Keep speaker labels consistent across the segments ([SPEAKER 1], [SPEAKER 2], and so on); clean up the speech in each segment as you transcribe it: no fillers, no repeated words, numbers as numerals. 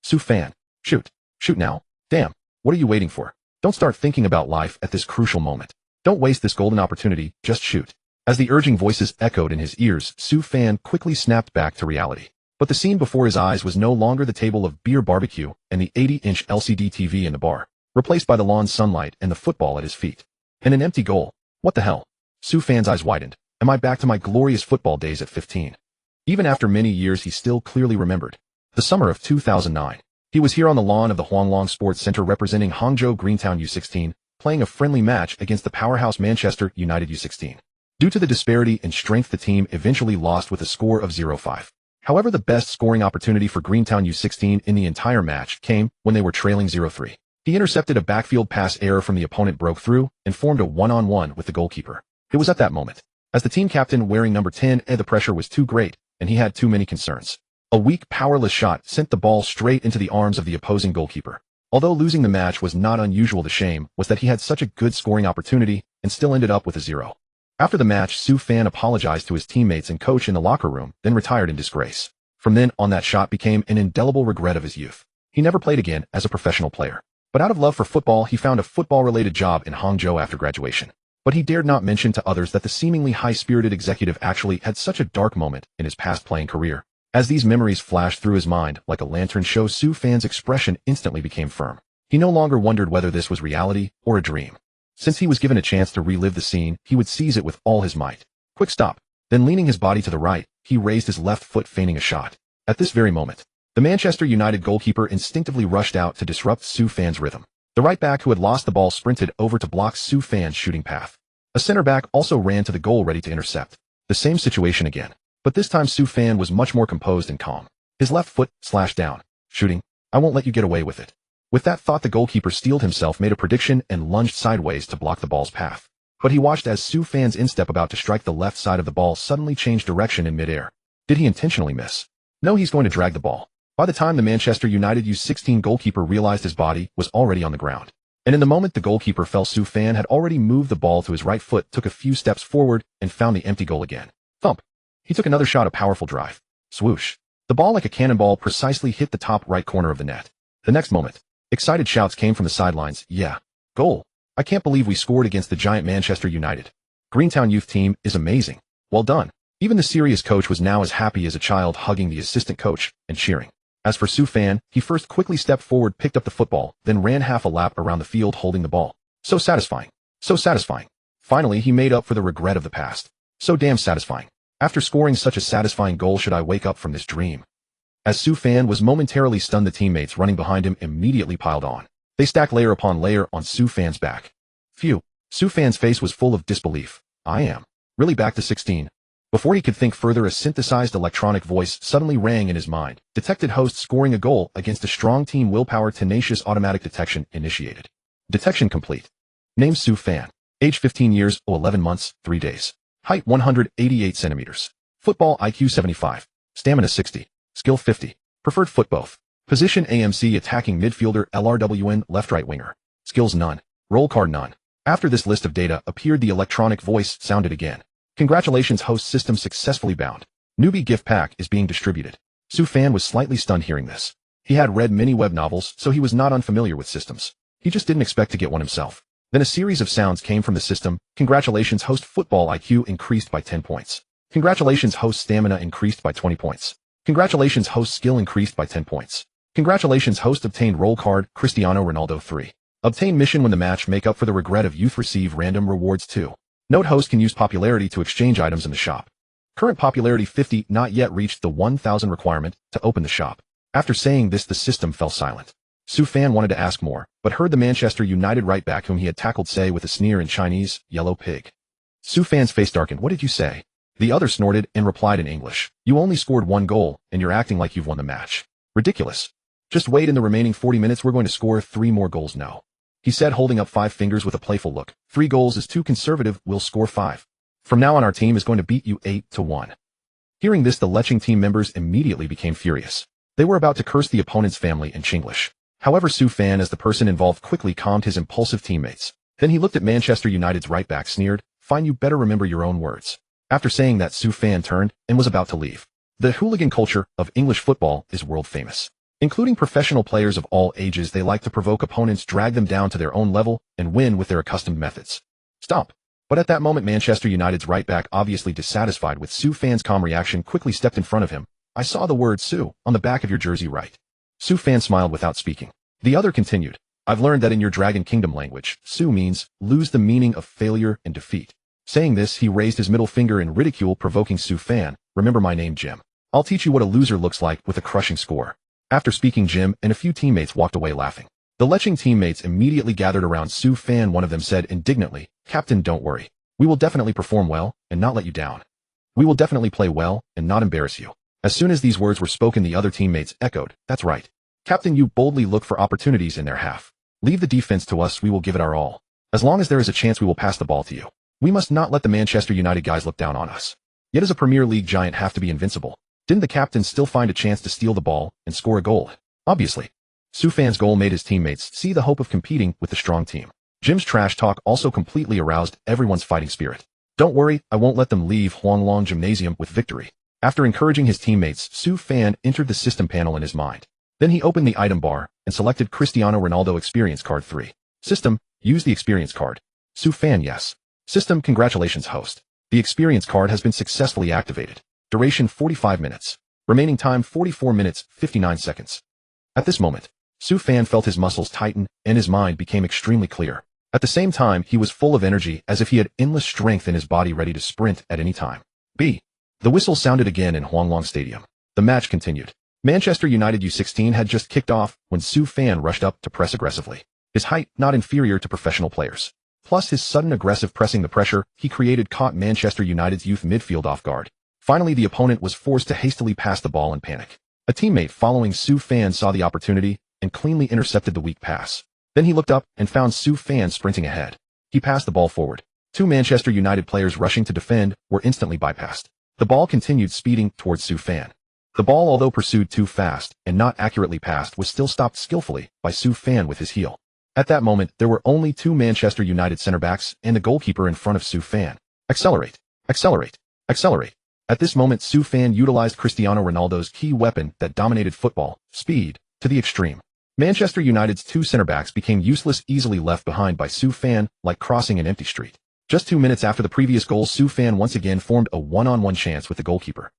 [SPEAKER 1] Su Fan. Shoot. Shoot now. Damn. What are you waiting for? Don't start thinking about life at this crucial moment. Don't waste this golden opportunity, just shoot. As the urging voices echoed in his ears, Su Fan quickly snapped back to reality. But the scene before his eyes was no longer the table of beer barbecue and the 80-inch LCD TV in the bar, replaced by the lawn sunlight and the football at his feet. And an empty goal. What the hell? Su Fan's eyes widened. Am I back to my glorious football days at 15? Even after many years, he still clearly remembered. The summer of 2009. He was here on the lawn of the Huanglong Sports Center representing Hangzhou Greentown U16, playing a friendly match against the powerhouse Manchester United U16. Due to the disparity in strength, the team eventually lost with a score of 0-5. However, the best scoring opportunity for Greentown U16 in the entire match came when they were trailing 0-3. He intercepted a backfield pass error from the opponent, broke through, and formed a one-on-one with the goalkeeper. It was at that moment, as the team captain wearing number 10, the pressure was too great, and he had too many concerns. A weak, powerless shot sent the ball straight into the arms of the opposing goalkeeper. Although losing the match was not unusual, the shame was that he had such a good scoring opportunity and still ended up with a 0. After the match, Su Fan apologized to his teammates and coach in the locker room, then retired in disgrace. From then on, that shot became an indelible regret of his youth. He never played again as a professional player. But out of love for football, he found a football-related job in Hangzhou after graduation. But he dared not mention to others that the seemingly high-spirited executive actually had such a dark moment in his past playing career. As these memories flashed through his mind like a lantern show, Su Fan's expression instantly became firm. He no longer wondered whether this was reality or a dream. Since he was given a chance to relive the scene, he would seize it with all his might. Quick stop. Then leaning his body to the right, he raised his left foot, feigning a shot. At this very moment, the Manchester United goalkeeper instinctively rushed out to disrupt Su Fan's rhythm. The right back who had lost the ball sprinted over to block Su Fan's shooting path. A center back also ran to the goal ready to intercept. The same situation again. But this time Su Fan was much more composed and calm. His left foot slashed down. Shooting. I won't let you get away with it. With that thought, the goalkeeper steeled himself, made a prediction, and lunged sideways to block the ball's path. But he watched as Su Fan's instep about to strike the left side of the ball suddenly changed direction in midair. Did he intentionally miss? No, he's going to drag the ball. By the time the Manchester United U16 goalkeeper realized, his body was already on the ground. And in the moment the goalkeeper fell, Su Fan had already moved the ball to his right foot, took a few steps forward, and found the empty goal again. Thump. He took another shot, a powerful drive. Swoosh. The ball, like a cannonball, precisely hit the top right corner of the net. The next moment, excited shouts came from the sidelines. Yeah. Goal. I can't believe we scored against the giant Manchester United. Greentown youth team is amazing. Well done. Even the serious coach was now as happy as a child, hugging the assistant coach and cheering. As for Su Fan, he first quickly stepped forward, picked up the football, then ran half a lap around the field holding the ball. So satisfying. So satisfying. Finally, he made up for the regret of the past. So damn satisfying. After scoring such a satisfying goal, should I wake up from this dream? As Su Fan was momentarily stunned, the teammates running behind him immediately piled on. They stacked layer upon layer on Su Fan's back. Phew. Su Fan's face was full of disbelief. I am really back to 16. Before he could think further, a synthesized electronic voice suddenly rang in his mind. Detected host scoring a goal against a strong team. Willpower tenacious automatic detection initiated. Detection complete. Name Su Fan. Age 15 years, 11 months, 3 days. Height 188 centimeters. Football IQ 75. Stamina 60. Skill 50. Preferred foot both. Position AMC attacking midfielder, LRWN left right winger. Skills none. Role card none. After this list of data appeared, the electronic voice sounded again. Congratulations, host system successfully bound. Newbie gift pack is being distributed. Su Fan was slightly stunned hearing this. He had read many web novels, so he was not unfamiliar with systems. He just didn't expect to get one himself. Then a series of sounds came from the system. Congratulations, host football IQ increased by 10 points. Congratulations, host stamina increased by 20 points. Congratulations, host skill increased by 10 points. Congratulations, host obtained role card, Cristiano Ronaldo 3. Obtain mission when the match, make up for the regret of youth, receive random rewards 2. Note, host can use popularity to exchange items in the shop. Current popularity 50, not yet reached the 1000 requirement to open the shop. After saying this, the system fell silent. Su Fan wanted to ask more, but heard the Manchester United right back whom he had tackled say with a sneer in Chinese, "Yellow pig." Su Fan's face darkened. What did you say? The other snorted and replied in English. You only scored 1 goal, and you're acting like you've won the match. Ridiculous. Just wait, in the remaining 40 minutes we're going to score 3 more goals. No. He said, holding up 5 fingers with a playful look. 3 goals is too conservative, we'll score 5. From now on our team is going to beat you 8-1. Hearing this, the Leching team members immediately became furious. They were about to curse the opponent's family in Chinglish. However, Su Fan, as the person involved, quickly calmed his impulsive teammates. Then he looked at Manchester United's right back, sneered, "Fine, you better remember your own words." After saying that, Su Fan turned and was about to leave. The hooligan culture of English football is world famous. Including professional players of all ages, they like to provoke opponents, drag them down to their own level, and win with their accustomed methods. Stop. But at that moment, Manchester United's right back, obviously dissatisfied with Su Fan's calm reaction, quickly stepped in front of him. I saw the word Su on the back of your jersey, right? Su Fan smiled without speaking. The other continued. I've learned that in your Dragon Kingdom language, Su means lose, the meaning of failure and defeat. Saying this, he raised his middle finger in ridicule, provoking Su Fan. Remember my name, Jim. I'll teach you what a loser looks like with a crushing score. After speaking, Jim and a few teammates walked away laughing. The leching teammates immediately gathered around Su Fan. One of them said indignantly, Captain, don't worry. We will definitely perform well and not let you down. We will definitely play well and not embarrass you. As soon as these words were spoken, the other teammates echoed, that's right. Captain, you boldly look for opportunities in their half. Leave the defense to us, we will give it our all. As long as there is a chance, we will pass the ball to you. We must not let the Manchester United guys look down on us. Yet as a Premier League giant have to be invincible. Didn't the captain still find a chance to steal the ball and score a goal? Obviously. Su Fan's goal made his teammates see the hope of competing with the strong team. Jim's trash talk also completely aroused everyone's fighting spirit. Don't worry, I won't let them leave Huanglong Gymnasium with victory. After encouraging his teammates, Su Fan entered the system panel in his mind. Then he opened the item bar and selected Cristiano Ronaldo Experience Card 3. System, use the experience card. Su Fan, yes. System, congratulations, host. The experience card has been successfully activated. Duration 45 minutes. Remaining time 44 minutes, 59 seconds. At this moment, Su Fan felt his muscles tighten and his mind became extremely clear. At the same time, he was full of energy, as if he had endless strength in his body, ready to sprint at any time. B. The whistle sounded again in Huanglong Stadium. The match continued. Manchester United U16 had just kicked off when Su Fan rushed up to press aggressively. His height, not inferior to professional players. Plus his sudden aggressive pressing, the pressure he created caught Manchester United's youth midfield off guard. Finally, the opponent was forced to hastily pass the ball in panic. A teammate following Su Fan saw the opportunity and cleanly intercepted the weak pass. Then he looked up and found Su Fan sprinting ahead. He passed the ball forward. Two Manchester United players rushing to defend were instantly bypassed. The ball continued speeding towards Su Fan. The ball, although pursued too fast and not accurately passed, was still stopped skillfully by Su Fan with his heel. At that moment, there were only two Manchester United center-backs and the goalkeeper in front of Su Fan. Accelerate, accelerate, accelerate. At this moment, Su Fan utilized Cristiano Ronaldo's key weapon that dominated football, speed, to the extreme. Manchester United's two center-backs became useless, easily left behind by Su Fan, like crossing an empty street. Just 2 minutes after the previous goal, Su Fan once again formed a one-on-one chance with the goalkeeper.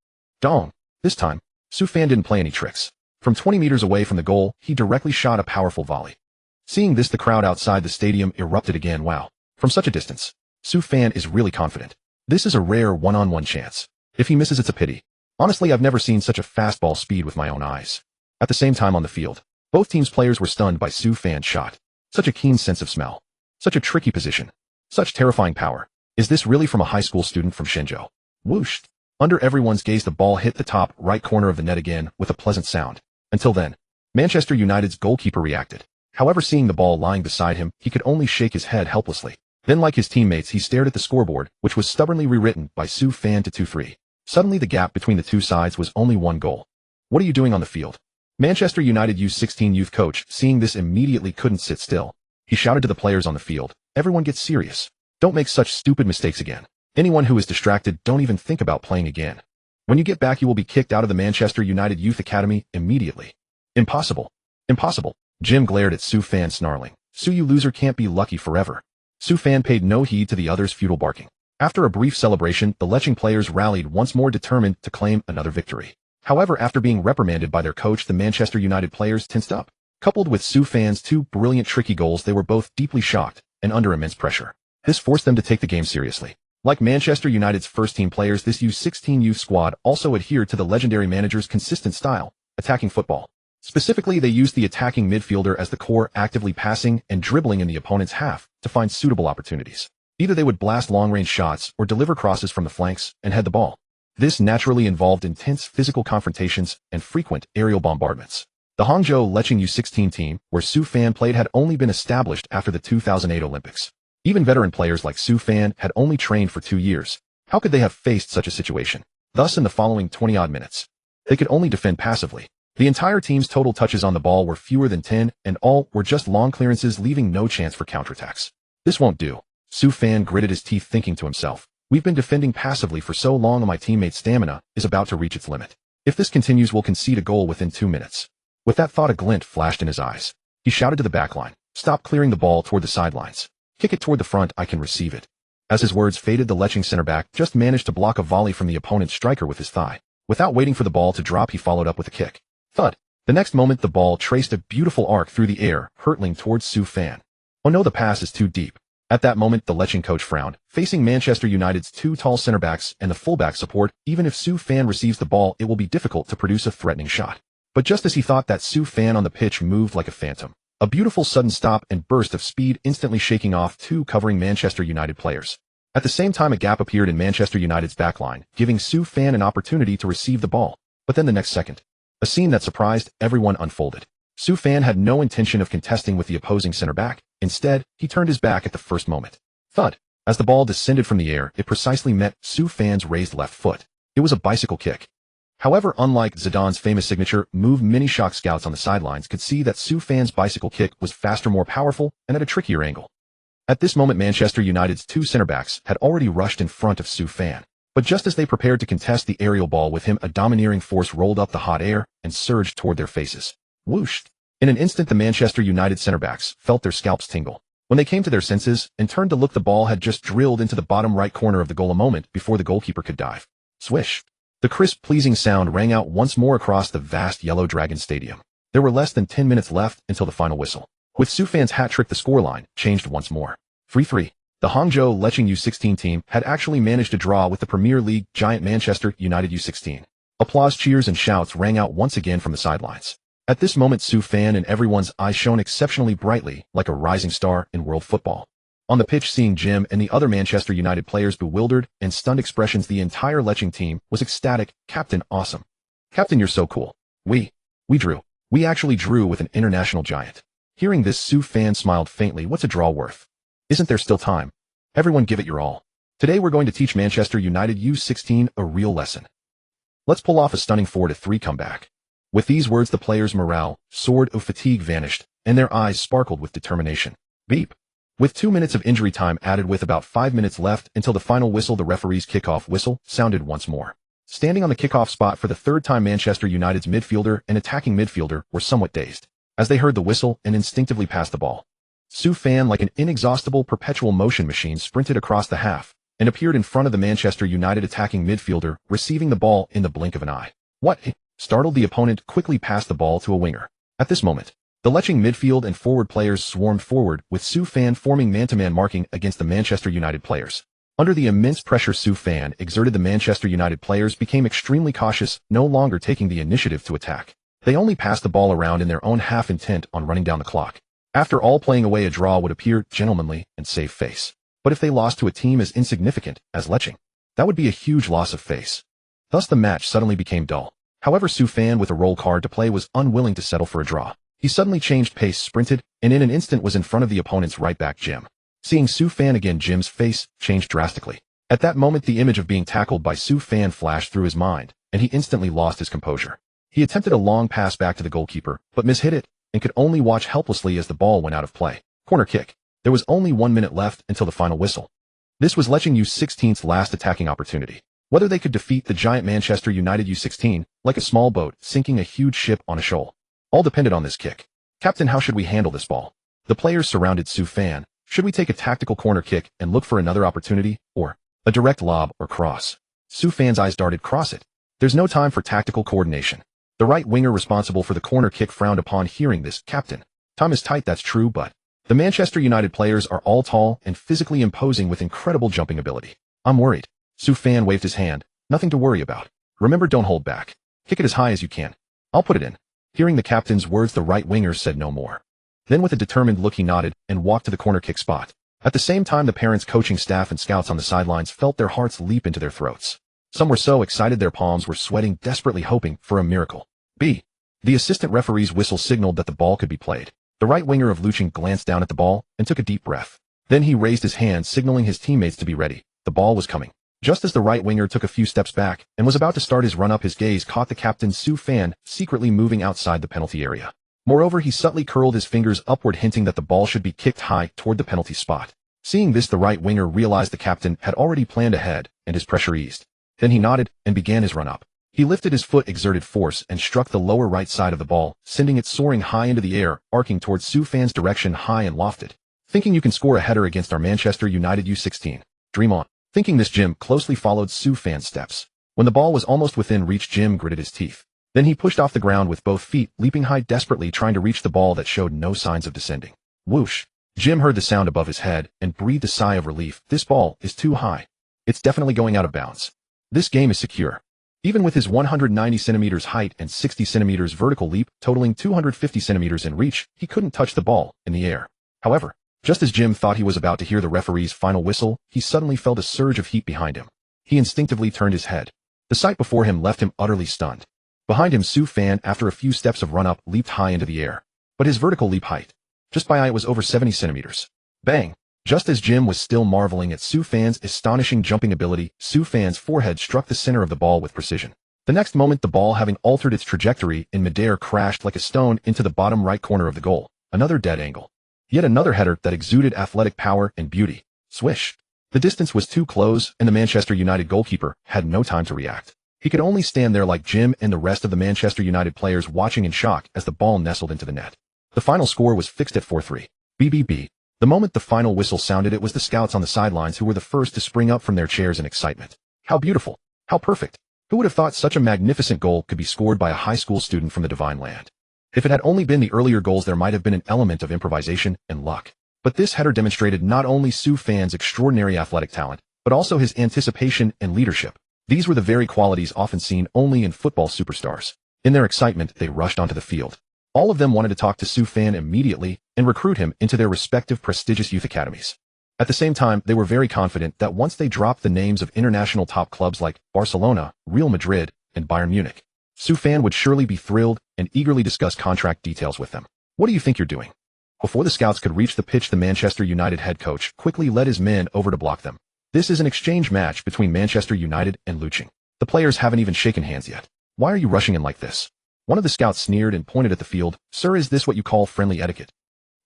[SPEAKER 1] Dong. This time, Su Fan didn't play any tricks. From 20 meters away from the goal, he directly shot a powerful volley. Seeing this, the crowd outside the stadium erupted again. Wow. From such a distance, Su Fan is really confident. This is a rare one-on-one chance. If he misses, it's a pity. Honestly, I've never seen such a fastball speed with my own eyes. At the same time on the field, both teams' players were stunned by Su Fan's shot. Such a keen sense of smell. Such a tricky position. Such terrifying power. Is this really from a high school student from Shenzhou? Whoosh. Under everyone's gaze, the ball hit the top right corner of the net again with a pleasant sound. Until then, Manchester United's goalkeeper reacted. However, seeing the ball lying beside him, he could only shake his head helplessly. Then, like his teammates, he stared at the scoreboard, which was stubbornly rewritten by Su Fan to 2-3. Suddenly, the gap between the two sides was only one goal. What are you doing on the field? Manchester United U16 youth coach, seeing this, immediately couldn't sit still. He shouted to the players on the field, everyone get serious. Don't make such stupid mistakes again. Anyone who is distracted, don't even think about playing again. When you get back, you will be kicked out of the Manchester United Youth Academy immediately. Impossible. Impossible. Jim glared at Su Fan, snarling. Su, you loser can't be lucky forever. Su Fan paid no heed to the others' futile barking. After a brief celebration, the leching players rallied once more, determined to claim another victory. However, after being reprimanded by their coach, the Manchester United players tensed up. Coupled with Su Fan's two brilliant tricky goals, they were both deeply shocked and under immense pressure. This forced them to take the game seriously. Like Manchester United's first-team players, this U16 youth squad also adhered to the legendary manager's consistent style, attacking football. Specifically, they used the attacking midfielder as the core, actively passing and dribbling in the opponent's half to find suitable opportunities. Either they would blast long-range shots or deliver crosses from the flanks and head the ball. This naturally involved intense physical confrontations and frequent aerial bombardments. The Hangzhou Lecheng U16 team, where Su Fan played, had only been established after the 2008 Olympics. Even veteran players like Su Fan had only trained for 2 years. How could they have faced such a situation? Thus, in the following 20-odd minutes, they could only defend passively. The entire team's total touches on the ball were fewer than 10, and all were just long clearances, leaving no chance for counterattacks. This won't do. Su Fan gritted his teeth, thinking to himself, we've been defending passively for so long, and my teammate's stamina is about to reach its limit. If this continues, we'll concede a goal within 2 minutes. With that thought, a glint flashed in his eyes. He shouted to the backline, "Stop clearing the ball toward the sidelines. Kick it toward the front, I can receive it." As his words faded, the leching center back just managed to block a volley from the opponent's striker with his thigh. Without waiting for the ball to drop, he followed up with a kick. Thud. The next moment, the ball traced a beautiful arc through the air, hurtling towards Su Fan. Oh no, the pass is too deep. At that moment, the leching coach frowned, facing Manchester United's two tall center backs and the fullback support. Even if Su Fan receives the ball, it will be difficult to produce a threatening shot. But just as he thought that, Su Fan on the pitch moved like a phantom. A beautiful sudden stop and burst of speed, instantly shaking off two covering Manchester United players. At the same time, a gap appeared in Manchester United's backline, giving Su Fan an opportunity to receive the ball. But then the next second, a scene that surprised everyone unfolded. Su Fan had no intention of contesting with the opposing center back. Instead, he turned his back at the first moment. Thud. As the ball descended from the air, it precisely met Su Fan's raised left foot. It was a bicycle kick. However, unlike Zidane's famous signature move, many shock scouts on the sidelines could see that Su Fan's bicycle kick was faster, more powerful, and at a trickier angle. At this moment, Manchester United's two center backs had already rushed in front of Su Fan. But just as they prepared to contest the aerial ball with him, a domineering force rolled up the hot air and surged toward their faces. Whoosh! In an instant, the Manchester United center backs felt their scalps tingle. When they came to their senses and turned to look, the ball had just drilled into the bottom right corner of the goal a moment before the goalkeeper could dive. Swish! The crisp, pleasing sound rang out once more across the vast Yellow Dragon Stadium. There were less than 10 minutes left until the final whistle. With Su Fan's hat-trick, the scoreline changed once more. 3-3. The Hangzhou Lecheng U16 team had actually managed to draw with the Premier League giant Manchester United U16. Applause, cheers, and shouts rang out once again from the sidelines. At this moment, Su Fan and everyone's eyes shone exceptionally brightly, like a rising star in world football. On the pitch, seeing Jim and the other Manchester United players bewildered and stunned expressions, the entire Lecheng team was ecstatic. "Captain, awesome. Captain, you're so cool. We drew. We actually drew with an international giant." Hearing this, Su Fan smiled faintly. "What's a draw worth? Isn't there still time? Everyone give it your all. Today we're going to teach Manchester United U16 a real lesson. Let's pull off a stunning 4-3 comeback." With these words, the players' morale soared, fatigue vanished, and their eyes sparkled with determination. Beep. With 2 minutes of injury time added with about 5 minutes left until the final whistle, the referee's kickoff whistle sounded once more. Standing on the kickoff spot for the third time, Manchester United's midfielder and attacking midfielder were somewhat dazed as they heard the whistle and instinctively passed the ball. Su Fan, like an inexhaustible perpetual motion machine, sprinted across the half and appeared in front of the Manchester United attacking midfielder, receiving the ball in the blink of an eye. What? Startled, the opponent quickly passed the ball to a winger. At this moment, the Lecheng midfield and forward players swarmed forward, with Su Fan forming man-to-man marking against the Manchester United players. Under the immense pressure Su Fan exerted, the Manchester United players became extremely cautious, no longer taking the initiative to attack. They only passed the ball around in their own half, intent on running down the clock. After all, playing away a draw would appear gentlemanly and save face. But if they lost to a team as insignificant as Lecheng, that would be a huge loss of face. Thus the match suddenly became dull. However, Su Fan, with a roll card to play, was unwilling to settle for a draw. He suddenly changed pace, sprinted, and in an instant was in front of the opponent's right back, Jim. Seeing Su Fan again, Jim's face changed drastically. At that moment, the image of being tackled by Su Fan flashed through his mind, and he instantly lost his composure. He attempted a long pass back to the goalkeeper, but mishit it, and could only watch helplessly as the ball went out of play. Corner kick. There was only 1 minute left until the final whistle. This was Lecheng U16's last attacking opportunity. Whether they could defeat the giant Manchester United U16, like a small boat sinking a huge ship on a shoal, all depended on this kick. "Captain, how should we handle this ball?" The players surrounded Su Fan. "Should we take a tactical corner kick and look for another opportunity, or a direct lob or cross?" Su Fan's eyes darted. "Cross it. There's no time for tactical coordination." The right winger responsible for the corner kick frowned upon hearing this. "Captain, time is tight, that's true, but the Manchester United players are all tall and physically imposing with incredible jumping ability. I'm worried." Su Fan waved his hand. "Nothing to worry about. Remember, don't hold back. Kick it as high as you can. I'll put it in." Hearing the captain's words, the right winger said no more. Then with a determined look, he nodded and walked to the corner kick spot. At the same time, the parents, coaching staff, and scouts on the sidelines felt their hearts leap into their throats. Some were so excited their palms were sweating, desperately hoping for a miracle. B. The assistant referee's whistle signaled that the ball could be played. The right winger of Lecheng glanced down at the ball and took a deep breath. Then he raised his hand, signaling his teammates to be ready. The ball was coming. Just as the right winger took a few steps back and was about to start his run-up, his gaze caught the captain, Su Fan, secretly moving outside the penalty area. Moreover, he subtly curled his fingers upward, hinting that the ball should be kicked high toward the penalty spot. Seeing this, the right winger realized the captain had already planned ahead, and his pressure eased. Then he nodded and began his run-up. He lifted his foot, exerted force, and struck the lower right side of the ball, sending it soaring high into the air, arcing towards Su Fan's direction, high and lofted. Thinking you can score a header against our Manchester United U16. Dream on. Thinking this, Jim closely followed Su Fan's steps. When the ball was almost within reach, Jim gritted his teeth. Then he pushed off the ground with both feet, leaping high, desperately trying to reach the ball that showed no signs of descending. Whoosh! Jim heard the sound above his head and breathed a sigh of relief. This ball is too high. It's definitely going out of bounds. This game is secure. Even with his 190 centimeters height and 60 centimeters vertical leap, totaling 250 centimeters in reach, he couldn't touch the ball in the air. However, just as Jim thought he was about to hear the referee's final whistle, he suddenly felt a surge of heat behind him. He instinctively turned his head. The sight before him left him utterly stunned. Behind him, Su Fan, after a few steps of run-up, leaped high into the air. But his vertical leap height, just by eye, it was over 70 centimeters. Bang! Just as Jim was still marveling at Su Fan's astonishing jumping ability, Su Fan's forehead struck the center of the ball with precision. The next moment, the ball, having altered its trajectory in midair, crashed like a stone into the bottom right corner of the goal. Another dead angle. Yet another header that exuded athletic power and beauty. Swish! The distance was too close, and the Manchester United goalkeeper had no time to react. He could only stand there like Jim and the rest of the Manchester United players, watching in shock as the ball nestled into the net. The final score was fixed at 4-3. BBB. The moment the final whistle sounded, it was the scouts on the sidelines who were the first to spring up from their chairs in excitement. How beautiful! How perfect! Who would have thought such a magnificent goal could be scored by a high school student from the divine land? If it had only been the earlier goals, there might have been an element of improvisation and luck. But this header demonstrated not only Su Fan's extraordinary athletic talent, but also his anticipation and leadership. These were the very qualities often seen only in football superstars. In their excitement, they rushed onto the field. All of them wanted to talk to Su Fan immediately and recruit him into their respective prestigious youth academies. At the same time, they were very confident that once they dropped the names of international top clubs like Barcelona, Real Madrid, and Bayern Munich, Su Fan would surely be thrilled and eagerly discuss contract details with them. What do you think you're doing? Before the scouts could reach the pitch, the Manchester United head coach quickly led his men over to block them. This is an exchange match between Manchester United and Luching. The players haven't even shaken hands yet. Why are you rushing in like this? One of the scouts sneered and pointed at the field. Sir, is this what you call friendly etiquette?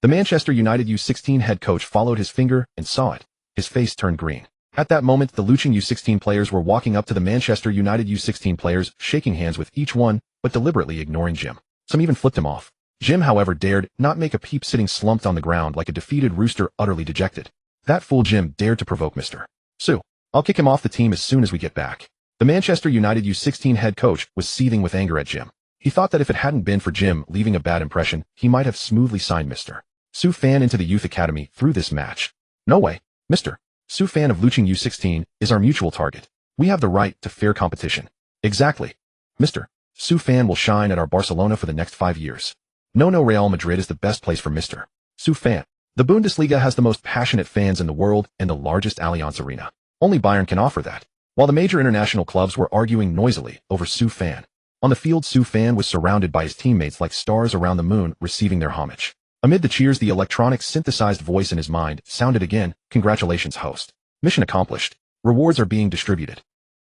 [SPEAKER 1] The Manchester United U16 head coach followed his finger and saw it. His face turned green. At that moment, the Luching U16 players were walking up to the Manchester United U16 players, shaking hands with each one, but deliberately ignoring Jim. Some even flipped him off. Jim, however, dared not make a peep, sitting slumped on the ground like a defeated rooster, utterly dejected. That fool Jim dared to provoke Mr. Su. I'll kick him off the team as soon as we get back. The Manchester United U16 head coach was seething with anger at Jim. He thought that if it hadn't been for Jim leaving a bad impression, he might have smoothly signed Mr. Su Fan into the youth academy through this match. No way. Mr. Su Fan of Luching U16 is our mutual target. We have the right to fair competition. Exactly. Mr. Su Fan will shine at our Barcelona for the next 5 years. No, Real Madrid is the best place for Mr. Su Fan. The Bundesliga has the most passionate fans in the world and the largest Allianz Arena. Only Bayern can offer that. While the major international clubs were arguing noisily over Su Fan, on the field, Su Fan was surrounded by his teammates like stars around the moon, receiving their homage. Amid the cheers, the electronic synthesized voice in his mind sounded again. Congratulations, host. Mission accomplished. Rewards are being distributed.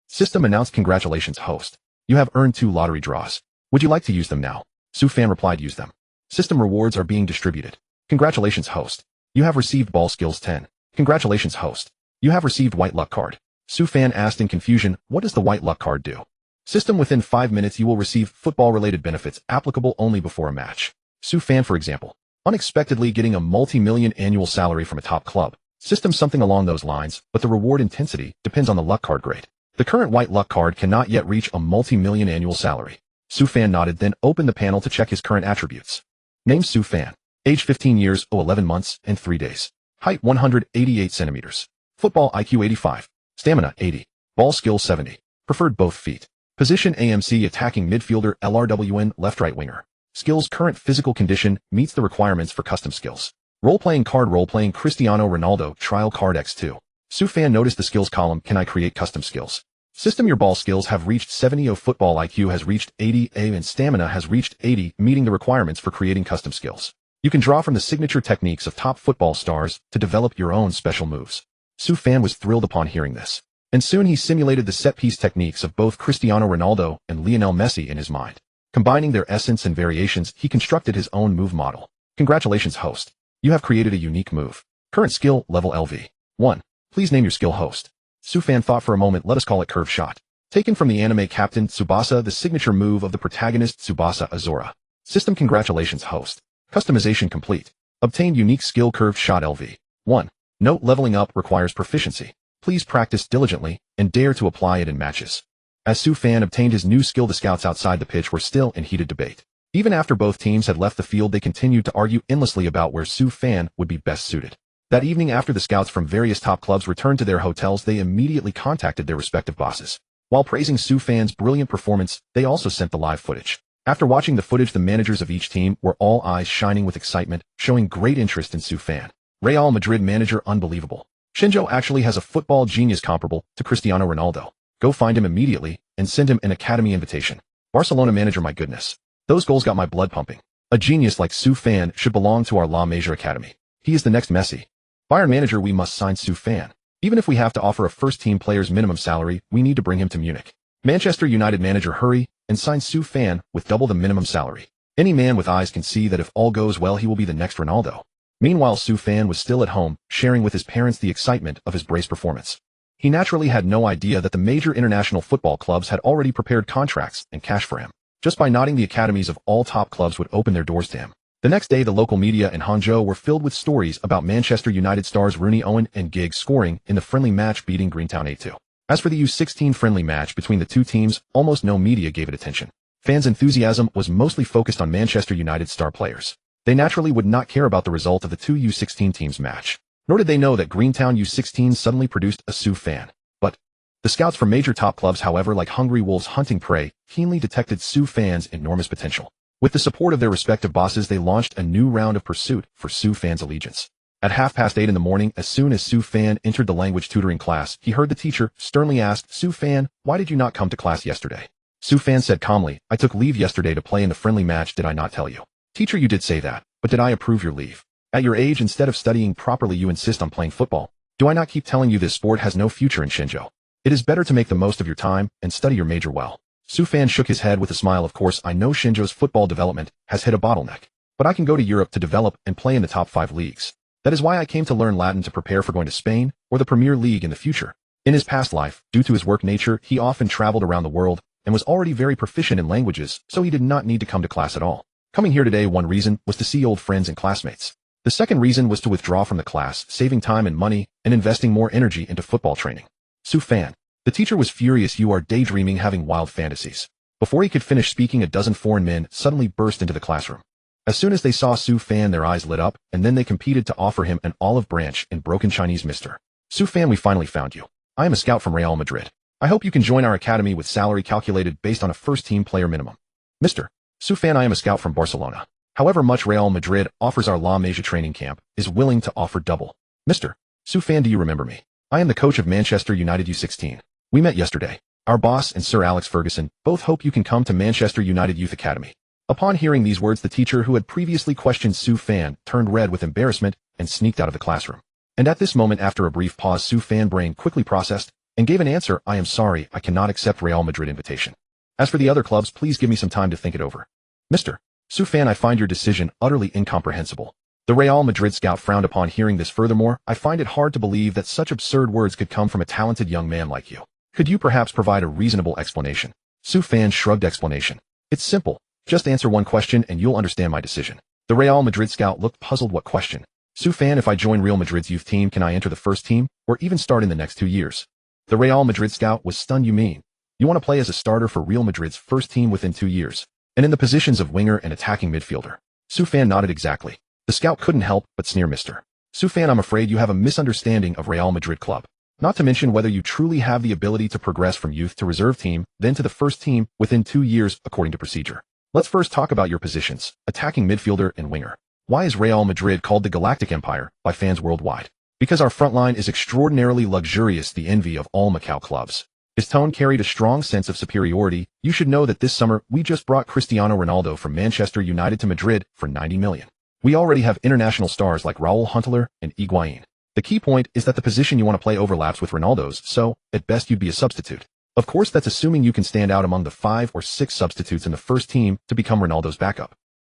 [SPEAKER 1] System announced. Congratulations, host. You have earned 2 lottery draws. Would you like to use them now? Su Fan replied, use them. System rewards are being distributed. Congratulations, host. You have received ball skills 10. Congratulations, host. You have received white luck card. Su Fan asked in confusion, what does the white luck card do? System, within 5 minutes you will receive football-related benefits applicable only before a match. Su Fan, for example, unexpectedly getting a multi-million annual salary from a top club. System, something along those lines, but the reward intensity depends on the luck card grade. The current white luck card cannot yet reach a multi-million annual salary. Su Fan nodded, then opened the panel to check his current attributes. Name Su Fan. Age 15 years, 11 months, and 3 days. Height 188 centimeters. Football IQ 85. Stamina 80. Ball skill 70. Preferred both feet. Position AMC, attacking midfielder, LRWN, left-right winger. Skills, current physical condition meets the requirements for custom skills. Role-playing card, role-playing Cristiano Ronaldo, trial card X2. Su Fan noticed the skills column. Can I create custom skills? System, your ball skills have reached 70. Football IQ has reached 80. And stamina has reached 80, meeting the requirements for creating custom skills. You can draw from the signature techniques of top football stars to develop your own special moves. Su Fan was thrilled upon hearing this. And soon he simulated the set-piece techniques of both Cristiano Ronaldo and Lionel Messi in his mind. Combining their essence and variations, he constructed his own move model. Congratulations, host. You have created a unique move. Current skill, level LV. 1. Please name your skill, host. Su Fan thought for a moment. Let us call it curve shot. Taken from the anime Captain Tsubasa, the signature move of the protagonist Tsubasa Azora. System congratulations host. Customization complete. Obtained unique skill curved shot LV. 1. Note leveling up requires proficiency. Please practice diligently and dare to apply it in matches. As Su Fan obtained his new skill, the scouts outside the pitch were still in heated debate. Even after both teams had left the field, they continued to argue endlessly about where Su Fan would be best suited. That evening, after the scouts from various top clubs returned to their hotels, they immediately contacted their respective bosses. While praising Su Fan's brilliant performance, they also sent the live footage. After watching the footage, the managers of each team were all eyes shining with excitement, showing great interest in Su Fan. Real Madrid manager: unbelievable. Shinjo actually has a football genius comparable to Cristiano Ronaldo. Go find him immediately and send him an academy invitation. Barcelona manager: my goodness. Those goals got my blood pumping. A genius like Su Fan should belong to our La Masia Academy. He is the next Messi. Bayern manager: we must sign Su Fan. Even if we have to offer a first-team player's minimum salary, we need to bring him to Munich. Manchester United manager: hurry and sign Su Fan with double the minimum salary. Any man with eyes can see that if all goes well, he will be the next Ronaldo. Meanwhile, Su Fan was still at home, sharing with his parents the excitement of his brace performance. He naturally had no idea that the major international football clubs had already prepared contracts and cash for him. Just by nodding, the academies of all top clubs would open their doors to him. The next day, the local media in Hangzhou were filled with stories about Manchester United stars Rooney, Owen, and Giggs scoring in the friendly match, beating Greentown 8-2. As for the U16 friendly match between the two teams, almost no media gave it attention. Fans' enthusiasm was mostly focused on Manchester United star players. They naturally would not care about the result of the two U16 teams' match. Nor did they know that Greentown U16 suddenly produced a Su Fan. But the scouts from major top clubs, however, like hungry wolves hunting prey, keenly detected Su Fan's enormous potential. With the support of their respective bosses, they launched a new round of pursuit for Su Fan's allegiance. At 8:30 in the morning, as soon as Su Fan entered the language tutoring class, he heard the teacher sternly ask, "Su Fan, why did you not come to class yesterday?" Su Fan said calmly, "I took leave yesterday to play in the friendly match. Did I not tell you?" "Teacher, you did say that, but did I approve your leave? At your age, instead of studying properly, you insist on playing football. Do I not keep telling you this sport has no future in Shenzhou? It is better to make the most of your time and study your major well." Su Fan shook his head with a smile. "Of course, I know Shenzhou's football development has hit a bottleneck, but I can go to Europe to develop and play in the top 5 leagues. That is why I came to learn Latin, to prepare for going to Spain or the Premier League in the future." In his past life, due to his work nature, he often traveled around the world and was already very proficient in languages, so he did not need to come to class at all. Coming here today, one reason was to see old friends and classmates. The second reason was to withdraw from the class, saving time and money and investing more energy into football training. "Su Fan." The teacher was furious. "You are daydreaming, having wild fantasies." Before he could finish speaking, a dozen foreign men suddenly burst into the classroom. As soon as they saw Su Fan, their eyes lit up, and then they competed to offer him an olive branch in broken Chinese. "Mr. Su Fan, we finally found you. I am a scout from Real Madrid. I hope you can join our academy with salary calculated based on a first-team player minimum." "Mr. Su Fan, I am a scout from Barcelona. However much Real Madrid offers our La Masia training camp is willing to offer double." "Mr. Su Fan, do you remember me? I am the coach of Manchester United U16. We met yesterday. Our boss and Sir Alex Ferguson both hope you can come to Manchester United Youth Academy." Upon hearing these words, the teacher, who had previously questioned Su Fan, turned red with embarrassment and sneaked out of the classroom. And at this moment, after a brief pause, Su Fan brain quickly processed and gave an answer: "I am sorry, I cannot accept Real Madrid invitation. As for the other clubs, please give me some time to think it over." "Mr. Su Fan, I find your decision utterly incomprehensible." The Real Madrid scout frowned upon hearing this. "Furthermore, I find it hard to believe that such absurd words could come from a talented young man like you. Could you perhaps provide a reasonable explanation?" Su Fan shrugged. "Explanation? It's simple. Just answer one question and you'll understand my decision." The Real Madrid scout looked puzzled. "What question?" "Su Fan, if I join Real Madrid's youth team, can I enter the first team or even start in the next 2 years?" The Real Madrid scout was stunned. "You mean you want to play as a starter for Real Madrid's first team within 2 years, and in the positions of winger and attacking midfielder?" Su Fan nodded. "Exactly." The scout couldn't help but sneer. "Mr. Su Fan, I'm afraid you have a misunderstanding of Real Madrid club. Not to mention whether you truly have the ability to progress from youth to reserve team, then to the first team within 2 years according to procedure. Let's first talk about your positions, attacking midfielder and winger. Why is Real Madrid called the Galactic Empire by fans worldwide? Because our front line is extraordinarily luxurious, the envy of all Macau clubs." His tone carried a strong sense of superiority. "You should know that this summer we just brought Cristiano Ronaldo from Manchester United to Madrid for 90 million. We already have international stars like Raul Huntelaar and Higuain. The key point is that the position you want to play overlaps with Ronaldo's, so, at best, you'd be a substitute. Of course, that's assuming you can stand out among the 5 or 6 substitutes in the first team to become Ronaldo's backup.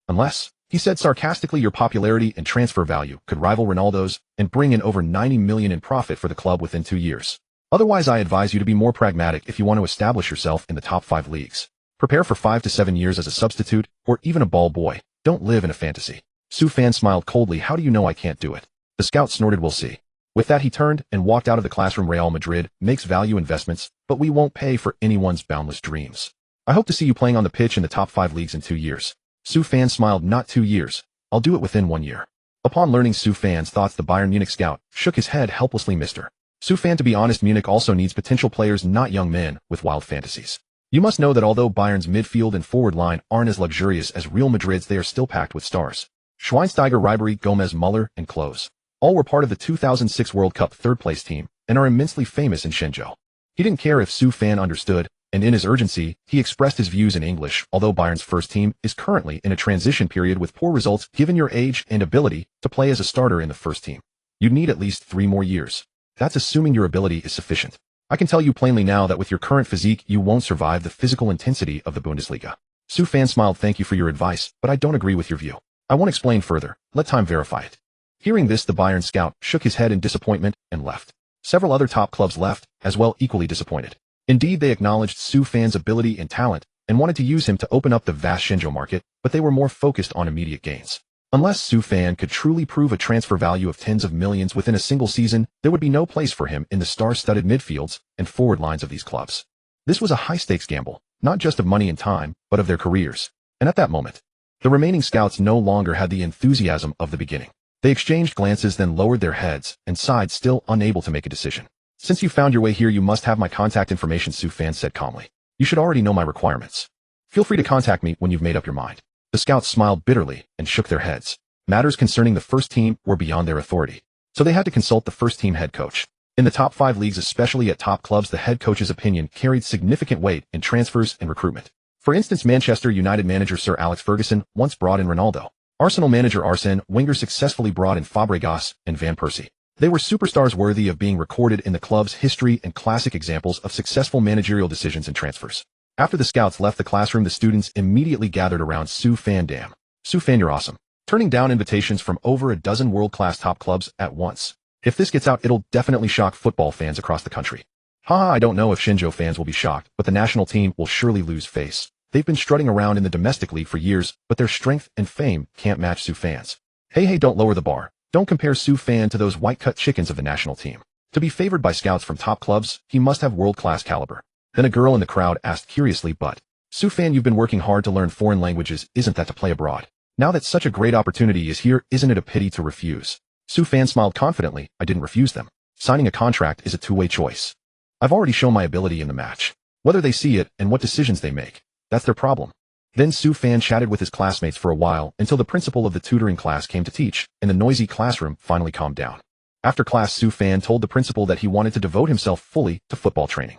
[SPEAKER 1] Unless," he said sarcastically, "your popularity and transfer value could rival Ronaldo's and bring in over 90 million in profit for the club within 2 years. Otherwise, I advise you to be more pragmatic if you want to establish yourself in the top 5 leagues. Prepare for 5 to 7 years as a substitute, or even a ball boy. Don't live in a fantasy. Su Fan smiled coldly. How do you know I can't do it? The scout snorted. We'll see. With that, he turned and walked out of the classroom. Real Madrid makes value investments, but we won't pay for anyone's boundless dreams. I hope to see you playing on the pitch in the top 5 leagues in 2 years. Su Fan smiled. Not 2 years. I'll do it within 1 year. Upon learning Su Fan's thoughts, the Bayern Munich scout shook his head helplessly. Mr. Su Fan, to be honest, Munich also needs potential players, not young men with wild fantasies. You must know that although Bayern's midfield and forward line aren't as luxurious as Real Madrid's, they are still packed with stars. Schweinsteiger, Ribery, Gomez, Muller, and Klose. All were part of the 2006 World Cup third-place team and are immensely famous in Shenzhou. He didn't care if Su Fan understood, and in his urgency, he expressed his views in English. Although Bayern's first team is currently in a transition period with poor results, given your age and ability to play as a starter in the first team, you'd need at least 3 more years. That's assuming your ability is sufficient. I can tell you plainly now that with your current physique, you won't survive the physical intensity of the Bundesliga. Su Fan smiled. Thank you for your advice, but I don't agree with your view. I won't explain further. Let time verify it. Hearing this, the Bayern scout shook his head in disappointment and left. Several other top clubs left, as well, equally disappointed. Indeed, they acknowledged Su Fan's ability and talent and wanted to use him to open up the vast Shenzhou market, but they were more focused on immediate gains. Unless Su Fan could truly prove a transfer value of tens of millions within a single season, there would be no place for him in the star-studded midfields and forward lines of these clubs. This was a high-stakes gamble, not just of money and time, but of their careers. And at that moment, the remaining scouts no longer had the enthusiasm of the beginning. They exchanged glances, then lowered their heads and sighed, still unable to make a decision. Since you found your way here, you must have my contact information, Su Fan said calmly. You should already know my requirements. Feel free to contact me when you've made up your mind. The scouts smiled bitterly and shook their heads. Matters concerning the first team were beyond their authority, so they had to consult the first team head coach. In the top 5 leagues, especially at top clubs, the head coach's opinion carried significant weight in transfers and recruitment. For instance, Manchester United manager Sir Alex Ferguson once brought in Ronaldo. Arsenal manager Arsene Wenger successfully brought in Fabregas and Van Persie. They were superstars worthy of being recorded in the club's history and classic examples of successful managerial decisions and transfers. After the scouts left the classroom, the students immediately gathered around Su Fan. Damn. Su Fan, you're awesome. Turning down invitations from over a dozen world-class top clubs at once. If this gets out, it'll definitely shock football fans across the country. Haha, I don't know if Shenzhou fans will be shocked, but the national team will surely lose face. They've been strutting around in the domestic league for years, but their strength and fame can't match Su Fan's. Hey, don't lower the bar. Don't compare Su Fan to those white-cut chickens of the national team. To be favored by scouts from top clubs, he must have world-class caliber. Then a girl in the crowd asked curiously, but, Su Fan, you've been working hard to learn foreign languages, isn't that to play abroad? Now that such a great opportunity is here, isn't it a pity to refuse? Su Fan smiled confidently. I didn't refuse them. Signing a contract is a two-way choice. I've already shown my ability in the match. Whether they see it and what decisions they make, that's their problem. Then Su Fan chatted with his classmates for a while until the principal of the tutoring class came to teach, and the noisy classroom finally calmed down. After class, Su Fan told the principal that he wanted to devote himself fully to football training.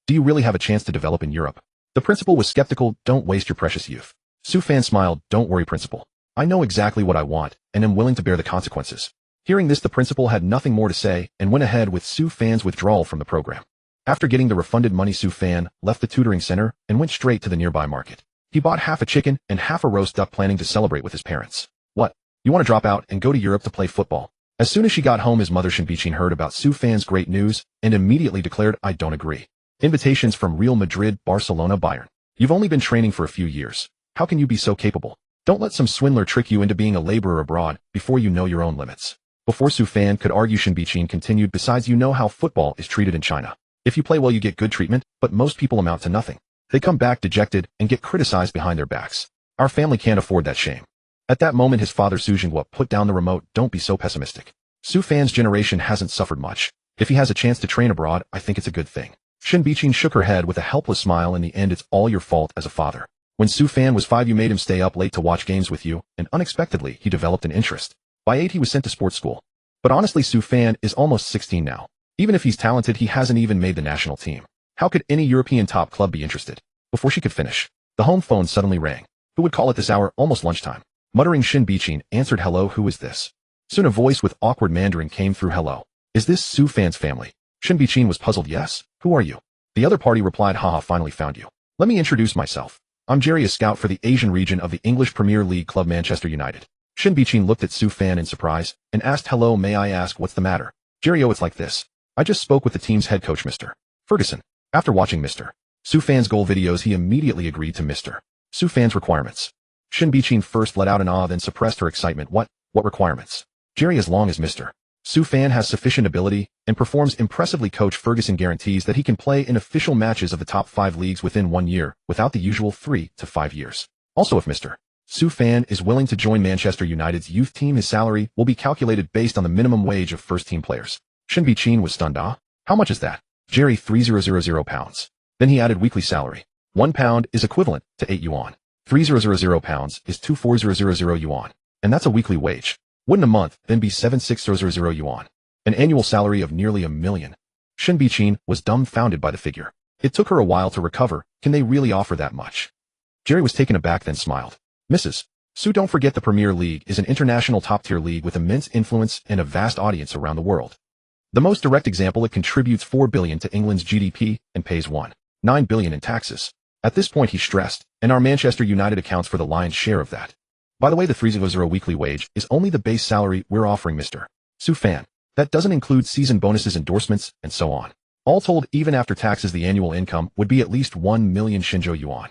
[SPEAKER 1] Do you really have a chance to develop in Europe? The principal was skeptical. Don't waste your precious youth. Su Fan smiled. Don't worry, principal. I know exactly what I want, and am willing to bear the consequences. Hearing this, the principal had nothing more to say and went ahead with Su Fan's withdrawal from the program. After getting the refunded money, Su Fan left the tutoring center and went straight to the nearby market. He bought half a chicken and half a roast duck, planning to celebrate with his parents. What? You want to drop out and go to Europe to play football? As soon as she got home, his mother Shinbichin heard about Su Fan's great news and immediately declared, I don't agree. Invitations from Real Madrid, Barcelona, Bayern. You've only been training for a few years. How can you be so capable? Don't let some swindler trick you into being a laborer abroad before you know your own limits. Before Su Fan could argue, Shinbichin continued, besides, you know how football is treated in China. If you play well, you get good treatment, but most people amount to nothing. They come back dejected and get criticized behind their backs. Our family can't afford that shame. At that moment, his father Su Jinghua put down the remote. Don't be so pessimistic. Su Fan's generation hasn't suffered much. If he has a chance to train abroad, I think it's a good thing. Shinbichin shook her head with a helpless smile. In the end, it's all your fault as a father. When Su Fan was 5, you made him stay up late to watch games with you, and unexpectedly, he developed an interest. By 8, he was sent to sports school. But honestly, Su Fan is almost 16 now. Even if he's talented, he hasn't even made the national team. How could any European top club be interested? Before she could finish, the home phone suddenly rang. Who would call at this hour? Almost lunchtime. Muttering, Shinbichin answered. Hello, who is this? Soon a voice with awkward Mandarin came through. Hello. Is this Su Fan's family? Shinbichin was puzzled. Yes. Who are you? The other party replied. Haha, finally found you. Let me introduce myself. I'm Jerry, a scout for the Asian region of the English Premier League club Manchester United. Shinbichin looked at Su Fan in surprise and asked, hello, may I ask what's the matter? Jerry, oh, it's like this. I just spoke with the team's head coach, Mr. Ferguson. After watching Mr. Soufan's goal videos, he immediately agreed to Mr. Soufan's requirements. Shin Bi-chin first let out an ah, then suppressed her excitement. What requirements? Jerry, as long as Mr. Soufan has sufficient ability and performs impressively, Coach Ferguson guarantees that he can play in official matches of the top 5 leagues within 1 year, without the usual 3 to 5 years. Also, if Mr. Soufan is willing to join Manchester United's youth team, his salary will be calculated based on the minimum wage of first-team players. Shin Bi-chin was stunned. Ah, how much is that? Jerry, £3,000. Then he added weekly salary. £1 is equivalent to 8 yuan. £3,000 is 24,000 yuan. And that's a weekly wage. Wouldn't a month then be 7,600 yuan? An annual salary of nearly $1 million. Shin Bi-chin was dumbfounded by the figure. It took her a while to recover. Can they really offer that much? Jerry was taken aback, then smiled. Mrs. Su, don't forget the Premier League is an international top-tier league with immense influence and a vast audience around the world. The most direct example, it contributes $4 billion to England's GDP and pays $1.9 billion in taxes. At this point, he stressed, and our Manchester United accounts for the lion's share of that. By the way, the 3,000 weekly wage is only the base salary we're offering Mr. Soufan. That doesn't include season bonuses, endorsements, and so on. All told, even after taxes, the annual income would be at least 1 million Shinjo yuan.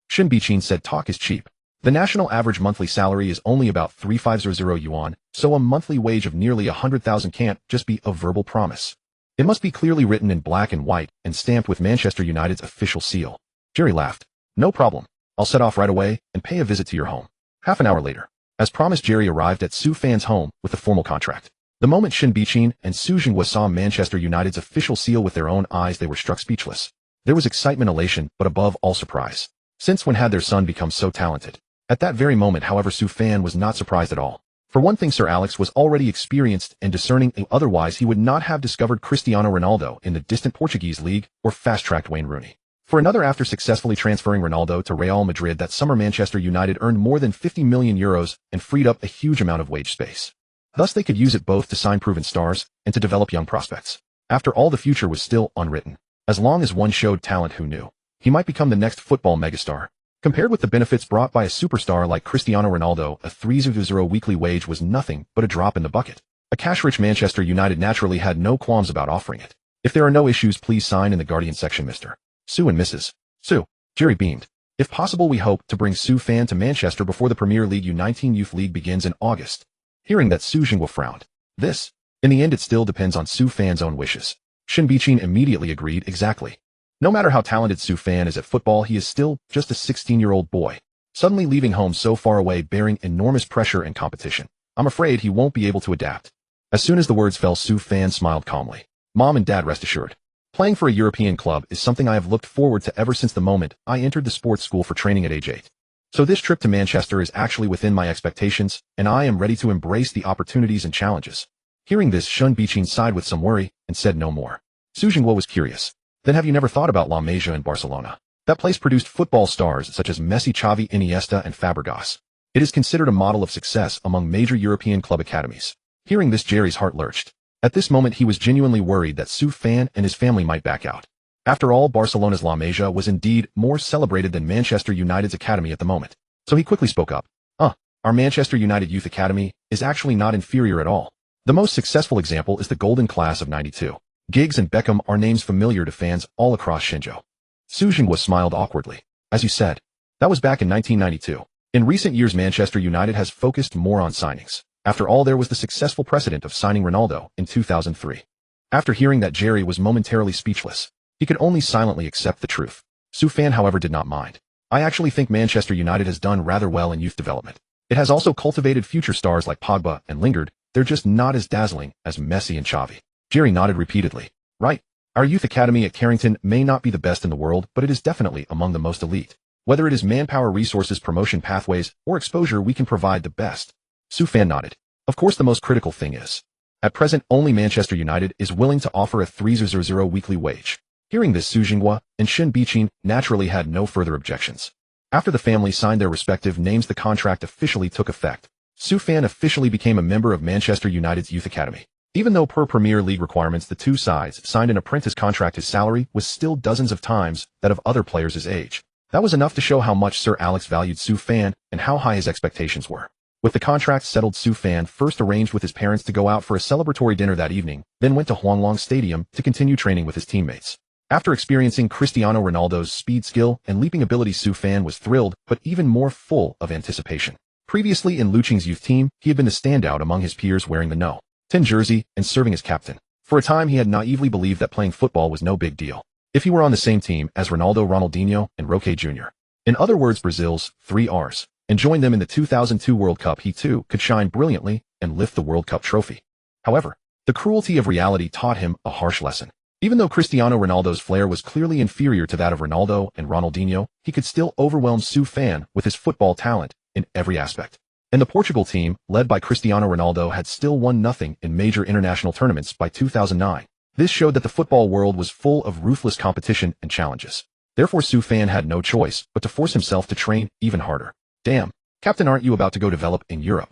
[SPEAKER 1] Shin Bi-chin said, talk is cheap. The national average monthly salary is only about 3,500 yuan, so a monthly wage of nearly 100,000 can't just be a verbal promise. It must be clearly written in black and white and stamped with Manchester United's official seal. Jerry laughed. No problem. I'll set off right away and pay a visit to your home. Half an hour later, as promised, Jerry arrived at Soufan's home with a formal contract. The moment Shin Bi-chin and Su Jinghua saw Manchester United's official seal with their own eyes, they were struck speechless. There was excitement, elation, but above all surprise. Since when had their son become so talented? At that very moment, however, Soufan was not surprised at all. For one thing, Sir Alex was already experienced and discerning, otherwise he would not have discovered Cristiano Ronaldo in the distant Portuguese league or fast-tracked Wayne Rooney. For another, after successfully transferring Ronaldo to Real Madrid that summer, Manchester United earned more than 50 million euros and freed up a huge amount of wage space. Thus they could use it both to sign proven stars and to develop young prospects. After all, the future was still unwritten. As long as one showed talent, who knew? He might become the next football megastar. Compared with the benefits brought by a superstar like Cristiano Ronaldo, a 3,000 weekly wage was nothing but a drop in the bucket. A cash-rich Manchester United naturally had no qualms about offering it. If there are no issues, please sign in the Guardian section, Mr. Su and Mrs. Su. Jerry beamed. If possible, we hope to bring Soufan to Manchester before the Premier League U19 Youth League begins in August. Hearing that, Su Jinghua frowned. This? In the end, it still depends on Soufan's own wishes. Shin Bi-chin immediately agreed. Exactly. No matter how talented Soufan is at football, he is still just a 16-year-old boy, suddenly leaving home so far away, bearing enormous pressure and competition. I'm afraid he won't be able to adapt. As soon as the words fell, Soufan smiled calmly. Mom and Dad, rest assured. Playing for a European club is something I have looked forward to ever since the moment I entered the sports school for training at age 8. So this trip to Manchester is actually within my expectations, and I am ready to embrace the opportunities and challenges. Hearing this, Shin Bi-chin sighed with some worry and said no more. Su Jinghua was curious. Then have you never thought about La Masia in Barcelona? That place produced football stars such as Messi, Xavi, Iniesta, and Fabregas. It is considered a model of success among major European club academies. Hearing this, Jerry's heart lurched. At this moment, he was genuinely worried that Soufan and his family might back out. After all, Barcelona's La Masia was indeed more celebrated than Manchester United's academy at the moment. So he quickly spoke up. Our Manchester United Youth Academy is actually not inferior at all. The most successful example is the Golden Class of '92. Giggs and Beckham are names familiar to fans all across Shenzhou. Su Jinghua smiled awkwardly. As you said, that was back in 1992. In recent years, Manchester United has focused more on signings. After all, there was the successful precedent of signing Ronaldo in 2003. After hearing that, Jerry was momentarily speechless. He could only silently accept the truth. Soufan, however, did not mind. I actually think Manchester United has done rather well in youth development. It has also cultivated future stars like Pogba and Lingard. They're just not as dazzling as Messi and Xavi. Jerry nodded repeatedly. Right. Our youth academy at Carrington may not be the best in the world, but it is definitely among the most elite. Whether it is manpower, resources, promotion pathways, or exposure, we can provide the best. Soufan nodded. Of course, the most critical thing is, at present, only Manchester United is willing to offer a 3,000 weekly wage. Hearing this, Su Jinghua and Shin Bi-chin naturally had no further objections. After the families signed their respective names, the contract officially took effect. Soufan officially became a member of Manchester United's youth academy. Even though per Premier League requirements the two sides signed an apprentice contract, his salary was still dozens of times that of other players his age. That was enough to show how much Sir Alex valued Soufan and how high his expectations were. With the contract settled, Su Fan first arranged with his parents to go out for a celebratory dinner that evening, then went to Huanglong Stadium to continue training with his teammates. After experiencing Cristiano Ronaldo's speed, skill, and leaping ability, Su Fan was thrilled, but even more full of anticipation. Previously in Luqing's youth team, he had been the standout among his peers, wearing the No. 10 jersey and serving as captain. For a time, he had naively believed that playing football was no big deal if he were on the same team as Ronaldo, Ronaldinho, and Roque Jr. In other words, Brazil's 3 Rs, and joined them in the 2002 World Cup, he too could shine brilliantly and lift the World Cup trophy. However, the cruelty of reality taught him a harsh lesson. Even though Cristiano Ronaldo's flair was clearly inferior to that of Ronaldo and Ronaldinho, he could still overwhelm Su Fan with his football talent in every aspect. And the Portugal team, led by Cristiano Ronaldo, had still won nothing in major international tournaments by 2009. This showed that the football world was full of ruthless competition and challenges. Therefore, Su Fan had no choice but to force himself to train even harder. Damn, Captain, aren't you about to go develop in Europe?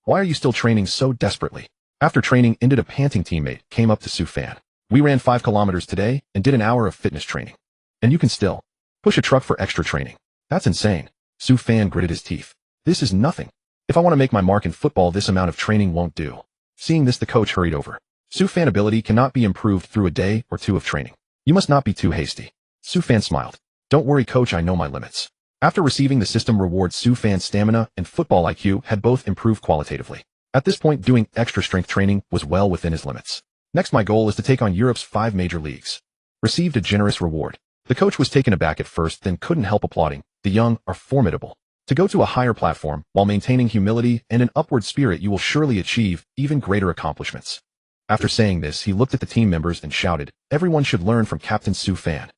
[SPEAKER 1] Why are you still training so desperately? After training ended, a panting teammate came up to Su Fan. We ran 5 kilometers today and did an hour of fitness training. And you can still push a truck for extra training. That's insane. Su Fan gritted his teeth. This is nothing. If I want to make my mark in football, this amount of training won't do. Seeing this, the coach hurried over. Su Fan ability cannot be improved through a day or 2 of training. You must not be too hasty. Su Fan smiled. Don't worry, coach, I know my limits. After receiving the system reward, Su Fan's stamina and football IQ had both improved qualitatively. At this point, doing extra strength training was well within his limits. Next, my goal is to take on Europe's 5 major leagues. Received a generous reward. The coach was taken aback at first, then couldn't help applauding. The young are formidable. To go to a higher platform while maintaining humility and an upward spirit, you will surely achieve even greater accomplishments. After saying this, he looked at the team members and shouted, everyone should learn from Captain Su Fan.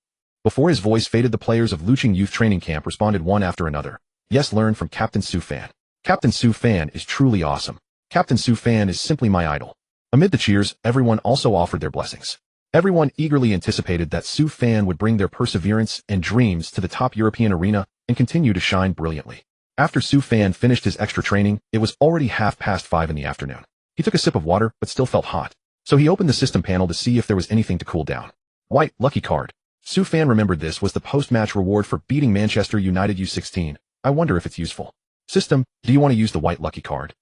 [SPEAKER 1] Before his voice faded, the players of Luqing Youth Training Camp responded one after another. Yes, learn from Captain Su Fan. Captain Su Fan is truly awesome. Captain Su Fan is simply my idol. Amid the cheers, everyone also offered their blessings. Everyone eagerly anticipated that Su Fan would bring their perseverance and dreams to the top European arena and continue to shine brilliantly. After Su Fan finished his extra training, it was already 5:30 in the afternoon. He took a sip of water, but still felt hot. So he opened the system panel to see if there was anything to cool down. White lucky card. Su Fan remembered this was the post-match reward for beating Manchester United U16. I wonder if it's useful. System, do you want to use the white lucky card?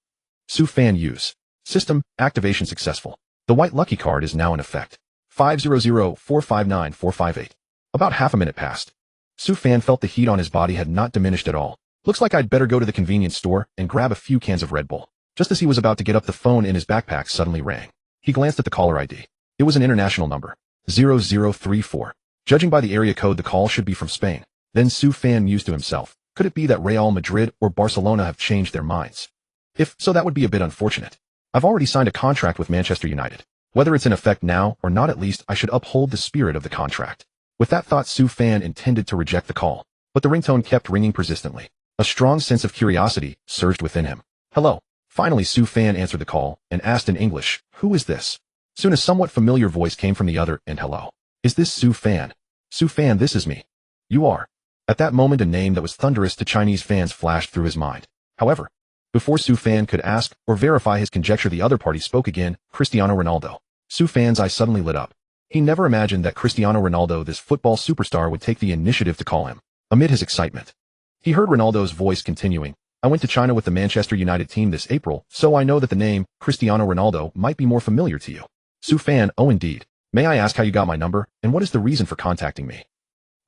[SPEAKER 1] Su Fan use. System, activation successful. The white lucky card is now in effect. 500-459-458. About half a minute passed. Su Fan felt the heat on his body had not diminished at all. Looks like I'd better go to the convenience store and grab a few cans of Red Bull. Just as he was about to get up, the phone in his backpack suddenly rang. He glanced at the caller ID. It was an international number. 0034. Judging by the area code, the call should be from Spain. Then Su Fan mused to himself. Could it be that Real Madrid or Barcelona have changed their minds? If so, that would be a bit unfortunate. I've already signed a contract with Manchester United. Whether it's in effect now or not, at least I should uphold the spirit of the contract. With that thought, Su Fan intended to reject the call, but the ringtone kept ringing persistently. A strong sense of curiosity surged within him. Hello. Finally, Su Fan answered the call and asked in English, who is this? Soon a somewhat familiar voice came from the other end. Hello. Is this Su Fan? Su Fan, this is me. You are. At that moment, a name that was thunderous to Chinese fans flashed through his mind. However, before Su Fan could ask or verify his conjecture, the other party spoke again, Cristiano Ronaldo. Su Fan's eyes suddenly lit up. He never imagined that Cristiano Ronaldo, this football superstar, would take the initiative to call him. Amid his excitement, he heard Ronaldo's voice continuing, I went to China with the Manchester United team this April, so I know that the name Cristiano Ronaldo might be more familiar to you. Su Fan, oh indeed. May I ask how you got my number, and what is the reason for contacting me?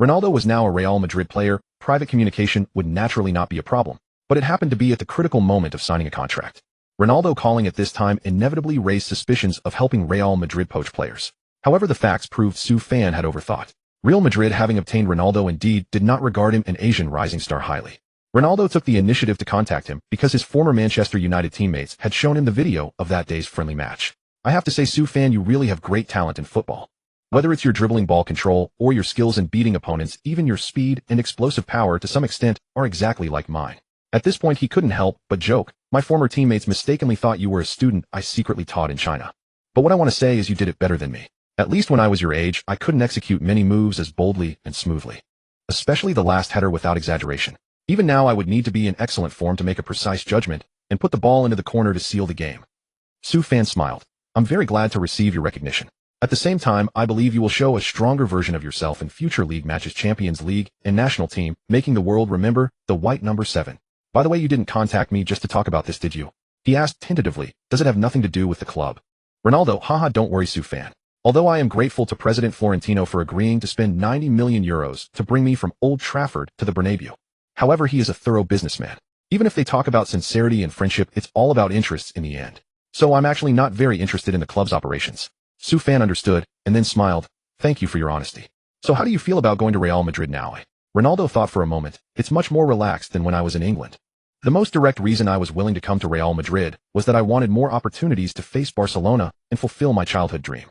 [SPEAKER 1] Ronaldo was now a Real Madrid player. Private communication would naturally not be a problem, but it happened to be at the critical moment of signing a contract. Ronaldo calling at this time inevitably raised suspicions of helping Real Madrid poach players. However, the facts proved Su Fan had overthought. Real Madrid, having obtained Ronaldo, indeed did not regard him, an Asian rising star, highly. Ronaldo took the initiative to contact him because his former Manchester United teammates had shown him the video of that day's friendly match. I have to say, Su Fan, you really have great talent in football. Whether it's your dribbling, ball control, or your skills in beating opponents, even your speed and explosive power to some extent are exactly like mine. At this point, he couldn't help but joke. My former teammates mistakenly thought you were a student I secretly taught in China. But what I want to say is you did it better than me. At least when I was your age, I couldn't execute many moves as boldly and smoothly. Especially the last header, without exaggeration. Even now, I would need to be in excellent form to make a precise judgment and put the ball into the corner to seal the game. Su Fan smiled. I'm very glad to receive your recognition. At the same time, I believe you will show a stronger version of yourself in future league matches, Champions League and national team, making the world remember the white number 7. By the way, you didn't contact me just to talk about this, did you? He asked tentatively. Does it have nothing to do with the club? Ronaldo, haha, don't worry, Su fan. Although I am grateful to President Florentino for agreeing to spend 90 million euros to bring me from Old Trafford to the Bernabeu. However, he is a thorough businessman. Even if they talk about sincerity and friendship, it's all about interests in the end. So I'm actually not very interested in the club's operations. Su fan understood, and then smiled. Thank you for your honesty. So how do you feel about going to Real Madrid now? Ronaldo thought for a moment. It's much more relaxed than when I was in England. The most direct reason I was willing to come to Real Madrid was that I wanted more opportunities to face Barcelona and fulfill my childhood dream.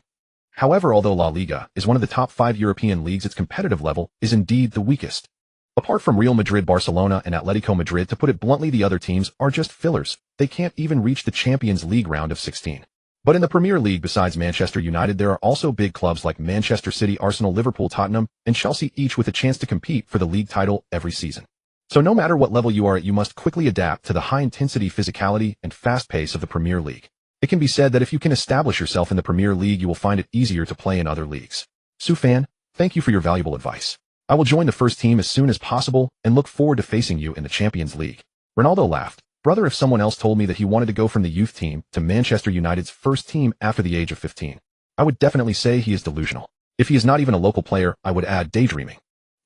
[SPEAKER 1] However, although La Liga is one of the top 5 European leagues, its competitive level is indeed the weakest. Apart from Real Madrid, Barcelona, and Atletico Madrid, to put it bluntly, the other teams are just fillers. They can't even reach the Champions League round of 16. But in the Premier League, besides Manchester United, there are also big clubs like Manchester City, Arsenal, Liverpool, Tottenham, and Chelsea, each with a chance to compete for the league title every season. So no matter what level you are at, you must quickly adapt to the high-intensity physicality and fast pace of the Premier League. It can be said that if you can establish yourself in the Premier League, you will find it easier to play in other leagues. Su fan, thank you for your valuable advice. I will join the first team as soon as possible and look forward to facing you in the Champions League. Ronaldo laughed. Brother, if someone else told me that he wanted to go from the youth team to Manchester United's first team after the age of 15, I would definitely say he is delusional. If he is not even a local player, I would add daydreaming.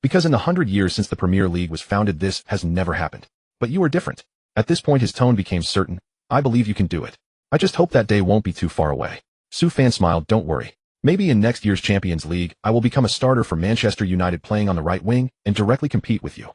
[SPEAKER 1] Because in the 100 years since the Premier League was founded, this has never happened. But you are different. At this point, his tone became certain. I believe you can do it. I just hope that day won't be too far away. Su fan smiled. Don't worry. Maybe in next year's Champions League, I will become a starter for Manchester United, playing on the right wing and directly compete with you.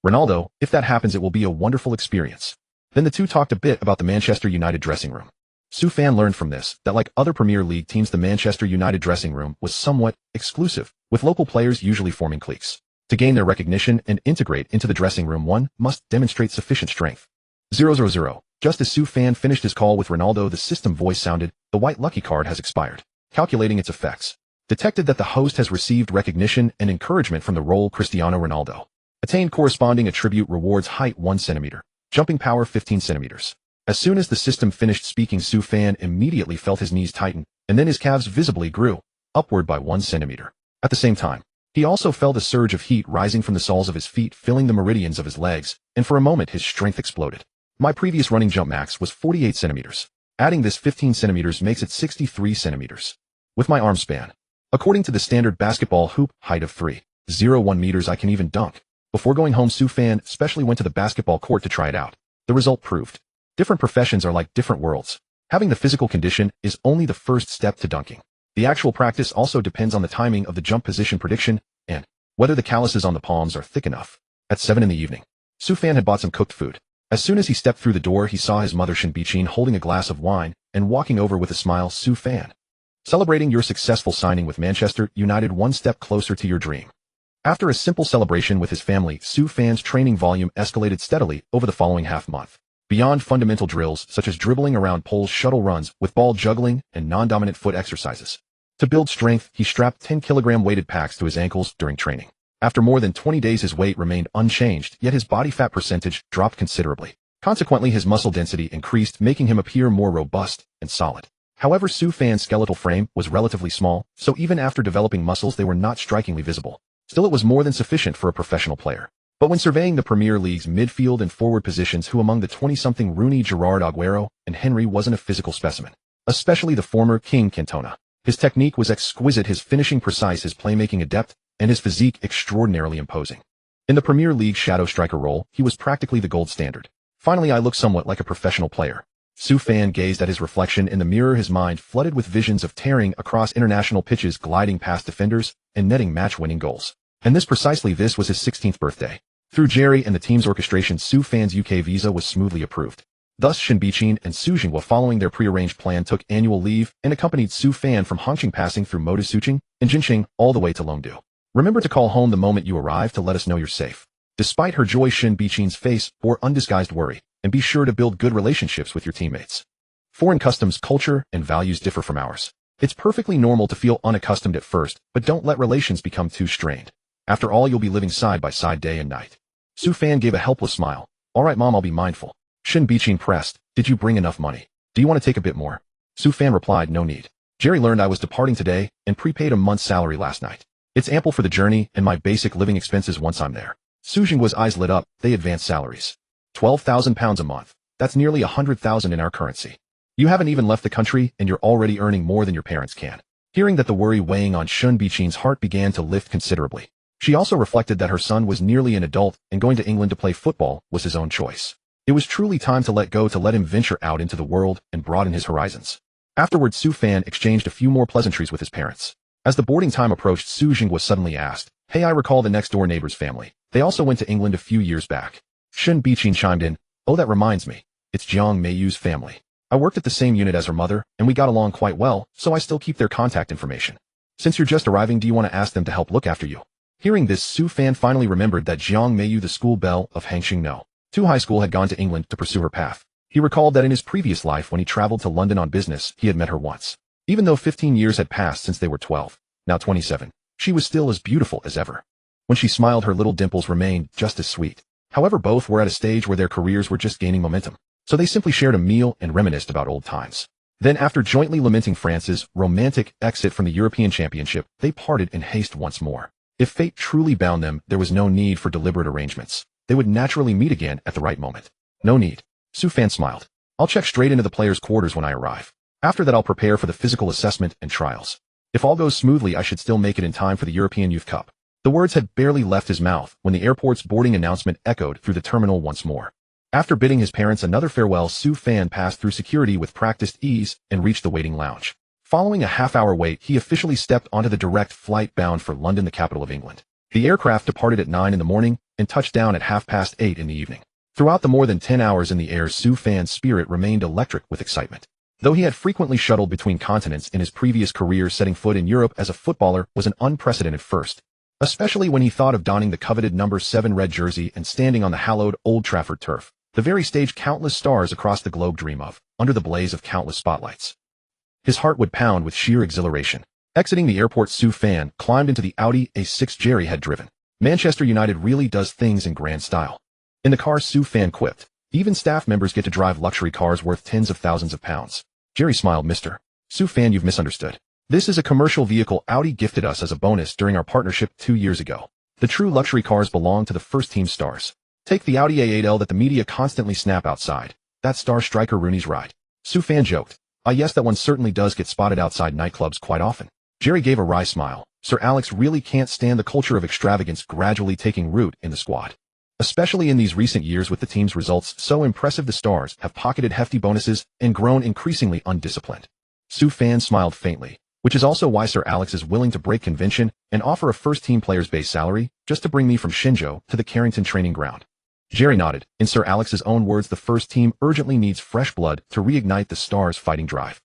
[SPEAKER 1] Ronaldo, if that happens, it will be a wonderful experience. Then the two talked a bit about the Manchester United dressing room. Su fan learned from this that like other Premier League teams, the Manchester United dressing room was somewhat exclusive, with local players usually forming cliques. To gain their recognition and integrate into the dressing room, one must demonstrate sufficient strength. 000. Just as Su fan finished his call with Ronaldo, the system voice sounded. The white lucky card has expired. Calculating its effects. Detected that the host has received recognition and encouragement from the role Cristiano Ronaldo. Attained corresponding attribute rewards: height 1 centimeter. Jumping power 15 centimeters. As soon as the system finished speaking, Su fan immediately felt his knees tighten, and then his calves visibly grew upward by 1 centimeter. At the same time, he also felt a surge of heat rising from the soles of his feet, filling the meridians of his legs, and for a moment his strength exploded. My previous running jump max was 48 centimeters. Adding this 15 centimeters makes it 63 centimeters. With my arm span, according to the standard basketball hoop height of 3.01 meters, I can even dunk. Before going home, Su fan specially went to the basketball court to try it out. The result proved. Different professions are like different worlds. Having the physical condition is only the first step to dunking. The actual practice also depends on the timing of the jump position prediction and whether the calluses on the palms are thick enough. At 7 in the evening, Su fan had bought some cooked food. As soon as he stepped through the door, he saw his mother Shin holding a glass of wine and walking over with a smile. Su fan, celebrating your successful signing with Manchester United, one step closer to your dream. After a simple celebration with his family, Su fan's training volume escalated steadily over the following half-month. Beyond fundamental drills such as dribbling around poles, shuttle runs with ball juggling, and non-dominant foot exercises. To build strength, he strapped 10-kilogram weighted packs to his ankles during training. After more than 20 days, his weight remained unchanged, yet his body fat percentage dropped considerably. Consequently, his muscle density increased, making him appear more robust and solid. However, Su fan's skeletal frame was relatively small, so even after developing muscles, they were not strikingly visible. Still, it was more than sufficient for a professional player. But when surveying the Premier League's midfield and forward positions, who among the 20-something Rooney, Gerrard, Aguero, and Henry wasn't a physical specimen? Especially the former King Cantona. His technique was exquisite, his finishing precise, his playmaking adept, and his physique extraordinarily imposing. In the Premier League shadow striker role, he was practically the gold standard. Finally, I looked somewhat like a professional player. Su fan gazed at his reflection in the mirror, his mind flooded with visions of tearing across international pitches, gliding past defenders, and netting match-winning goals. And this was his 16th birthday. Through Jerry and the team's orchestration, Su fan's UK visa was smoothly approved. Thus, Shin and Su Jingwa, following their prearranged plan, took annual leave and accompanied Su fan from Hongqing, passing through Moda Suqing and Jinxing all the way to Longdu. Remember to call home the moment you arrive to let us know you're safe. Despite her joy, Shin Biqing's face bore undisguised worry, and be sure to build good relationships with your teammates. Foreign customs, culture, and values differ from ours. It's perfectly normal to feel unaccustomed at first, but don't let relations become too strained. After all, you'll be living side by side day and night. Su fan gave a helpless smile. All right, Mom, I'll be mindful. Shin Biqing pressed. Did you bring enough money? Do you want to take a bit more? Su fan replied, no need. Jerry learned I was departing today and prepaid a month's salary last night. It's ample for the journey and my basic living expenses once I'm there. Su Jingwa's eyes lit up. They advanced salaries. £12,000 a month. That's nearly 100,000 in our currency. You haven't even left the country and you're already earning more than your parents can. Hearing that, the worry weighing on Sun Bichin's heart began to lift considerably. She also reflected that her son was nearly an adult and going to England to play football was his own choice. It was truly time to let go, to let him venture out into the world and broaden his horizons. Afterwards, Su Fan exchanged a few more pleasantries with his parents. As the boarding time approached, Su Jing was suddenly asked, "Hey, I recall the next-door neighbor's family. They also went to England a few years back." Sun Bichin chimed in, "Oh, that reminds me. It's Jiang Meiyu's family. I worked at the same unit as her mother, and we got along quite well, so I still keep their contact information. Since you're just arriving, do you want to ask them to help look after you?" Hearing this, Su Fan finally remembered that Jiang Meiyu, the school belle of Hangqingno, to high school, had gone to England to pursue her path. He recalled that in his previous life, when he traveled to London on business, he had met her once. Even though 15 years had passed since they were 12, now 27, she was still as beautiful as ever. When she smiled, her little dimples remained just as sweet. However, both were at a stage where their careers were just gaining momentum, so they simply shared a meal and reminisced about old times. Then, after jointly lamenting France's romantic exit from the European Championship, they parted in haste once more. If fate truly bound them, there was no need for deliberate arrangements. They would naturally meet again at the right moment. No need. Su Fan smiled. "I'll check straight into the players' quarters when I arrive. After that, I'll prepare for the physical assessment and trials. If all goes smoothly, I should still make it in time for the European Youth Cup." The words had barely left his mouth when the airport's boarding announcement echoed through the terminal once more. After bidding his parents another farewell, Su Fan passed through security with practiced ease and reached the waiting lounge. Following a half-hour wait, he officially stepped onto the direct flight bound for London, the capital of England. The aircraft departed at 9 in the morning and touched down at 8:30 in the evening. Throughout the more than 10 hours in the air, Su Fan's spirit remained electric with excitement. Though he had frequently shuttled between continents in his previous career, setting foot in Europe as a footballer was an unprecedented first, especially when he thought of donning the coveted number 7 red jersey and standing on the hallowed Old Trafford turf, the very stage countless stars across the globe dream of, under the blaze of countless spotlights. His heart would pound with sheer exhilaration. Exiting the airport, Su Fan climbed into the Audi A6 Jerry had driven. Manchester United really does things in grand style. In the car, Su Fan quipped, "Even staff members get to drive luxury cars worth tens of thousands of pounds." Jerry smiled. "Mr. Su Fan, you've misunderstood. This is a commercial vehicle Audi gifted us as a bonus during our partnership 2 years ago. The true luxury cars belong to the first-team stars. Take the Audi A8L that the media constantly snap outside. That's star striker Rooney's ride." Su Fan joked, "Ah yes, that one certainly does get spotted outside nightclubs quite often." Jerry gave a wry smile. Sir Alex really can't stand the culture of extravagance gradually taking root in the squad. Especially in these recent years with the team's results so impressive, the stars have pocketed hefty bonuses and grown increasingly undisciplined. Su Fan smiled faintly, which is also why Sir Alex is willing to break convention and offer a first-team player's base salary just to bring me from Shenzhou to the Carrington training ground. Jerry nodded. In Sir Alex's own words, the first team urgently needs fresh blood to reignite the stars' fighting drive.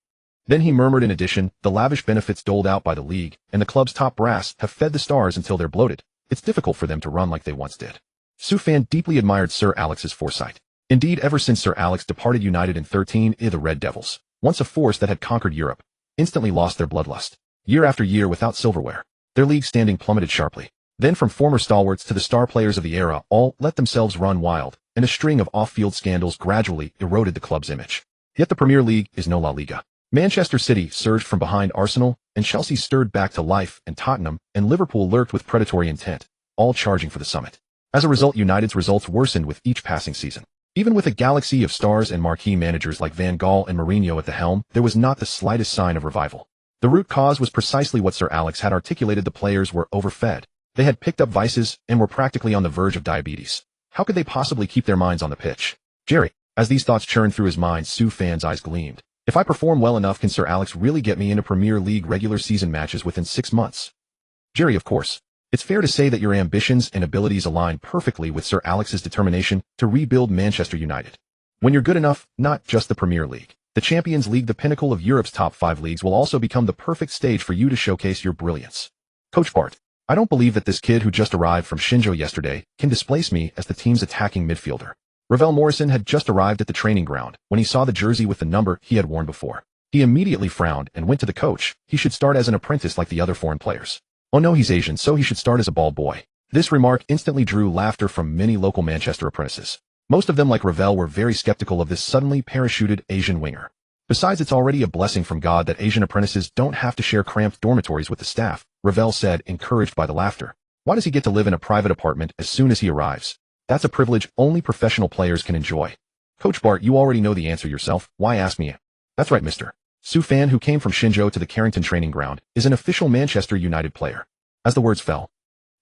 [SPEAKER 1] Then he murmured, in addition, the lavish benefits doled out by the league and the club's top brass have fed the stars until they're bloated. It's difficult for them to run like they once did. Su Fan deeply admired Sir Alex's foresight. Indeed, ever since Sir Alex departed United in 13, the Red Devils, once a force that had conquered Europe, instantly lost their bloodlust. Year after year without silverware, their league standing plummeted sharply. Then from former stalwarts to the star players of the era, all let themselves run wild, and a string of off-field scandals gradually eroded the club's image. Yet the Premier League is no La Liga. Manchester City surged from behind Arsenal, and Chelsea stirred back to life, and Tottenham and Liverpool lurked with predatory intent, all charging for the summit. As a result, United's results worsened with each passing season. Even with a galaxy of stars and marquee managers like Van Gaal and Mourinho at the helm, there was not the slightest sign of revival. The root cause was precisely what Sir Alex had articulated: the players were overfed. They had picked up vices and were practically on the verge of diabetes. How could they possibly keep their minds on the pitch? Jerry, as these thoughts churned through his mind, Su Fan's eyes gleamed. If I perform well enough, can Sir Alex really get me into Premier League regular season matches within 6 months? Jerry, of course. It's fair to say that your ambitions and abilities align perfectly with Sir Alex's determination to rebuild Manchester United. When you're good enough, not just the Premier League, the Champions League, the pinnacle of Europe's top 5 leagues, will also become the perfect stage for you to showcase your brilliance. Coach Bart, I don't believe that this kid who just arrived from Shenzhou yesterday can displace me as the team's attacking midfielder. Ravel Morrison had just arrived at the training ground when he saw the jersey with the number he had worn before. He immediately frowned and went to the coach. He should start as an apprentice like the other foreign players. Oh no, he's Asian, so he should start as a ball boy. This remark instantly drew laughter from many local Manchester apprentices. Most of them, like Ravel, were very skeptical of this suddenly parachuted Asian winger. Besides, it's already a blessing from God that Asian apprentices don't have to share cramped dormitories with the staff, Ravel said, encouraged by the laughter. Why does he get to live in a private apartment as soon as he arrives? That's a privilege only professional players can enjoy. Coach Bart, you already know the answer yourself. Why ask me? That's right, mister. Su Fan, who came from Xinzhou to the Carrington training ground, is an official Manchester United player. As the words fell,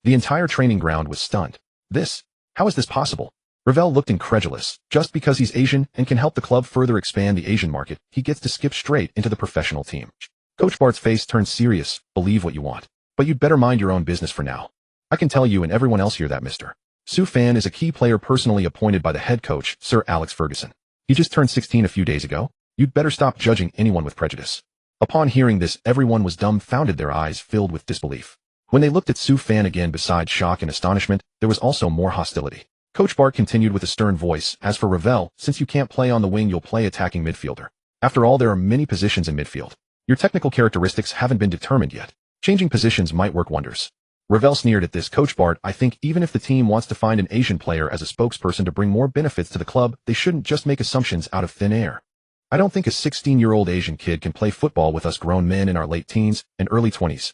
[SPEAKER 1] the entire training ground was stunned. How is this possible? Ravel looked incredulous. Just because he's Asian and can help the club further expand the Asian market, he gets to skip straight into the professional team. Coach Bart's face turned serious. Believe what you want, but you'd better mind your own business for now. I can tell you and everyone else here that mister. Su Fan is a key player personally appointed by the head coach, Sir Alex Ferguson. He just turned 16 a few days ago. You'd better stop judging anyone with prejudice. Upon hearing this, everyone was dumbfounded, their eyes filled with disbelief. When they looked at Su Fan again, besides shock and astonishment, there was also more hostility. Coach Bart continued with a stern voice, as for Ravel, since you can't play on the wing, you'll play attacking midfielder. After all, there are many positions in midfield. Your technical characteristics haven't been determined yet. Changing positions might work wonders. Ravel sneered at this. Coach Bart, I think even if the team wants to find an Asian player as a spokesperson to bring more benefits to the club, they shouldn't just make assumptions out of thin air. I don't think a 16-year-old Asian kid can play football with us grown men in our late teens and early 20s.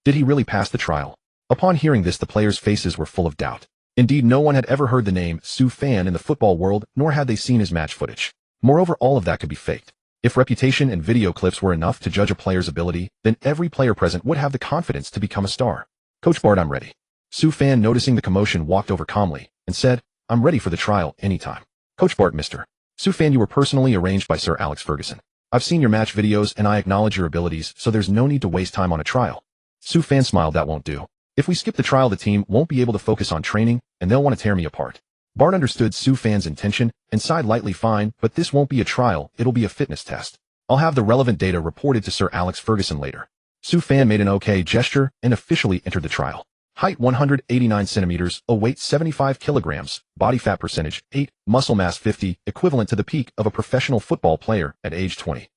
[SPEAKER 1] Did he really pass the trial? Upon hearing this, the players' faces were full of doubt. Indeed, no one had ever heard the name Su Fan in the football world, nor had they seen his match footage. Moreover, all of that could be faked. If reputation and video clips were enough to judge a player's ability, then every player present would have the confidence to become a star. Coach Bart, I'm ready. Su Fan, noticing the commotion, walked over calmly and said, I'm ready for the trial anytime. Coach Bart, mister. Su Fan, you were personally arranged by Sir Alex Ferguson. I've seen your match videos and I acknowledge your abilities, so there's no need to waste time on a trial. Su Fan smiled, that won't do. If we skip the trial, the team won't be able to focus on training, and they'll want to tear me apart. Bart understood Su Fan's intention and sighed lightly. Fine, but this won't be a trial, it'll be a fitness test. I'll have the relevant data reported to Sir Alex Ferguson later. Su Fan made an okay gesture and officially entered the trial. Height 189 centimeters, weight 75 kilograms, body fat percentage 8, muscle mass 50, equivalent to the peak of a professional football player at age 20.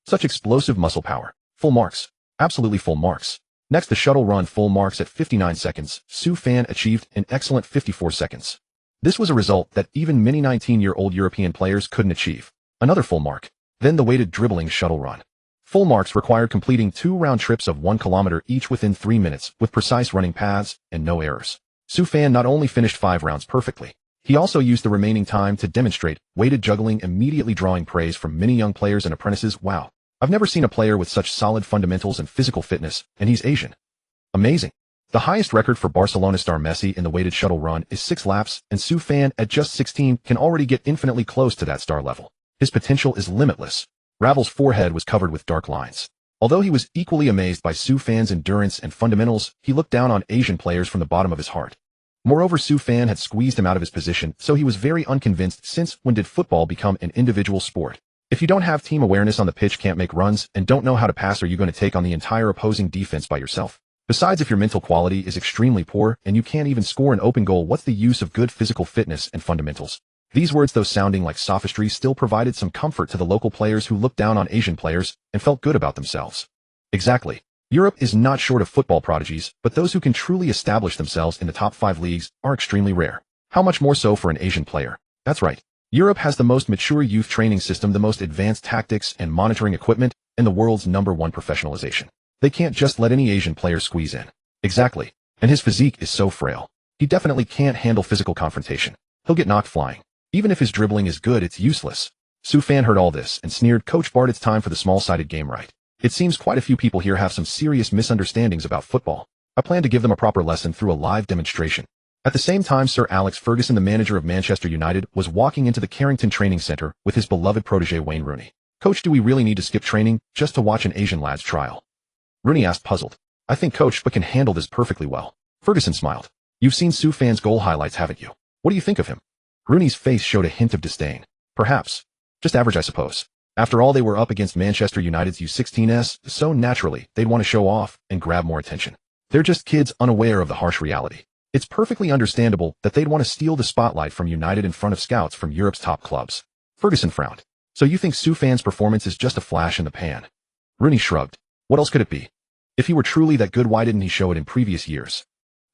[SPEAKER 1] Such explosive muscle power. Full marks. Absolutely full marks. Next, the shuttle run, full marks at 59 seconds. Su Fan achieved an excellent 54 seconds. This was a result that even many 19-year-old European players couldn't achieve. Another full mark. Then the weighted dribbling shuttle run. Full marks required completing 2 round trips of 1 kilometer each within 3 minutes, with precise running paths and no errors. Su Fan not only finished 5 rounds perfectly, he also used the remaining time to demonstrate weighted juggling, immediately drawing praise from many young players and apprentices. Wow. I've never seen a player with such solid fundamentals and physical fitness, and he's Asian. Amazing. The highest record for Barcelona star Messi in the weighted shuttle run is 6 laps, and Su Fan at just 16 can already get infinitely close to that star level. His potential is limitless. Ravel's forehead was covered with dark lines. Although he was equally amazed by Su Fan's endurance and fundamentals, he looked down on Asian players from the bottom of his heart. Moreover, Su Fan had squeezed him out of his position, so he was very unconvinced, since when did football become an individual sport? If you don't have team awareness on the pitch, can't make runs, and don't know how to pass, are you going to take on the entire opposing defense by yourself? Besides, if your mental quality is extremely poor and you can't even score an open goal, what's the use of good physical fitness and fundamentals? These words, though sounding like sophistry, still provided some comfort to the local players who looked down on Asian players and felt good about themselves. Exactly. Europe is not short of football prodigies, but those who can truly establish themselves in the top 5 leagues are extremely rare. How much more so for an Asian player? That's right. Europe has the most mature youth training system, the most advanced tactics and monitoring equipment, and the world's #1 professionalization. They can't just let any Asian player squeeze in. Exactly. And his physique is so frail. He definitely can't handle physical confrontation. He'll get knocked flying. Even if his dribbling is good, it's useless. Su Fan heard all this and sneered, Coach Bart, it's time for the small-sided game, right? It seems quite a few people here have some serious misunderstandings about football. I plan to give them a proper lesson through a live demonstration. At the same time, Sir Alex Ferguson, the manager of Manchester United, was walking into the Carrington training center with his beloved protege Wayne Rooney. Coach, do we really need to skip training just to watch an Asian lad's trial? Rooney asked, puzzled. I think Coach but can handle this perfectly well. Ferguson smiled. You've seen Su Fan's goal highlights, haven't you? What do you think of him? Rooney's face showed a hint of disdain. Perhaps. Just average, I suppose. After all, they were up against Manchester United's U16s, so naturally, they'd want to show off and grab more attention. They're just kids unaware of the harsh reality. It's perfectly understandable that they'd want to steal the spotlight from United in front of scouts from Europe's top clubs. Ferguson frowned. So you think Su Fan's performance is just a flash in the pan? Rooney shrugged. What else could it be? If he were truly that good, why didn't he show it in previous years?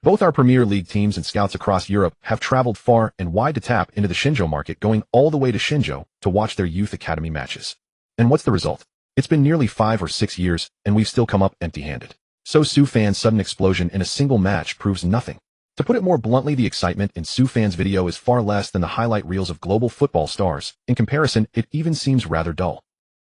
[SPEAKER 1] Both our Premier League teams and scouts across Europe have traveled far and wide to tap into the Xinzhou market, going all the way to Xinzhou to watch their youth academy matches. And what's the result? It's been nearly 5 or 6 years, and we've still come up empty-handed. So Su Fan's sudden explosion in a single match proves nothing. To put it more bluntly, the excitement in Su Fan's video is far less than the highlight reels of global football stars. In comparison, it even seems rather dull.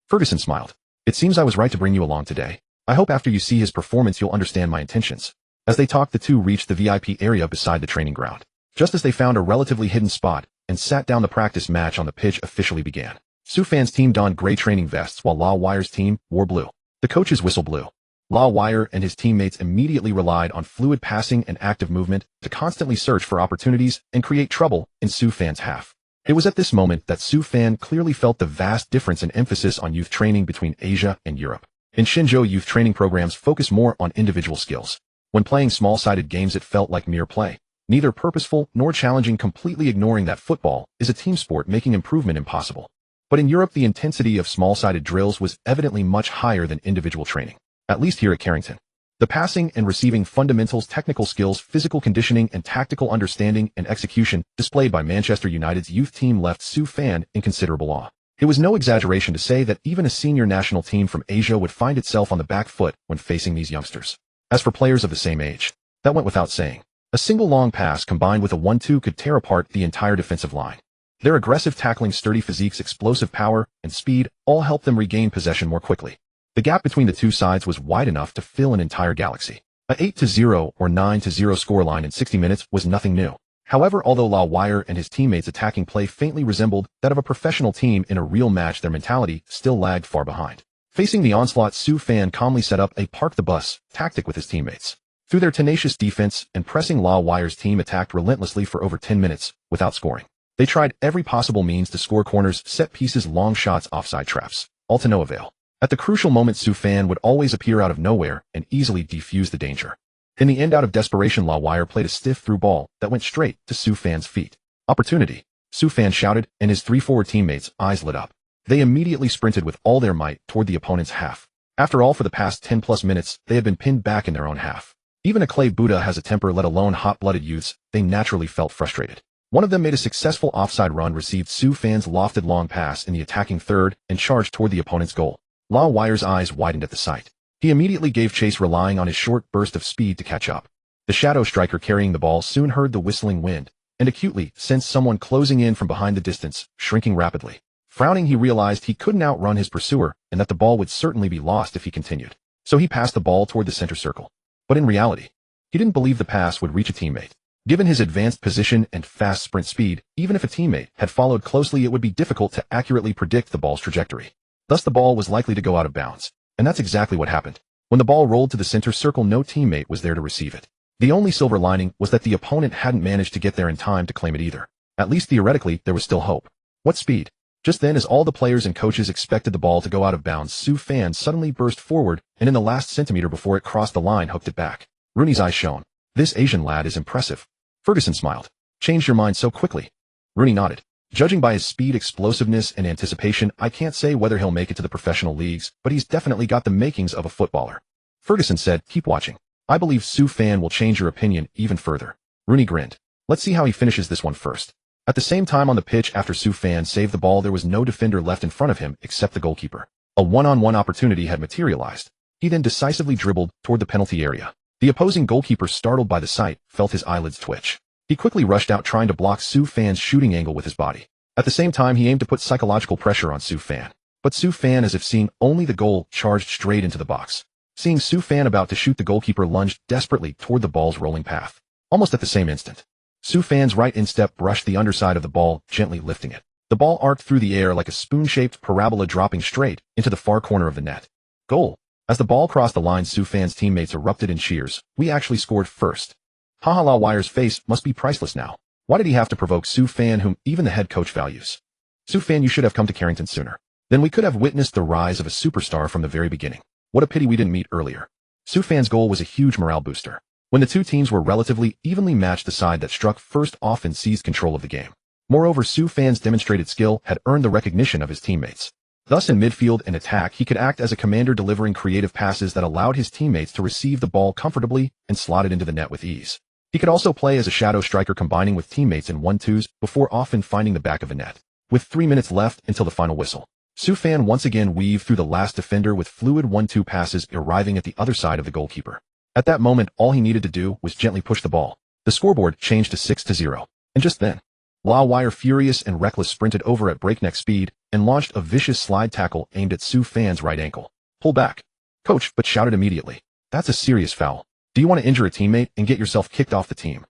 [SPEAKER 1] Ferguson smiled. It seems I was right to bring you along today. I hope after you see his performance you'll understand my intentions. As they talked, the two reached the VIP area beside the training ground. Just as they found a relatively hidden spot and sat down, the practice match on the pitch officially began. Su Fan's team donned gray training vests while La Wire's team wore blue. The coach's whistle blew. La Wire and his teammates immediately relied on fluid passing and active movement to constantly search for opportunities and create trouble in Su Fan's half. It was at this moment that Su Fan clearly felt the vast difference in emphasis on youth training between Asia and Europe. In Xinzhou, youth training programs focus more on individual skills. When playing small-sided games, it felt like mere play, neither purposeful nor challenging, completely ignoring that football is a team sport, making improvement impossible. But in Europe, the intensity of small-sided drills was evidently much higher than individual training, at least here at Carrington. The passing and receiving fundamentals, technical skills, physical conditioning, and tactical understanding and execution displayed by Manchester United's youth team left Su Fan in considerable awe. It was no exaggeration to say that even a senior national team from Asia would find itself on the back foot when facing these youngsters. As for players of the same age, that went without saying. A single long pass combined with a 1-2 could tear apart the entire defensive line. Their aggressive tackling, sturdy physiques, explosive power, and speed all helped them regain possession more quickly. The gap between the two sides was wide enough to fill an entire galaxy. A 8-0 or 9-0 scoreline in 60 minutes was nothing new. However, although La Wire and his teammates' attacking play faintly resembled that of a professional team in a real match, their mentality still lagged far behind. Facing the onslaught, Su Fan calmly set up a park the bus tactic with his teammates. Through their tenacious defense and pressing, La Wire's team attacked relentlessly for over 10 minutes without scoring. They tried every possible means to score: corners, set pieces, long shots, offside traps, all to no avail. At the crucial moment, Su Fan would always appear out of nowhere and easily defuse the danger. In the end, out of desperation, La Wire played a stiff through ball that went straight to Su Fan's feet. Opportunity! Su Fan shouted, and his three forward teammates' eyes lit up. They immediately sprinted with all their might toward the opponent's half. After all, for the past 10+ minutes, they had been pinned back in their own half. Even a clay Buddha has a temper, let alone hot-blooded youths. They naturally felt frustrated. One of them made a successful offside run, received Su Fan's lofted long pass in the attacking third, and charged toward the opponent's goal. La Wire's eyes widened at the sight. He immediately gave chase, relying on his short burst of speed to catch up. The shadow striker carrying the ball soon heard the whistling wind, and acutely sensed someone closing in from behind, the distance shrinking rapidly. Frowning, he realized he couldn't outrun his pursuer and that the ball would certainly be lost if he continued. So he passed the ball toward the center circle. But in reality, he didn't believe the pass would reach a teammate. Given his advanced position and fast sprint speed, even if a teammate had followed closely, it would be difficult to accurately predict the ball's trajectory. Thus, the ball was likely to go out of bounds. And that's exactly what happened. When the ball rolled to the center circle, no teammate was there to receive it. The only silver lining was that the opponent hadn't managed to get there in time to claim it either. At least theoretically, there was still hope. What speed! Just then, as all the players and coaches expected the ball to go out of bounds, Su Fan suddenly burst forward and in the last centimeter before it crossed the line, hooked it back. Rooney's eyes shone. This Asian lad is impressive. Ferguson smiled. Changed your mind so quickly? Rooney nodded. Judging by his speed, explosiveness, and anticipation, I can't say whether he'll make it to the professional leagues, but he's definitely got the makings of a footballer. Ferguson said, keep watching. I believe Su Fan will change your opinion even further. Rooney grinned. Let's see how he finishes this one first. At the same time on the pitch, after Su Fan saved the ball, there was no defender left in front of him except the goalkeeper. A one-on-one opportunity had materialized. He then decisively dribbled toward the penalty area. The opposing goalkeeper, startled by the sight, felt his eyelids twitch. He quickly rushed out, trying to block Su Fan's shooting angle with his body. At the same time, he aimed to put psychological pressure on Su Fan. But Su Fan, as if seeing only the goal, charged straight into the box. Seeing Su Fan about to shoot, the goalkeeper lunged desperately toward the ball's rolling path. Almost at the same instant, Su Fan's right instep brushed the underside of the ball, gently lifting it. The ball arced through the air like a spoon-shaped parabola, dropping straight into the far corner of the net. Goal! As the ball crossed the line, Su Fan's teammates erupted in cheers. We actually scored first. Haha, La Wire's face must be priceless now. Why did he have to provoke Su Fan, whom even the head coach values? Su Fan, you should have come to Carrington sooner. Then we could have witnessed the rise of a superstar from the very beginning. What a pity we didn't meet earlier. Su Fan's goal was a huge morale booster. When the two teams were relatively evenly matched, the side that struck first often seized control of the game. Moreover, Su Fan's demonstrated skill had earned the recognition of his teammates. Thus, in midfield and attack, he could act as a commander, delivering creative passes that allowed his teammates to receive the ball comfortably and slot it into the net with ease. He could also play as a shadow striker, combining with teammates in 1-2s before often finding the back of the net. With 3 minutes left until the final whistle, Su Fan once again weaved through the last defender with fluid 1-2 passes, arriving at the other side of the goalkeeper. At that moment, all he needed to do was gently push the ball. The scoreboard changed to 6-0. And just then, Wire, furious and reckless, sprinted over at breakneck speed and launched a vicious slide tackle aimed at Su Fan's right ankle. Pull back, coach, but shouted immediately, "That's a serious foul. Do you want to injure a teammate and get yourself kicked off the team?"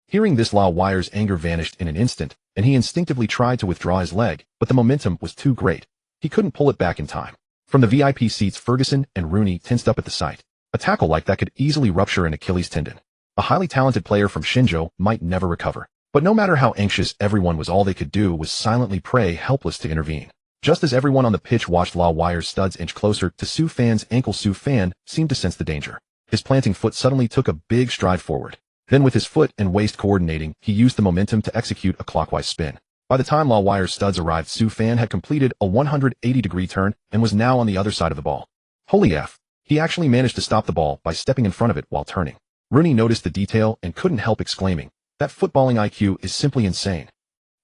[SPEAKER 1] Hearing this, Wire's anger vanished in an instant, and he instinctively tried to withdraw his leg, but the momentum was too great. He couldn't pull it back in time. From the VIP seats, Ferguson and Rooney tensed up at the sight. A tackle like that could easily rupture an Achilles tendon. A highly talented player from Shenzhou might never recover. But no matter how anxious everyone was, all they could do was silently pray, helpless to intervene. Just as everyone on the pitch watched Wire's studs inch closer to Su Fan's ankle, Su Fan seemed to sense the danger. His planting foot suddenly took a big stride forward. Then, with his foot and waist coordinating, he used the momentum to execute a clockwise spin. By the time Wire's studs arrived, Su Fan had completed a 180-degree turn and was now on the other side of the ball. Holy F! He actually managed to stop the ball by stepping in front of it while turning. Rooney noticed the detail and couldn't help exclaiming, "That footballing IQ is simply insane.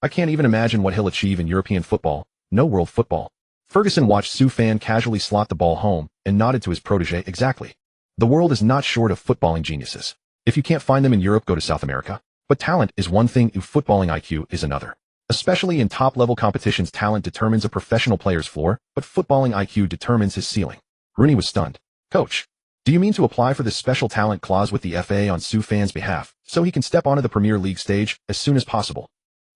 [SPEAKER 1] I can't even imagine what he'll achieve in European football, no world football." Ferguson watched Su Fan casually slot the ball home and nodded to his protege, "Exactly. The world is not short of footballing geniuses. If you can't find them in Europe, go to South America." But talent is one thing, footballing IQ is another. Especially in top-level competitions, talent determines a professional player's floor, but footballing IQ determines his ceiling. Rooney was stunned. "Coach, do you mean to apply for this special talent clause with the FA on Su Fan's behalf, so he can step onto the Premier League stage as soon as possible?"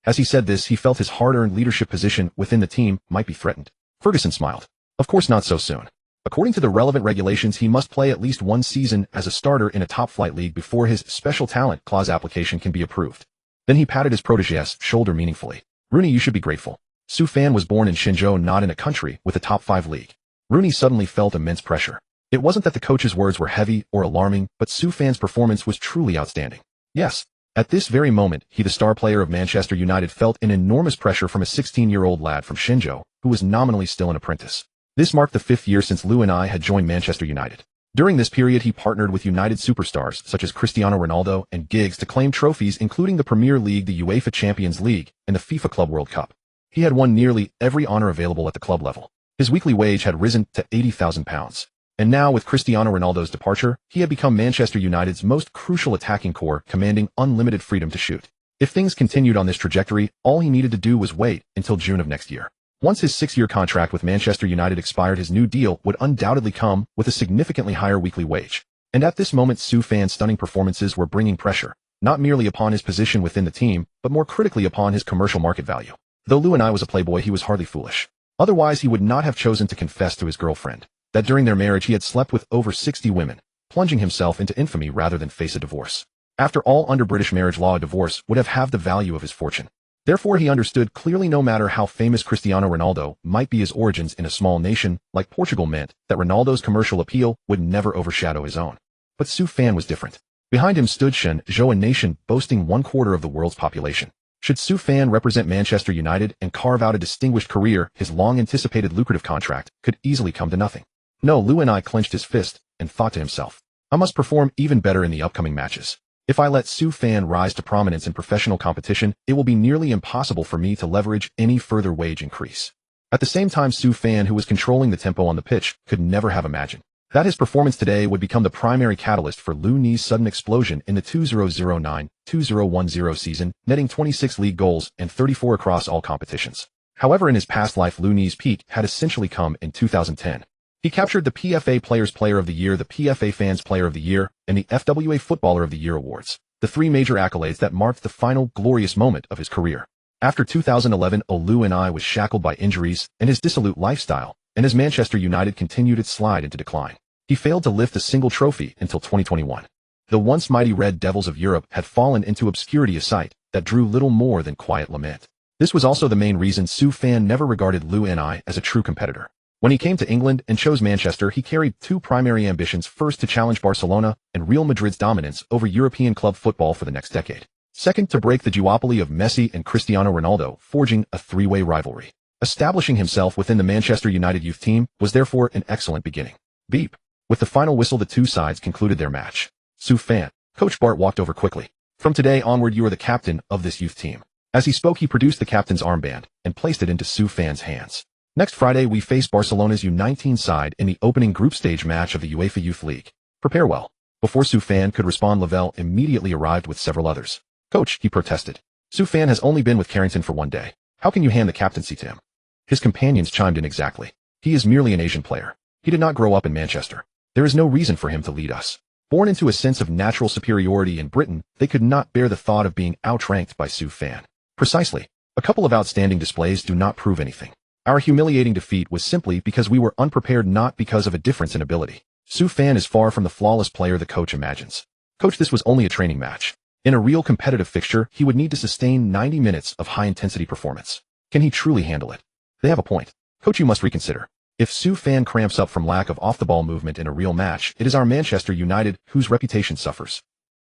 [SPEAKER 1] As he said this, he felt his hard-earned leadership position within the team might be threatened. Ferguson smiled. "Of course not so soon. According to the relevant regulations, he must play at least one season as a starter in a top-flight league before his special talent clause application can be approved." Then he patted his protege's shoulder meaningfully. "Rooney, you should be grateful. Su Fan was born in Shenzhou, not in a country with a top-5 league." Rooney suddenly felt immense pressure. It wasn't that the coach's words were heavy or alarming, but Su Fan's performance was truly outstanding. Yes, at this very moment, he, the star player of Manchester United, felt an enormous pressure from a 16-year-old lad from Shenzhou, who was nominally still an apprentice. This marked the 5th year since Lou and I had joined Manchester United. During this period, he partnered with United superstars such as Cristiano Ronaldo and Giggs to claim trophies including the Premier League, the UEFA Champions League, and the FIFA Club World Cup. He had won nearly every honor available at the club level. His weekly wage had risen to £80,000. And now, with Cristiano Ronaldo's departure, he had become Manchester United's most crucial attacking core, commanding unlimited freedom to shoot. If things continued on this trajectory, all he needed to do was wait until June of next year. Once his 6-year contract with Manchester United expired, his new deal would undoubtedly come with a significantly higher weekly wage. And at this moment, Su Fan's stunning performances were bringing pressure, not merely upon his position within the team, but more critically upon his commercial market value. Though Lou and I was a playboy, he was hardly foolish. Otherwise, he would not have chosen to confess to his girlfriend that during their marriage he had slept with over 60 women, plunging himself into infamy rather than face a divorce. After all, under British marriage law, a divorce would have halved the value of his fortune. Therefore, he understood clearly, no matter how famous Cristiano Ronaldo might be, his origins in a small nation like Portugal meant that Ronaldo's commercial appeal would never overshadow his own. But Su Fan was different. Behind him stood Shenzhou, a nation boasting 1/4 of the world's population. Should Su Fan represent Manchester United and carve out a distinguished career, his long-anticipated lucrative contract could easily come to nothing. No, Lou and I clenched his fist and thought to himself, "I must perform even better in the upcoming matches. If I let Su Fan rise to prominence in professional competition, it will be nearly impossible for me to leverage any further wage increase." At the same time, Su Fan, who was controlling the tempo on the pitch, could never have imagined that his performance today would become the primary catalyst for Lou Ni's sudden explosion in the 2009-2010 season, netting 26 league goals and 34 across all competitions. However, in his past life, Lou Ni's peak had essentially come in 2010. He captured the PFA Players Player of the Year, the PFA Fans Player of the Year, and the FWA Footballer of the Year awards, the 3 major accolades that marked the final glorious moment of his career. After 2011, Lou and I was shackled by injuries and his dissolute lifestyle, and as Manchester United continued its slide into decline, he failed to lift a single trophy until 2021. The once mighty Red Devils of Europe had fallen into obscurity, a sight that drew little more than quiet lament. This was also the main reason Su Fan never regarded Lou and I as a true competitor. When he came to England and chose Manchester, he carried 2 primary ambitions: first, to challenge Barcelona and Real Madrid's dominance over European club football for the next decade; second, to break the duopoly of Messi and Cristiano Ronaldo, forging a 3-way rivalry. Establishing himself within the Manchester United youth team was therefore an excellent beginning. Beep. With the final whistle, the 2 sides concluded their match. Su Fan. Coach Bart walked over quickly. "From today onward, you are the captain of this youth team." As he spoke, he produced the captain's armband and placed it into Su Fan's hands. "Next Friday, we face Barcelona's U19 side in the opening group stage match of the UEFA Youth League. Prepare well. Before Su Fan could respond, Lavelle immediately arrived with several others. "Coach," he protested. "Su Fan has only been with Carrington for one day. How can you hand the captaincy to him?" His companions chimed in exactly. "He is merely an Asian player. He did not grow up in Manchester. There is no reason for him to lead us." Born into a sense of natural superiority in Britain, they could not bear the thought of being outranked by Su Fan. Precisely. A couple of outstanding displays do not prove anything. Our humiliating defeat was simply because we were unprepared, not because of a difference in ability. Su Fan is far from the flawless player the coach imagines. "Coach, this was only a training match. In a real competitive fixture, he would need to sustain 90 minutes of high-intensity performance. Can he truly handle it?" They have a point. "Coach, you must reconsider. If Su Fan cramps up from lack of off-the-ball movement in a real match, it is our Manchester United whose reputation suffers."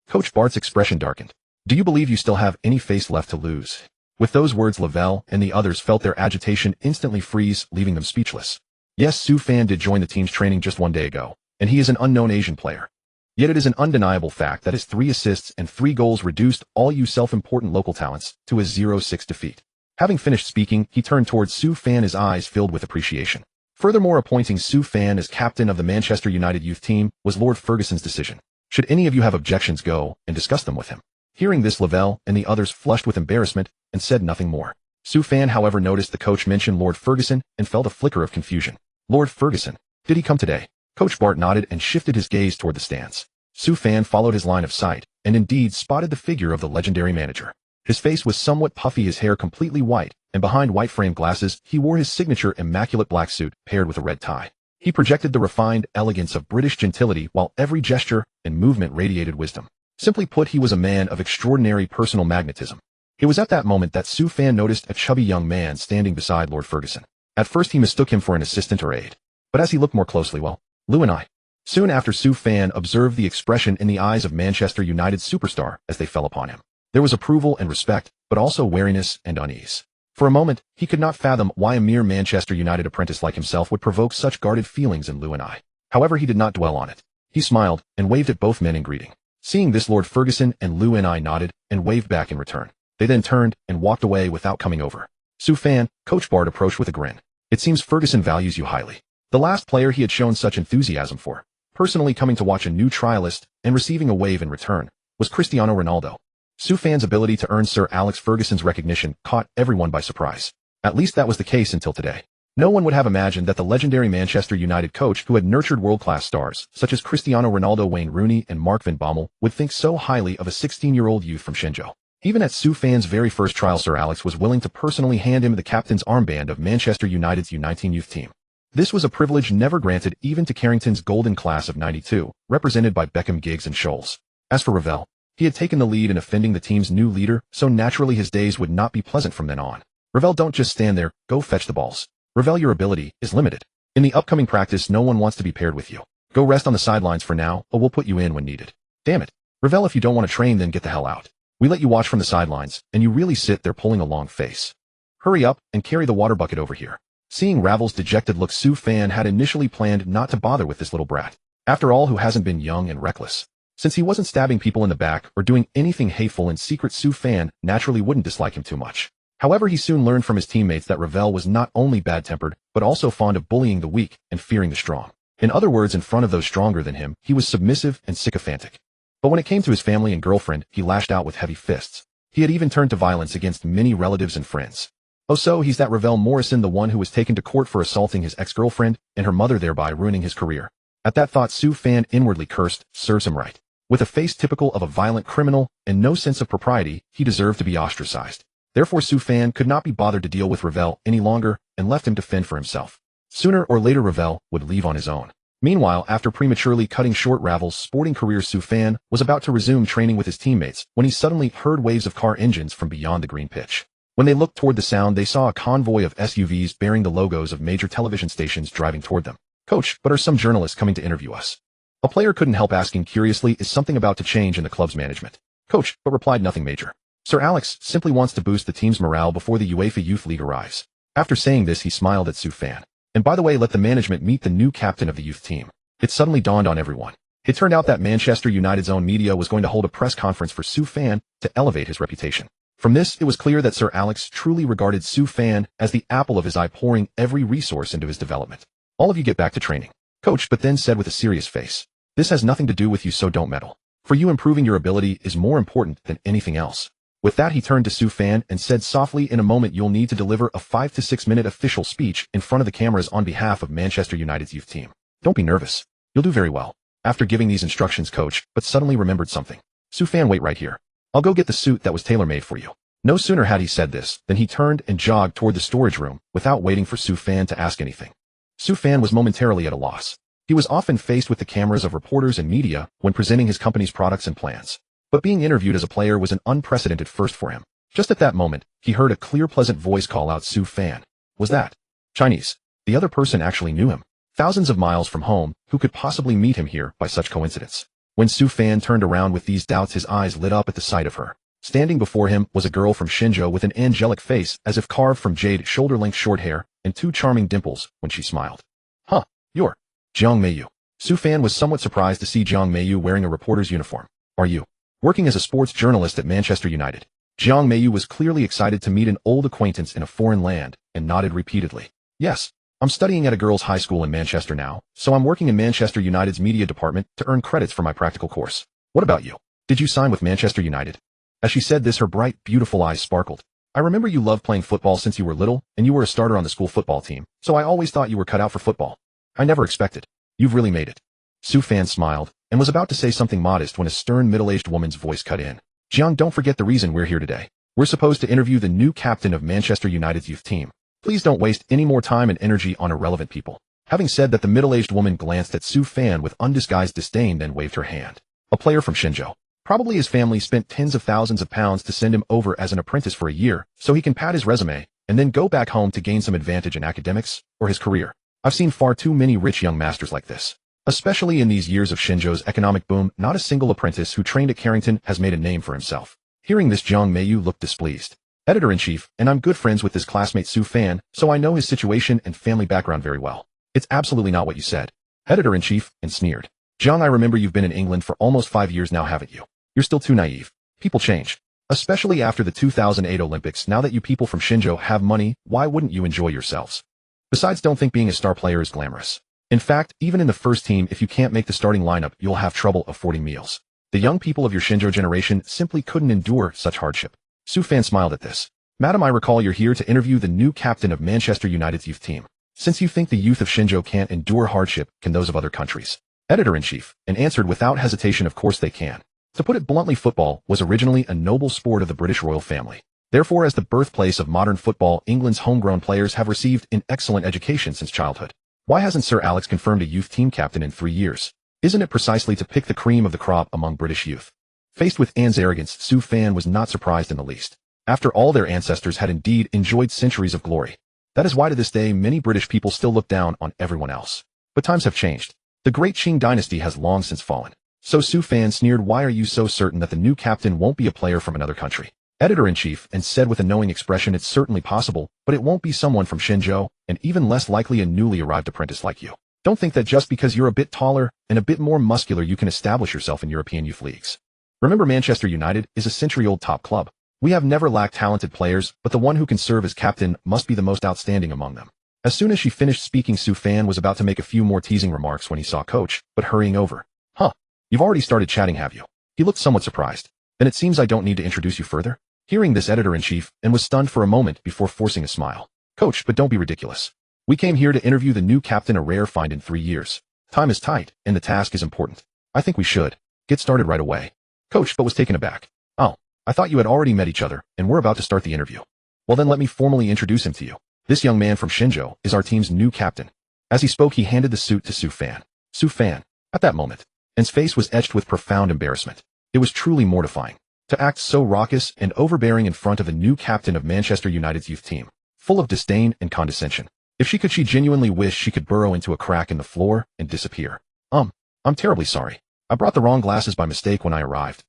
[SPEAKER 1] Coach Bart's expression darkened. "Do you believe you still have any face left to lose?" With those words, Lavelle and the others felt their agitation instantly freeze, leaving them speechless. Yes, Su Fan did join the team's training just one day ago, and he is an unknown Asian player. Yet it is an undeniable fact that his 3 assists and 3 goals reduced all you self-important local talents to a 0-6 defeat. Having finished speaking, he turned towards Su Fan, his eyes filled with appreciation. Furthermore, appointing Su Fan as captain of the Manchester United youth team was Lord Ferguson's decision. "Should any of you have objections, go and discuss them with him." Hearing this, Lavelle and the others flushed with embarrassment and said nothing more. Su Fan, however, noticed the coach mention Lord Ferguson and felt a flicker of confusion. "Lord Ferguson? Did he come today?" Coach Bart nodded and shifted his gaze toward the stands. Su Fan followed his line of sight and indeed spotted the figure of the legendary manager. His face was somewhat puffy, his hair completely white, and behind white-framed glasses, he wore his signature immaculate black suit paired with a red tie. He projected the refined elegance of British gentility while every gesture and movement radiated wisdom. Simply put, he was a man of extraordinary personal magnetism. It was at that moment that Su Fan noticed a chubby young man standing beside Lord Ferguson. At first he mistook him for an assistant or aide. But as he looked more closely, well, Lou and I. Soon after, Su Fan observed the expression in the eyes of Manchester United's superstar as they fell upon him. There was approval and respect, but also wariness and unease. For a moment, he could not fathom why a mere Manchester United apprentice like himself would provoke such guarded feelings in Lou and I. However, he did not dwell on it. He smiled and waved at both men in greeting. Seeing this, Lord Ferguson and Lou and I nodded and waved back in return. They then turned and walked away without coming over. "Su Fan," Coach Bart approached with a grin. "It seems Ferguson values you highly." The last player he had shown such enthusiasm for, personally coming to watch a new trialist and receiving a wave in return, was Cristiano Ronaldo. Su Fan's ability to earn Sir Alex Ferguson's recognition caught everyone by surprise. At least that was the case until today. No one would have imagined that the legendary Manchester United coach, who had nurtured world-class stars such as Cristiano Ronaldo, Wayne Rooney, and Mark van Bommel, would think so highly of a 16-year-old youth from Shenzhou. Even at Su Fan's very first trial, Sir Alex was willing to personally hand him the captain's armband of Manchester United's U19 youth team. This was a privilege never granted even to Carrington's golden class of '92, represented by Beckham, Giggs, and Scholes. As for Ravel, he had taken the lead in offending the team's new leader, so naturally his days would not be pleasant from then on. "Ravel, don't just stand there, go fetch the balls. Ravel, your ability is limited. In the upcoming practice, no one wants to be paired with you. Go rest on the sidelines for now, or we'll put you in when needed." "Damn it. Ravel, if you don't want to train, then get the hell out. We let you watch from the sidelines, and you really sit there pulling a long face. Hurry up and carry the water bucket over here." Seeing Ravel's dejected look, Su Fan had initially planned not to bother with this little brat. After all, who hasn't been young and reckless? Since he wasn't stabbing people in the back or doing anything hateful in secret, Su Fan naturally wouldn't dislike him too much. However, he soon learned from his teammates that Ravel was not only bad-tempered, but also fond of bullying the weak and fearing the strong. In other words, in front of those stronger than him, he was submissive and sycophantic. But when it came to his family and girlfriend, he lashed out with heavy fists. He had even turned to violence against many relatives and friends. Oh, so he's that Ravel Morrison, the one who was taken to court for assaulting his ex-girlfriend and her mother, thereby ruining his career. At that thought, Su Fan inwardly cursed. Serves him right. With a face typical of a violent criminal and no sense of propriety, he deserved to be ostracized. Therefore, Su Fan could not be bothered to deal with Ravel any longer and left him to fend for himself. Sooner or later, Ravel would leave on his own. Meanwhile, after prematurely cutting short Ravel's sporting career, Su Fan was about to resume training with his teammates when he suddenly heard waves of car engines from beyond the green pitch. When they looked toward the sound, they saw a convoy of SUVs bearing the logos of major television stations driving toward them. "Coach, but are some journalists coming to interview us?" A player couldn't help asking curiously. "Is something about to change in the club's management?" Coach, but replied, "Nothing major. Sir Alex simply wants to boost the team's morale before the UEFA Youth League arrives." After saying this, he smiled at Su Fan. "And by the way, let the management meet the new captain of the youth team." It suddenly dawned on everyone. It turned out that Manchester United's own media was going to hold a press conference for Su Fan to elevate his reputation. From this, it was clear that Sir Alex truly regarded Su Fan as the apple of his eye, pouring every resource into his development. "All of you get back to training." Coach, but then said with a serious face, This has nothing to do with you, so don't meddle. For you, improving your ability is more important than anything else. With that, he turned to Su Fan and said softly, in a moment you'll need to deliver a 5 to 6 minute official speech in front of the cameras on behalf of Manchester United's youth team. Don't be nervous. You'll do very well. After giving these instructions, coach, but suddenly remembered something. Su Fan, wait right here. I'll go get the suit that was tailor-made for you. No sooner had he said this than he turned and jogged toward the storage room without waiting for Su Fan to ask anything. Su Fan was momentarily at a loss. He was often faced with the cameras of reporters and media when presenting his company's products and plans. But being interviewed as a player was an unprecedented first for him. Just at that moment, he heard a clear, pleasant voice call out, Su Fan. Was that Chinese? The other person actually knew him. Thousands of miles from home, who could possibly meet him here by such coincidence? When Su Fan turned around with these doubts, his eyes lit up at the sight of her. Standing before him was a girl from Shenzhou with an angelic face as if carved from jade, shoulder-length short hair, and 2 charming dimples when she smiled. Huh, you're Jiang Meiyu. Su Fan was somewhat surprised to see Jiang Meiyu wearing a reporter's uniform. Are you working as a sports journalist at Manchester United? Jiang Meiyu was clearly excited to meet an old acquaintance in a foreign land and nodded repeatedly. Yes, I'm studying at a girls' high school in Manchester now, so I'm working in Manchester United's media department to earn credits for my practical course. What about you? Did you sign with Manchester United? As she said this, her bright, beautiful eyes sparkled. I remember you loved playing football since you were little, and you were a starter on the school football team, so I always thought you were cut out for football. I never expected. You've really made it. Su Fan smiled and was about to say something modest when a stern, middle-aged woman's voice cut in. Jiang, don't forget the reason we're here today. We're supposed to interview the new captain of Manchester United's youth team. Please don't waste any more time and energy on irrelevant people. Having said that, the middle-aged woman glanced at Su Fan with undisguised disdain, then waved her hand. A player from Shenzhou. Probably his family spent tens of thousands of pounds to send him over as an apprentice for a year, so he can pad his resume and then go back home to gain some advantage in academics or his career. I've seen far too many rich young masters like this. Especially in these years of Shenzhou's economic boom, not a single apprentice who trained at Carrington has made a name for himself. Hearing this, Jiang Meiyu looked displeased. Editor-in-chief, and I'm good friends with his classmate Su Fan, so I know his situation and family background very well. It's absolutely not what you said. Editor-in-chief, and sneered. Jiang, I remember you've been in England for almost 5 years now, haven't you? You're still too naive. People change. Especially after the 2008 Olympics. Now that you people from Shenzhou have money, why wouldn't you enjoy yourselves? Besides, don't think being a star player is glamorous. In fact, even in the first team, if you can't make the starting lineup, you'll have trouble affording meals. The young people of your Shenzhou generation simply couldn't endure such hardship. Su Fan smiled at this. Madam, I recall you're here to interview the new captain of Manchester United's youth team. Since you think the youth of Shenzhou can't endure hardship, can those of other countries? Editor-in-chief, and answered without hesitation, of course they can. To put it bluntly, football was originally a noble sport of the British royal family. Therefore, as the birthplace of modern football, England's homegrown players have received an excellent education since childhood. Why hasn't Sir Alex confirmed a youth team captain in 3 years? Isn't it precisely to pick the cream of the crop among British youth? Faced with Anne's arrogance, Su Fan was not surprised in the least. After all, their ancestors had indeed enjoyed centuries of glory. That is why to this day many British people still look down on everyone else. But times have changed. The great Qing dynasty has long since fallen. So Su Fan sneered, why are you so certain that the new captain won't be a player from another country? Editor-in-chief, and said with a knowing expression, it's certainly possible, but it won't be someone from Shenzhou, and even less likely a newly arrived apprentice like you. Don't think that just because you're a bit taller and a bit more muscular you can establish yourself in European youth leagues. Remember, Manchester United is a century-old top club. We have never lacked talented players, but the one who can serve as captain must be the most outstanding among them. As soon as she finished speaking, Su Fan was about to make a few more teasing remarks when he saw Coach, but hurrying over. Huh, you've already started chatting, have you? He looked somewhat surprised. Then it seems I don't need to introduce you further? Hearing this, editor-in-chief, and was stunned for a moment before forcing a smile. Coach, but don't be ridiculous. We came here to interview the new captain, a rare find in 3 years. Time is tight, and the task is important. I think we should get started right away. Coach, but was taken aback. Oh, I thought you had already met each other, and we're about to start the interview. Well then, let me formally introduce him to you. This young man from Shenzhou is our team's new captain. As he spoke, he handed the suit to Su Fan. Su Fan, at that moment, Anne's face was etched with profound embarrassment. It was truly mortifying to act so raucous and overbearing in front of the new captain of Manchester United's youth team, full of disdain and condescension. If she could, she genuinely wished she could burrow into a crack in the floor and disappear. I'm terribly sorry. I brought the wrong glasses by mistake when I arrived,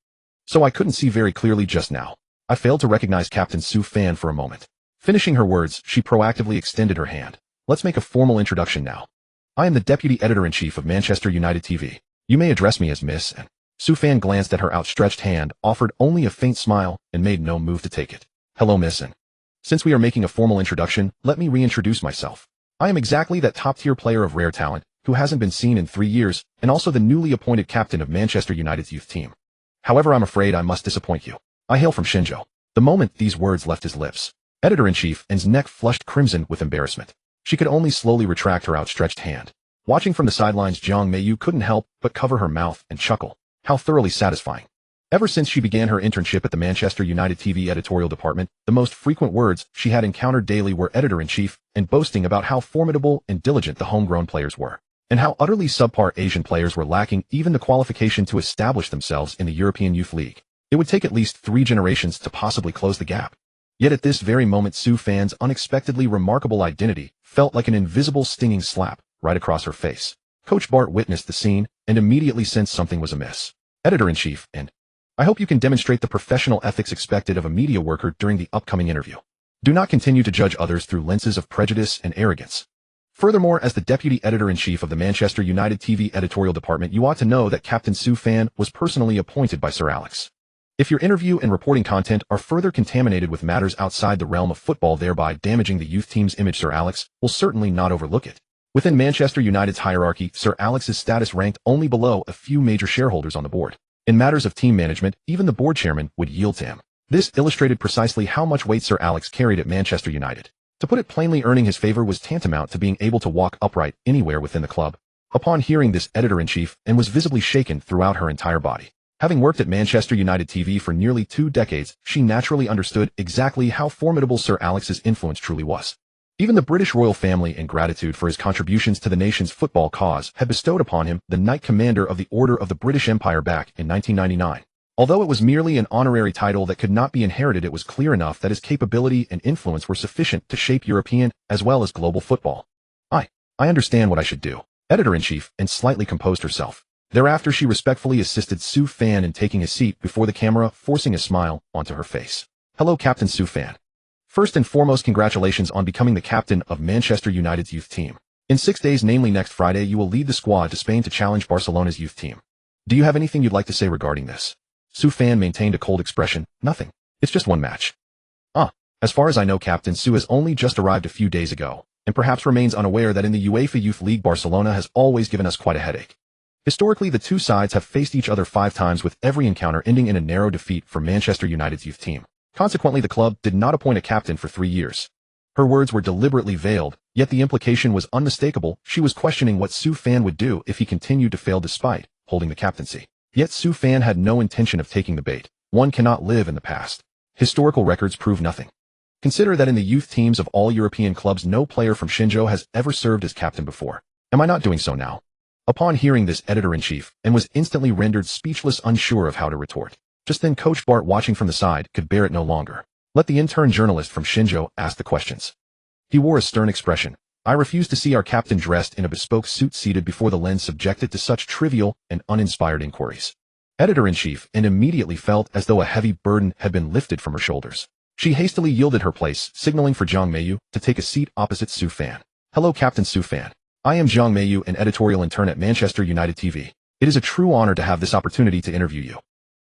[SPEAKER 1] so I couldn't see very clearly just now. I failed to recognize Captain Su Fan for a moment. Finishing her words, she proactively extended her hand. Let's make a formal introduction now. I am the Deputy Editor-in-Chief of Manchester United TV. You may address me as Miss Anne. Su Fan glanced at her outstretched hand, offered only a faint smile, and made no move to take it. Hello, Miss Anne. Since we are making a formal introduction, let me reintroduce myself. I am exactly that top-tier player of rare talent, who hasn't been seen in 3 years, and also the newly appointed captain of Manchester United's youth team. However, I'm afraid I must disappoint you. I hail from Shinjo. The moment these words left his lips, Editor-in-Chief N's neck flushed crimson with embarrassment. She could only slowly retract her outstretched hand. Watching from the sidelines, Jiang Meiyu couldn't help but cover her mouth and chuckle. How thoroughly satisfying. Ever since she began her internship at the Manchester United TV editorial department, the most frequent words she had encountered daily were editor-in-chief and boasting about how formidable and diligent the homegrown players were, and how utterly subpar Asian players were lacking even the qualification to establish themselves in the European Youth League. It would take at least 3 generations to possibly close the gap. Yet at this very moment, Su Fan's unexpectedly remarkable identity felt like an invisible stinging slap right across her face. Coach Bart witnessed the scene and immediately sensed something was amiss. Editor-in-Chief, and I hope you can demonstrate the professional ethics expected of a media worker during the upcoming interview. Do not continue to judge others through lenses of prejudice and arrogance. Furthermore, as the deputy editor-in-chief of the Manchester United TV editorial department, you ought to know that Captain Su Fan was personally appointed by Sir Alex. If your interview and reporting content are further contaminated with matters outside the realm of football, thereby damaging the youth team's image, Sir Alex will certainly not overlook it. Within Manchester United's hierarchy, Sir Alex's status ranked only below a few major shareholders on the board. In matters of team management, even the board chairman would yield to him. This illustrated precisely how much weight Sir Alex carried at Manchester United. To put it plainly, earning his favor was tantamount to being able to walk upright anywhere within the club. Upon hearing this, editor-in-chief and was visibly shaken throughout her entire body. Having worked at Manchester United TV for nearly 2 decades, she naturally understood exactly how formidable Sir Alex's influence truly was. Even the British royal family, in gratitude for his contributions to the nation's football cause, had bestowed upon him the Knight Commander of the Order of the British Empire back in 1999. Although it was merely an honorary title that could not be inherited, it was clear enough that his capability and influence were sufficient to shape European as well as global football. I understand what I should do. Editor-in-chief, and slightly composed herself. Thereafter, she respectfully assisted Su Fan in taking his seat before the camera, forcing a smile onto her face. Hello, Captain Su Fan. First and foremost, congratulations on becoming the captain of Manchester United's youth team. In 6 days, namely next Friday, you will lead the squad to Spain to challenge Barcelona's youth team. Do you have anything you'd like to say regarding this? Su Fan maintained a cold expression. Nothing. It's just one match. As far as I know, Captain Su has only just arrived a few days ago, and perhaps remains unaware that in the UEFA Youth League, Barcelona has always given us quite a headache. Historically, the two sides have faced each other 5 times, with every encounter ending in a narrow defeat for Manchester United's youth team. Consequently, the club did not appoint a captain for 3 years. Her words were deliberately veiled, yet the implication was unmistakable. She was questioning what Su Fan would do if he continued to fail despite holding the captaincy. Yet Su Fan had no intention of taking the bait. One cannot live in the past. Historical records prove nothing. Consider that in the youth teams of all European clubs, no player from Shinjo has ever served as captain before. Am I not doing so now? Upon hearing this, editor-in-chief and was instantly rendered speechless, unsure of how to retort. Just then, Coach Bart, watching from the side, could bear it no longer. Let the intern journalist from Shinjo ask the questions. He wore a stern expression. I refuse to see our captain dressed in a bespoke suit seated before the lens, subjected to such trivial and uninspired inquiries. Editor-in-chief and immediately felt as though a heavy burden had been lifted from her shoulders. She hastily yielded her place, signaling for Jiang Meiyu to take a seat opposite Su Fan. Hello, Captain Su Fan. I am Jiang Meiyu, an editorial intern at Manchester United TV. It is a true honor to have this opportunity to interview you.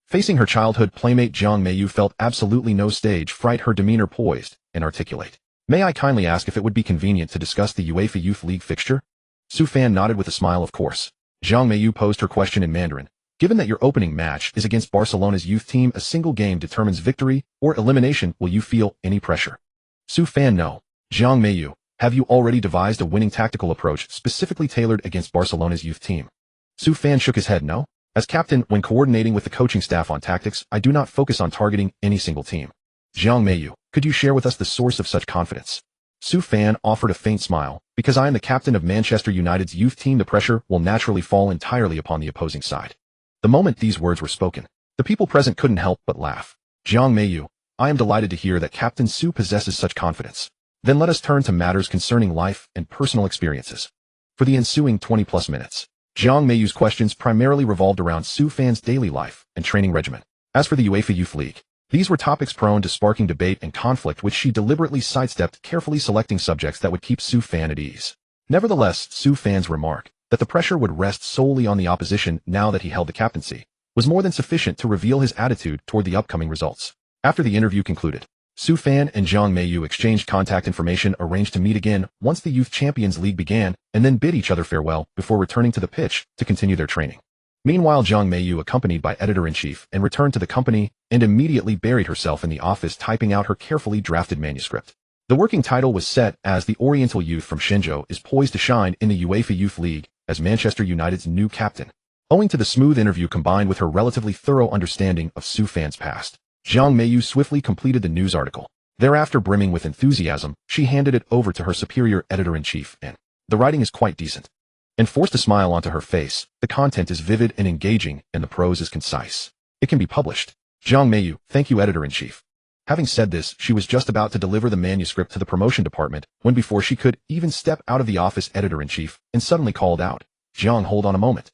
[SPEAKER 1] Facing her childhood playmate, Jiang Meiyu felt absolutely no stage fright, her demeanor poised and articulate. May I kindly ask if it would be convenient to discuss the UEFA Youth League fixture? Su Fan nodded with a smile. Of course. Jiang Meiyu posed her question in Mandarin. Given that your opening match is against Barcelona's youth team, a single game determines victory or elimination. Will you feel any pressure? Su Fan: no. Jiang Meiyu: have you already devised a winning tactical approach specifically tailored against Barcelona's youth team? Su Fan shook his head. No. As captain, when coordinating with the coaching staff on tactics, I do not focus on targeting any single team. Jiang Meiyu: could you share with us the source of such confidence? Su Fan offered a faint smile. Because I am the captain of Manchester United's youth team, the pressure will naturally fall entirely upon the opposing side. The moment these words were spoken, the people present couldn't help but laugh. Jiang Meiyu: I am delighted to hear that Captain Su possesses such confidence. Then let us turn to matters concerning life and personal experiences. For the ensuing 20+ minutes, Jiang Meiyu's questions primarily revolved around Su Fan's daily life and training regimen. As for the UEFA Youth League, these were topics prone to sparking debate and conflict, which she deliberately sidestepped, carefully selecting subjects that would keep Su Fan at ease. Nevertheless, Su Fan's remark that the pressure would rest solely on the opposition now that he held the captaincy was more than sufficient to reveal his attitude toward the upcoming results. After the interview concluded, Su Fan and Zhang Meiyu exchanged contact information, arranged to meet again once the Youth Champions League began, and then bid each other farewell before returning to the pitch to continue their training. Meanwhile, Zhang Meiyu, accompanied by editor-in-chief, and returned to the company and immediately buried herself in the office typing out her carefully drafted manuscript. The working title was set as "The Oriental Youth from Shenzhou is poised to shine in the UEFA Youth League as Manchester United's new captain." Owing to the smooth interview combined with her relatively thorough understanding of Su Fan's past, Zhang Meiyu swiftly completed the news article. Thereafter, brimming with enthusiasm, she handed it over to her superior editor-in-chief, and "The writing is quite decent," and forced a smile onto her face. "The content is vivid and engaging, and the prose is concise. It can be published." Zhang Meiyu, "Thank you, editor-in-chief." Having said this, she was just about to deliver the manuscript to the promotion department when, before she could even step out of the office, editor-in-chief and suddenly called out, "Zhang, hold on a moment."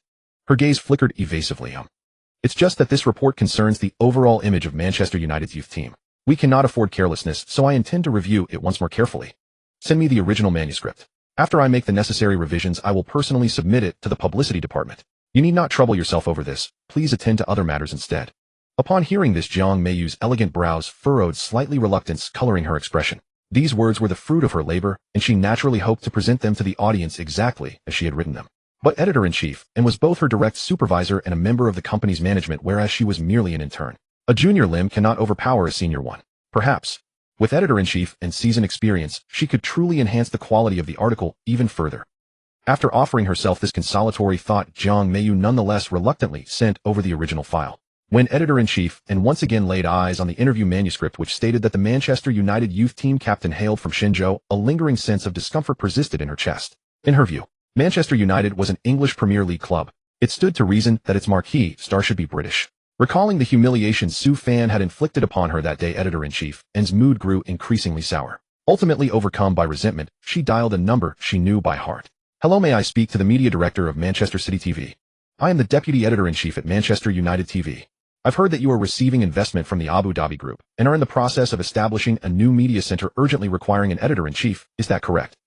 [SPEAKER 1] Her gaze flickered evasively. "It's just that this report concerns the overall image of Manchester United's youth team. We cannot afford carelessness, so I intend to review it once more carefully. Send me the original manuscript. After I make the necessary revisions, I will personally submit it to the publicity department. You need not trouble yourself over this. Please attend to other matters instead." Upon hearing this, Zhang Meiyu's elegant brows furrowed, slightly reluctance coloring her expression. These words were the fruit of her labor, and she naturally hoped to present them to the audience exactly as she had written them. But editor-in-chief, and was both her direct supervisor and a member of the company's management, whereas she was merely an intern. A junior limb cannot overpower a senior one. Perhaps, with editor-in-chief and seasoned experience, she could truly enhance the quality of the article even further. After offering herself this consolatory thought, Zhang Meiyu nonetheless reluctantly sent over the original file. When editor-in-chief and once again laid eyes on the interview manuscript, which stated that the Manchester United youth team captain hailed from Shenzhou, a lingering sense of discomfort persisted in her chest. In her view, Manchester United was an English Premier League club. It stood to reason that its marquee star should be British. Recalling the humiliation Su Fan had inflicted upon her that day, editor-in-chief N's mood grew increasingly sour. Ultimately overcome by resentment, she dialed a number she knew by heart. "Hello, may I speak to the media director of Manchester City TV? I am the deputy editor-in-chief at Manchester United TV. I've heard that you are receiving investment from the Abu Dhabi Group and are in the process of establishing a new media center urgently requiring an editor-in-chief. Is that correct?"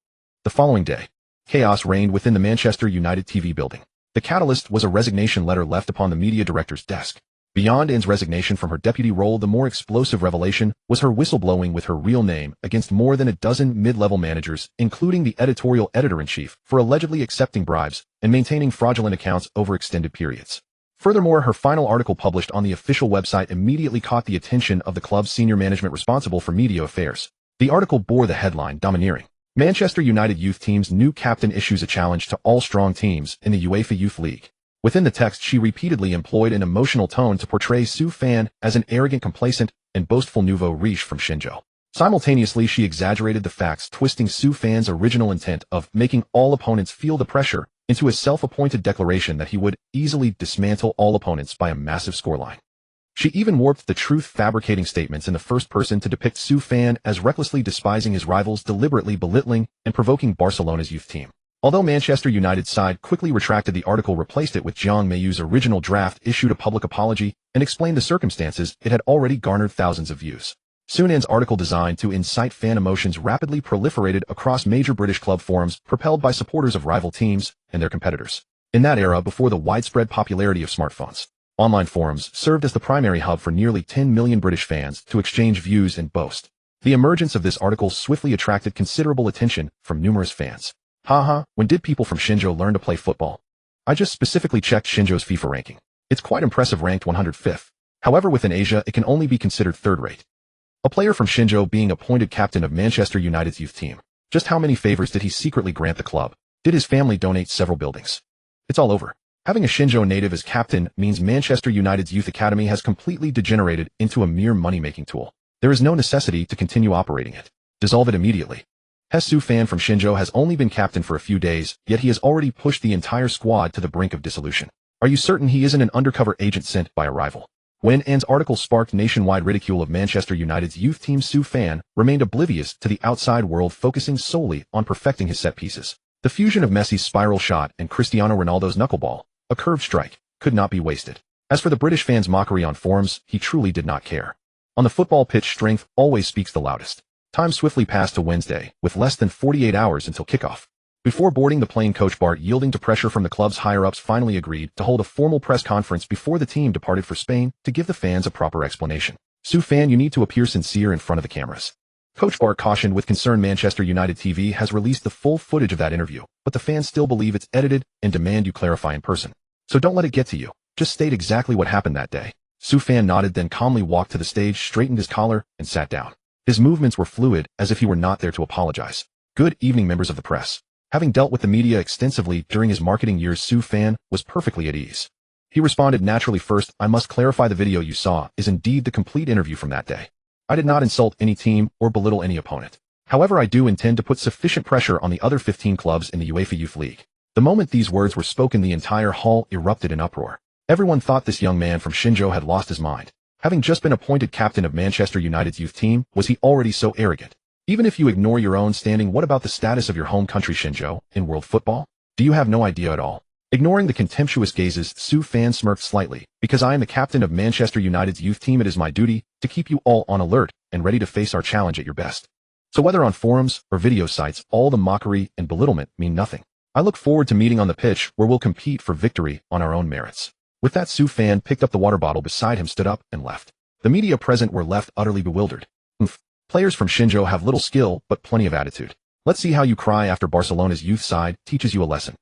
[SPEAKER 1] The following day, chaos reigned within the Manchester United TV building. The catalyst was a resignation letter left upon the media director's desk. Beyond Anne's resignation from her deputy role, the more explosive revelation was her whistleblowing with her real name against more than a dozen mid-level managers, including the editorial editor-in-chief, for allegedly accepting bribes and maintaining fraudulent accounts over extended periods. Furthermore, her final article published on the official website immediately caught the attention of the club's senior management responsible for media affairs. The article bore the headline, "Domineering. Manchester United youth team's new captain issues a challenge to all strong teams in the UEFA Youth League." Within the text, she repeatedly employed an emotional tone to portray Su Fan as an arrogant, complacent, and boastful nouveau riche from Shenzhou. Simultaneously, she exaggerated the facts, twisting Su Fan's original intent of making all opponents feel the pressure into a self-appointed declaration that he would easily dismantle all opponents by a massive scoreline. She even warped the truth, fabricating statements in the first person to depict Su Fan as recklessly despising his rivals, deliberately belittling and provoking Barcelona's youth team. Although Manchester United's side quickly retracted the article, replaced it with Zhang Meiyu's original draft, issued a public apology, and explained the circumstances, it had already garnered thousands of views. Soon Anne's article, designed to incite fan emotions, rapidly proliferated across major British club forums, propelled by supporters of rival teams and their competitors. In that era, before the widespread popularity of smartphones, online forums served as the primary hub for nearly 10 million British fans to exchange views and boast. The emergence of this article swiftly attracted considerable attention from numerous fans. "Haha, when did people from Shenzhou learn to play football? I just specifically checked Shenzhou's FIFA ranking. It's quite impressive, ranked 105th. However, within Asia, it can only be considered third-rate. A player from Shenzhou being appointed captain of Manchester United's youth team. Just how many favors did he secretly grant the club? Did his family donate several buildings? It's all over. Having a Shenzhou native as captain means Manchester United's youth academy has completely degenerated into a mere money-making tool. There is no necessity to continue operating it. Dissolve it immediately." Su Fan from Shenzhou has only been captain for a few days, yet he has already pushed the entire squad to the brink of dissolution. Are you certain he isn't an undercover agent sent by a rival? When Anne's article sparked nationwide ridicule of Manchester United's youth team, Su Fan remained oblivious to the outside world, focusing solely on perfecting his set pieces. The fusion of Messi's spiral shot and Cristiano Ronaldo's knuckleball, a curved strike, could not be wasted. As for the British fans' mockery on forums, he truly did not care. On the football pitch, strength always speaks the loudest. Time swiftly passed to Wednesday, with less than 48 hours until kickoff. Before boarding the plane, Coach Bart, yielding to pressure from the club's higher-ups, finally agreed to hold a formal press conference before the team departed for Spain to give the fans a proper explanation. Su fan, you need to appear sincere in front of the cameras. Coach Bart cautioned with concern. Manchester United TV has released the full footage of that interview, but the fans still believe it's edited and demand you clarify in person. So don't let it get to you. Just state exactly what happened that day. Su fan nodded, then calmly walked to the stage, straightened his collar, and sat down. His movements were fluid, as if he were not there to apologize. Good evening, members of the press. Having dealt with the media extensively during his marketing years, Su fan was perfectly at ease. He responded naturally. First, I must clarify the video you saw is indeed the complete interview from that day. I did not insult any team or belittle any opponent. However, I do intend to put sufficient pressure on the other 15 clubs in the UEFA Youth League. The moment these words were spoken, the entire hall erupted in uproar. Everyone thought this young man from Xinzhou had lost his mind. Having just been appointed captain of Manchester United's youth team, was he already so arrogant? Even if you ignore your own standing, what about the status of your home country Xinzhou in world football? Do you have no idea at all? Ignoring the contemptuous gazes, Su fan smirked slightly. Because I am the captain of Manchester United's youth team, it is my duty to keep you all on alert and ready to face our challenge at your best. So whether on forums or video sites, all the mockery and belittlement mean nothing. I look forward to meeting on the pitch, where we'll compete for victory on our own merits. With that, Su fan picked up the water bottle beside him, stood up, and left. The media present were left utterly bewildered. Players from Xinzhou have little skill, but plenty of attitude. Let's see how you cry after Barcelona's youth side teaches you a lesson.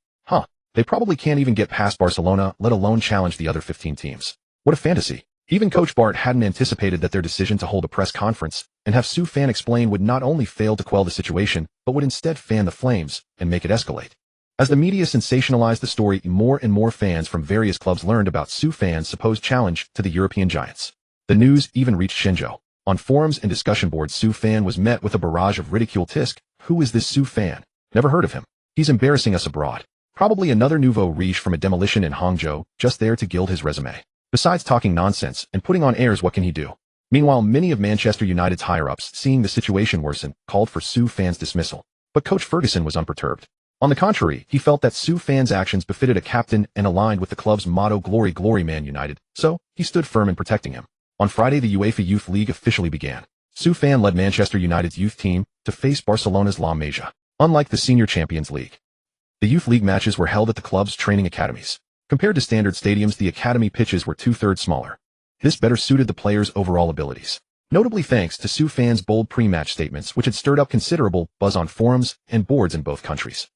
[SPEAKER 1] They probably can't even get past Barcelona, let alone challenge the other 15 teams. What a fantasy. Even Coach Bart hadn't anticipated that their decision to hold a press conference and have Su fan explain would not only fail to quell the situation, but would instead fan the flames and make it escalate. As the media sensationalized the story, more and more fans from various clubs learned about Su fan's supposed challenge to the European giants. The news even reached Xinzhou. On forums and discussion boards, Su fan was met with a barrage of ridicule. Tisk, who is this Su fan? Never heard of him. He's embarrassing us abroad. Probably another nouveau riche from a demolition in Hangzhou, just there to gild his resume. Besides talking nonsense and putting on airs, what can he do? Meanwhile, many of Manchester United's higher-ups, seeing the situation worsen, called for Su fan's dismissal. But Coach Ferguson was unperturbed. On the contrary, he felt that Su fan's actions befitted a captain and aligned with the club's motto, Glory, Glory, Man United, so he stood firm in protecting him. On Friday, the UEFA Youth League officially began. Su fan led Manchester United's youth team to face Barcelona's La Masia. Unlike the Senior Champions League, the Youth League matches were held at the club's training academies. Compared to standard stadiums, the academy pitches were two-thirds smaller. This better suited the players' overall abilities. Notably thanks to Su fans' bold pre-match statements, which had stirred up considerable buzz on forums and boards in both countries.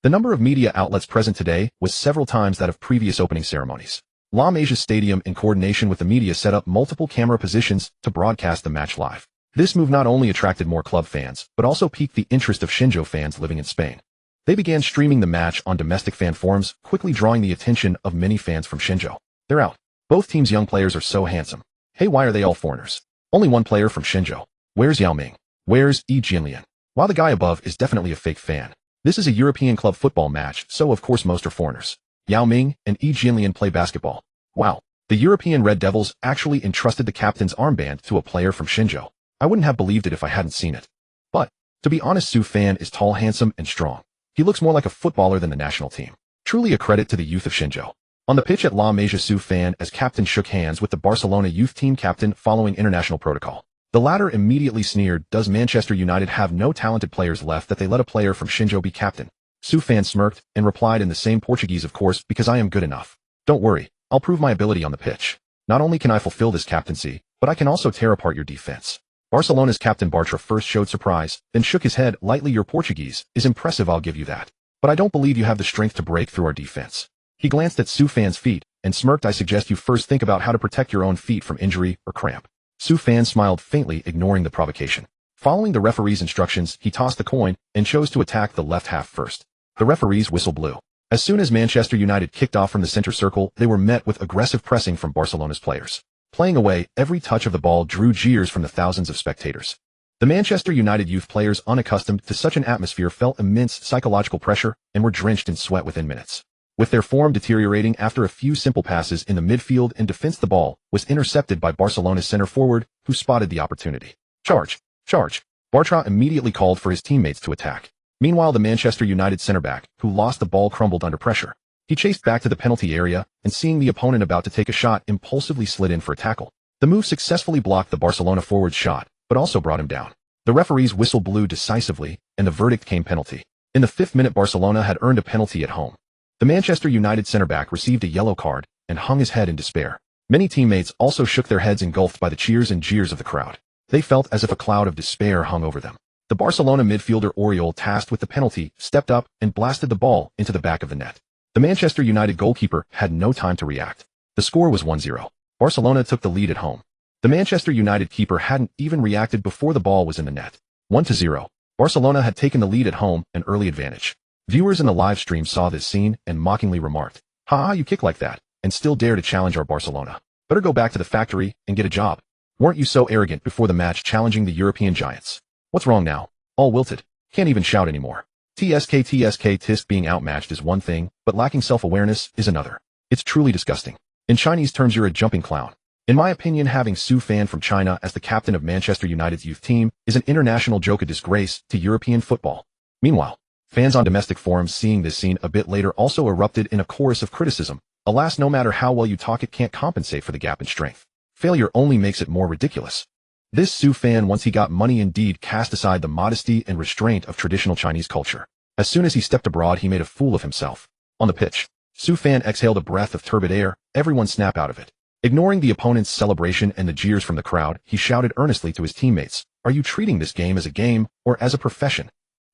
[SPEAKER 1] The number of media outlets present today was several times that of previous opening ceremonies. La Masia Stadium, in coordination with the media, set up multiple camera positions to broadcast the match live. This move not only attracted more club fans, but also piqued the interest of Xinzhou fans living in Spain. They began streaming the match on domestic fan forums, quickly drawing the attention of many fans from Xinzhou. They're out. Both teams' young players are so handsome. Hey, why are they all foreigners? Only one player from Xinzhou. Where's Yao Ming? Where's Yi Jianlian? While the guy above is definitely a fake fan. This is a European club football match, so of course most are foreigners. Yao Ming and Yi Jianlian play basketball. Wow. The European Red Devils actually entrusted the captain's armband to a player from Xinzhou. I wouldn't have believed it if I hadn't seen it. But, to be honest, Su fan is tall, handsome, and strong. He looks more like a footballer than the national team. Truly a credit to the youth of Xinzhou. On the pitch at La Masia, Su fan as captain shook hands with the Barcelona youth team captain following international protocol. The latter immediately sneered, does Manchester United have no talented players left that they let a player from Xinzhou be captain? Su fan smirked and replied in the same Portuguese, of course, because I am good enough. Don't worry, I'll prove my ability on the pitch. Not only can I fulfill this captaincy, but I can also tear apart your defense. Barcelona's captain Bartra first showed surprise, then shook his head lightly. Your Portuguese is impressive, I'll give you that. But I don't believe you have the strength to break through our defense. He glanced at Su fan's feet and smirked. I suggest you first think about how to protect your own feet from injury or cramp. Su fan smiled faintly, ignoring the provocation. Following the referee's instructions, he tossed the coin and chose to attack the left half first. The referee's whistle blew. As soon as Manchester United kicked off from the center circle, they were met with aggressive pressing from Barcelona's players. Playing away, every touch of the ball drew jeers from the thousands of spectators. The Manchester United youth players, unaccustomed to such an atmosphere, felt immense psychological pressure and were drenched in sweat within minutes. With their form deteriorating after a few simple passes in the midfield and defense, the ball was intercepted by Barcelona's center forward, who spotted the opportunity. Charge! Charge! Bartra immediately called for his teammates to attack. Meanwhile, the Manchester United center-back, who lost the ball, crumbled under pressure. He chased back to the penalty area and, seeing the opponent about to take a shot, impulsively slid in for a tackle. The move successfully blocked the Barcelona forward's shot, but also brought him down. The referee's whistle blew decisively, and the verdict came penalty. In the 5th minute, Barcelona had earned a penalty at home. The Manchester United center-back received a yellow card and hung his head in despair. Many teammates also shook their heads engulfed by the cheers and jeers of the crowd. They felt as if a cloud of despair hung over them. The Barcelona midfielder Oriol, tasked with the penalty, stepped up and blasted the ball into the back of the net. The Manchester United goalkeeper had no time to react. The score was 1-0. Barcelona took the lead at home. The Manchester United keeper hadn't even reacted before the ball was in the net. 1-0. Barcelona had taken the lead at home, an early advantage. Viewers in the live stream saw this scene and mockingly remarked, "Ha, you kick like that, and still dare to challenge our Barcelona. Better go back to the factory and get a job. Weren't you so arrogant before the match challenging the European giants? What's wrong now? All wilted. Can't even shout anymore." Tisk being outmatched is one thing, but lacking self-awareness is another. It's truly disgusting. In Chinese terms, you're a jumping clown. In my opinion, having Su Fan from China as the captain of Manchester United's youth team is an international joke, a disgrace to European football. Meanwhile, fans on domestic forums seeing this scene a bit later also erupted in a chorus of criticism. Alas, no matter how well you talk, it can't compensate for the gap in strength. Failure only makes it more ridiculous. This Su Fan, once he got money, indeed cast aside the modesty and restraint of traditional Chinese culture. As soon as he stepped abroad, he made a fool of himself. On the pitch, Su Fan exhaled a breath of turbid air, everyone snapped out of it. Ignoring the opponent's celebration and the jeers from the crowd, he shouted earnestly to his teammates, "Are you treating this game as a game or as a profession?"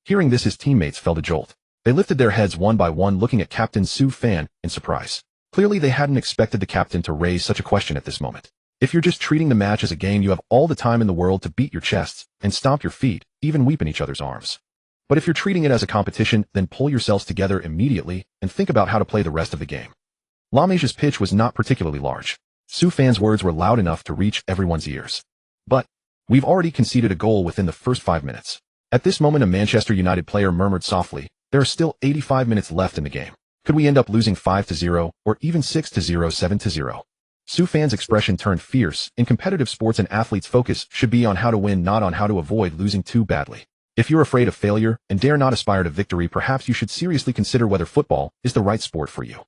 [SPEAKER 1] Hearing this, his teammates felt a jolt. They lifted their heads one by one, looking at Captain Su Fan in surprise. Clearly, they hadn't expected the captain to raise such a question at this moment. If you're just treating the match as a game, you have all the time in the world to beat your chests and stomp your feet, even weep in each other's arms. But if you're treating it as a competition, then pull yourselves together immediately and think about how to play the rest of the game. La Masia's pitch was not particularly large. Su Fan's words were loud enough to reach everyone's ears. But we've already conceded a goal within the first 5 minutes. At this moment, a Manchester United player murmured softly, "There are still 85 minutes left in the game. Could we end up losing 5-0 or even 6-0, 7-0? Su Fan's expression turned fierce. In competitive sports, an athlete's focus should be on how to win, not on how to avoid losing too badly. If you're afraid of failure and dare not aspire to victory, perhaps you should seriously consider whether football is the right sport for you."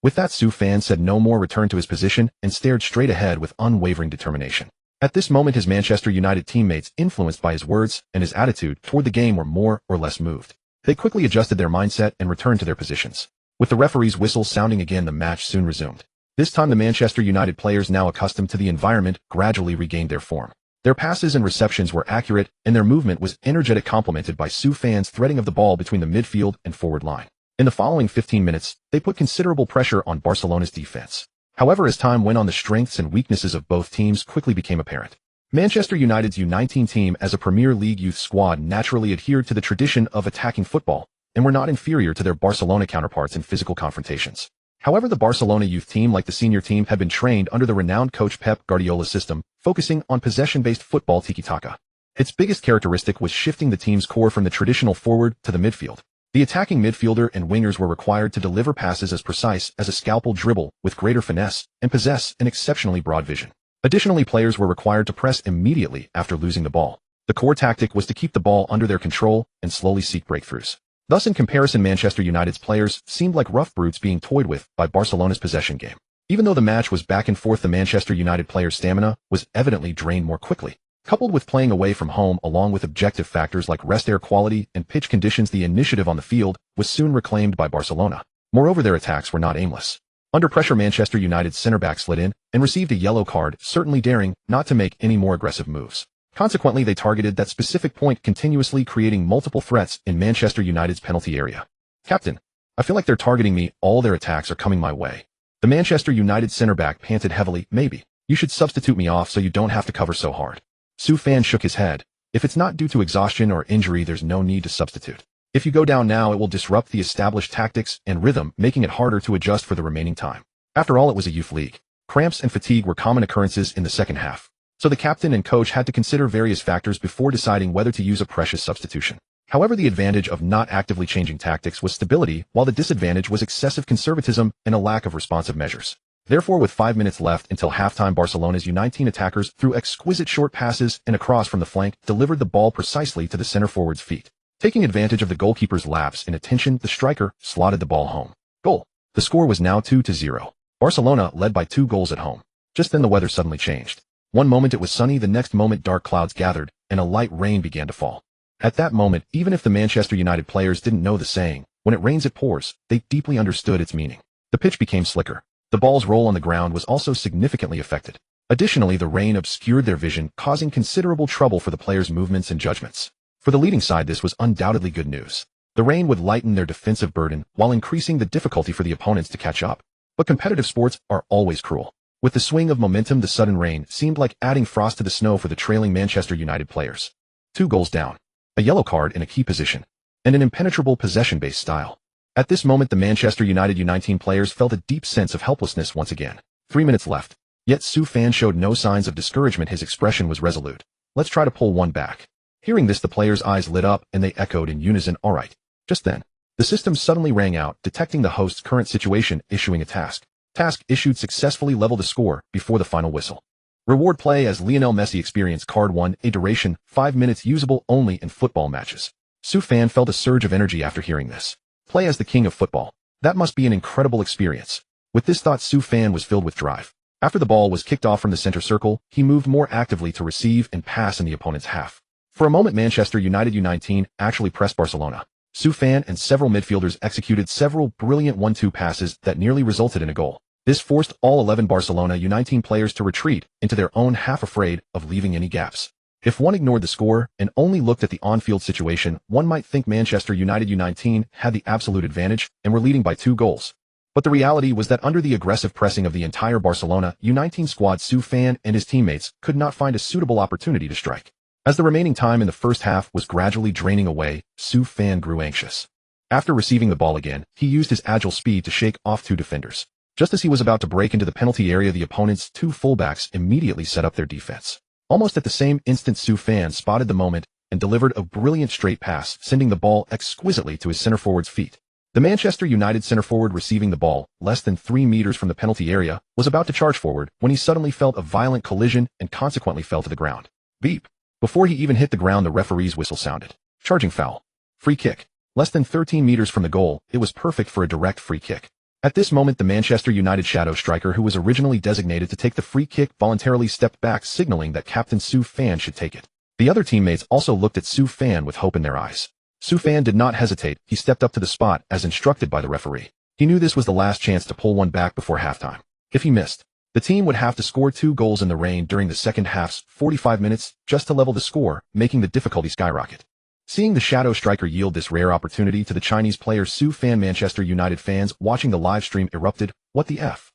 [SPEAKER 1] With that, Su Fan said no more, returned to his position, and stared straight ahead with unwavering determination. At this moment, his Manchester United teammates, influenced by his words and his attitude toward the game, were more or less moved. They quickly adjusted their mindset and returned to their positions. With the referee's whistle sounding again, the match soon resumed. This time, the Manchester United players, now accustomed to the environment, gradually regained their form. Their passes and receptions were accurate, and their movement was energetic, complemented by Su Fan's threading of the ball between the midfield and forward line. In the following 15 minutes, they put considerable pressure on Barcelona's defense. However, as time went on, the strengths and weaknesses of both teams quickly became apparent. Manchester United's U19 team, as a Premier League youth squad, naturally adhered to the tradition of attacking football, and were not inferior to their Barcelona counterparts in physical confrontations. However, the Barcelona youth team, like the senior team, had been trained under the renowned coach Pep Guardiola's system, focusing on possession-based football, tiki-taka. Its biggest characteristic was shifting the team's core from the traditional forward to the midfield. The attacking midfielder and wingers were required to deliver passes as precise as a scalpel dribble with greater finesse and possess an exceptionally broad vision. Additionally, players were required to press immediately after losing the ball. The core tactic was to keep the ball under their control and slowly seek breakthroughs. Thus, in comparison, Manchester United's players seemed like rough brutes being toyed with by Barcelona's possession game. Even though the match was back and forth, the Manchester United players' stamina was evidently drained more quickly. Coupled with playing away from home, along with objective factors like rest air quality and pitch conditions, the initiative on the field was soon reclaimed by Barcelona. Moreover, their attacks were not aimless. Under pressure, Manchester United's center-back slid in and received a yellow card, certainly daring not to make any more aggressive moves. Consequently, they targeted that specific point, continuously creating multiple threats in Manchester United's penalty area. "Captain, I feel like they're targeting me. All their attacks are coming my way." The Manchester United center-back panted heavily. "Maybe you should substitute me off so you don't have to cover so hard." Su Fan shook his head. "If it's not due to exhaustion or injury, there's no need to substitute. If you go down now, it will disrupt the established tactics and rhythm, making it harder to adjust for the remaining time." After all, it was a youth league. Cramps and fatigue were common occurrences in the second half. So the captain and coach had to consider various factors before deciding whether to use a precious substitution. However, the advantage of not actively changing tactics was stability, while the disadvantage was excessive conservatism and a lack of responsive measures. Therefore, with 5 minutes left until halftime, Barcelona's U19 attackers, through exquisite short passes and a cross from the flank, delivered the ball precisely to the center forward's feet. Taking advantage of the goalkeeper's lapse in attention, the striker slotted the ball home. Goal. The score was now 2-0. Barcelona led by 2 goals at home. Just then the weather suddenly changed. One moment it was sunny, the next moment dark clouds gathered, and a light rain began to fall. At that moment, even if the Manchester United players didn't know the saying, "When it rains it pours," they deeply understood its meaning. The pitch became slicker. The ball's roll on the ground was also significantly affected. Additionally, the rain obscured their vision, causing considerable trouble for the players' movements and judgments. For the leading side, this was undoubtedly good news. The rain would lighten their defensive burden while increasing the difficulty for the opponents to catch up. But competitive sports are always cruel. With the swing of momentum, the sudden rain seemed like adding frost to the snow for the trailing Manchester United players. 2 goals down, a yellow card in a key position, and an impenetrable possession-based style. At this moment, the Manchester United U19 players felt a deep sense of helplessness once again. 3 minutes left. Yet Su Fan showed no signs of discouragement. His expression was resolute. Let's try to pull one back. Hearing this, the players' eyes lit up and they echoed in unison, all right. Just then, the system suddenly rang out, detecting the host's current situation, issuing a task. Task issued successfully leveled the score before the final whistle. Reward play as Lionel Messi experienced card 1, a duration, 5 minutes, usable only in football matches. Su Fan felt a surge of energy after hearing this. Play as the king of football. That must be an incredible experience. With this thought, Su Fan was filled with drive. After the ball was kicked off from the center circle, he moved more actively to receive and pass in the opponent's half. For a moment, Manchester United U19 actually pressed Barcelona. Su Fan and several midfielders executed several brilliant 1-2 passes that nearly resulted in a goal. This forced all 11 Barcelona U19 players to retreat into their own half, afraid of leaving any gaps. If one ignored the score and only looked at the on-field situation, one might think Manchester United U19 had the absolute advantage and were leading by 2 goals. But the reality was that under the aggressive pressing of the entire Barcelona U19 squad, Su Fan and his teammates could not find a suitable opportunity to strike. As the remaining time in the first half was gradually draining away, Su Fan grew anxious. After receiving the ball again, he used his agile speed to shake off 2 defenders. Just as he was about to break into the penalty area, the opponent's 2 fullbacks immediately set up their defense. Almost at the same instant, Su Fan spotted the moment and delivered a brilliant straight pass, sending the ball exquisitely to his center forward's feet. The Manchester United center forward, receiving the ball less than 3 meters from the penalty area, was about to charge forward when he suddenly felt a violent collision and consequently fell to the ground. Beep. Before he even hit the ground, the referee's whistle sounded. Charging foul. Free kick. Less than 13 meters from the goal, it was perfect for a direct free kick. At this moment, the Manchester United shadow striker, who was originally designated to take the free kick, voluntarily stepped back, signaling that Captain Su Fan should take it. The other teammates also looked at Su Fan with hope in their eyes. Su Fan did not hesitate. He stepped up to the spot as instructed by the referee. He knew this was the last chance to pull one back before halftime. If he missed, the team would have to score 2 goals in the rain during the second half's 45 minutes just to level the score, making the difficulty skyrocket. Seeing the shadow striker yield this rare opportunity to the Chinese player Su Fan, Manchester United fans watching the live stream erupted. What the F?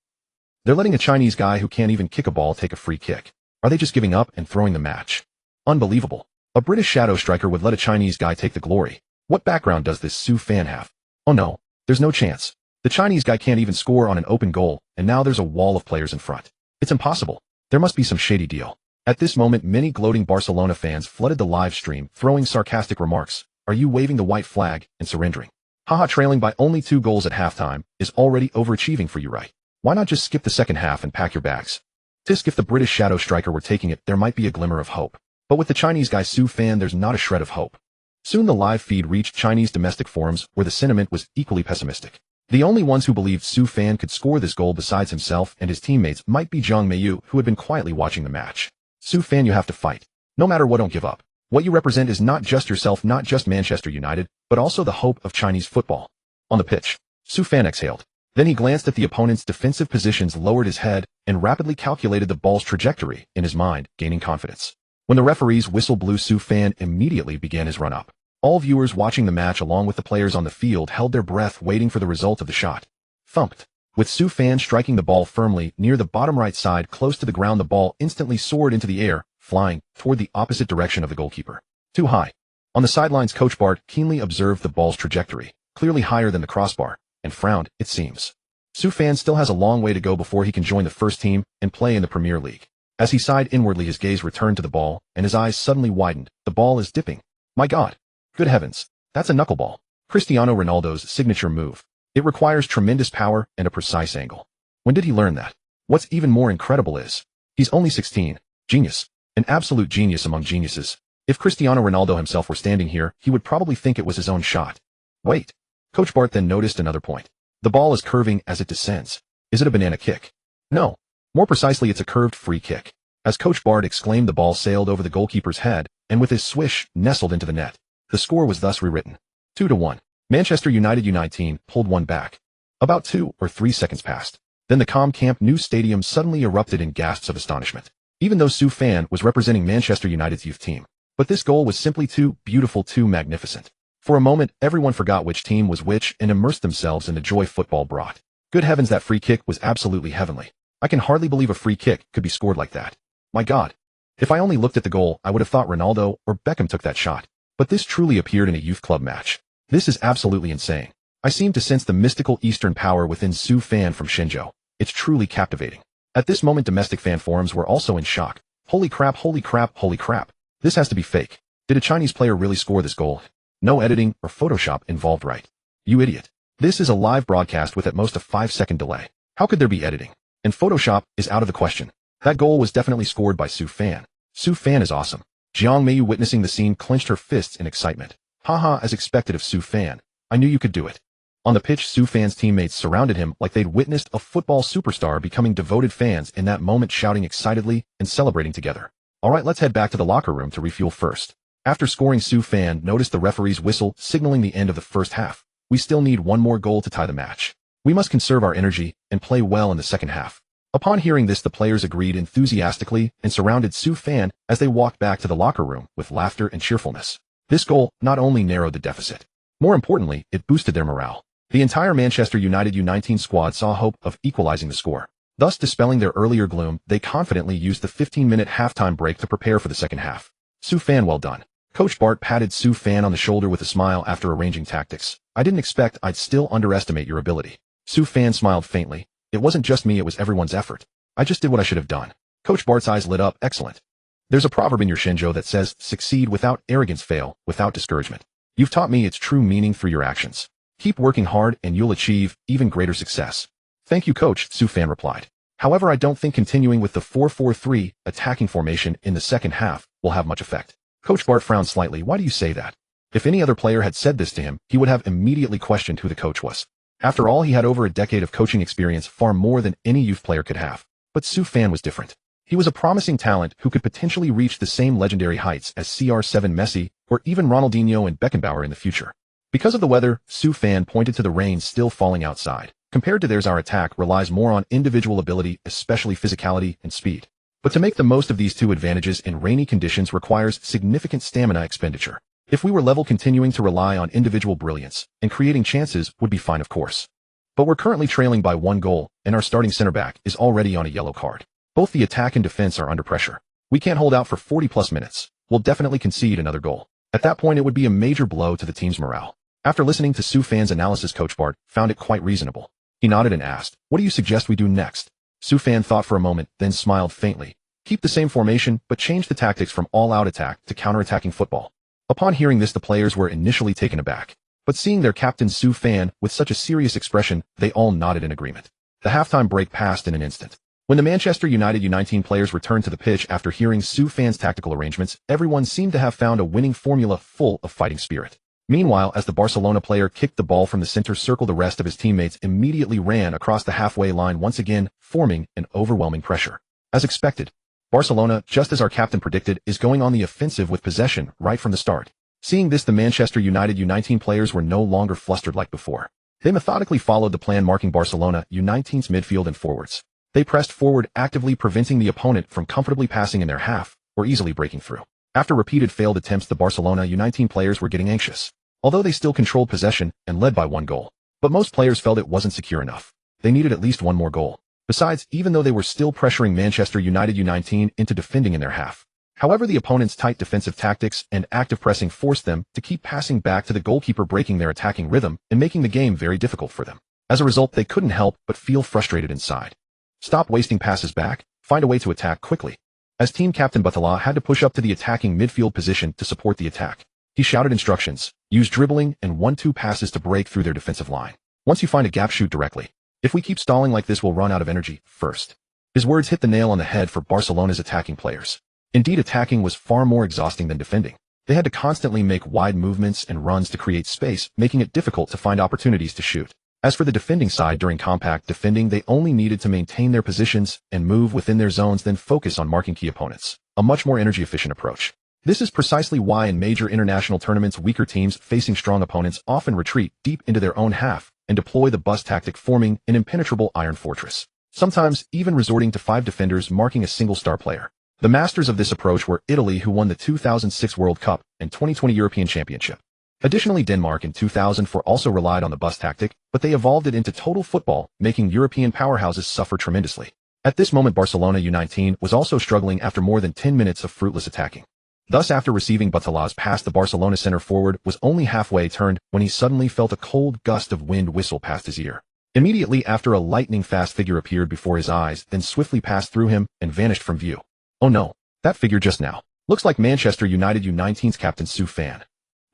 [SPEAKER 1] They're letting a Chinese guy who can't even kick a ball take a free kick. Are they just giving up and throwing the match? Unbelievable. A British shadow striker would let a Chinese guy take the glory. What background does this Su Fan have? Oh no, there's no chance. The Chinese guy can't even score on an open goal, and now there's a wall of players in front. It's impossible. There must be some shady deal. At this moment, many gloating Barcelona fans flooded the live stream, throwing sarcastic remarks. Are you waving the white flag and surrendering? Haha, trailing by only 2 goals at halftime is already overachieving for you, right? Why not just skip the second half and pack your bags? Tisk, if the British shadow striker were taking it, there might be a glimmer of hope. But with the Chinese guy Su Fan, there's not a shred of hope. Soon the live feed reached Chinese domestic forums where the sentiment was equally pessimistic. The only ones who believed Su Fan could score this goal besides himself and his teammates might be Zhang Meiyu, who had been quietly watching the match. Su Fan, you have to fight. No matter what, don't give up. What you represent is not just yourself, not just Manchester United, but also the hope of Chinese football. On the pitch, Su Fan exhaled. Then he glanced at the opponent's defensive positions, lowered his head, and rapidly calculated the ball's trajectory in his mind, gaining confidence. When the referee's whistle blew, Su Fan immediately began his run-up. All viewers watching the match, along with the players on the field, held their breath, waiting for the result of the shot. Thumped. With Su Fan striking the ball firmly near the bottom right side, close to the ground, the ball instantly soared into the air, flying toward the opposite direction of the goalkeeper. Too high. On the sidelines, Coach Bart keenly observed the ball's trajectory, clearly higher than the crossbar, and frowned. It seems Su Fan still has a long way to go before he can join the first team and play in the Premier League. As he sighed inwardly, his gaze returned to the ball, and his eyes suddenly widened. The ball is dipping. My God. Good heavens. That's a knuckleball. Cristiano Ronaldo's signature move. It requires tremendous power and a precise angle. When did he learn that? What's even more incredible is, he's only 16. Genius. An absolute genius among geniuses. If Cristiano Ronaldo himself were standing here, he would probably think it was his own shot. Wait. Coach Bart then noticed another point. The ball is curving as it descends. Is it a banana kick? No. More precisely, it's a curved free kick. As Coach Bart exclaimed, the ball sailed over the goalkeeper's head, and with his swish, nestled into the net. The score was thus rewritten. 2-1. Manchester United U19 pulled one back. About 2 or 3 seconds passed. Then the calm Camp Nou stadium suddenly erupted in gasps of astonishment, even though Su Fan was representing Manchester United's youth team. But this goal was simply too beautiful, too magnificent. For a moment, everyone forgot which team was which and immersed themselves in the joy football brought. Good heavens, that free kick was absolutely heavenly. I can hardly believe a free kick could be scored like that. My God. If I only looked at the goal, I would have thought Ronaldo or Beckham took that shot. But this truly appeared in a youth club match. This is absolutely insane. I seem to sense the mystical Eastern power within Su Fan from Shenzhou. It's truly captivating. At this moment, domestic fan forums were also in shock. Holy crap, holy crap, holy crap. This has to be fake. Did a Chinese player really score this goal? No editing or Photoshop involved, right? You idiot. This is a live broadcast with at most a 5-second delay. How could there be editing? And Photoshop is out of the question. That goal was definitely scored by Su Fan. Su Fan is awesome. Jiang Meiyu, witnessing the scene, clenched her fists in excitement. Haha, as expected of Su Fan. I knew you could do it. On the pitch, Su Fan's teammates surrounded him like they'd witnessed a football superstar becoming devoted fans in that moment, shouting excitedly and celebrating together. Alright, let's head back to the locker room to refuel first. After scoring, Su Fan noticed the referee's whistle signaling the end of the first half. We still need one more goal to tie the match. We must conserve our energy and play well in the second half. Upon hearing this, the players agreed enthusiastically and surrounded Su Fan as they walked back to the locker room with laughter and cheerfulness. This goal not only narrowed the deficit, more importantly, it boosted their morale. The entire Manchester United U19 squad saw hope of equalizing the score. Thus, dispelling their earlier gloom, they confidently used the 15-minute halftime break to prepare for the second half. Su Fan, well done. Coach Bart patted Su Fan on the shoulder with a smile after arranging tactics. I didn't expect I'd still underestimate your ability. Su Fan smiled faintly. It wasn't just me, it was everyone's effort. I just did what I should have done. Coach Bart's eyes lit up. Excellent. There's a proverb in your Shenzhou that says, succeed without arrogance, fail without discouragement. You've taught me its true meaning through your actions. Keep working hard and you'll achieve even greater success. Thank you, Coach, Su Fan replied. However, I don't think continuing with the 4-4-3 attacking formation in the second half will have much effect. Coach Bart frowned slightly. Why do you say that? If any other player had said this to him, he would have immediately questioned who the coach was. After all, he had over a decade of coaching experience, far more than any youth player could have. But Su Fan was different. He was a promising talent who could potentially reach the same legendary heights as CR7 Messi or even Ronaldinho and Beckenbauer in the future. Because of the weather, Su Fan pointed to the rain still falling outside. Compared to theirs, our attack relies more on individual ability, especially physicality and speed. But to make the most of these two advantages in rainy conditions requires significant stamina expenditure. If we were level, continuing to rely on individual brilliance and creating chances would be fine, of course. But we're currently trailing by 1 goal, and our starting center back is already on a yellow card. Both the attack and defense are under pressure. We can't hold out for 40+ minutes. We'll definitely concede another goal. At that point, it would be a major blow to the team's morale. After listening to Su Fan's analysis, Coach Bart found it quite reasonable. He nodded and asked, what do you suggest we do next? Su Fan thought for a moment, then smiled faintly. Keep the same formation, but change the tactics from all-out attack to counter-attacking football. Upon hearing this, the players were initially taken aback. But seeing their captain Su Fan with such a serious expression, they all nodded in agreement. The halftime break passed in an instant. When the Manchester United U19 players returned to the pitch after hearing Su Fan's tactical arrangements, everyone seemed to have found a winning formula full of fighting spirit. Meanwhile, as the Barcelona player kicked the ball from the center circle, the rest of his teammates immediately ran across the halfway line, once again forming an overwhelming pressure. As expected, Barcelona, just as our captain predicted, is going on the offensive with possession right from the start. Seeing this, the Manchester United U19 players were no longer flustered like before. They methodically followed the plan, marking Barcelona U19's midfield and forwards. They pressed forward, actively preventing the opponent from comfortably passing in their half or easily breaking through. After repeated failed attempts, the Barcelona U19 players were getting anxious. Although they still controlled possession and led by 1 goal. But most players felt it wasn't secure enough. They needed at least 1 more goal. Besides, even though they were still pressuring Manchester United U19 into defending in their half. However, the opponent's tight defensive tactics and active pressing forced them to keep passing back to the goalkeeper, breaking their attacking rhythm and making the game very difficult for them. As a result, they couldn't help but feel frustrated inside. Stop wasting passes back, find a way to attack quickly. As team captain, Batala had to push up to the attacking midfield position to support the attack. He shouted instructions, use dribbling and 1-2 passes to break through their defensive line. Once you find a gap, shoot directly. If we keep stalling like this, we'll run out of energy first. His words hit the nail on the head for Barcelona's attacking players. Indeed, attacking was far more exhausting than defending. They had to constantly make wide movements and runs to create space, making it difficult to find opportunities to shoot. As for the defending side, during compact defending, they only needed to maintain their positions and move within their zones, then focus on marking key opponents. A much more energy-efficient approach. This is precisely why in major international tournaments, weaker teams facing strong opponents often retreat deep into their own half and deploy the bus tactic, forming an impenetrable iron fortress. sometimes even resorting to 5 defenders marking a single star player. The masters of this approach were Italy, who won the 2006 World Cup and 2020 European Championship. Additionally, Denmark in 2004 also relied on the bus tactic, but they evolved it into total football, making European powerhouses suffer tremendously. At this moment, Barcelona U19 was also struggling after more than 10 minutes of fruitless attacking. Thus, after receiving Butala's pass, the Barcelona center forward was only halfway turned when he suddenly felt a cold gust of wind whistle past his ear. Immediately after, a lightning-fast figure appeared before his eyes, then swiftly passed through him and vanished from view. Oh no, that figure just now looks like Manchester United U19's captain Su Fan.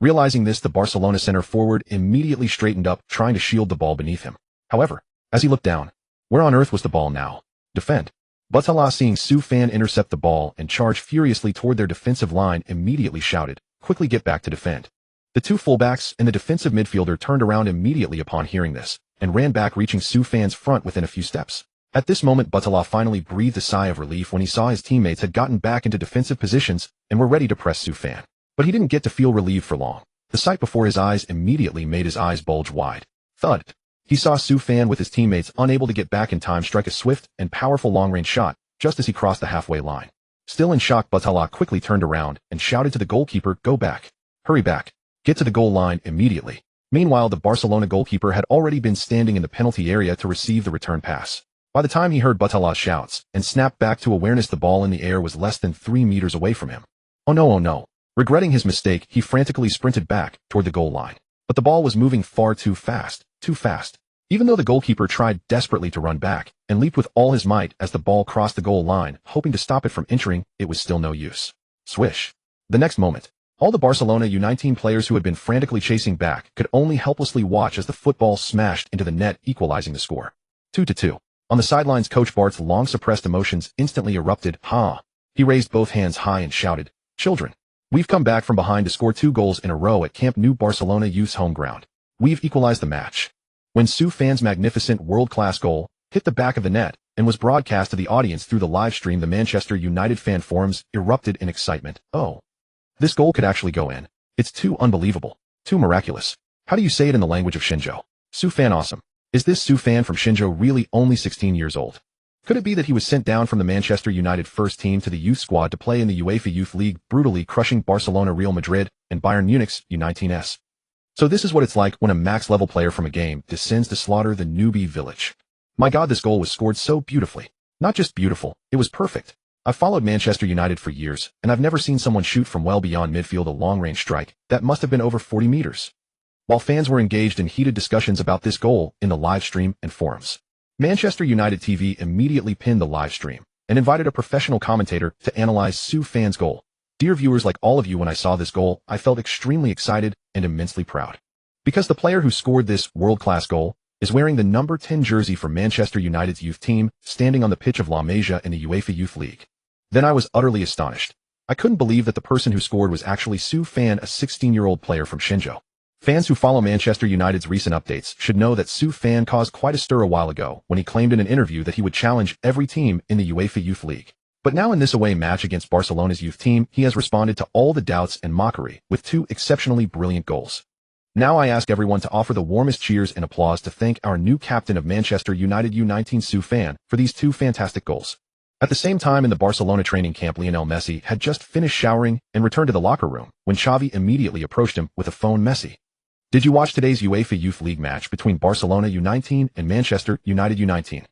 [SPEAKER 1] Realizing this, the Barcelona center forward immediately straightened up, trying to shield the ball beneath him. However, as he looked down, where on earth was the ball now? Defend. Butala, seeing Su Fan intercept the ball and charge furiously toward their defensive line, immediately shouted, "Quickly get back to defend." The two fullbacks and the defensive midfielder turned around immediately upon hearing this, and ran back, reaching Su Fan's front within a few steps. At this moment, Butala finally breathed a sigh of relief when he saw his teammates had gotten back into defensive positions and were ready to press Su Fan. But he didn't get to feel relieved for long. The sight before his eyes immediately made his eyes bulge wide. Thud. He saw Su Fan with his teammates unable to get back in time strike a swift and powerful long-range shot just as he crossed the halfway line. Still in shock, Butala quickly turned around and shouted to the goalkeeper, "Go back. Hurry back. Get to the goal line immediately." Meanwhile, the Barcelona goalkeeper had already been standing in the penalty area to receive the return pass. By the time he heard Butala's shouts and snapped back to awareness, the ball in the air was less than 3 meters away from him. Oh no, oh no. Regretting his mistake, he frantically sprinted back toward the goal line. But the ball was moving far too fast, too fast. Even though the goalkeeper tried desperately to run back and leaped with all his might as the ball crossed the goal line, hoping to stop it from entering, it was still no use. Swish. The next moment, all the Barcelona U19 players who had been frantically chasing back could only helplessly watch as the football smashed into the net, equalizing the score. 2-2. On the sidelines, Coach Bart's long-suppressed emotions instantly erupted. He raised both hands high and shouted, "Children, we've come back from behind to score 2 goals in a row at Camp Nou, Barcelona Youth's home ground. We've equalized the match." When Su Fan's magnificent world-class goal hit the back of the net and was broadcast to the audience through the live stream, the Manchester United fan forums erupted in excitement. "Oh, this goal could actually go in. It's too unbelievable. Too miraculous. How do you say it in the language of Shinjo? Su Fan awesome. Is this Su Fan from Shinjo really only 16 years old? Could it be that he was sent down from the Manchester United first team to the youth squad to play in the UEFA Youth League, brutally crushing Barcelona, Real Madrid, and Bayern Munich's U19s? So this is what it's like when a max-level player from a game descends to slaughter the newbie village. My God, this goal was scored so beautifully. Not just beautiful, it was perfect. I've followed Manchester United for years, and I've never seen someone shoot from well beyond midfield a long-range strike that must have been over 40 meters. While fans were engaged in heated discussions about this goal in the live stream and forums, Manchester United TV immediately pinned the live stream and invited a professional commentator to analyze Su Fan's goal. Dear viewers, like all of you, when I saw this goal, I felt extremely excited and immensely proud. Because the player who scored this world-class goal is wearing the number 10 jersey for Manchester United's youth team, standing on the pitch of La Masia in the UEFA Youth League. Then I was utterly astonished. I couldn't believe that the person who scored was actually Su Fan, a 16-year-old player from Shinjo. Fans who follow Manchester United's recent updates should know that Su Fan caused quite a stir a while ago when he claimed in an interview that he would challenge every team in the UEFA Youth League. But now in this away match against Barcelona's youth team, he has responded to all the doubts and mockery with 2 exceptionally brilliant goals. Now I ask everyone to offer the warmest cheers and applause to thank our new captain of Manchester United U19, Su Fan, for these 2 fantastic goals. At the same time, in the Barcelona training camp, Lionel Messi had just finished showering and returned to the locker room when Xavi immediately approached him with a phone. "Messi, did you watch today's UEFA Youth League match between Barcelona U19 and Manchester United U19?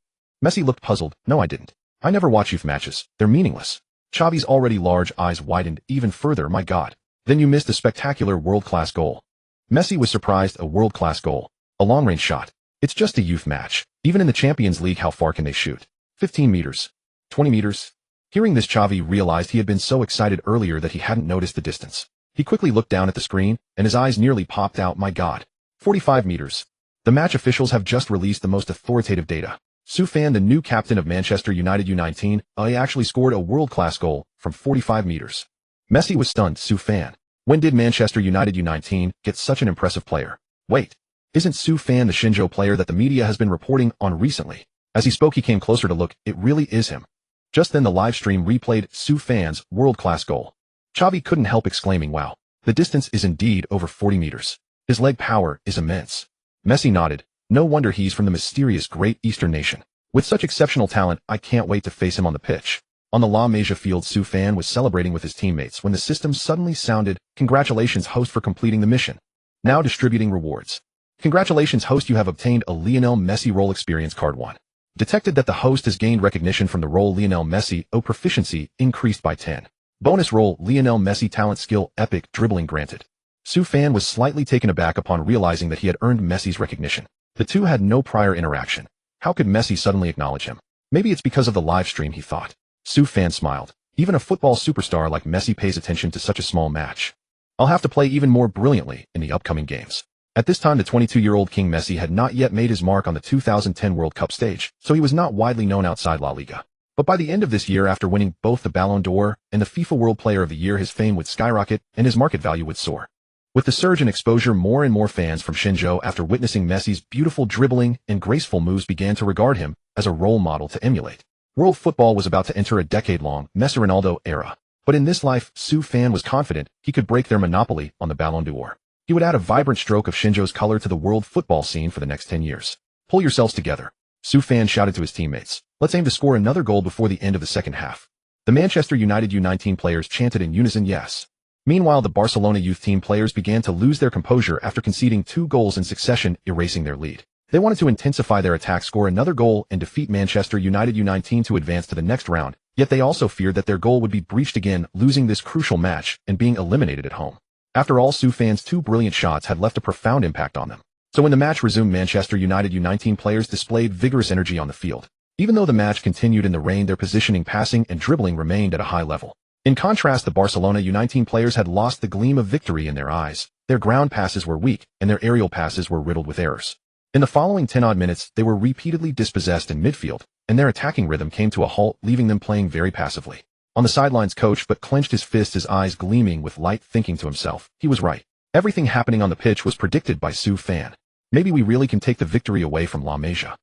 [SPEAKER 1] Messi looked puzzled. "No, I didn't. I never watch youth matches. They're meaningless." Xavi's already large eyes widened even further. "My God. Then you missed a spectacular world-class goal." Messi was surprised. "A world-class goal? A long-range shot? It's just a youth match. Even in the Champions League, how far can they shoot? 15 meters? 20 meters? Hearing this, Xavi realized he had been so excited earlier that he hadn't noticed the distance. He quickly looked down at the screen, and his eyes nearly popped out. "My God. 45 meters. The match officials have just released the most authoritative data. Su Fan, the new captain of Manchester United U19, actually scored a world-class goal from 45 meters. Messi was stunned. "Su Fan, when did Manchester United U19 get such an impressive player? Wait, isn't Su Fan the Shinjo player that the media has been reporting on recently?" As he spoke, he came closer to look. It really is him. Just then the live stream replayed Su Fan's world-class goal. Xavi couldn't help exclaiming, "Wow, the distance is indeed over 40 meters. His leg power is immense." Messi nodded. "No wonder he's from the mysterious Great Eastern nation. With such exceptional talent, I can't wait to face him on the pitch. On the La Masia field, Su Fan was celebrating with his teammates when the system suddenly sounded, "Congratulations, host, for completing the mission. Now distributing rewards. Congratulations, host, you have obtained a Lionel Messi role experience card 1. Detected that the host has gained recognition from the role Lionel Messi. Proficiency increased by 10. Bonus role Lionel Messi talent skill epic dribbling granted." Su Fan was slightly taken aback upon realizing that he had earned Messi's recognition. The two had no prior interaction. How could Messi suddenly acknowledge him? Maybe it's because of the live stream, he thought. Su Fan smiled. Even a football superstar like Messi pays attention to such a small match. I'll have to play even more brilliantly in the upcoming games. At this time, the 22-year-old King Messi had not yet made his mark on the 2010 World Cup stage, so he was not widely known outside La Liga. But by the end of this year, after winning both the Ballon d'Or and the FIFA World Player of the Year, his fame would skyrocket and his market value would soar. With the surge in exposure, more and more fans from Shenzhou, after witnessing Messi's beautiful dribbling and graceful moves, began to regard him as a role model to emulate. World football was about to enter a decade-long Messi-Ronaldo era. But in this life, Su Fan was confident he could break their monopoly on the Ballon d'Or. He would add a vibrant stroke of Shenzhou's color to the world football scene for the next 10 years. Pull yourselves together, Su Fan shouted to his teammates. Let's aim to score another goal before the end of the second half. The Manchester United U19 players chanted in unison, yes. Meanwhile, the Barcelona youth team players began to lose their composure after conceding 2 goals in succession, erasing their lead. They wanted to intensify their attack, score another goal, and defeat Manchester United U19 to advance to the next round, yet they also feared that their goal would be breached again, losing this crucial match and being eliminated at home. After all, Su Fan's 2 brilliant shots had left a profound impact on them. So when the match resumed, Manchester United U19 players displayed vigorous energy on the field. Even though the match continued in the rain, their positioning, passing, and dribbling remained at a high level. In contrast, the Barcelona U19 players had lost the gleam of victory in their eyes. Their ground passes were weak, and their aerial passes were riddled with errors. In the following 10-odd minutes, they were repeatedly dispossessed in midfield, and their attacking rhythm came to a halt, leaving them playing very passively. On the sidelines, Coach but clenched his fist, his eyes gleaming with light, thinking to himself, he was right. Everything happening on the pitch was predicted by Su Fan. Maybe we really can take the victory away from La Masia.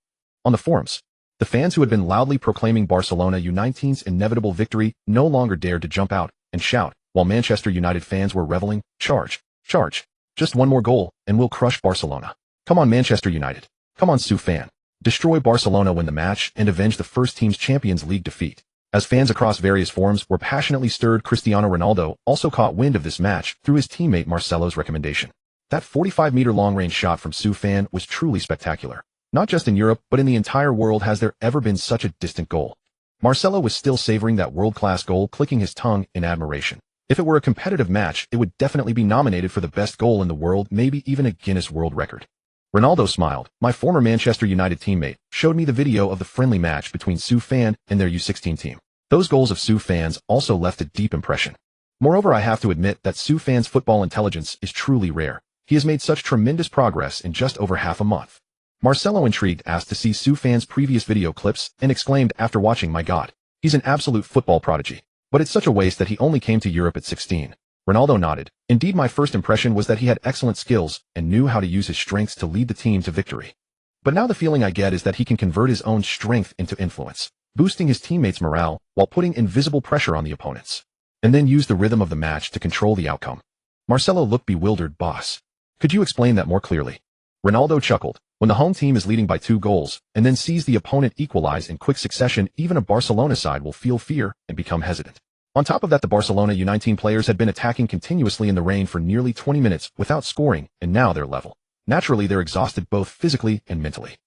[SPEAKER 1] On the forums, the fans who had been loudly proclaiming Barcelona U19's inevitable victory no longer dared to jump out and shout, while Manchester United fans were reveling, "Charge! Charge! Just one more goal, and we'll crush Barcelona. Come on, Manchester United. Come on, Su Fan. Destroy Barcelona, win the match, and avenge the first team's Champions League defeat." As fans across various forums were passionately stirred, Cristiano Ronaldo also caught wind of this match through his teammate Marcelo's recommendation. That 45-meter long-range shot from Su Fan was truly spectacular. Not just in Europe, but in the entire world has there ever been such a distant goal. Marcelo was still savoring that world-class goal, clicking his tongue in admiration. If it were a competitive match, it would definitely be nominated for the best goal in the world, maybe even a Guinness World Record. Ronaldo smiled. My former Manchester United teammate showed me the video of the friendly match between Su Fan and their U16 team. Those goals of Su Fan's also left a deep impression. Moreover, I have to admit that Su Fan's football intelligence is truly rare. He has made such tremendous progress in just over half a month. Marcelo, intrigued, asked to see Su Fan's previous video clips and exclaimed after watching, "My God, he's an absolute football prodigy. But it's such a waste that he only came to Europe at 16. Ronaldo nodded. Indeed, my first impression was that he had excellent skills and knew how to use his strengths to lead the team to victory. But now the feeling I get is that he can convert his own strength into influence, boosting his teammates' morale while putting invisible pressure on the opponents, and then use the rhythm of the match to control the outcome." Marcelo looked bewildered. "Boss, could you explain that more clearly?" Ronaldo chuckled. When the home team is leading by 2 goals and then sees the opponent equalize in quick succession, even a Barcelona side will feel fear and become hesitant. On top of that, the Barcelona U19 players had been attacking continuously in the rain for nearly 20 minutes without scoring, and now they're level. Naturally, they're exhausted both physically and mentally.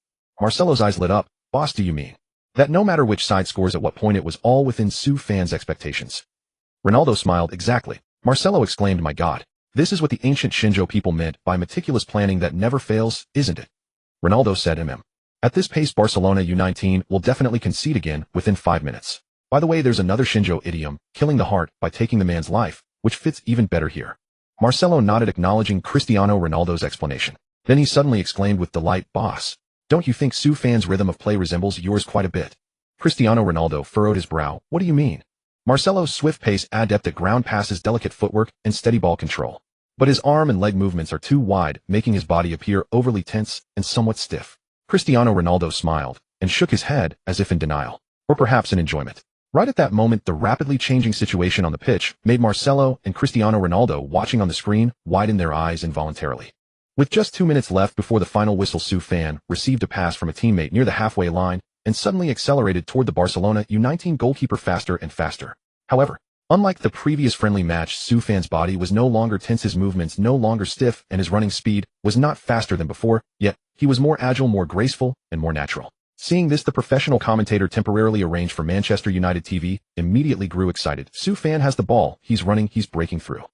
[SPEAKER 1] Marcelo's eyes lit up. "Boss, do you mean that no matter which side scores at what point, it was all within Su Fan's expectations?" Ronaldo smiled. "Exactly." Marcelo exclaimed, "My God, this is what the ancient Shenzhou people meant by meticulous planning that never fails, isn't it?" Ronaldo said, At this pace, Barcelona U19 will definitely concede again within 5 minutes. By the way, there's another Shenzhou idiom, killing the heart by taking the man's life, which fits even better here." Marcelo nodded, acknowledging Cristiano Ronaldo's explanation. Then he suddenly exclaimed with delight, "Boss, don't you think Su Fan's rhythm of play resembles yours quite a bit?" Cristiano Ronaldo furrowed his brow. "What do you mean?" Marcelo's swift pace, adept at ground passes, delicate footwork, and steady ball control. But his arm and leg movements are too wide, making his body appear overly tense and somewhat stiff. Cristiano Ronaldo smiled and shook his head as if in denial, or perhaps in enjoyment. Right at that moment, the rapidly changing situation on the pitch made Marcelo and Cristiano Ronaldo, watching on the screen, widen their eyes involuntarily. With just 2 minutes left before the final whistle, Su Fan received a pass from a teammate near the halfway line and suddenly accelerated toward the Barcelona U19 goalkeeper faster and faster. However, unlike the previous friendly match, Soufan's body was no longer tense, his movements no longer stiff, and his running speed was not faster than before, yet he was more agile, more graceful, and more natural. Seeing this, the professional commentator temporarily arranged for Manchester United TV immediately grew excited. Soufan has the ball, he's running, he's breaking through.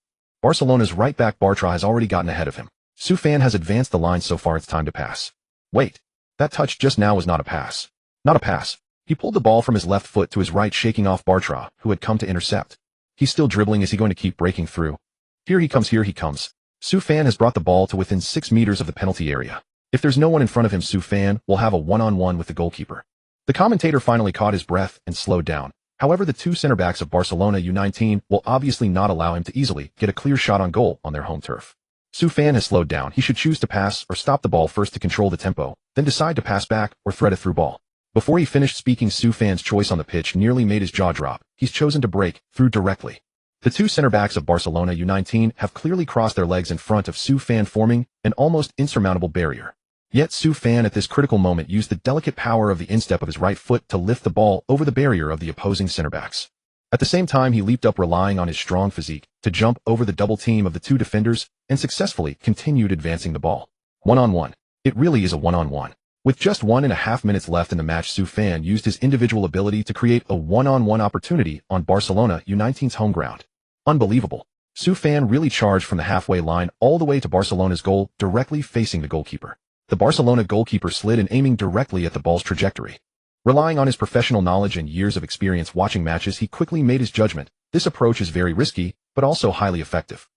[SPEAKER 1] Barcelona's right back Bartra has already gotten ahead of him. Soufan has advanced the line so far, it's time to pass. Wait, that touch just now was not a pass. Not a pass. He pulled the ball from his left foot to his right, shaking off Bartra, who had come to intercept. He's still dribbling. Is he going to keep breaking through? Here he comes, here he comes. Soufan has brought the ball to within 6 meters of the penalty area. If there's no one in front of him, Soufan will have a one-on-one with the goalkeeper. The commentator finally caught his breath and slowed down. However, the two center-backs of Barcelona U19 will obviously not allow him to easily get a clear shot on goal on their home turf. Soufan has slowed down. He should choose to pass or stop the ball first to control the tempo, then decide to pass back or thread a through ball. Before he finished speaking, Soufan's choice on the pitch nearly made his jaw drop. He's chosen to break through directly. The two center-backs of Barcelona U19 have clearly crossed their legs in front of Soufan, forming an almost insurmountable barrier. Yet Soufan at this critical moment used the delicate power of the instep of his right foot to lift the ball over the barrier of the opposing center-backs. At the same time, he leaped up, relying on his strong physique to jump over the double team of the two defenders and successfully continued advancing the ball. One-on-one. It really is a one-on-one. With just 1.5 minutes left in the match, Soufan used his individual ability to create a one-on-one opportunity on Barcelona U19's home ground. Unbelievable. Soufan really charged from the halfway line all the way to Barcelona's goal, directly facing the goalkeeper. The Barcelona goalkeeper slid in, aiming directly at the ball's trajectory. Relying on his professional knowledge and years of experience watching matches, he quickly made his judgment. This approach is very risky, but also highly effective.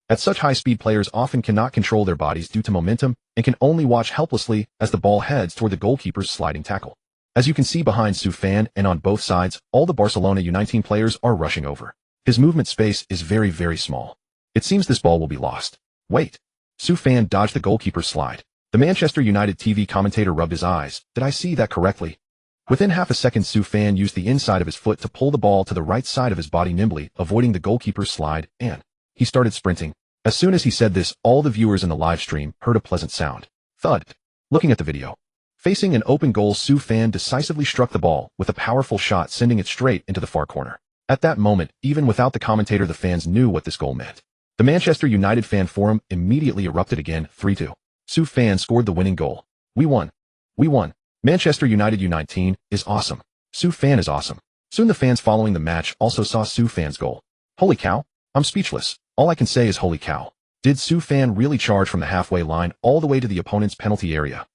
[SPEAKER 1] At such high speed, players often cannot control their bodies due to momentum and can only watch helplessly as the ball heads toward the goalkeeper's sliding tackle. As you can see behind Soufan and on both sides, all the Barcelona U19 players are rushing over. His movement space is very, very small. It seems this ball will be lost. Wait. Soufan dodged the goalkeeper's slide. The Manchester United TV commentator rubbed his eyes. Did I see that correctly? Within half a second, Soufan used the inside of his foot to pull the ball to the right side of his body, nimbly avoiding the goalkeeper's slide, and he started sprinting. As soon as he said this, all the viewers in the live stream heard a pleasant sound. Thud. Looking at the video. Facing an open goal, Soufan decisively struck the ball with a powerful shot, sending it straight into the far corner. At that moment, even without the commentator, the fans knew what this goal meant. The Manchester United fan forum immediately erupted again. 3-2. Soufan scored the winning goal. We won. We won. Manchester United U19 is awesome. Soufan is awesome. Soon the fans following the match also saw Soufan's goal. Holy cow. I'm speechless. All I can say is holy cow. Did Soufan really charge from the halfway line all the way to the opponent's penalty area?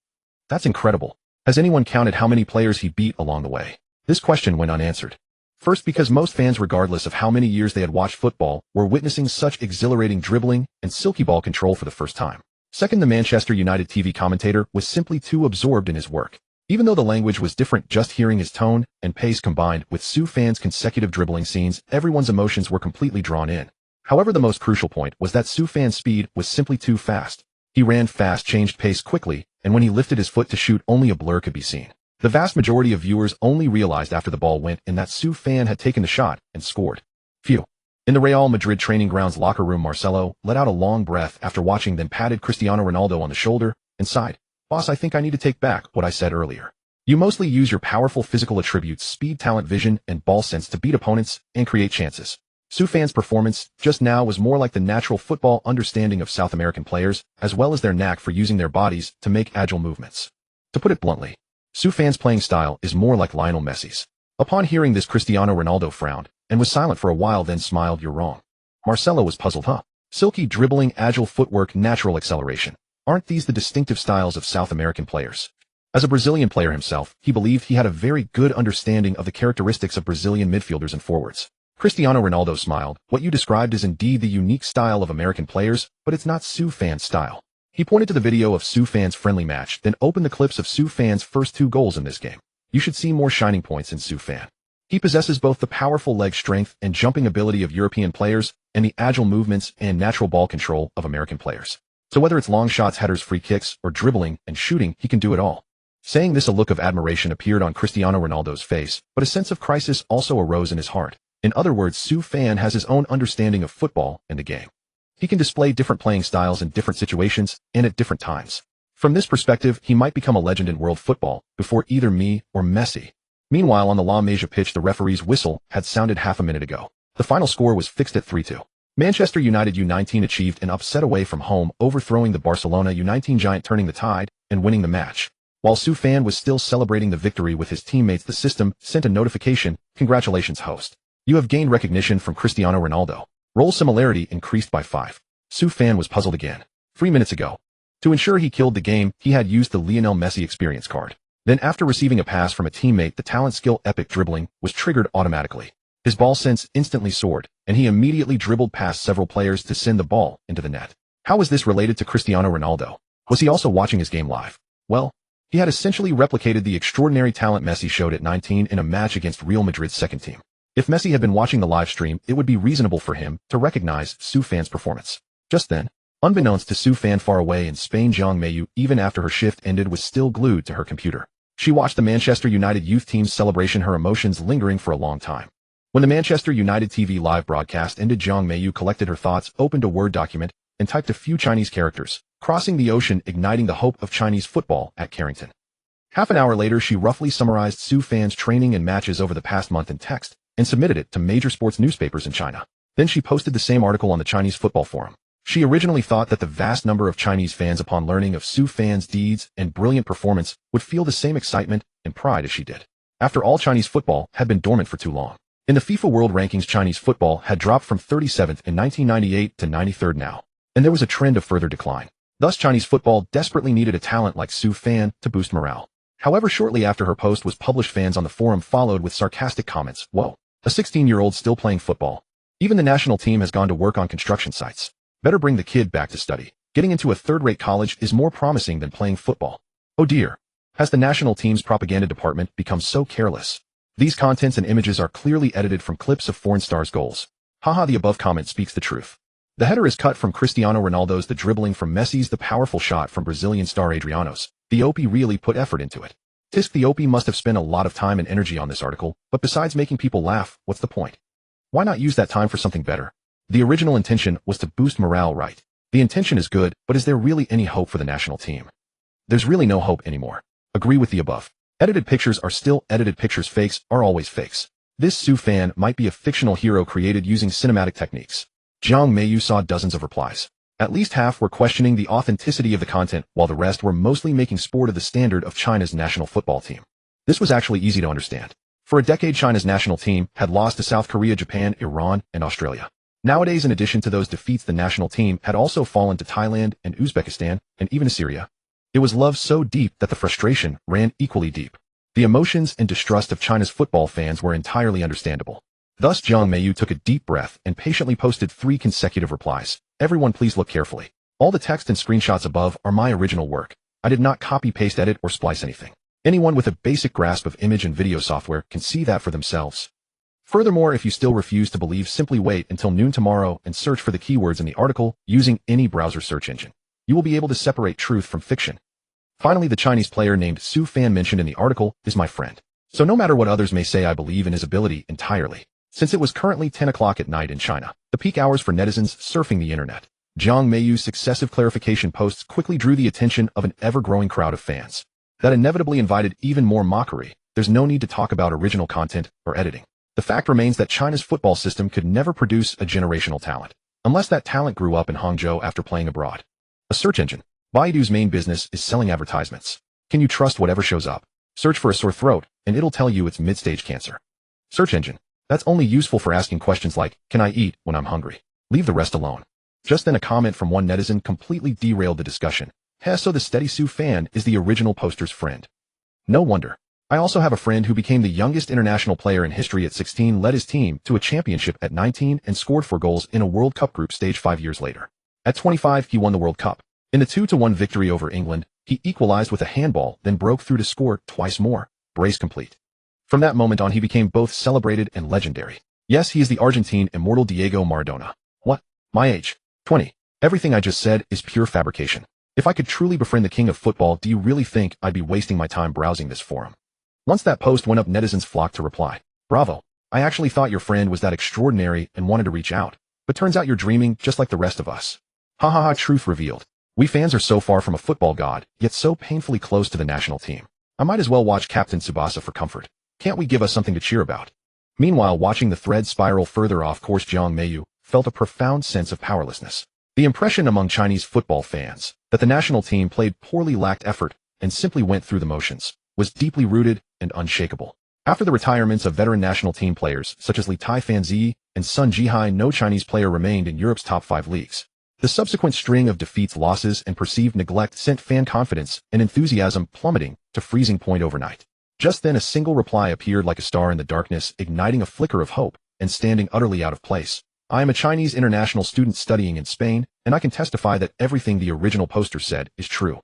[SPEAKER 1] That's incredible. Has anyone counted how many players he beat along the way? This question went unanswered. First, because most fans, regardless of how many years they had watched football, were witnessing such exhilarating dribbling and silky ball control for the first time. Second, the Manchester United TV commentator was simply too absorbed in his work. Even though the language was different, just hearing his tone and pace combined with Soufan's consecutive dribbling scenes, everyone's emotions were completely drawn in. However, the most crucial point was that Soufan's speed was simply too fast. He ran fast, changed pace quickly, and when he lifted his foot to shoot, only a blur could be seen. The vast majority of viewers only realized after the ball went in that Soufan had taken the shot and scored. Phew. In the Real Madrid training grounds locker room, Marcelo let out a long breath after watching, then patted Cristiano Ronaldo on the shoulder and sighed. Boss, I think I need to take back what I said earlier. You mostly use your powerful physical attributes, speed, talent, vision, and ball sense to beat opponents and create chances. Soufan's performance just now was more like the natural football understanding of South American players, as well as their knack for using their bodies to make agile movements. To put it bluntly, Soufan's playing style is more like Lionel Messi's. Upon hearing this, Cristiano Ronaldo frowned and was silent for a while, then smiled. You're wrong. Marcelo was puzzled. Silky dribbling, agile footwork, natural acceleration. Aren't these the distinctive styles of South American players? As a Brazilian player himself, he believed he had a very good understanding of the characteristics of Brazilian midfielders and forwards. Cristiano Ronaldo smiled. What you described is indeed the unique style of American players, but it's not Soufan's style. He pointed to the video of Soufan's friendly match, then opened the clips of Soufan's first 2 goals in this game. You should see more shining points in Soufan. He possesses both the powerful leg strength and jumping ability of European players and the agile movements and natural ball control of American players. So whether it's long shots, headers, free kicks, or dribbling and shooting, he can do it all. Saying this, a look of admiration appeared on Cristiano Ronaldo's face, but a sense of crisis also arose in his heart. In other words, Soufan has his own understanding of football and the game. He can display different playing styles in different situations and at different times. From this perspective, he might become a legend in world football before either me or Messi. Meanwhile, on the La Masia pitch, the referee's whistle had sounded half a minute ago. The final score was fixed at 3-2. Manchester United U19 achieved an upset away from home, overthrowing the Barcelona U19 giant, turning the tide and winning the match. While Su Fan was still celebrating the victory with his teammates, the system sent a notification: "Congratulations, host. You have gained recognition from Cristiano Ronaldo. Role similarity increased by 5. Su Fan was puzzled again. 3 minutes ago, to ensure he killed the game, he had used the Lionel Messi experience card. Then, after receiving a pass from a teammate, the talent skill epic dribbling was triggered automatically. His ball sense instantly soared, and he immediately dribbled past several players to send the ball into the net. How was this related to Cristiano Ronaldo? Was he also watching his game live? Well, he had essentially replicated the extraordinary talent Messi showed at 19 in a match against Real Madrid's second team. If Messi had been watching the live stream, it would be reasonable for him to recognize Su Fan's performance. Just then, unbeknownst to Su Fan, far away in Spain, Jiang Meiyu, even after her shift ended, was still glued to her computer. She watched the Manchester United youth team's celebration, her emotions lingering for a long time. When the Manchester United TV live broadcast ended, Jiang Meiyu collected her thoughts, opened a Word document, and typed a few Chinese characters: "Crossing the ocean, igniting the hope of Chinese football at Carrington." Half an hour later, she roughly summarized Su Fan's training and matches over the past month in text, and submitted it to major sports newspapers in China. Then she posted the same article on the Chinese football forum. She originally thought that the vast number of Chinese fans, upon learning of Su Fan's deeds and brilliant performance, would feel the same excitement and pride as she did. After all, Chinese football had been dormant for too long. In the FIFA World Rankings, Chinese football had dropped from 37th in 1998 to 93rd now, and there was a trend of further decline. Thus, Chinese football desperately needed a talent like Su Fan to boost morale. However, shortly after her post was published, fans on the forum followed with sarcastic comments. "Whoa, a 16-year-old still playing football? Even the national team has gone to work on construction sites. Better bring the kid back to study. Getting into a third-rate college is more promising than playing football. Oh dear, has the national team's propaganda department become so careless? These contents and images are clearly edited from clips of foreign stars' goals. Haha, the above comment speaks the truth. The header is cut from Cristiano Ronaldo's, the dribbling from Messi's, the powerful shot from Brazilian star Adriano's. The OP really put effort into it. Tisk, the OP must have spent a lot of time and energy on this article, but besides making people laugh, what's the point? Why not use that time for something better? The original intention was to boost morale, right? The intention is good, but is there really any hope for the national team? There's really no hope anymore. Agree with the above. Edited pictures are still edited pictures. Fakes are always fakes. This Su Fan might be a fictional hero created using cinematic techniques. Jiang Meiyu saw dozens of replies. At least half were questioning the authenticity of the content, while the rest were mostly making sport of the standard of China's national football team. This was actually easy to understand. For a decade, China's national team had lost to South Korea, Japan, Iran, and Australia. Nowadays, in addition to those defeats, the national team had also fallen to Thailand and Uzbekistan, and even to Syria. It was love so deep that the frustration ran equally deep. The emotions and distrust of China's football fans were entirely understandable. Thus, Jiang Meiyu took a deep breath and patiently posted 3 consecutive replies. Everyone, please look carefully. All the text and screenshots above are my original work. I did not copy, paste, edit, or splice anything. Anyone with a basic grasp of image and video software can see that for themselves. Furthermore, if you still refuse to believe, simply wait until noon tomorrow and search for the keywords in the article using any browser search engine. You will be able to separate truth from fiction. Finally, the Chinese player named Su Fan mentioned in the article is my friend. So no matter what others may say, I believe in his ability entirely. Since it was currently 10 o'clock at night in China, the peak hours for netizens surfing the internet, Jiang Meiyu's successive clarification posts quickly drew the attention of an ever-growing crowd of fans. That inevitably invited even more mockery. There's no need to talk about original content or editing. The fact remains that China's football system could never produce a generational talent, unless that talent grew up in Hangzhou after playing abroad. A search engine. Baidu's main business is selling advertisements. Can you trust whatever shows up? Search for a sore throat, and it'll tell you it's mid-stage cancer. Search engine. That's only useful for asking questions like, can I eat when I'm hungry? Leave the rest alone. Just then, a comment from one netizen completely derailed the discussion. So the steady Su Fan is the original poster's friend. No wonder. I also have a friend who became the youngest international player in history at 16, led his team to a championship at 19, and scored 4 goals in a World Cup group stage 5 years later. At 25, he won the World Cup. In the 2-1 victory over England, he equalized with a handball, then broke through to score twice more. Brace complete. From that moment on, he became both celebrated and legendary. Yes, he is the Argentine immortal Diego Maradona. What? My age? 20. Everything I just said is pure fabrication. If I could truly befriend the king of football, do you really think I'd be wasting my time browsing this forum? Once that post went up, netizens flocked to reply. Bravo. I actually thought your friend was that extraordinary and wanted to reach out. But turns out you're dreaming just like the rest of us. Ha ha ha, truth revealed. We fans are so far from a football god, yet so painfully close to the national team. I might as well watch Captain Tsubasa for comfort. Can't we give us something to cheer about? Meanwhile, watching the thread spiral further off course, Jiang Meiyu felt a profound sense of powerlessness. The impression among Chinese football fans that the national team played poorly, lacked effort, and simply went through the motions was deeply rooted and unshakable. After the retirements of veteran national team players such as Li Taifan and Sun Jihai, no Chinese player remained in Europe's top 5 leagues. The subsequent string of defeats, losses, and perceived neglect sent fan confidence and enthusiasm plummeting to freezing point overnight. Just then a single reply appeared like a star in the darkness, igniting a flicker of hope and standing utterly out of place. I am a Chinese international student studying in Spain, and I can testify that everything the original poster said is true.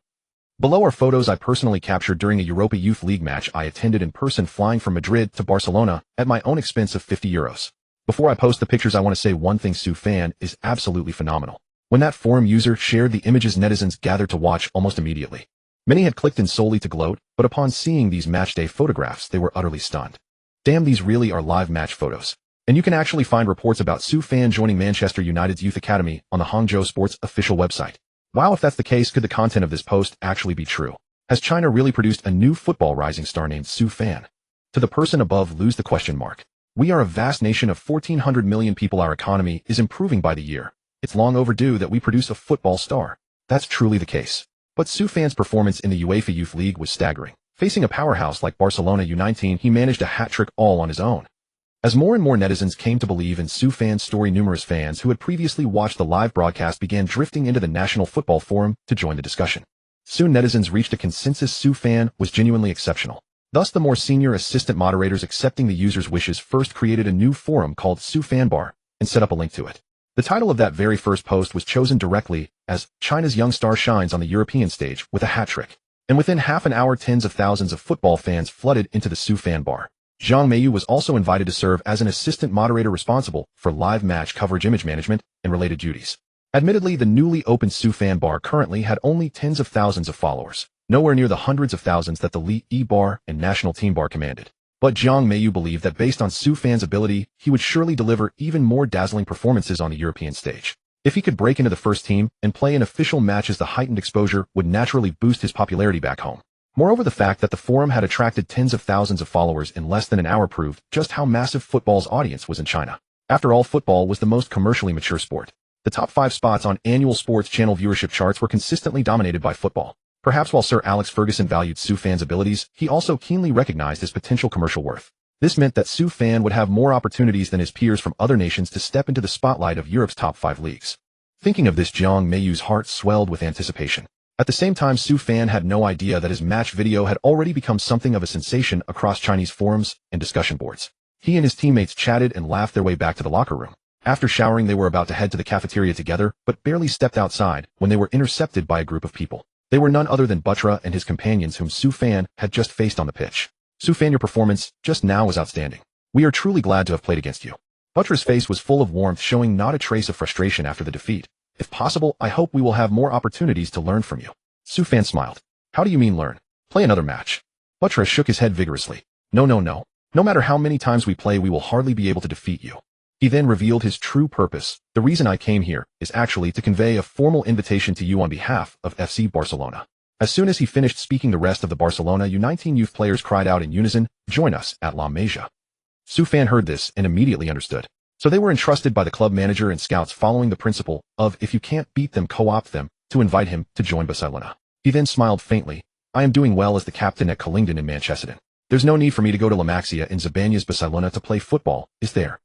[SPEAKER 1] Below are photos I personally captured during a Europa Youth League match I attended in person, flying from Madrid to Barcelona at my own expense of €50. Before I post the pictures, I want to say one thing: Su Fan is absolutely phenomenal. When that forum user shared the images, netizens gathered to watch almost immediately. Many had clicked in solely to gloat, but upon seeing these matchday photographs, they were utterly stunned. Damn, these really are live match photos. And you can actually find reports about Su Fan joining Manchester United's youth academy on the Hangzhou Sports official website. Wow, if that's the case, could the content of this post actually be true? Has China really produced a new football rising star named Su Fan? To the person above, lose the question mark. We are a vast nation of 1,400 million people. Our economy is improving by the year. It's long overdue that we produce a football star. That's truly the case. But Su Fan's performance in the UEFA Youth League was staggering. Facing a powerhouse like Barcelona U19, he managed a hat-trick all on his own. As more and more netizens came to believe in Su Fan's story, numerous fans who had previously watched the live broadcast began drifting into the National Football Forum to join the discussion. Soon netizens reached a consensus: Su Fan was genuinely exceptional. Thus, the more senior assistant moderators, accepting the user's wishes, first created a new forum called Su Fan Bar and set up a link to it. The title of that very first post was chosen directly as China's young star shines on the European stage with a hat-trick. And within half an hour, tens of thousands of football fans flooded into the Su Fan Bar. Jiang Meiyu was also invited to serve as an assistant moderator responsible for live match coverage, image management, and related duties. Admittedly, the newly opened Su Fan Bar currently had only tens of thousands of followers, nowhere near the hundreds of thousands that the Li Bar and National Team Bar commanded. But Jiang Meiyu believed that based on Su Fan's ability, he would surely deliver even more dazzling performances on the European stage. If he could break into the first team and play in official matches, the heightened exposure would naturally boost his popularity back home. Moreover, the fact that the forum had attracted tens of thousands of followers in less than an hour proved just how massive football's audience was in China. After all, football was the most commercially mature sport. The top 5 spots on annual sports channel viewership charts were consistently dominated by football. Perhaps while Sir Alex Ferguson valued Su Fan's abilities, he also keenly recognized his potential commercial worth. This meant that Su Fan would have more opportunities than his peers from other nations to step into the spotlight of Europe's top 5 leagues. Thinking of this, Jiang Meiyu's heart swelled with anticipation. At the same time, Su Fan had no idea that his match video had already become something of a sensation across Chinese forums and discussion boards. He and his teammates chatted and laughed their way back to the locker room. After showering, they were about to head to the cafeteria together, but barely stepped outside when they were intercepted by a group of people. They were none other than Butra and his companions, whom Su Fan had just faced on the pitch. Su Fan, your performance just now was outstanding. We are truly glad to have played against you. Butra's face was full of warmth, showing not a trace of frustration after the defeat. If possible, I hope we will have more opportunities to learn from you. Su Fan smiled. How do you mean learn? Play another match. Butra shook his head vigorously. No. No matter how many times we play, we will hardly be able to defeat you. He then revealed his true purpose. The reason I came here is actually to convey a formal invitation to you on behalf of FC Barcelona. As soon as he finished speaking, the rest of the Barcelona U19 youth players cried out in unison, join us at La Masia. Su Fan heard this and immediately understood. So they were entrusted by the club manager and scouts, following the principle of if you can't beat them, co-opt them, to invite him to join Barcelona. He then smiled faintly. I am doing well as the captain at Collingdon in Manchester. There's no need for me to go to La Masia in Zabanya's Barcelona to play football, is there?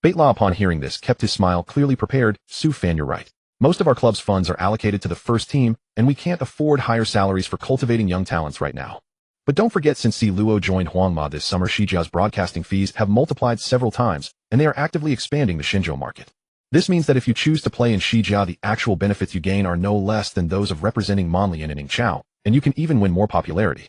[SPEAKER 1] Baitlaw, upon hearing this, kept his smile clearly prepared. Su Fan, you're right. Most of our club's funds are allocated to the first team, and we can't afford higher salaries for cultivating young talents right now. But don't forget, since Si Luo joined Huangma this summer, Shijia's broadcasting fees have multiplied several times, and they are actively expanding the Xinzhou market. This means that if you choose to play in Shijia, the actual benefits you gain are no less than those of representing Manlian and Ningqiao, and you can even win more popularity.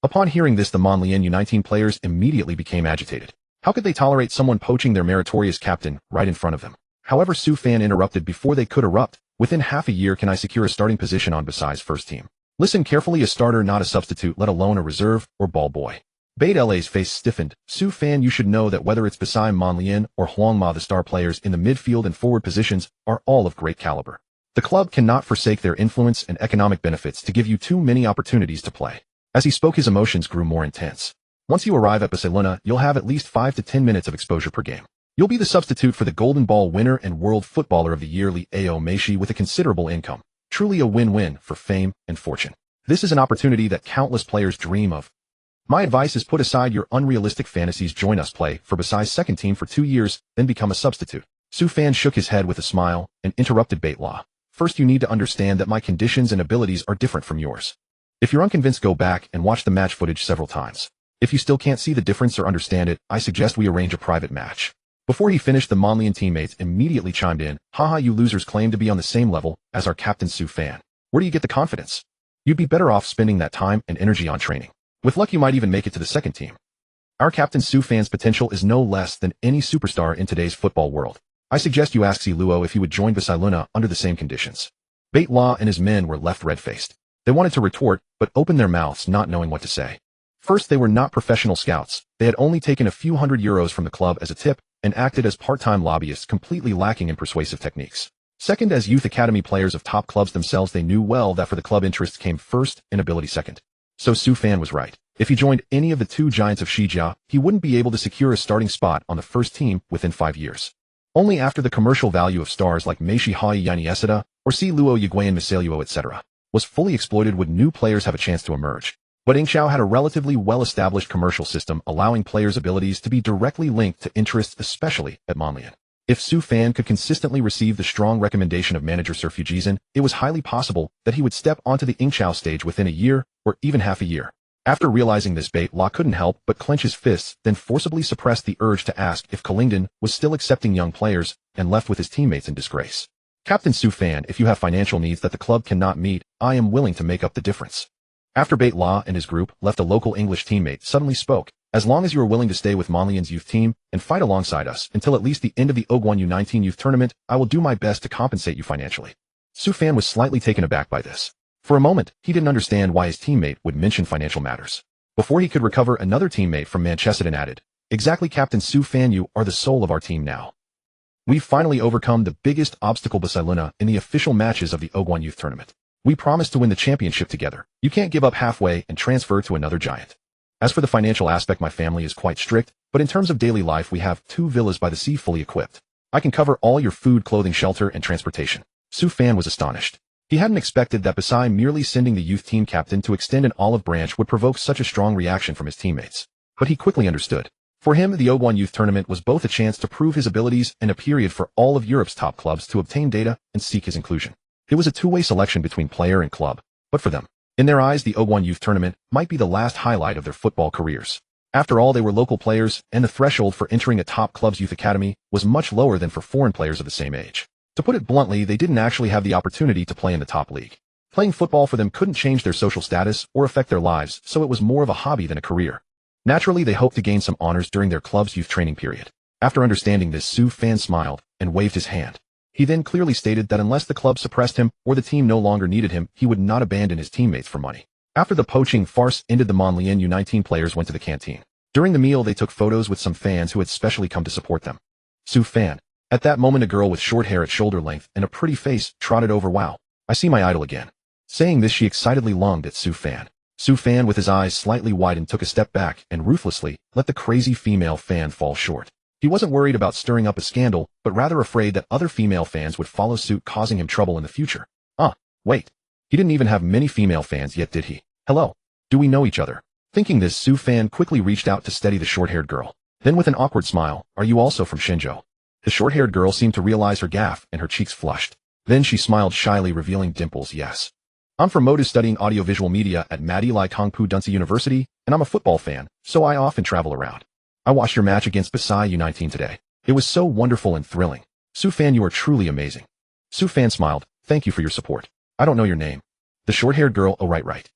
[SPEAKER 1] Upon hearing this, the Manlian U19 players immediately became agitated. How could they tolerate someone poaching their meritorious captain right in front of them? However, Su Fan interrupted before they could erupt. Within half a year, can I secure a starting position on Basai's first team? Listen carefully, a starter, not a substitute, let alone a reserve or ball boy. Bait LA's face stiffened. Su Fan, you should know that whether it's Basai, Manlian, or Huangma, the star players in the midfield and forward positions are all of great caliber. The club cannot forsake their influence and economic benefits to give you too many opportunities to play. As he spoke, his emotions grew more intense. Once you arrive at Barcelona, you'll have at least 5 to 10 minutes of exposure per game. You'll be the substitute for the Golden Ball winner and World Footballer of the Year Leo Messi with a considerable income. Truly a win-win for fame and fortune. This is an opportunity that countless players dream of. My advice is put aside your unrealistic fantasies. Join us, play for Basai's second team for 2 years, then become a substitute. Soufan shook his head with a smile and interrupted Baitlaw. First, you need to understand that my conditions and abilities are different from yours. If you're unconvinced, go back and watch the match footage several times. If you still can't see the difference or understand it, I suggest we arrange a private match. Before he finished, the Monlian teammates immediately chimed in. Haha, you losers claim to be on the same level as our captain Soufan. Where do you get the confidence? You'd be better off spending that time and energy on training. With luck, you might even make it to the second team. Our captain Soufan's potential is no less than any superstar in today's football world. I suggest you ask Luo if he would join Barcelona under the same conditions. Baitlaw and his men were left red-faced. They wanted to retort, but opened their mouths not knowing what to say. First, they were not professional scouts. They had only taken a few €100 from the club as a tip and acted as part-time lobbyists, completely lacking in persuasive techniques. Second, as youth academy players of top clubs themselves, they knew well that for the club, interests came first and ability second. So Soufan was right. If he joined any of the two giants of Shijia, he wouldn't be able to secure a starting spot on the first team within 5 years. Only after the commercial value of stars like Meishi Yani Eseda or C. Luo Yiguayan Misaluo, etc., was fully exploited would new players have a chance to emerge. But Ingxiao had a relatively well-established commercial system allowing players' abilities to be directly linked to interests, especially at Monlian. If Soufan could consistently receive the strong recommendation of manager Sir Fujizan, it was highly possible that he would step onto the Ingxiao stage within a year or even half a year. After realizing this, Baitlaw couldn't help but clench his fists, then forcibly suppressed the urge to ask if Collingdon was still accepting young players and left with his teammates in disgrace. Captain Soufan, if you have financial needs that the club cannot meet, I am willing to make up the difference. After Baitlaw and his group left, a local English teammate suddenly spoke. As long as you are willing to stay with Monlian's youth team and fight alongside us until at least the end of the Oguan U19 youth tournament, I will do my best to compensate you financially. Soufan was slightly taken aback by this. For a moment, he didn't understand why his teammate would mention financial matters. Before he could recover, another teammate from Manchester added, "Exactly, Captain Soufan, you are the soul of our team now. We've finally overcome the biggest obstacle, Barcelona, in the official matches of the Oguan youth tournament. We promised to win the championship together. You can't give up halfway and transfer to another giant. As for the financial aspect, my family is quite strict, but in terms of daily life, we have 2 villas by the sea fully equipped. I can cover all your food, clothing, shelter, and transportation." Soufan was astonished. He hadn't expected that Basai merely sending the youth team captain to extend an olive branch would provoke such a strong reaction from his teammates. But he quickly understood. For him, the Oguan youth tournament was both a chance to prove his abilities and a period for all of Europe's top clubs to obtain data and seek his inclusion. It was a two-way selection between player and club, but for them, in their eyes, the Oguan youth tournament might be the last highlight of their football careers. After all, they were local players, and the threshold for entering a top club's youth academy was much lower than for foreign players of the same age. To put it bluntly, they didn't actually have the opportunity to play in the top league. Playing football for them couldn't change their social status or affect their lives, so it was more of a hobby than a career. Naturally, they hoped to gain some honors during their club's youth training period. After understanding this, Soufan smiled and waved his hand. He then clearly stated that unless the club suppressed him or the team no longer needed him, he would not abandon his teammates for money. After the poaching farce ended, the Monlian U19 players went to the canteen. During the meal, they took photos with some fans who had specially come to support them. Soufan. At that moment, a girl with short hair at shoulder length and a pretty face trotted over. "Wow, I see my idol again." Saying this, she excitedly lunged at Soufan. Soufan, with his eyes slightly widened, took a step back and ruthlessly let the crazy female fan fall short. He wasn't worried about stirring up a scandal, but rather afraid that other female fans would follow suit, causing him trouble in the future. Wait. He didn't even have many female fans yet, did he? "Hello. Do we know each other?" Thinking this, Soufan quickly reached out to steady the short-haired girl. Then with an awkward smile, "Are you also from Shenzhou?" The short-haired girl seemed to realize her gaffe, and her cheeks flushed. Then she smiled shyly, revealing dimples. "Yes. I'm from Mode, studying audiovisual media at Madi Lai Kongpu Dunsi University, and I'm a football fan, so I often travel around. I watched your match against Basai U19 today. It was so wonderful and thrilling. Soufan, you are truly amazing." Soufan smiled. "Thank you for your support. I don't know your name." The short-haired girl, "Oh, right.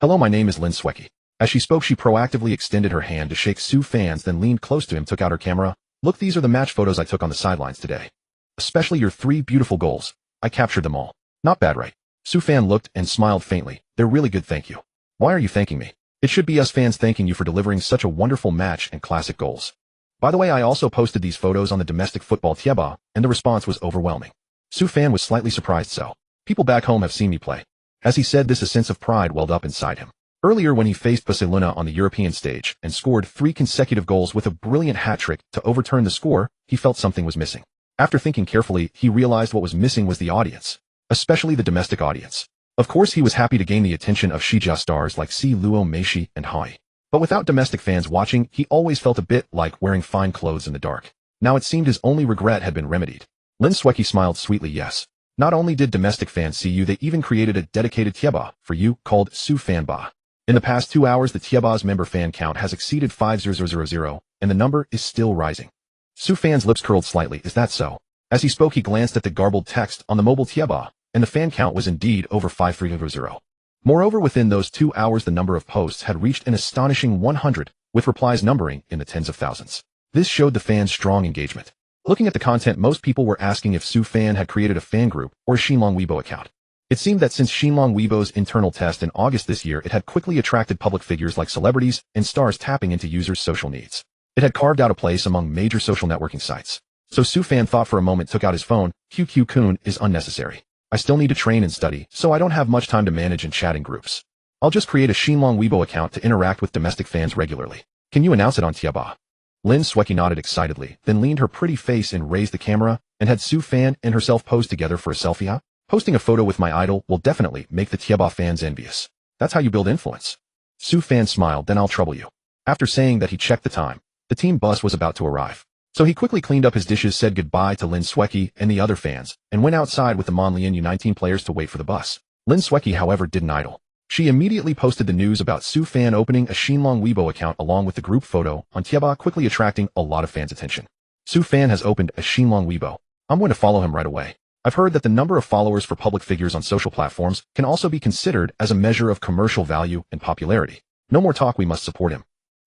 [SPEAKER 1] Hello, my name is Lin Sweki." As she spoke, she proactively extended her hand to shake Soufan's, then leaned close to him, took out her camera. "Look, these are the match photos I took on the sidelines today. Especially your 3 beautiful goals. I captured them all. Not bad, right?" Soufan looked and smiled faintly. "They're really good, thank you." "Why are you thanking me? It should be us fans thanking you for delivering such a wonderful match and classic goals. By the way, I also posted these photos on the domestic football Tieba, and the response was overwhelming." Soufan was slightly surprised. "So, People back home have seen me play. As he said this, a sense of pride welled up inside him. Earlier, when he faced Barcelona on the European stage and scored 3 consecutive goals with a brilliant hat-trick to overturn the score, he felt something was missing. After thinking carefully, he realized what was missing was the audience, especially the domestic audience. Of course, he was happy to gain the attention of Shija stars like C. Luo Meishi and Hai. But without domestic fans watching, he always felt a bit like wearing fine clothes in the dark. Now it seemed his only regret had been remedied. Lin Sueki smiled sweetly. Yes. Not only did domestic fans see you, they even created a dedicated Tieba for you called Su Fanba. In the past 2 hours, the Tieba's member fan count has exceeded 5,000, and the number is still rising. Su Fan's lips curled slightly. Is that so? As he spoke, he glanced at the garbled text on the mobile Tieba, and the fan count was indeed over 5,300. Moreover, within those 2 hours, the number of posts had reached an astonishing 100, with replies numbering in the tens of thousands. This showed the fans' strong engagement. Looking at the content, most people were asking if Su Fan had created a fan group or a Xinlong Weibo account. It seemed that since Xinlong Weibo's internal test in August this year, it had quickly attracted public figures like celebrities and stars tapping into users' social needs. It had carved out a place among major social networking sites. So Su Fan thought for a moment, took out his phone. QQ-kun is unnecessary. I still need to train and study, so I don't have much time to manage and chat in groups. I'll just create a Xinlong Weibo account to interact with domestic fans regularly. Can you announce it on Tieba? Lin Sueki nodded excitedly, then leaned her pretty face and raised the camera, and had Su Fan and herself pose together for a selfie. Posting a photo with my idol will definitely make the Tieba fans envious. That's how you build influence. Su Fan smiled. Then I'll trouble you. After saying that, he checked the time. The team bus was about to arrive. So he quickly cleaned up his dishes, said goodbye to Lin Sueki and the other fans, and went outside with the Man U19 players to wait for the bus. Lin Sueki, however, didn't idle. She immediately posted the news about Su Fan opening a Xinlong Weibo account along with the group photo on Tieba, quickly attracting a lot of fans' attention. Su Fan has opened a Xinlong Weibo. I'm going to follow him right away. I've heard that the number of followers for public figures on social platforms can also be considered as a measure of commercial value and popularity. No more talk, we must support him.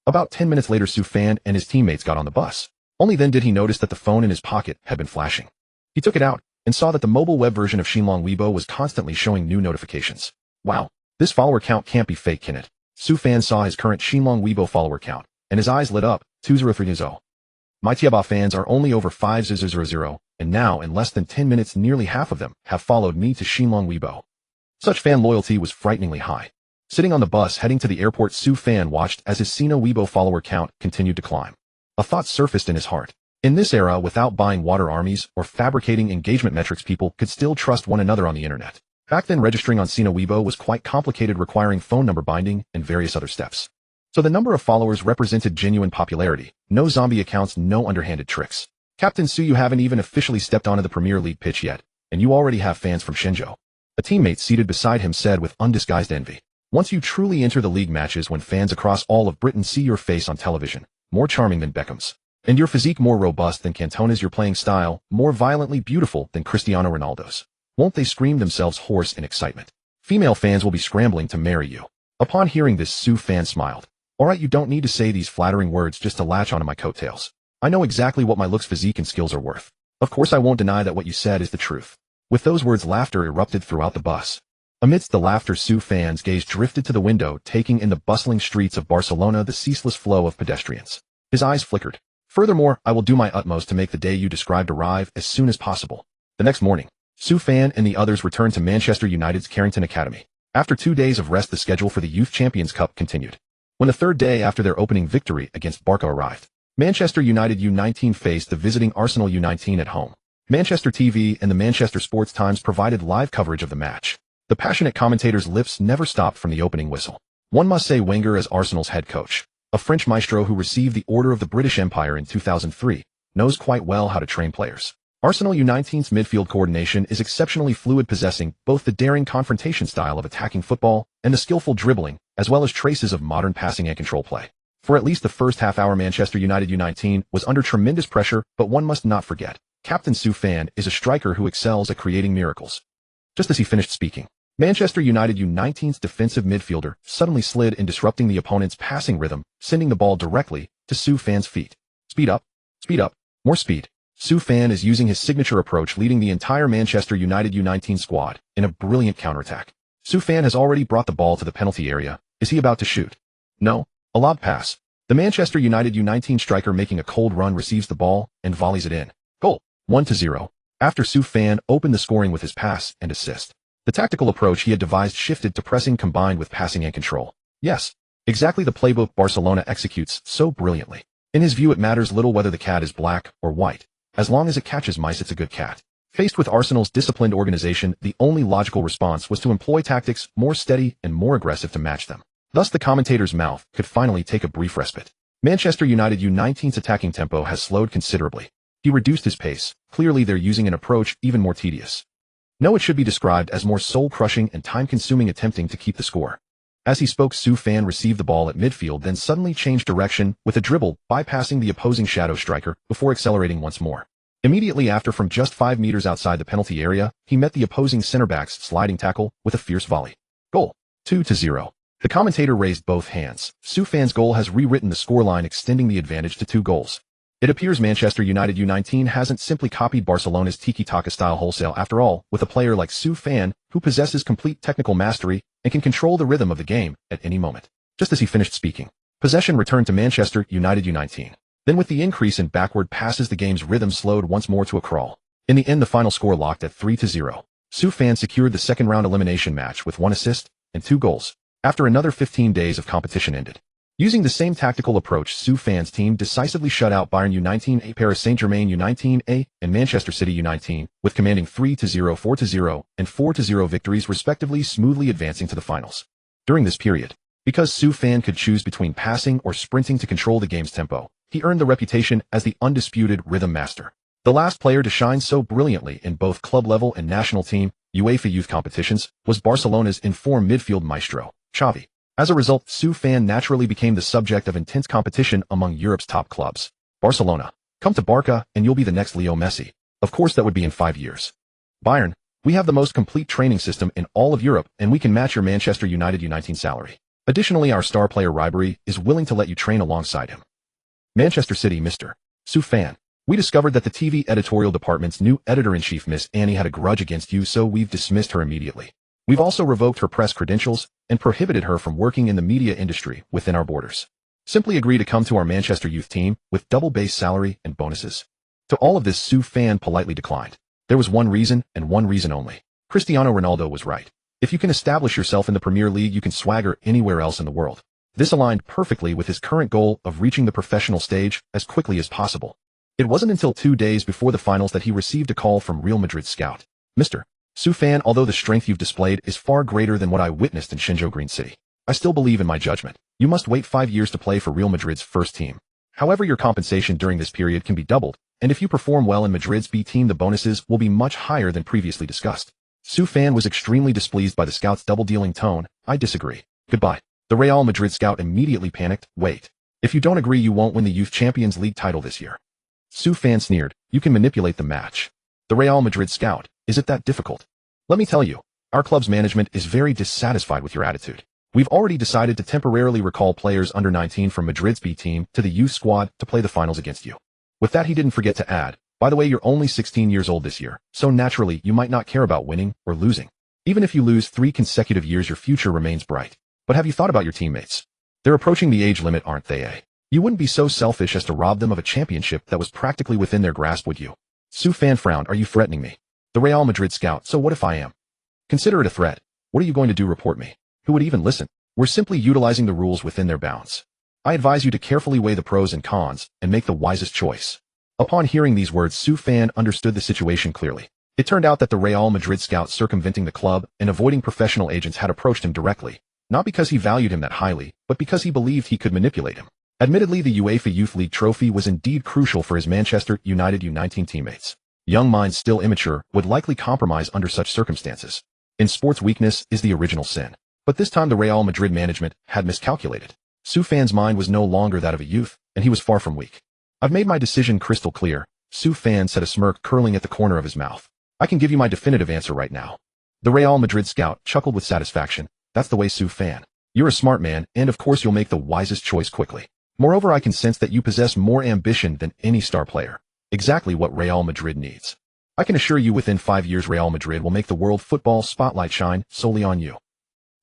[SPEAKER 1] About 10 minutes later, Su Fan and his teammates got on the bus. Only then did he notice that the phone in his pocket had been flashing. He took it out and saw that the mobile web version of Xinlong Weibo was constantly showing new notifications. Wow, this follower count can't be fake, can it? Su Fan saw his current Xinlong Weibo follower count, and his eyes lit up. 203. My Tieba fans are only over 5,000, and now in less than 10 minutes, nearly half of them have followed me to Xinlong Weibo. Such fan loyalty was frighteningly high. Sitting on the bus heading to the airport, Su Fan watched as his Sina Weibo follower count continued to climb. A thought surfaced in his heart. In this era, without buying water armies or fabricating engagement metrics, people could still trust one another on the internet. Back then, registering on Sina Weibo was quite complicated, requiring phone number binding and various other steps. So the number of followers represented genuine popularity. No zombie accounts, no underhanded tricks. Captain Su, you haven't even officially stepped onto the Premier League pitch yet, and you already have fans from Shenzhou. A teammate seated beside him said with undisguised envy. Once you truly enter the league matches, when fans across all of Britain see your face on television, more charming than Beckham's, and your physique more robust than Cantona's, your playing style more violently beautiful than Cristiano Ronaldo's, won't they scream themselves hoarse in excitement? Female fans will be scrambling to marry you. Upon hearing this, Su Fan smiled. Alright, you don't need to say these flattering words just to latch onto my coattails. I know exactly what my looks, physique, and skills are worth. Of course, I won't deny that what you said is the truth. With those words, laughter erupted throughout the bus. Amidst the laughter, Su Fan's gaze drifted to the window, taking in the bustling streets of Barcelona, the ceaseless flow of pedestrians. His eyes flickered. Furthermore, I will do my utmost to make the day you described arrive as soon as possible. The next morning, Su Fan and the others returned to Manchester United's Carrington Academy. After 2 days of rest, the schedule for the Youth Champions Cup continued. When the third day after their opening victory against Barca arrived, Manchester United U19 faced the visiting Arsenal U19 at home. Manchester TV and the Manchester Sports Times provided live coverage of the match. The passionate commentators' lips never stopped from the opening whistle. One must say Wenger, as Arsenal's head coach, a French maestro who received the Order of the British Empire in 2003, knows quite well how to train players. Arsenal U19's midfield coordination is exceptionally fluid, possessing both the daring confrontation style of attacking football and the skillful dribbling, as well as traces of modern passing and control play. For at least the first half hour, Manchester United U19 was under tremendous pressure, but one must not forget, Captain Su Fan is a striker who excels at creating miracles. Just as he finished speaking, Manchester United U19's defensive midfielder suddenly slid in, disrupting the opponent's passing rhythm, sending the ball directly to Su Fan's feet. Speed up, more speed. Su Fan is using his signature approach, leading the entire Manchester United U19 squad in a brilliant counterattack. Su Fan has already brought the ball to the penalty area. Is he about to shoot? No. A lob pass. The Manchester United U19 striker, making a cold run, receives the ball and volleys it in. Goal. 1-0. After Su Fan opened the scoring with his pass and assist, The tactical approach he had devised shifted to pressing combined with passing and control. Yes, exactly the playbook Barcelona executes so brilliantly. In his view, it matters little whether the cat is black or white. As long as it catches mice, it's a good cat. Faced with Arsenal's disciplined organization, the only logical response was to employ tactics more steady and more aggressive to match them. Thus, the commentator's mouth could finally take a brief respite. Manchester United U19's attacking tempo has slowed considerably. He reduced his pace. Clearly, they're using an approach even more tedious. No, it should be described as more soul-crushing and time-consuming, attempting to keep the score. As he spoke, Su Fan received the ball at midfield, then suddenly changed direction with a dribble, bypassing the opposing shadow striker before accelerating once more. Immediately after, from just 5 meters outside the penalty area, he met the opposing center-back's sliding tackle with a fierce volley. Goal. 2-0. The commentator raised both hands. Su Fan's goal has rewritten the scoreline, extending the advantage to 2 goals. It appears Manchester United U19 hasn't simply copied Barcelona's tiki-taka style wholesale after all, with a player like Su Fan, who possesses complete technical mastery and can control the rhythm of the game at any moment. Just as he finished speaking, possession returned to Manchester United U19. Then with the increase in backward passes, the game's rhythm slowed once more to a crawl. In the end, the final score locked at 3-0. Su Fan secured the second-round elimination match with 1 assist and 2 goals, after another 15 days of competition ended. Using the same tactical approach, Su Fan's team decisively shut out Bayern U19A, Paris Saint-Germain U19A, and Manchester City U19, with commanding 3-0, 4-0, and 4-0 victories respectively, smoothly advancing to the finals. During this period, because Su Fan could choose between passing or sprinting to control the game's tempo, he earned the reputation as the undisputed rhythm master. The last player to shine so brilliantly in both club level and national team, UEFA youth competitions, was Barcelona's informed midfield maestro, Xavi. As a result, Su Fan naturally became the subject of intense competition among Europe's top clubs. Barcelona, come to Barca and you'll be the next Leo Messi. Of course, that would be in 5 years. Bayern, we have the most complete training system in all of Europe and we can match your Manchester United U19 salary. Additionally, our star player Ribery is willing to let you train alongside him. Manchester City, Mr. Su Fan, we discovered that the TV editorial department's new editor-in-chief, Miss Annie, had a grudge against you, so we've dismissed her immediately. We've also revoked her press credentials and prohibited her from working in the media industry within our borders. Simply agree to come to our Manchester youth team with double base salary and bonuses. To all of this, Su Fan politely declined. There was one reason and one reason only. Cristiano Ronaldo was right. If you can establish yourself in the Premier League, you can swagger anywhere else in the world. This aligned perfectly with his current goal of reaching the professional stage as quickly as possible. It wasn't until 2 days before the finals that he received a call from Real Madrid scout. Mr. Su Fan, although the strength you've displayed is far greater than what I witnessed in Shenzhou Green City, I still believe in my judgment. You must wait 5 years to play for Real Madrid's first team. However, your compensation during this period can be doubled, and if you perform well in Madrid's B team, the bonuses will be much higher than previously discussed. Su Fan was extremely displeased by the scout's double-dealing tone. I disagree. Goodbye. The Real Madrid scout immediately panicked. Wait. If you don't agree, you won't win the Youth Champions League title this year. Su Fan sneered. You can manipulate the match. The Real Madrid scout, is it that difficult? Let me tell you, our club's management is very dissatisfied with your attitude. We've already decided to temporarily recall players under 19 from Madrid's B team to the youth squad to play the finals against you. With that, he didn't forget to add, by the way, you're only 16 years old this year, so naturally you might not care about winning or losing. Even if you lose 3 consecutive years, your future remains bright. But have you thought about your teammates? They're approaching the age limit, aren't they? You wouldn't be so selfish as to rob them of a championship that was practically within their grasp, would you? Su Fan frowned. Are you threatening me? The Real Madrid scout. So what if I am? Consider it a threat. What are you going to do? Report me? Who would even listen? We're simply utilizing the rules within their bounds. I advise you to carefully weigh the pros and cons and make the wisest choice. Upon hearing these words, Su Fan understood the situation clearly. It turned out that the Real Madrid scout, circumventing the club and avoiding professional agents, had approached him directly, not because he valued him that highly, but because he believed he could manipulate him. Admittedly, the UEFA Youth League trophy was indeed crucial for his Manchester United U19 teammates. Young minds still immature would likely compromise under such circumstances. In sports, weakness is the original sin. But this time the Real Madrid management had miscalculated. Su Fan's mind was no longer that of a youth, and he was far from weak. I've made my decision crystal clear, Su Fan said, a smirk curling at the corner of his mouth. I can give you my definitive answer right now. The Real Madrid scout chuckled with satisfaction. That's the way, Su Fan. You're a smart man, and of course you'll make the wisest choice quickly. Moreover, I can sense that you possess more ambition than any star player. Exactly what Real Madrid needs. I can assure you within 5 years Real Madrid will make the world football spotlight shine solely on you.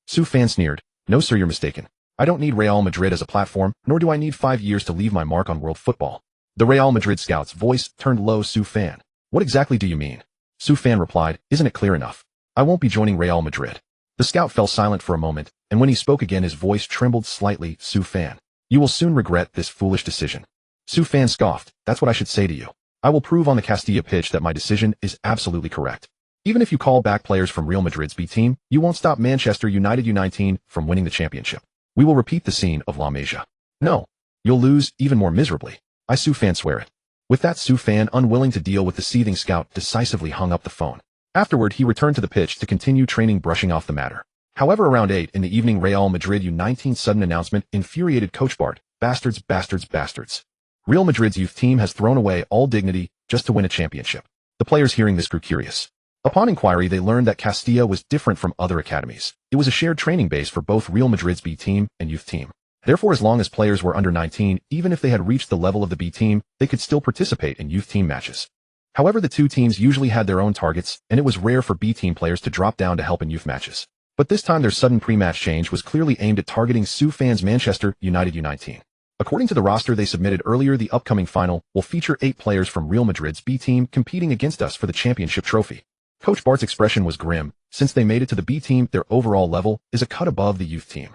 [SPEAKER 1] Su Fan sneered. No sir, you're mistaken. I don't need Real Madrid as a platform, nor do I need 5 years to leave my mark on world football. The Real Madrid scout's voice turned low. Su Fan. What exactly do you mean? Su Fan replied, isn't it clear enough? I won't be joining Real Madrid. The scout fell silent for a moment, and when he spoke again his voice trembled slightly. Su Fan. You will soon regret this foolish decision. Su Fan scoffed. That's what I should say to you. I will prove on the Castilla pitch that my decision is absolutely correct. Even if you call back players from Real Madrid's B team, you won't stop Manchester United U19 from winning the championship. We will repeat the scene of La Masia. No. You'll lose even more miserably. I Su Fan swear it. With that, Su Fan, unwilling to deal with the seething scout, decisively hung up the phone. Afterward, he returned to the pitch to continue training, brushing off the matter. However, around 8 in the evening, Real Madrid U19's sudden announcement infuriated Coach Bart. Bastards, bastards, bastards. Real Madrid's youth team has thrown away all dignity just to win a championship. The players hearing this grew curious. Upon inquiry, they learned that Castilla was different from other academies. It was a shared training base for both Real Madrid's B team and youth team. Therefore, as long as players were under 19, even if they had reached the level of the B team, they could still participate in youth team matches. However, the two teams usually had their own targets, and it was rare for B team players to drop down to help in youth matches. But this time their sudden pre-match change was clearly aimed at targeting Su Fan's Manchester United U19. According to the roster they submitted earlier, the upcoming final will feature 8 players from Real Madrid's B team competing against us for the championship trophy. Coach Bart's expression was grim. Since they made it to the B team, their overall level is a cut above the youth team.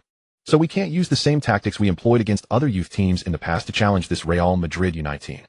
[SPEAKER 1] So we can't use the same tactics we employed against other youth teams in the past to challenge this Real Madrid U19.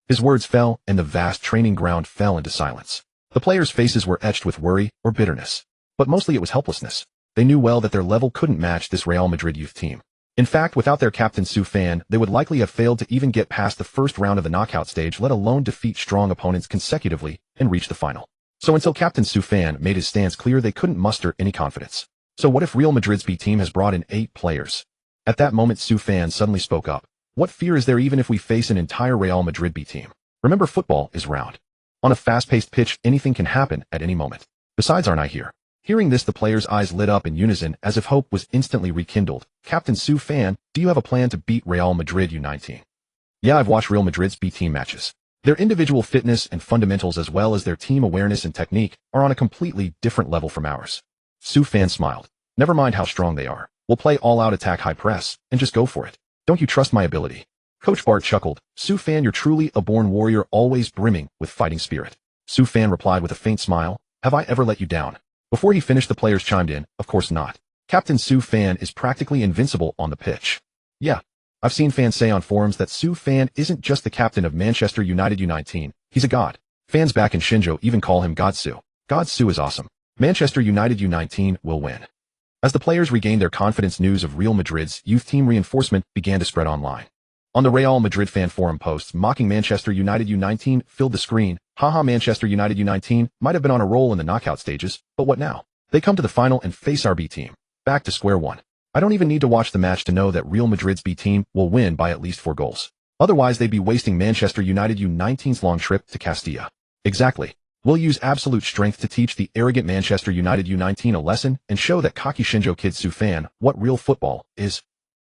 [SPEAKER 1] His words fell, and the vast training ground fell into silence. The players' faces were etched with worry or bitterness. But mostly it was helplessness. They knew well that their level couldn't match this Real Madrid youth team. In fact, without their captain Su Fan, they would likely have failed to even get past the first round of the knockout stage, let alone defeat strong opponents consecutively and reach the final. So until Captain Su Fan made his stance clear, they couldn't muster any confidence. So what if Real Madrid's B team has brought in 8 players? At that moment, Su Fan suddenly spoke up. What fear is there even if we face an entire Real Madrid B team? Remember, football is round. On a fast-paced pitch, anything can happen at any moment. Besides, aren't I here? Hearing this, the players' eyes lit up in unison as if hope was instantly rekindled. Captain Su Fan, do you have a plan to beat Real Madrid U19? Yeah, I've watched Real Madrid's B team matches. Their individual fitness and fundamentals as well as their team awareness and technique are on a completely different level from ours. Su Fan smiled. Never mind how strong they are. We'll play all-out attack, high press, and just go for it. Don't you trust my ability? Coach Bart chuckled. Su Fan, you're truly a born warrior, always brimming with fighting spirit. Su Fan replied with a faint smile. Have I ever let you down? Before he finished, the players chimed in. Of course not. Captain Su Fan is practically invincible on the pitch. Yeah. I've seen fans say on forums that Su Fan isn't just the captain of Manchester United U19. He's a god. Fans back in Shinjo even call him God Su. God Su is awesome. Manchester United U19 will win. As the players regained their confidence, news of Real Madrid's youth team reinforcement began to spread online. On the Real Madrid fan forum, posts mocking Manchester United U19 filled the screen. Haha, Manchester United U19 might have been on a roll in the knockout stages, but what now? They come to the final and face our B team. Back to square one. I don't even need to watch the match to know that Real Madrid's B team will win by at least 4 goals. Otherwise, they'd be wasting Manchester United U19's long trip to Castilla. Exactly. We'll use absolute strength to teach the arrogant Manchester United U19 a lesson and show that cocky Shinjo kid Su Fan what real football is.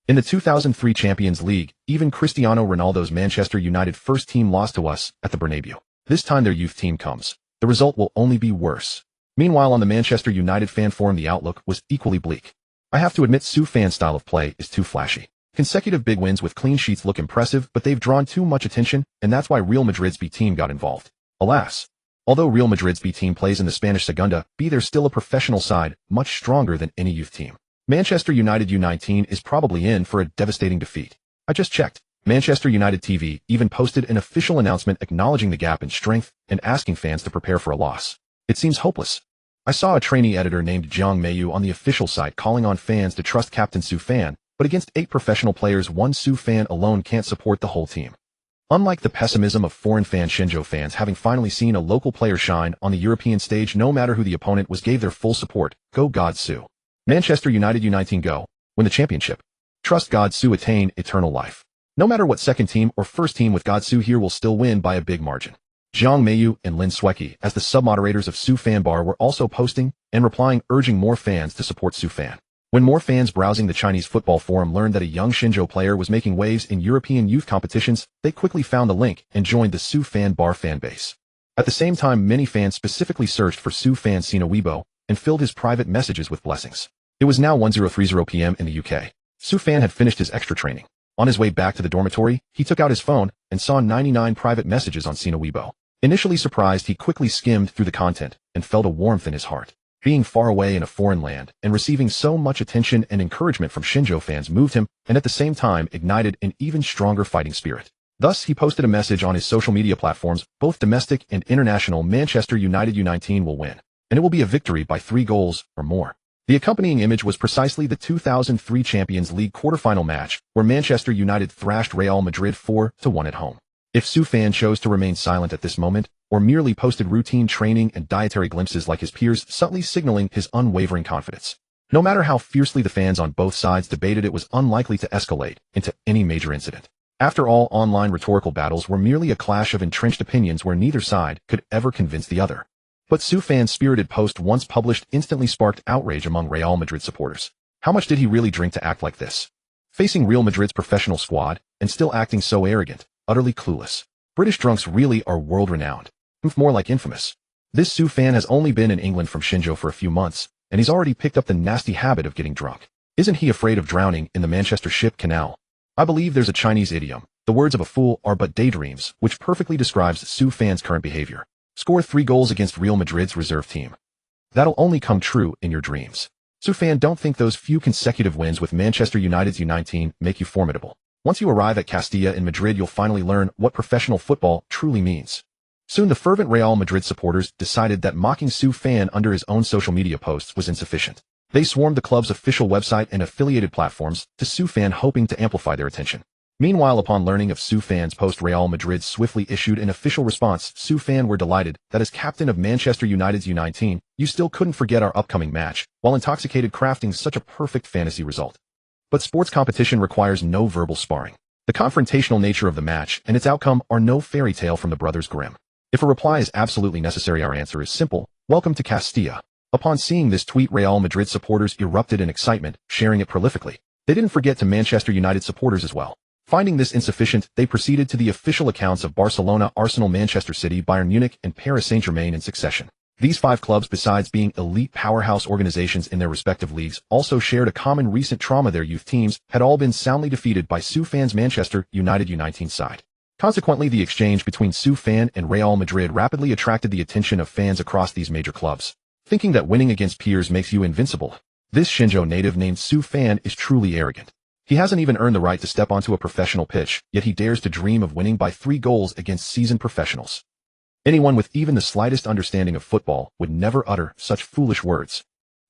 [SPEAKER 1] In the 2003 Champions League, even Cristiano Ronaldo's Manchester United first team lost to us at the Bernabeu. This time their youth team comes. The result will only be worse. Meanwhile, on the Manchester United fan forum, the outlook was equally bleak. I have to admit, Su Fan's style of play is too flashy. Consecutive big wins with clean sheets look impressive, but they've drawn too much attention, and that's why Real Madrid's B team got involved. Alas. Although Real Madrid's B team plays in the Spanish Segunda B, they're still a professional side, much stronger than any youth team. Manchester United U19 is probably in for a devastating defeat. I just checked. Manchester United TV even posted an official announcement acknowledging the gap in strength and asking fans to prepare for a loss. It seems hopeless. I saw a trainee editor named Jiang Meiyu on the official site calling on fans to trust Captain Su Fan, but against 8 professional players, one Su Fan alone can't support the whole team. Unlike the pessimism of foreign fan Shinjo fans having finally seen a local player shine on the European stage, no matter who the opponent was, gave their full support. Go God Su. Manchester United U19 go. Win the championship. Trust God Su, attain eternal life. No matter what second team or first team with God Su here will still win by a big margin. Jiang Meiyu and Lin Sweki, as the sub-moderators of Su Fan Bar, were also posting and replying, urging more fans to support Su Fan. When more fans browsing the Chinese football forum learned that a young Shinjo player was making waves in European youth competitions, they quickly found the link and joined the Su Fan Bar fan base. At the same time, many fans specifically searched for Su Fan Sina Weibo and filled his private messages with blessings. It was now 10:30 p.m. in the UK. Su Fan had finished his extra training. On his way back to the dormitory, he took out his phone and saw 99 private messages on Sina Weibo. Initially surprised, he quickly skimmed through the content and felt a warmth in his heart. Being far away in a foreign land and receiving so much attention and encouragement from Xinzhou fans moved him and at the same time ignited an even stronger fighting spirit. Thus, he posted a message on his social media platforms, both domestic and international. Manchester United U19 will win, and it will be a victory by 3 goals or more. The accompanying image was precisely the 2003 Champions League quarterfinal match, where Manchester United thrashed Real Madrid 4-1 at home. If Su Fan chose to remain silent at this moment, or merely posted routine training and dietary glimpses like his peers, subtly signaling his unwavering confidence. No matter how fiercely the fans on both sides debated, it was unlikely to escalate into any major incident. After all, online rhetorical battles were merely a clash of entrenched opinions where neither side could ever convince the other. But Su Fan's spirited post once published instantly sparked outrage among Real Madrid supporters. How much did he really drink to act like this? Facing Real Madrid's professional squad, and still acting so arrogant, utterly clueless. British drunks really are world-renowned. More like infamous. This Su Fan has only been in England from Xinzhou for a few months, and he's already picked up the nasty habit of getting drunk. Isn't he afraid of drowning in the Manchester Ship Canal? I believe there's a Chinese idiom, the words of a fool are but daydreams, which perfectly describes Su Fan's current behavior. Score 3 goals against Real Madrid's reserve team. That'll only come true in your dreams. Su Fan, don't think those few consecutive wins with Manchester United's U19 make you formidable. Once you arrive at Castilla in Madrid, you'll finally learn what professional football truly means. Soon the fervent Real Madrid supporters decided that mocking Su Fan under his own social media posts was insufficient. They swarmed the club's official website and affiliated platforms to Su Fan, hoping to amplify their attention. Meanwhile, upon learning of Su Fan's post, Real Madrid swiftly issued an official response. Su Fan, were delighted that as captain of Manchester United's U19, you still couldn't forget our upcoming match, while intoxicated crafting such a perfect fantasy result. But sports competition requires no verbal sparring. The confrontational nature of the match and its outcome are no fairy tale from the Brothers Grimm. If a reply is absolutely necessary, our answer is simple: welcome to Castilla. Upon seeing this tweet, Real Madrid supporters erupted in excitement, sharing it prolifically. They didn't forget to Manchester United supporters as well. Finding this insufficient, they proceeded to the official accounts of Barcelona, Arsenal, Manchester City, Bayern Munich, and Paris Saint-Germain in succession. These 5 clubs, besides being elite powerhouse organizations in their respective leagues, also shared a common recent trauma. Their youth teams had all been soundly defeated by Su Fan's Manchester United U19 side. Consequently, the exchange between Su Fan and Real Madrid rapidly attracted the attention of fans across these major clubs. Thinking that winning against peers makes you invincible, this Xinzhou native named Su Fan is truly arrogant. He hasn't even earned the right to step onto a professional pitch, yet he dares to dream of winning by 3 goals against seasoned professionals. Anyone with even the slightest understanding of football would never utter such foolish words.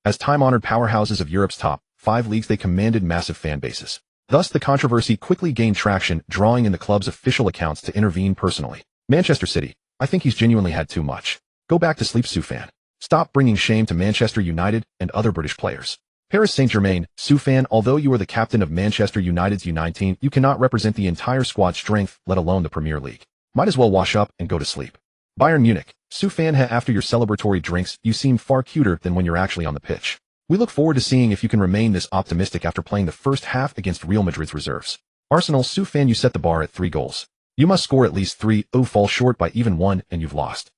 [SPEAKER 1] As time-honored powerhouses of Europe's top 5 leagues, they commanded massive fan bases. Thus, the controversy quickly gained traction, drawing in the club's official accounts to intervene personally. Manchester City: I think he's genuinely had too much. Go back to sleep, Su Fan. Stop bringing shame to Manchester United and other British players. Paris Saint-Germain: Su Fan, although you are the captain of Manchester United's U19, you cannot represent the entire squad's strength, let alone the Premier League. Might as well wash up and go to sleep. Bayern Munich: Su Fan, after your celebratory drinks, you seem far cuter than when you're actually on the pitch. We look forward to seeing if you can remain this optimistic after playing the first half against Real Madrid's reserves. Arsenal: Su Fan, you set the bar at 3 goals. You must score at least 3, fall short by even 1, and you've lost.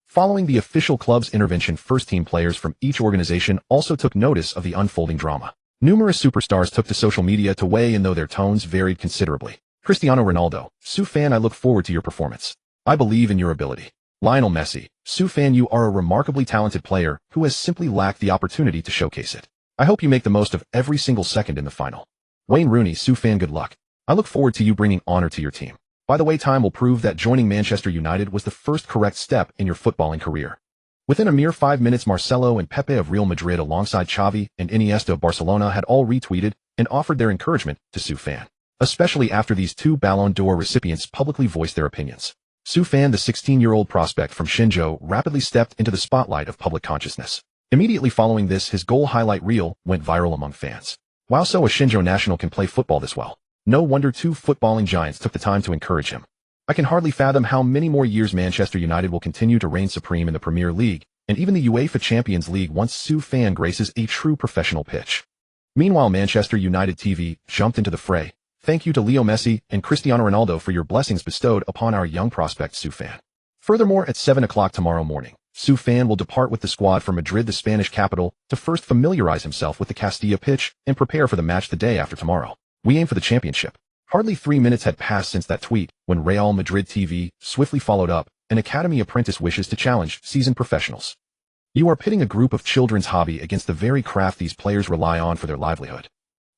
[SPEAKER 1] Following the official club's intervention, first-team players from each organization also took notice of the unfolding drama. Numerous superstars took to social media to weigh in, though their tones varied considerably. Cristiano Ronaldo: Su Fan, I look forward to your performance. I believe in your ability. Lionel Messi: Su Fan, you are a remarkably talented player who has simply lacked the opportunity to showcase it. I hope you make the most of every single second in the final. Wayne Rooney: Su Fan, good luck. I look forward to you bringing honor to your team. By the way, time will prove that joining Manchester United was the first correct step in your footballing career. Within a mere 5 minutes, Marcelo and Pepe of Real Madrid alongside Xavi and Iniesta of Barcelona had all retweeted and offered their encouragement to Su Fan, especially after these 2 Ballon d'Or recipients publicly voiced their opinions. Su Fan, the 16-year-old prospect from Xinzhou, rapidly stepped into the spotlight of public consciousness. Immediately following this, his goal highlight reel went viral among fans. Wow, so a Xinzhou national can play football this well. No wonder 2 footballing giants took the time to encourage him. I can hardly fathom how many more years Manchester United will continue to reign supreme in the Premier League, and even the UEFA Champions League, once Su Fan graces a true professional pitch. Meanwhile, Manchester United TV jumped into the fray. Thank you to Leo Messi and Cristiano Ronaldo for your blessings bestowed upon our young prospect Su Fan. Furthermore, at 7 o'clock tomorrow morning, Su Fan will depart with the squad for Madrid, the Spanish capital, to first familiarize himself with the Castilla pitch and prepare for the match the day after tomorrow. We aim for the championship. Hardly 3 minutes had passed since that tweet, when Real Madrid TV swiftly followed up: an academy apprentice wishes to challenge seasoned professionals. You are pitting a group of children's hobby against the very craft these players rely on for their livelihood.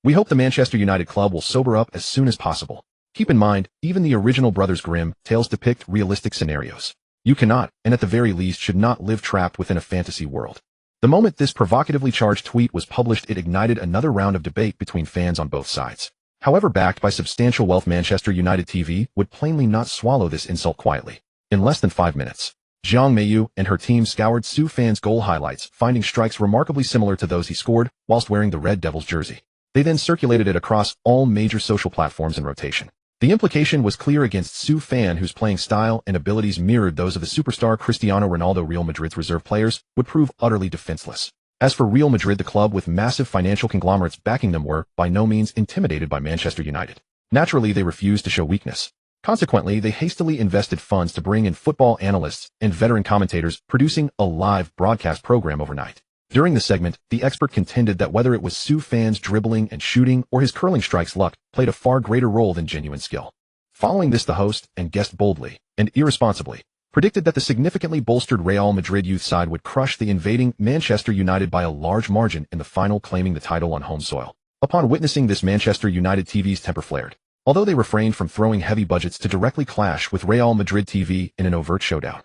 [SPEAKER 1] We hope the Manchester United club will sober up as soon as possible. Keep in mind, even the original Brothers Grimm tales depict realistic scenarios. You cannot, and at the very least should not live trapped within a fantasy world. The moment this provocatively charged tweet was published, it ignited another round of debate between fans on both sides. However, backed by substantial wealth, Manchester United TV would plainly not swallow this insult quietly. In less than 5 minutes, Jiang Meiyu and her team scoured Su Fan's goal highlights, finding strikes remarkably similar to those he scored whilst wearing the Red Devils jersey. They then circulated it across all major social platforms in rotation. The implication was clear against Su Fan, whose playing style and abilities mirrored those of the superstar Cristiano Ronaldo. Real Madrid's reserve players would prove utterly defenseless. As for Real Madrid, the club with massive financial conglomerates backing them were, by no means, intimidated by Manchester United. Naturally, they refused to show weakness. Consequently, they hastily invested funds to bring in football analysts and veteran commentators, producing a live broadcast program overnight. During the segment, the expert contended that whether it was Su Fan's dribbling and shooting or his curling strikes, luck played a far greater role than genuine skill. Following this, the host and guest boldly and irresponsibly predicted that the significantly bolstered Real Madrid youth side would crush the invading Manchester United by a large margin in the final, claiming the title on home soil. Upon witnessing this, Manchester United TV's temper flared. Although they refrained from throwing heavy budgets to directly clash with Real Madrid TV in an overt showdown,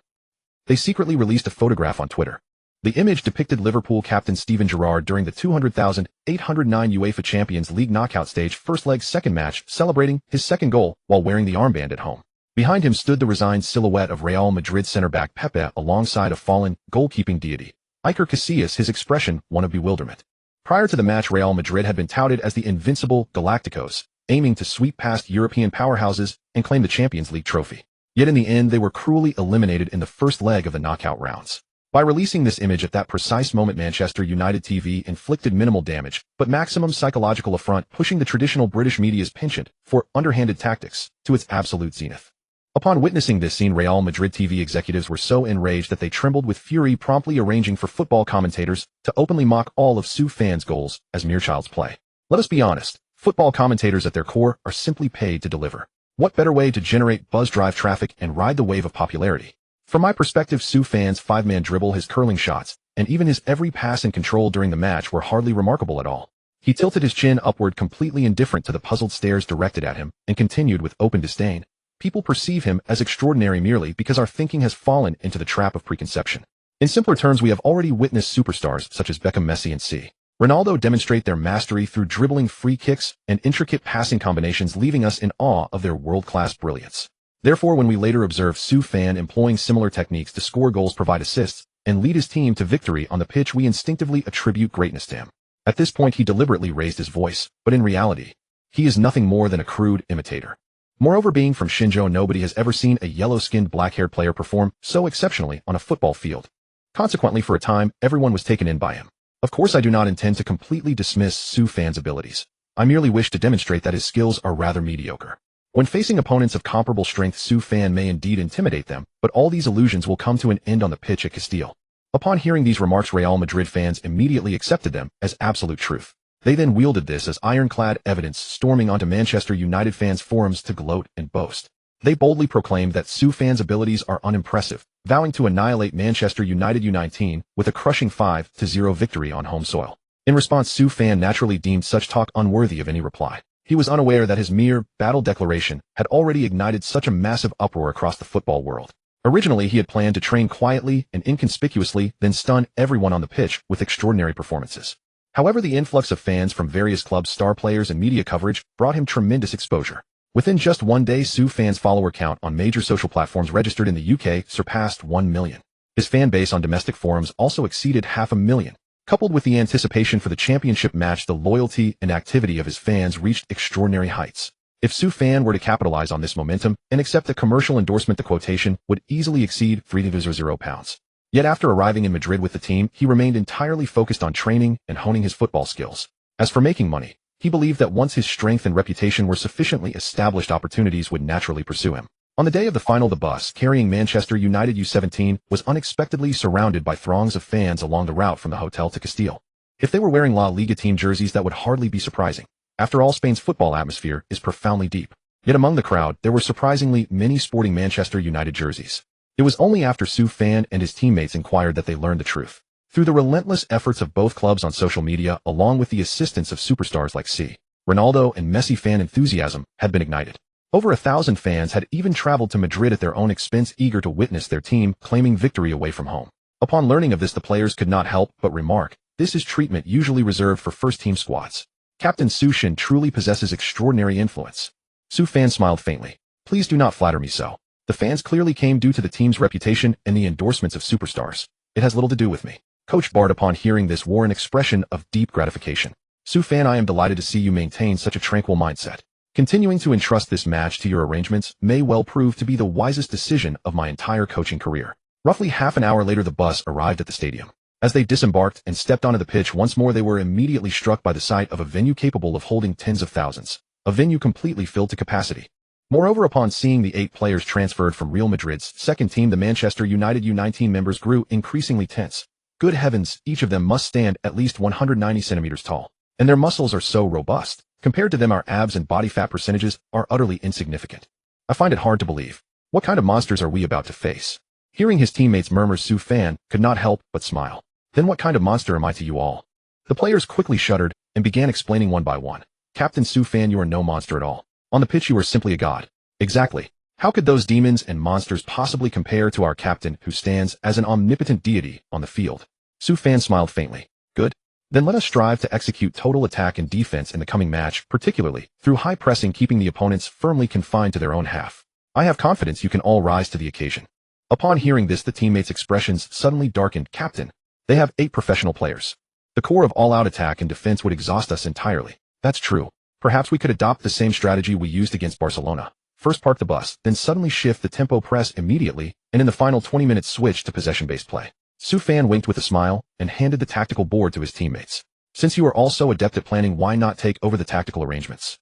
[SPEAKER 1] they secretly released a photograph on Twitter. The image depicted Liverpool captain Steven Gerrard during the 200,809 UEFA Champions League knockout stage first leg second match, celebrating his second goal while wearing the armband at home. Behind him stood the resigned silhouette of Real Madrid center-back Pepe alongside a fallen goalkeeping deity, Iker Casillas, his expression one of bewilderment. Prior to the match, Real Madrid had been touted as the invincible Galacticos, aiming to sweep past European powerhouses and claim the Champions League trophy. Yet in the end, they were cruelly eliminated in the first leg of the knockout rounds. By releasing this image at that precise moment, Manchester United TV inflicted minimal damage, but maximum psychological affront, pushing the traditional British media's penchant for underhanded tactics to its absolute zenith. Upon witnessing this scene, Real Madrid TV executives were so enraged that they trembled with fury, promptly arranging for football commentators to openly mock all of Su Fan's goals as mere child's play. Let us be honest. Football commentators at their core are simply paid to deliver. What better way to generate buzz, drive traffic, and ride the wave of popularity? From my perspective, Su Fan's five-man dribble, his curling shots, and even his every pass and control during the match were hardly remarkable at all. He tilted his chin upward, completely indifferent to the puzzled stares directed at him, and continued with open disdain. People perceive him as extraordinary merely because our thinking has fallen into the trap of preconception. In simpler terms, we have already witnessed superstars such as Beckham, Messi, and C. Ronaldo demonstrate their mastery through dribbling, free kicks, and intricate passing combinations, leaving us in awe of their world-class brilliance. Therefore, when we later observe Su Fan employing similar techniques to score goals, provide assists, and lead his team to victory on the pitch, we instinctively attribute greatness to him. At this point, he deliberately raised his voice, but in reality, he is nothing more than a crude imitator. Moreover, being from Xinzhou, nobody has ever seen a yellow-skinned, black-haired player perform so exceptionally on a football field. Consequently, for a time, everyone was taken in by him. Of course, I do not intend to completely dismiss Su Fan's abilities. I merely wish to demonstrate that his skills are rather mediocre. When facing opponents of comparable strength, Su Fan may indeed intimidate them, but all these illusions will come to an end on the pitch at Castile. Upon hearing these remarks, Real Madrid fans immediately accepted them as absolute truth. They then wielded this as ironclad evidence, storming onto Manchester United fans' forums to gloat and boast. They boldly proclaimed that Su Fan's abilities are unimpressive, vowing to annihilate Manchester United U19 with a crushing 5-0 victory on home soil. In response, Su Fan naturally deemed such talk unworthy of any reply. He was unaware that his mere battle declaration had already ignited such a massive uproar across the football world. Originally, he had planned to train quietly and inconspicuously, then stun everyone on the pitch with extraordinary performances. However, the influx of fans from various clubs, star players, and media coverage brought him tremendous exposure. Within just one day, Su Fan's follower count on major social platforms registered in the UK surpassed 1 million. His fan base on domestic forums also exceeded 500,000. Coupled with the anticipation for the championship match, the loyalty and activity of his fans reached extraordinary heights. If Su Fan were to capitalize on this momentum and accept a commercial endorsement, the quotation would easily exceed £300,000. Yet after arriving in Madrid with the team, he remained entirely focused on training and honing his football skills. As for making money, he believed that once his strength and reputation were sufficiently established, opportunities would naturally pursue him. On the day of the final, the bus carrying Manchester United U17 was unexpectedly surrounded by throngs of fans along the route from the hotel to Castile. If they were wearing La Liga team jerseys, that would hardly be surprising. After all, Spain's football atmosphere is profoundly deep. Yet among the crowd, there were surprisingly many sporting Manchester United jerseys. It was only after Su Fan and his teammates inquired that they learned the truth. Through the relentless efforts of both clubs on social media, along with the assistance of superstars like Ronaldo and Messi, fan enthusiasm had been ignited. Over 1,000 fans had even traveled to Madrid at their own expense, eager to witness their team claiming victory away from home. Upon learning of this, the players could not help but remark, "This is treatment usually reserved for first-team squads. Captain Su Shin truly possesses extraordinary influence." Su Fan smiled faintly. "Please do not flatter me so. The fans clearly came due to the team's reputation and the endorsements of superstars. It has little to do with me." Coach Bart, upon hearing this, wore an expression of deep gratification. "Su Fan, I am delighted to see you maintain such a tranquil mindset. Continuing to entrust this match to your arrangements may well prove to be the wisest decision of my entire coaching career." Roughly half an hour later, the bus arrived at the stadium. As they disembarked and stepped onto the pitch once more, they were immediately struck by the sight of a venue capable of holding tens of thousands. A venue completely filled to capacity. Moreover, upon seeing the 8 players transferred from Real Madrid's second team, the Manchester United U19 members grew increasingly tense. Good heavens, each of them must stand at least 190 centimeters tall. And their muscles are so robust. Compared to them, our abs and body fat percentages are utterly insignificant. I find it hard to believe. What kind of monsters are we about to face? Hearing his teammates murmur, Su Fan could not help but smile. Then what kind of monster am I to you all? The players quickly shuddered and began explaining one by one. "Captain Su Fan, you are no monster at all. On the pitch you are simply a god." "Exactly. How could those demons and monsters possibly compare to our captain, who stands as an omnipotent deity on the field?" Su Fan smiled faintly. "Good. Then let us strive to execute total attack and defense in the coming match, particularly through high pressing, keeping the opponents firmly confined to their own half. I have confidence you can all rise to the occasion." Upon hearing this, the teammates' expressions suddenly darkened. "Captain, they have 8 professional players. The core of all-out attack and defense would exhaust us entirely." "That's true. Perhaps we could adopt the same strategy we used against Barcelona. First park the bus, then suddenly shift the tempo, press immediately, and in the final 20 minutes switch to possession-based play." Su Fan winked with a smile and handed the tactical board to his teammates. "Since you are all so adept at planning, why not take over the tactical arrangements?"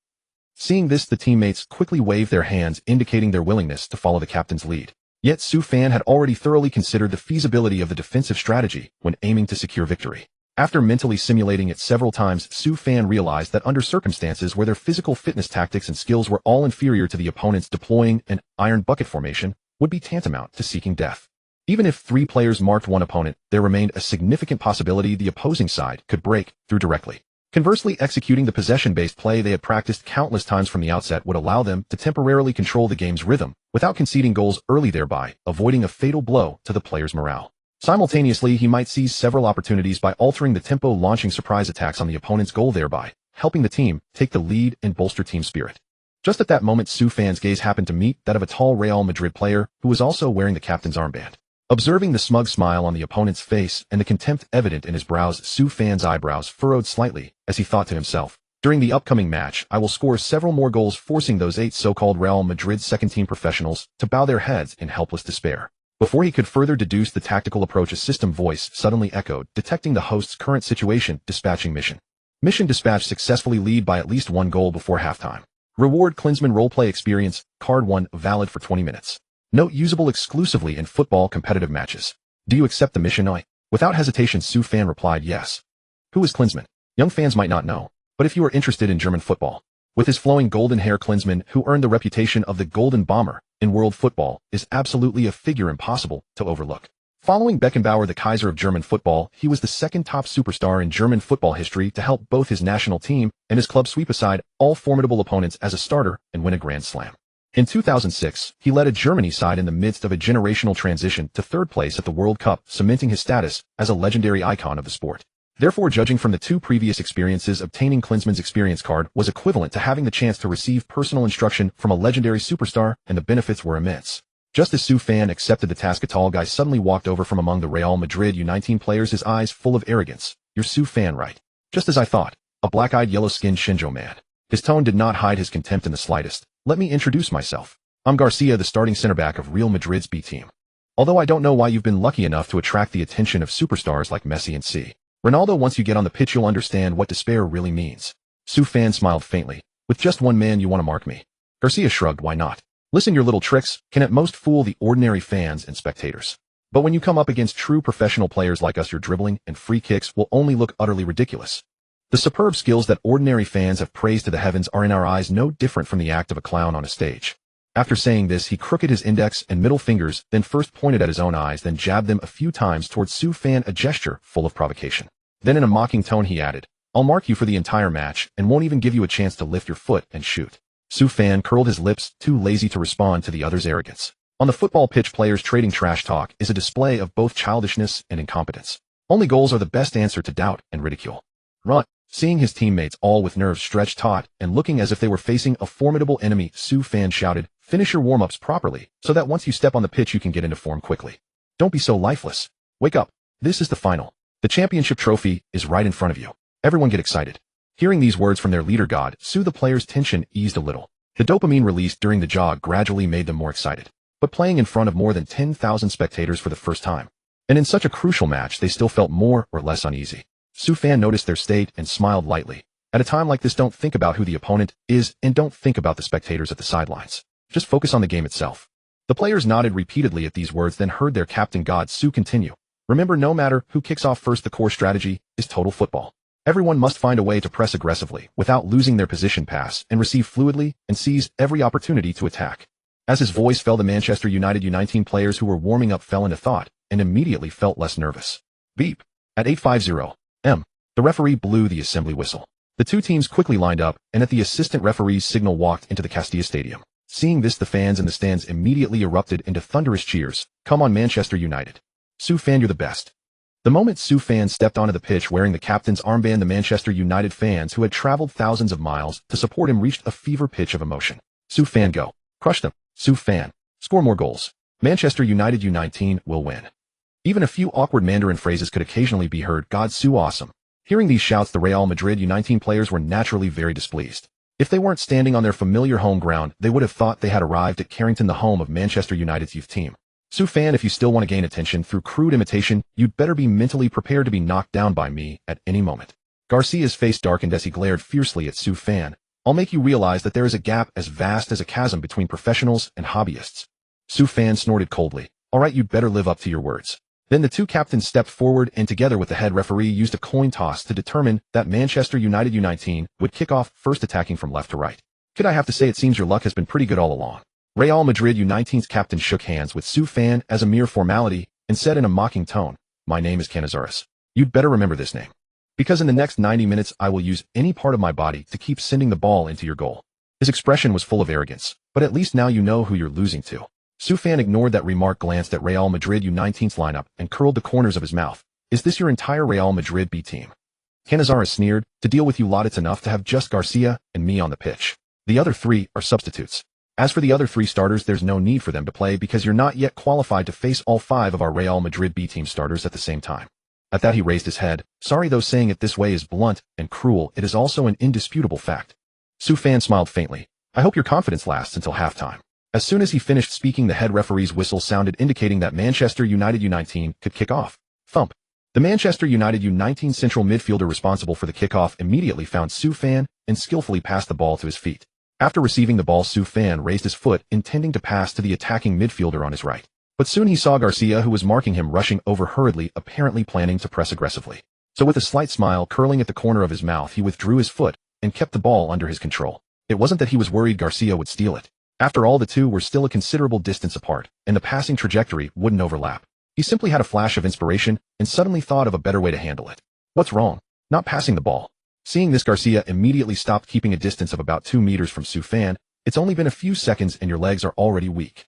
[SPEAKER 1] Seeing this, the teammates quickly waved their hands, indicating their willingness to follow the captain's lead. Yet Su Fan had already thoroughly considered the feasibility of the defensive strategy when aiming to secure victory. After mentally simulating it several times, Su Fan realized that under circumstances where their physical fitness, tactics, and skills were all inferior to the opponents, deploying an iron bucket formation would be tantamount to seeking death. Even if 3 players marked one opponent, there remained a significant possibility the opposing side could break through directly. Conversely, executing the possession-based play they had practiced countless times from the outset would allow them to temporarily control the game's rhythm without conceding goals early, thereby avoiding a fatal blow to the player's morale. Simultaneously, he might seize several opportunities by altering the tempo, launching surprise attacks on the opponent's goal, thereby helping the team take the lead and bolster team spirit. Just at that moment, Su Fan's gaze happened to meet that of a tall Real Madrid player who was also wearing the captain's armband. Observing the smug smile on the opponent's face and the contempt evident in his brows, Su Fan's eyebrows furrowed slightly as he thought to himself, "During the upcoming match, I will score several more goals, forcing those 8 so-called Real Madrid second-team professionals to bow their heads in helpless despair." Before he could further deduce the tactical approach, a system voice suddenly echoed, detecting the host's current situation. "Dispatching mission. Mission dispatched successfully. Lead by at least 1 goal before halftime. Reward Klinsmann roleplay experience, card 1, valid for 20 minutes. Note, usable exclusively in football competitive matches. Do you accept the mission?" Without hesitation, Su Fan replied, "Yes." Who is Klinsmann? Young fans might not know, but if you are interested in German football, with his flowing golden hair, Klinsmann, who earned the reputation of the Golden Bomber in world football, is absolutely a figure impossible to overlook. Following Beckenbauer, the Kaiser of German football, he was the second top superstar in German football history to help both his national team and his club sweep aside all formidable opponents as a starter and win a Grand Slam. In 2006, he led a Germany side in the midst of a generational transition to 3rd place at the World Cup, cementing his status as a legendary icon of the sport. Therefore, judging from the 2 previous experiences, obtaining Klinsmann's experience card was equivalent to having the chance to receive personal instruction from a legendary superstar, and the benefits were immense. Just as Su Fan accepted the task, a tall guy suddenly walked over from among the Real Madrid U19 players, his eyes full of arrogance. "You're Su Fan, right?" "Just as I thought. A black-eyed, yellow-skinned Shinjo man." His tone did not hide his contempt in the slightest. "Let me introduce myself. I'm Garcia, the starting center-back of Real Madrid's B team. Although I don't know why you've been lucky enough to attract the attention of superstars like Messi and Ronaldo, once you get on the pitch you'll understand what despair really means." Su Fan smiled faintly. "With just 1 man you want to mark me?" Garcia shrugged. "Why not? Listen, your little tricks can at most fool the ordinary fans and spectators. But when you come up against true professional players like us, your dribbling and free kicks will only look utterly ridiculous. The superb skills that ordinary fans have praised to the heavens are in our eyes no different from the act of a clown on a stage." After saying this, he crooked his index and middle fingers, then first pointed at his own eyes, then jabbed them a few times towards Su Fan, a gesture full of provocation. Then in a mocking tone he added, "I'll mark you for the entire match and won't even give you a chance to lift your foot and shoot." Su Fan curled his lips, too lazy to respond to the other's arrogance. On the football pitch, players trading trash talk is a display of both childishness and incompetence. Only goals are the best answer to doubt and ridicule. Run. Seeing his teammates all with nerves stretched taut and looking as if they were facing a formidable enemy, Su Fan shouted, "Finish your warm-ups properly, so that once you step on the pitch you can get into form quickly. Don't be so lifeless. Wake up. This is the final. The championship trophy is right in front of you. Everyone get excited." Hearing these words from their leader god, Su, the players' tension eased a little. The dopamine released during the jog gradually made them more excited. But playing in front of more than 10,000 spectators for the first time, and in such a crucial match, they still felt more or less uneasy. Su Fan noticed their state and smiled lightly. At a time like this, don't think about who the opponent is and don't think about the spectators at the sidelines. Just focus on the game itself. The players nodded repeatedly at these words, then heard their captain god Su continue. Remember, no matter who kicks off first, the core strategy is total football. Everyone must find a way to press aggressively without losing their position, pass and receive fluidly, and seize every opportunity to attack. As his voice fell, the Manchester United U19 players who were warming up fell into thought and immediately felt less nervous. Beep. At 8:50 m. The referee blew the assembly whistle. The two teams quickly lined up and at the assistant referee's signal walked into the Castilla Stadium. Seeing this, the fans in the stands immediately erupted into thunderous cheers. "Come on, Manchester United. Su Fan, you're the best." The moment Su Fan stepped onto the pitch wearing the captain's armband, the Manchester United fans who had traveled thousands of miles to support him reached a fever pitch of emotion. "Su Fan, go. Crush them. Su Fan. Score more goals. Manchester United U19 will win." Even a few awkward Mandarin phrases could occasionally be heard. "God, Su awesome." Hearing these shouts, the Real Madrid U19 players were naturally very displeased. If they weren't standing on their familiar home ground, they would have thought they had arrived at Carrington, the home of Manchester United's youth team. Su Fan, if you still want to gain attention through crude imitation, you'd better be mentally prepared to be knocked down by me at any moment. Garcia's face darkened as he glared fiercely at Su Fan. "I'll make you realize that there is a gap as vast as a chasm between professionals and hobbyists." Su Fan snorted coldly. "All right, you'd better live up to your words." Then the two captains stepped forward and together with the head referee used a coin toss to determine that Manchester United U19 would kick off first, attacking from left to right. "Could I have to say, it seems your luck has been pretty good all along." Real Madrid U19's captain shook hands with Su Fan as a mere formality and said in a mocking tone, "My name is Canizares. You'd better remember this name, because in the next 90 minutes I will use any part of my body to keep sending the ball into your goal." His expression was full of arrogance, but at least now you know who you're losing to. Su Fan ignored that remark, glanced at Real Madrid U19's lineup, and curled the corners of his mouth. "Is this your entire Real Madrid B team?" Canizares sneered. "To deal with you lot, it's enough to have just Garcia and me on the pitch. The other three are substitutes. As for the other three starters, there's no need for them to play because you're not yet qualified to face all 5 of our Real Madrid B team starters at the same time." At that he raised his head. "Sorry, though saying it this way is blunt and cruel, it is also an indisputable fact." Su Fan smiled faintly. "I hope your confidence lasts until halftime." As soon as he finished speaking, the head referee's whistle sounded, indicating that Manchester United U19 could kick off. Thump. The Manchester United U19 central midfielder responsible for the kickoff immediately found Su Fan and skillfully passed the ball to his feet. After receiving the ball, Su Fan raised his foot, intending to pass to the attacking midfielder on his right. But soon he saw Garcia, who was marking him, rushing over hurriedly, apparently planning to press aggressively. So with a slight smile curling at the corner of his mouth, he withdrew his foot and kept the ball under his control. It wasn't that he was worried Garcia would steal it. After all, the two were still a considerable distance apart, and the passing trajectory wouldn't overlap. He simply had a flash of inspiration and suddenly thought of a better way to handle it. What's wrong? Not passing the ball. Seeing this, Garcia immediately stopped, keeping a distance of about 2 meters from Su Fan. "It's only been a few seconds and your legs are already weak."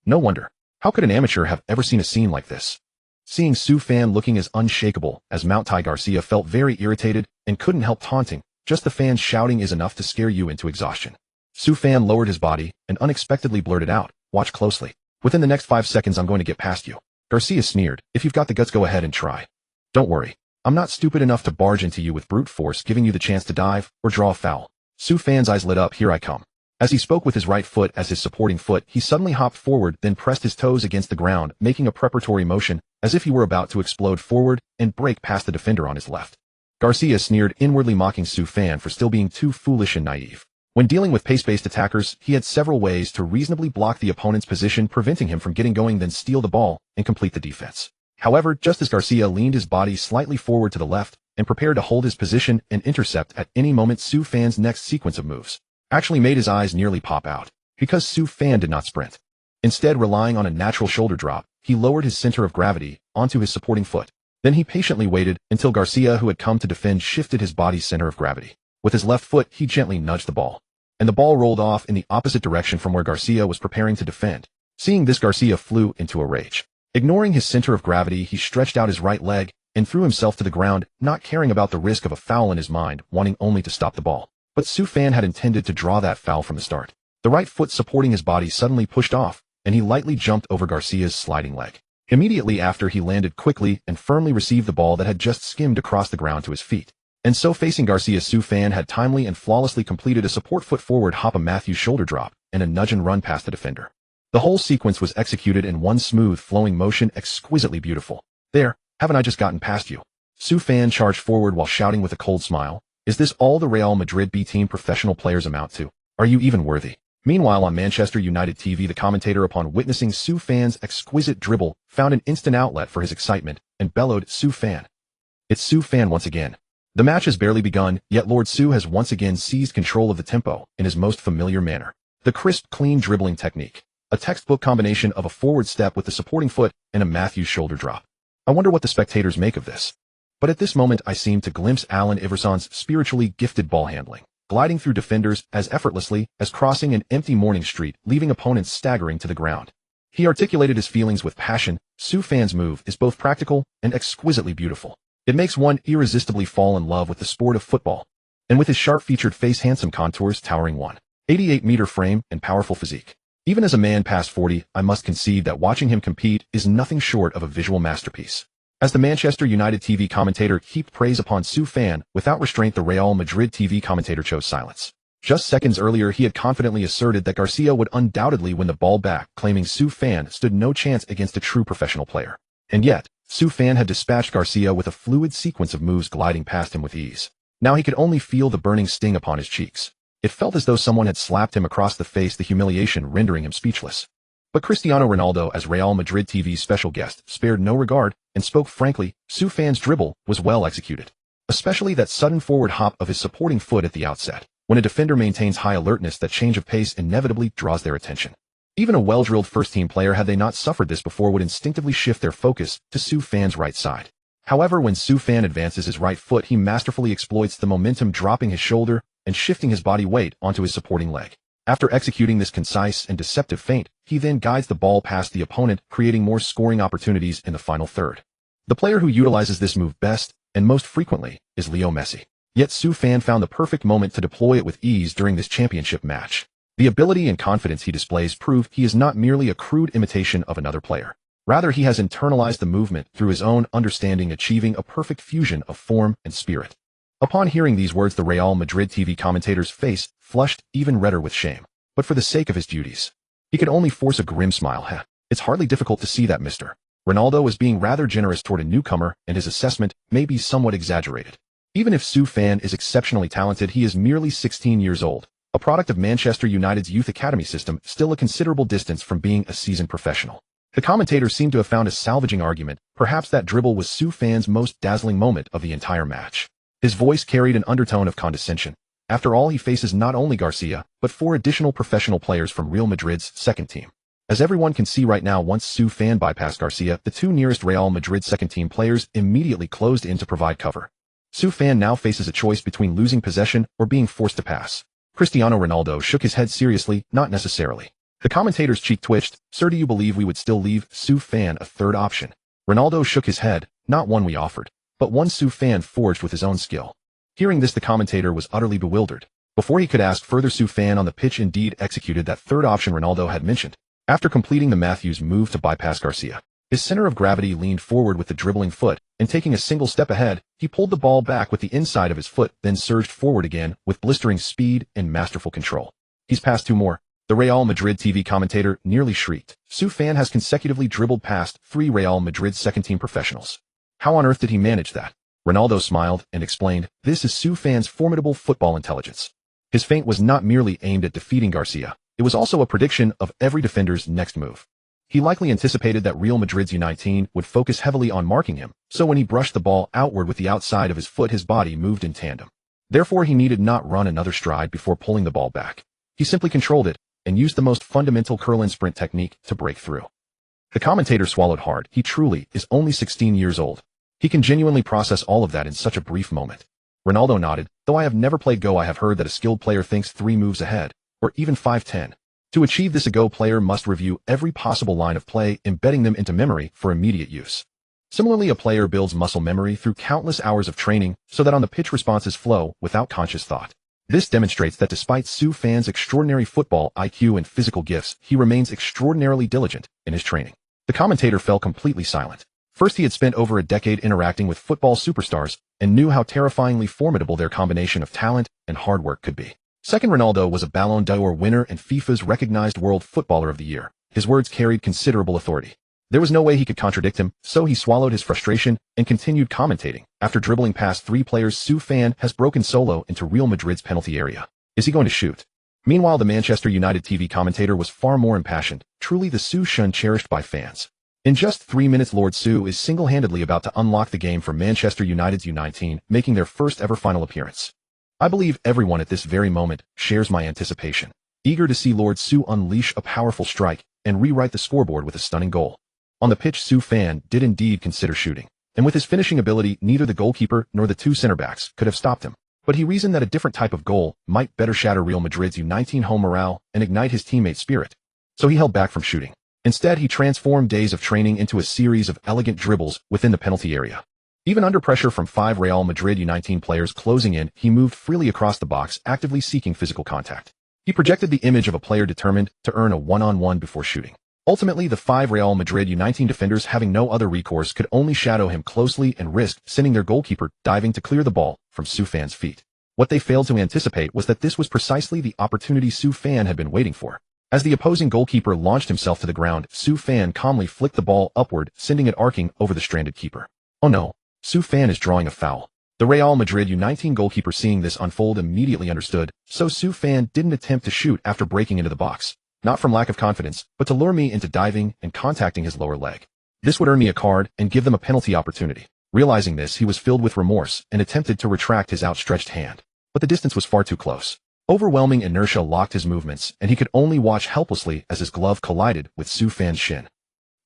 [SPEAKER 1] No wonder. How could an amateur have ever seen a scene like this? Seeing Su Fan looking as unshakable as Mount Tai, Garcia felt very irritated and couldn't help taunting. "Just the fans shouting is enough to scare you into exhaustion." Su Fan lowered his body and unexpectedly blurted out, "Watch closely. Within the next 5 seconds I'm going to get past you." Garcia sneered. "If you've got the guts, go ahead and try. Don't worry. I'm not stupid enough to barge into you with brute force, giving you the chance to dive or draw a foul." Su Fan's eyes lit up. "Here I come." As he spoke with his right foot as his supporting foot, he suddenly hopped forward, then pressed his toes against the ground, making a preparatory motion as if he were about to explode forward and break past the defender on his left. Garcia sneered, inwardly mocking Su Fan for still being too foolish and naive. When dealing with pace-based attackers, he had several ways to reasonably block the opponent's position, preventing him from getting going, then steal the ball and complete the defense. However, just as Garcia leaned his body slightly forward to the left and prepared to hold his position and intercept at any moment, Su Fan's next sequence of moves actually made his eyes nearly pop out. because Su Fan did not sprint. Instead, relying on a natural shoulder drop, he lowered his center of gravity onto his supporting foot. Then he patiently waited until Garcia, who had come to defend, shifted his body's center of gravity. With his left foot, he gently nudged the ball, and the ball rolled off in the opposite direction from where Garcia was preparing to defend. Seeing this, Garcia flew into a rage. Ignoring his center of gravity, he stretched out his right leg and threw himself to the ground, not caring about the risk of a foul in his mind, wanting only to stop the ball. But Su Fan had intended to draw that foul from the start. The right foot supporting his body suddenly pushed off, and he lightly jumped over Garcia's sliding leg. Immediately after, he landed quickly and firmly received the ball that had just skimmed across the ground to his feet. And so, facing Garcia, Su Fan had timely and flawlessly completed a support foot forward hop, a Matthews shoulder drop, and a nudge and run past the defender. The whole sequence was executed in one smooth, flowing motion, exquisitely beautiful. "There, haven't I just gotten past you?" Su Fan charged forward while shouting with a cold smile. "Is this all the Real Madrid B team professional players amount to? Are you even worthy?" Meanwhile, on Manchester United TV, the commentator, upon witnessing Su Fan's exquisite dribble, found an instant outlet for his excitement and bellowed, "Su Fan. It's Su Fan once again." The match has barely begun, yet Lord Su has once again seized control of the tempo in his most familiar manner. The crisp, clean dribbling technique. A textbook combination of a forward step with the supporting foot and a Matthews shoulder drop. I wonder what the spectators make of this. But at this moment, I seem to glimpse Alan Iverson's spiritually gifted ball handling, gliding through defenders as effortlessly as crossing an empty Morning Street, leaving opponents staggering to the ground. He articulated his feelings with passion. Su Fan's move is both practical and exquisitely beautiful. It makes one irresistibly fall in love with the sport of football. And with his sharp-featured face, handsome contours, towering 188-meter frame, and powerful physique. Even as a man past 40, I must concede that watching him compete is nothing short of a visual masterpiece. As the Manchester United TV commentator heaped praise upon Su Fan without restraint, the Real Madrid TV commentator chose silence. Just seconds earlier, he had confidently asserted that Garcia would undoubtedly win the ball back, claiming Su Fan stood no chance against a true professional player. And yet, Su Fan had dispatched Garcia with a fluid sequence of moves, gliding past him with ease. Now he could only feel the burning sting upon his cheeks. It felt as though someone had slapped him across the face, the humiliation rendering him speechless. But Cristiano Ronaldo, as Real Madrid TV's special guest, spared no regard and spoke frankly. Su Fan's dribble was well executed, especially that sudden forward hop of his supporting foot at the outset. When a defender maintains high alertness, that change of pace inevitably draws their attention. Even a well-drilled first-team player, had they not suffered this before, would instinctively shift their focus to Su Fan's right side. However, when Su Fan advances his right foot, he masterfully exploits the momentum, dropping his shoulder and shifting his body weight onto his supporting leg. After executing this concise and deceptive feint, he then guides the ball past the opponent, creating more scoring opportunities in the final third. The player who utilizes this move best and most frequently is Leo Messi. Yet Su Fan found the perfect moment to deploy it with ease during this championship match. The ability and confidence he displays prove he is not merely a crude imitation of another player. Rather, he has internalized the movement through his own understanding, achieving a perfect fusion of form and spirit. Upon hearing these words, the Real Madrid TV commentator's face flushed even redder with shame. But for the sake of his duties, he could only force a grim smile. It's hardly difficult to see that Mr. Ronaldo was being rather generous toward a newcomer, and his assessment may be somewhat exaggerated. Even if Su Fan is exceptionally talented, he is merely 16 years old, a product of Manchester United's youth academy system, still a considerable distance from being a seasoned professional. The commentator seemed to have found a salvaging argument. Perhaps that dribble was Su Fan's most dazzling moment of the entire match. His voice carried an undertone of condescension. After all, he faces not only Garcia, but 4 additional professional players from Real Madrid's second team. As everyone can see right now, once Su Fan bypassed Garcia, the 2 nearest Real Madrid second team players immediately closed in to provide cover. Su Fan now faces a choice between losing possession or being forced to pass. Cristiano Ronaldo shook his head seriously. Not necessarily. The commentator's cheek twitched. "Sir, do you believe we would still leave Su Fan a third option?" Ronaldo shook his head. "Not one we offered, but one Su Fan forged with his own skill." Hearing this, the commentator was utterly bewildered. Before he could ask further, Su Fan on the pitch indeed executed that third option Ronaldo had mentioned. After completing the Matthews move to bypass Garcia, his center of gravity leaned forward with the dribbling foot, and taking a single step ahead, he pulled the ball back with the inside of his foot, then surged forward again with blistering speed and masterful control. "He's passed 2 more. The Real Madrid TV commentator nearly shrieked. Su Fan has consecutively dribbled past 3 Real Madrid second-team professionals. How on earth did he manage that? Ronaldo smiled and explained, "This is Su Fan's formidable football intelligence." His feint was not merely aimed at defeating Garcia. It was also a prediction of every defender's next move. He likely anticipated that Real Madrid's U19 would focus heavily on marking him, so when he brushed the ball outward with the outside of his foot, his body moved in tandem. Therefore, he needed not run another stride before pulling the ball back. He simply controlled it, and used the most fundamental curl and sprint technique to break through. The commentator swallowed hard. He truly is only 16 years old. He can genuinely process all of that in such a brief moment. Ronaldo nodded. Though I have never played Go, I have heard that a skilled player thinks 3 moves ahead, or even 5-10. To achieve this, a Go player must review every possible line of play, embedding them into memory for immediate use. Similarly, a player builds muscle memory through countless hours of training so that on the pitch responses flow without conscious thought. This demonstrates that despite Su Fan's extraordinary football IQ and physical gifts, he remains extraordinarily diligent in his training. The commentator fell completely silent. First, he had spent over a decade interacting with football superstars and knew how terrifyingly formidable their combination of talent and hard work could be. Second, Ronaldo was a Ballon d'Or winner and FIFA's recognized World Footballer of the Year. His words carried considerable authority. There was no way he could contradict him, so he swallowed his frustration and continued commentating. After dribbling past 3 players, Su Fan has broken solo into Real Madrid's penalty area. Is he going to shoot? Meanwhile, the Manchester United TV commentator was far more impassioned. Truly the Su Shun cherished by fans. In just 3 minutes, Lord Su is single-handedly about to unlock the game for Manchester United's U19, making their first ever final appearance. I believe everyone at this very moment shares my anticipation, eager to see Lord Su unleash a powerful strike and rewrite the scoreboard with a stunning goal. On the pitch, Su Fan did indeed consider shooting, and with his finishing ability, neither the goalkeeper nor the 2 center-backs could have stopped him. But he reasoned that a different type of goal might better shatter Real Madrid's U19 home morale and ignite his teammates' spirit. So he held back from shooting. Instead, he transformed days of training into a series of elegant dribbles within the penalty area. Even under pressure from 5 Real Madrid U19 players closing in, he moved freely across the box, actively seeking physical contact. He projected the image of a player determined to earn a one-on-one before shooting. Ultimately, the 5 Real Madrid U19 defenders, having no other recourse, could only shadow him closely and risk sending their goalkeeper diving to clear the ball from Su Fan's feet. What they failed to anticipate was that this was precisely the opportunity Su Fan had been waiting for. As the opposing goalkeeper launched himself to the ground, Su Fan calmly flicked the ball upward, sending it arcing over the stranded keeper. Oh no, Su Fan is drawing a foul. The Real Madrid U19 goalkeeper, seeing this unfold, immediately understood, so Su Fan didn't attempt to shoot after breaking into the box. Not from lack of confidence, but to lure me into diving and contacting his lower leg. This would earn me a card and give them a penalty opportunity. Realizing this, he was filled with remorse and attempted to retract his outstretched hand. But the distance was far too close. Overwhelming inertia locked his movements, and he could only watch helplessly as his glove collided with Su Fan's shin.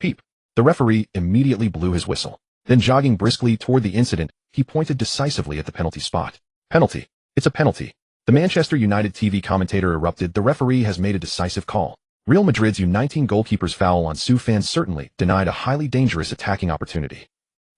[SPEAKER 1] Peep. The referee immediately blew his whistle. Then, jogging briskly toward the incident, he pointed decisively at the penalty spot. Penalty. It's a penalty. The Manchester United TV commentator erupted. The referee has made a decisive call. Real Madrid's U19 goalkeeper's foul on Su Fan certainly denied a highly dangerous attacking opportunity.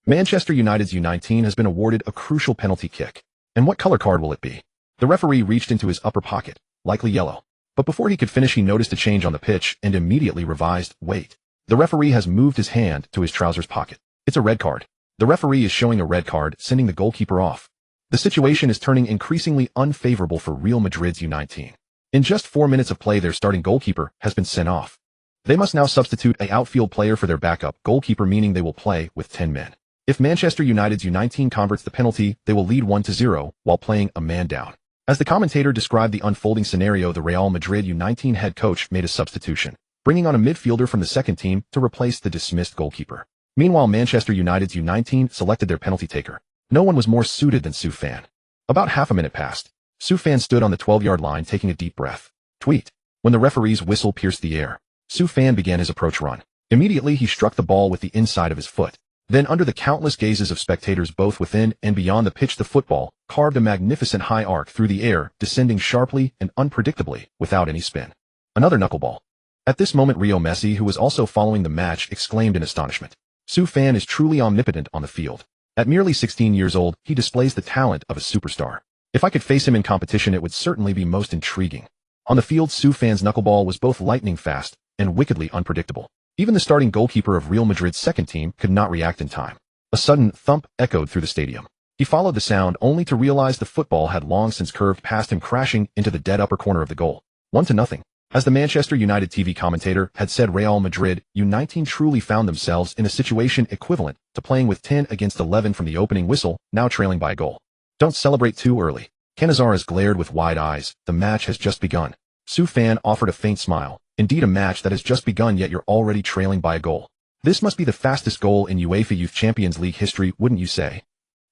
[SPEAKER 1] Manchester United's U19 has been awarded a crucial penalty kick. And what color card will it be? The referee reached into his upper pocket, likely yellow. But before he could finish, he noticed a change on the pitch and immediately revised. Wait. The referee has moved his hand to his trousers pocket. It's a red card. The referee is showing a red card, sending the goalkeeper off. The situation is turning increasingly unfavorable for Real Madrid's U19. In just 4 minutes of play, their starting goalkeeper has been sent off. They must now substitute an outfield player for their backup goalkeeper, meaning they will play with 10 men. If Manchester United's U19 converts the penalty, they will lead 1-0 while playing a man down. As the commentator described the unfolding scenario, the Real Madrid U19 head coach made a substitution, bringing on a midfielder from the second team to replace the dismissed goalkeeper. Meanwhile, Manchester United's U19 selected their penalty taker. No one was more suited than Su Fan. About half a minute passed. Su Fan stood on the 12-yard line taking a deep breath. Tweet. When the referee's whistle pierced the air, Su Fan began his approach run. Immediately, he struck the ball with the inside of his foot. Then, under the countless gazes of spectators both within and beyond the pitch, the football carved a magnificent high arc through the air, descending sharply and unpredictably without any spin. Another knuckleball. At this moment, Rio Messi, who was also following the match, exclaimed in astonishment. Su Fan is truly omnipotent on the field. At merely 16 years old, he displays the talent of a superstar. If I could face him in competition, it would certainly be most intriguing. On the field, Su Fan's knuckleball was both lightning fast and wickedly unpredictable. Even the starting goalkeeper of Real Madrid's second team could not react in time. A sudden thump echoed through the stadium. He followed the sound only to realize the football had long since curved past him, crashing into the dead upper corner of the goal. 1-0. As the Manchester United TV commentator had said, Real Madrid U19 truly found themselves in a situation equivalent to playing with 10 against 11 from the opening whistle, now trailing by a goal. Don't celebrate too early. Canizares glared with wide eyes. The match has just begun. Su Fan offered a faint smile. Indeed, a match that has just begun, yet you're already trailing by a goal. This must be the fastest goal in UEFA Youth Champions League history, wouldn't you say?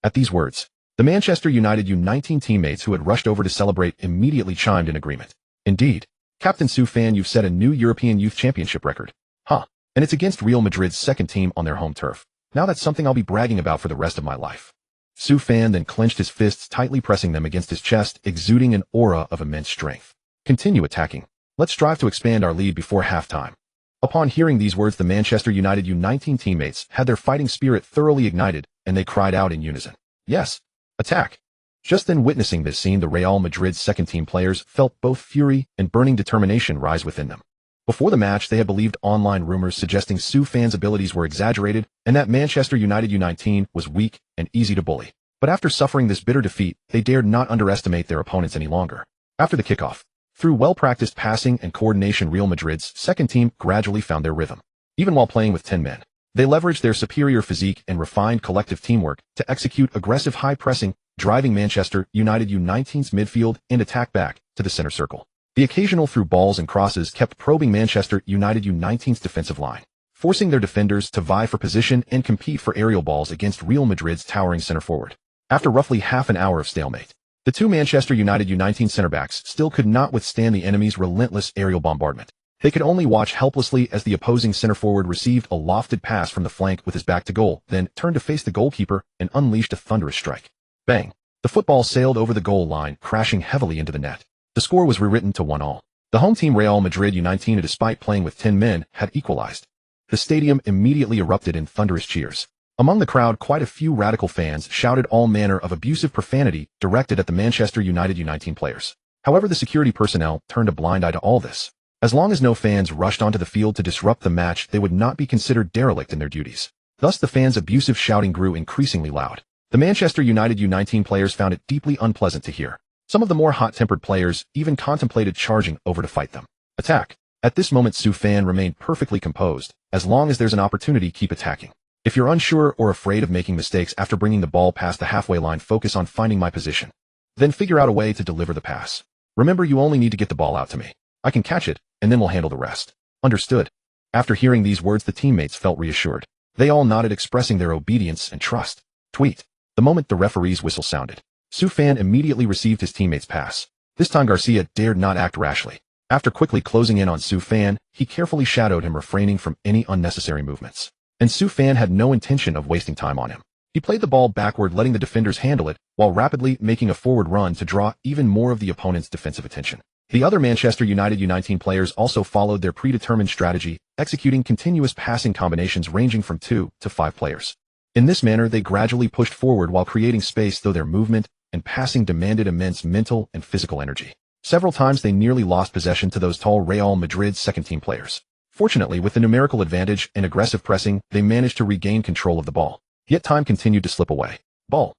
[SPEAKER 1] At these words, the Manchester United U19 teammates who had rushed over to celebrate immediately chimed in agreement. Indeed. Captain Su Fan, you've set a new European Youth Championship record. Huh. And it's against Real Madrid's second team on their home turf. Now that's something I'll be bragging about for the rest of my life. Su Fan then clenched his fists, tightly pressing them against his chest, exuding an aura of immense strength. Continue attacking. Let's strive to expand our lead before halftime. Upon hearing these words, the Manchester United U19 teammates had their fighting spirit thoroughly ignited, and they cried out in unison. Yes, attack. Just then, witnessing this scene, the Real Madrid's second-team players felt both fury and burning determination rise within them. Before the match, they had believed online rumors suggesting Su Fan's abilities were exaggerated and that Manchester United U19 was weak and easy to bully. But after suffering this bitter defeat, they dared not underestimate their opponents any longer. After the kickoff, through well-practiced passing and coordination, Real Madrid's second team gradually found their rhythm. Even while playing with 10 men, they leveraged their superior physique and refined collective teamwork to execute aggressive high pressing, driving Manchester United U19's midfield and attack back to the center circle. The occasional through balls and crosses kept probing Manchester United U19's defensive line, forcing their defenders to vie for position and compete for aerial balls against Real Madrid's towering center forward. After roughly half an hour of stalemate, the two Manchester United U19 center backs still could not withstand the enemy's relentless aerial bombardment. They could only watch helplessly as the opposing center forward received a lofted pass from the flank with his back to goal, then turned to face the goalkeeper and unleashed a thunderous strike. Bang! The football sailed over the goal line, crashing heavily into the net. The score was rewritten to 1-1. The home team Real Madrid U19, despite playing with 10 men, had equalized. The stadium immediately erupted in thunderous cheers. Among the crowd, quite a few radical fans shouted all manner of abusive profanity directed at the Manchester United U19 players. However, the security personnel turned a blind eye to all this. As long as no fans rushed onto the field to disrupt the match, they would not be considered derelict in their duties. Thus, the fans' abusive shouting grew increasingly loud. The Manchester United U19 players found it deeply unpleasant to hear. Some of the more hot-tempered players even contemplated charging over to fight them. Attack. At this moment, Su Fan remained perfectly composed. As long as there's an opportunity, keep attacking. If you're unsure or afraid of making mistakes after bringing the ball past the halfway line, focus on finding my position. Then figure out a way to deliver the pass. Remember, you only need to get the ball out to me. I can catch it, and then we'll handle the rest. Understood? After hearing these words, the teammates felt reassured. They all nodded, expressing their obedience and trust. Tweet. The moment the referee's whistle sounded, Su Fan immediately received his teammate's pass. This time Garcia dared not act rashly. After quickly closing in on Su Fan, he carefully shadowed him, refraining from any unnecessary movements. And Su Fan had no intention of wasting time on him. He played the ball backward, letting the defenders handle it, while rapidly making a forward run to draw even more of the opponent's defensive attention. The other Manchester United U19 players also followed their predetermined strategy, executing continuous passing combinations ranging from 2 to 5 players. In this manner, they gradually pushed forward while creating space, though their movement and passing demanded immense mental and physical energy. Several times they nearly lost possession to those tall Real Madrid second-team players. Fortunately, with the numerical advantage and aggressive pressing, they managed to regain control of the ball. Yet time continued to slip away. Ball.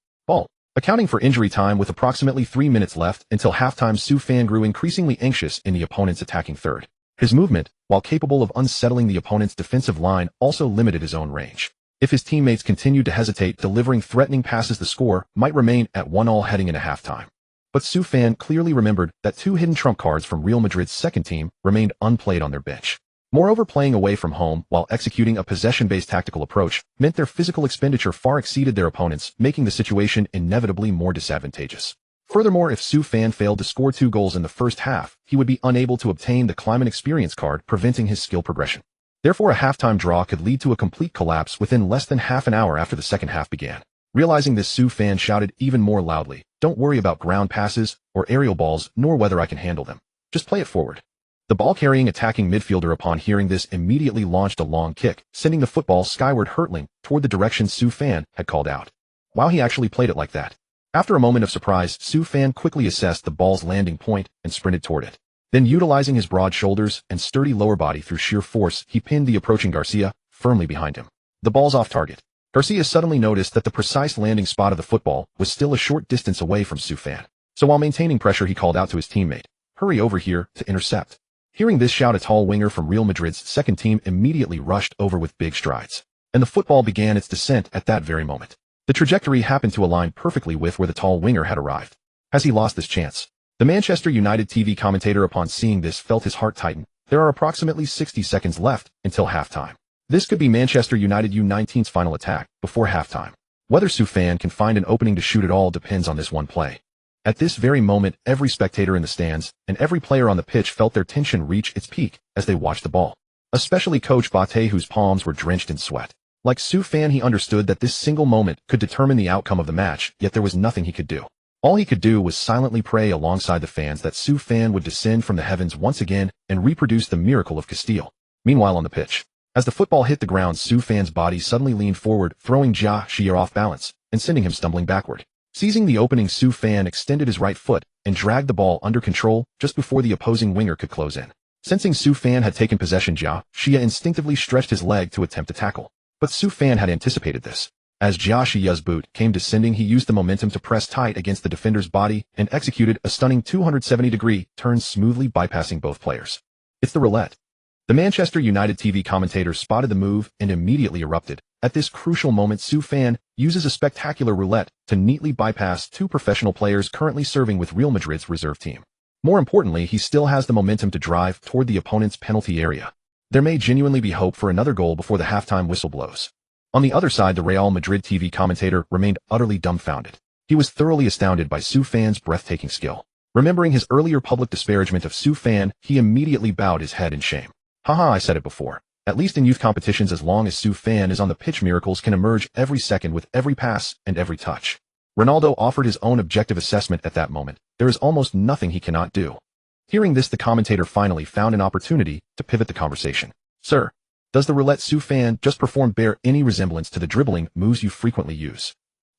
[SPEAKER 1] Accounting for injury time with approximately 3 minutes left until halftime, Su Fan grew increasingly anxious in the opponent's attacking third. His movement, while capable of unsettling the opponent's defensive line, also limited his own range. If his teammates continued to hesitate, delivering threatening passes, the score might remain at 1-1 heading into halftime. But Su Fan clearly remembered that 2 hidden trump cards from Real Madrid's second team remained unplayed on their bench. Moreover, playing away from home while executing a possession-based tactical approach meant their physical expenditure far exceeded their opponents, making the situation inevitably more disadvantageous. Furthermore, if Su Fan failed to score 2 goals in the first half, he would be unable to obtain the Climate Experience card, preventing his skill progression. Therefore, a halftime draw could lead to a complete collapse within less than half an hour after the second half began. Realizing this, Su Fan shouted even more loudly, "Don't worry about ground passes or aerial balls, nor whether I can handle them. Just play it forward." The ball-carrying attacking midfielder, upon hearing this, immediately launched a long kick, sending the football skyward, hurtling toward the direction Su Fan had called out. Wow, he actually played it like that. After a moment of surprise, Su Fan quickly assessed the ball's landing point and sprinted toward it. Then, utilizing his broad shoulders and sturdy lower body through sheer force, he pinned the approaching Garcia firmly behind him. The ball's off target. Garcia suddenly noticed that the precise landing spot of the football was still a short distance away from Su Fan. So while maintaining pressure, he called out to his teammate, "Hurry over here to intercept." Hearing this shout, a tall winger from Real Madrid's second team immediately rushed over with big strides, and the football began its descent at that very moment. The trajectory happened to align perfectly with where the tall winger had arrived. Has he lost this chance? The Manchester United TV commentator, upon seeing this, felt his heart tighten. There are approximately 60 seconds left until halftime. This could be Manchester United U19's final attack before halftime. Whether Su Fan can find an opening to shoot at all depends on this one play. At this very moment, every spectator in the stands and every player on the pitch felt their tension reach its peak as they watched the ball. Especially Coach Bate, whose palms were drenched in sweat. Like Su Fan, he understood that this single moment could determine the outcome of the match, yet there was nothing he could do. All he could do was silently pray alongside the fans that Su Fan would descend from the heavens once again and reproduce the miracle of Castile. Meanwhile on the pitch, as the football hit the ground, Su Fan's body suddenly leaned forward, throwing Jia Xia off balance and sending him stumbling backward. Seizing the opening, Su Fan extended his right foot and dragged the ball under control just before the opposing winger could close in. Sensing Su Fan had taken possession, Jia Xia instinctively stretched his leg to attempt a tackle. But Su Fan had anticipated this. As Jia Xia's boot came descending, he used the momentum to press tight against the defender's body and executed a stunning 270-degree turn, smoothly bypassing both players. It's the roulette. The Manchester United TV commentator spotted the move and immediately erupted. At this crucial moment, Su Fan uses a spectacular roulette to neatly bypass two professional players currently serving with Real Madrid's reserve team. More importantly, he still has the momentum to drive toward the opponent's penalty area. There may genuinely be hope for another goal before the halftime whistle blows. On the other side, the Real Madrid TV commentator remained utterly dumbfounded. He was thoroughly astounded by Su Fan's breathtaking skill. Remembering his earlier public disparagement of Su Fan, he immediately bowed his head in shame. Haha, I said it before. At least in youth competitions, as long as Su Fan is on the pitch, miracles can emerge every second with every pass and every touch. Ronaldo offered his own objective assessment at that moment. There is almost nothing he cannot do. Hearing this, the commentator finally found an opportunity to pivot the conversation. Sir, does the roulette Su Fan just performed bear any resemblance to the dribbling moves you frequently use?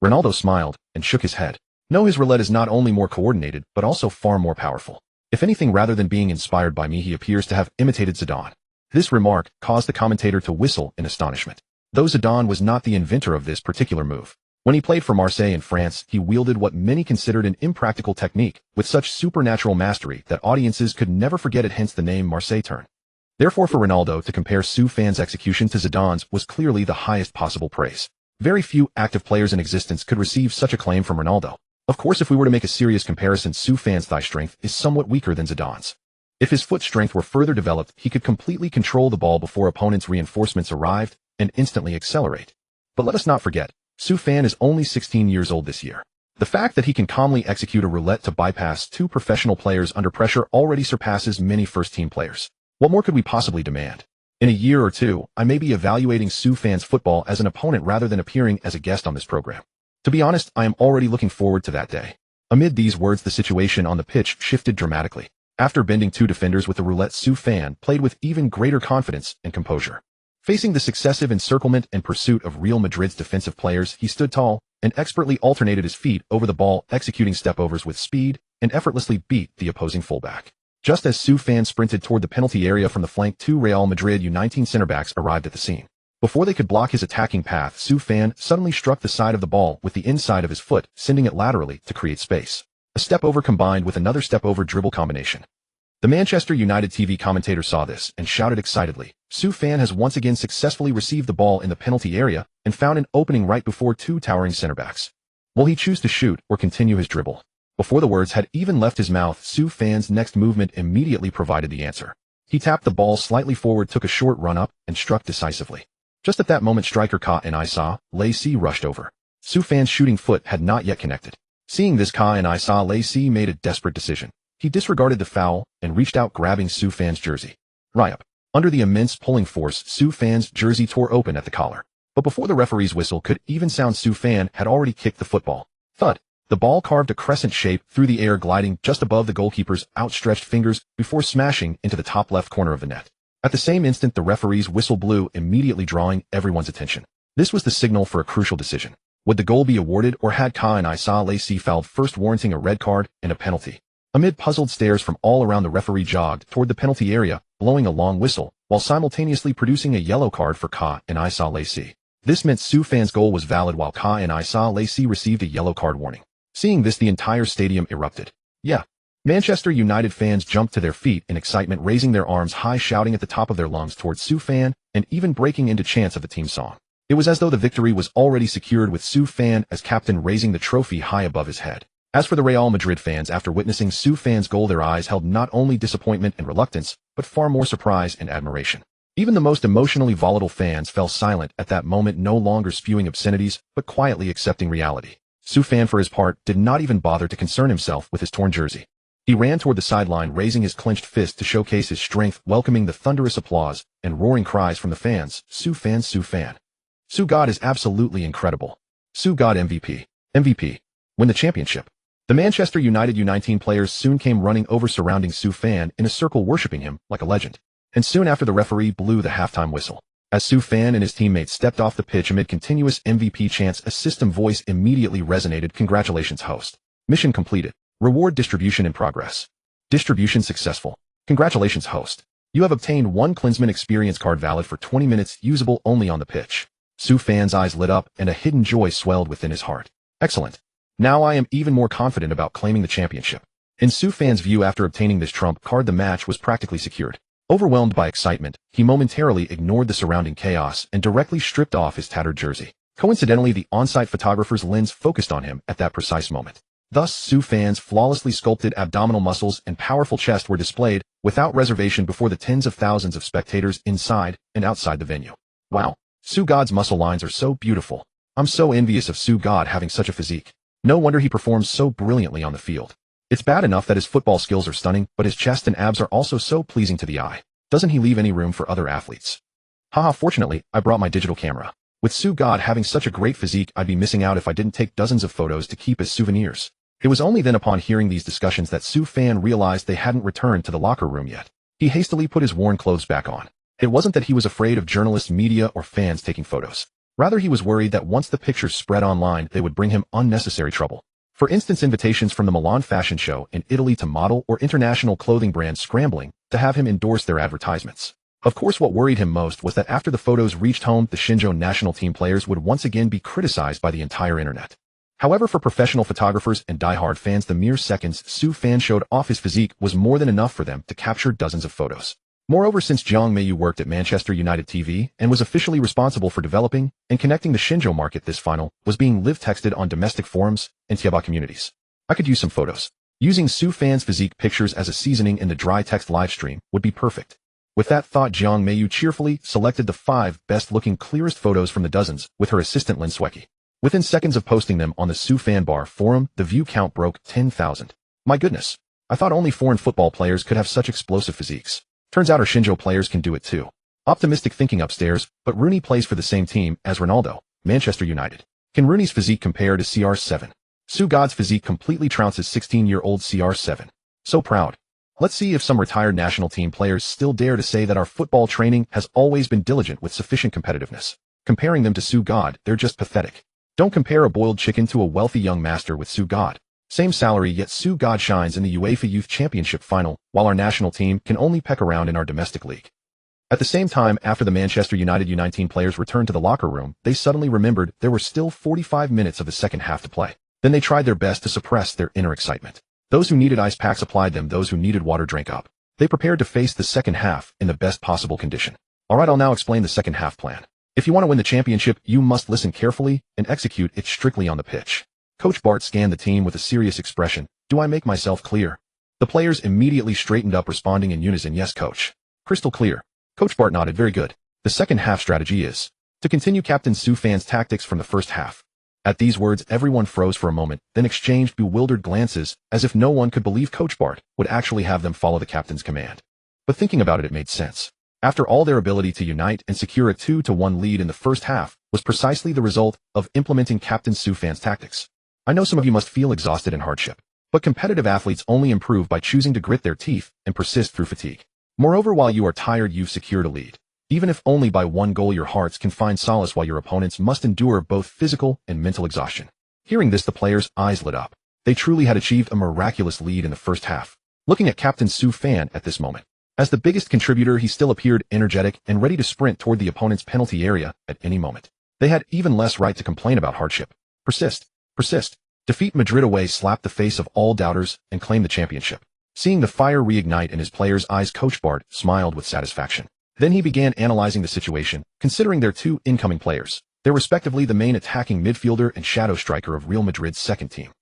[SPEAKER 1] Ronaldo smiled and shook his head. No, his roulette is not only more coordinated, but also far more powerful. If anything, rather than being inspired by me, he appears to have imitated Zidane. This remark caused the commentator to whistle in astonishment. Though Zidane was not the inventor of this particular move. When he played for Marseille in France, he wielded what many considered an impractical technique with such supernatural mastery that audiences could never forget it, hence the name Marseille turn. Therefore, for Ronaldo to compare Su Fan's execution to Zidane's was clearly the highest possible praise. Very few active players in existence could receive such acclaim from Ronaldo. Of course, if we were to make a serious comparison, Su Fan's thigh strength is somewhat weaker than Zidane's. If his foot strength were further developed, he could completely control the ball before opponents' reinforcements arrived and instantly accelerate. But let us not forget, Su Fan is only 16 years old this year. The fact that he can calmly execute a roulette to bypass two professional players under pressure already surpasses many first-team players. What more could we possibly demand? In a year or two, I may be evaluating Su Fan's football as an opponent rather than appearing as a guest on this program. To be honest, I am already looking forward to that day. Amid these words, the situation on the pitch shifted dramatically. After bending two defenders with the roulette, Su Fan played with even greater confidence and composure. Facing the successive encirclement and pursuit of Real Madrid's defensive players, he stood tall and expertly alternated his feet over the ball, executing stepovers with speed and effortlessly beat the opposing fullback. Just as Su Fan sprinted toward the penalty area from the flank, two Real Madrid U19 center-backs arrived at the scene. Before they could block his attacking path, Su Fan suddenly struck the side of the ball with the inside of his foot, sending it laterally to create space. A step-over combined with another step-over dribble combination. The Manchester United TV commentator saw this and shouted excitedly, Su Fan has once again successfully received the ball in the penalty area and found an opening right before two towering center-backs. Will he choose to shoot or continue his dribble? Before the words had even left his mouth, Su Fan's next movement immediately provided the answer. He tapped the ball slightly forward, took a short run up, and struck decisively. Just at that moment, striker Ka-in-Isa Lacey rushed over. Su Fan's shooting foot had not yet connected. Seeing this, Ka-in-Isa Lacey made a desperate decision. He disregarded the foul and reached out, grabbing Su Fan's jersey. Right up. Under the immense pulling force, Su Fan's jersey tore open at the collar. But before the referee's whistle could even sound, Su Fan had already kicked the football. Thud. The ball carved a crescent shape through the air, gliding just above the goalkeeper's outstretched fingers before smashing into the top left corner of the net. At the same instant, the referee's whistle blew, immediately drawing everyone's attention. This was the signal for a crucial decision. Would the goal be awarded, or had Ka-in-Isa Lacey fouled first, warranting a red card and a penalty? Amid puzzled stares from all around, the referee jogged toward the penalty area, blowing a long whistle, while simultaneously producing a yellow card for Ka-in-Isa Lacey. This meant Su Fan's goal was valid, while Ka-in-Isa Lacey received a yellow card warning. Seeing this, the entire stadium erupted. Yeah. Manchester United fans jumped to their feet in excitement, raising their arms high, shouting at the top of their lungs towards Su Fan, and even breaking into chants of the team song. It was as though the victory was already secured, with Su Fan as captain raising the trophy high above his head. As for the Real Madrid fans, after witnessing Su Fan's goal, their eyes held not only disappointment and reluctance, but far more surprise and admiration. Even the most emotionally volatile fans fell silent at that moment, no longer spewing obscenities, but quietly accepting reality. Su Fan, for his part, did not even bother to concern himself with his torn jersey. He ran toward the sideline, raising his clenched fist to showcase his strength, welcoming the thunderous applause and roaring cries from the fans. Su Fan, Su Fan. Su God is absolutely incredible. Su God MVP. MVP. Win the championship. The Manchester United U19 players soon came running over, surrounding Su Fan in a circle, worshipping him like a legend. And soon after, the referee blew the halftime whistle. As Su Fan and his teammates stepped off the pitch amid continuous MVP chants, a system voice immediately resonated. Congratulations, host. Mission completed. Reward distribution in progress. Distribution successful. Congratulations, host. You have obtained one Klinsmann experience card valid for 20 minutes, usable only on the pitch. Su Fan's eyes lit up and a hidden joy swelled within his heart. Excellent. Now I am even more confident about claiming the championship. In Su Fan's view, after obtaining this trump card, the match was practically secured. Overwhelmed by excitement, he momentarily ignored the surrounding chaos and directly stripped off his tattered jersey. Coincidentally, the on-site photographer's lens focused on him at that precise moment. Thus, Su Fan's flawlessly sculpted abdominal muscles and powerful chest were displayed without reservation before the tens of thousands of spectators inside and outside the venue. Wow, Su God's muscle lines are so beautiful. I'm so envious of Su God having such a physique. No wonder he performs so brilliantly on the field. It's bad enough that his football skills are stunning, but his chest and abs are also so pleasing to the eye. Doesn't he leave any room for other athletes? Haha, fortunately, I brought my digital camera. With Su God having such a great physique, I'd be missing out if I didn't take dozens of photos to keep as souvenirs. It was only then, upon hearing these discussions, that Su Fan realized they hadn't returned to the locker room yet. He hastily put his worn clothes back on. It wasn't that he was afraid of journalists, media, or fans taking photos. Rather, he was worried that once the pictures spread online, they would bring him unnecessary trouble. For instance, invitations from the Milan fashion show in Italy to model, or international clothing brands scrambling to have him endorse their advertisements. Of course, what worried him most was that after the photos reached home, the Shinjo national team players would once again be criticized by the entire internet. However, for professional photographers and die-hard fans, the mere seconds Su Fan showed off his physique was more than enough for them to capture dozens of photos. Moreover, since Jiang Meiyu worked at Manchester United TV and was officially responsible for developing and connecting the Shinjo market, this final was being live texted on domestic forums and Tiaba communities. I could use some photos. Using Su Fan's physique pictures as a seasoning in the dry text livestream would be perfect. With that thought, Jiang Meiyu cheerfully selected the 5 best-looking, clearest photos from the dozens with her assistant Lin Sweki. Within seconds of posting them on the Su Fan Bar forum, the view count broke 10,000. My goodness. I thought only foreign football players could have such explosive physiques. Turns out our Shinjo players can do it too. Optimistic thinking upstairs, but Rooney plays for the same team as Ronaldo, Manchester United. Can Rooney's physique compare to CR7? Su God's physique completely trounces 16-year-old CR7. So proud. Let's see if some retired national team players still dare to say that our football training has always been diligent with sufficient competitiveness. Comparing them to Su God, they're just pathetic. Don't compare a boiled chicken to a wealthy young master with Su God. Same salary, yet Su God shines in the UEFA Youth Championship final, while our national team can only peck around in our domestic league. At the same time, after the Manchester United U19 players returned to the locker room, they suddenly remembered there were still 45 minutes of the second half to play. Then they tried their best to suppress their inner excitement. Those who needed ice packs applied them, those who needed water drank up. They prepared to face the second half in the best possible condition. Alright, I'll now explain the second half plan. If you want to win the championship, you must listen carefully and execute it strictly on the pitch. Coach Bart scanned the team with a serious expression. Do I make myself clear? The players immediately straightened up, responding in unison, yes, coach. Crystal clear. Coach Bart nodded, very good. The second half strategy is to continue Captain Su Fan's tactics from the first half. At these words, everyone froze for a moment, then exchanged bewildered glances, as if no one could believe Coach Bart would actually have them follow the captain's command. But thinking about it, it made sense. After all, their ability to unite and secure a 2-1 lead in the first half was precisely the result of implementing Captain Su Fan's tactics. I know some of you must feel exhausted and hardship, but competitive athletes only improve by choosing to grit their teeth and persist through fatigue. Moreover, while you are tired, you've secured a lead. Even if only by one goal, your hearts can find solace while your opponents must endure both physical and mental exhaustion. Hearing this, the players' eyes lit up. They truly had achieved a miraculous lead in the first half. Looking at Captain Su Fan at this moment, as the biggest contributor, he still appeared energetic and ready to sprint toward the opponent's penalty area at any moment. They had even less right to complain about hardship. Persist. Defeat Madrid away, slap the face of all doubters, and claim the championship. Seeing the fire reignite in his players' eyes, Coach Bart smiled with satisfaction. Then he began analyzing the situation, considering their 2 incoming players. They're respectively the main attacking midfielder and shadow striker of Real Madrid's second team.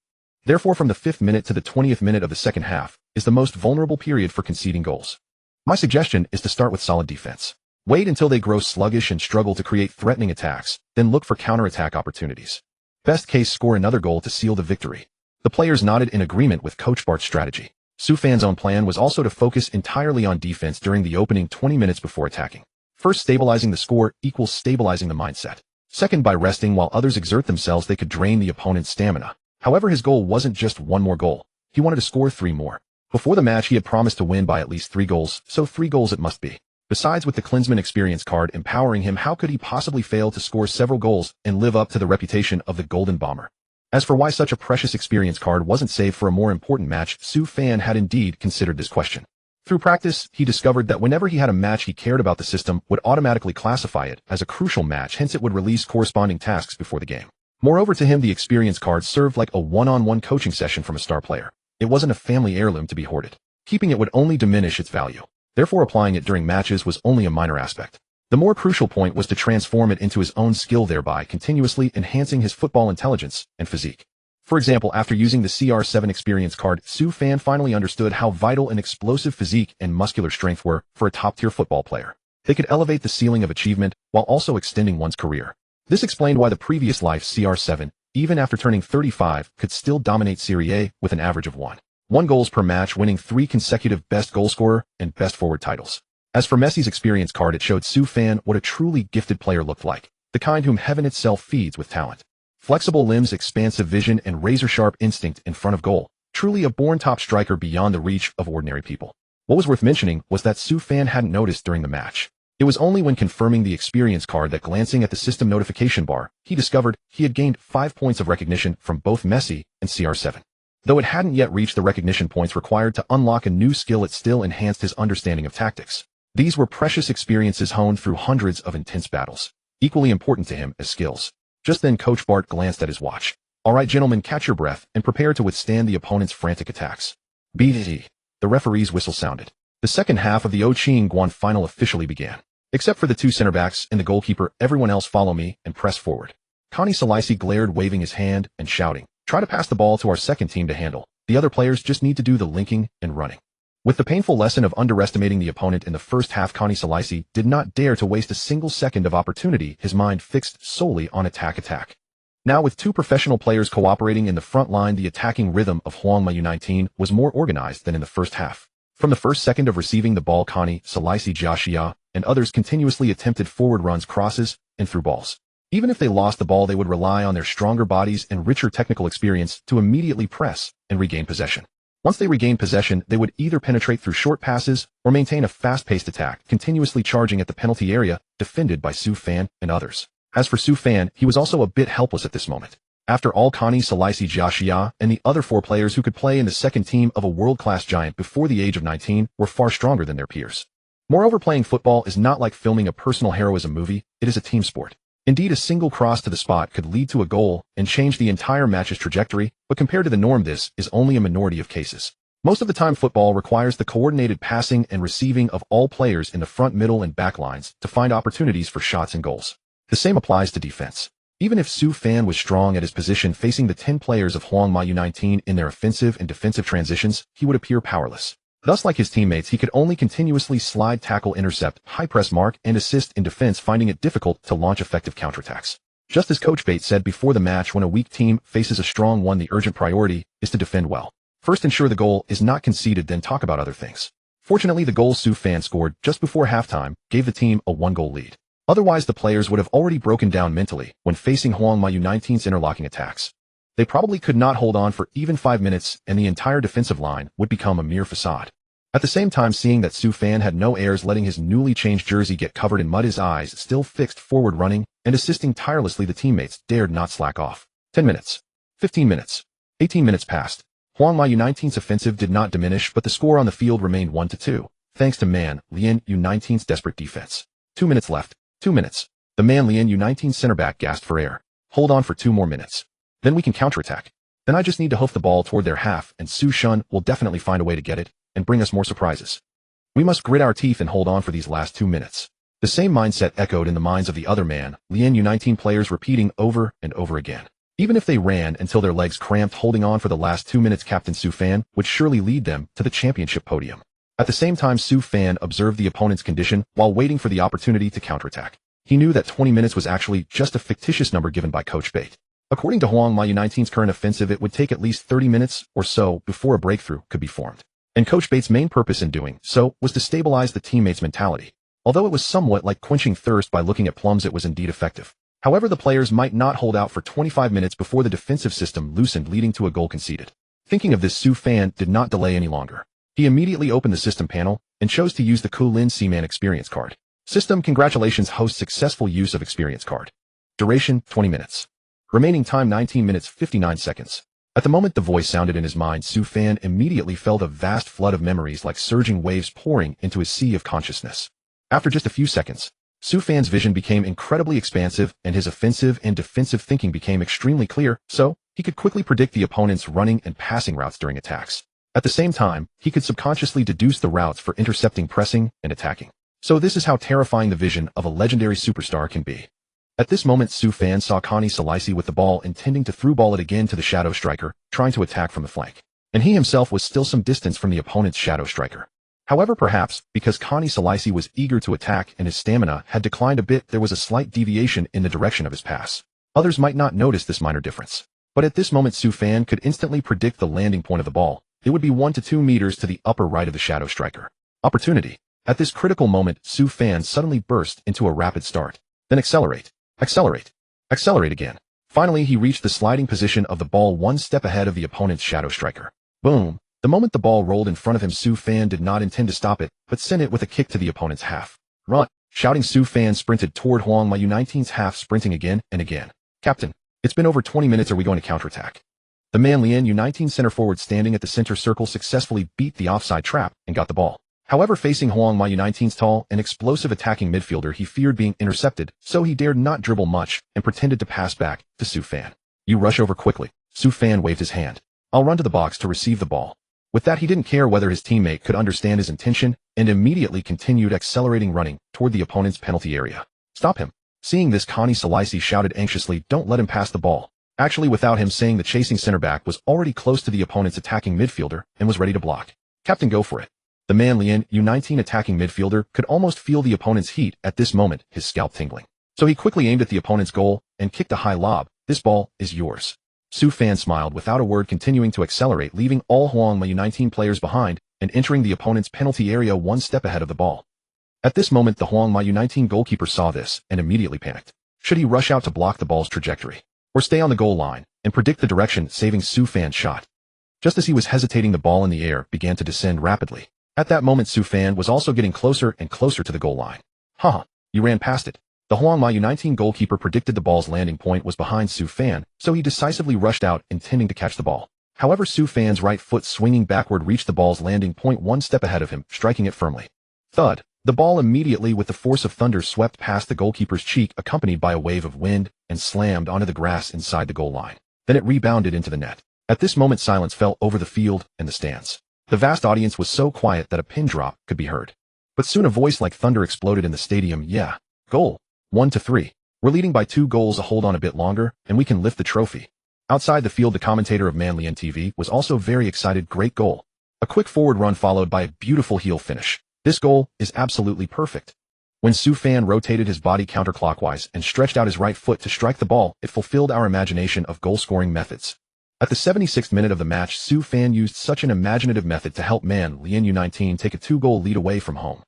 [SPEAKER 1] Therefore, from the 5th minute to the 20th minute of the second half is the most vulnerable period for conceding goals. My suggestion is to start with solid defense. Wait until they grow sluggish and struggle to create threatening attacks, then look for counterattack opportunities. Best case, score another goal to seal the victory. The players nodded in agreement with Coach Bart's strategy. Soufan's own plan was also to focus entirely on defense during the opening 20 minutes before attacking. First, stabilizing the score equals stabilizing the mindset. Second, by resting while others exert themselves, they could drain the opponent's stamina. However, his goal wasn't just one more goal. He wanted to score 3 more. Before the match, he had promised to win by at least 3 goals, so 3 goals it must be. Besides, with the Klinsmann experience card empowering him, how could he possibly fail to score several goals and live up to the reputation of the Golden Bomber? As for why such a precious experience card wasn't saved for a more important match, Soufan had indeed considered this question. Through practice, he discovered that whenever he had a match he cared about, the system would automatically classify it as a crucial match, hence it would release corresponding tasks before the game. Moreover, to him, the experience card served like a one-on-one coaching session from a star player. It wasn't a family heirloom to be hoarded. Keeping it would only diminish its value. Therefore, applying it during matches was only a minor aspect. The more crucial point was to transform it into his own skill, thereby continuously enhancing his football intelligence and physique. For example, after using the CR7 experience card, Soufan finally understood how vital an explosive physique and muscular strength were for a top-tier football player. They could elevate the ceiling of achievement while also extending one's career. This explained why the previous life CR7, even after turning 35, could still dominate Serie A with an average of 1 goals per match, winning 3 consecutive best goalscorer and best forward titles. As for Messi's experience card, it showed Soufan what a truly gifted player looked like, the kind whom heaven itself feeds with talent. Flexible limbs, expansive vision, and razor-sharp instinct in front of goal. Truly a born top striker beyond the reach of ordinary people. What was worth mentioning was that Soufan hadn't noticed during the match. It was only when confirming the experience card that, glancing at the system notification bar, he discovered he had gained 5 points of recognition from both Messi and CR7. Though it hadn't yet reached the recognition points required to unlock a new skill, it still enhanced his understanding of tactics. These were precious experiences honed through hundreds of intense battles, equally important to him as skills. Just then, Coach Bart glanced at his watch. "All right, gentlemen, catch your breath and prepare to withstand the opponent's frantic attacks." BDD. The referee's whistle sounded. The second half of the Oching Guan final officially began. Except for the 2 center backs and the goalkeeper, everyone else follow me and press forward. Connie Salisi glared, waving his hand and shouting, "Try to pass the ball to our second team to handle. The other players just need to do the linking and running." With the painful lesson of underestimating the opponent in the first half, Connie Salisi did not dare to waste a single second of opportunity, his mind fixed solely on attack. Now, with 2 professional players cooperating in the front line, the attacking rhythm of Man U19 was more organized than in the first half. From the first second of receiving the ball, Connie Salisi, Joshua, and others continuously attempted forward runs, crosses, and through balls. Even if they lost the ball, they would rely on their stronger bodies and richer technical experience to immediately press and regain possession. Once they regained possession, they would either penetrate through short passes or maintain a fast-paced attack, continuously charging at the penalty area, defended by Soufan and others. As for Soufan, he was also a bit helpless at this moment. After all, Connie Salisi, Joshua, and the other 4 players who could play in the second team of a world-class giant before the age of 19 were far stronger than their peers. Moreover, playing football is not like filming a personal heroism movie, it is a team sport. Indeed, a single cross to the spot could lead to a goal and change the entire match's trajectory, but compared to the norm, this is only a minority of cases. Most of the time, football requires the coordinated passing and receiving of all players in the front, middle, and back lines to find opportunities for shots and goals. The same applies to defense. Even if Soufan was strong at his position, facing the 10 players of Man U19 in their offensive and defensive transitions, he would appear powerless. Thus, like his teammates, he could only continuously slide, tackle, intercept, high press, mark, and assist in defense, finding it difficult to launch effective counterattacks. Just as Coach Bates said before the match, when a weak team faces a strong one, the urgent priority is to defend well. First, ensure the goal is not conceded, then talk about other things. Fortunately, the goal Soufan scored just before halftime gave the team a 1-goal lead. Otherwise, the players would have already broken down mentally when facing Man U19's interlocking attacks. They probably could not hold on for even 5 minutes, and the entire defensive line would become a mere facade. At the same time, seeing that Soufan had no airs, letting his newly changed jersey get covered in mud, his eyes still fixed forward, running and assisting tirelessly, the teammates dared not slack off. 10 minutes. 15 minutes. 18 minutes passed. Man U19's offensive did not diminish, but the score on the field remained 1-2, thanks to Man U19's desperate defense. 2 minutes left. 2 minutes. The Man U19 center back gasped for air. "Hold on for 2 more minutes. Then we can counterattack. Then I just need to hoof the ball toward their half, and Su Shun will definitely find a way to get it and bring us more surprises. We must grit our teeth and hold on for these last 2 minutes." The same mindset echoed in the minds of the other Man U19 players, repeating over and over again. Even if they ran until their legs cramped, holding on for the last 2 minutes, Captain Soufan would surely lead them to the championship podium. At the same time, Soufan observed the opponent's condition while waiting for the opportunity to counterattack. He knew that 20 minutes was actually just a fictitious number given by Coach Bate. According to Man United's current offensive, it would take at least 30 minutes or so before a breakthrough could be formed. And Coach Bates' main purpose in doing so was to stabilize the teammates' mentality. Although it was somewhat like quenching thirst by looking at plums, it was indeed effective. However, the players might not hold out for 25 minutes before the defensive system loosened, leading to a goal conceded. Thinking of this, Su Fan did not delay any longer. He immediately opened the system panel and chose to use the Coolin Seaman experience card. System: congratulations, host, successful use of experience card. Duration: 20 minutes. Remaining time: 19 minutes 59 seconds. At the moment the voice sounded in his mind, Su Fan immediately felt a vast flood of memories like surging waves pouring into his sea of consciousness. After just a few seconds, Su Fan's vision became incredibly expansive and his offensive and defensive thinking became extremely clear, so he could quickly predict the opponent's running and passing routes during attacks. At the same time, he could subconsciously deduce the routes for intercepting, pressing, and attacking. So this is how terrifying the vision of a legendary superstar can be. At this moment, Su Fan saw Connie Salisi with the ball, intending to through ball it again to the shadow striker, trying to attack from the flank. And he himself was still some distance from the opponent's shadow striker. However, perhaps because Connie Salisi was eager to attack and his stamina had declined a bit, there was a slight deviation in the direction of his pass. Others might not notice this minor difference. But at this moment, Su Fan could instantly predict the landing point of the ball. It would be 1 to 2 meters to the upper right of the shadow striker. Opportunity. At this critical moment, Su Fan suddenly burst into a rapid start. Then accelerate. Accelerate. Accelerate again. Finally, he reached the sliding position of the ball 1 step ahead of the opponent's shadow striker. Boom. The moment the ball rolled in front of him, Su Fan did not intend to stop it, but sent it with a kick to the opponent's half. Run. Shouting, Su Fan sprinted toward Man United's half, sprinting again and again. Captain, it's been over 20 minutes. Are we going to counterattack? The Man United center forward standing at the center circle successfully beat the offside trap and got the ball. However, facing Man United's tall and explosive attacking midfielder, he feared being intercepted, so he dared not dribble much and pretended to pass back to Su Fan. You rush over quickly. Su Fan waved his hand. I'll run to the box to receive the ball. With that, he didn't care whether his teammate could understand his intention and immediately continued accelerating, running toward the opponent's penalty area. Stop him. Seeing this, Connie Salisi shouted anxiously, don't let him pass the ball. Actually, without him saying, the chasing center back was already close to the opponent's attacking midfielder and was ready to block. Captain, go for it. The Man United attacking midfielder could almost feel the opponent's heat at this moment, his scalp tingling. So he quickly aimed at the opponent's goal and kicked a high lob. This ball is yours. Su Fan smiled without a word, continuing to accelerate, leaving all Man United players behind and entering the opponent's penalty area 1 step ahead of the ball. At this moment, the Man United goalkeeper saw this and immediately panicked. Should he rush out to block the ball's trajectory or stay on the goal line and predict the direction, saving Su Fan's shot? Just as he was hesitating, the ball in the air began to descend rapidly. At that moment, Su Fan was also getting closer and closer to the goal line. You ran past it. The Man United goalkeeper predicted the ball's landing point was behind Su Fan, so he decisively rushed out, intending to catch the ball. However, Su Fan's right foot swinging backward reached the ball's landing point 1 step ahead of him, striking it firmly. Thud. The ball immediately with the force of thunder swept past the goalkeeper's cheek, accompanied by a wave of wind, and slammed onto the grass inside the goal line. Then it rebounded into the net. At this moment, silence fell over the field and the stands. The vast audience was so quiet that a pin drop could be heard. But soon a voice like thunder exploded in the stadium. Yeah. Goal. 1-3. We're leading by 2 goals. Hold on a bit longer, and we can lift the trophy. Outside the field, the commentator of Man United TV was also very excited. Great goal. A quick forward run followed by a beautiful heel finish. This goal is absolutely perfect. When Su Fan rotated his body counterclockwise and stretched out his right foot to strike the ball, it fulfilled our imagination of goal-scoring methods. At the 76th minute of the match, Su Fan used such an imaginative method to help Man United take a 2-goal lead away from home.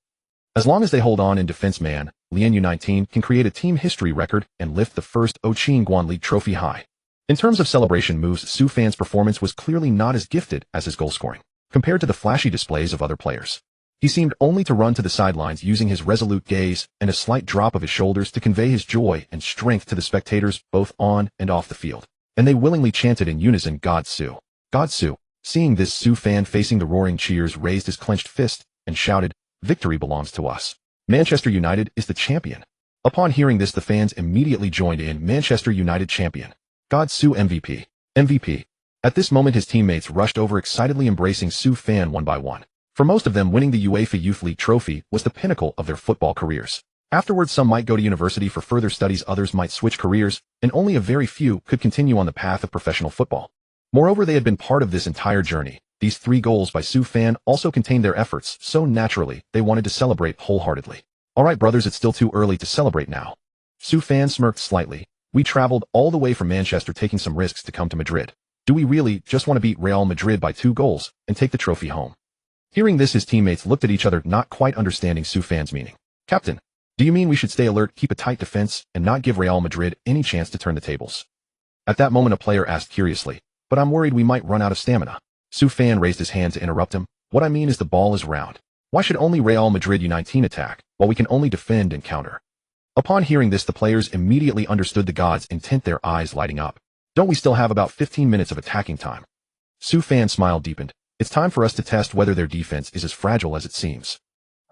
[SPEAKER 1] As long as they hold on in defense, Man United can create a team history record and lift the first Guan League trophy high. In terms of celebration moves, Su Fan's performance was clearly not as gifted as his goal scoring, compared to the flashy displays of other players. He seemed only to run to the sidelines, using his resolute gaze and a slight drop of his shoulders to convey his joy and strength to the spectators both on and off the field. And they willingly chanted in unison, God Su. God Su. Seeing this, Su Fan, facing the roaring cheers, raised his clenched fist and shouted, victory belongs to us. Manchester United is the champion. Upon hearing this, the fans immediately joined in, Manchester United champion. God Su MVP. MVP. At this moment, his teammates rushed over, excitedly embracing Su Fan one by one. For most of them, winning the UEFA Youth League trophy was the pinnacle of their football careers. Afterwards, some might go to university for further studies, others might switch careers, and only a very few could continue on the path of professional football. Moreover, they had been part of this entire journey. These 3 goals by Su Fan also contained their efforts, so naturally, they wanted to celebrate wholeheartedly. Alright brothers, it's still too early to celebrate now. Su Fan smirked slightly, We traveled all the way from Manchester taking some risks to come to Madrid. Do we really just want to beat Real Madrid by 2 goals and take the trophy home? Hearing this, his teammates looked at each other, not quite understanding Sufan's meaning. Captain, do you mean we should stay alert, keep a tight defense, and not give Real Madrid any chance to turn the tables? At that moment, a player asked curiously, but I'm worried we might run out of stamina. Sufan raised his hand to interrupt him. What I mean is the ball is round. Why should only Real Madrid U19 attack, while we can only defend and counter? Upon hearing this, the players immediately understood the God's intent, their eyes lighting up. Don't we still have about 15 minutes of attacking time? Sufan's smile deepened. It's time for us to test whether their defense is as fragile as it seems.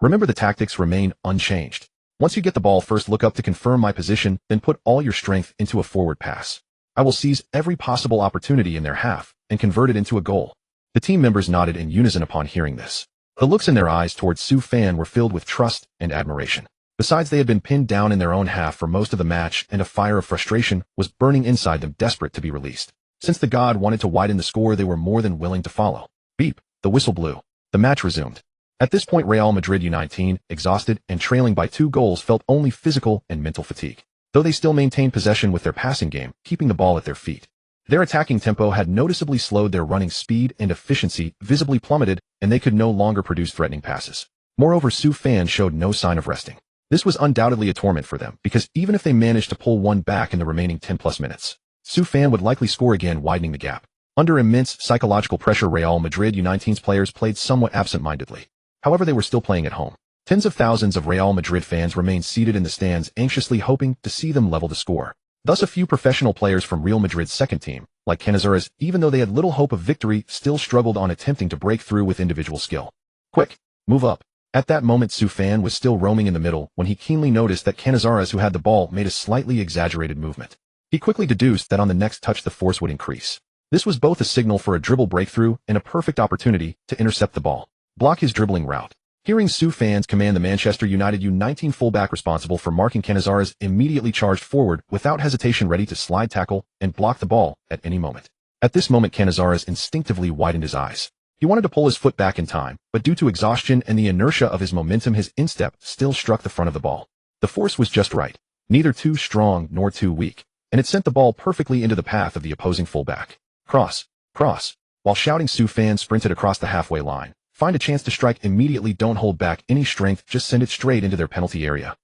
[SPEAKER 1] Remember, the tactics remain unchanged. Once you get the ball, first look up to confirm my position, then put all your strength into a forward pass. I will seize every possible opportunity in their half and convert it into a goal. The team members nodded in unison upon hearing this. The looks in their eyes towards Sufan were filled with trust and admiration. Besides, they had been pinned down in their own half for most of the match, and a fire of frustration was burning inside them, desperate to be released. Since the God wanted to widen the score, they were more than willing to follow. Beep, the whistle blew. The match resumed. At this point, Real Madrid U19, exhausted and trailing by 2 goals, felt only physical and mental fatigue, though they still maintained possession with their passing game, keeping the ball at their feet. Their attacking tempo had noticeably slowed, their running speed and efficiency visibly plummeted, and they could no longer produce threatening passes. Moreover, Sufan showed no sign of resting. This was undoubtedly a torment for them, because even if they managed to pull one back in the remaining 10+ minutes, Sufan would likely score again, widening the gap. Under immense psychological pressure, Real Madrid U19's players played somewhat absent-mindedly. However, they were still playing at home. Tens of thousands of Real Madrid fans remained seated in the stands, anxiously hoping to see them level the score. Thus, a few professional players from Real Madrid's second team, like Canizares, even though they had little hope of victory, still struggled on, attempting to break through with individual skill. Quick, move up. At that moment, Sufan was still roaming in the middle when he keenly noticed that Canizares, who had the ball, made a slightly exaggerated movement. He quickly deduced that on the next touch the force would increase. This was both a signal for a dribble breakthrough and a perfect opportunity to intercept the ball, block his dribbling route. Hearing Sufan's command, the Manchester United U19 fullback responsible for marking Canizares immediately charged forward without hesitation, ready to slide tackle and block the ball at any moment. At this moment, Canizares instinctively widened his eyes. He wanted to pull his foot back in time, but due to exhaustion and the inertia of his momentum, his instep still struck the front of the ball. The force was just right, neither too strong nor too weak, and it sent the ball perfectly into the path of the opposing fullback. Cross, cross. While shouting, Sufan sprinted across the halfway line. Find a chance to strike immediately, don't hold back any strength, just send it straight into their penalty area.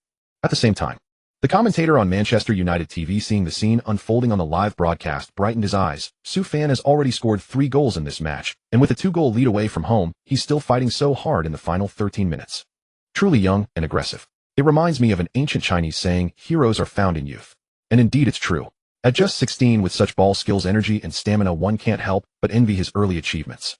[SPEAKER 1] At the same time, the commentator on Manchester United TV, seeing the scene unfolding on the live broadcast, brightened his eyes. Sufan has already scored 3 goals in this match, and with a 2-goal lead away from home, he's still fighting so hard in the final 13 minutes. Truly young and aggressive. It reminds me of an ancient Chinese saying, heroes are found in youth. And indeed it's true. At just 16, with such ball skills, energy, and stamina, one can't help but envy his early achievements.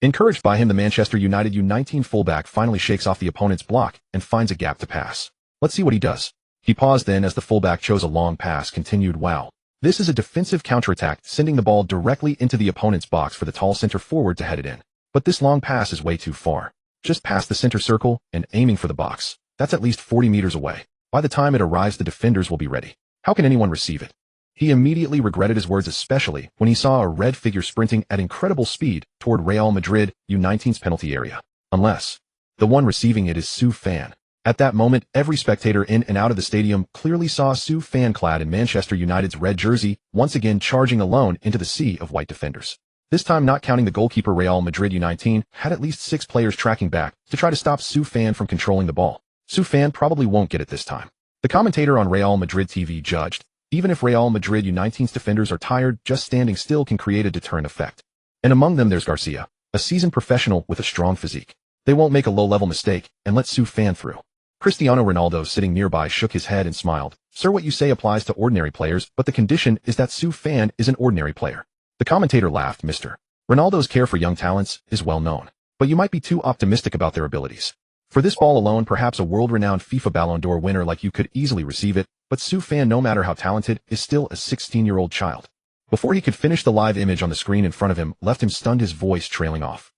[SPEAKER 1] Encouraged by him, the Manchester United U19 fullback finally shakes off the opponent's block and finds a gap to pass. Let's see what he does. He paused, then as the fullback chose a long pass, continued, wow. This is a defensive counterattack, sending the ball directly into the opponent's box for the tall center forward to head it in. But this long pass is way too far. Just past the center circle and aiming for the box. That's at least 40 meters away. By the time it arrives, the defenders will be ready. How can anyone receive it? He immediately regretted his words, especially when he saw a red figure sprinting at incredible speed toward Real Madrid U19's penalty area. Unless the one receiving it is Sufan. At that moment, every spectator in and out of the stadium clearly saw Sufan, clad in Manchester United's red jersey, once again charging alone into the sea of white defenders. This time, not counting the goalkeeper, Real Madrid U19 had at least 6 players tracking back to try to stop Sufan from controlling the ball. Sufan probably won't get it this time. The commentator on Real Madrid TV judged, even if Real Madrid U19's defenders are tired, just standing still can create a deterrent effect. And among them there's Garcia, a seasoned professional with a strong physique. They won't make a low-level mistake and let Sufan through. Cristiano Ronaldo, sitting nearby, shook his head and smiled. Sir, what you say applies to ordinary players, but the condition is that Sufan is an ordinary player. The commentator laughed. Mr. Ronaldo's care for young talents is well known, but you might be too optimistic about their abilities. For this ball alone, perhaps a world-renowned FIFA Ballon d'Or winner like you could easily receive it, but Sufan, no matter how talented, is still a 16-year-old child. Before he could finish, the live image on the screen in front of him left him stunned, his voice trailing off.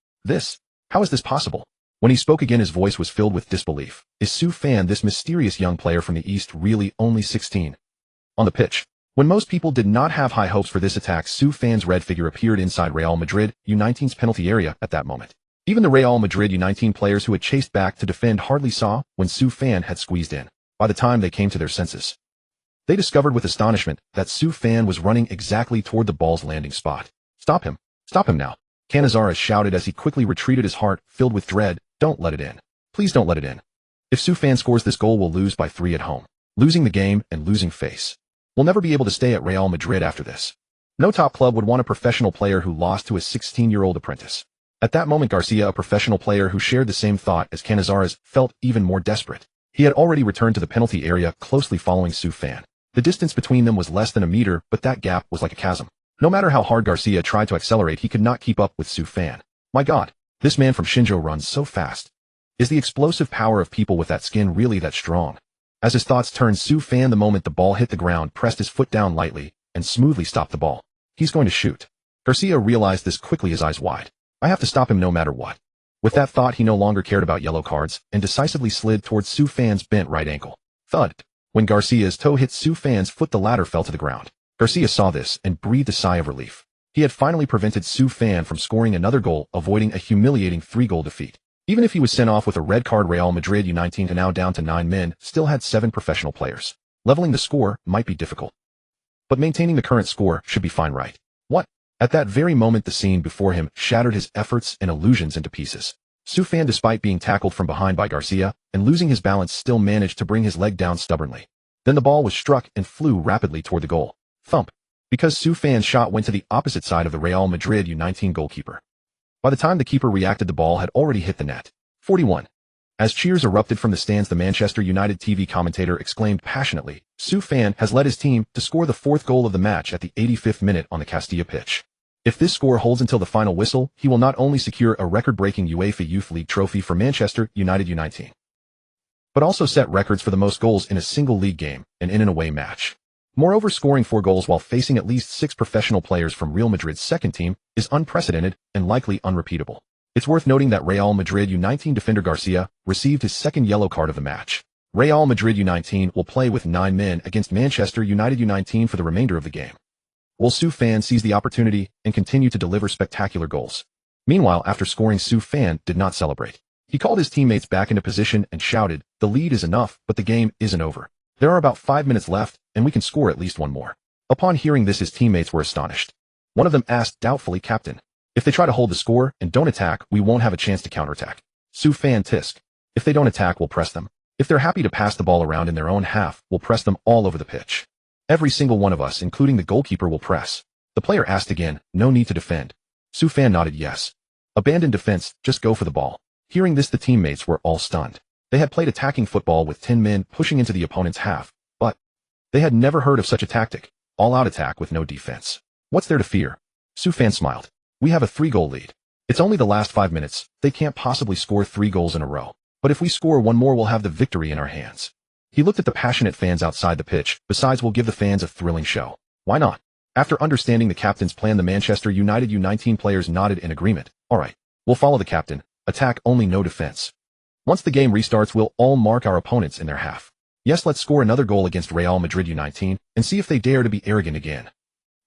[SPEAKER 1] How is this possible? When he spoke again, his voice was filled with disbelief. Is Sufan, this mysterious young player from the East, really only 16? On the pitch, when most people did not have high hopes for this attack, Sufan's red figure appeared inside Real Madrid U19's penalty area at that moment. Even the Real Madrid U19 players who had chased back to defend hardly saw when Sufan had squeezed in. By the time they came to their senses, They discovered with astonishment that Su Fan was running exactly toward the ball's landing spot. Stop him. Stop him now. Canizares shouted as he quickly retreated, his heart filled with dread. Don't let it in. Please don't let it in. If Su Fan scores this goal, we'll lose by 3 at home. Losing the game and losing face. We'll never be able to stay at Real Madrid after this. No top club would want a professional player who lost to a 16-year-old apprentice. At that moment, Garcia, a professional player who shared the same thought as Canizares, felt even more desperate. He had already returned to the penalty area, closely following Su Fan. The distance between them was less than a meter, but that gap was like a chasm. No matter how hard Garcia tried to accelerate, he could not keep up with Su Fan. My God, this man from Xinzhou runs so fast. Is the explosive power of people with that skin really that strong? As his thoughts turned, Su Fan, the moment the ball hit the ground, pressed his foot down lightly and smoothly stopped the ball. He's going to shoot. Garcia realized this quickly, his eyes wide. I have to stop him no matter what. With that thought, he no longer cared about yellow cards and decisively slid towards Su Fan's bent right ankle. Thud. When Garcia's toe hit Su Fan's foot, the latter fell to the ground. Garcia saw this and breathed a sigh of relief. He had finally prevented Su Fan from scoring another goal, avoiding a humiliating 3-goal defeat. Even if he was sent off with a red card, Real Madrid U19, now down to 9 men, still had 7 professional players. Leveling the score might be difficult, but maintaining the current score should be fine, right? What? At that very moment, the scene before him shattered his efforts and illusions into pieces. Su Fan, despite being tackled from behind by Garcia and losing his balance, still managed to bring his leg down stubbornly. Then the ball was struck and flew rapidly toward the goal. Thump. Because Su Fan's shot went to the opposite side of the Real Madrid U19 goalkeeper. By the time the keeper reacted, the ball had already hit the net. 41. As cheers erupted from the stands, the Manchester United TV commentator exclaimed passionately, Su Fan has led his team to score the 4th goal of the match at the 85th minute on the Castilla pitch. If this score holds until the final whistle, he will not only secure a record-breaking UEFA Youth League trophy for Manchester United U19, but also set records for the most goals in a single league game and in an away match. Moreover, scoring 4 goals while facing at least 6 professional players from Real Madrid's second team is unprecedented and likely unrepeatable. It's worth noting that Real Madrid U19 defender Garcia received his 2nd yellow card of the match. Real Madrid U19 will play with 9 men against Manchester United U19 for the remainder of the game. Will Su Fan seize the opportunity and continue to deliver spectacular goals? Meanwhile, after scoring, Su Fan did not celebrate. He called his teammates back into position and shouted, the lead is enough, but the game isn't over. There are about 5 minutes left, and we can score at least 1 more. Upon hearing this, his teammates were astonished. One of them asked doubtfully, Captain, if they try to hold the score and don't attack, we won't have a chance to counterattack. Su Fan tisk. If they don't attack, we'll press them. If they're happy to pass the ball around in their own half, we'll press them all over the pitch. Every single one of us, including the goalkeeper, will press. The player asked again, no need to defend. Su Fan nodded yes. Abandon defense, just go for the ball. Hearing this, the teammates were all stunned. They had played attacking football with 10 men pushing into the opponent's half, but they had never heard of such a tactic. All-out attack with no defense. What's there to fear? Su Fan smiled. We have a 3-goal lead. It's only the last 5 minutes. They can't possibly score 3 goals in a row. But if we score 1 more, we'll have the victory in our hands. He looked at the passionate fans outside the pitch. Besides, we'll give the fans a thrilling show. Why not? After understanding the captain's plan, the Manchester United U19 players nodded in agreement. All right, we'll follow the captain. Attack only, no defense. Once the game restarts, we'll all mark our opponents in their half. Yes, let's score another goal against Real Madrid U19 and see if they dare to be arrogant again.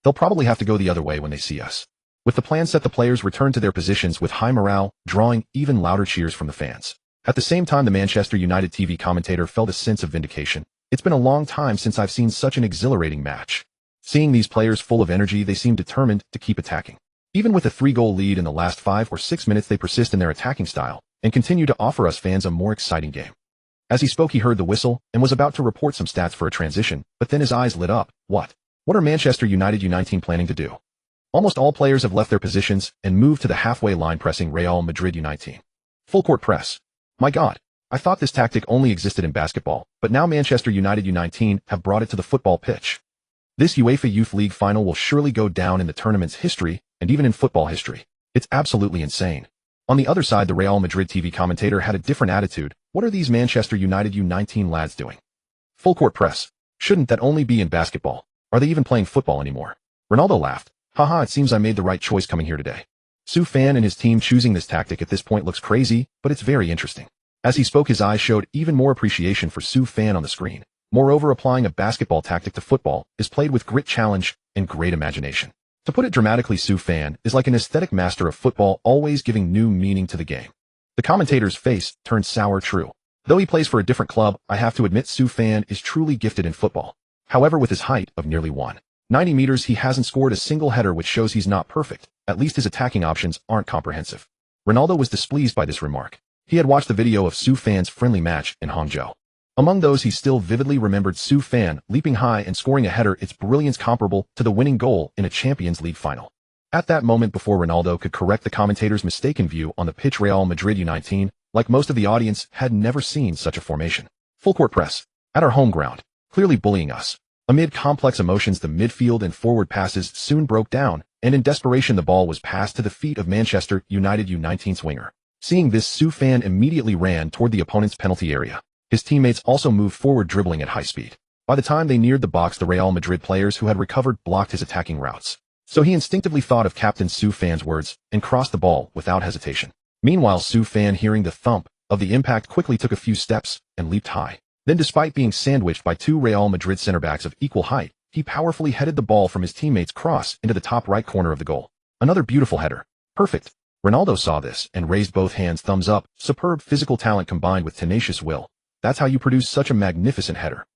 [SPEAKER 1] They'll probably have to go the other way when they see us. With the plan set, the players returned to their positions with high morale, drawing even louder cheers from the fans. At the same time, the Manchester United TV commentator felt a sense of vindication. It's been a long time since I've seen such an exhilarating match. Seeing these players full of energy, they seem determined to keep attacking. Even with a 3-goal lead in the last 5 or 6 minutes, they persist in their attacking style and continue to offer us fans a more exciting game. As he spoke, he heard the whistle and was about to report some stats for a transition, but then his eyes lit up. What? What are Manchester United U19 planning to do? Almost all players have left their positions and moved to the halfway line, pressing Real Madrid U19. Full court press. My God, I thought this tactic only existed in basketball, but now Manchester United U19 have brought it to the football pitch. This UEFA Youth League final will surely go down in the tournament's history and even in football history. It's absolutely insane. On the other side, the Real Madrid TV commentator had a different attitude. What are these Manchester United U19 lads doing? Full court press. Shouldn't that only be in basketball? Are they even playing football anymore? Ronaldo laughed. Haha, it seems I made the right choice coming here today. Su Fan and his team choosing this tactic at this point looks crazy, but it's very interesting. As he spoke, his eyes showed even more appreciation for Su Fan on the screen. Moreover, applying a basketball tactic to football is played with grit, challenge, and great imagination. To put it dramatically, Su Fan is like an aesthetic master of football, always giving new meaning to the game. The commentator's face turned sour. True. Though he plays for a different club, I have to admit Su Fan is truly gifted in football. However, with his height of nearly 190 meters, he hasn't scored a single header, which shows he's not perfect. At least his attacking options aren't comprehensive. Ronaldo was displeased by this remark. He had watched the video of Su Fan's friendly match in Hangzhou. Among those, he still vividly remembered Su Fan leaping high and scoring a header, its brilliance comparable to the winning goal in a Champions League final. At that moment, before Ronaldo could correct the commentator's mistaken view on the pitch, Real Madrid U19, like most of the audience, had never seen such a formation. Full court press. At our home ground. Clearly bullying us. Amid complex emotions, the midfield and forward passes soon broke down, and in desperation the ball was passed to the feet of Manchester United U19's winger. Seeing this, Su Fan immediately ran toward the opponent's penalty area. His teammates also moved forward, dribbling at high speed. By the time they neared the box, the Real Madrid players who had recovered blocked his attacking routes. So he instinctively thought of Captain Su Fan's words and crossed the ball without hesitation. Meanwhile, Su Fan, hearing the thump of the impact, quickly took a few steps and leaped high. Then, despite being sandwiched by two Real Madrid center-backs of equal height, he powerfully headed the ball from his teammate's cross into the top right corner of the goal. Another beautiful header. Perfect. Ronaldo saw this and raised both hands, thumbs up. Superb physical talent combined with tenacious will. That's how you produce such a magnificent header.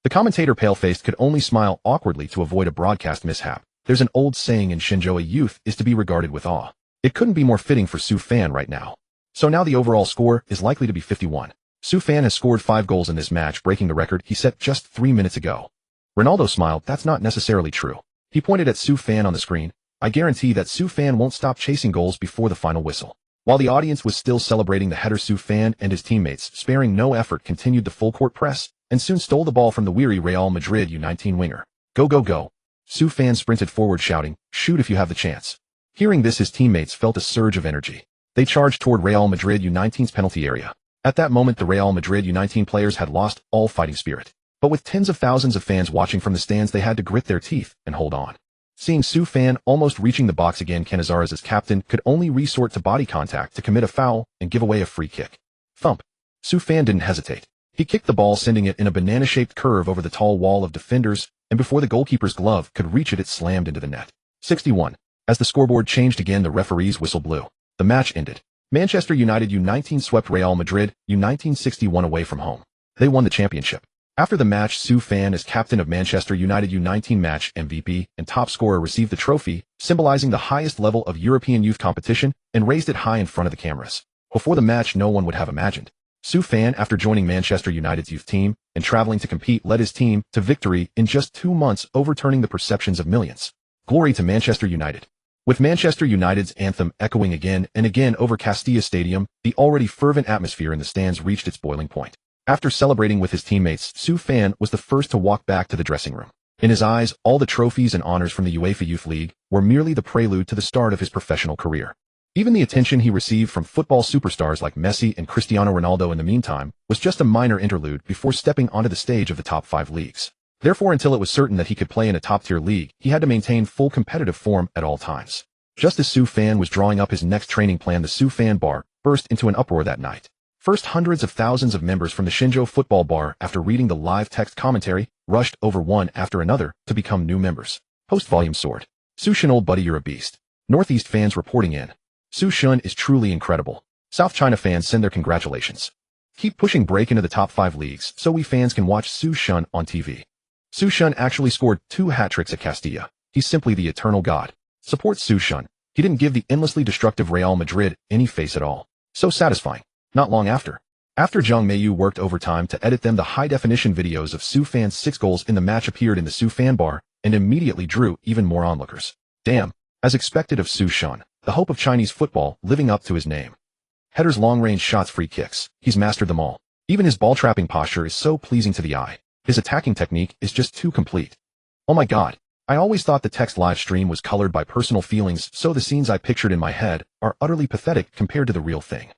[SPEAKER 1] The commentator, pale-faced, could only smile awkwardly to avoid a broadcast mishap. There's an old saying in Shenzhou, a youth is to be regarded with awe. It couldn't be more fitting for Su Fan right now. So now the overall score is likely to be 51. Su Fan has scored 5 goals in this match, breaking the record he set just 3 minutes ago. Ronaldo smiled. That's not necessarily true. He pointed at Su Fan on the screen. I guarantee that Su Fan won't stop chasing goals before the final whistle. While the audience was still celebrating the header, Su Fan and his teammates, sparing no effort, continued the full court press and soon stole the ball from the weary Real Madrid U19 winger. Go, go, go. Su Fan sprinted forward, shouting, shoot if you have the chance. Hearing this, his teammates felt a surge of energy. They charged toward Real Madrid U19's penalty area. At that moment, the Real Madrid U19 players had lost all fighting spirit. But with tens of thousands of fans watching from the stands, they had to grit their teeth and hold on. Seeing Su Fan almost reaching the box again, Canizares, as captain, could only resort to body contact to commit a foul and give away a free kick. Thump. Su Fan didn't hesitate. He kicked the ball, sending it in a banana-shaped curve over the tall wall of defenders, and before the goalkeeper's glove could reach it, it slammed into the net. 61. As the scoreboard changed again, the referee's whistle blew. The match ended. Manchester United U19 swept Real Madrid U19 61 away from home. They won the championship. After the match, Su Fan, as captain of Manchester United U19 match MVP and top scorer, received the trophy, symbolizing the highest level of European youth competition, and raised it high in front of the cameras. Before the match, no one would have imagined. Su Fan, after joining Manchester United's youth team and traveling to compete, led his team to victory in just 2 months, overturning the perceptions of millions. Glory to Manchester United. With Manchester United's anthem echoing again and again over Castilla Stadium, the already fervent atmosphere in the stands reached its boiling point. After celebrating with his teammates, Su Fan was the first to walk back to the dressing room. In his eyes, all the trophies and honors from the UEFA Youth League were merely the prelude to the start of his professional career. Even the attention he received from football superstars like Messi and Cristiano Ronaldo in the meantime was just a minor interlude before stepping onto the stage of the top 5 leagues. Therefore, until it was certain that he could play in a top-tier league, he had to maintain full competitive form at all times. Just as Su Fan was drawing up his next training plan, the Su Fan bar burst into an uproar that night. First, hundreds of thousands of members from the Shenzhou football bar, after reading the live text commentary, rushed over one after another to become new members. Post-volume soared. Su Shun, old buddy, you're a beast. Northeast fans reporting in. Su Shun is truly incredible. South China fans send their congratulations. Keep pushing, break into the top 5 leagues so we fans can watch Su Shun on TV. Su Shun actually scored 2 hat-tricks at Castilla. He's simply the eternal god. Support Su Shun. He didn't give the endlessly destructive Real Madrid any face at all. So satisfying. Not long after Zhang Meiyu worked overtime to edit them, the high-definition videos of Su Fan's 6 goals in the match appeared in the Su Fan bar and immediately drew even more onlookers. Damn. As expected of Su Shun, the hope of Chinese football, living up to his name. Headers, long-range shots, free kicks. He's mastered them all. Even his ball-trapping posture is so pleasing to the eye. His attacking technique is just too complete. Oh my god. I always thought the text live stream was colored by personal feelings, so the scenes I pictured in my head are utterly pathetic compared to the real thing.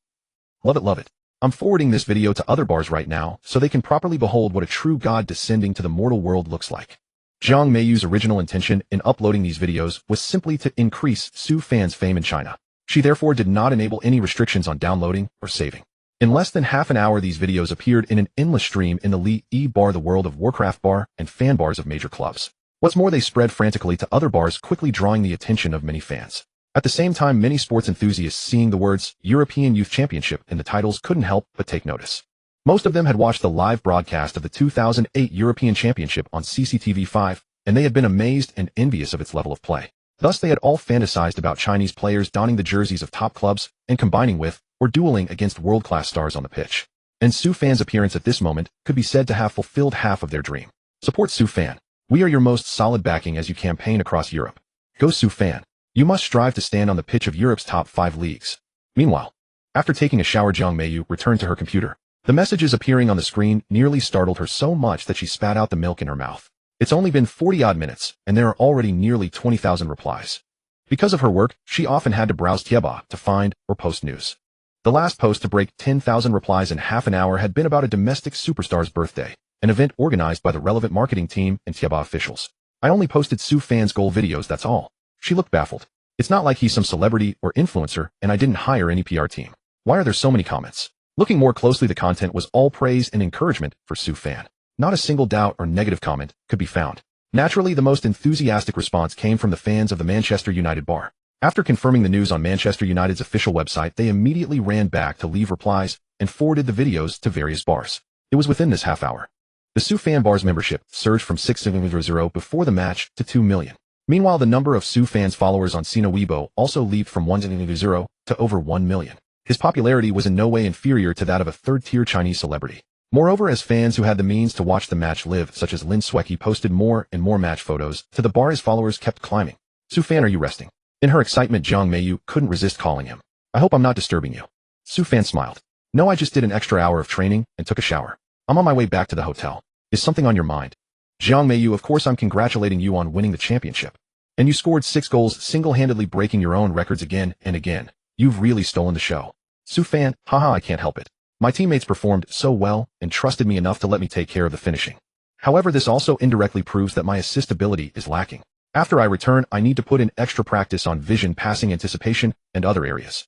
[SPEAKER 1] Love it, love it. I'm forwarding this video to other bars right now so they can properly behold what a true god descending to the mortal world looks like. Zhang Meiyu's original intention in uploading these videos was simply to increase Su Fan's fame in China. She therefore did not enable any restrictions on downloading or saving. In less than half an hour, these videos appeared in an endless stream in the Li bar, the World of Warcraft bar, and fan bars of major clubs. What's more, they spread frantically to other bars, quickly drawing the attention of many fans. At the same time, many sports enthusiasts, seeing the words European Youth Championship in the titles, couldn't help but take notice. Most of them had watched the live broadcast of the 2008 European Championship on CCTV5, and they had been amazed and envious of its level of play. Thus they had all fantasized about Chinese players donning the jerseys of top clubs and combining with or dueling against world-class stars on the pitch. And Su Fan's appearance at this moment could be said to have fulfilled half of their dream. Support Su Fan. We are your most solid backing as you campaign across Europe. Go Su Fan. You must strive to stand on the pitch of Europe's top 5 leagues. Meanwhile, after taking a shower, Jiang Meiyu returned to her computer. The messages appearing on the screen nearly startled her so much that she spat out the milk in her mouth. It's only been 40-odd minutes, and there are already nearly 20,000 replies. Because of her work, she often had to browse Tieba to find or post news. The last post to break 10,000 replies in half an hour had been about a domestic superstar's birthday, an event organized by the relevant marketing team and Tieba officials. I only posted Su Fan's goal videos, that's all. She looked baffled. It's not like he's some celebrity or influencer, and I didn't hire any PR team. Why are there so many comments? Looking more closely, the content was all praise and encouragement for Su Fan. Not a single doubt or negative comment could be found. Naturally, the most enthusiastic response came from the fans of the Manchester United bar. After confirming the news on Manchester United's official website, they immediately ran back to leave replies and forwarded the videos to various bars. It was within this half hour. The Su Fan bar's membership surged from 600,000 before the match to 2 million. Meanwhile, the number of Su Fan's followers on Sina Weibo also leaped from 100,000 to over 1 million. His popularity was in no way inferior to that of a third-tier Chinese celebrity. Moreover, as fans who had the means to watch the match live, such as Lin Sueki, posted more and more match photos to the bar, his followers kept climbing. Su Fan, are you resting? In her excitement, Jiang Meiyu couldn't resist calling him. I hope I'm not disturbing you. Su Fan smiled. No, I just did an extra hour of training and took a shower. I'm on my way back to the hotel. Is something on your mind? Jiang Meiyu, of course I'm congratulating you on winning the championship. And you scored 6 goals, single-handedly breaking your own records again and again. You've really stolen the show. Su Fan, haha, I can't help it. My teammates performed so well and trusted me enough to let me take care of the finishing. However, this also indirectly proves that my assist ability is lacking. After I return, I need to put in extra practice on vision, passing, anticipation, and other areas.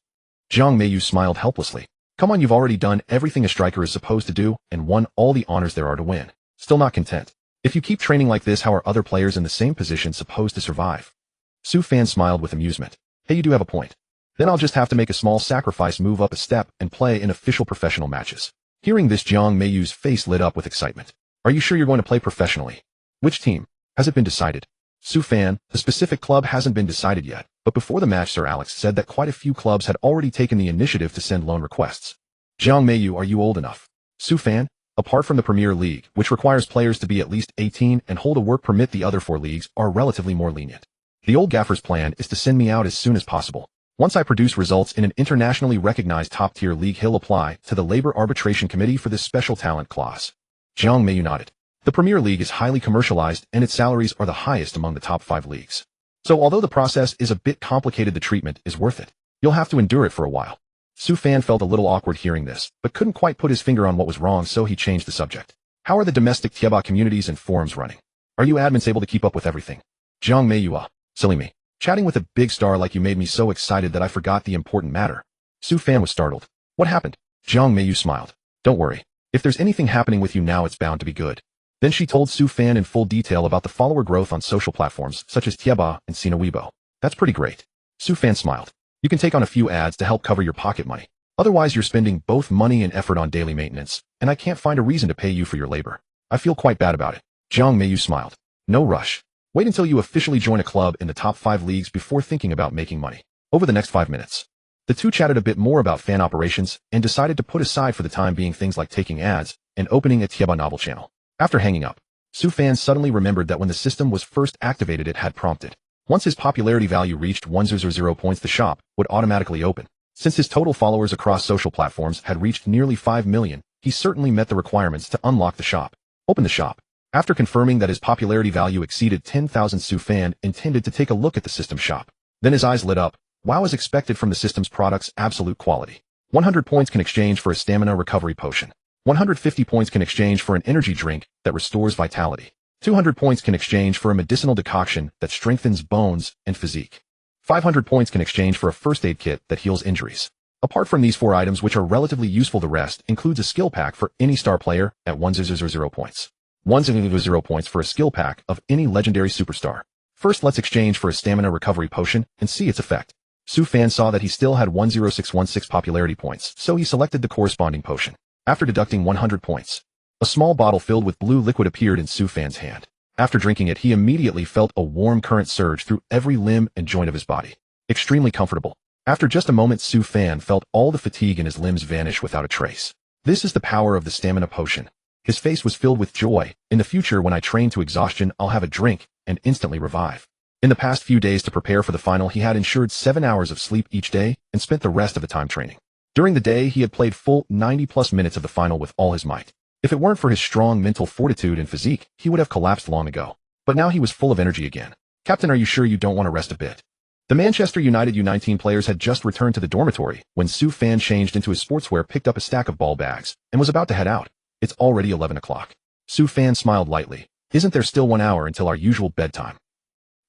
[SPEAKER 1] Jiang Meiyu smiled helplessly. Come on, you've already done everything a striker is supposed to do and won all the honors there are to win. Still not content? If you keep training like this, how are other players in the same position supposed to survive? Su Fan smiled with amusement. Hey, you do have a point. Then I'll just have to make a small sacrifice, move up a step, and play in official professional matches. Hearing this, Jiang Meiyu's face lit up with excitement. Are you sure you're going to play professionally? Which team? Has it been decided? Su Fan, the specific club hasn't been decided yet, but before the match Sir Alex said that quite a few clubs had already taken the initiative to send loan requests. Jiang Meiyu, are you old enough? Su Fan, apart from the Premier League, which requires players to be at least 18 and hold a work permit, the other 4 leagues are relatively more lenient. The old gaffer's plan is to send me out as soon as possible. Once I produce results in an internationally recognized top-tier league, he'll apply to the Labor Arbitration Committee for this special talent clause. Jiang Meiyu nodded. The Premier League is highly commercialized and its salaries are the highest among the top 5 leagues. So although the process is a bit complicated, the treatment is worth it. You'll have to endure it for a while. Su Fan felt a little awkward hearing this, but couldn't quite put his finger on what was wrong, so he changed the subject. How are the domestic Tieba communities and forums running? Are you admins able to keep up with everything? Jiang Meiyu, silly me. Chatting with a big star like you made me so excited that I forgot the important matter. Su Fan was startled. What happened? Jiang Meiyu smiled. Don't worry. If there's anything happening with you now, it's bound to be good. Then she told Su Fan in full detail about the follower growth on social platforms such as Tieba and Sina Weibo. That's pretty great. Su Fan smiled. You can take on a few ads to help cover your pocket money. Otherwise, you're spending both money and effort on daily maintenance, and I can't find a reason to pay you for your labor. I feel quite bad about it. Jiang Meiyu smiled. No rush. Wait until you officially join a club in the top 5 leagues before thinking about making money. Over the next 5 minutes, the two chatted a bit more about fan operations and decided to put aside for the time being things like taking ads and opening a Tieba novel channel. After hanging up, Su Fan suddenly remembered that when the system was first activated, it had prompted. Once his popularity value reached 100 points, the shop would automatically open. Since his total followers across social platforms had reached nearly 5 million, he certainly met the requirements to unlock the shop. Open the shop. After confirming that his popularity value exceeded 10,000, Su Fan intended to take a look at the system shop. Then his eyes lit up. Wow, as expected from the system's products, absolute quality. 100 points can exchange for a stamina recovery potion. 150 points can exchange for an energy drink that restores vitality. 200 points can exchange for a medicinal decoction that strengthens bones and physique. 500 points can exchange for a first aid kit that heals injuries. Apart from these 4 items, which are relatively useful, the rest includes a skill pack for any star player at 100 points. 100 points for a skill pack of any legendary superstar. First, let's exchange for a stamina recovery potion and see its effect. Su Fan saw that he still had 10616 popularity points, so he selected the corresponding potion. After deducting 100 points, a small bottle filled with blue liquid appeared in Su Fan's hand. After drinking it, he immediately felt a warm current surge through every limb and joint of his body. Extremely comfortable. After just a moment, Su Fan felt all the fatigue in his limbs vanish without a trace. This is the power of the stamina potion. His face was filled with joy. In the future, when I train to exhaustion, I'll have a drink and instantly revive. In the past few days to prepare for the final, he had ensured 7 hours of sleep each day and spent the rest of the time training. During the day, he had played full 90-plus minutes of the final with all his might. If it weren't for his strong mental fortitude and physique, he would have collapsed long ago. But now he was full of energy again. Captain, are you sure you don't want to rest a bit? The Manchester United U19 players had just returned to the dormitory when Su Fan changed into his sportswear, picked up a stack of ball bags, and was about to head out. It's already 11 o'clock. Su Fan smiled lightly. Isn't there still 1 hour until our usual bedtime?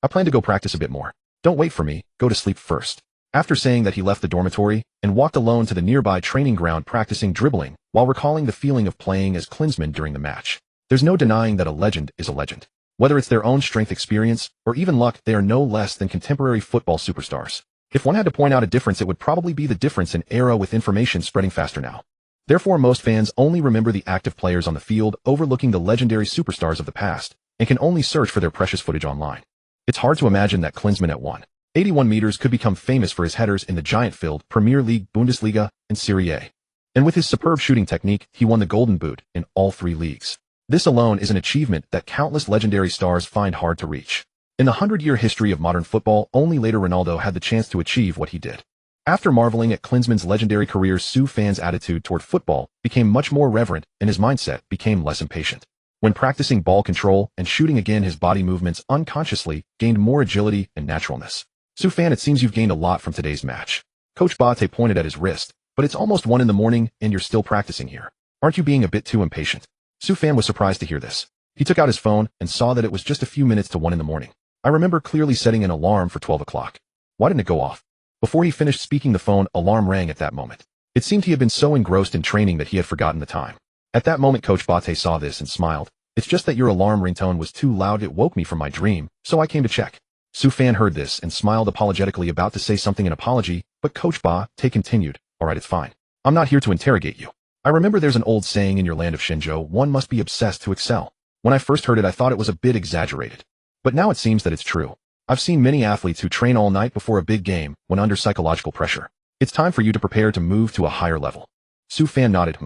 [SPEAKER 1] I plan to go practice a bit more. Don't wait for me, go to sleep first. After saying that, he left the dormitory and walked alone to the nearby training ground, practicing dribbling while recalling the feeling of playing as Klinsmann during the match. There's no denying that a legend is a legend. Whether it's their own strength, experience, or even luck, they are no less than contemporary football superstars. If one had to point out a difference, it would probably be the difference in era, with information spreading faster now. Therefore, most fans only remember the active players on the field, overlooking the legendary superstars of the past, and can only search for their precious footage online. It's hard to imagine that Klinsmann at 181 meters could become famous for his headers in the giant-filled Premier League, Bundesliga, and Serie A. And with his superb shooting technique, he won the Golden Boot in all 3 leagues. This alone is an achievement that countless legendary stars find hard to reach. In the 100-year history of modern football, only later Ronaldo had the chance to achieve what he did. After marveling at Klinsmann's legendary career, Su Fan's attitude toward football became much more reverent, and his mindset became less impatient. When practicing ball control and shooting again, his body movements unconsciously gained more agility and naturalness. Su Fan, it seems you've gained a lot from today's match. Coach Bate pointed at his wrist. But it's almost 1 in the morning and you're still practicing here. Aren't you being a bit too impatient? Su Fan was surprised to hear this. He took out his phone and saw that it was just a few minutes to 1 in the morning. I remember clearly setting an alarm for 12 o'clock. Why didn't it go off? Before he finished speaking, the phone alarm rang at that moment. It seemed he had been so engrossed in training that he had forgotten the time. At that moment, Coach Bate saw this and smiled. It's just that your alarm ringtone was too loud. It woke me from my dream, so I came to check. Su Fan heard this and smiled apologetically, about to say something in apology, but Coach Bate continued. All right, it's fine. I'm not here to interrogate you. I remember there's an old saying in your land of Shinjo, one must be obsessed to excel. When I first heard it, I thought it was a bit exaggerated. But now it seems that it's true. I've seen many athletes who train all night before a big game when under psychological pressure. It's time for you to prepare to move to a higher level. Su Fan nodded.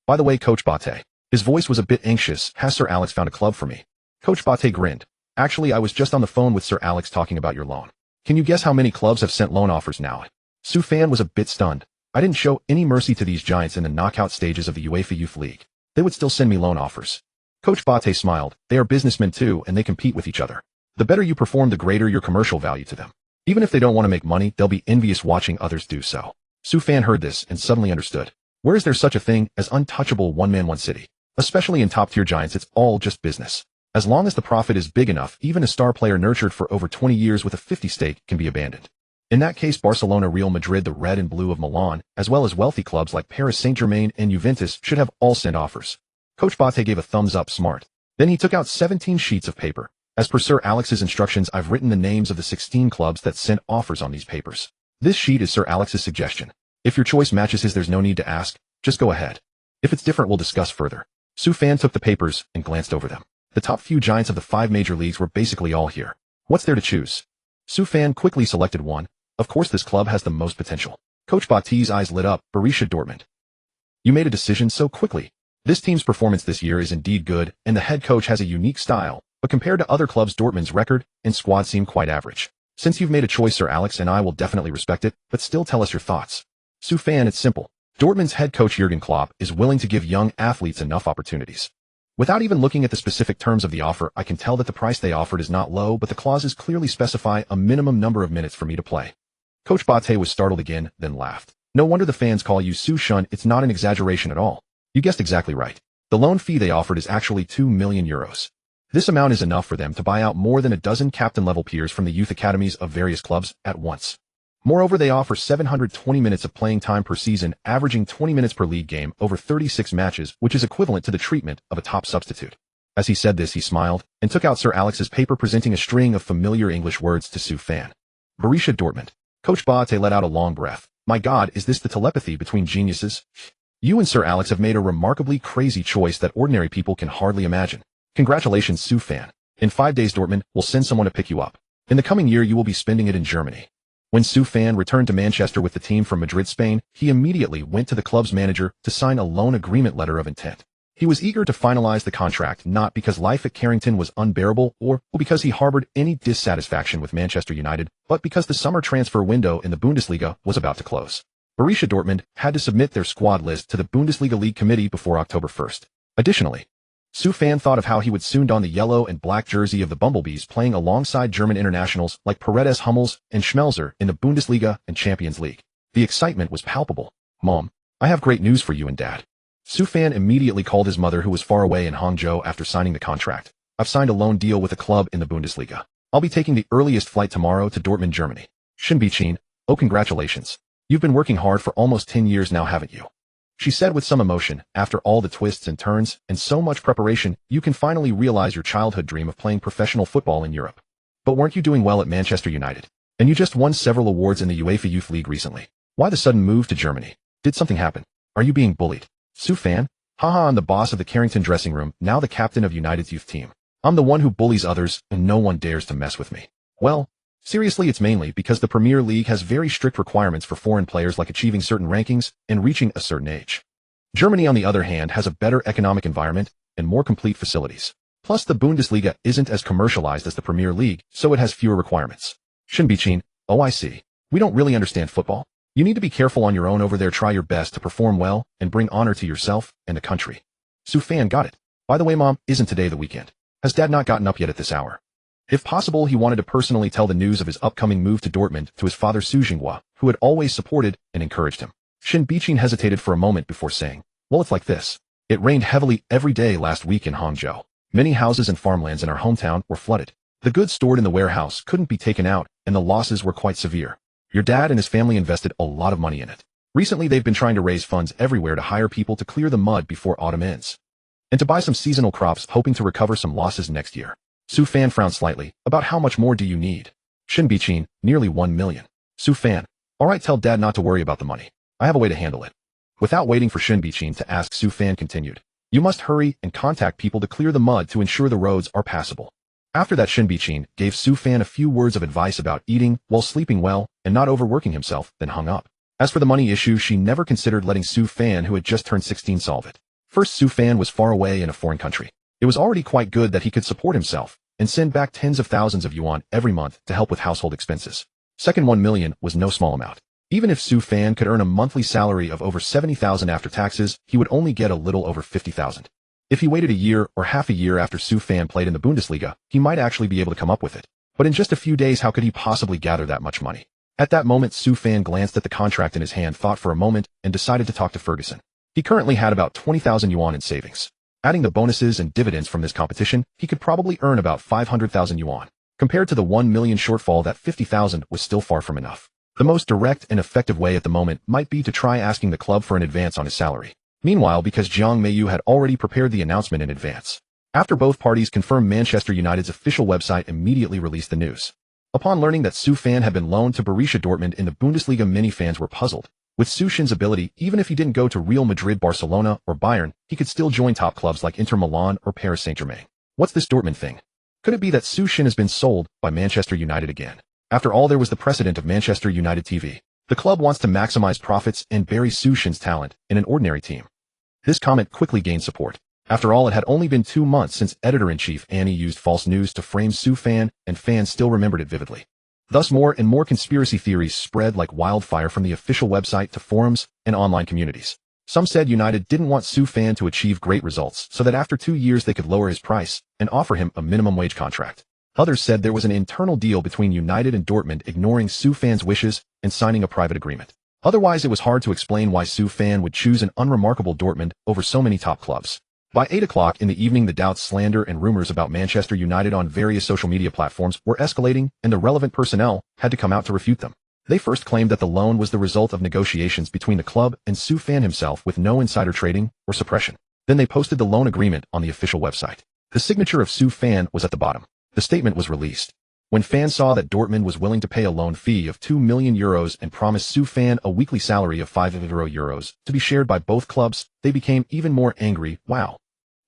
[SPEAKER 1] By the way, Coach Bate. His voice was a bit anxious. Has Sir Alex found a club for me? Coach Bate grinned. Actually, I was just on the phone with Sir Alex talking about your loan. Can you guess how many clubs have sent loan offers now? Su Fan was a bit stunned. I didn't show any mercy to these giants in the knockout stages of the UEFA Youth League. They would still send me loan offers. Coach Bate smiled. They are businessmen too, and they compete with each other. The better you perform, the greater your commercial value to them. Even if they don't want to make money, they'll be envious watching others do so. Su Fan heard this and suddenly understood. Where is there such a thing as untouchable one-man, one city? Especially in top-tier giants, it's all just business. As long as the profit is big enough, even a star player nurtured for over 20 years with a 50 stake can be abandoned. In that case, Barcelona, Real Madrid, the red and blue of Milan, as well as wealthy clubs like Paris Saint-Germain and Juventus should have all sent offers. Coach Bate gave a thumbs up, smart. Then he took out 17 sheets of paper. As per Sir Alex's instructions, I've written the names of the 16 clubs that sent offers on these papers. This sheet is Sir Alex's suggestion. If your choice matches his, there's no need to ask, just go ahead. If it's different, we'll discuss further. Su Fan took the papers and glanced over them. The top few giants of the 5 major leagues were basically all here. What's there to choose? Su Fan quickly selected one. Of course, this club has the most potential. Coach Bate's eyes lit up. Borussia Dortmund. You made a decision so quickly. This team's performance this year is indeed good, and the head coach has a unique style, but compared to other clubs, Dortmund's record and squad seem quite average. Since you've made a choice, Sir Alex, and I will definitely respect it, but still tell us your thoughts. Su Fan, it's simple. Dortmund's head coach Jurgen Klopp is willing to give young athletes enough opportunities. Without even looking at the specific terms of the offer, I can tell that the price they offered is not low, but the clauses clearly specify a minimum number of minutes for me to play. Coach Bate was startled again, then laughed. No wonder the fans call you Su Shun. It's not an exaggeration at all. You guessed exactly right. The loan fee they offered is actually 2 million euros. This amount is enough for them to buy out more than a dozen captain-level peers from the youth academies of various clubs at once. Moreover, they offer 720 minutes of playing time per season, averaging 20 minutes per league game over 36 matches, which is equivalent to the treatment of a top substitute. As he said this, he smiled and took out Sir Alex's paper, presenting a string of familiar English words to Su Fan. Borussia Dortmund. Coach Bate let out a long breath. My God, is this the telepathy between geniuses? You and Sir Alex have made a remarkably crazy choice that ordinary people can hardly imagine. Congratulations, Sue fan. In 5 days Dortmund will send someone to pick you up. In the coming year you will be spending it in Germany. When Sue fan returned to Manchester with the team from Madrid, Spain, he immediately went to the club's manager to sign a loan agreement letter of intent. He was eager to finalize the contract not because life at Carrington was unbearable or because he harbored any dissatisfaction with Manchester United, but because the summer transfer window in the Bundesliga was about to close. Borussia Dortmund had to submit their squad list to the Bundesliga League Committee before October 1st. Additionally, Sue fan thought of how he would soon don the yellow and black jersey of the Bumblebees, playing alongside German internationals like Paredes, Hummels, and Schmelzer in the Bundesliga and Champions League. The excitement was palpable. Mom, I have great news for you and Dad. Sue fan immediately called his mother, who was far away in Hangzhou, after signing the contract. I've signed a loan deal with a club in the Bundesliga. I'll be taking the earliest flight tomorrow to Dortmund, Germany. Shinbi-chin, oh congratulations. You've been working hard for almost 10 years now, haven't you? She said with some emotion. After all the twists and turns and so much preparation, you can finally realize your childhood dream of playing professional football in Europe. But weren't you doing well at Manchester United? And you just won several awards in the UEFA Youth League recently. Why the sudden move to Germany? Did something happen? Are you being bullied? Sue fan? Haha, I'm the boss of the Carrington dressing room, now the captain of United's youth team. I'm the one who bullies others, and no one dares to mess with me. Well, seriously, it's mainly because the Premier League has very strict requirements for foreign players, like achieving certain rankings and reaching a certain age. Germany, on the other hand, has a better economic environment and more complete facilities. Plus, the Bundesliga isn't as commercialized as the Premier League, so it has fewer requirements. Shinbi-chin, oh I see. We don't really understand football. You need to be careful on your own over there. Try your best to perform well and bring honor to yourself and the country. Sue fan got it. By the way, Mom, isn't today the weekend? Has Dad not gotten up yet at this hour? If possible, he wanted to personally tell the news of his upcoming move to Dortmund to his father Su Jinghua, who had always supported and encouraged him. Shinbi-chin hesitated for a moment before saying, well, it's like this. It rained heavily every day last week in Hangzhou. Many houses and farmlands in our hometown were flooded. The goods stored in the warehouse couldn't be taken out, and the losses were quite severe. Your dad and his family invested a lot of money in it. Recently, they've been trying to raise funds everywhere to hire people to clear the mud before autumn ends, and to buy some seasonal crops, hoping to recover some losses next year. Sue fan frowned slightly. About how much more do you need? Shinbi-chin, nearly 1 million. Sue fan, all right, tell Dad not to worry about the money. I have a way to handle it. Without waiting for Shinbi-chin to ask, Sue fan continued, you must hurry and contact people to clear the mud to ensure the roads are passable. After that, Shinbi-chin gave Sue fan a few words of advice about eating while sleeping well and not overworking himself, then hung up. As for the money issue, she never considered letting Sue fan, who had just turned 16, solve it. First, Sue fan was far away in a foreign country. It was already quite good that he could support himself and send back tens of thousands of yuan every month to help with household expenses. Second, 1 million was no small amount. Even if Sue fan could earn a monthly salary of over 70,000 after taxes, he would only get a little over 50,000. If he waited a year or half a year after Sue fan played in the Bundesliga, he might actually be able to come up with it. But in just a few days, how could he possibly gather that much money? At that moment, Sue fan glanced at the contract in his hand, thought for a moment, and decided to talk to Ferguson. He currently had about 20,000 yuan in savings. Adding the bonuses and dividends from this competition, he could probably earn about 500,000 yuan. Compared to the 1 million shortfall, that 50,000 was still far from enough. The most direct and effective way at the moment might be to try asking the club for an advance on his salary. Meanwhile, because Jiang Meiyu had already prepared the announcement in advance. After both parties confirmed, Manchester United's official website immediately released the news. Upon learning that Sue fan had been loaned to Borussia Dortmund in the Bundesliga, many fans were puzzled. With Su Shin's ability, even if he didn't go to Real Madrid, Barcelona, or Bayern, he could still join top clubs like Inter Milan or Paris Saint-Germain. What's this Dortmund thing? Could it be that Su Shin has been sold by Manchester United again? After all, there was the precedent of Manchester United TV. The club wants to maximize profits and bury Su Shin's talent in an ordinary team. This comment quickly gained support. After all, it had only been 2 months since editor-in-chief Annie used false news to frame Sue fan, and fans still remembered it vividly. Thus, more and more conspiracy theories spread like wildfire from the official website to forums and online communities. Some said United didn't want Sue fan to achieve great results, so that after 2 years they could lower his price and offer him a minimum wage contract. Others said there was an internal deal between United and Dortmund, ignoring Sue fan's wishes and signing a private agreement. Otherwise, it was hard to explain why Sue fan would choose an unremarkable Dortmund over so many top clubs. By 8 o'clock in the evening, the doubts, slander, and rumors about Manchester United on various social media platforms were escalating, and the relevant personnel had to come out to refute them. They first claimed that the loan was the result of negotiations between the club and Sue fan himself, with no insider trading or suppression. Then they posted the loan agreement on the official website. The signature of Sue fan was at the bottom. The statement was released. When fans saw that Dortmund was willing to pay a loan fee of €2 million and promised Su Fan a weekly salary of €5 to be shared by both clubs, they became even more angry. Wow.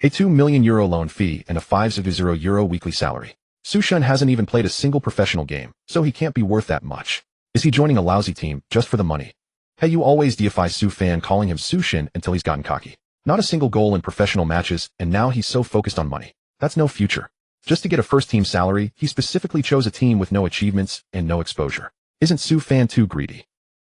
[SPEAKER 1] A €2 million loan fee and a €5 weekly salary. Su Fan hasn't even played a single professional game, so he can't be worth that much. Is he joining a lousy team just for the money? Hey, you always deify Su Fan, calling him Su Shin until he's gotten cocky. Not a single goal in professional matches, and now he's so focused on money. That's no future. Just to get a first-team salary, he specifically chose a team with no achievements and no exposure. Isn't Su Fan too greedy?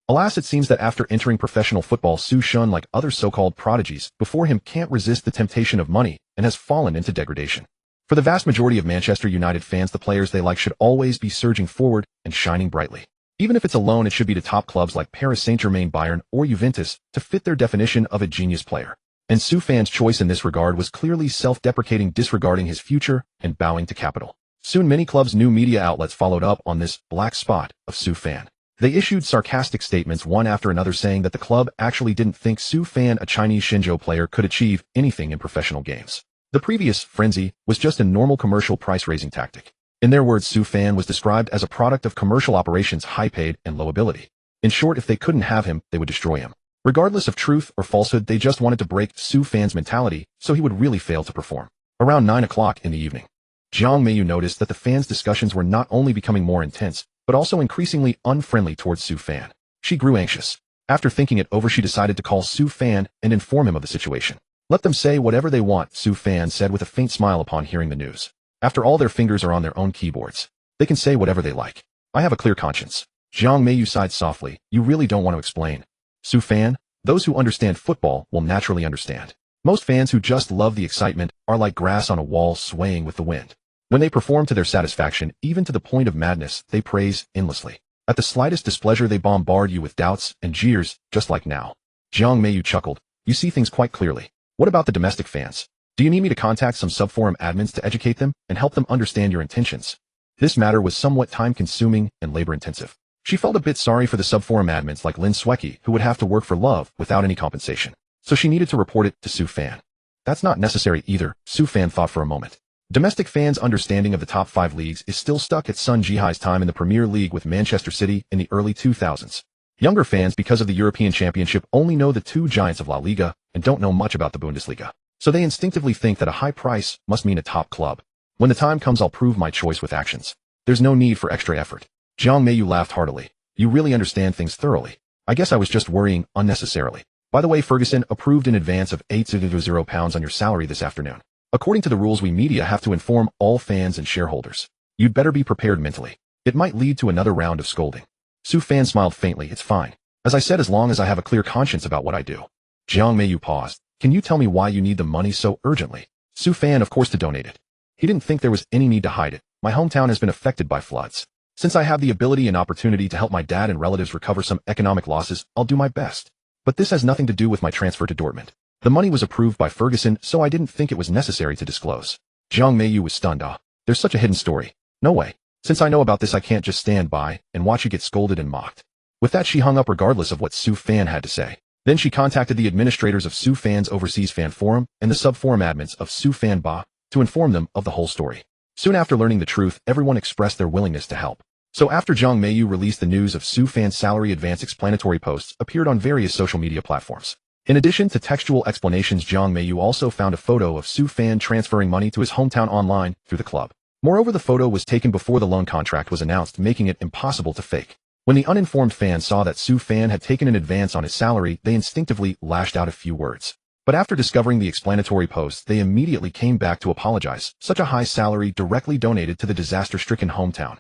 [SPEAKER 1] Alas, it seems that after entering professional football, Su Shin, like other so-called prodigies before him, can't resist the temptation of money and has fallen into degradation. For the vast majority of Manchester United fans, the players they like should always be surging forward and shining brightly. Even if it's a loan, it should be to top clubs like Paris Saint-Germain, Bayern, or Juventus to fit their definition of a genius player. And Su Fan's choice in this regard was clearly self-deprecating, disregarding his future and bowing to capital. Soon many clubs' new media outlets followed up on this black spot of Su Fan. They issued sarcastic statements one after another saying that the club actually didn't think Su Fan, a Chinese Shenzhou player, could achieve anything in professional games. The previous frenzy was just a normal commercial price-raising tactic. In their words, Su Fan was described as a product of commercial operations, high-paid and low ability. In short, if they couldn't have him, they would destroy him. Regardless of truth or falsehood, they just wanted to break Su Fan's mentality so he would really fail to perform. Around 9 o'clock in the evening, Jiang Meiyu noticed that the fans' discussions were not only becoming more intense, but also increasingly unfriendly towards Su Fan. She grew anxious. After thinking it over, she decided to call Su Fan and inform him of the situation. Let them say whatever they want, Su Fan said with a faint smile upon hearing the news. After all, their fingers are on their own keyboards. They can say whatever they like. I have a clear conscience. Jiang Meiyu sighed softly. You really don't want to explain. Su Fan, those who understand football will naturally understand. Most fans who just love the excitement are like grass on a wall swaying with the wind. When they perform to their satisfaction, even to the point of madness, they praise endlessly. At the slightest displeasure, they bombard you with doubts and jeers, just like now. Jiang Meiyu chuckled. You see things quite clearly. What about the domestic fans? Do you need me to contact some subforum admins to educate them and help them understand your intentions? This matter was somewhat time-consuming and labor-intensive. She felt a bit sorry for the subforum admins like Lin Sweki, who would have to work for love without any compensation. So she needed to report it to Su Fan. That's not necessary either, Su Fan thought for a moment. Domestic fans' understanding of the top 5 leagues is still stuck at Sun Jihai's time in the Premier League with Manchester City in the early 2000s. Younger fans, because of the European Championship, only know the two giants of La Liga and don't know much about the Bundesliga. So they instinctively think that a high price must mean a top club. When the time comes, I'll prove my choice with actions. There's no need for extra effort. Jiang Meiyu laughed heartily. You really understand things thoroughly. I guess I was just worrying unnecessarily. By the way, Ferguson approved an advance of £800 on your salary this afternoon. According to the rules, we media have to inform all fans and shareholders. You'd better be prepared mentally. It might lead to another round of scolding. Su Fan smiled faintly. It's fine. As I said, as long as I have a clear conscience about what I do. Jiang Meiyu paused. Can you tell me why you need the money so urgently? Su Fan, of course, to donate it. He didn't think there was any need to hide it. My hometown has been affected by floods. Since I have the ability and opportunity to help my dad and relatives recover some economic losses, I'll do my best. But this has nothing to do with my transfer to Dortmund. The money was approved by Ferguson, so I didn't think it was necessary to disclose. Jiang Meiyu was stunned. There's such a hidden story. No way. Since I know about this, I can't just stand by and watch you get scolded and mocked. With that, she hung up regardless of what Su Fan had to say. Then she contacted the administrators of Su Fan's Overseas Fan Forum and the sub-forum admins of Su Fan Ba to inform them of the whole story. Soon after learning the truth, everyone expressed their willingness to help. So after Jiang Meiyu released the news of Su Fan's salary advance, explanatory posts appeared on various social media platforms. In addition to textual explanations, Jiang Meiyu also found a photo of Su Fan transferring money to his hometown online through the club. Moreover, the photo was taken before the loan contract was announced, making it impossible to fake. When the uninformed fans saw that Su Fan had taken an advance on his salary, they instinctively lashed out a few words. But after discovering the explanatory posts, they immediately came back to apologize. Such a high salary directly donated to the disaster-stricken hometown.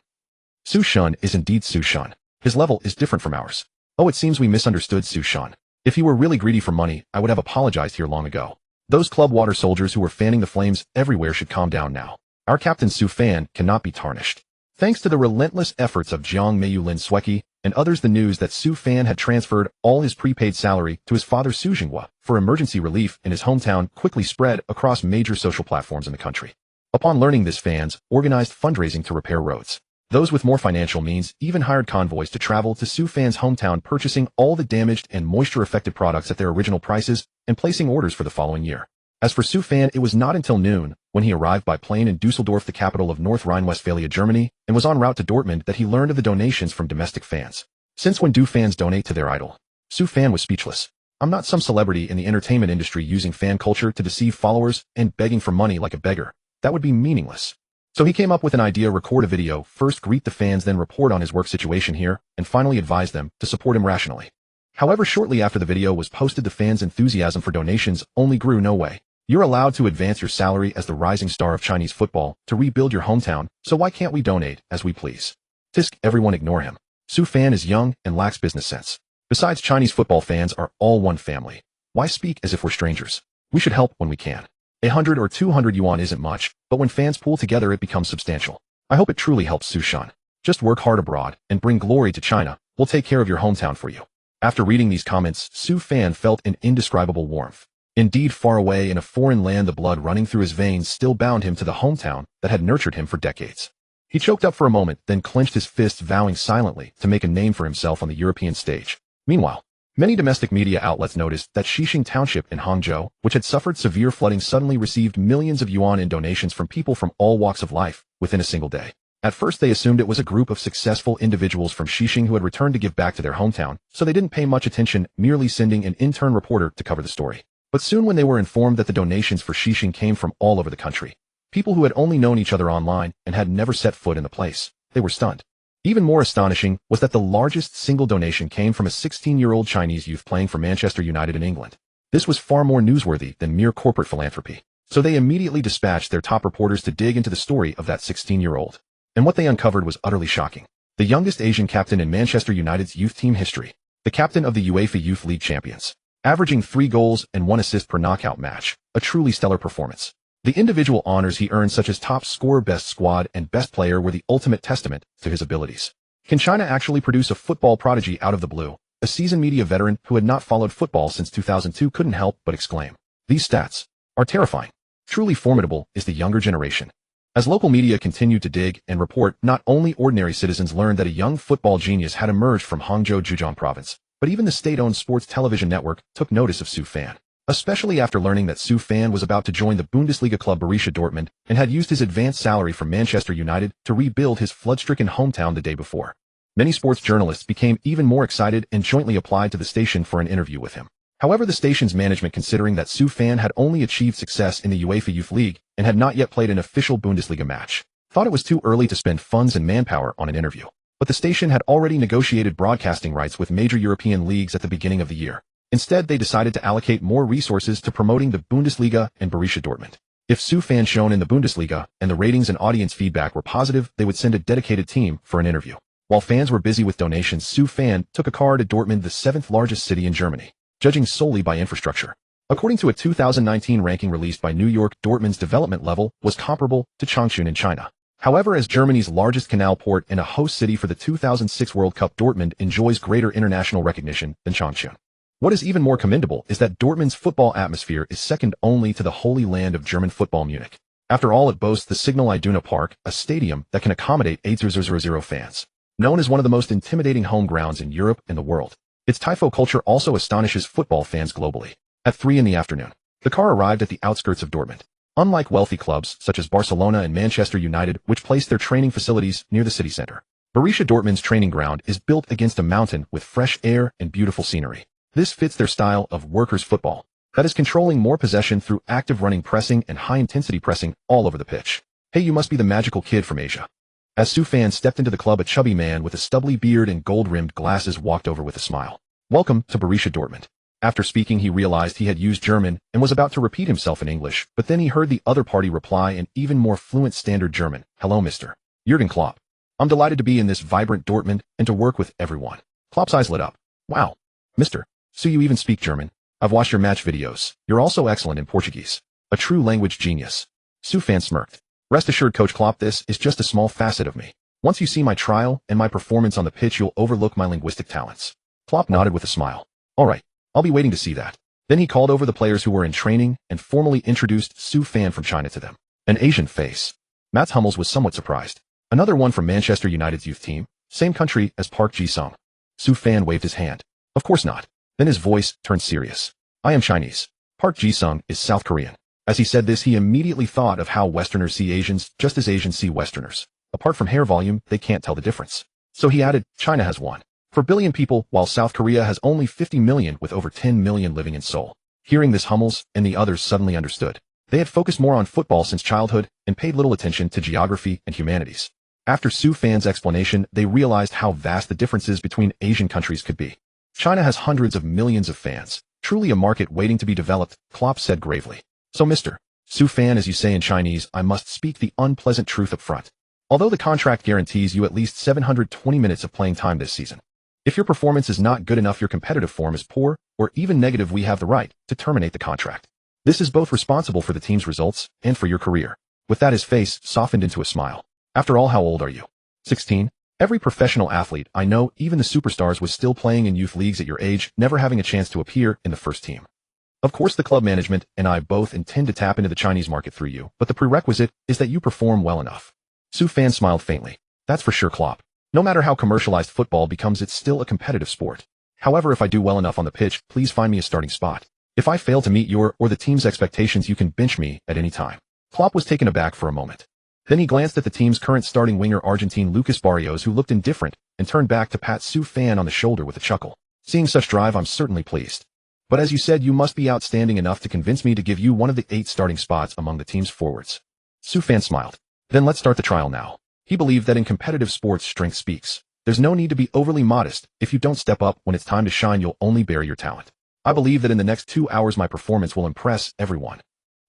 [SPEAKER 1] Su Shin is indeed Su Shin. His level is different from ours. Oh, it seems we misunderstood Su Shin. If he were really greedy for money, I would have apologized here long ago. Those club water soldiers who were fanning the flames everywhere should calm down now. Our captain Su Fan cannot be tarnished. Thanks to the relentless efforts of Jiang Meiyu, Lin Sweki, and others, the news that Su Fan had transferred all his prepaid salary to his father Su Jinghua for emergency relief in his hometown quickly spread across major social platforms in the country. Upon learning this, fans organized fundraising to repair roads. Those with more financial means even hired convoys to travel to Su Fan's hometown, purchasing all the damaged and moisture-affected products at their original prices and placing orders for the following year. As for Su Fan, it was not until noon, when he arrived by plane in Dusseldorf, the capital of North Rhine-Westphalia, Germany, and was en route to Dortmund, that he learned of the donations from domestic fans. Since when do fans donate to their idol? Su Fan was speechless. I'm not some celebrity in the entertainment industry using fan culture to deceive followers and begging for money like a beggar. That would be meaningless. So he came up with an idea: record a video, first greet the fans, then report on his work situation here, and finally advise them to support him rationally. However, shortly after the video was posted, the fans' enthusiasm for donations only grew. No way. You're allowed to advance your salary as the rising star of Chinese football to rebuild your hometown, so why can't we donate as we please? Tisk, everyone ignore him. Su Fan is young and lacks business sense. Besides, Chinese football fans are all one family. Why speak as if we're strangers? We should help when we can. 100 or 200 yuan isn't much, but when fans pool together it becomes substantial. I hope it truly helps Su Shan. Just work hard abroad and bring glory to China. We'll take care of your hometown for you. After reading these comments, Su Fan felt an indescribable warmth. Indeed, far away in a foreign land, the blood running through his veins still bound him to the hometown that had nurtured him for decades. He choked up for a moment, then clenched his fists, vowing silently to make a name for himself on the European stage. Meanwhile, many domestic media outlets noticed that Xixing Township in Hangzhou, which had suffered severe flooding, suddenly received millions of yuan in donations from people from all walks of life within a single day. At first they assumed it was a group of successful individuals from Xixing who had returned to give back to their hometown, so they didn't pay much attention, merely sending an intern reporter to cover the story. But soon, when they were informed that the donations for Xixing came from all over the country, people who had only known each other online and had never set foot in the place, they were stunned. Even more astonishing was that the largest single donation came from a 16-year-old Chinese youth playing for Manchester United in England. This was far more newsworthy than mere corporate philanthropy, so they immediately dispatched their top reporters to dig into the story of that 16-year-old. And what they uncovered was utterly shocking. The youngest Asian captain in Manchester United's youth team history, the captain of the UEFA Youth League champions, averaging 3 goals and 1 assist per knockout match, a truly stellar performance. The individual honors he earned, such as top scorer, best squad, and best player, were the ultimate testament to his abilities. Can China actually produce a football prodigy out of the blue? A seasoned media veteran who had not followed football since 2002 couldn't help but exclaim. These stats are terrifying. Truly formidable is the younger generation. As local media continued to dig and report, not only ordinary citizens learned that a young football genius had emerged from Hangzhou, Zhejiang province, but even the state-owned sports television network took notice of Su Fan, especially after learning that Su Fan was about to join the Bundesliga club Borussia Dortmund and had used his advanced salary from Manchester United to rebuild his flood-stricken hometown the day before. Many sports journalists became even more excited and jointly applied to the station for an interview with him. However, the station's management, considering that Su Fan had only achieved success in the UEFA Youth League and had not yet played an official Bundesliga match, thought it was too early to spend funds and manpower on an interview. But the station had already negotiated broadcasting rights with major European leagues at the beginning of the year. Instead, they decided to allocate more resources to promoting the Bundesliga and Borussia Dortmund. If Su Fan shone in the Bundesliga and the ratings and audience feedback were positive, they would send a dedicated team for an interview. While fans were busy with donations, Su Fan took a car to Dortmund, the 7th largest city in Germany, judging solely by infrastructure. According to a 2019 ranking released by New York, Dortmund's development level was comparable to Changchun in China. However, as Germany's largest canal port and a host city for the 2006 World Cup, Dortmund enjoys greater international recognition than Changchun. What is even more commendable is that Dortmund's football atmosphere is second only to the holy land of German football, Munich. After all, it boasts the Signal Iduna Park, a stadium that can accommodate 8,000 fans. Known as one of the most intimidating home grounds in Europe and the world, its Tifo culture also astonishes football fans globally. At 3 in the afternoon, the car arrived at the outskirts of Dortmund. Unlike wealthy clubs such as Barcelona and Manchester United, which place their training facilities near the city center, Borussia Dortmund's training ground is built against a mountain with fresh air and beautiful scenery. This fits their style of workers' football, that is controlling more possession through active running, pressing, and high-intensity pressing all over the pitch. Hey, you must be the magical kid from Asia. As Su Fan stepped into the club, a chubby man with a stubbly beard and gold-rimmed glasses walked over with a smile. Welcome to Borussia Dortmund. After speaking, he realized he had used German and was about to repeat himself in English, but then he heard the other party reply in even more fluent standard German. Hello, Mr. Jürgen Klopp. I'm delighted to be in this vibrant Dortmund and to work with everyone. Klopp's eyes lit up. Wow. Mr. So you even speak German? I've watched your match videos. You're also excellent in Portuguese. A true language genius. Su Fan smirked. Rest assured, Coach Klopp, this is just a small facet of me. Once you see my trial and my performance on the pitch, you'll overlook my linguistic talents. Klopp nodded with a smile. All right. I'll be waiting to see that. Then he called over the players who were in training and formally introduced Su Fan from China to them. An Asian face. Mats Hummels was somewhat surprised. Another one from Manchester United's youth team, same country as Park Ji-sung. Su Fan waved his hand. Of course not. Then his voice turned serious. I am Chinese. Park Ji-sung is South Korean. As he said this, he immediately thought of how Westerners see Asians just as Asians see Westerners. Apart from hair volume, they can't tell the difference. So he added, China has 1.4 billion people, while South Korea has only 50 million with over 10 million living in Seoul. Hearing this, Hummels and the others suddenly understood. They had focused more on football since childhood and paid little attention to geography and humanities. After Su Fan's explanation, they realized how vast the differences between Asian countries could be. China has hundreds of millions of fans, truly a market waiting to be developed, Klopp said gravely. So Mr. Su Fan, as you say in Chinese, I must speak the unpleasant truth up front. Although the contract guarantees you at least 720 minutes of playing time this season, if your performance is not good enough, your competitive form is poor, or even negative, we have the right to terminate the contract. This is both responsible for the team's results and for your career. With that, his face softened into a smile. After all, how old are you? 16? Every professional athlete I know, even the superstars, was still playing in youth leagues at your age, never having a chance to appear in the first team. Of course, the club management and I both intend to tap into the Chinese market through you, but the prerequisite is that you perform well enough. Su Fan smiled faintly. That's for sure, Klopp. No matter how commercialized football becomes, it's still a competitive sport. However, if I do well enough on the pitch, please find me a starting spot. If I fail to meet your or the team's expectations, you can bench me at any time. Klopp was taken aback for a moment. Then he glanced at the team's current starting winger, Argentine Lucas Barrios, who looked indifferent, and turned back to pat Su Fan on the shoulder with a chuckle. Seeing such drive, I'm certainly pleased. But as you said, you must be outstanding enough to convince me to give you one of the 8 starting spots among the team's forwards. Su Fan smiled. Then let's start the trial now. He believed that in competitive sports, strength speaks. There's no need to be overly modest. If you don't step up when it's time to shine, you'll only bury your talent. I believe that in the next 2 hours my performance will impress everyone.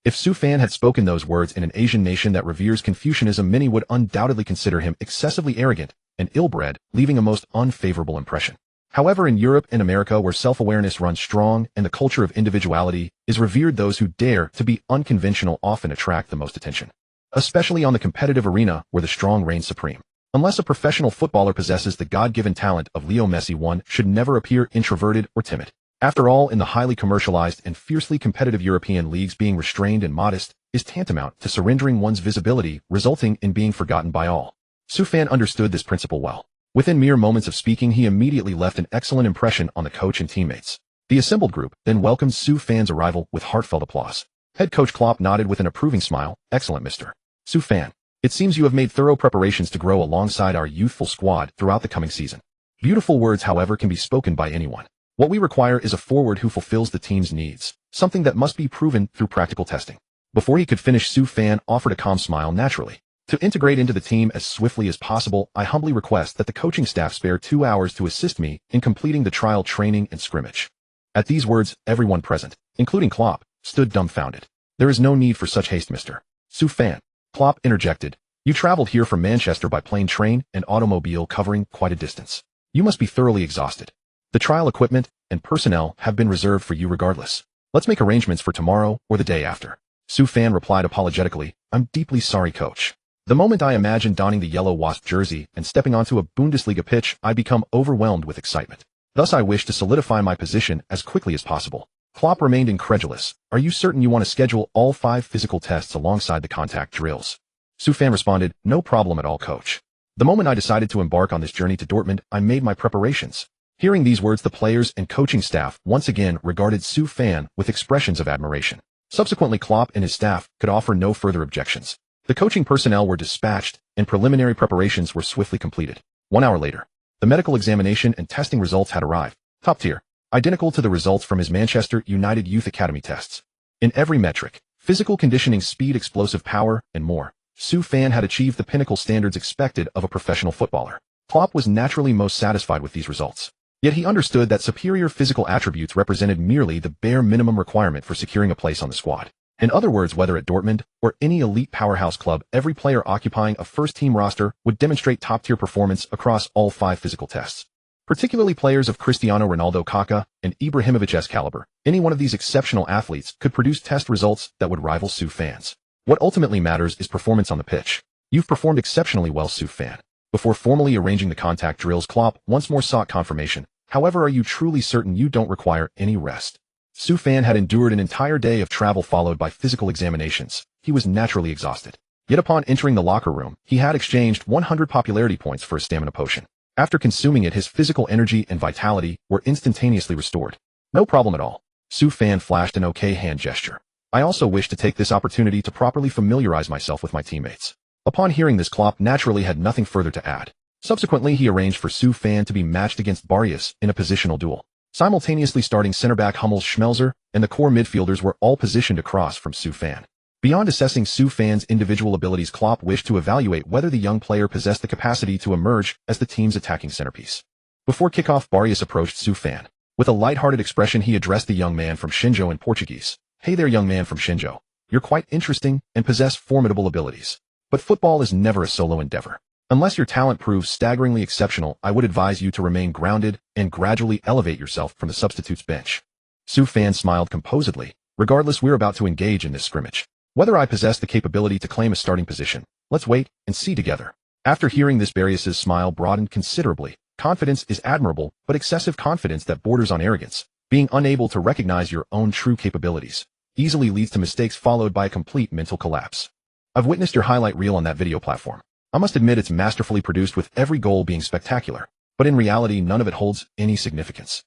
[SPEAKER 1] If Su Fan had spoken those words in an Asian nation that reveres Confucianism, many would undoubtedly consider him excessively arrogant and ill-bred, leaving a most unfavorable impression. However, in Europe and America, where self-awareness runs strong and the culture of individuality is revered, those who dare to be unconventional often attract the most attention. Especially on the competitive arena where the strong reign supreme. Unless a professional footballer possesses the God-given talent of Leo Messi, one should never appear introverted or timid. After all, in the highly commercialized and fiercely competitive European leagues, being restrained and modest is tantamount to surrendering one's visibility, resulting in being forgotten by all. Su Fan understood this principle well. Within mere moments of speaking, he immediately left an excellent impression on the coach and teammates. The assembled group then welcomed Su Fan's arrival with heartfelt applause. Head coach Klopp nodded with an approving smile. Excellent, Mr. Su Fan. It seems you have made thorough preparations to grow alongside our youthful squad throughout the coming season. Beautiful words, however, can be spoken by anyone. What we require is a forward who fulfills the team's needs, something that must be proven through practical testing. Before he could finish, Su Fan offered a calm smile. Naturally, to integrate into the team as swiftly as possible, I humbly request that the coaching staff spare 2 hours to assist me in completing the trial training and scrimmage. At these words, everyone present, including Klopp, stood dumbfounded. There is no need for such haste, Mr. Su Fan. Klopp interjected. You traveled here from Manchester by plane, train, and automobile, covering quite a distance. You must be thoroughly exhausted. The trial equipment and personnel have been reserved for you regardless. Let's make arrangements for tomorrow or the day after. Su Fan replied apologetically. I'm deeply sorry, coach. The moment I imagine donning the yellow wasp jersey and stepping onto a Bundesliga pitch, I become overwhelmed with excitement. Thus I wish to solidify my position as quickly as possible. Klopp remained incredulous. Are you certain you want to schedule all 5 physical tests alongside the contact drills? Su Fan responded, no problem at all, coach. The moment I decided to embark on this journey to Dortmund, I made my preparations. Hearing these words, the players and coaching staff once again regarded Su Fan with expressions of admiration. Subsequently, Klopp and his staff could offer no further objections. The coaching personnel were dispatched, and preliminary preparations were swiftly completed. 1 hour later, the medical examination and testing results had arrived. Top tier. Identical to the results from his Manchester United Youth Academy tests. In every metric, physical conditioning, speed, explosive power, and more, Su Fan had achieved the pinnacle standards expected of a professional footballer. Klopp was naturally most satisfied with these results. Yet he understood that superior physical attributes represented merely the bare minimum requirement for securing a place on the squad. In other words, whether at Dortmund or any elite powerhouse club, every player occupying a first-team roster would demonstrate top-tier performance across all 5 physical tests. Particularly players of Cristiano Ronaldo, Kaká, and Ibrahimovic's caliber. Any one of these exceptional athletes could produce test results that would rival Su Fan's. What ultimately matters is performance on the pitch. You've performed exceptionally well, Su Fan. Before formally arranging the contact drills, Klopp once more sought confirmation. However, are you truly certain you don't require any rest? Su Fan had endured an entire day of travel followed by physical examinations. He was naturally exhausted. Yet upon entering the locker room, he had exchanged 100 popularity points for a stamina potion. After consuming it, his physical energy and vitality were instantaneously restored. No problem at all. Su Fan flashed an okay hand gesture. I also wish to take this opportunity to properly familiarize myself with my teammates. Upon hearing this, Klopp naturally had nothing further to add. Subsequently, he arranged for Su Fan to be matched against Barrios in a positional duel. Simultaneously starting center-back Hummels Schmelzer and the core midfielders were all positioned across from Su Fan. Beyond assessing Su Fan's individual abilities, Klopp wished to evaluate whether the young player possessed the capacity to emerge as the team's attacking centerpiece. Before kickoff, Barrios approached Su Fan. With a light-hearted expression, he addressed the young man from Xinzhou in Portuguese. "Hey there, young man from Xinzhou. You're quite interesting and possess formidable abilities. But football is never a solo endeavor. Unless your talent proves staggeringly exceptional, I would advise you to remain grounded and gradually elevate yourself from the substitutes bench." Su Fan smiled composedly. "Regardless, we're about to engage in this scrimmage. Whether I possess the capability to claim a starting position, let's wait and see together." After hearing this, Barrios' smile broadened considerably. Confidence is admirable, but excessive confidence that borders on arrogance, being unable to recognize your own true capabilities, easily leads to mistakes followed by a complete mental collapse. I've witnessed your highlight reel on that video platform. I must admit it's masterfully produced with every goal being spectacular, but in reality none of it holds any significance.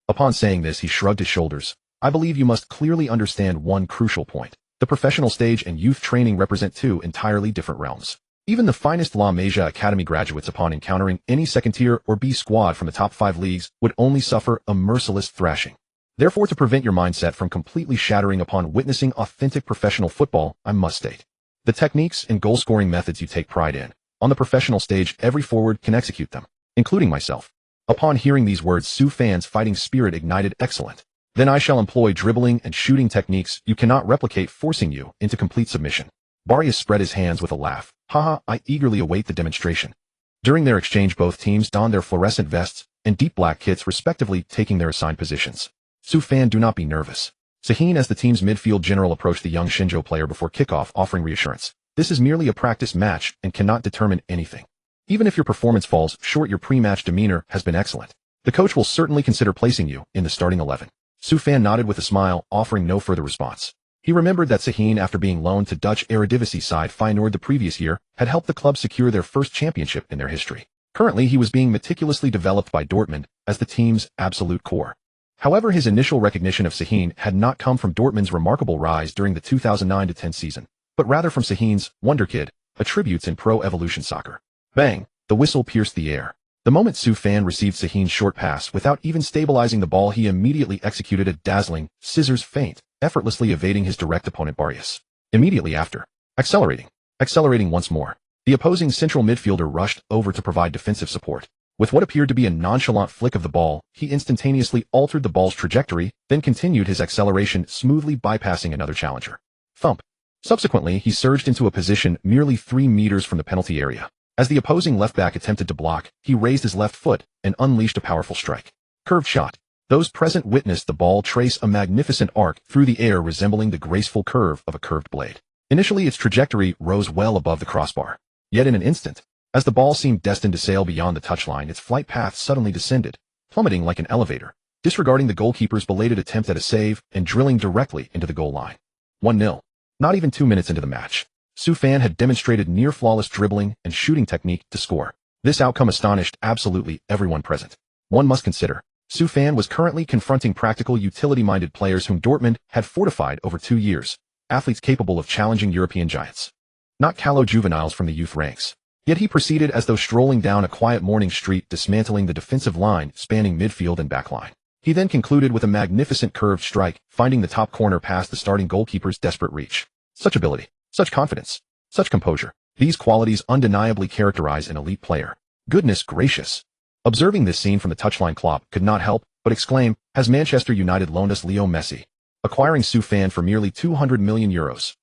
[SPEAKER 1] Upon saying this, he shrugged his shoulders. "I believe you must clearly understand one crucial point. The professional stage and youth training represent two entirely different realms. Even the finest La Masia Academy graduates, upon encountering any second-tier or B squad from the top 5 leagues, would only suffer a merciless thrashing. Therefore, to prevent your mindset from completely shattering upon witnessing authentic professional football, I must state, the techniques and goal-scoring methods you take pride in, on the professional stage every forward can execute them, including myself." Upon hearing these words, Su Fan's fighting spirit ignited. "Excellent. Then I shall employ dribbling and shooting techniques you cannot replicate, forcing you into complete submission." Barrios spread his hands with a laugh. "Haha, I eagerly await the demonstration." During their exchange, both teams donned their fluorescent vests and deep black kits, respectively, taking their assigned positions. "Su Fan, do not be nervous." Sahin, as the team's midfield general, approached the young Xinzhou player before kickoff, offering reassurance. "This is merely a practice match and cannot determine anything. Even if your performance falls short, your pre-match demeanor has been excellent. The coach will certainly consider placing you in the starting 11. Su Fan nodded with a smile, offering no further response. He remembered that Sahin, after being loaned to Dutch Eredivisie side Feyenoord the previous year, had helped the club secure their first championship in their history. Currently, he was being meticulously developed by Dortmund as the team's absolute core. However, his initial recognition of Sahin had not come from Dortmund's remarkable rise during the 2009-10 season, but rather from Sahin's Wonder Kid attributes in Pro Evolution Soccer. Bang! The whistle pierced the air. The moment Su Fan received Sahin's short pass, without even stabilizing the ball, he immediately executed a dazzling scissors feint, effortlessly evading his direct opponent Barrios. Immediately after, accelerating once more, the opposing central midfielder rushed over to provide defensive support. With what appeared to be a nonchalant flick of the ball, he instantaneously altered the ball's trajectory, then continued his acceleration, smoothly bypassing another challenger. Thump. Subsequently, he surged into a position merely 3 meters from the penalty area. As the opposing left-back attempted to block, he raised his left foot and unleashed a powerful strike. Curved shot. Those present witnessed the ball trace a magnificent arc through the air, resembling the graceful curve of a curved blade. Initially, its trajectory rose well above the crossbar. Yet in an instant, as the ball seemed destined to sail beyond the touchline, its flight path suddenly descended, plummeting like an elevator, disregarding the goalkeeper's belated attempt at a save and drilling directly into the goal line. 1-0. Not even 2 minutes into the match, Su Fan had demonstrated near-flawless dribbling and shooting technique to score. This outcome astonished absolutely everyone present. One must consider, Su Fan was currently confronting practical, utility-minded players whom Dortmund had fortified over 2 years, athletes capable of challenging European giants. Not callow juveniles from the youth ranks. Yet he proceeded as though strolling down a quiet morning street, dismantling the defensive line spanning midfield and backline. He then concluded with a magnificent curved strike, finding the top corner past the starting goalkeeper's desperate reach. Such ability, such confidence, such composure. These qualities undeniably characterize an elite player. Goodness gracious. Observing this scene from the touchline, Klopp could not help but exclaim, "Has Manchester United loaned us Leo Messi?" Acquiring Su Fan for merely €200 million.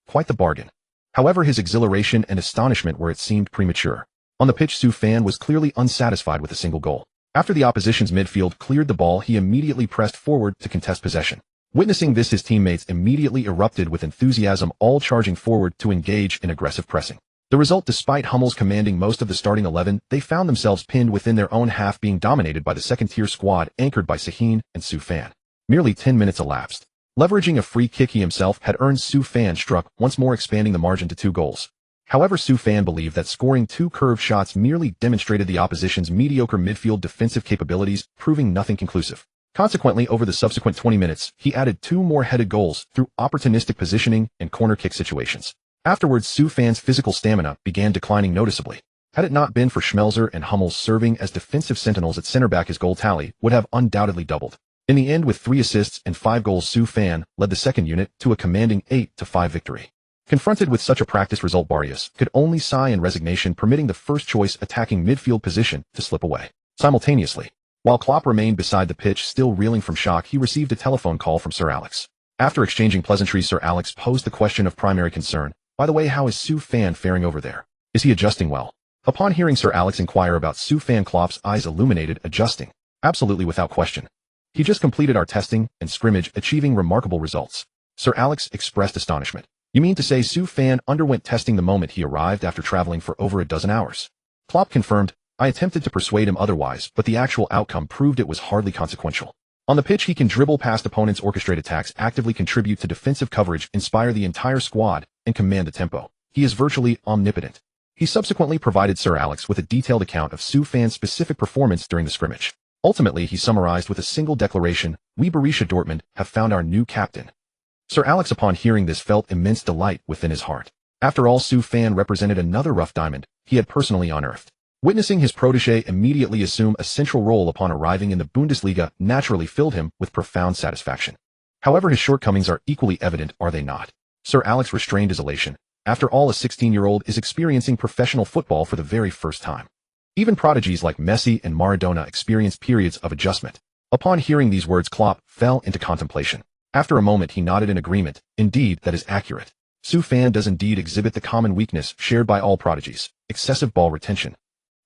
[SPEAKER 1] Quite the bargain. However, his exhilaration and astonishment were, it seemed, premature. On the pitch, Su Fan was clearly unsatisfied with a single goal. After the opposition's midfield cleared the ball, he immediately pressed forward to contest possession. Witnessing this, his teammates immediately erupted with enthusiasm, all charging forward to engage in aggressive pressing. The result, despite Hummels commanding most of the starting 11, they found themselves pinned within their own half, being dominated by the second-tier squad anchored by Sahin and Su Fan. Merely 10 minutes elapsed. Leveraging a free kick he himself had earned, Su Fan struck, once more expanding the margin to 2 goals. However, Su Fan believed that scoring 2 curved shots merely demonstrated the opposition's mediocre midfield defensive capabilities, proving nothing conclusive. Consequently, over the subsequent 20 minutes, he added 2 more headed goals through opportunistic positioning and corner kick situations. Afterwards, Sue fans' physical stamina began declining noticeably. Had it not been for Schmelzer and Hummels serving as defensive sentinels at center back, his goal tally would have undoubtedly doubled. In the end, with 3 assists and 5 goals, Sue fan led the second unit to a commanding 8-5 victory. Confronted with such a practice result, Barrios could only sigh in resignation, permitting the first-choice attacking midfield position to slip away. Simultaneously, while Klopp remained beside the pitch, still reeling from shock, he received a telephone call from Sir Alex. After exchanging pleasantries, Sir Alex posed the question of primary concern. By the way, how is Sue fan faring over there? Is he adjusting well? Upon hearing Sir Alex inquire about Sue fan, Klopp's eyes illuminated. Adjusting? Absolutely, without question. He just completed our testing and scrimmage, achieving remarkable results. Sir Alex expressed astonishment. You mean to say Sue fan underwent testing the moment he arrived after traveling for over a dozen hours? Klopp confirmed. I attempted to persuade him otherwise, but the actual outcome proved it was hardly consequential. On the pitch, he can dribble past opponents, orchestrate attacks, actively contribute to defensive coverage, inspire the entire squad, and command the tempo. He is virtually omnipotent. He subsequently provided Sir Alex with a detailed account of Sue fan's specific performance during the scrimmage. Ultimately, he summarized with a single declaration: we Borussia Dortmund have found our new captain. Sir Alex, upon hearing this, felt immense delight within his heart. After all, Sue fan represented another rough diamond he had personally unearthed. Witnessing his protégé immediately assume a central role upon arriving in the Bundesliga naturally filled him with profound satisfaction. However, his shortcomings are equally evident, are they not? Sir Alex restrained his elation. After all, a 16-year-old is experiencing professional football for the very first time. Even prodigies like Messi and Maradona experience periods of adjustment. Upon hearing these words, Klopp fell into contemplation. After a moment, he nodded in agreement. Indeed, that is accurate. Sue fan does indeed exhibit the common weakness shared by all prodigies: excessive ball retention.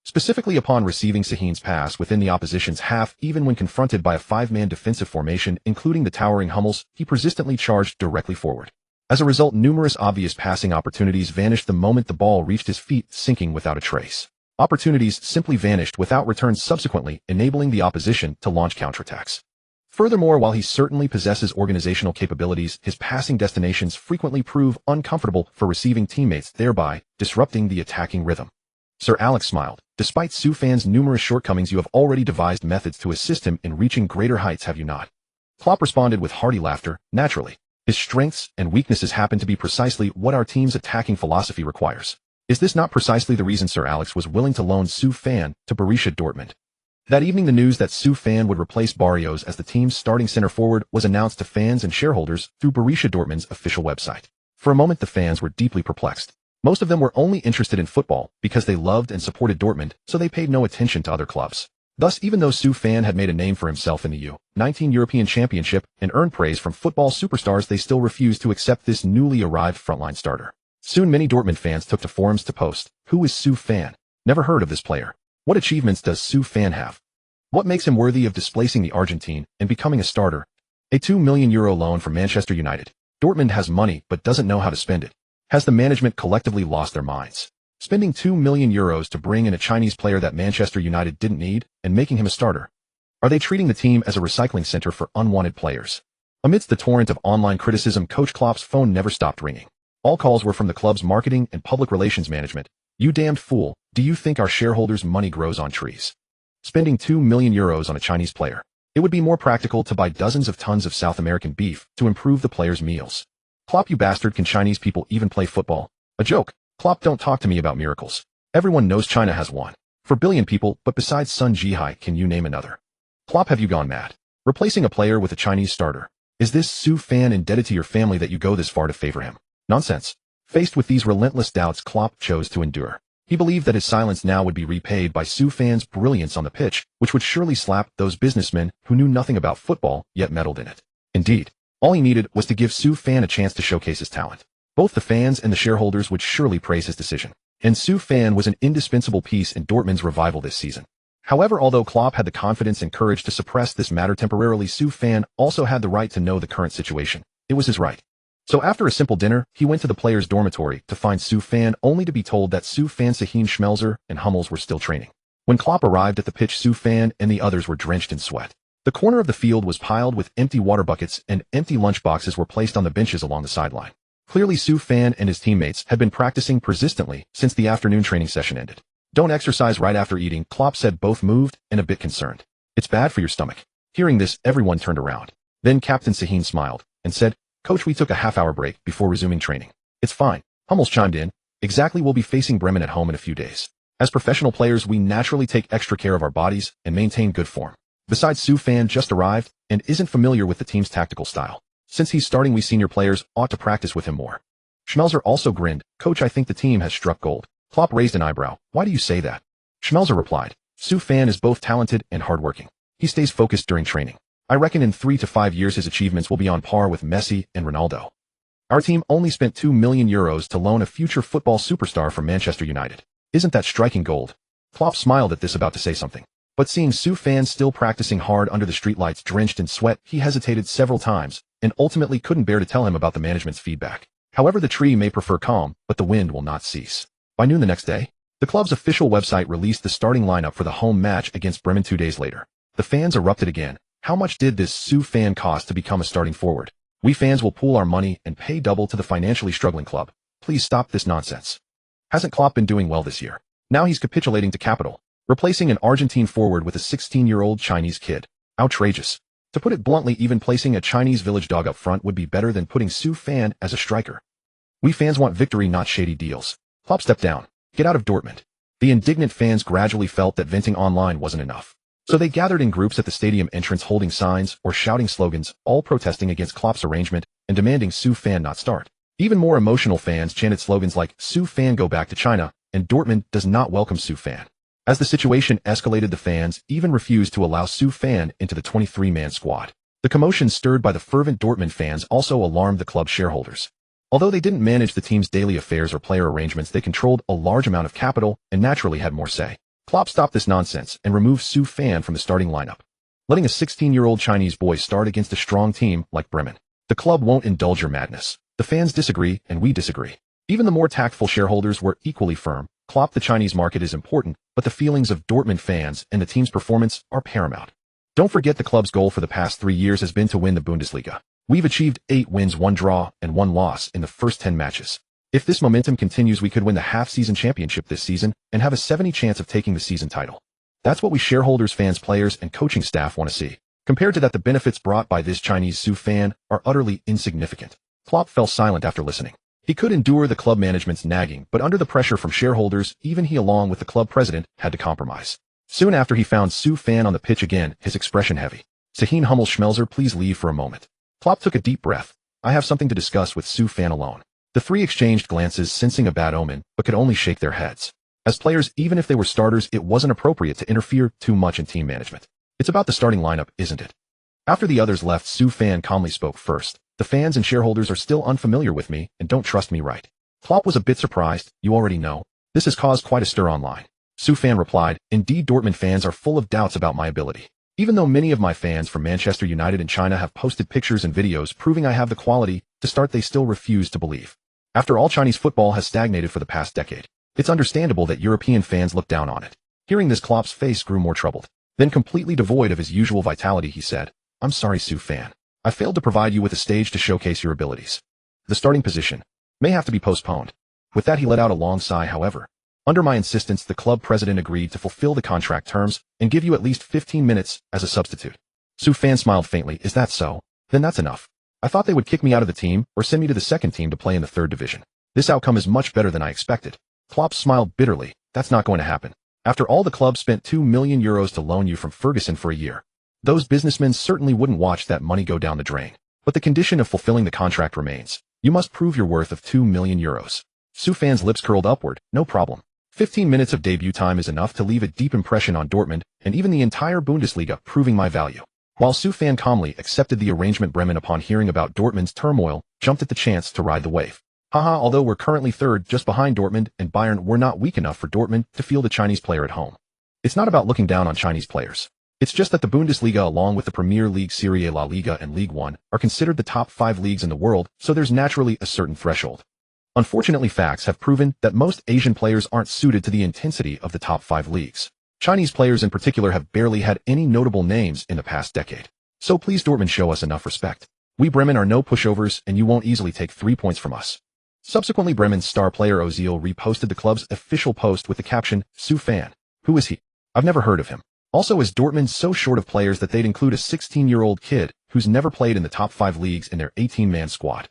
[SPEAKER 1] Specifically, upon receiving Sahin's pass within the opposition's half, even when confronted by a 5-man defensive formation, including the towering Hummels, he persistently charged directly forward. As a result, numerous obvious passing opportunities vanished the moment the ball reached his feet, sinking without a trace. Opportunities simply vanished without returns, subsequently enabling the opposition to launch counterattacks. Furthermore, while he certainly possesses organizational capabilities, his passing destinations frequently prove uncomfortable for receiving teammates, thereby disrupting the attacking rhythm. Sir Alex smiled. Despite Sue fan's numerous shortcomings, you have already devised methods to assist him in reaching greater heights, have you not? Klopp responded with hearty laughter. Naturally. His strengths and weaknesses happen to be precisely what our team's attacking philosophy requires. Is this not precisely the reason Sir Alex was willing to loan Sue fan to Borussia Dortmund? That evening, the news that Sue fan would replace Barrios as the team's starting center forward was announced to fans and shareholders through Borussia Dortmund's official website. For a moment, the fans were deeply perplexed. Most of them were only interested in football because they loved and supported Dortmund, so they paid no attention to other clubs. Thus, even though Sue fan had made a name for himself in the U19 European Championship and earned praise from football superstars, they still refused to accept this newly arrived frontline starter. Soon, many Dortmund fans took to forums to post, "Who is Sue fan? Never heard of this player. What achievements does Sue fan have? What makes him worthy of displacing the Argentine and becoming a starter? A €2 million loan from Manchester United. Dortmund has money but doesn't know how to spend it. Has the management collectively lost their minds? Spending €2 million to bring in a Chinese player that Manchester United didn't need and making him a starter? Are they treating the team as a recycling center for unwanted players?" Amidst the torrent of online criticism, Coach Klopp's phone never stopped ringing. All calls were from the club's marketing and public relations management. "You damned fool, do you think our shareholders' money grows on trees? Spending €2 million on a Chinese player. It would be more practical to buy dozens of tons of South American beef to improve the players' meals. Klopp, you bastard, can Chinese people even play football? A joke. Klopp, don't talk to me about miracles. Everyone knows China has 1.4 billion people, but besides Sun Jihai, can you name another? Klopp, have you gone mad? Replacing a player with a Chinese starter. Is this Sue fan indebted to your family that you go this far to favor him? Nonsense. Faced with these relentless doubts, Klopp chose to endure. He believed that his silence now would be repaid by Sue fan's brilliance on the pitch, which would surely slap those businessmen who knew nothing about football yet meddled in it. Indeed, all he needed was to give Sue fan a chance to showcase his talent. Both the fans and the shareholders would surely praise his decision. And Sue fan was an indispensable piece in Dortmund's revival this season. However, although Klopp had the confidence and courage to suppress this matter temporarily, Sue fan also had the right to know the current situation. It was his right. So after a simple dinner, he went to the players' dormitory to find Sue fan, only to be told that Sue fan, Sahin, Schmelzer, and Hummels were still training. When Klopp arrived at the pitch, Sue fan and the others were drenched in sweat. The corner of the field was piled with empty water buckets, and empty lunch boxes were placed on the benches along the sideline. Clearly, Sue fan and his teammates had been practicing persistently since the afternoon training session ended. "Don't exercise right after eating," Klopp said, both moved and a bit concerned. "It's bad for your stomach." Hearing this, everyone turned around. Then Captain Sahin smiled and said, "Coach, we took a half-hour break before resuming training. It's fine." Hummels chimed in, "Exactly, we'll be facing Bremen at home in a few days. As professional players, we naturally take extra care of our bodies and maintain good form. Besides, Su Fan just arrived and isn't familiar with the team's tactical style. Since he's starting, we senior players ought to practice with him more." Schmelzer also grinned. "Coach, I think the team has struck gold." Klopp raised an eyebrow. "Why do you say that?" Schmelzer replied, "Su Fan is both talented and hardworking. He stays focused during training. I reckon in 3 to 5 years his achievements will be on par with Messi and Ronaldo. Our team only spent €2 million to loan a future football superstar from Manchester United. Isn't that striking gold?" Klopp smiled at this, about to say something. But seeing Su Fan still practicing hard under the streetlights drenched in sweat, he hesitated several times and ultimately couldn't bear to tell him about the management's feedback. However, the tree may prefer calm, but the wind will not cease. By noon the next day, the club's official website released the starting lineup for the home match against Bremen 2 days later. The fans erupted again. How much did this Su Fan cost to become a starting forward? We fans will pool our money and pay double to the financially struggling club. Please stop this nonsense. Hasn't Klopp been doing well this year? Now he's capitulating to capital, replacing an Argentine forward with a 16-year-old Chinese kid. Outrageous. To put it bluntly, even placing a Chinese village dog up front would be better than putting Su Fan as a striker. We fans want victory, not shady deals. Klopp stepped down. Get out of Dortmund. The indignant fans gradually felt that venting online wasn't enough. So they gathered in groups at the stadium entrance, holding signs or shouting slogans, all protesting against Klopp's arrangement and demanding Su Fan not start. Even more emotional fans chanted slogans like "Su Fan go back to China" and "Dortmund does not welcome Su Fan." As the situation escalated, the fans even refused to allow Su Fan into the 23-man squad. The commotion stirred by the fervent Dortmund fans also alarmed the club's shareholders. Although they didn't manage the team's daily affairs or player arrangements, they controlled a large amount of capital and naturally had more say. Klopp stopped this nonsense and removed Su Fan from the starting lineup, letting a 16-year-old Chinese boy start against a strong team like Bremen. The club won't indulge your madness. The fans disagree and we disagree. Even the more tactful shareholders were equally firm. Klopp, the Chinese market is important, but the feelings of Dortmund fans and the team's performance are paramount. Don't forget the club's goal for the past 3 years has been to win the Bundesliga. We've achieved 8 wins, 1 draw, and 1 loss in the first 10 matches. If this momentum continues, we could win the half-season championship this season and have a 70% chance of taking the season title. That's what we shareholders, fans, players, and coaching staff want to see. Compared to that, the benefits brought by this Chinese Su Fan are utterly insignificant. Klopp fell silent after listening. He could endure the club management's nagging, but under the pressure from shareholders, even he, along with the club president, had to compromise. Soon after, he found Su Fan on the pitch again, his expression heavy. "Sahin, Hummels, Schmelzer, please leave for a moment." Klopp took a deep breath. "I have something to discuss with Su Fan alone." The three exchanged glances, sensing a bad omen, but could only shake their heads. As players, even if they were starters, it wasn't appropriate to interfere too much in team management. "It's about the starting lineup, isn't it?" After the others left, Su Fan calmly spoke first. "The fans and shareholders are still unfamiliar with me and don't trust me, right?" Klopp was a bit surprised. "You already know. This has caused quite a stir online." Su Fan replied, "Indeed, Dortmund fans are full of doubts about my ability. Even though many of my fans from Manchester United and China have posted pictures and videos proving I have the quality to start, they still refuse to believe. After all, Chinese football has stagnated for the past decade. It's understandable that European fans look down on it." Hearing this, Klopp's face grew more troubled. Then, completely devoid of his usual vitality, he said, "I'm sorry, Su Fan. I failed to provide you with a stage to showcase your abilities. The starting position may have to be postponed." With that, he let out a long sigh. "However, under my insistence, the club president agreed to fulfill the contract terms and give you at least 15 minutes as a substitute." Su Fan smiled faintly. "Is that so? Then that's enough. I thought they would kick me out of the team or send me to the second team to play in the third division. This outcome is much better than I expected." Klopp smiled bitterly. "That's not going to happen. After all, the club spent €2 million to loan you from Ferguson for a year. Those businessmen certainly wouldn't watch that money go down the drain. But the condition of fulfilling the contract remains. You must prove your worth of €2 million. Su Fan's lips curled upward. "No problem. 15 minutes of debut time is enough to leave a deep impression on Dortmund and even the entire Bundesliga, proving my value." While Su Fan calmly accepted the arrangement, Bremen, upon hearing about Dortmund's turmoil, jumped at the chance to ride the wave. "Haha, although we're currently third just behind Dortmund and Bayern, we're not weak enough for Dortmund to field a Chinese player at home. It's not about looking down on Chinese players. It's just that the Bundesliga, along with the Premier League, Serie A, La Liga, and Ligue 1, are considered the top 5 leagues in the world, so there's naturally a certain threshold. Unfortunately, facts have proven that most Asian players aren't suited to the intensity of the top 5 leagues. Chinese players in particular have barely had any notable names in the past decade. So please, Dortmund, show us enough respect. We Bremen are no pushovers and you won't easily take 3 points from us." Subsequently, Bremen's star player Ozil reposted the club's official post with the caption, "Su Fan. Who is he? I've never heard of him. Also, is Dortmund so short of players that they'd include a 16-year-old kid who's never played in the top 5 leagues in their 18-man squad?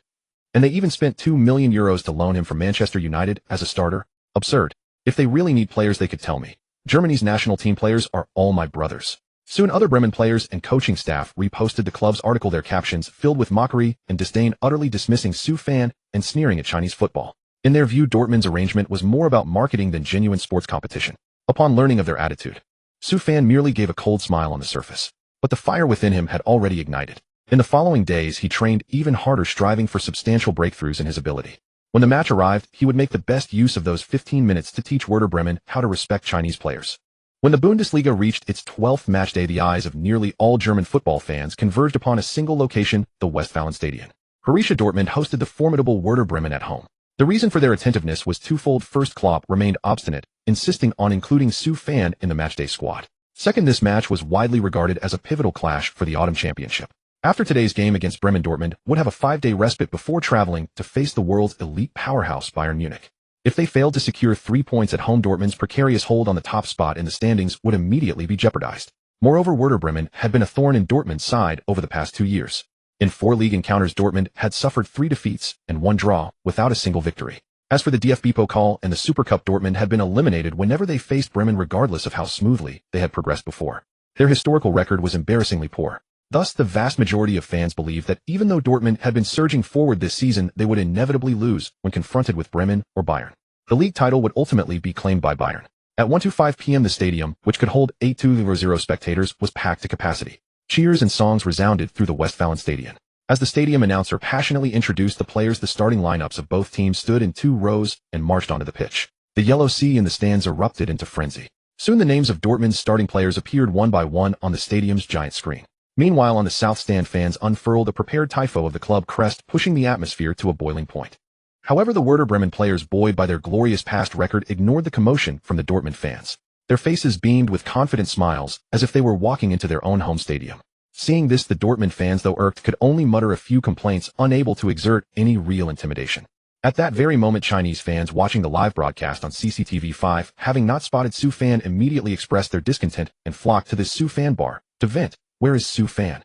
[SPEAKER 1] And they even spent €2 million to loan him from Manchester United as a starter? Absurd. If they really need players, they could tell me. Germany's national team players are all my brothers. Soon other Bremen players and coaching staff reposted the club's article, their captions filled with mockery and disdain, utterly dismissing Su Fan and sneering at Chinese football. In their view, Dortmund's arrangement was more about marketing than genuine sports competition. Upon learning of their attitude, Su Fan merely gave a cold smile on the surface. But the fire within him had already ignited. In the following days, he trained even harder, striving for substantial breakthroughs in his ability. When the match arrived, he would make the best use of those 15 minutes to teach Werder Bremen how to respect Chinese players. When the Bundesliga reached its 12th matchday, the eyes of nearly all German football fans converged upon a single location, the Westfalenstadion. Borussia Dortmund hosted the formidable Werder Bremen at home. The reason for their attentiveness was twofold. First, Klopp remained obstinate, insisting on including Su Fan in the matchday squad. Second, this match was widely regarded as a pivotal clash for the autumn championship. After today's game against Bremen, Dortmund would have a 5-day respite before traveling to face the world's elite powerhouse Bayern Munich. If they failed to secure 3 points at home, Dortmund's precarious hold on the top spot in the standings would immediately be jeopardized. Moreover, Werder Bremen had been a thorn in Dortmund's side over the past 2 years. In 4 league encounters, Dortmund had suffered 3 defeats and 1 draw, without a single victory. As for the DFB Pokal and the Super Cup, Dortmund had been eliminated whenever they faced Bremen, regardless of how smoothly they had progressed before. Their historical record was embarrassingly poor. Thus, the vast majority of fans believed that even though Dortmund had been surging forward this season, they would inevitably lose when confronted with Bremen or Bayern. The league title would ultimately be claimed by Bayern. At 1:25 p.m. the stadium, which could hold 8,200 spectators, was packed to capacity. Cheers and songs resounded through the Westfalenstadion. As the stadium announcer passionately introduced the players, the starting lineups of both teams stood in 2 rows and marched onto the pitch. The yellow sea in the stands erupted into frenzy. Soon the names of Dortmund's starting players appeared one by one on the stadium's giant screen. Meanwhile, on the south stand, fans unfurled a prepared tifo of the club crest, pushing the atmosphere to a boiling point. However, the Werder Bremen players, buoyed by their glorious past record, ignored the commotion from the Dortmund fans. Their faces beamed with confident smiles, as if they were walking into their own home stadium. Seeing this, the Dortmund fans, though irked, could only mutter a few complaints, unable to exert any real intimidation. At that very moment, Chinese fans watching the live broadcast on CCTV5, having not spotted Su Fan, immediately expressed their discontent and flocked to this Su Fan bar to vent. Where is Su Fan?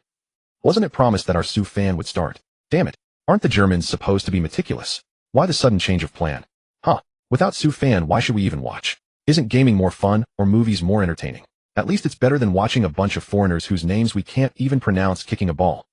[SPEAKER 1] Wasn't it promised that our Su Fan would start? Damn it. Aren't the Germans supposed to be meticulous? Why the sudden change of plan? Without Su Fan, why should we even watch? Isn't gaming more fun, or movies more entertaining? At least it's better than watching a bunch of foreigners whose names we can't even pronounce kicking a ball.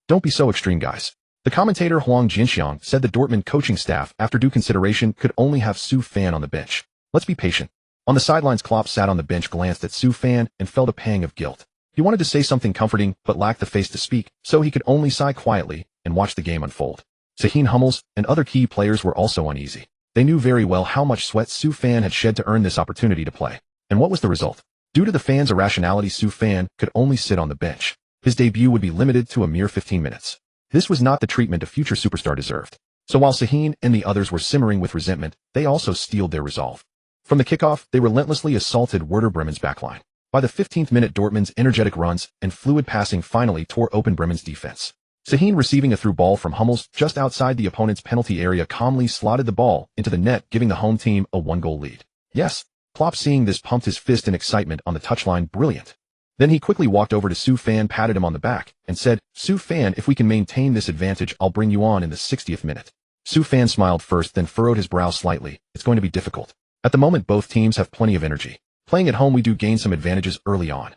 [SPEAKER 1] Don't be so extreme, guys. The commentator Huang Jinxiang said the Dortmund coaching staff, after due consideration, could only have Su Fan on the bench. Let's be patient. On the sidelines, Klopp sat on the bench, glanced at Su Fan, and felt a pang of guilt. He wanted to say something comforting, but lacked the face to speak, so he could only sigh quietly and watch the game unfold. Sahin Hummels and other key players were also uneasy. They knew very well how much sweat Su Fan had shed to earn this opportunity to play. And what was the result? Due to the fans' irrationality, Su Fan could only sit on the bench. His debut would be limited to a mere 15 minutes. This was not the treatment a future superstar deserved. So while Sahin and the others were simmering with resentment, they also steeled their resolve. From the kickoff, they relentlessly assaulted Werder Bremen's backline. By the 15th minute, Dortmund's energetic runs and fluid passing finally tore open Bremen's defense. Sahin, receiving a through ball from Hummels just outside the opponent's penalty area, calmly slotted the ball into the net, giving the home team a 1-goal lead. Yes, Klopp, seeing this, pumped his fist in excitement on the touchline. Brilliant. Then he quickly walked over to Su Fan, patted him on the back, and said, Su Fan, if we can maintain this advantage, I'll bring you on in the 60th minute. Su Fan smiled first, then furrowed his brow slightly. It's going to be difficult. At the moment, both teams have plenty of energy. Playing at home, we do gain some advantages early on.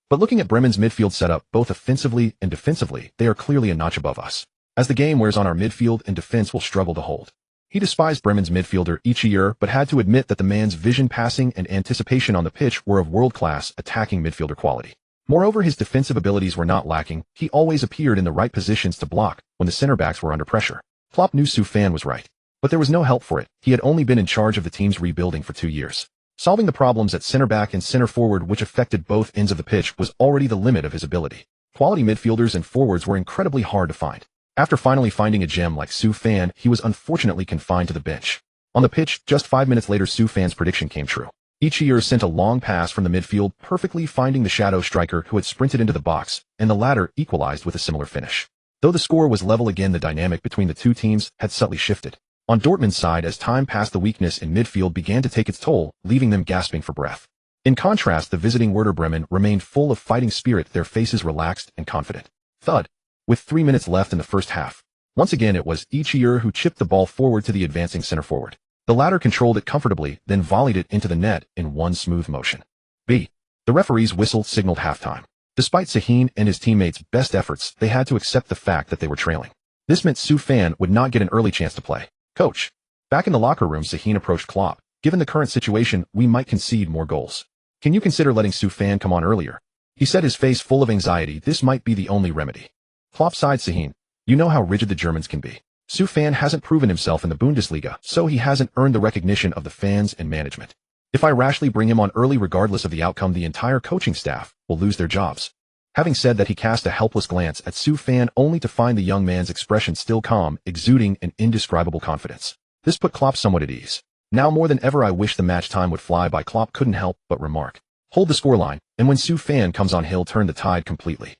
[SPEAKER 1] But looking at Bremen's midfield setup, both offensively and defensively, they are clearly a notch above us. As the game wears on, our midfield and defense will struggle to hold. He despised Bremen's midfielder Ichier, but had to admit that the man's vision, passing, and anticipation on the pitch were of world-class attacking midfielder quality. Moreover, his defensive abilities were not lacking. He always appeared in the right positions to block when the center-backs were under pressure. Klopp knew Su Fan was right. But there was no help for it. He had only been in charge of the team's rebuilding for 2 years. Solving the problems at center-back and center-forward, which affected both ends of the pitch, was already the limit of his ability. Quality midfielders and forwards were incredibly hard to find. After finally finding a gem like Su Fan, he was unfortunately confined to the bench. On the pitch, just 5 minutes later, Su Fan's prediction came true. Ichier sent a long pass from the midfield, perfectly finding the shadow striker who had sprinted into the box, and the latter equalized with a similar finish. Though the score was level again, the dynamic between the two teams had subtly shifted. On Dortmund's side, as time passed, the weakness in midfield began to take its toll, leaving them gasping for breath. In contrast, the visiting Werder Bremen remained full of fighting spirit, their faces relaxed and confident. Thud. With 3 minutes left in the first half. Once again it was Ichir who chipped the ball forward to the advancing center forward. The latter controlled it comfortably, then volleyed it into the net in one smooth motion. B. The referee's whistle signaled halftime. Despite Sahin and his teammates' best efforts, they had to accept the fact that they were trailing. This meant Su Fan would not get an early chance to play. Coach. Back in the locker room, Sahin approached Klopp. Given the current situation, we might concede more goals. Can you consider letting Su Fan come on earlier? He said, his face full of anxiety. This might be the only remedy. Klopp sighed. Sahin. You know how rigid the Germans can be. Su Fan hasn't proven himself in the Bundesliga, so he hasn't earned the recognition of the fans and management. If I rashly bring him on early regardless of the outcome, the entire coaching staff will lose their jobs. Having said that, he cast a helpless glance at Su Fan only to find the young man's expression still calm, exuding an indescribable confidence. This put Klopp somewhat at ease. Now more than ever I wish the match time would fly by. Klopp couldn't help but remark. Hold the scoreline, and when Su Fan comes on he'll turn the tide completely.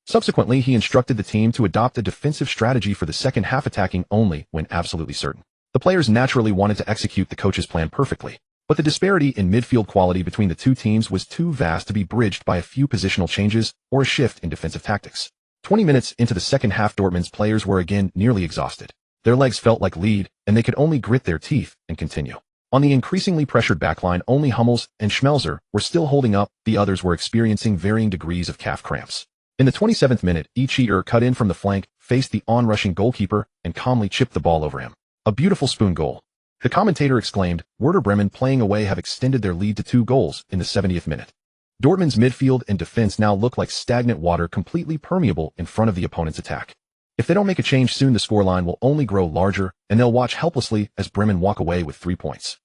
[SPEAKER 1] Subsequently, he instructed the team to adopt a defensive strategy for the second half, attacking only when absolutely certain. The players naturally wanted to execute the coach's plan perfectly, but the disparity in midfield quality between the two teams was too vast to be bridged by a few positional changes or a shift in defensive tactics. 20 minutes into the second half, Dortmund's players were again nearly exhausted. Their legs felt like lead, and they could only grit their teeth and continue. On the increasingly pressured backline, only Hummels and Schmelzer were still holding up, the others were experiencing varying degrees of calf cramps. In the 27th minute, Ichir cut in from the flank, faced the on-rushing goalkeeper, and calmly chipped the ball over him. A beautiful spoon goal. The commentator exclaimed, Werder Bremen playing away have extended their lead to 2 goals in the 70th minute. Dortmund's midfield and defense now look like stagnant water, completely permeable in front of the opponent's attack. If they don't make a change soon, the scoreline will only grow larger, and they'll watch helplessly as Bremen walk away with 3 points.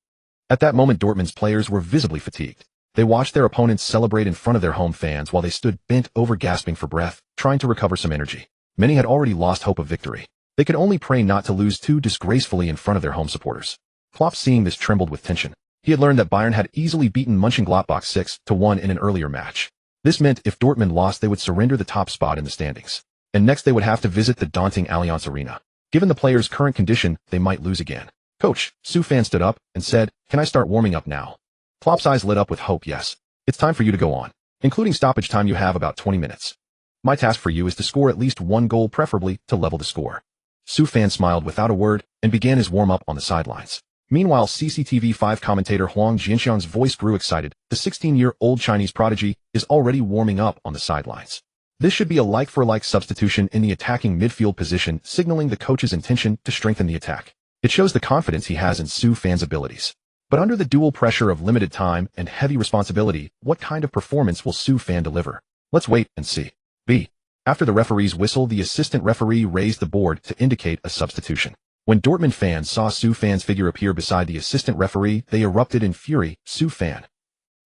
[SPEAKER 1] At that moment, Dortmund's players were visibly fatigued. They watched their opponents celebrate in front of their home fans while they stood bent over, gasping for breath, trying to recover some energy. Many had already lost hope of victory. They could only pray not to lose too disgracefully in front of their home supporters. Klopp, seeing this, trembled with tension. He had learned that Bayern had easily beaten Mönchengladbach 6-1 in an earlier match. This meant if Dortmund lost, they would surrender the top spot in the standings. And next they would have to visit the daunting Allianz Arena. Given the players' current condition, they might lose again. Coach. Su Fan stood up and said, Can I start warming up now? Klopp's eyes lit up with hope. Yes. It's time for you to go on. Including stoppage time, you have about 20 minutes. My task for you is to score at least 1 goal, preferably to level the score. Su Fan smiled without a word and began his warm-up on the sidelines. Meanwhile, CCTV5 commentator Huang Jianxiang's voice grew excited. The 16-year-old Chinese prodigy is already warming up on the sidelines. This should be a like-for-like substitution in the attacking midfield position, signaling the coach's intention to strengthen the attack. It shows the confidence he has in Su Fan's abilities. But under the dual pressure of limited time and heavy responsibility, what kind of performance will Su Fan deliver? Let's wait and see. B. After the referee's whistle, the assistant referee raised the board to indicate a substitution. When Dortmund fans saw Su Fan's figure appear beside the assistant referee, they erupted in fury. Su Fan.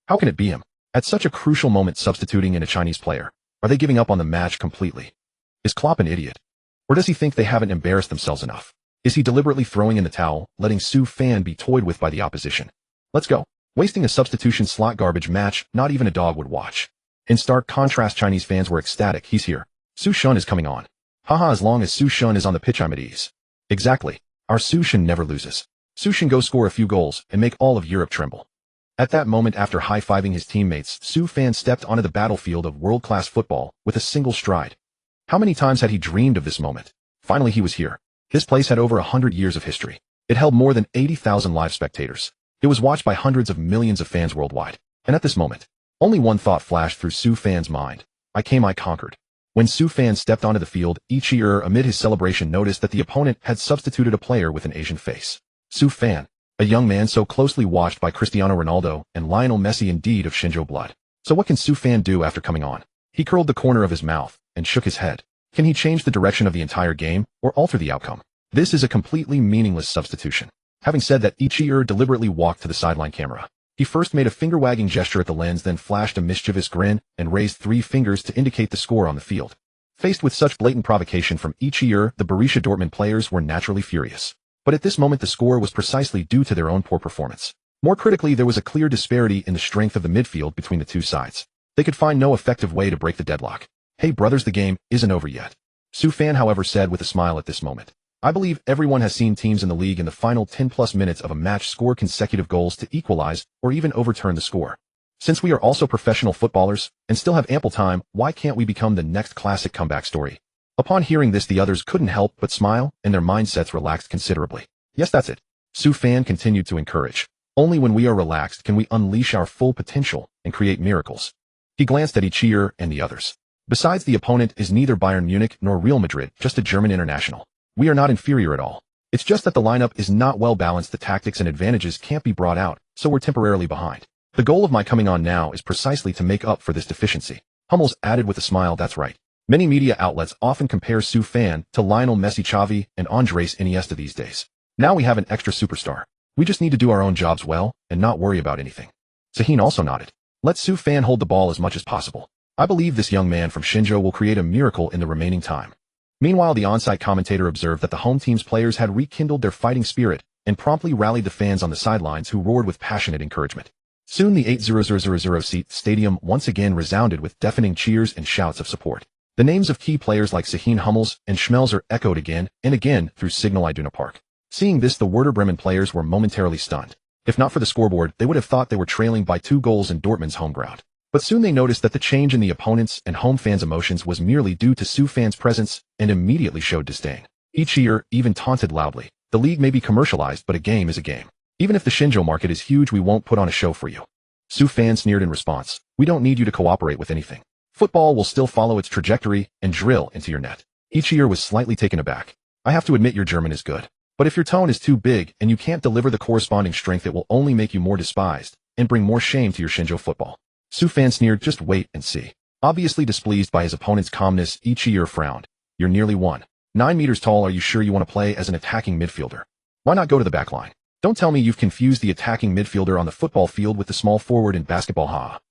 [SPEAKER 1] How can it be him? At such a crucial moment, substituting in a Chinese player. Are they giving up on the match completely? Is Klopp an idiot? Or does he think they haven't embarrassed themselves enough? Is he deliberately throwing in the towel, letting Su Fan be toyed with by the opposition? Let's go. Wasting a substitution slot, garbage match, not even a dog would watch. In stark contrast, Chinese fans were ecstatic. He's here. Su Shun is coming on. Haha, as long as Su Shun is on the pitch, I'm at ease. Exactly. Our Su Shun never loses. Su Shun go score a few goals and make all of Europe tremble. At that moment, after high-fiving his teammates, Su Fan stepped onto the battlefield of world-class football with a single stride. How many times had he dreamed of this moment? Finally, he was here. This place had over 100 years of history. It held more than 80,000 live spectators. It was watched by hundreds of millions of fans worldwide. And at this moment, only one thought flashed through Su Fan's mind. I conquered. When Su Fan stepped onto the field, Ichir, amid his celebration, noticed that the opponent had substituted a player with an Asian face. Su Fan, a young man so closely watched by Cristiano Ronaldo and Lionel Messi, indeed of Shinjo blood. So what can Su Fan do after coming on? He curled the corner of his mouth and shook his head. Can he change the direction of the entire game or alter the outcome? This is a completely meaningless substitution. Having said that, Ichir deliberately walked to the sideline camera. He first made a finger-wagging gesture at the lens, then flashed a mischievous grin and raised 3 fingers to indicate the score on the field. Faced with such blatant provocation from Ichir, the Borussia Dortmund players were naturally furious. But at this moment, the score was precisely due to their own poor performance. More critically, there was a clear disparity in the strength of the midfield between the two sides. They could find no effective way to break the deadlock. Hey brothers, the game isn't over yet. Su Fan, however, said with a smile at this moment. I believe everyone has seen teams in the league in the final 10+ minutes of a match score consecutive goals to equalize or even overturn the score. Since we are also professional footballers and still have ample time, why can't we become the next classic comeback story? Upon hearing this, the others couldn't help but smile, and their mindsets relaxed considerably. Yes, that's it. Su Fan continued to encourage. Only when we are relaxed can we unleash our full potential and create miracles. He glanced at Ichiro and the others. Besides, the opponent is neither Bayern Munich nor Real Madrid, just a German international. We are not inferior at all. It's just that the lineup is not well balanced, the tactics and advantages can't be brought out, so we're temporarily behind. The goal of my coming on now is precisely to make up for this deficiency. Hummels added with a smile, that's right. Many media outlets often compare Su Fan to Lionel Messi, Xavi, and Andres Iniesta these days. Now we have an extra superstar. We just need to do our own jobs well and not worry about anything. Sahin also nodded. Let Su Fan hold the ball as much as possible. I believe this young man from Shenzhou will create a miracle in the remaining time. Meanwhile, the on-site commentator observed that the home team's players had rekindled their fighting spirit and promptly rallied the fans on the sidelines, who roared with passionate encouragement. Soon the 8,000-seat stadium once again resounded with deafening cheers and shouts of support. The names of key players like Sahin, Hummels, and Schmelzer echoed again and again through Signal Iduna Park. Seeing this, the Werder Bremen players were momentarily stunned. If not for the scoreboard, they would have thought they were trailing by 2 goals in Dortmund's home ground. But soon they noticed that the change in the opponents' and home fans' emotions was merely due to Su Fan's presence, and immediately showed disdain. Ichiro even taunted loudly. The league may be commercialized, but a game is a game. Even if the Shenzhou market is huge, we won't put on a show for you. Su Fan sneered in response. We don't need you to cooperate with anything. Football will still follow its trajectory and drill into your net. Ichiro was slightly taken aback. I have to admit your German is good. But if your tone is too big and you can't deliver the corresponding strength, it will only make you more despised and bring more shame to your Shenzhou football. Su Fan sneered, just wait and see. Obviously displeased by his opponent's calmness, Ichiro frowned. You're nearly 1.9 meters tall. Are you sure you want to play as an attacking midfielder? Why not go to the back line? Don't tell me you've confused the attacking midfielder on the football field with the small forward in basketball, ha.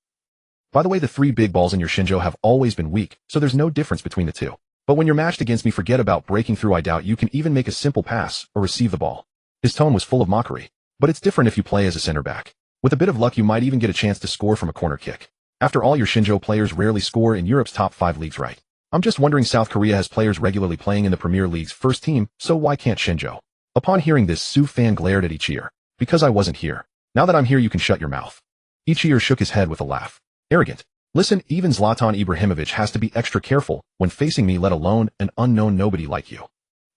[SPEAKER 1] By the way, the 3 big balls in your Shenzhou have always been weak, so there's no difference between the two. But when you're matched against me, forget about breaking through. I doubt you can even make a simple pass or receive the ball. His tone was full of mockery. But it's different if you play as a center back. With a bit of luck, you might even get a chance to score from a corner kick. After all, your Shenzhou players rarely score in Europe's top 5 leagues, right? I'm just wondering, South Korea has players regularly playing in the Premier League's first team, so why can't Shenzhou? Upon hearing this, Su Fan glared at Ichiro. Because I wasn't here. Now that I'm here, you can shut your mouth. Ichiro shook his head with a laugh. Arrogant. Listen, even Zlatan Ibrahimovic has to be extra careful when facing me, let alone an unknown nobody like you.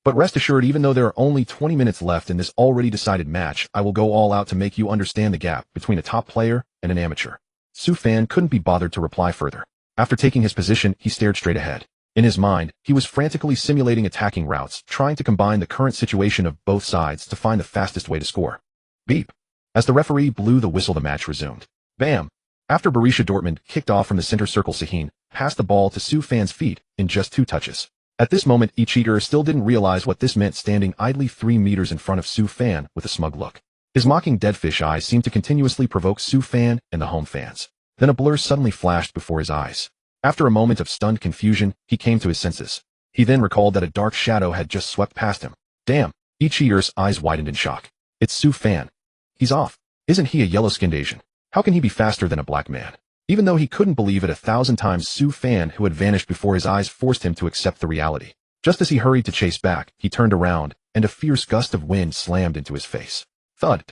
[SPEAKER 1] But rest assured, even though there are only 20 minutes left in this already decided match, I will go all out to make you understand the gap between a top player and an amateur. Su Fan couldn't be bothered to reply further. After taking his position, he stared straight ahead. In his mind, he was frantically simulating attacking routes, trying to combine the current situation of both sides to find the fastest way to score. Beep. As the referee blew the whistle, the match resumed. Bam. After Borussia Dortmund kicked off from the center circle, Sahin passed the ball to Su Fan's feet in just 2 touches. At this moment, Ichiro still didn't realize what this meant, standing idly 3 meters in front of Su Fan with a smug look. His mocking deadfish eyes seemed to continuously provoke Su Fan and the home fans. Then a blur suddenly flashed before his eyes. After a moment of stunned confusion, he came to his senses. He then recalled that a dark shadow had just swept past him. Damn! Ichiro's eyes widened in shock. It's Su Fan. He's off. Isn't he a yellow-skinned Asian? How can he be faster than a black man? Even though he couldn't believe it 1,000 times, Su Fan, who had vanished before his eyes, forced him to accept the reality. Just as he hurried to chase back, he turned around, and a fierce gust of wind slammed into his face. Thud!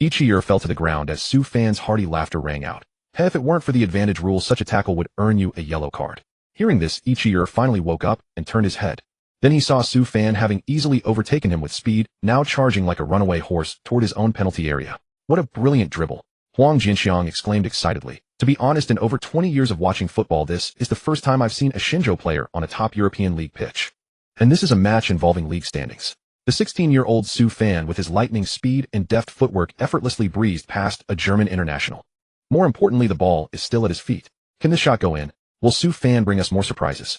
[SPEAKER 1] Ichiro fell to the ground as Su Fan's hearty laughter rang out. Hey, if it weren't for the advantage rule, such a tackle would earn you a yellow card. Hearing this, Ichiro finally woke up and turned his head. Then he saw Su Fan having easily overtaken him with speed, now charging like a runaway horse toward his own penalty area. What a brilliant dribble! Huang Jinxiang exclaimed excitedly. To be honest, in over 20 years of watching football, this is the first time I've seen a Shenzhou player on a top European league pitch. And this is a match involving league standings. The 16-year-old Su Fan, with his lightning speed and deft footwork, effortlessly breezed past a German international. More importantly, the ball is still at his feet. Can this shot go in? Will Su Fan bring us more surprises?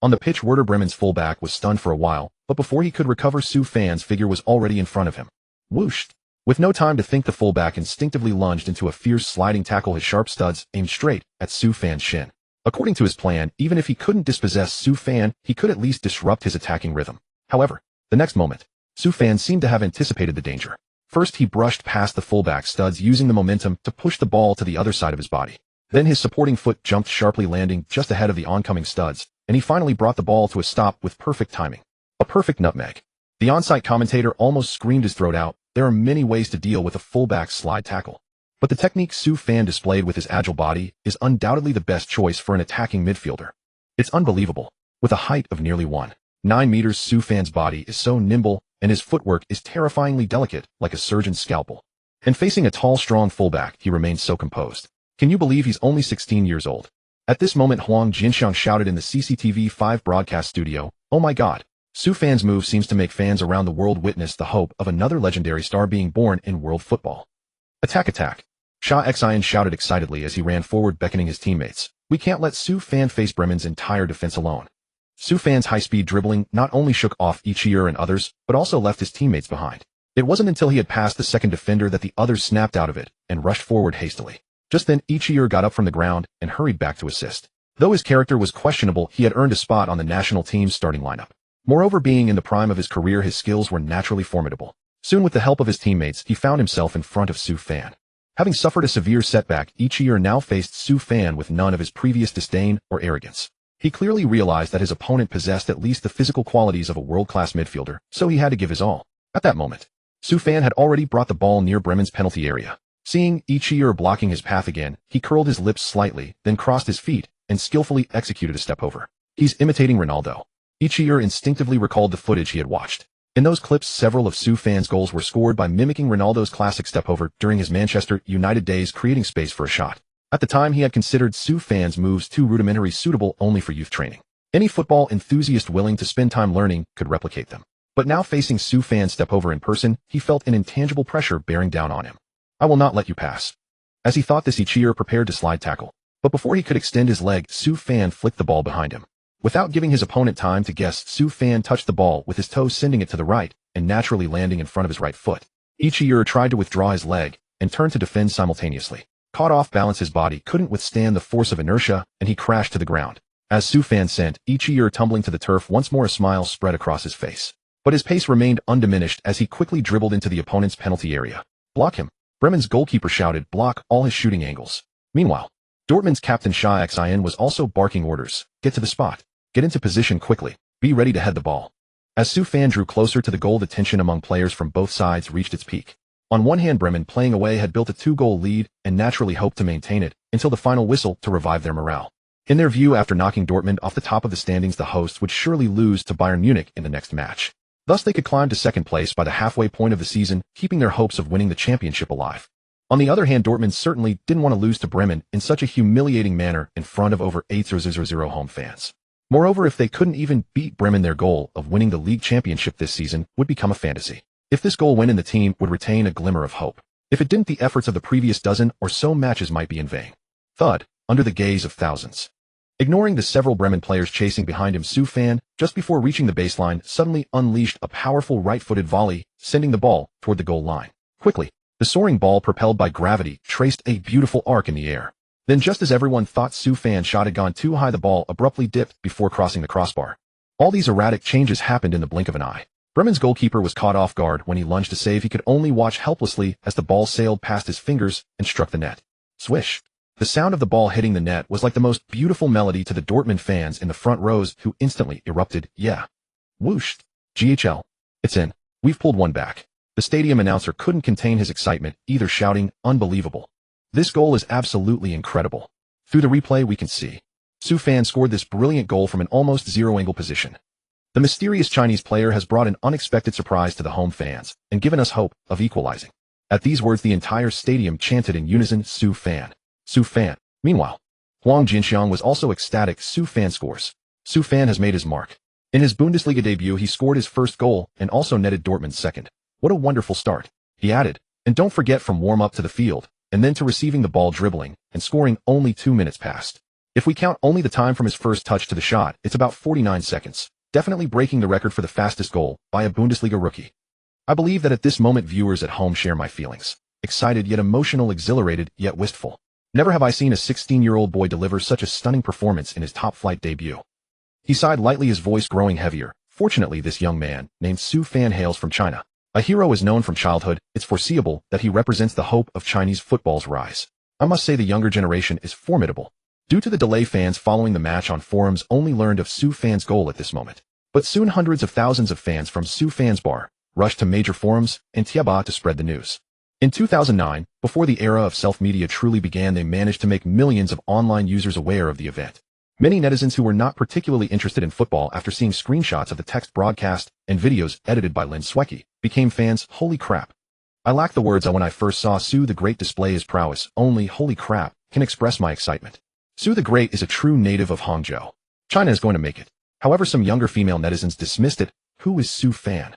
[SPEAKER 1] On the pitch, Werder Bremen's fullback was stunned for a while, but before he could recover, Su Fan's figure was already in front of him. Whoosh! With no time to think, the fullback instinctively lunged into a fierce sliding tackle, his sharp studs aimed straight at Su Fan's shin. According to his plan, even if he couldn't dispossess Su Fan, he could at least disrupt his attacking rhythm. However, the next moment, Su Fan seemed to have anticipated the danger. First, he brushed past the fullback's studs, using the momentum to push the ball to the other side of his body. Then his supporting foot jumped sharply, landing just ahead of the oncoming studs, and he finally brought the ball to a stop with perfect timing. A perfect nutmeg. The on-site commentator almost screamed his throat out. There are many ways to deal with a fullback slide tackle. But the technique Su Fan displayed with his agile body is undoubtedly the best choice for an attacking midfielder. It's unbelievable. With a height of nearly 1.9 meters, Su Fan's body is so nimble, and his footwork is terrifyingly delicate, like a surgeon's scalpel. And facing a tall, strong fullback, he remains so composed. Can you believe he's only 16 years old? At this moment, Huang Jinxiang shouted in the CCTV5 broadcast studio, "Oh my god." Su Fan's move seems to make fans around the world witness the hope of another legendary star being born in world football. Attack, attack. Sha Xian shouted excitedly as he ran forward, beckoning his teammates. We can't let Su Fan face Bremen's entire defense alone. Su Fan's high-speed dribbling not only shook off Ichir and others, but also left his teammates behind. It wasn't until he had passed the second defender that the others snapped out of it and rushed forward hastily. Just then, Ichir got up from the ground and hurried back to assist. Though his character was questionable, he had earned a spot on the national team's starting lineup. Moreover, being in the prime of his career, his skills were naturally formidable. Soon, with the help of his teammates, he found himself in front of Su Fan. Having suffered a severe setback, Ichir now faced Su Fan with none of his previous disdain or arrogance. He clearly realized that his opponent possessed at least the physical qualities of a world-class midfielder, so he had to give his all. At that moment, Su Fan had already brought the ball near Bremen's penalty area. Seeing Ichir blocking his path again, he curled his lips slightly, then crossed his feet, and skillfully executed a step over. He's imitating Ronaldo. Ichir instinctively recalled the footage he had watched. In those clips, several of Su Fan's goals were scored by mimicking Ronaldo's classic step over during his Manchester United days, creating space for a shot. At the time, he had considered Su Fan's moves too rudimentary, suitable only for youth training. Any football enthusiast willing to spend time learning could replicate them. But now, facing Su Fan's step over in person, he felt an intangible pressure bearing down on him. I will not let you pass. As he thought this, Ichir prepared to slide tackle. But before he could extend his leg, Su Fan flicked the ball behind him. Without giving his opponent time to guess, Su Fan touched the ball with his toes, sending it to the right, and naturally landing in front of his right foot. Ichir tried to withdraw his leg, and turned to defend simultaneously. Caught off balance, his body couldn't withstand the force of inertia, and he crashed to the ground. As Su Fan sent Ichir tumbling to the turf, once more a smile spread across his face. But his pace remained undiminished as he quickly dribbled into the opponent's penalty area. Block him. Bremen's goalkeeper shouted, block all his shooting angles. Meanwhile, Dortmund's captain Sha Xian was also barking orders. Get to the spot. Get into position quickly. Be ready to head the ball. As Su Fan drew closer to the goal, the tension among players from both sides reached its peak. On one hand, Bremen, playing away, had built a 2-goal lead and naturally hoped to maintain it until the final whistle to revive their morale. In their view, after knocking Dortmund off the top of the standings, the hosts would surely lose to Bayern Munich in the next match. Thus, they could climb to second place by the halfway point of the season, keeping their hopes of winning the championship alive. On the other hand, Dortmund certainly didn't want to lose to Bremen in such a humiliating manner in front of over 8,000 home fans. Moreover, if they couldn't even beat Bremen, their goal of winning the league championship this season would become a fantasy. If this goal went in, the team would retain a glimmer of hope. If it didn't, the efforts of the previous dozen or so matches might be in vain. Thud, under the gaze of thousands. Ignoring the several Bremen players chasing behind him, Su Fan, just before reaching the baseline, suddenly unleashed a powerful right-footed volley, sending the ball toward the goal line. Quickly, the soaring ball, propelled by gravity, traced a beautiful arc in the air. Then, just as everyone thought Su Fan's shot had gone too high, the ball abruptly dipped before crossing the crossbar. All these erratic changes happened in the blink of an eye. Bremen's goalkeeper was caught off guard when he lunged to save. He could only watch helplessly as the ball sailed past his fingers and struck the net. Swish. The sound of the ball hitting the net was like the most beautiful melody to the Dortmund fans in the front rows, who instantly erupted, yeah. Whoosh. GHL. It's in. We've pulled one back. The stadium announcer couldn't contain his excitement, either shouting, unbelievable. This goal is absolutely incredible. Through the replay, we can see Su Fan scored this brilliant goal from an almost zero-angle position. The mysterious Chinese player has brought an unexpected surprise to the home fans and given us hope of equalizing. At these words, the entire stadium chanted in unison, Su Fan. Su Fan. Meanwhile, Huang Jinxiang was also ecstatic. Su Fan scores. Su Fan has made his mark. In his Bundesliga debut, he scored his first goal and also netted Dortmund's second. What a wonderful start, he added. And don't forget, from warm-up to the field, and then to receiving the ball, dribbling, and scoring, only 2 minutes passed. If we count only the time from his first touch to the shot, it's about 49 seconds, definitely breaking the record for the fastest goal by a Bundesliga rookie. I believe that at this moment viewers at home share my feelings. Excited yet emotional, exhilarated yet wistful. Never have I seen a 16-year-old boy deliver such a stunning performance in his top-flight debut. He sighed lightly, his voice growing heavier. Fortunately, this young man, named Su Fan, hails from China. A hero is known from childhood. It's foreseeable that he represents the hope of Chinese football's rise. I must say the younger generation is formidable. Due to the delay, fans following the match on forums only learned of Su Fan's goal at this moment. But soon hundreds of thousands of fans from Su Fan's bar rushed to major forums and Tiaba to spread the news. In 2009, before the era of self-media truly began, they managed to make millions of online users aware of the event. Many netizens who were not particularly interested in football after seeing screenshots of the text broadcast and videos edited by Lynn Swecki became fans. Holy crap. I lack the words when I first saw Su the Great display his prowess. Only holy crap can express my excitement. Su the Great is a true native of Hangzhou. China is going to make it. However, some younger female netizens dismissed it. Who is Su Fan?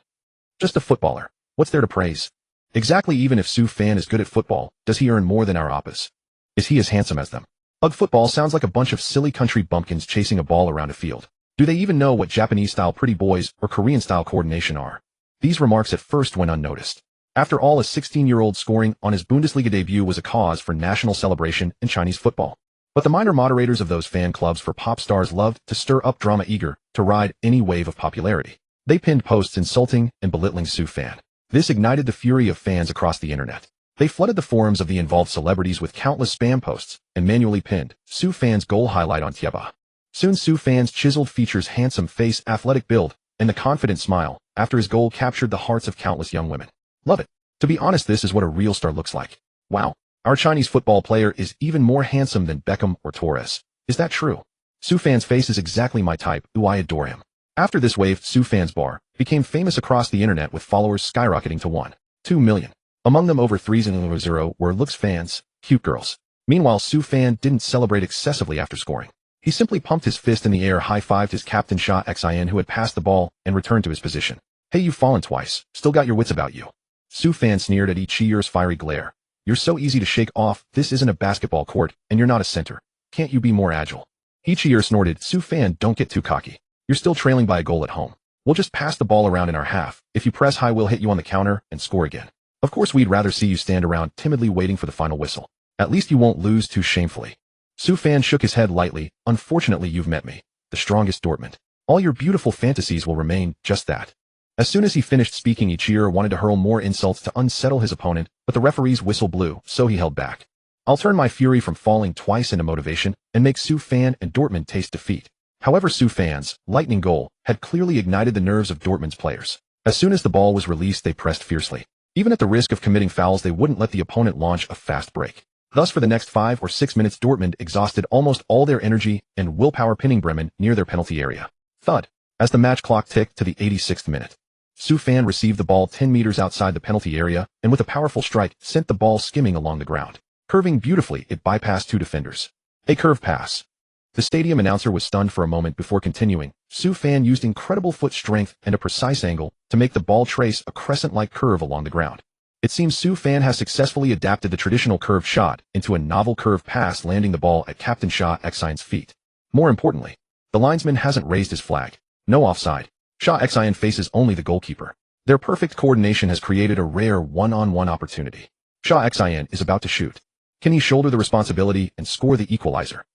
[SPEAKER 1] Just a footballer. What's there to praise? Exactly. Even if Su Fan is good at football, does he earn more than our oppas? Is he as handsome as them? Ugh, football sounds like a bunch of silly country bumpkins chasing a ball around a field. Do they even know what Japanese-style pretty boys or Korean-style coordination are? These remarks at first went unnoticed. After all, a 16-year-old scoring on his Bundesliga debut was a cause for national celebration in Chinese football. But the minor moderators of those fan clubs for pop stars loved to stir up drama, eager to ride any wave of popularity. They pinned posts insulting and belittling Su Fan. This ignited the fury of fans across the internet. They flooded the forums of the involved celebrities with countless spam posts and manually pinned Su Fan's goal highlight on Tieba. Soon Su Fan's chiseled features, handsome face, athletic build, and the confident smile after his goal captured the hearts of countless young women. Love it. To be honest, this is what a real star looks like. Wow. Our Chinese football player is even more handsome than Beckham or Torres. Is that true? Su Fan's face is exactly my type. Ooh, I adore him. After this wave, Su Fan's bar became famous across the internet with followers skyrocketing to 1.2 million. Among them, over 3.0 were looks fans, cute girls. Meanwhile, Su Fan didn't celebrate excessively after scoring. He simply pumped his fist in the air, high-fived his captain Sha Xin, who had passed the ball, and returned to his position. Hey, you've fallen twice. Still got your wits about you. Su Fan sneered at Ichir's fiery glare. You're so easy to shake off. This isn't a basketball court, and you're not a center. Can't you be more agile? Ichir snorted. Su Fan, don't get too cocky. You're still trailing by a goal at home. We'll just pass the ball around in our half. If you press high, we'll hit you on the counter and score again. Of course, we'd rather see you stand around timidly waiting for the final whistle. At least you won't lose too shamefully. Su Fan shook his head lightly. Unfortunately, you've met me, the strongest Dortmund. All your beautiful fantasies will remain just that. As soon as he finished speaking, Ichir wanted to hurl more insults to unsettle his opponent, but the referee's whistle blew, so he held back. I'll turn my fury from falling twice into motivation and make Su Fan and Dortmund taste defeat. However, Su Fan's lightning goal had clearly ignited the nerves of Dortmund's players. As soon as the ball was released, they pressed fiercely. Even at the risk of committing fouls, they wouldn't let the opponent launch a fast break. Thus, for the next 5 or 6 minutes, Dortmund exhausted almost all their energy and willpower, pinning Bremen near their penalty area. Thud. As the match clock ticked to the 86th minute. Su Fan received the ball 10 meters outside the penalty area, and with a powerful strike, sent the ball skimming along the ground. Curving beautifully, it bypassed 2 defenders. A curve pass. The stadium announcer was stunned for a moment before continuing. Su Fan used incredible foot strength and a precise angle to make the ball trace a crescent-like curve along the ground. It seems Su Fan has successfully adapted the traditional curved shot into a novel curve pass, landing the ball at Captain Sha Xin's feet. More importantly, the linesman hasn't raised his flag. No offside. Sha Xin faces only the goalkeeper. Their perfect coordination has created a rare one-on-one opportunity. Sha Xin is about to shoot. Can he shoulder the responsibility and score the equalizer?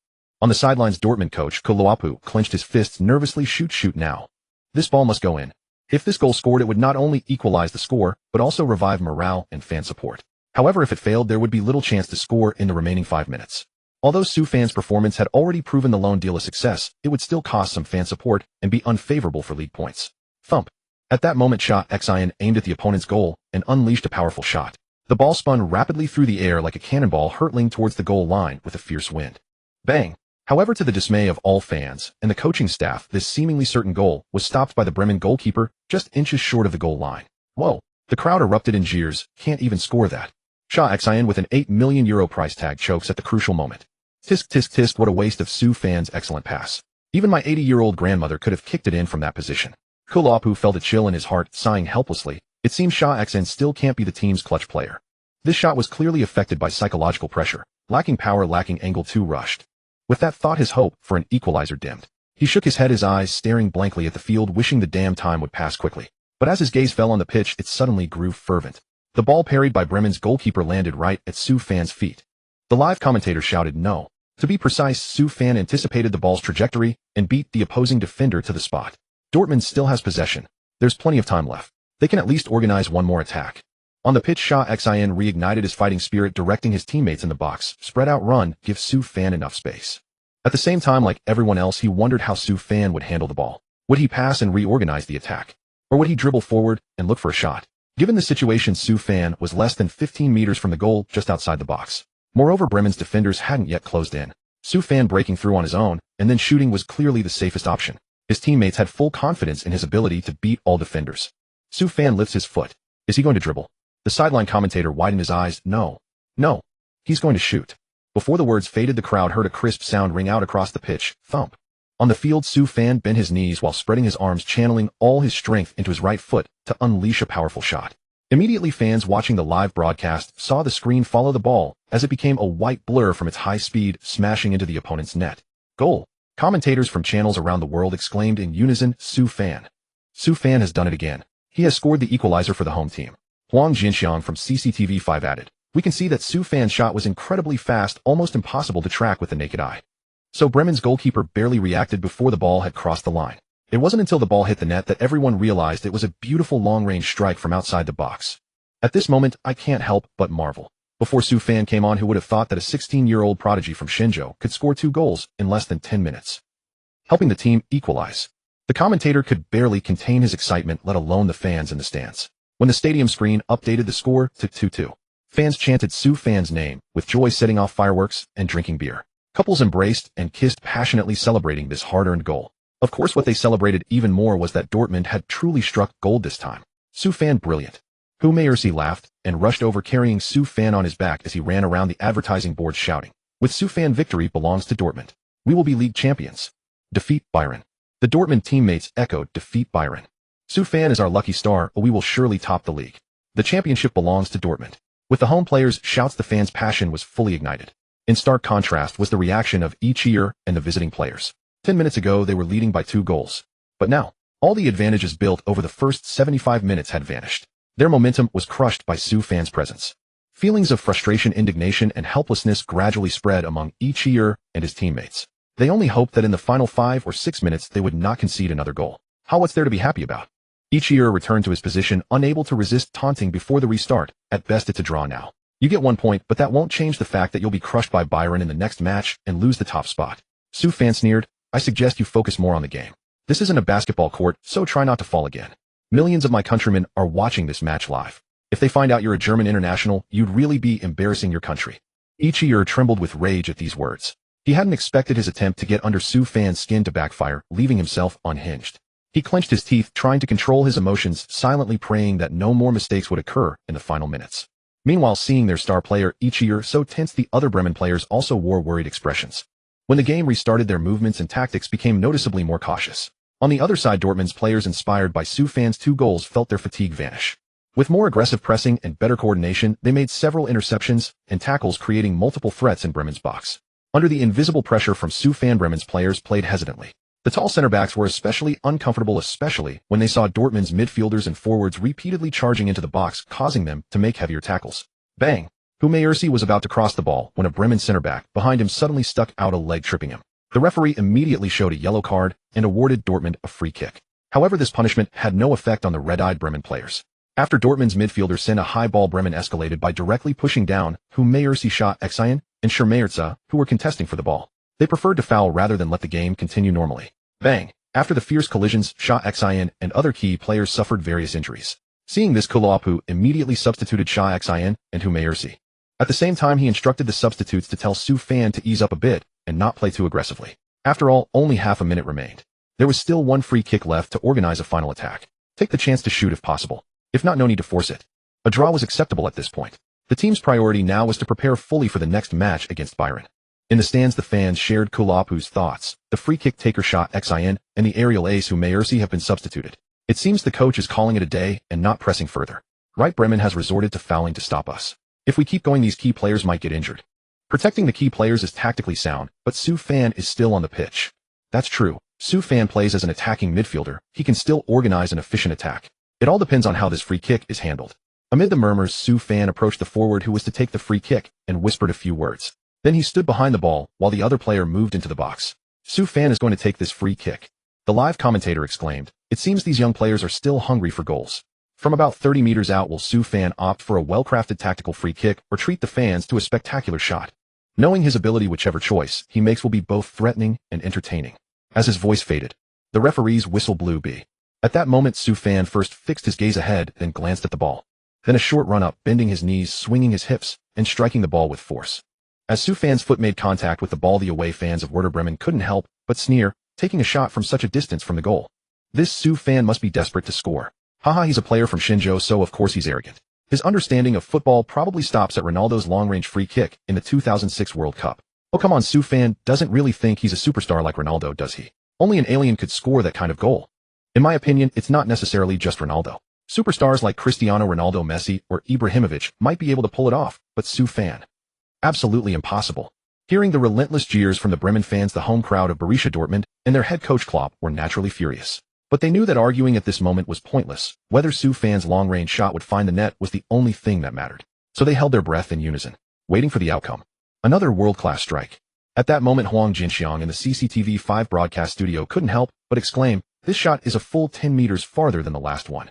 [SPEAKER 1] On the sidelines, Dortmund coach Ronaldo-Powered clenched his fists nervously. Shoot now. This ball must go in. If this goal scored, it would not only equalize the score, but also revive morale and fan support. However, if it failed, there would be little chance to score in the remaining 5 minutes. Although Su Fan's performance had already proven the loan deal a success, it would still cost some fan support and be unfavorable for league points. Thump. At that moment, Sha Xin aimed at the opponent's goal and unleashed a powerful shot. The ball spun rapidly through the air like a cannonball, hurtling towards the goal line with a fierce wind. Bang! However, to the dismay of all fans and the coaching staff, this seemingly certain goal was stopped by the Bremen goalkeeper just inches short of the goal line. Whoa! The crowd erupted in jeers. Can't even score that. Sha Xin, with an €8 million price tag, chokes at the crucial moment. Tisk tisk tisk, what a waste of Su Fan's excellent pass. Even my 80-year-old grandmother could have kicked it in from that position. Ronaldo-Powered felt a chill in his heart, sighing helplessly. It seems Sha Xin still can't be the team's clutch player. This shot was clearly affected by psychological pressure. Lacking power, lacking angle, too rushed. With that thought, his hope for an equalizer dimmed. He shook his head, his eyes staring blankly at the field, wishing the damn time would pass quickly. But as his gaze fell on the pitch, it suddenly grew fervent. The ball, parried by Bremen's goalkeeper, landed right at Su Fan's feet. The live commentator shouted no. To be precise, Su Fan anticipated the ball's trajectory and beat the opposing defender to the spot. Dortmund still has possession. There's plenty of time left. They can at least organize one more attack. On the pitch, Sha Xin reignited his fighting spirit, directing his teammates in the box. Spread out, run, give Su Fan enough space. At the same time, like everyone else, he wondered how Su Fan would handle the ball. Would he pass and reorganize the attack? Or would he dribble forward and look for a shot? Given the situation, Su Fan was less than 15 meters from the goal just outside the box. Moreover, Bremen's defenders hadn't yet closed in. Su Fan breaking through on his own and then shooting was clearly the safest option. His teammates had full confidence in his ability to beat all defenders. Su Fan lifts his foot. Is he going to dribble? The sideline commentator widened his eyes. No. He's going to shoot. Before the words faded, the crowd heard a crisp sound ring out across the pitch. Thump. On the field, Su Fan bent his knees while spreading his arms, channeling all his strength into his right foot to unleash a powerful shot. Immediately, fans watching the live broadcast saw the screen follow the ball as it became a white blur from its high speed, smashing into the opponent's net. Goal. Commentators from channels around the world exclaimed in unison, Su Fan. Su Fan has done it again. He has scored the equalizer for the home team. Huang Jinxiang from CCTV5 added. We can see that Su Fan's shot was incredibly fast, almost impossible to track with the naked eye. So Bremen's goalkeeper barely reacted before the ball had crossed the line. It wasn't until the ball hit the net that everyone realized it was a beautiful long-range strike from outside the box. At this moment, I can't help but marvel. Before Su Fan came on, who would have thought that a 16-year-old prodigy from Shenzhou could score 2 goals in less than 10 minutes, helping the team equalize? The commentator could barely contain his excitement, let alone the fans in the stands. When the stadium screen updated the score to 2-2, fans chanted Su Fan's name, with joy setting off fireworks and drinking beer. Couples embraced and kissed, passionately celebrating this hard-earned goal. Of course, what they celebrated even more was that Dortmund had truly struck gold this time. Su Fan brilliant. Hu Meiersi laughed and rushed over, carrying Su Fan on his back as he ran around the advertising boards shouting, with Su Fan, victory belongs to Dortmund. We will be league champions. Defeat Bayern. The Dortmund teammates echoed, defeat Bayern. Su Fan is our lucky star, or we will surely top the league. The championship belongs to Dortmund. With the home players' shouts, the fans' passion was fully ignited. In stark contrast was the reaction of Ichier and the visiting players. 10 minutes ago, they were leading by 2 goals. But now, all the advantages built over the first 75 minutes had vanished. Their momentum was crushed by Su Fan's presence. Feelings of frustration, indignation, and helplessness gradually spread among Ichier and his teammates. They only hoped that in the final 5 or 6 minutes they would not concede another goal. What's there to be happy about? Ichier returned to his position, unable to resist taunting before the restart. At best, it's a draw now. You get 1 point, but that won't change the fact that you'll be crushed by Bayern in the next match and lose the top spot. Su Fan sneered. I suggest you focus more on the game. This isn't a basketball court, so try not to fall again. Millions of my countrymen are watching this match live. If they find out you're a German international, you'd really be embarrassing your country. Ichier trembled with rage at these words. He hadn't expected his attempt to get under Su Fan's skin to backfire, leaving himself unhinged. He clenched his teeth, trying to control his emotions, silently praying that no more mistakes would occur in the final minutes. Meanwhile, seeing their star player, Ichier, so tense, the other Bremen players also wore worried expressions. When the game restarted, their movements and tactics became noticeably more cautious. On the other side, Dortmund's players, inspired by Su Fan's 2 goals, felt their fatigue vanish. With more aggressive pressing and better coordination, they made several interceptions and tackles, creating multiple threats in Bremen's box. Under the invisible pressure from Su Fan, Bremen's players played hesitantly. The tall center-backs were especially uncomfortable, especially when they saw Dortmund's midfielders and forwards repeatedly charging into the box, causing them to make heavier tackles. Bang! Hu Meiersi was about to cross the ball when a Bremen center-back behind him suddenly stuck out a leg, tripping him. The referee immediately showed a yellow card and awarded Dortmund a free kick. However, this punishment had no effect on the red-eyed Bremen players. After Dortmund's midfielder sent a high ball, Bremen escalated by directly pushing down Hu Meiersi, Shah Exayan, and Schmerza, who were contesting for the ball. They preferred to foul rather than let the game continue normally. Bang! After the fierce collisions, Shah Exayan and other key players suffered various injuries. Seeing this, Kulapu immediately substituted Shah Exayan and Hu Meiersi. At the same time, he instructed the substitutes to tell Su Fan to ease up a bit and not play too aggressively. After all, only half a minute remained. There was still 1 free kick left to organize a final attack. Take the chance to shoot if possible. If not, no need to force it. A draw was acceptable at this point. The team's priority now was to prepare fully for the next match against Bayern. In the stands, the fans shared Kulapu's thoughts. The free kick taker Shah Exayan and the aerial ace Hu Meiersi have been substituted. It seems the coach is calling it a day and not pressing further. Right, Bremen has resorted to fouling to stop us. If we keep going, these key players might get injured. Protecting the key players is tactically sound, but Su Fan is still on the pitch. That's true. Su Fan plays as an attacking midfielder. He can still organize an efficient attack. It all depends on how this free kick is handled. Amid the murmurs, Su Fan approached the forward who was to take the free kick and whispered a few words. Then he stood behind the ball while the other player moved into the box. Su Fan is going to take this free kick. The live commentator exclaimed. It seems these young players are still hungry for goals. From about 30 meters out, will Su Fan opt for a well-crafted tactical free kick or treat the fans to a spectacular shot? Knowing his ability, whichever choice he makes will be both threatening and entertaining. As his voice faded, the referee's whistle blew. At that moment, Su Fan first fixed his gaze ahead, then glanced at the ball. Then a short run up, bending his knees, swinging his hips, and striking the ball with force. As Su Fan's foot made contact with the ball, the away fans of Werder Bremen couldn't help but sneer, taking a shot from such a distance from the goal. This Su Fan must be desperate to score. Haha, he's a player from Xinzhou, so of course he's arrogant. His understanding of football probably stops at Ronaldo's long-range free kick in the 2006 World Cup. Oh come on, Su Fan doesn't really think he's a superstar like Ronaldo, does he? Only an alien could score that kind of goal. In my opinion, it's not necessarily just Ronaldo. Superstars like Cristiano Ronaldo, Messi, or Ibrahimovic might be able to pull it off, but Su Fan? Absolutely impossible. Hearing the relentless jeers from the Bremen fans, the home crowd of Borussia Dortmund, and their head coach Klopp were naturally furious. But they knew that arguing at this moment was pointless. Whether Su Fan's long-range shot would find the net was the only thing that mattered. So they held their breath in unison, waiting for the outcome. Another world-class strike. At that moment, Huang Jinxiang in the CCTV5 broadcast studio couldn't help but exclaim, "This shot is a full 10 meters farther than the last one.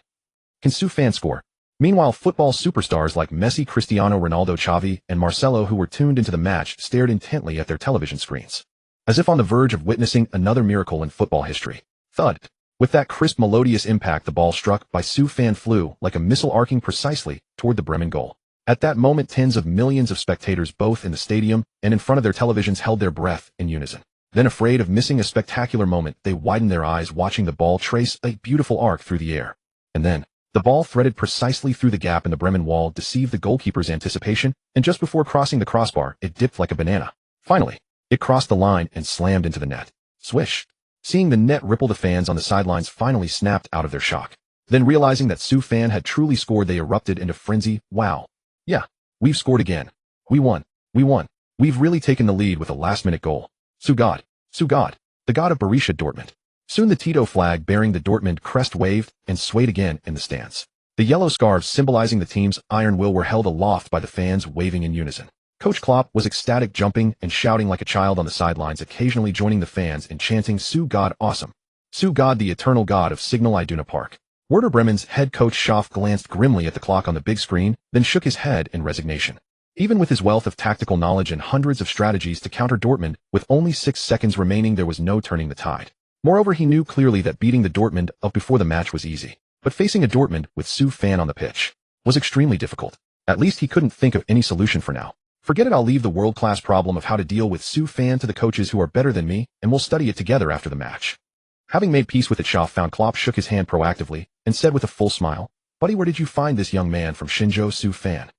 [SPEAKER 1] Can Su Fan score?" Meanwhile, football superstars like Messi, Cristiano Ronaldo, Xavi, and Marcelo, who were tuned into the match, stared intently at their television screens, as if on the verge of witnessing another miracle in football history. Thud. With that crisp, melodious impact, the ball struck by Su Fan flew like a missile, arcing precisely toward the Bremen goal. At that moment, tens of millions of spectators, both in the stadium and in front of their televisions, held their breath in unison. Then, afraid of missing a spectacular moment, they widened their eyes, watching the ball trace a beautiful arc through the air. And then, the ball threaded precisely through the gap in the Bremen wall, deceived the goalkeeper's anticipation, and just before crossing the crossbar, it dipped like a banana. Finally, it crossed the line and slammed into the net. Swish. Seeing the net ripple, the fans on the sidelines finally snapped out of their shock. Then, realizing that Su Fan had truly scored, they erupted into frenzy. Wow. Yeah, we've scored again. We won. We won. We've really taken the lead with a last-minute goal. Su God. Su God. The God of Borussia Dortmund. Soon the Tito flag bearing the Dortmund crest waved and swayed again in the stands. The yellow scarves symbolizing the team's iron will were held aloft by the fans, waving in unison. Coach Klopp was ecstatic, jumping and shouting like a child on the sidelines, occasionally joining the fans in chanting, "Su God awesome. Su God, the eternal God of Signal Iduna Park." Werder Bremen's head coach Schaff glanced grimly at the clock on the big screen, then shook his head in resignation. Even with his wealth of tactical knowledge and hundreds of strategies to counter Dortmund, with only 6 seconds remaining, there was no turning the tide. Moreover, he knew clearly that beating the Dortmund of before the match was easy. But facing a Dortmund with Su Fan on the pitch was extremely difficult. At least he couldn't think of any solution for now. Forget it, I'll leave the world-class problem of how to deal with Su Fan to the coaches who are better than me, and we'll study it together after the match. Having made peace with it, Schaff found Klopp shook his hand proactively and said with a full smile, "Buddy, where did you find this young man from Xinzhou, Su Fan?"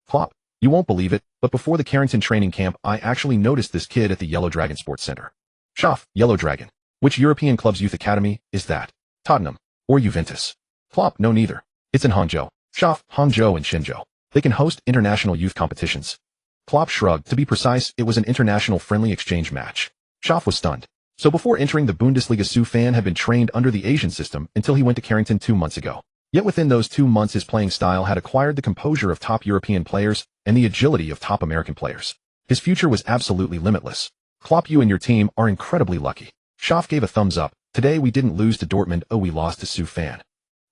[SPEAKER 1] "Klopp, you won't believe it, but before the Carrington training camp, I actually noticed this kid at the Yellow Dragon Sports Center." Schaff, Yellow Dragon. Which European club's youth academy is that? Tottenham or Juventus? Klopp, no, neither. It's in Hangzhou. Schaff, Hangzhou and Xinzhou. They can host international youth competitions. Klopp shrugged. To be precise, it was an international friendly exchange match. Schaff was stunned. So before entering the Bundesliga, Su Fan had been trained under the Asian system until he went to Carrington 2 months ago. Yet within those 2 months, his playing style had acquired the composure of top European players and the agility of top American players. His future was absolutely limitless. Klopp, you and your team are incredibly lucky. Schaff gave a thumbs up. Today we didn't lose to Dortmund, oh, we lost to Su Fan.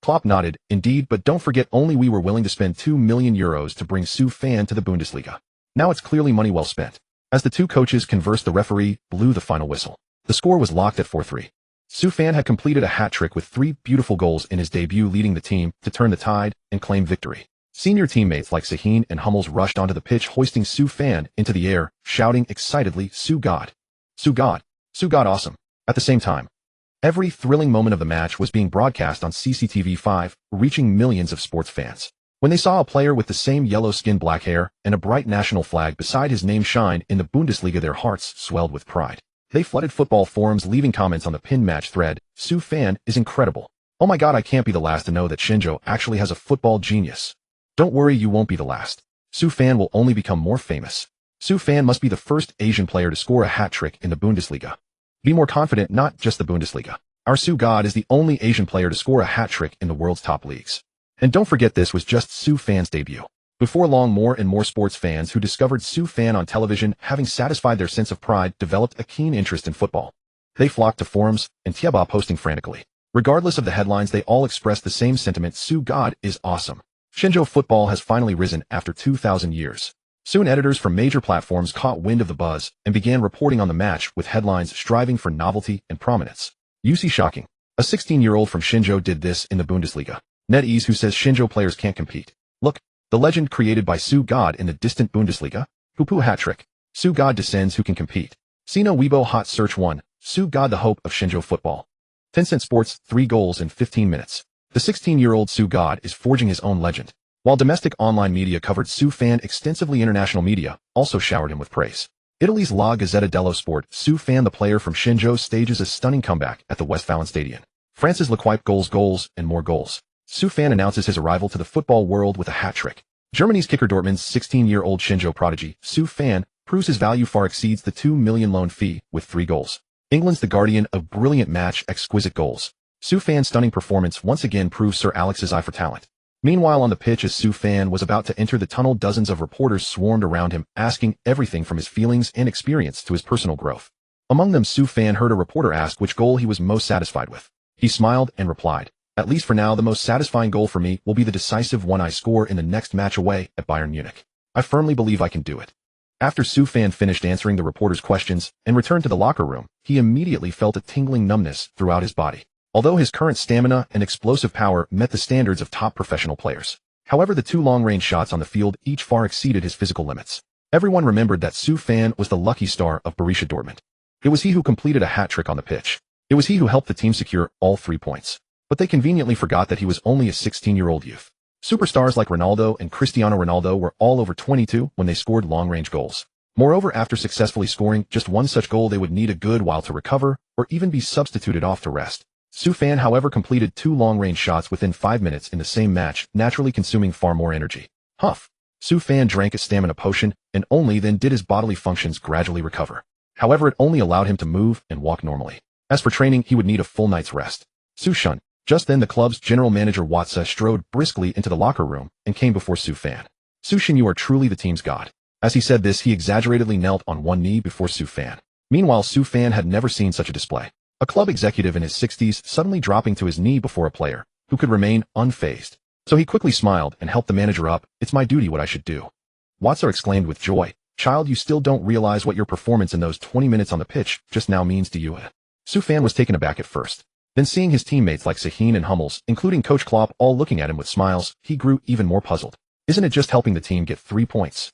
[SPEAKER 1] Klopp nodded. Indeed, but don't forget, only we were willing to spend €2 million to bring Su Fan to the Bundesliga. Now it's clearly money well spent. As the two coaches conversed, the referee blew the final whistle. The score was locked at 4-3. Su Fan had completed a hat-trick with 3 beautiful goals in his debut, leading the team to turn the tide and claim victory. Senior teammates like Sahin and Hummels rushed onto the pitch, hoisting Su Fan into the air, shouting excitedly, "Su God! Su God! Su God awesome!" At the same time, every thrilling moment of the match was being broadcast on CCTV5, reaching millions of sports fans. When they saw a player with the same yellow skin, black hair, and a bright national flag beside his name shine in the Bundesliga, their hearts swelled with pride. They flooded football forums, leaving comments on the pinned match thread. "Su Fan is incredible. Oh my God, I can't be the last to know that Xinzhou actually has a football genius." Don't worry, you won't be the last. Su Fan will only become more famous. Su Fan must be the first Asian player to score a hat-trick in the Bundesliga. Be more confident, not just the Bundesliga. Our Su God is the only Asian player to score a hat-trick in the world's top leagues. And don't forget, this was just Su Fan's debut. Before long, more and more sports fans who discovered Su Fan on television, having satisfied their sense of pride, developed a keen interest in football. They flocked to forums and Tieba, posting frantically. Regardless of the headlines, they all expressed the same sentiment: Su God is awesome. Xinzhou football has finally risen after 2,000 years. Soon editors from major platforms caught wind of the buzz and began reporting on the match with headlines striving for novelty and prominence. You see, shocking. A 16-year-old from Shinjo did this in the Bundesliga. NetEase, who says Shinjo players can't compete. Look, the legend created by Su God in the distant Bundesliga. Poo-poo hat trick. Su God descends who can compete. Sino Weibo hot search 1. Su God the hope of Shinjo football. Tencent Sports, 3 goals in 15 minutes. The 16-year-old Su God is forging his own legend. While domestic online media covered Su Fan extensively, international media also showered him with praise. Italy's La Gazzetta dello Sport, Su Fan the player from Shinjo stages a stunning comeback at the Westfalen Stadion. France's L'Equipe goals, and more goals. Su Fan announces his arrival to the football world with a hat trick. Germany's kicker Dortmund's 16-year-old Shinjo prodigy, Su Fan, proves his value far exceeds the $2 million loan fee with 3 goals. England's The Guardian, a brilliant match, exquisite goals. Su Fan's stunning performance once again proves Sir Alex's eye for talent. Meanwhile, on the pitch, as Su Fan was about to enter the tunnel, dozens of reporters swarmed around him, asking everything from his feelings and experience to his personal growth. Among them, Su Fan heard a reporter ask which goal he was most satisfied with. He smiled and replied, "At least for now, the most satisfying goal for me will be the decisive one I score in the next match away at Bayern Munich. I firmly believe I can do it." After Su Fan finished answering the reporter's questions and returned to the locker room, he immediately felt a tingling numbness throughout his body. Although his current stamina and explosive power met the standards of top professional players. However, the 2 long-range shots on the field each far exceeded his physical limits. Everyone remembered that Su Fan was the lucky star of Borussia Dortmund. It was he who completed a hat trick on the pitch. It was he who helped the team secure all 3 points. But they conveniently forgot that he was only a 16-year-old youth. Superstars like Ronaldo and Cristiano Ronaldo were all over 22 when they scored long-range goals. Moreover, after successfully scoring just one such goal, they would need a good while to recover or even be substituted off to rest. Su Fan, however, completed 2 long-range shots within 5 minutes in the same match, naturally consuming far more energy. Huff. Su Fan drank a stamina potion, and only then did his bodily functions gradually recover. However, it only allowed him to move and walk normally. As for training, he would need a full night's rest. Su Shun. Just then the club's general manager Watsa strode briskly into the locker room and came before Su Fan. "Su Shun, you are truly the team's god." As he said this, he exaggeratedly knelt on one knee before Su Fan. Meanwhile, Su Fan had never seen such a display. A club executive in his 60s suddenly dropping to his knee before a player who could remain unfazed. So he quickly smiled and helped the manager up. "It's my duty, what I should do." Watsa exclaimed with joy, "Child, you still don't realize what your performance in those 20 minutes on the pitch just now means to you." Su Fan was taken aback at first. Then seeing his teammates like Sahin and Hummels, including Coach Klopp, all looking at him with smiles, he grew even more puzzled. "Isn't it just helping the team get 3 points?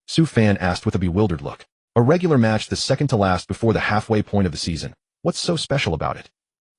[SPEAKER 1] Su Fan asked with a bewildered look. "A regular match, the second to last before the halfway point of the season. What's so special about it?"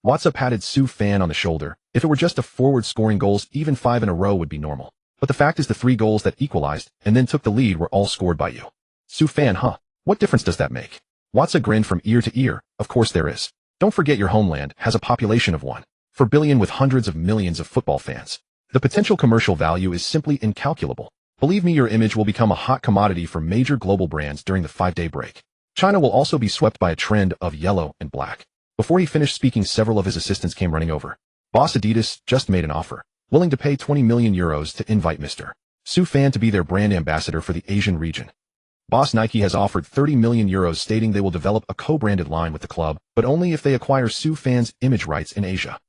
[SPEAKER 1] Watsa patted Su Fan on the shoulder. "If it were just a forward scoring goals, even 5 in a row would be normal. But the fact is the 3 goals that equalized and then took the lead were all scored by you." Su Fan, "Huh? What difference does that make?" Watsa grinned from ear to ear. "Of course there is. Don't forget your homeland has a population of 1.4 billion with hundreds of millions of football fans. The potential commercial value is simply incalculable. Believe me, your image will become a hot commodity for major global brands during the 5-day break. China will also be swept by a trend of yellow and black." Before he finished speaking, several of his assistants came running over. Boss Adidas just made an offer, willing to pay 20 million euros to invite Mr. Su Fan to be their brand ambassador for the Asian region. Boss Nike has offered 30 million euros, stating they will develop a co-branded line with the club, but only if they acquire Su Fan's image rights in Asia.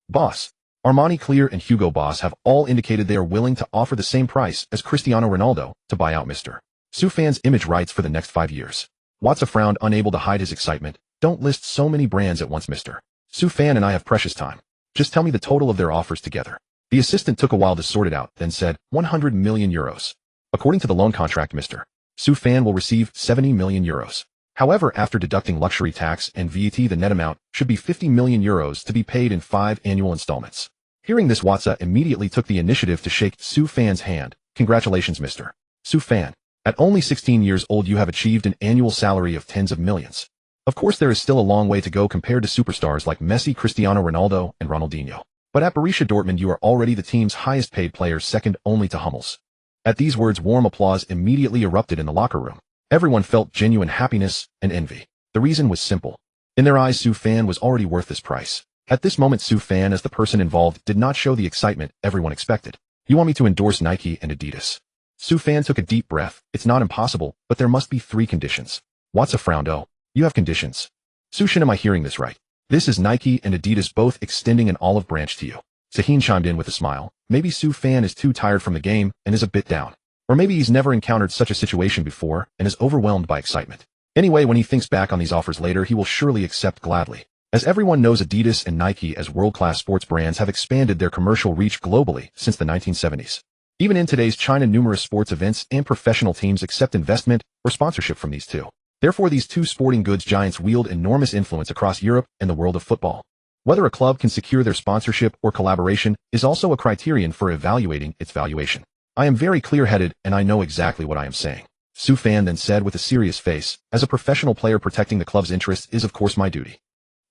[SPEAKER 1] Boss Armani, Clear, and Hugo Boss have all indicated they are willing to offer the same price as Cristiano Ronaldo to buy out Mr. Su Fan's image rights for the next 5 years. Watsa frowned, unable to hide his excitement. "Don't list so many brands at once, Mr. Su Fan, and I have precious time. Just tell me the total of their offers together." The assistant took a while to sort it out, then said, 100 million euros. According to the loan contract, Mr. Su Fan will receive 70 million euros. However, after deducting luxury tax and VAT, the net amount should be 50 million euros to be paid in 5 annual installments. Hearing this, Watsa immediately took the initiative to shake Su Fan's hand. "Congratulations, Mr. Su Fan. At only 16 years old, you have achieved an annual salary of tens of millions. Of course, there is still a long way to go compared to superstars like Messi, Cristiano Ronaldo, and Ronaldinho. But at Borussia Dortmund, you are already the team's highest paid player, second only to Hummels." At these words, warm applause immediately erupted in the locker room. Everyone felt genuine happiness and envy. The reason was simple. In their eyes, Su Fan was already worth this price. At this moment, Su Fan, as the person involved, did not show the excitement everyone expected. "You want me to endorse Nike and Adidas?" Su Fan took a deep breath. "It's not impossible, but there must be 3 conditions. Watsa frowned. "Oh, you have conditions? Su Shin, am I hearing this right? This is Nike and Adidas both extending an olive branch to you." Sahin chimed in with a smile. Maybe Su Fan is too tired from the game and is a bit down. Or maybe he's never encountered such a situation before and is overwhelmed by excitement. Anyway, when he thinks back on these offers later, he will surely accept gladly. As everyone knows, Adidas and Nike as world-class sports brands have expanded their commercial reach globally since the 1970s. Even in today's China, numerous sports events and professional teams accept investment or sponsorship from these two. Therefore, these two sporting goods giants wield enormous influence across Europe and the world of football. Whether a club can secure their sponsorship or collaboration is also a criterion for evaluating its valuation. I am very clear-headed and I know exactly what I am saying. Su Fan then said with a serious face, as a professional player, protecting the club's interests is of course my duty.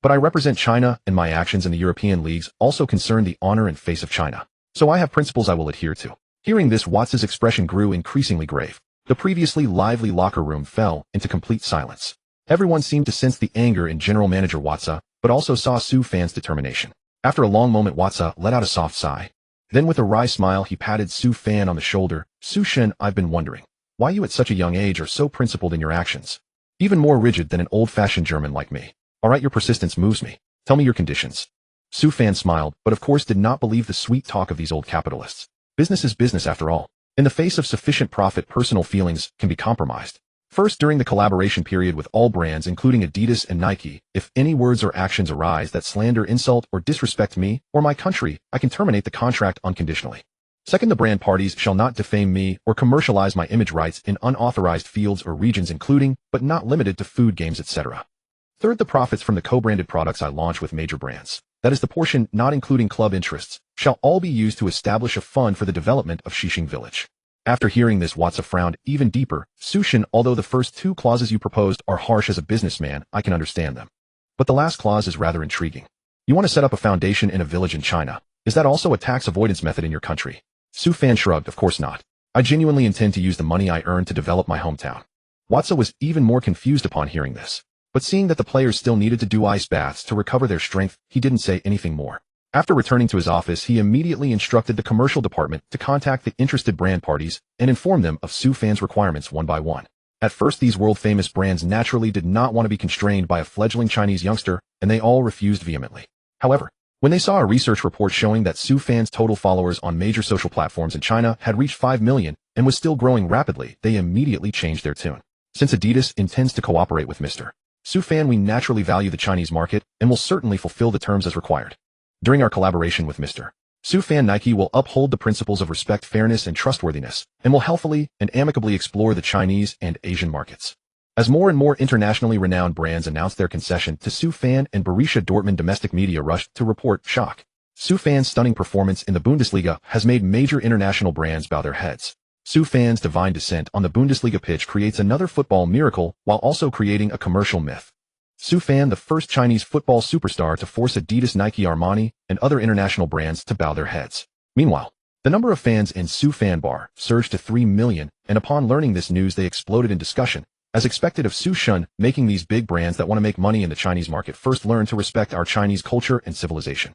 [SPEAKER 1] But I represent China, and my actions in the European leagues also concern the honor and face of China. So I have principles I will adhere to. Hearing this, Watts' expression grew increasingly grave. The previously lively locker room fell into complete silence. Everyone seemed to sense the anger in General Manager Watts, but also saw Su Fan's determination. After a long moment, Watts let out a soft sigh. Then with a wry smile, he patted Su Fan on the shoulder. Su Shen, I've been wondering why you at such a young age are so principled in your actions. Even more rigid than an old-fashioned German like me. All right, your persistence moves me. Tell me your conditions. Su Fan smiled, but of course did not believe the sweet talk of these old capitalists. Business is business after all. In the face of sufficient profit, personal feelings can be compromised. First, during the collaboration period with all brands, including Adidas and Nike, if any words or actions arise that slander, insult, or disrespect me or my country, I can terminate the contract unconditionally. Second, the brand parties shall not defame me or commercialize my image rights in unauthorized fields or regions, including, but not limited to, food, games, etc. Third, the profits from the co-branded products I launch with major brands, that is the portion not including club interests, shall all be used to establish a fund for the development of Xixing Village. After hearing this, Watts frowned even deeper. Su Shen, although the first two clauses you proposed are harsh as a businessman, I can understand them. But the last clause is rather intriguing. You want to set up a foundation in a village in China. Is that also a tax avoidance method in your country? Su Fan shrugged. Of course not. I genuinely intend to use the money I earned to develop my hometown. Watts was even more confused upon hearing this. But seeing that the players still needed to do ice baths to recover their strength, he didn't say anything more. After returning to his office, he immediately instructed the commercial department to contact the interested brand parties and inform them of Su Fan's requirements one by one. At first, these world-famous brands naturally did not want to be constrained by a fledgling Chinese youngster, and they all refused vehemently. However, when they saw a research report showing that Su Fan's total followers on major social platforms in China had reached 5 million and was still growing rapidly, they immediately changed their tune. Since Adidas intends to cooperate with Mr. Su Fan, we naturally value the Chinese market and will certainly fulfill the terms as required. During our collaboration with Mr. Su Fan, Nike will uphold the principles of respect, fairness, and trustworthiness, and will healthily and amicably explore the Chinese and Asian markets. As more and more internationally renowned brands announced their concession to Su Fan and Borussia Dortmund, domestic media rushed to report shock. Su Fan's stunning performance in the Bundesliga has made major international brands bow their heads. Su Fan's divine descent on the Bundesliga pitch creates another football miracle while also creating a commercial myth. Su Fan, the first Chinese football superstar to force Adidas, Nike, Armani, and other international brands to bow their heads. Meanwhile, the number of fans in Su Fan Bar surged to 3 million, and upon learning this news, they exploded in discussion. As expected of Su Shen, making these big brands that want to make money in the Chinese market first learn to respect our Chinese culture and civilization.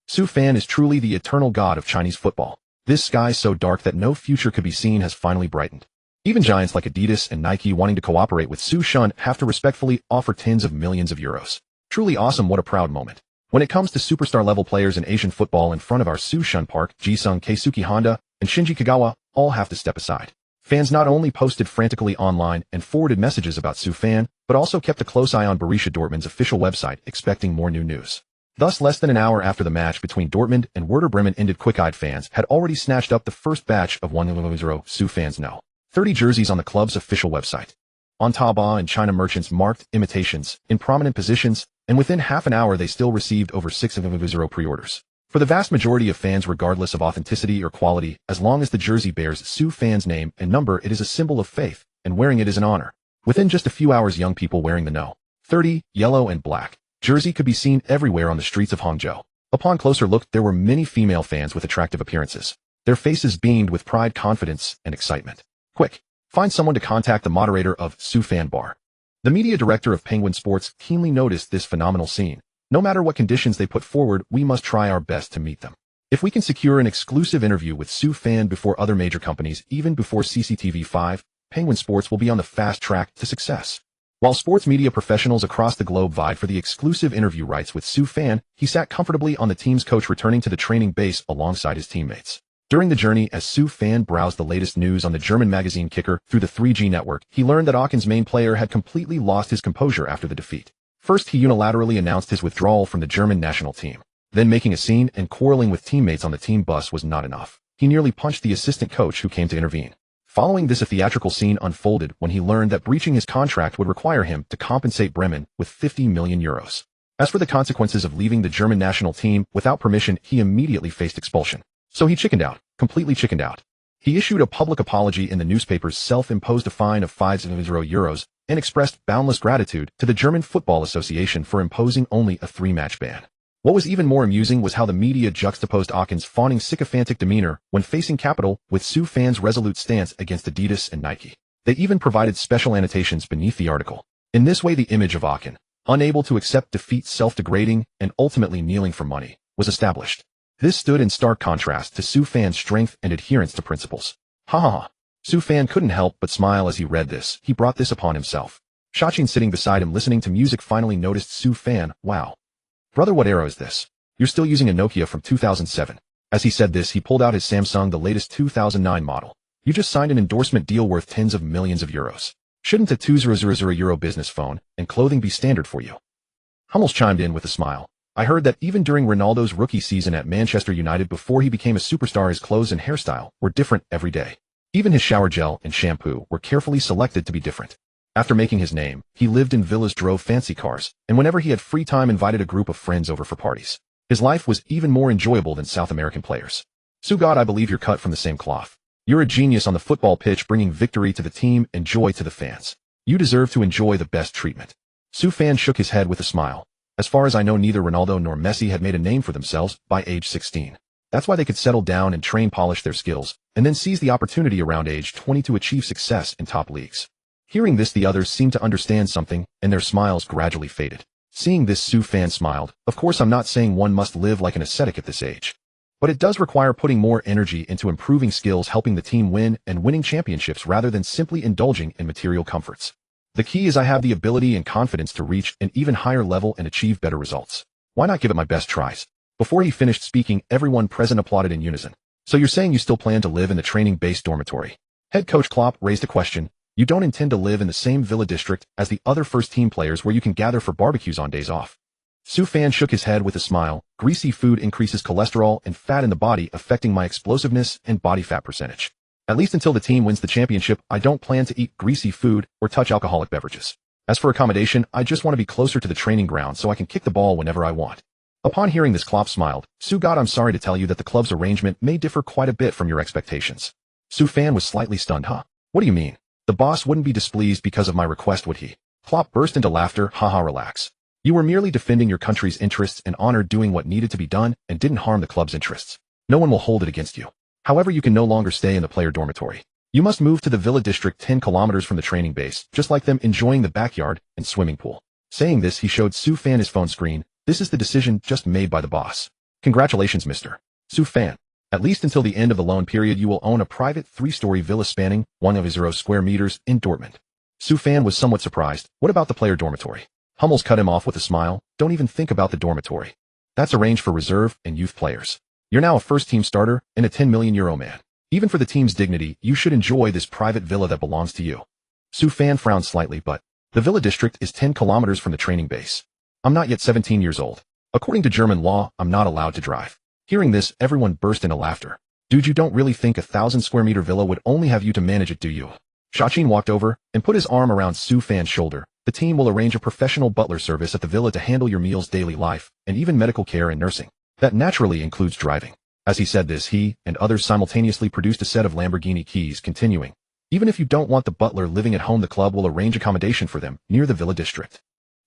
[SPEAKER 1] Su Fan is truly the eternal god of Chinese football. This sky so dark that no future could be seen has finally brightened. Even giants like Adidas and Nike wanting to cooperate with Su Shen have to respectfully offer tens of millions of euros. Truly awesome, what a proud moment. When it comes to superstar-level players in Asian football in front of our Su Shen Park, Jisung, Keisuke Honda, and Shinji Kagawa all have to step aside. Fans not only posted frantically online and forwarded messages about Su Fan, but also kept a close eye on Borussia Dortmund's official website, expecting more new news. Thus, less than an hour after the match between Dortmund and Werder Bremen ended, quick-eyed fans had already snatched up the first batch of 100 Su Fans Know 30 jerseys on the club's official website. On Taobao and China, merchants marked imitations in prominent positions, and within half an hour they still received over 600 pre-orders. For the vast majority of fans, regardless of authenticity or quality, as long as the jersey bears Su Fan's name and number, it is a symbol of faith, and wearing it is an honor. Within just a few hours, young people wearing the No. 30, yellow and black jersey could be seen everywhere on the streets of Hangzhou. Upon closer look, there were many female fans with attractive appearances. Their faces beamed with pride, confidence, and excitement. Quick, find someone to contact the moderator of Su Fan Bar. The media director of Penguin Sports keenly noticed this phenomenal scene. No matter what conditions they put forward, we must try our best to meet them. If we can secure an exclusive interview with Su Fan before other major companies, even before CCTV5, Penguin Sports will be on the fast track to success. While sports media professionals across the globe vied for the exclusive interview rights with Su Fan, he sat comfortably on the team's couch, returning to the training base alongside his teammates. During the journey, as Su Fan browsed the latest news on the German magazine Kicker through the 3G network, he learned that Aachen's main player had completely lost his composure after the defeat. First, he unilaterally announced his withdrawal from the German national team. Then making a scene and quarreling with teammates on the team bus was not enough. He nearly punched the assistant coach who came to intervene. Following this, a theatrical scene unfolded when he learned that breaching his contract would require him to compensate Bremen with 50 million euros. As for the consequences of leaving the German national team without permission, he immediately faced expulsion. So he chickened out, completely chickened out. He issued a public apology in the newspaper's self-imposed a fine of 500 euros and expressed boundless gratitude to the German Football Association for imposing only a 3-match ban. What was even more amusing was how the media juxtaposed Akin's fawning sycophantic demeanor when facing capital with Sioux fans' resolute stance against Adidas and Nike. They even provided special annotations beneath the article. In this way, the image of Akin, unable to accept defeat, self-degrading, and ultimately kneeling for money, was established. This stood in stark contrast to Sioux fans' strength and adherence to principles. Ha ha ha. Sioux fan couldn't help but smile as he read this. He brought this upon himself. Shachin, sitting beside him listening to music, finally noticed Sioux fan. Wow. Brother, what era is this? You're still using a Nokia from 2007. As he said this, he pulled out his Samsung, the latest 2009 model. You just signed an endorsement deal worth tens of millions of euros. Shouldn't a 2,000 euro business phone and clothing be standard for you? Hummels chimed in with a smile. I heard that even during Ronaldo's rookie season at Manchester United before he became a superstar, his clothes and hairstyle were different every day. Even his shower gel and shampoo were carefully selected to be different. After making his name, he lived in villas, drove fancy cars, and whenever he had free time invited a group of friends over for parties. His life was even more enjoyable than South American players. Sugod, I believe you're cut from the same cloth. You're a genius on the football pitch, bringing victory to the team and joy to the fans. You deserve to enjoy the best treatment. Su Fan shook his head with a smile. As far as I know, neither Ronaldo nor Messi had made a name for themselves by age 16. That's why they could settle down and train, polish their skills, and then seize the opportunity around age 20 to achieve success in top leagues. Hearing this, the others seemed to understand something, and their smiles gradually faded. Seeing this, Su Fan smiled. Of course, I'm not saying one must live like an ascetic at this age. But it does require putting more energy into improving skills, helping the team win, and winning championships rather than simply indulging in material comforts. The key is I have the ability and confidence to reach an even higher level and achieve better results. Why not give it my best tries? Before he finished speaking, everyone present applauded in unison. So you're saying you still plan to live in the training-based dormitory? Head coach Klopp raised a question. You don't intend to live in the same villa district as the other first-team players where you can gather for barbecues on days off? Su Fan shook his head with a smile. Greasy food increases cholesterol and fat in the body, affecting my explosiveness and body fat percentage. At least until the team wins the championship, I don't plan to eat greasy food or touch alcoholic beverages. As for accommodation, I just want to be closer to the training ground so I can kick the ball whenever I want. Upon hearing this, Klopp smiled. Sugod, I'm sorry to tell you that the club's arrangement may differ quite a bit from your expectations. Su Fan was slightly stunned. Huh? What do you mean? The boss wouldn't be displeased because of my request, would he? Klopp burst into laughter. Haha, relax. You were merely defending your country's interests and honor, doing what needed to be done and didn't harm the club's interests. No one will hold it against you. However, you can no longer stay in the player dormitory. You must move to the villa district 10 kilometers from the training base, just like them, enjoying the backyard and swimming pool. Saying this, he showed Su Fan his phone screen. This is the decision just made by the boss. Congratulations, Mr. Su Fan. At least until the end of the loan period, you will own a private 3-story villa spanning 1,000 square meters in Dortmund. Su Fan was somewhat surprised. What about the player dormitory? Hummels cut him off with a smile. Don't even think about the dormitory. That's arranged for reserve and youth players. You're now a first-team starter and a 10 million euro man. Even for the team's dignity, you should enjoy this private villa that belongs to you. Su Fan frowned slightly, but the villa district is 10 kilometers from the training base. I'm not yet 17 years old. According to German law, I'm not allowed to drive. Hearing this, everyone burst into laughter. Dude, you don't really think a 1,000-square-meter villa would only have you to manage it, do you? Shachin walked over and put his arm around Su Fan's shoulder. The team will arrange a professional butler service at the villa to handle your meals, daily life, and even medical care and nursing. That naturally includes driving. As he said this, he and others simultaneously produced a set of Lamborghini keys, continuing. Even if you don't want the butler living at home, the club will arrange accommodation for them near the villa district.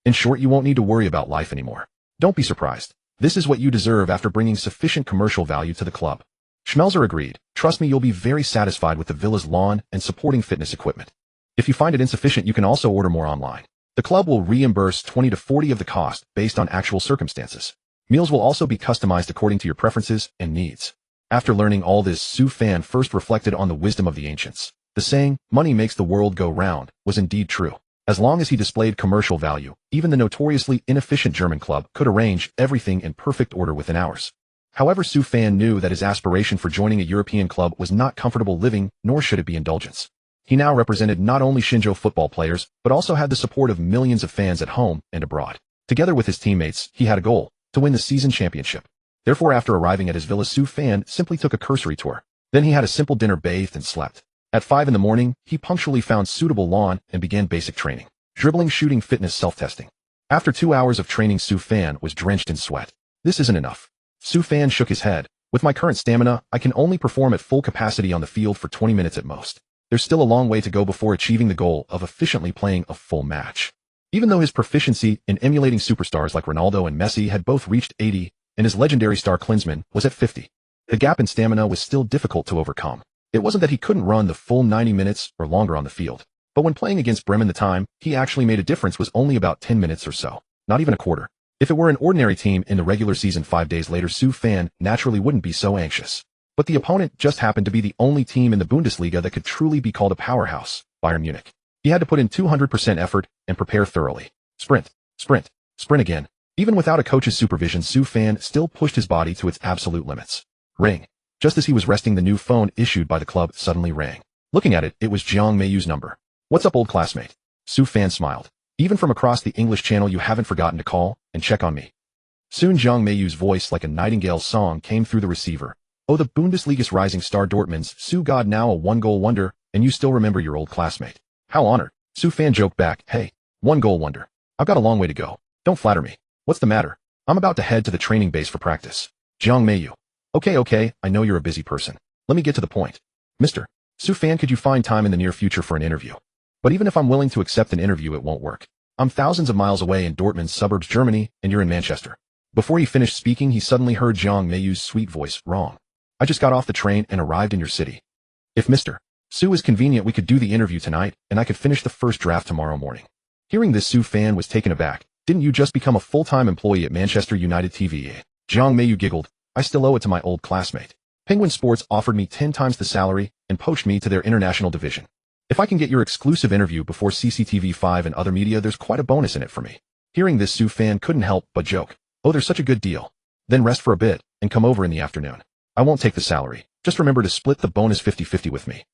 [SPEAKER 1] In short, you won't need to worry about life anymore. Don't be surprised. This is what you deserve after bringing sufficient commercial value to the club. Schmelzer agreed. Trust me, you'll be very satisfied with the villa's lawn and supporting fitness equipment. If you find it insufficient, you can also order more online. The club will reimburse 20 to 40% of the cost based on actual circumstances. Meals will also be customized according to your preferences and needs. After learning all this, Su Fan first reflected on the wisdom of the ancients. The saying, money makes the world go round, was indeed true. As long as he displayed commercial value, even the notoriously inefficient German club could arrange everything in perfect order within hours. However, Su Fan knew that his aspiration for joining a European club was not comfortable living, nor should it be indulgence. He now represented not only Shinjo football players, but also had the support of millions of fans at home and abroad. Together with his teammates, he had a goal: to win the season championship. Therefore, after arriving at his villa, Su Fan simply took a cursory tour. Then he had a simple dinner, bathed, and slept. At 5 in the morning, he punctually found suitable lawn and began basic training: dribbling, shooting, fitness, self-testing. After 2 hours of training, Su Fan was drenched in sweat. This isn't enough. Su Fan shook his head. With my current stamina, I can only perform at full capacity on the field for 20 minutes at most. There's still a long way to go before achieving the goal of efficiently playing a full match. Even though his proficiency in emulating superstars like Ronaldo and Messi had both reached 80, and his legendary star Klinsmann was at 50, the gap in stamina was still difficult to overcome. It wasn't that he couldn't run the full 90 minutes or longer on the field, but when playing against Bremen, the time he actually made a difference was only about 10 minutes or so, not even a quarter. If it were an ordinary team in the regular season 5 days later, Su Fan naturally wouldn't be so anxious. But the opponent just happened to be the only team in the Bundesliga that could truly be called a powerhouse: Bayern Munich. He had to put in 200% effort and prepare thoroughly. Sprint, sprint, sprint again. Even without a coach's supervision, Su Fan still pushed his body to its absolute limits. Ring. Just as he was resting, the new phone issued by the club suddenly rang. Looking at it, it was Jiang Meiyu's number. "What's up, old classmate?" Su Fan smiled. "Even from across the English Channel, you haven't forgotten to call and check on me." Soon Jiang Meiyu's voice, like a nightingale's song, came through the receiver. "Oh, the Bundesliga's rising star Dortmund's Su God, now a one-goal wonder, and you still remember your old classmate. How honored." Su Fan joked back, "Hey, one-goal wonder. I've got a long way to go. Don't flatter me. What's the matter?" "I'm about to head to the training base for practice." Jiang Meiyu. Okay, I know you're a busy person. Let me get to the point. Mr. Su Fan, could you find time in the near future for an interview? But even if I'm willing to accept an interview, it won't work. I'm thousands of miles away in Dortmund's suburbs, Germany, and you're in Manchester." Before he finished speaking, he suddenly heard Jiang Meiyu's sweet voice. "Wrong. I just got off the train and arrived in your city. If Mr. Su is convenient, we could do the interview tonight, and I could finish the first draft tomorrow morning." Hearing this, Su Fan was taken aback. "Didn't you just become a full-time employee at Manchester United TV?" Jiang Meiyu giggled. "I still owe it to my old classmate. Penguin Sports offered me 10 times the salary and poached me to their international division. If I can get your exclusive interview before CCTV5 and other media, there's quite a bonus in it for me." Hearing this, Su Fan couldn't help but joke. "Oh, there's such a good deal. Then rest for a bit and come over in the afternoon. I won't take the salary. Just remember to split the bonus 50-50 with me."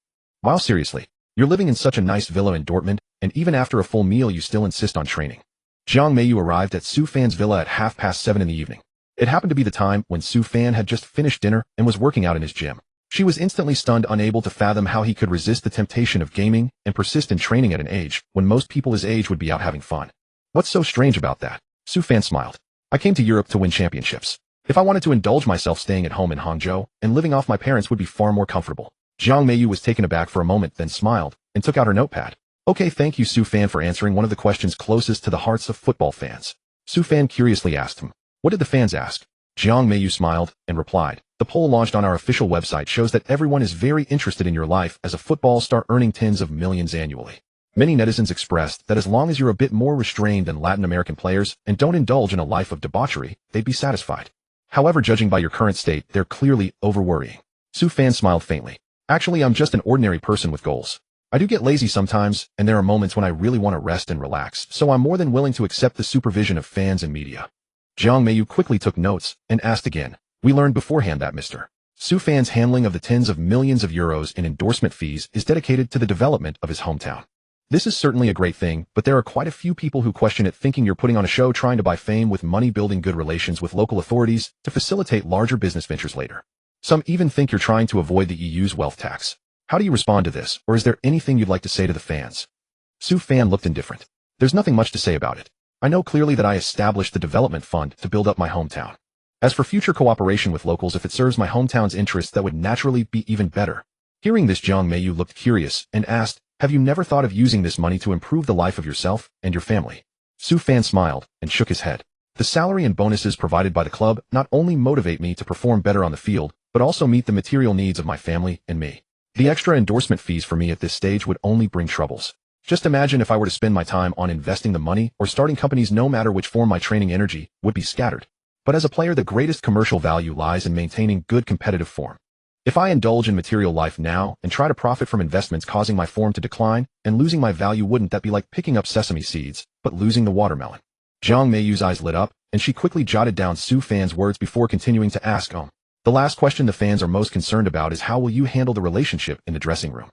[SPEAKER 1] "Wow, seriously, you're living in such a nice villa in Dortmund, and even after a full meal you still insist on training." Jiang Meiyu arrived at Su Fan's villa at 7:30 in the evening. It happened to be the time when Su Fan had just finished dinner and was working out in his gym. She was instantly stunned, unable to fathom how he could resist the temptation of gaming and persist in training at an age when most people his age would be out having fun. "What's so strange about that?" Su Fan smiled. "I came to Europe to win championships. If I wanted to indulge myself, staying at home in Hangzhou and living off my parents would be far more comfortable." Jiang Meiyu was taken aback for a moment, then smiled and took out her notepad. "Okay, thank you, Su Fan, for answering one of the questions closest to the hearts of football fans." Su Fan curiously asked him, "What did the fans ask?" Jiang Meiyu smiled and replied, "The poll launched on our official website shows that everyone is very interested in your life as a football star earning tens of millions annually. Many netizens expressed that as long as you're a bit more restrained than Latin American players and don't indulge in a life of debauchery, they'd be satisfied. However, judging by your current state, they're clearly over-worrying." Su Fan smiled faintly. "Actually, I'm just an ordinary person with goals. I do get lazy sometimes, and there are moments when I really want to rest and relax, so I'm more than willing to accept the supervision of fans and media." Jiang Meiyu quickly took notes and asked again, "We learned beforehand that Mr. Su Fan's handling of the tens of millions of euros in endorsement fees is dedicated to the development of his hometown. This is certainly a great thing, but there are quite a few people who question it, thinking you're putting on a show, trying to buy fame with money, building good relations with local authorities to facilitate larger business ventures later. Some even think you're trying to avoid the EU's wealth tax. How do you respond to this, or is there anything you'd like to say to the fans?" Su Fan looked indifferent. "There's nothing much to say about it. I know clearly that I established the development fund to build up my hometown. As for future cooperation with locals, if it serves my hometown's interests, that would naturally be even better." Hearing this, Jiang Meiyu looked curious and asked, "Have you never thought of using this money to improve the life of yourself and your family?" Su Fan smiled and shook his head. "The salary and bonuses provided by the club not only motivate me to perform better on the field, but also meet the material needs of my family and me. The extra endorsement fees for me at this stage would only bring troubles. Just imagine if I were to spend my time on investing the money or starting companies, no matter which form my training energy would be scattered. But as a player, the greatest commercial value lies in maintaining good competitive form. If I indulge in material life now and try to profit from investments causing my form to decline and losing my value, wouldn't that be like picking up sesame seeds, but losing the watermelon?" Jiang Meiyu's eyes lit up, and she quickly jotted down Su Fan's words before continuing to ask, "The last question the fans are most concerned about is how will you handle the relationship in the dressing room?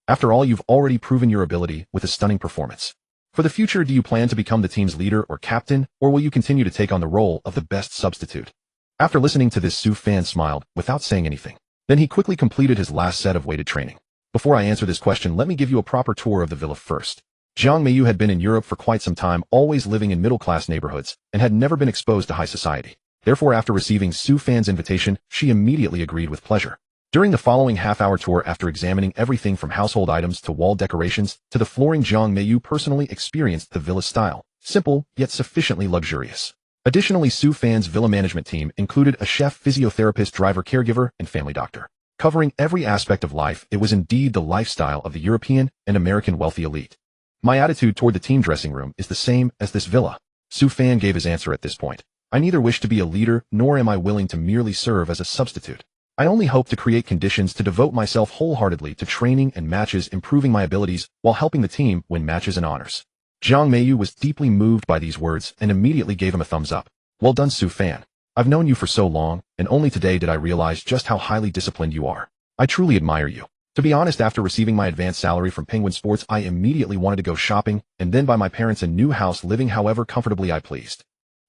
[SPEAKER 1] After all, you've already proven your ability with a stunning performance. For the future, do you plan to become the team's leader or captain, or will you continue to take on the role of the best substitute? After listening to this, Su fan smiled without saying anything. Then he quickly completed his last set of weighted training. Before I answer this question, let me give you a proper tour of the villa first. Jiang Meiyu had been in Europe for quite some time, always living in middle-class neighborhoods, and had never been exposed to high society. Therefore, after receiving Su fan's invitation, she immediately agreed with pleasure. During the following half-hour tour, after examining everything from household items to wall decorations to the flooring, Jiang Meiyu personally experienced the villa style, simple yet sufficiently luxurious. Additionally, Su fan's villa management team included a chef, physiotherapist, driver, caregiver, and family doctor. Covering every aspect of life, it was indeed the lifestyle of the European and American wealthy elite. My attitude toward the team dressing room is the same as this villa. Su fan gave his answer at this point. I neither wish to be a leader, nor am I willing to merely serve as a substitute. I only hope to create conditions to devote myself wholeheartedly to training and matches, improving my abilities while helping the team win matches and honors. Jiang Meiyu was deeply moved by these words and immediately gave him a thumbs up. Well done, Su fan. I've known you for so long, and only today did I realize just how highly disciplined you are. I truly admire you. To be honest, after receiving my advanced salary from Penguin Sports, I immediately wanted to go shopping and then buy my parents a new house, living however comfortably I pleased.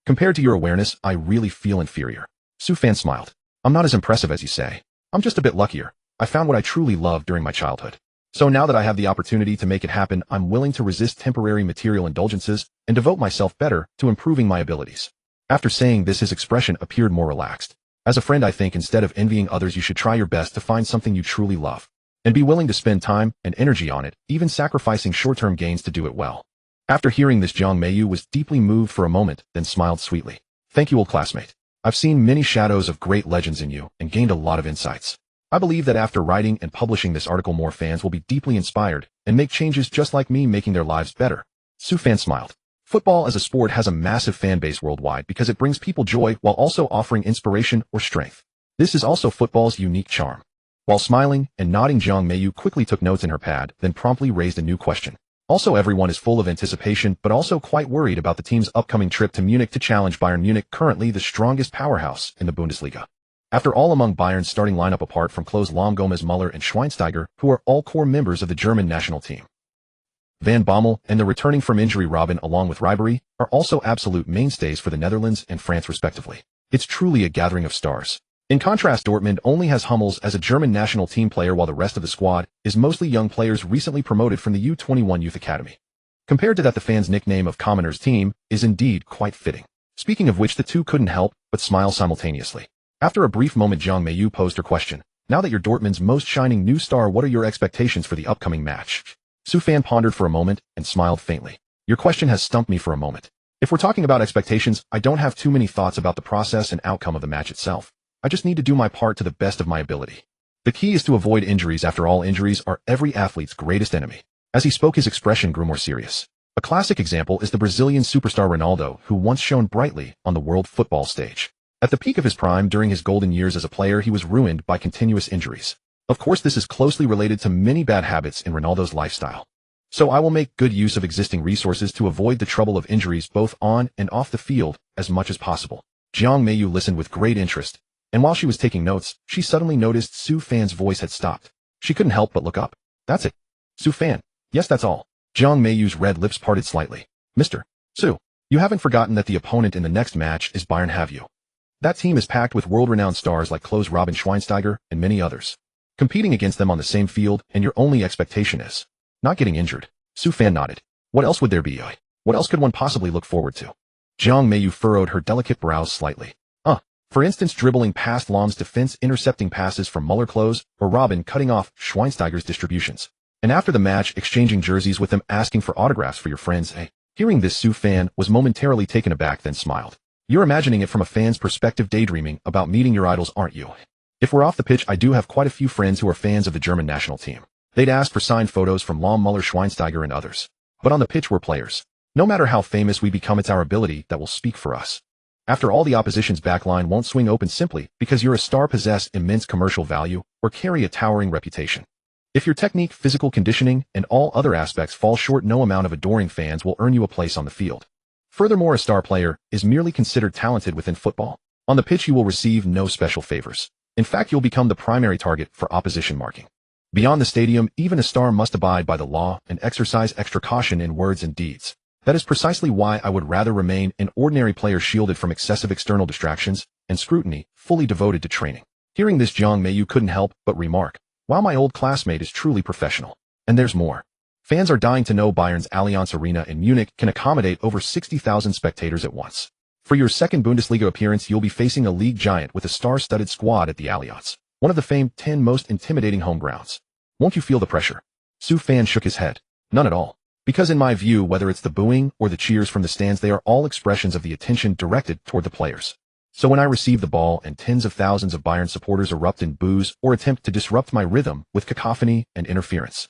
[SPEAKER 1] Compared to your awareness, I really feel inferior. Su fan smiled. I'm not as impressive as you say. I'm just a bit luckier. I found what I truly loved during my childhood. So now that I have the opportunity to make it happen, I'm willing to resist temporary material indulgences and devote myself better to improving my abilities. After saying this, his expression appeared more relaxed. As a friend, I think instead of envying others, you should try your best to find something you truly love and be willing to spend time and energy on it, even sacrificing short-term gains to do it well. After hearing this, Jiang Meiyu was deeply moved for a moment, then smiled sweetly. Thank you, old classmate. I've seen many shadows of great legends in you and gained a lot of insights. I believe that after writing and publishing this article, more fans will be deeply inspired and make changes just like me, making their lives better. Su fan smiled. Football as a sport has a massive fan base worldwide because it brings people joy while also offering inspiration or strength. This is also football's unique charm. While smiling and nodding, Jiang Meiyu quickly took notes in her pad, then promptly raised a new question. Also, everyone is full of anticipation, but also quite worried about the team's upcoming trip to Munich to challenge Bayern Munich, currently the strongest powerhouse in the Bundesliga. After all, among Bayern's starting lineup, apart from Klose, Lahm, Gomez, Muller, and Schweinsteiger, who are all core members of the German national team, Van Bommel and the returning from injury Robben, along with Ribéry, are also absolute mainstays for the Netherlands and France respectively. It's truly a gathering of stars. In contrast, Dortmund only has Hummels as a German national team player, while the rest of the squad is mostly young players recently promoted from the U21 Youth Academy. Compared to that, the fans' nickname of Commoners' team is indeed quite fitting. Speaking of which, the two couldn't help but smile simultaneously. After a brief moment, Jiang Meiyu posed her question. Now that you're Dortmund's most shining new star, what are your expectations for the upcoming match? Su fan pondered for a moment and smiled faintly. Your question has stumped me for a moment. If we're talking about expectations, I don't have too many thoughts about the process and outcome of the match itself. I just need to do my part to the best of my ability. The key is to avoid injuries. After all, injuries are every athlete's greatest enemy. As he spoke, his expression grew more serious. A classic example is the Brazilian superstar Ronaldo, who once shone brightly on the world football stage. At the peak of his prime, during his golden years as a player, he was ruined by continuous injuries. Of course, this is closely related to many bad habits in Ronaldo's lifestyle. So I will make good use of existing resources to avoid the trouble of injuries both on and off the field as much as possible. Jiang Meiyu listened with great interest, and while she was taking notes, she suddenly noticed Su fan's voice had stopped. She couldn't help but look up. That's it. Su fan. Yes, that's all. Jiang Meiyu's red lips parted slightly. Mr. Su, you haven't forgotten that the opponent in the next match is Bayern, have you? That team is packed with world-renowned stars like Klose, Robben, Schweinsteiger, and many others. Competing against them on the same field, and your only expectation is not getting injured. Su fan nodded. What else would there be? What else could one possibly look forward to? Jiang Meiyu furrowed her delicate brows slightly. For instance, dribbling past Lahm's defense, intercepting passes from Muller, Klose, or Robben cutting off Schweinsteiger's distributions. And after the match, exchanging jerseys with them, asking for autographs for your friends. Hearing this, Su fan was momentarily taken aback, then smiled. You're imagining it from a fan's perspective, daydreaming about meeting your idols, aren't you? If we're off the pitch, I do have quite a few friends who are fans of the German national team. They'd ask for signed photos from Lahm, Muller, Schweinsteiger, and others. But on the pitch, we're players. No matter how famous we become, it's our ability that will speak for us. After all, the opposition's backline won't swing open simply because you're a star, possess immense commercial value, or carry a towering reputation. If your technique, physical conditioning, and all other aspects fall short, no amount of adoring fans will earn you a place on the field. Furthermore, a star player is merely considered talented within football. On the pitch, you will receive no special favors. In fact, you'll become the primary target for opposition marking. Beyond the stadium, even a star must abide by the law and exercise extra caution in words and deeds. That is precisely why I would rather remain an ordinary player shielded from excessive external distractions and scrutiny, fully devoted to training. Hearing this, Zhang Meiyu couldn't help but remark, "Wow, my old classmate is truly professional." And there's more. Fans are dying to know Bayern's Allianz Arena in Munich can accommodate over 60,000 spectators at once. For your second Bundesliga appearance, you'll be facing a league giant with a star-studded squad at the Allianz, one of the famed 10 most intimidating home grounds. Won't you feel the pressure? Su Fan shook his head. None at all. Because in my view, whether it's the booing or the cheers from the stands, they are all expressions of the attention directed toward the players. So when I receive the ball and tens of thousands of Bayern supporters erupt in boos or attempt to disrupt my rhythm with cacophony and interference,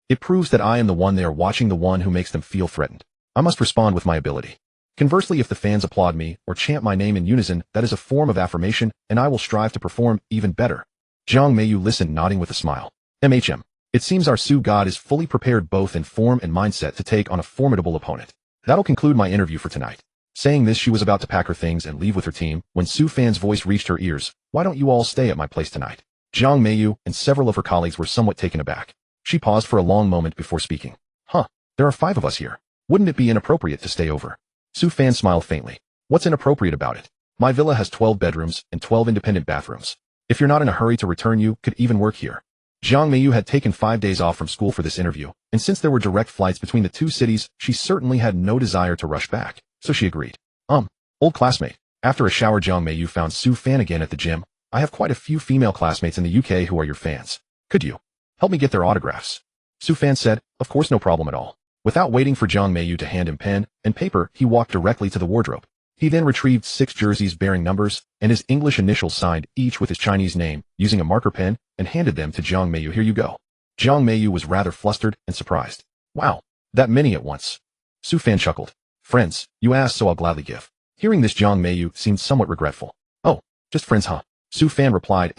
[SPEAKER 1] it proves that I am the one they are watching, the one who makes them feel threatened. I must respond with my ability. Conversely, if the fans applaud me or chant my name in unison, that is a form of affirmation, and I will strive to perform even better. Zhang Meiyu listened, nodding with a smile. It seems our Su God is fully prepared both in form and mindset to take on a formidable opponent. That'll conclude my interview for tonight. Saying this, she was about to pack her things and leave with her team when Su Fan's voice reached her ears. Why don't you all stay at my place tonight? Zhang Meiyu and several of her colleagues were somewhat taken aback. She paused for a long moment before speaking. There are 5 of us here. Wouldn't it be inappropriate to stay over? Su Fan smiled faintly. What's inappropriate about it? My villa has 12 bedrooms and 12 independent bathrooms. If you're not in a hurry to return, you could even work here. Zhang Meiyu had taken 5 days off from school for this interview, and since there were direct flights between the two cities, she certainly had no desire to rush back, so she agreed. Old classmate. After a shower, Zhang Meiyu found Su Fan again at the gym. I have quite a few female classmates in the UK who are your fans. Could you help me get their autographs? Su Fan said, of course, no problem at all. Without waiting for Zhang Meiyu to hand him pen and paper, he walked directly to the wardrobe. He then retrieved 6 jerseys bearing numbers and his English initials signed, each with his Chinese name, using a marker pen, and handed them to Zhang Meiyu. Here you go. Zhang Meiyu was rather flustered and surprised. Wow, that many at once. Su Fan chuckled. Friends, you asked, so I'll gladly give. Hearing this, Zhang Meiyu seemed somewhat regretful. Oh, just friends, huh? Su Fan replied,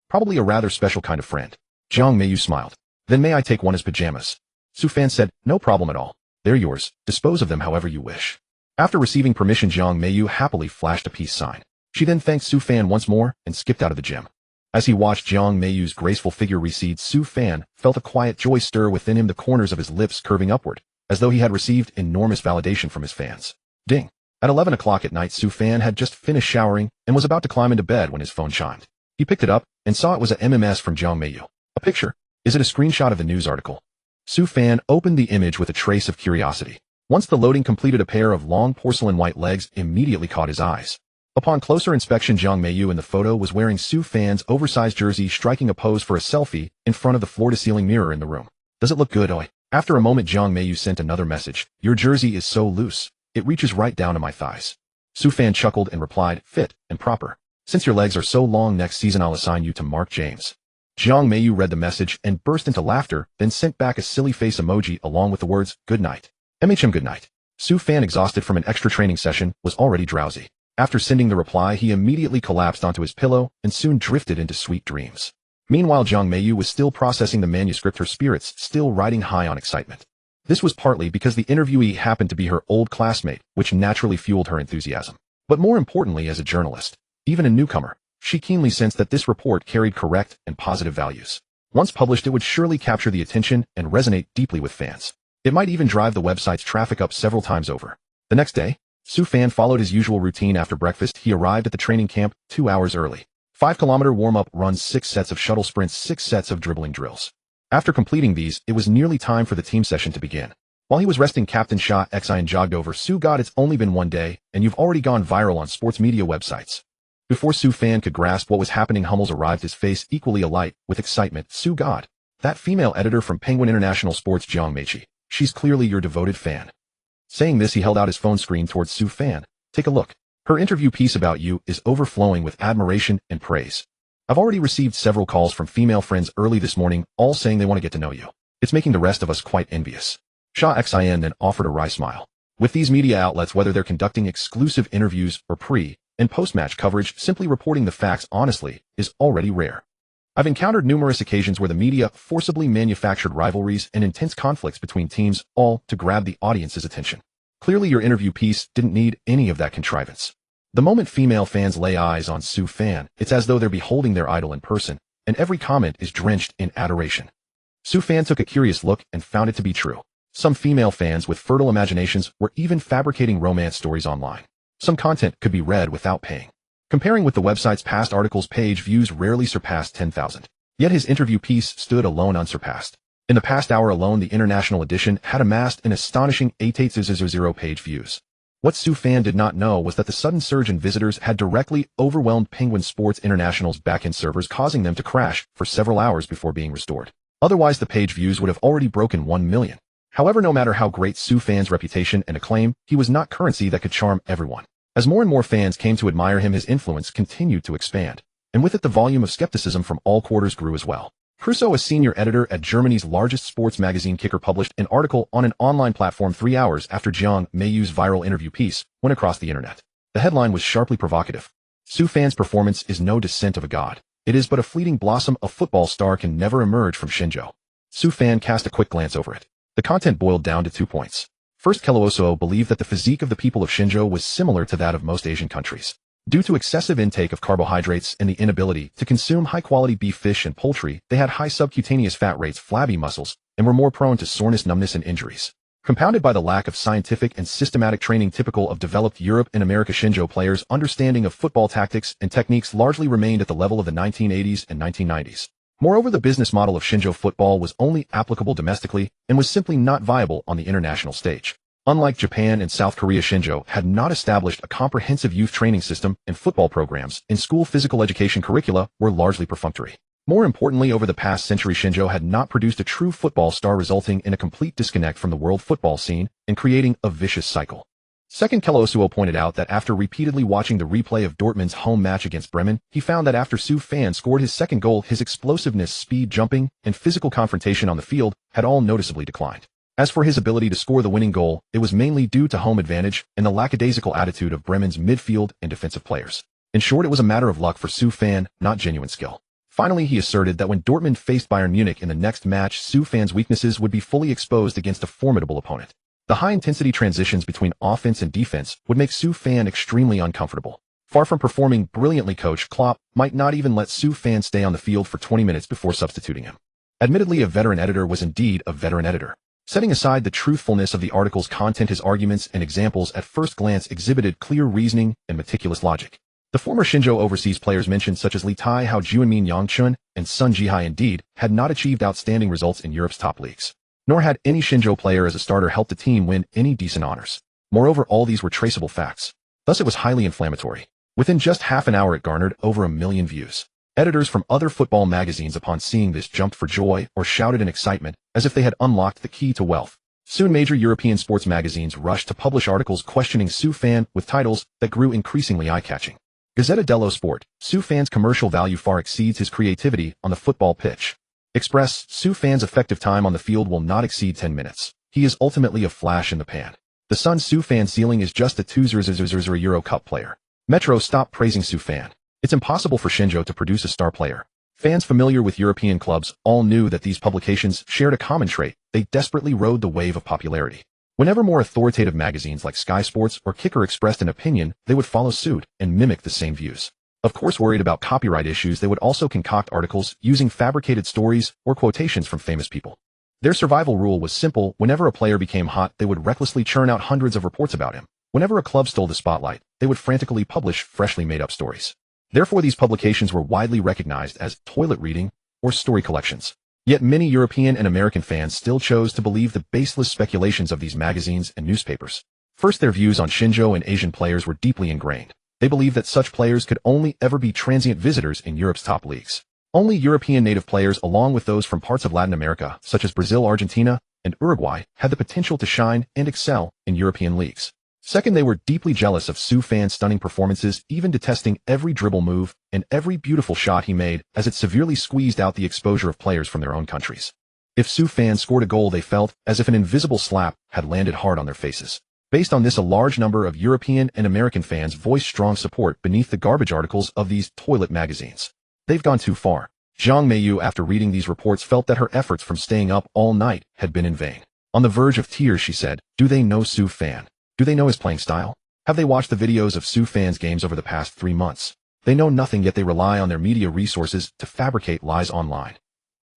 [SPEAKER 1] Probably a rather special kind of friend. Zhang Meiyu smiled. Then may I take one as pajamas? Su Fan said, no problem at all. They're yours. Dispose of them however you wish. After receiving permission, Zhang Meiyu happily flashed a peace sign. She then thanked Su Fan once more and skipped out of the gym. As he watched Zhang Meiyu's graceful figure recede, Su Fan felt a quiet joy stir within him, the corners of his lips curving upward, as though he had received enormous validation from his fans. Ding! At 11 o'clock at night, Su Fan had just finished showering and was about to climb into bed when his phone chimed. He picked it up and saw it was a MMS from Zhang Meiyu. A picture? Is it a screenshot of the news article? Su Fan opened the image with a trace of curiosity. Once the loading completed, a pair of long porcelain white legs immediately caught his eyes. Upon closer inspection, Zhang Meiyu in the photo was wearing Su Fan's oversized jersey, striking a pose for a selfie in front of the floor-to-ceiling mirror in the room. Does it look good, oi? After a moment, Zhang Meiyu sent another message. Your jersey is so loose. It reaches right down to my thighs. Su Fan chuckled and replied, fit and proper. Since your legs are so long, next season I'll assign you to Mark James. Zhang Meiyu read the message and burst into laughter, then sent back a silly face emoji along with the words, good night. Good night. Su Fan, exhausted from an extra training session, was already drowsy. After sending the reply, he immediately collapsed onto his pillow and soon drifted into sweet dreams. Meanwhile, Zhang Meiyu was still processing the manuscript, her spirits still riding high on excitement. This was partly because the interviewee happened to be her old classmate, which naturally fueled her enthusiasm. But more importantly, as a journalist, even a newcomer, she keenly sensed that this report carried correct and positive values. Once published, it would surely capture the attention and resonate deeply with fans. It might even drive the website's traffic up several times over. The next day, Su Fan followed his usual routine. After breakfast, he arrived at the training camp 2 hours early. 5-kilometer warm-up runs, 6 sets of shuttle sprints, 6 sets of dribbling drills. After completing these, it was nearly time for the team session to begin. While he was resting, Captain Shah Xin jogged over. Su God, it's only been 1 day, and you've already gone viral on sports media websites. Before Su Fan could grasp what was happening, Hummels arrived, his face equally alight with excitement. Su God, that female editor from Penguin International Sports, Zhang Meiyu. She's clearly your devoted fan. Saying this, he held out his phone screen towards Su Fan. Take a look. Her interview piece about you is overflowing with admiration and praise. I've already received several calls from female friends early this morning, all saying they want to get to know you. It's making the rest of us quite envious. Shah Xin then offered a wry smile. With these media outlets, whether they're conducting exclusive interviews or pre- and post-match coverage, simply reporting the facts honestly is already rare. I've encountered numerous occasions where the media forcibly manufactured rivalries and intense conflicts between teams, all to grab the audience's attention. Clearly, your interview piece didn't need any of that contrivance. The moment female fans lay eyes on Su Fan, it's as though they're beholding their idol in person, and every comment is drenched in adoration. Su Fan took a curious look and found it to be true. Some female fans with fertile imaginations were even fabricating romance stories online. Some content could be read without paying. Comparing with the website's past articles, page views rarely surpassed 10,000. Yet his interview piece stood alone unsurpassed. In the past hour alone, the international edition had amassed an astonishing 88,000 page views. What Su Fan did not know was that the sudden surge in visitors had directly overwhelmed Penguin Sports International's backend servers, causing them to crash for several hours before being restored. Otherwise, the page views would have already broken 1 million. However, no matter how great Su Fan's reputation and acclaim, he was not currency that could charm everyone. As more and more fans came to admire him, his influence continued to expand. And with it, the volume of skepticism from all quarters grew as well. Crusoe, a senior editor at Germany's largest sports magazine Kicker, published an article on an online platform 3 hours after Jiang Meiyu's viral interview piece went across the internet. The headline was sharply provocative. Su Fan's performance is no descent of a god. It is but a fleeting blossom. A football star can never emerge from Shenzhou. Su Fan cast a quick glance over it. The content boiled down to 2 points. First, Keloosuo believed that the physique of the people of Shenzhou was similar to that of most Asian countries. Due to excessive intake of carbohydrates and the inability to consume high-quality beef, fish, and poultry, they had high subcutaneous fat rates, flabby muscles, and were more prone to soreness, numbness, and injuries. Compounded by the lack of scientific and systematic training typical of developed Europe and America, Shenzhou players' understanding of football tactics and techniques largely remained at the level of the 1980s and 1990s. Moreover, the business model of Shenzhou football was only applicable domestically and was simply not viable on the international stage. Unlike Japan and South Korea, Shenzhou had not established a comprehensive youth training system, and football programs in school physical education curricula were largely perfunctory. More importantly, over the past century, Shenzhou had not produced a true football star, resulting in a complete disconnect from the world football scene and creating a vicious cycle. Second, Keloosuo pointed out that after repeatedly watching the replay of Dortmund's home match against Bremen, he found that after Su Fan scored his second goal, his explosiveness, speed, jumping, and physical confrontation on the field had all noticeably declined. As for his ability to score the winning goal, it was mainly due to home advantage and the lackadaisical attitude of Bremen's midfield and defensive players. In short, it was a matter of luck for Su Fan, not genuine skill. Finally, he asserted that when Dortmund faced Bayern Munich in the next match, Su Fan's weaknesses would be fully exposed against a formidable opponent. The high-intensity transitions between offense and defense would make Su Fan extremely uncomfortable. Far from performing brilliantly, Coach Klopp might not even let Su Fan stay on the field for 20 minutes before substituting him. Admittedly, a veteran editor was indeed a veteran editor. Setting aside the truthfulness of the article's content, his arguments and examples at first glance exhibited clear reasoning and meticulous logic. The former Shenzhou overseas players mentioned, such as Li Tai Hao, Juanmin Yangchun, and Sun Jihai, indeed had not achieved outstanding results in Europe's top leagues. Nor had any Shenzhou player as a starter helped the team win any decent honors. Moreover, all these were traceable facts. Thus, it was highly inflammatory. Within just half an hour, it garnered over 1 million views. Editors from other football magazines, upon seeing this, jumped for joy or shouted in excitement as if they had unlocked the key to wealth. Soon, major European sports magazines rushed to publish articles questioning Su Fan with titles that grew increasingly eye-catching. Gazzetta dello Sport: Su Fan's commercial value far exceeds his creativity on the football pitch. Express: Su Fan's effective time on the field will not exceed 10 minutes. He is ultimately a flash in the pan. The Sun: Su Fan ceiling is just a 200 Euro Cup player. Metro: stop praising Su Fan. It's impossible for Shenzhou to produce a star player. Fans familiar with European clubs all knew that these publications shared a common trait: they desperately rode the wave of popularity. Whenever more authoritative magazines like Sky Sports or Kicker expressed an opinion, they would follow suit and mimic the same views. Of course, worried about copyright issues, they would also concoct articles using fabricated stories or quotations from famous people. Their survival rule was simple: whenever a player became hot, they would recklessly churn out hundreds of reports about him. Whenever a club stole the spotlight, they would frantically publish freshly made-up stories. Therefore, these publications were widely recognized as toilet reading or story collections. Yet many European and American fans still chose to believe the baseless speculations of these magazines and newspapers. First, their views on Shenzhou and Asian players were deeply ingrained. They believed that such players could only ever be transient visitors in Europe's top leagues. Only European native players, along with those from parts of Latin America, such as Brazil, Argentina, and Uruguay, had the potential to shine and excel in European leagues. Second, they were deeply jealous of Su Fan's stunning performances, even detesting every dribble move and every beautiful shot he made, as it severely squeezed out the exposure of players from their own countries. If Su Fan scored a goal, they felt as if an invisible slap had landed hard on their faces. Based on this, a large number of European and American fans voiced strong support beneath the garbage articles of these toilet magazines. They've gone too far. Jiang Meiyu, after reading these reports, felt that her efforts from staying up all night had been in vain. On the verge of tears, she said, "Do they know Su Fan? Do they know his playing style? Have they watched the videos of Su Fan's games over the past 3 months? They know nothing, yet they rely on their media resources to fabricate lies online.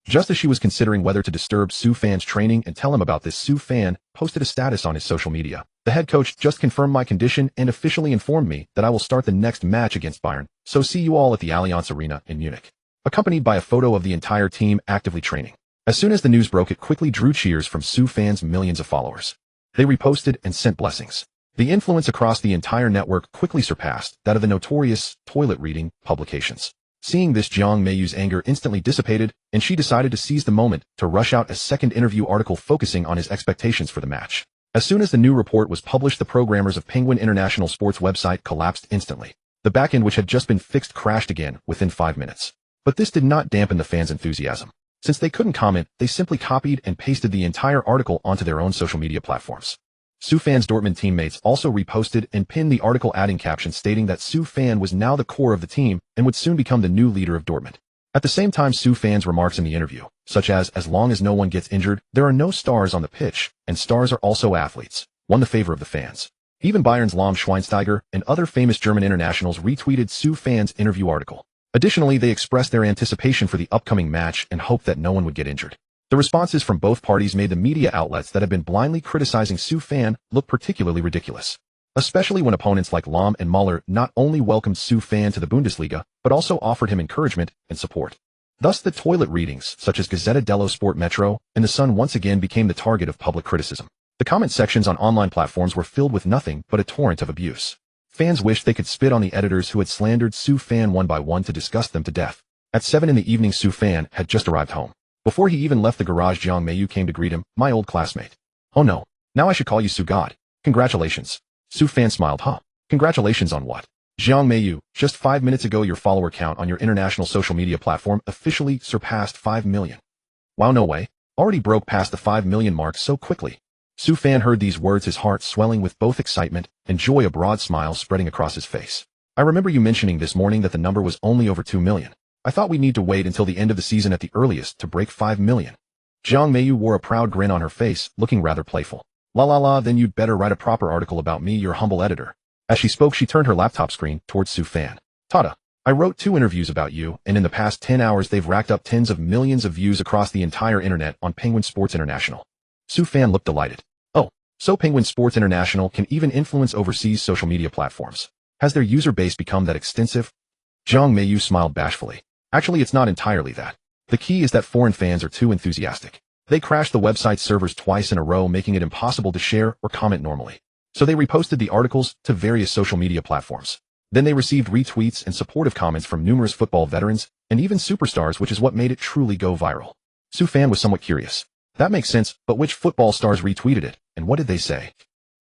[SPEAKER 1] Just as she was considering whether to disturb Su Fan's training and tell him about this, Su Fan posted a status on his social media. The head coach just confirmed my condition and officially informed me that I will start the next match against Bayern, so see you all at the Allianz Arena in Munich. Accompanied by a photo of the entire team actively training. As soon as the news broke, it quickly drew cheers from Su Fan's millions of followers. They reposted and sent blessings. The influence across the entire network quickly surpassed that of the notorious toilet-reading publications. Seeing this, Jiang Meiyu's anger instantly dissipated, and she decided to seize the moment to rush out a second interview article focusing on his expectations for the match. As soon as the new report was published, the programmers of Penguin International Sports website collapsed instantly. The backend, which had just been fixed, crashed again within 5 minutes. But this did not dampen the fans' enthusiasm. Since they couldn't comment, they simply copied and pasted the entire article onto their own social media platforms. Su Fan's Dortmund teammates also reposted and pinned the article, adding captions stating that Su Fan was now the core of the team and would soon become the new leader of Dortmund. At the same time, Su Fan's remarks in the interview, such as long as no one gets injured, there are no stars on the pitch, and stars are also athletes, won the favor of the fans. Even Bayern's Lom Schweinsteiger and other famous German internationals retweeted Su Fan's interview article. Additionally, they expressed their anticipation for the upcoming match and hoped that no one would get injured. The responses from both parties made the media outlets that had been blindly criticizing Su Fan look particularly ridiculous, especially when opponents like Lahm and Muller not only welcomed Su Fan to the Bundesliga, but also offered him encouragement and support. Thus, the toilet readings, such as Gazzetta dello Sport Metro and The Sun, once again became the target of public criticism. The comment sections on online platforms were filled with nothing but a torrent of abuse. Fans wished they could spit on the editors who had slandered Su Fan one by one to disgust them to death. At 7 in the evening, Su Fan had just arrived home. Before he even left the garage, Jiang Meiyu came to greet him, my old classmate. Oh no, now I should call you Su God. Congratulations. Su Fan smiled. Huh? Congratulations on what? Jiang Meiyu, just 5 minutes ago your follower count on your international social media platform officially surpassed 5 million. Wow, no way. Already broke past the 5 million mark so quickly. Su Fan heard these words, his heart swelling with both excitement and joy, a broad smile spreading across his face. I remember you mentioning this morning that the number was only over 2 million. I thought we'd need to wait until the end of the season at the earliest to break 5 million. Jiang Meiyu wore a proud grin on her face, looking rather playful. La, then you'd better write a proper article about me, your humble editor. As she spoke, she turned her laptop screen towards Su Fan. Tada! I wrote 2 interviews about you, and in the past 10 hours they've racked up tens of millions of views across the entire internet on Penguin Sports International. Su Fan looked delighted. Oh, so Penguin Sports International can even influence overseas social media platforms. Has their user base become that extensive? Jiang Meiyu smiled bashfully. Actually, it's not entirely that. The key is that foreign fans are too enthusiastic. They crashed the website's servers twice in a row, making it impossible to share or comment normally. So they reposted the articles to various social media platforms. Then they received retweets and supportive comments from numerous football veterans and even superstars, which is what made it truly go viral. Su Fan was somewhat curious. That makes sense, but which football stars retweeted it, and what did they say?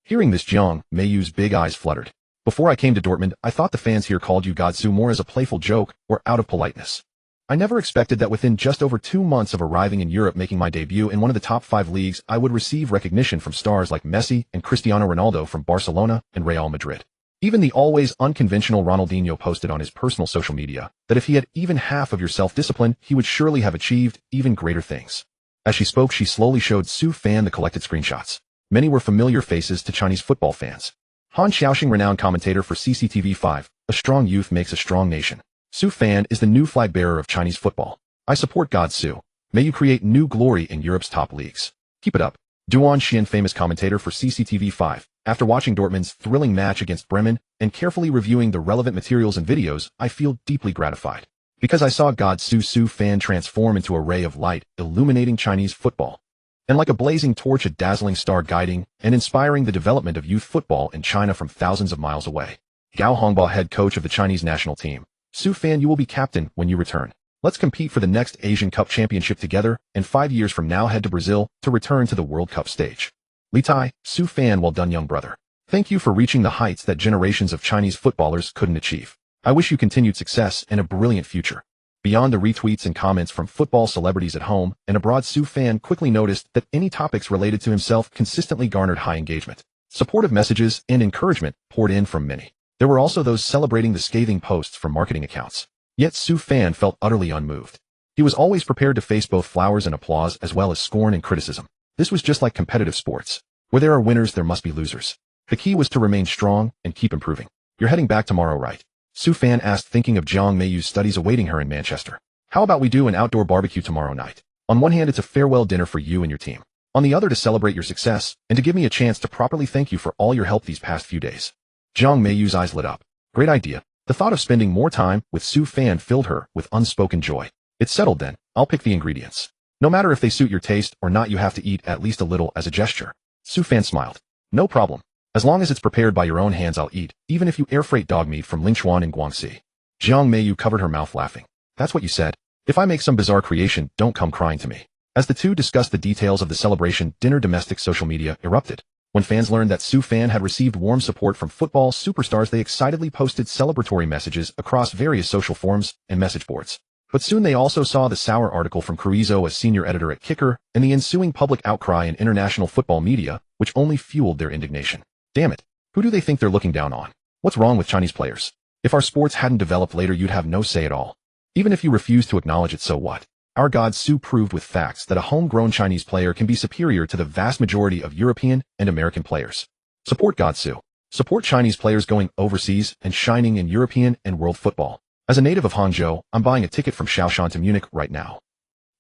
[SPEAKER 1] Hearing this, Jiang Meiyu's big eyes fluttered. Before I came to Dortmund, I thought the fans here called you Godsu more as a playful joke or out of politeness. I never expected that within just over 2 months of arriving in Europe, making my debut in one of the top 5 leagues, I would receive recognition from stars like Messi and Cristiano Ronaldo from Barcelona and Real Madrid. Even the always unconventional Ronaldinho posted on his personal social media that if he had even half of your self-discipline, he would surely have achieved even greater things. As she spoke, she slowly showed Su Fan the collected screenshots. Many were familiar faces to Chinese football fans. Han Xiaoxing, renowned commentator for CCTV5, a strong youth makes a strong nation. Su Fan is the new flag bearer of Chinese football. I support God Su. May you create new glory in Europe's top leagues. Keep it up. Duan Xian, famous commentator for CCTV5. After watching Dortmund's thrilling match against Bremen and carefully reviewing the relevant materials and videos, I feel deeply gratified. Because I saw God Su Fan transform into a ray of light, illuminating Chinese football. And like a blazing torch, a dazzling star guiding and inspiring the development of youth football in China from thousands of miles away. Gao Hongbo, head coach of the Chinese national team. Su Fan, you will be captain when you return. Let's compete for the next Asian Cup championship together, and 5 years from now head to Brazil to return to the World Cup stage. Li Tai, Su Fan, well done, young brother. Thank you for reaching the heights that generations of Chinese footballers couldn't achieve. I wish you continued success and a brilliant future. Beyond the retweets and comments from football celebrities at home and abroad, Su Fan quickly noticed that any topics related to himself consistently garnered high engagement. Supportive messages and encouragement poured in from many. There were also those celebrating the scathing posts from marketing accounts. Yet Su Fan felt utterly unmoved. He was always prepared to face both flowers and applause as well as scorn and criticism. This was just like competitive sports. Where there are winners, there must be losers. The key was to remain strong and keep improving. You're heading back tomorrow, right? Su Fan asked, thinking of Jiang Meiyu's studies awaiting her in Manchester. How about we do an outdoor barbecue tomorrow night? On one hand, it's a farewell dinner for you and your team. On the other, to celebrate your success, and to give me a chance to properly thank you for all your help these past few days. Jiang Meiyu's eyes lit up. Great idea. The thought of spending more time with Su Fan filled her with unspoken joy. It's settled then. I'll pick the ingredients. No matter if they suit your taste or not, you have to eat at least a little as a gesture. Su Fan smiled. No problem. As long as it's prepared by your own hands, I'll eat, even if you air freight dog meat from Linchuan in Guangxi. Jiang Meiyu covered her mouth, laughing. That's what you said. If I make some bizarre creation, don't come crying to me. As the two discussed the details of the celebration dinner, domestic social media erupted. When fans learned that Su Fan had received warm support from football superstars, they excitedly posted celebratory messages across various social forums and message boards. But soon they also saw the sour article from Carrizo, a senior editor at Kicker, and the ensuing public outcry in international football media, which only fueled their indignation. Damn it. Who do they think they're looking down on? What's wrong with Chinese players? If our sports hadn't developed later, you'd have no say at all. Even if you refuse to acknowledge it, so what? Our God Su proved with facts that a homegrown Chinese player can be superior to the vast majority of European and American players. Support God Su. Support Chinese players going overseas and shining in European and world football. As a native of Hangzhou, I'm buying a ticket from Shaoshan to Munich right now.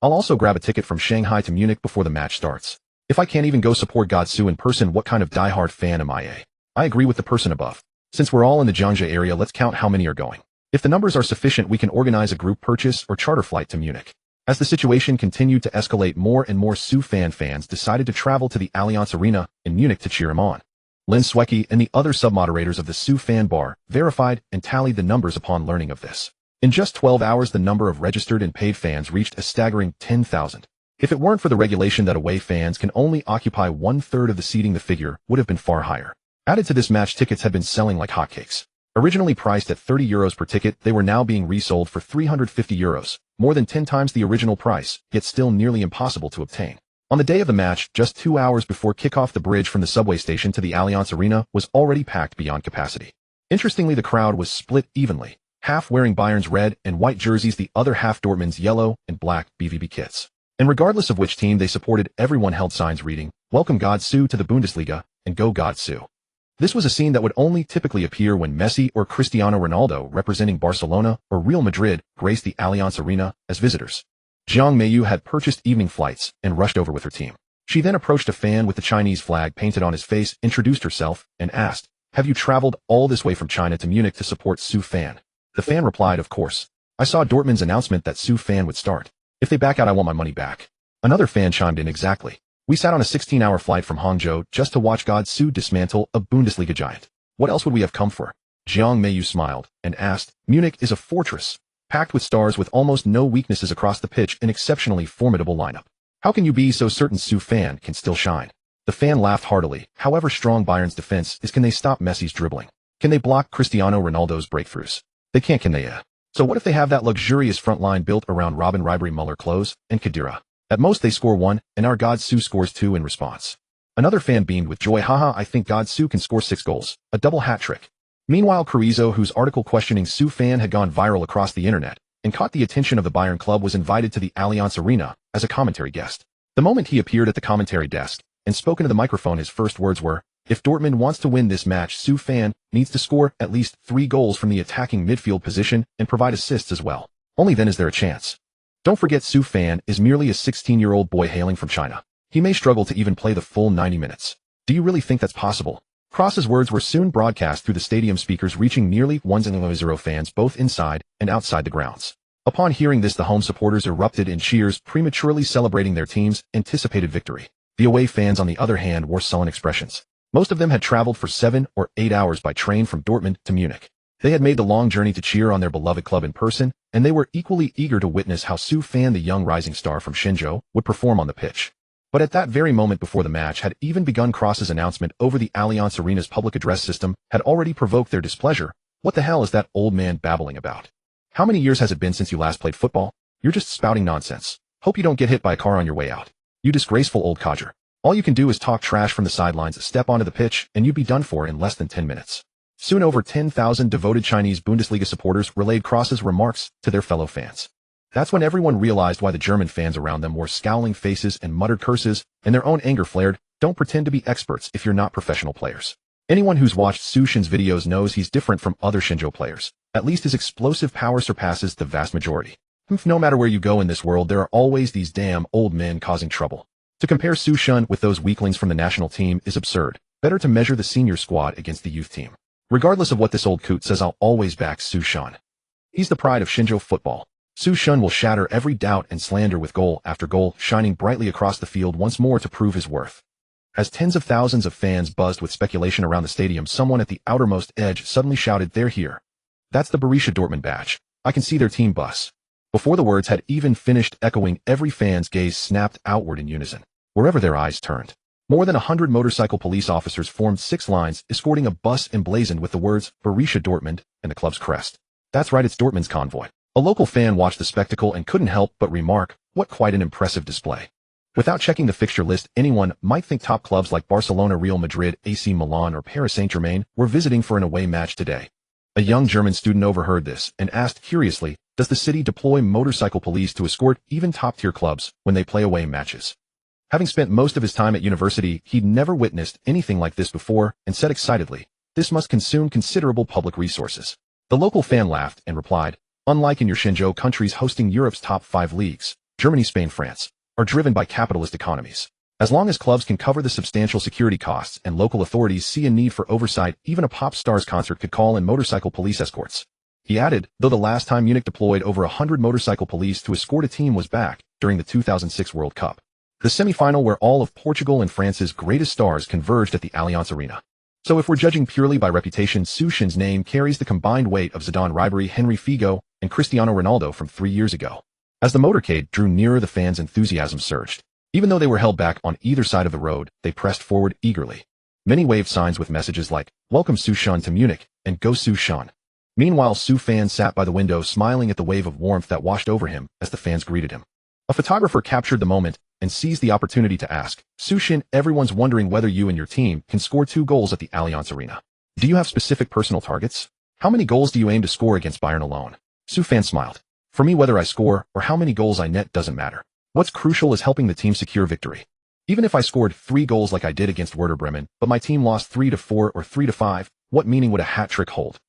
[SPEAKER 1] I'll also grab a ticket from Shanghai to Munich before the match starts. If I can't even go support God Su in person, what kind of diehard fan am I? I agree with the person above. Since we're all in the Jiangxi area, let's count how many are going. If the numbers are sufficient, we can organize a group purchase or charter flight to Munich. As the situation continued to escalate, more and more Su Fan fans decided to travel to the Allianz Arena in Munich to cheer him on. Lin Swecki and the other sub-moderators of the Su Fan bar verified and tallied the numbers upon learning of this. In just 12 hours, the number of registered and paid fans reached a staggering 10,000. If it weren't for the regulation that away fans can only occupy 1/3 of the seating, the figure would have been far higher. Added to this, match tickets had been selling like hotcakes. Originally priced at €30 per ticket, they were now being resold for €350, more than 10 times the original price, yet still nearly impossible to obtain. On the day of the match, just 2 hours before kickoff, the bridge from the subway station to the Allianz Arena was already packed beyond capacity. Interestingly, the crowd was split evenly, half wearing Bayern's red and white jerseys, the other half Dortmund's yellow and black BVB kits. And regardless of which team they supported, everyone held signs reading, "Welcome God Su to the Bundesliga," and "Go God Su." This was a scene that would only typically appear when Messi or Cristiano Ronaldo, representing Barcelona or Real Madrid, graced the Allianz Arena as visitors. Jiang Meiyu had purchased evening flights and rushed over with her team. She then approached a fan with the Chinese flag painted on his face, introduced herself, and asked, "Have you traveled all this way from China to Munich to support Su Fan?" The fan replied, "Of course. I saw Dortmund's announcement that Su Fan would start. If they back out, I want my money back." Another fan chimed in, "Exactly. We sat on a 16-hour flight from Hangzhou just to watch God Su dismantle a Bundesliga giant. What else would we have come for?" Jiang Meiyu smiled and asked, "Munich is a fortress, packed with stars with almost no weaknesses across the pitch, an exceptionally formidable lineup. How can you be so certain Su Fan can still shine?" The fan laughed heartily. "However strong Bayern's defense is, can they stop Messi's dribbling? Can they block Cristiano Ronaldo's breakthroughs? They can't, can they? So what if they have that luxurious front line built around Robben, Ribery, Muller, Klose, and Khedira? At most they score 1, and our God Su scores 2 in response." Another fan beamed with joy, "Haha, I think God Su can score 6 goals, a double hat trick." Meanwhile, Carrizo, whose article questioning Su Fan had gone viral across the internet and caught the attention of the Bayern club, was invited to the Allianz Arena as a commentary guest. The moment he appeared at the commentary desk and spoke into the microphone, his first words were, "If Dortmund wants to win this match, Su Fan needs to score at least 3 goals from the attacking midfield position and provide assists as well. Only then is there a chance. Don't forget, Su Fan is merely a 16-year-old boy hailing from China. He may struggle to even play the full 90 minutes. Do you really think that's possible?" Cross's words were soon broadcast through the stadium speakers, reaching nearly 1,000 fans both inside and outside the grounds. Upon hearing this, the home supporters erupted in cheers, prematurely celebrating their team's anticipated victory. The away fans, on the other hand, wore sullen expressions. Most of them had traveled for 7 or 8 hours by train from Dortmund to Munich. They had made the long journey to cheer on their beloved club in person, and they were equally eager to witness how Su Fan, the young rising star from Shenzhou, would perform on the pitch. But at that very moment before the match had even begun, Cross's announcement over the Allianz Arena's public address system had already provoked their displeasure. "What the hell is that old man babbling about? How many years has it been since you last played football? You're just spouting nonsense. Hope you don't get hit by a car on your way out. You disgraceful old codger. All you can do is talk trash from the sidelines, step onto the pitch, and you'd be done for in less than 10 minutes. Soon over 10,000 devoted Chinese Bundesliga supporters relayed Cross's remarks to their fellow fans. That's when everyone realized why the German fans around them wore scowling faces and muttered curses, and their own anger flared. Don't pretend to be experts if you're not professional players. Anyone who's watched Su Shin's videos knows he's different from other Shenzhou players. At least his explosive power surpasses the vast majority. No matter where you go in this world, there are always these damn old men causing trouble. To compare Su Shun with those weaklings from the national team is absurd. Better to measure the senior squad against the youth team. Regardless of what this old coot says, I'll always back Su Shun. He's the pride of Shinjo football. Su Shun will shatter every doubt and slander with goal after goal, shining brightly across the field once more to prove his worth. As tens of thousands of fans buzzed with speculation around the stadium, someone at the outermost edge suddenly shouted, "They're here." That's the Borussia Dortmund badge. I can see their team bus. Before the words had even finished echoing, every fan's gaze snapped outward in unison, wherever their eyes turned. More than 100 motorcycle police officers formed 6 lines, escorting a bus emblazoned with the words Borussia Dortmund and the club's crest. That's right, it's Dortmund's convoy. A local fan watched the spectacle and couldn't help but remark, "What quite an impressive display." Without checking the fixture list, anyone might think top clubs like Barcelona, Real Madrid, AC Milan, or Paris Saint-Germain were visiting for an away match today. A young German student overheard this and asked curiously, does the city deploy motorcycle police to escort even top-tier clubs when they play away matches? Having spent most of his time at university, he'd never witnessed anything like this before and said excitedly, "This must consume considerable public resources." The local fan laughed and replied, "Unlike in your Shinjo, countries hosting Europe's top 5 leagues, Germany, Spain, France, are driven by capitalist economies. As long as clubs can cover the substantial security costs and local authorities see a need for oversight, even a pop star's concert could call in motorcycle police escorts." He added, though the last time Munich deployed over 100 motorcycle police to escort a team was back during the 2006 World Cup, the semi-final where all of Portugal and France's greatest stars converged at the Allianz Arena. So if we're judging purely by reputation, Su Shun's name carries the combined weight of Zidane, Ribéry, Henry Figo, and Cristiano Ronaldo from 3 years ago. As the motorcade drew nearer, the fans' enthusiasm surged. Even though they were held back on either side of the road, they pressed forward eagerly. Many waved signs with messages like, "Welcome Su Shun to Munich," and "Go Su Shun." Meanwhile, Su Fan sat by the window smiling at the wave of warmth that washed over him as the fans greeted him. A photographer captured the moment and seized the opportunity to ask, "Su Shun, everyone's wondering whether you and your team can score 2 goals at the Allianz Arena. Do you have specific personal targets? How many goals do you aim to score against Bayern alone?" Su Fan smiled. "For me, whether I score or how many goals I net doesn't matter. What's crucial is helping the team secure victory. Even if I scored 3 goals like I did against Werder Bremen, but my team lost 3-4 or 3-5, what meaning would a hat trick hold?"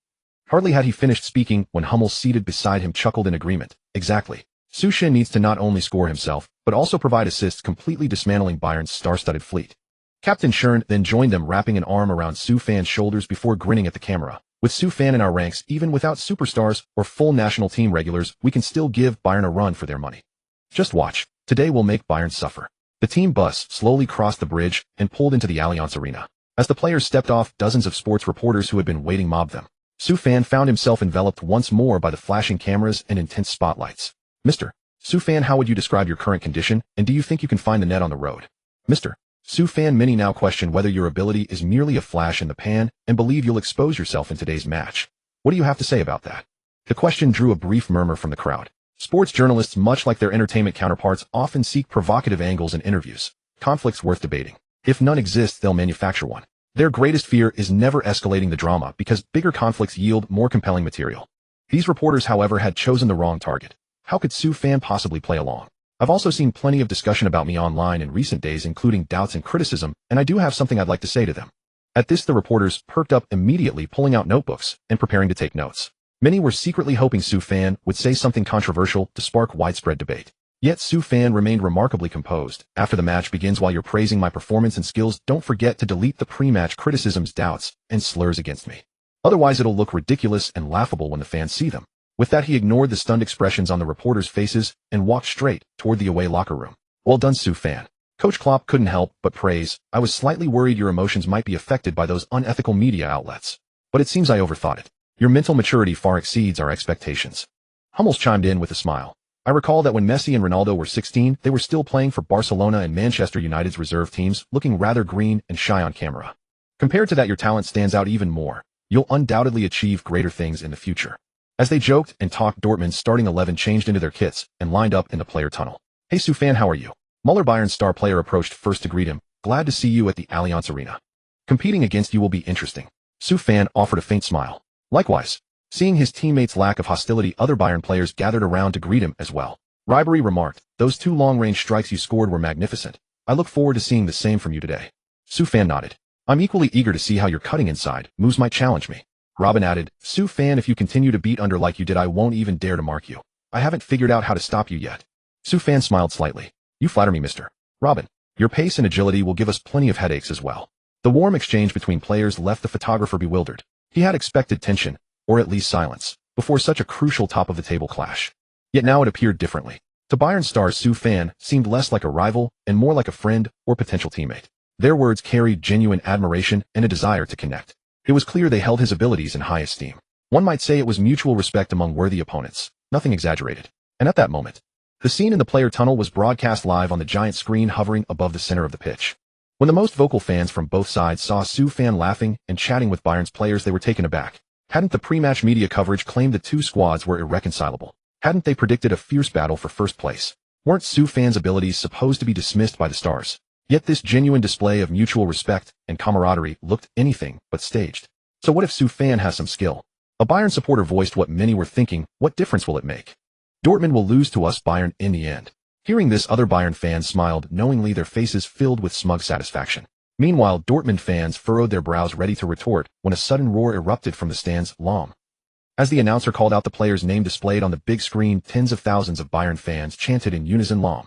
[SPEAKER 1] Hardly had he finished speaking when Hummel, seated beside him, chuckled in agreement. "Exactly. Su Shun needs to not only score himself, but also provide assists, completely dismantling Bayern's star-studded fleet." Captain Schern then joined them, wrapping an arm around Su Fan's shoulders before grinning at the camera. "With Su Fan in our ranks, even without superstars or full national team regulars, we can still give Bayern a run for their money. Just watch. Today we'll make Bayern suffer." The team bus slowly crossed the bridge and pulled into the Allianz Arena. As the players stepped off, dozens of sports reporters who had been waiting mobbed them. Su Fan found himself enveloped once more by the flashing cameras and intense spotlights. "Mr. Su Fan, how would you describe your current condition, and do you think you can find the net on the road?" "Mr. Su Fan, many now question whether your ability is merely a flash in the pan and believe you'll expose yourself in today's match. What do you have to say about that?" The question drew a brief murmur from the crowd. Sports journalists, much like their entertainment counterparts, often seek provocative angles in interviews, conflicts worth debating. If none exists, they'll manufacture one. Their greatest fear is never escalating the drama because bigger conflicts yield more compelling material. These reporters, however, had chosen the wrong target. How could Su Fan possibly play along? "I've also seen plenty of discussion about me online in recent days, including doubts and criticism, and I do have something I'd like to say to them." At this, the reporters perked up immediately, pulling out notebooks and preparing to take notes. Many were secretly hoping Su Fan would say something controversial to spark widespread debate. Yet Su Fan remained remarkably composed. "After the match begins, while you're praising my performance and skills, don't forget to delete the pre-match criticisms, doubts, and slurs against me. Otherwise it'll look ridiculous and laughable when the fans see them." With that, he ignored the stunned expressions on the reporters' faces and walked straight toward the away locker room. "Well done, Su Fan." Coach Klopp couldn't help but praise. "I was slightly worried your emotions might be affected by those unethical media outlets, but it seems I overthought it. Your mental maturity far exceeds our expectations." Hummels chimed in with a smile. "I recall that when Messi and Ronaldo were 16, they were still playing for Barcelona and Manchester United's reserve teams, looking rather green and shy on camera. Compared to that, your talent stands out even more. You'll undoubtedly achieve greater things in the future." As they joked and talked, Dortmund's starting 11 changed into their kits and lined up in the player tunnel. "Hey Su Fan, how are you?" Muller, Bayern's star player, approached first to greet him. "Glad to see you at the Allianz Arena. Competing against you will be interesting." Su Fan offered a faint smile. Likewise. Seeing his teammates' lack of hostility, other Bayern players gathered around to greet him as well. Ribéry remarked, "Those 2 long-range strikes you scored were magnificent. I look forward to seeing the same from you today." Su Fan nodded. "I'm equally eager to see how your cutting inside moves might challenge me." Robin added, Su fan, if you continue to beat under like you did, I won't even dare to mark you. I haven't figured out how to stop you yet. Su fan smiled slightly. You flatter me, Mr. Robin. Your pace and agility will give us plenty of headaches as well. The warm exchange between players left the photographer bewildered. He had expected tension, or at least silence, before such a crucial top-of-the-table clash. Yet now it appeared differently. To Bayern star Su fan seemed less like a rival and more like a friend or potential teammate. Their words carried genuine admiration and a desire to connect. It was clear they held his abilities in high esteem. One might say it was mutual respect among worthy opponents, nothing exaggerated. And at that moment, the scene in the player tunnel was broadcast live on the giant screen hovering above the center of the pitch. When the most vocal fans from both sides saw Su fan laughing and chatting with Bayern's players, they were taken aback. Hadn't the pre-match media coverage claimed the two squads were irreconcilable? Hadn't they predicted a fierce battle for first place? Weren't Su fan's abilities supposed to be dismissed by the stars? Yet this genuine display of mutual respect and camaraderie looked anything but staged. So what if Su fan has some skill? A Bayern supporter voiced what many were thinking: what difference will it make? Dortmund will lose to us, Bayern, in the end. Hearing this, other Bayern fans smiled knowingly, their faces filled with smug satisfaction. Meanwhile, Dortmund fans furrowed their brows ready to retort when a sudden roar erupted from the stands. Lahm. As the announcer called out the player's name displayed on the big screen, tens of thousands of Bayern fans chanted in unison, Lahm.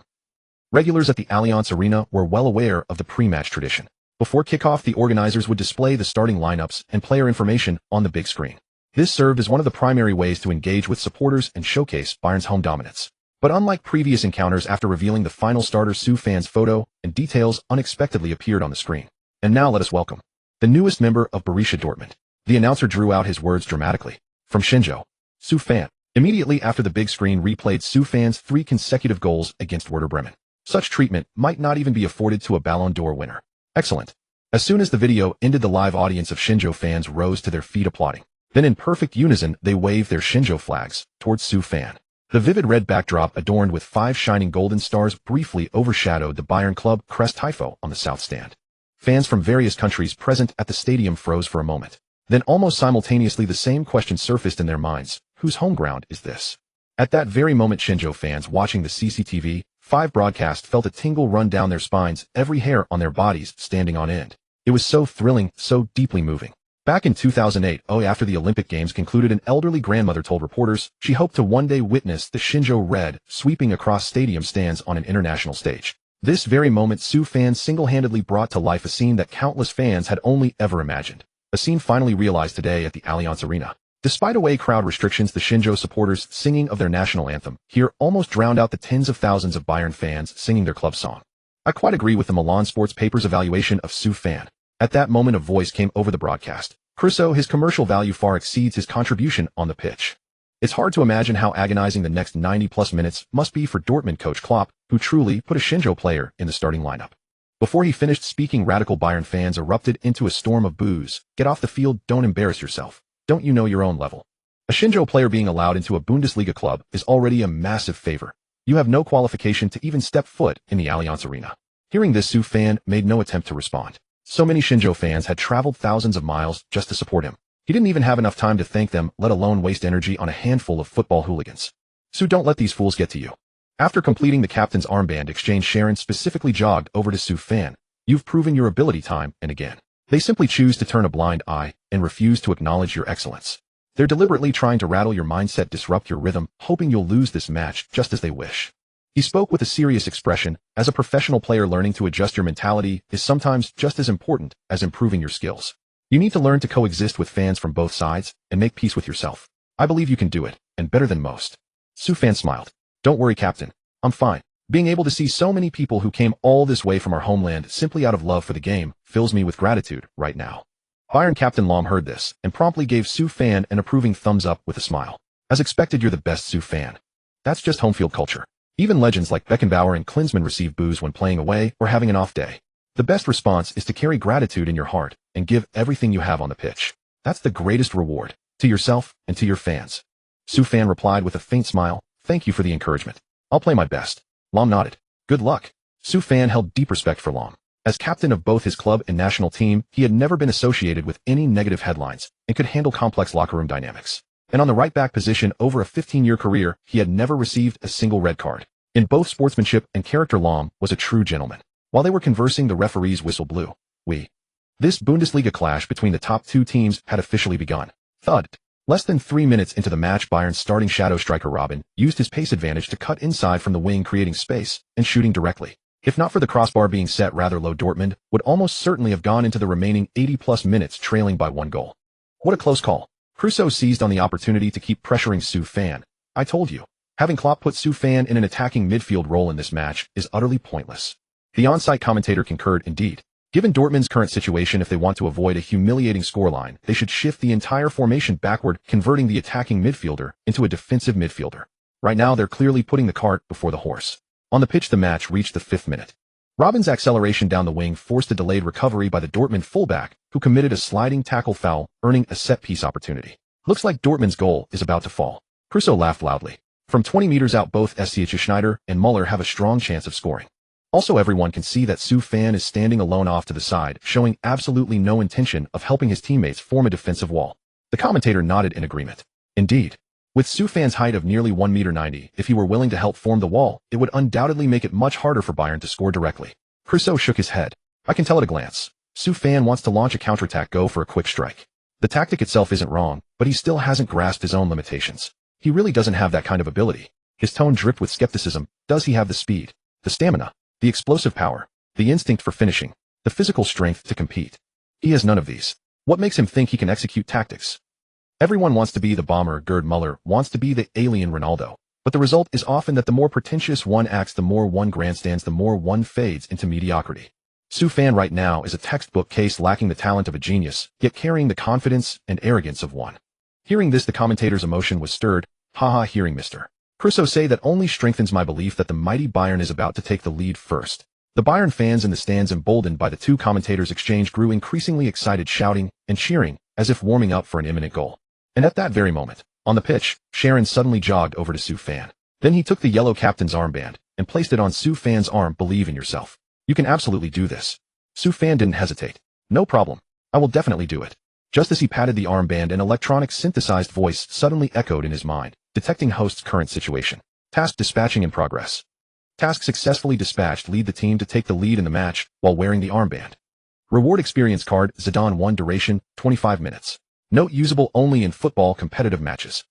[SPEAKER 1] Regulars at the Allianz Arena were well aware of the pre-match tradition. Before kickoff, the organizers would display the starting lineups and player information on the big screen. This served as one of the primary ways to engage with supporters and showcase Bayern's home dominance. But unlike previous encounters, after revealing the final starter, Su fan's photo and details unexpectedly appeared on the screen. And now let us welcome the newest member of Borussia Dortmund. The announcer drew out his words dramatically. From Shenzhou, Su fan. Immediately after the big screen replayed Su fan's 3 consecutive goals against Werder Bremen. Such treatment might not even be afforded to a Ballon d'Or winner. Excellent. As soon as the video ended, the live audience of Shenzhou fans rose to their feet applauding. Then in perfect unison, they waved their Shenzhou flags towards Su fan. The vivid red backdrop adorned with 5 shining golden stars briefly overshadowed the Bayern club crest tifo on the south stand. Fans from various countries present at the stadium froze for a moment. Then almost simultaneously the same question surfaced in their minds: whose home ground is this? At that very moment, Shenzhou fans watching the CCTV 5 broadcast felt a tingle run down their spines, every hair on their bodies standing on end. It was so thrilling, so deeply moving. Back in 2008, after the Olympic Games concluded, an elderly grandmother told reporters she hoped to one day witness the Shenzhou Red sweeping across stadium stands on an international stage. This very moment, Su fans single-handedly brought to life a scene that countless fans had only ever imagined. A scene finally realized today at the Allianz Arena. Despite away crowd restrictions, the Shenzhou supporters' singing of their national anthem here almost drowned out the tens of thousands of Bayern fans singing their club song. I quite agree with the Milan Sports paper's evaluation of Su fan. At that moment, a voice came over the broadcast. Crusoe, his commercial value far exceeds his contribution on the pitch. It's hard to imagine how agonizing the next 90-plus minutes must be for Dortmund coach Klopp, who truly put a Shenzhou player in the starting lineup. Before he finished speaking, radical Bayern fans erupted into a storm of boos. Get off the field, don't embarrass yourself. Don't you know your own level? A Shenzhou player being allowed into a Bundesliga club is already a massive favor. You have no qualification to even step foot in the Allianz Arena. Hearing this, Su fan made no attempt to respond. So many Shenzhou fans had traveled thousands of miles just to support him. He didn't even have enough time to thank them, let alone waste energy on a handful of football hooligans. Su, don't let these fools get to you. After completing the captain's armband exchange, Sharon specifically jogged over to Su fan. You've proven your ability time and again. They simply choose to turn a blind eye and refuse to acknowledge your excellence. They're deliberately trying to rattle your mindset, disrupt your rhythm, hoping you'll lose this match just as they wish. He spoke with a serious expression. As a professional player, learning to adjust your mentality is sometimes just as important as improving your skills. You need to learn to coexist with fans from both sides and make peace with yourself. I believe you can do it, and better than most. Su fan smiled. Don't worry, Captain. I'm fine. Being able to see so many people who came all this way from our homeland simply out of love for the game fills me with gratitude right now. Bayern captain Lahm heard this and promptly gave Su fan an approving thumbs up with a smile. As expected, you're the best, Su fan. That's just home field culture. Even legends like Beckenbauer and Klinsmann receive boos when playing away or having an off day. The best response is to carry gratitude in your heart and give everything you have on the pitch. That's the greatest reward, to yourself and to your fans. Su fan replied with a faint smile. Thank you for the encouragement. I'll play my best. Lahm nodded. Good luck. Su fan held deep respect for Lahm. As captain of both his club and national team, he had never been associated with any negative headlines and could handle complex locker room dynamics. And on the right-back position, over a 15-year career, he had never received a single red card. In both sportsmanship and character, Lahm was a true gentleman. While they were conversing, the referee's whistle blew. This Bundesliga clash between the top 2 teams had officially begun. Thud. Less than 3 minutes into the match, Bayern's starting shadow striker Robin used his pace advantage to cut inside from the wing, creating space and shooting directly. If not for the crossbar being set rather low, Dortmund would almost certainly have gone into the remaining 80-plus minutes trailing by 1 goal. What a close call. Crusoe seized on the opportunity to keep pressuring Su Fan. I told you. Having Klopp put Su Fan in an attacking midfield role in this match is utterly pointless. The on-site commentator concurred indeed. Given Dortmund's current situation, if they want to avoid a humiliating scoreline, they should shift the entire formation backward, converting the attacking midfielder into a defensive midfielder. Right now, they're clearly putting the cart before the horse. On the pitch, the match reached the 5th minute. Robin's acceleration down the wing forced a delayed recovery by the Dortmund fullback, who committed a sliding tackle foul, earning a set-piece opportunity. Looks like Dortmund's goal is about to fall. Crusoe laughed loudly. From 20 meters out, both Schneider and Muller have a strong chance of scoring. Also, everyone can see that Su Fan is standing alone off to the side, showing absolutely no intention of helping his teammates form a defensive wall. The commentator nodded in agreement. Indeed. With Su Fan's height of nearly 1.90 meters, if he were willing to help form the wall, it would undoubtedly make it much harder for Bayern to score directly. Crusoe shook his head. I can tell at a glance. Su Fan wants to launch a counterattack, go for a quick strike. The tactic itself isn't wrong, but he still hasn't grasped his own limitations. He really doesn't have that kind of ability. His tone dripped with skepticism. Does he have the speed, the stamina, the explosive power, the instinct for finishing, the physical strength to compete? He has none of these. What makes him think he can execute tactics? Everyone wants to be the bomber. Gerd Muller wants to be the alien Ronaldo. But the result is often that the more pretentious one acts, the more one grandstands, the more one fades into mediocrity. Su Fan right now is a textbook case lacking the talent of a genius, yet carrying the confidence and arrogance of one. Hearing this, the commentator's emotion was stirred. Haha, hearing Mr. Crusoe say that only strengthens my belief that the mighty Bayern is about to take the lead first. The Bayern fans in the stands, emboldened by the two commentators' exchange, grew increasingly excited, shouting and cheering as if warming up for an imminent goal. And at that very moment, on the pitch, Sharon suddenly jogged over to Su Fan. Then he took the yellow captain's armband and placed it on Su Fan's arm. Believe in yourself. You can absolutely do this. Su Fan didn't hesitate. No problem. I will definitely do it. Just as he patted the armband, an electronic synthesized voice suddenly echoed in his mind, detecting host's current situation. Task dispatching in progress. Task successfully dispatched. Lead the team to take the lead in the match while wearing the armband. Reward experience card Zidane 1, duration 25 minutes. Note: usable only in football competitive matches.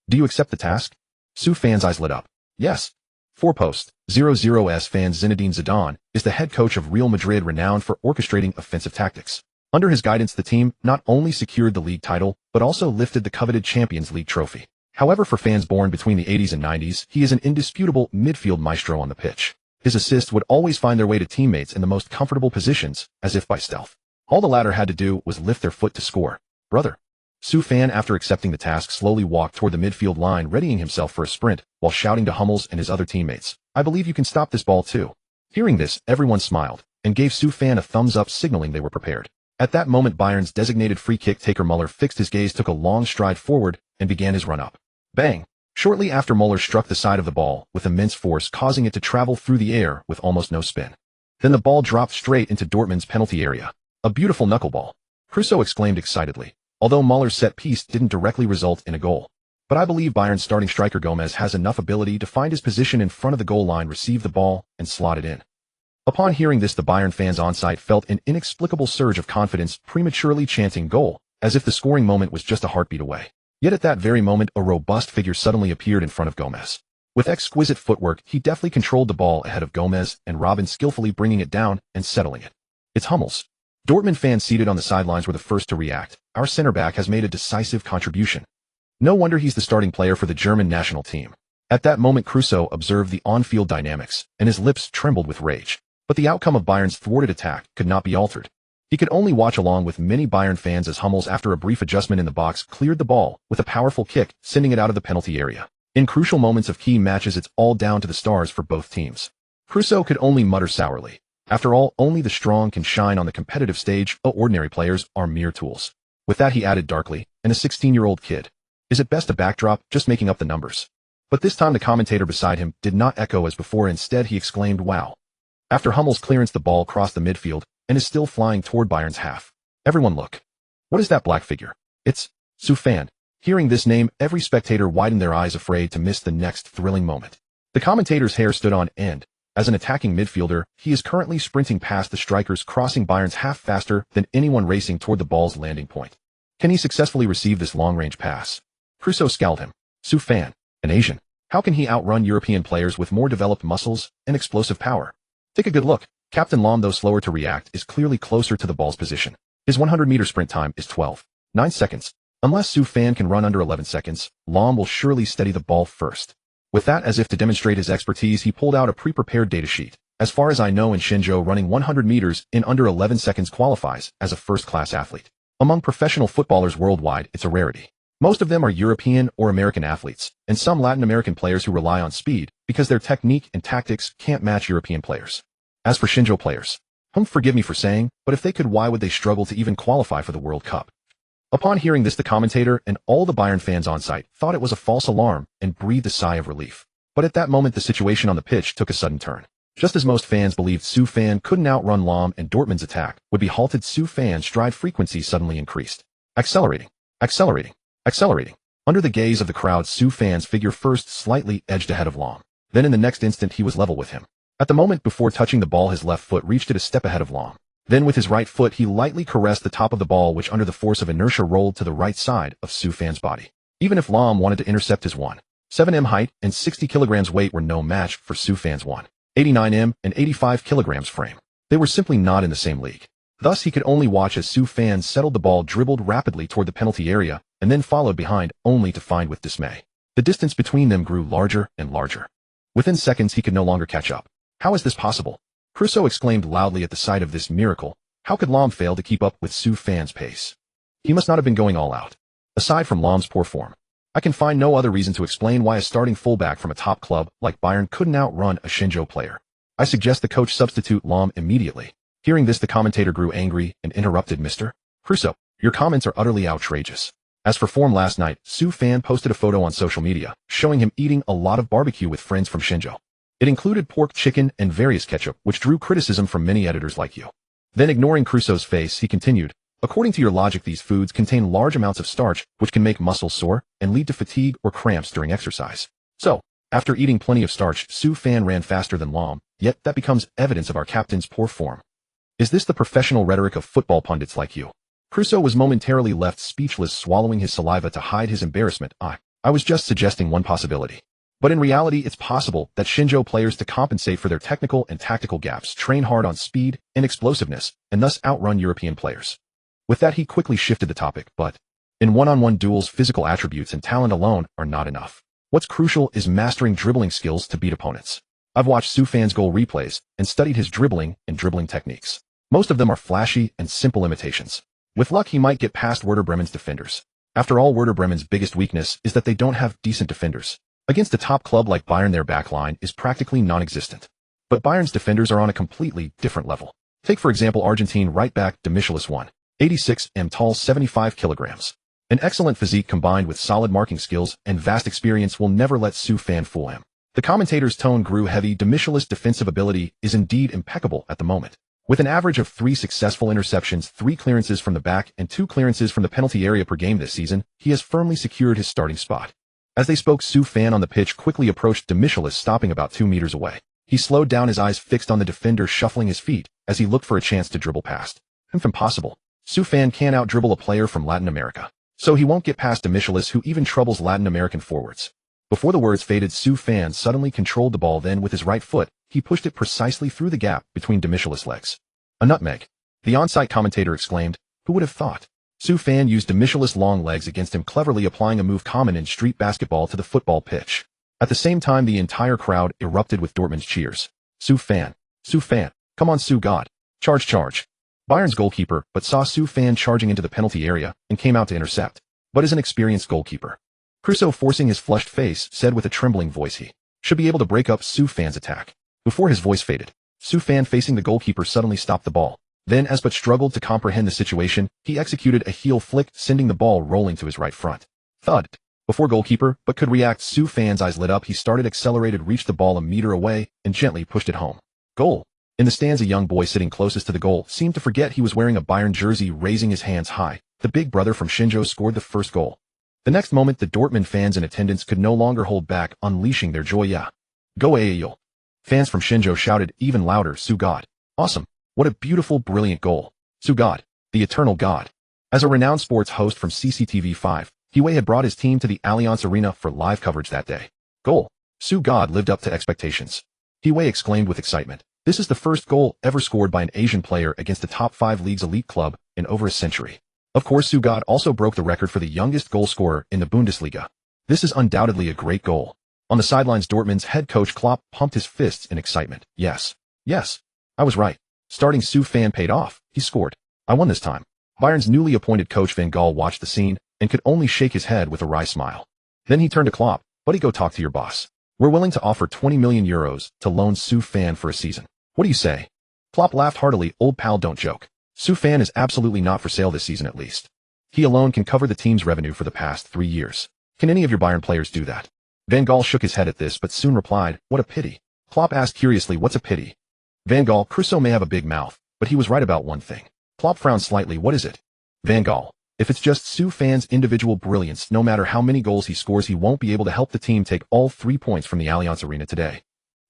[SPEAKER 1] Do you accept the task? Su Fan's eyes lit up. Yes. 4-post 00s fan Zinedine Zidane is the head coach of Real Madrid, renowned for orchestrating offensive tactics. Under his guidance, the team not only secured the league title, but also lifted the coveted Champions League trophy. However, for fans born between the 80s and 90s, he is an indisputable midfield maestro on the pitch. His assists would always find their way to teammates in the most comfortable positions, as if by stealth. All the latter had to do was lift their foot to score. Brother. Su Fan, after accepting the task, slowly walked toward the midfield line, readying himself for a sprint, while shouting to Hummels and his other teammates, I believe you can stop this ball too. Hearing this, everyone smiled, and gave Su Fan a thumbs up, signaling they were prepared. At that moment, Bayern's designated free kick taker Muller fixed his gaze, took a long stride forward, and began his run-up. Bang! Shortly after, Muller struck the side of the ball with immense force, causing it to travel through the air with almost no spin. Then the ball dropped straight into Dortmund's penalty area. A beautiful knuckleball. Crusoe exclaimed excitedly. Although Muller's set piece didn't directly result in a goal. But I believe Bayern's starting striker Gomez has enough ability to find his position in front of the goal line, receive the ball, and slot it in. Upon hearing this, the Bayern fans on site felt an inexplicable surge of confidence, prematurely chanting goal, as if the scoring moment was just a heartbeat away. Yet at that very moment, a robust figure suddenly appeared in front of Gomez. With exquisite footwork, he deftly controlled the ball ahead of Gomez, and Robin skillfully bringing it down and settling it. It's Hummels. Dortmund fans seated on the sidelines were the first to react. Our center back has made a decisive contribution. No wonder he's the starting player for the German national team. At that moment, Crusoe observed the on-field dynamics, and his lips trembled with rage. But the outcome of Bayern's thwarted attack could not be altered. He could only watch along with many Bayern fans as Hummels, after a brief adjustment in the box, cleared the ball with a powerful kick, sending it out of the penalty area. In crucial moments of key matches, it's all down to the stars for both teams. Crusoe could only mutter sourly. After all, only the strong can shine on the competitive stage. Ordinary players are mere tools. With that, he added darkly, and a 16-year-old kid. Is it best a backdrop, just making up the numbers? But this time the commentator beside him did not echo as before. Instead, he exclaimed, wow. After Hummels' clearance, the ball crossed the midfield and is still flying toward Bayern's half. Everyone look. What is that black figure? It's Su Fan. Hearing this name, every spectator widened their eyes, afraid to miss the next thrilling moment. The commentator's hair stood on end. As an attacking midfielder, he is currently sprinting past the strikers, crossing Bayern's half faster than anyone racing toward the ball's landing point. Can he successfully receive this long-range pass? Crusoe scowled him. Su Fan, an Asian. How can he outrun European players with more developed muscles and explosive power? Take a good look. Captain Lam, though slower to react, is clearly closer to the ball's position. His 100-meter sprint time is 12.9 seconds. Unless Su Fan can run under 11 seconds, Lam will surely steady the ball first. With that, as if to demonstrate his expertise, he pulled out a pre-prepared data sheet. As far as I know, in Shenzhou, running 100 meters in under 11 seconds qualifies as a first-class athlete. Among professional footballers worldwide, it's a rarity. Most of them are European or American athletes, and some Latin American players who rely on speed because their technique and tactics can't match European players. As for Shenzhou players, forgive me for saying, but if they could, why would they struggle to even qualify for the World Cup? Upon hearing this, the commentator and all the Bayern fans on site thought it was a false alarm and breathed a sigh of relief. But at that moment, the situation on the pitch took a sudden turn. Just as most fans believed Su Fan couldn't outrun Lam and Dortmund's attack would be halted, Su Fan's stride frequency suddenly increased. Accelerating. Under the gaze of the crowd, Su Fan's figure first slightly edged ahead of Lam. Then in the next instant, he was level with him. At the moment before touching the ball, his left foot reached it a step ahead of Lam. Then with his right foot, he lightly caressed the top of the ball, which under the force of inertia rolled to the right side of Su Fan's body. Even if Lam wanted to intercept his 1.7 height and 60 kilograms weight were no match for Su Fan's 1.89 and 85 kilograms frame. They were simply not in the same league. Thus, he could only watch as Su Fan settled the ball, dribbled rapidly toward the penalty area, and then followed behind, only to find with dismay the distance between them grew larger and larger. Within seconds, he could no longer catch up. How is this possible? Crusoe exclaimed loudly at the sight of this miracle. How could Lam fail to keep up with Su Fan's pace? He must not have been going all out. Aside from Lam's poor form, I can find no other reason to explain why a starting fullback from a top club like Bayern couldn't outrun a Shenzhou player. I suggest the coach substitute Lam immediately. Hearing this, the commentator grew angry and interrupted. Mr. Crusoe, your comments are utterly outrageous. As for form, last night, Su Fan posted a photo on social media showing him eating a lot of barbecue with friends from Shenzhou. It included pork, chicken, and various ketchup, which drew criticism from many editors like you. Then, ignoring Crusoe's face, he continued, according to your logic, these foods contain large amounts of starch, which can make muscles sore and lead to fatigue or cramps during exercise. So, after eating plenty of starch, Su Fan ran faster than Lam, yet that becomes evidence of our captain's poor form. Is this the professional rhetoric of football pundits like you? Crusoe was momentarily left speechless, swallowing his saliva to hide his embarrassment. I was just suggesting one possibility. But in reality, it's possible that Shenzhou players, to compensate for their technical and tactical gaps, train hard on speed and explosiveness, and thus outrun European players. With that, he quickly shifted the topic, but in one-on-one duels, physical attributes and talent alone are not enough. What's crucial is mastering dribbling skills to beat opponents. I've watched Su Fan's goal replays and studied his dribbling and dribbling techniques. Most of them are flashy and simple imitations. With luck, he might get past Werder Bremen's defenders. After all, Werder Bremen's biggest weakness is that they don't have decent defenders. Against a top club like Bayern, their backline is practically non-existent. But Bayern's defenders are on a completely different level. Take, for example, Argentine right-back Demichelis, 1.86 tall, 75 kilograms. An excellent physique combined with solid marking skills and vast experience will never let Su Fan fool him. The commentator's tone grew heavy. Demichelis' defensive ability is indeed impeccable at the moment. With an average of 3 successful interceptions, 3 clearances from the back, and 2 clearances from the penalty area per game this season, he has firmly secured his starting spot. As they spoke, Su Fan on the pitch quickly approached Demichelis, stopping about 2 meters away. He slowed down, his eyes fixed on the defender, shuffling his feet as he looked for a chance to dribble past. Impossible. Su Fan can't out-dribble a player from Latin America. So he won't get past Demichelis, who even troubles Latin American forwards. Before the words faded, Su Fan suddenly controlled the ball, then with his right foot, he pushed it precisely through the gap between Demichelis' legs. A nutmeg. The on-site commentator exclaimed, who would have thought? Su Fan used Demichelis' long legs against him, cleverly applying a move common in street basketball to the football pitch. At the same time, the entire crowd erupted with Dortmund's cheers. Su Fan, come on Su God, charge. Bayern's goalkeeper but saw Su Fan charging into the penalty area and came out to intercept. But as an experienced goalkeeper, Crusoe, forcing his flushed face, said with a trembling voice he should be able to break up Su Fan's attack. Before his voice faded, Su Fan, facing the goalkeeper, suddenly stopped the ball. Then, as but struggled to comprehend the situation, he executed a heel flick, sending the ball rolling to his right front. Thud. Before goalkeeper but could react, Su Fan's eyes lit up. He started accelerated, reached the ball a meter away, and gently pushed it home. Goal. In the stands, a young boy sitting closest to the goal seemed to forget he was wearing a Bayern jersey. Raising his hands high, the big brother from Shenzhou scored the first goal. The next moment, the Dortmund fans in attendance could no longer hold back, unleashing their joy. Yeah. Go Ayayul. Fans from Shenzhou shouted even louder, Su God. Awesome. What a beautiful, brilliant goal. Su God, the eternal God. As a renowned sports host from CCTV5, Huey had brought his team to the Allianz Arena for live coverage that day. Goal. Sue God lived up to expectations. Huey exclaimed with excitement. This is the first goal ever scored by an Asian player against a top 5 league's elite club in over a century. Of course, Sue God also broke the record for the youngest goal scorer in the Bundesliga. This is undoubtedly a great goal. On the sidelines, Dortmund's head coach Klopp pumped his fists in excitement. Yes, I was right. Starting Sue fan paid off. He scored. I won this time. Bayern's newly appointed coach Van Gaal watched the scene and could only shake his head with a wry smile. Then he turned to Klopp. Buddy, go talk to your boss. We're willing to offer 20 million euros to loan Sue fan for a season. What do you say? Klopp laughed heartily. Old pal, don't joke. Sue fan is absolutely not for sale this season at least. He alone can cover the team's revenue for the past 3 years. Can any of your Bayern players do that? Van Gaal shook his head at this but soon replied, what a pity. Klopp asked curiously, what's a pity? Van Gaal, Crusoe may have a big mouth, but he was right about one thing. Klopp frowned slightly. What is it? Van Gaal, if it's just Sue fan's individual brilliance, no matter how many goals he scores, he won't be able to help the team take all 3 points from the Allianz Arena today.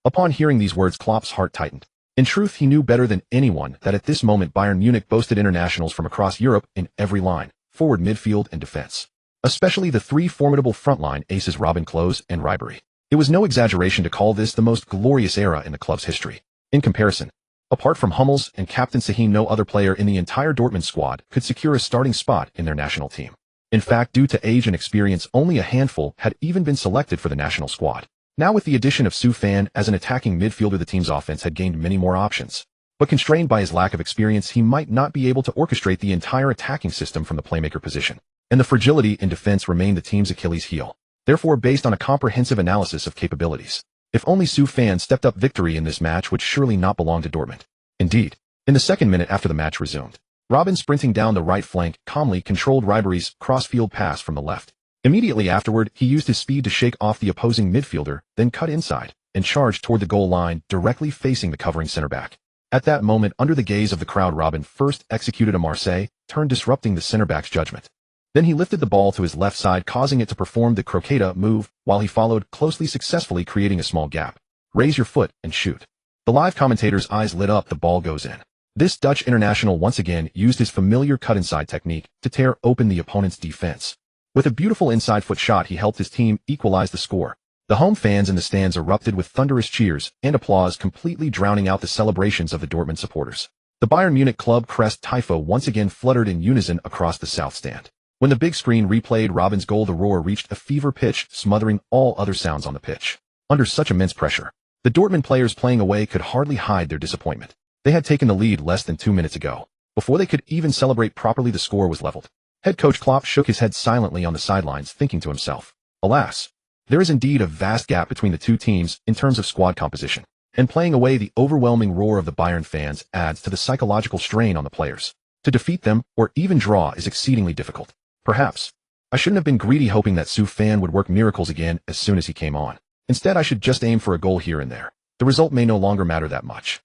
[SPEAKER 1] Upon hearing these words, Klopp's heart tightened. In truth, he knew better than anyone that at this moment Bayern Munich boasted internationals from across Europe in every line, forward, midfield, and defense. Especially the 3 formidable frontline aces Robin Klose and Ribery. It was no exaggeration to call this the most glorious era in the club's history. In comparison, apart from Hummels and Captain Sahin, no other player in the entire Dortmund squad could secure a starting spot in their national team. In fact, due to age and experience, only a handful had even been selected for the national squad. Now with the addition of Sue Fan as an attacking midfielder, the team's offense had gained many more options. But constrained by his lack of experience, he might not be able to orchestrate the entire attacking system from the playmaker position. And the fragility in defense remained the team's Achilles heel. Therefore, based on a comprehensive analysis of capabilities, if only Sue Fan stepped up, victory in this match would surely not belong to Dortmund. Indeed, in the second minute after the match resumed, Robin, sprinting down the right flank, calmly controlled Ribery's cross-field pass from the left. Immediately afterward, he used his speed to shake off the opposing midfielder, then cut inside and charged toward the goal line, directly facing the covering center back. At that moment, under the gaze of the crowd, Robin first executed a Marseille turn, disrupting the center back's judgment. Then he lifted the ball to his left side, causing it to perform the croqueta move, while he followed closely, successfully creating a small gap. Raise your foot and shoot. The live commentator's eyes lit up. The ball goes in. This Dutch international once again used his familiar cut-inside technique to tear open the opponent's defense. With a beautiful inside foot shot, he helped his team equalize the score. The home fans in the stands erupted with thunderous cheers and applause, completely drowning out the celebrations of the Dortmund supporters. The Bayern Munich club crest tifo once again fluttered in unison across the south stand. When the big screen replayed Robin's goal, the roar reached a fever pitch, smothering all other sounds on the pitch. Under such immense pressure, the Dortmund players playing away could hardly hide their disappointment. They had taken the lead less than 2 minutes ago. Before they could even celebrate properly, the score was leveled. Head coach Klopp shook his head silently on the sidelines, thinking to himself, alas, there is indeed a vast gap between the two teams in terms of squad composition. And playing away, the overwhelming roar of the Bayern fans adds to the psychological strain on the players. To defeat them, or even draw, is exceedingly difficult. Perhaps I shouldn't have been greedy, hoping that Sue Fan would work miracles again as soon as he came on. Instead, I should just aim for a goal here and there. The result may no longer matter that much.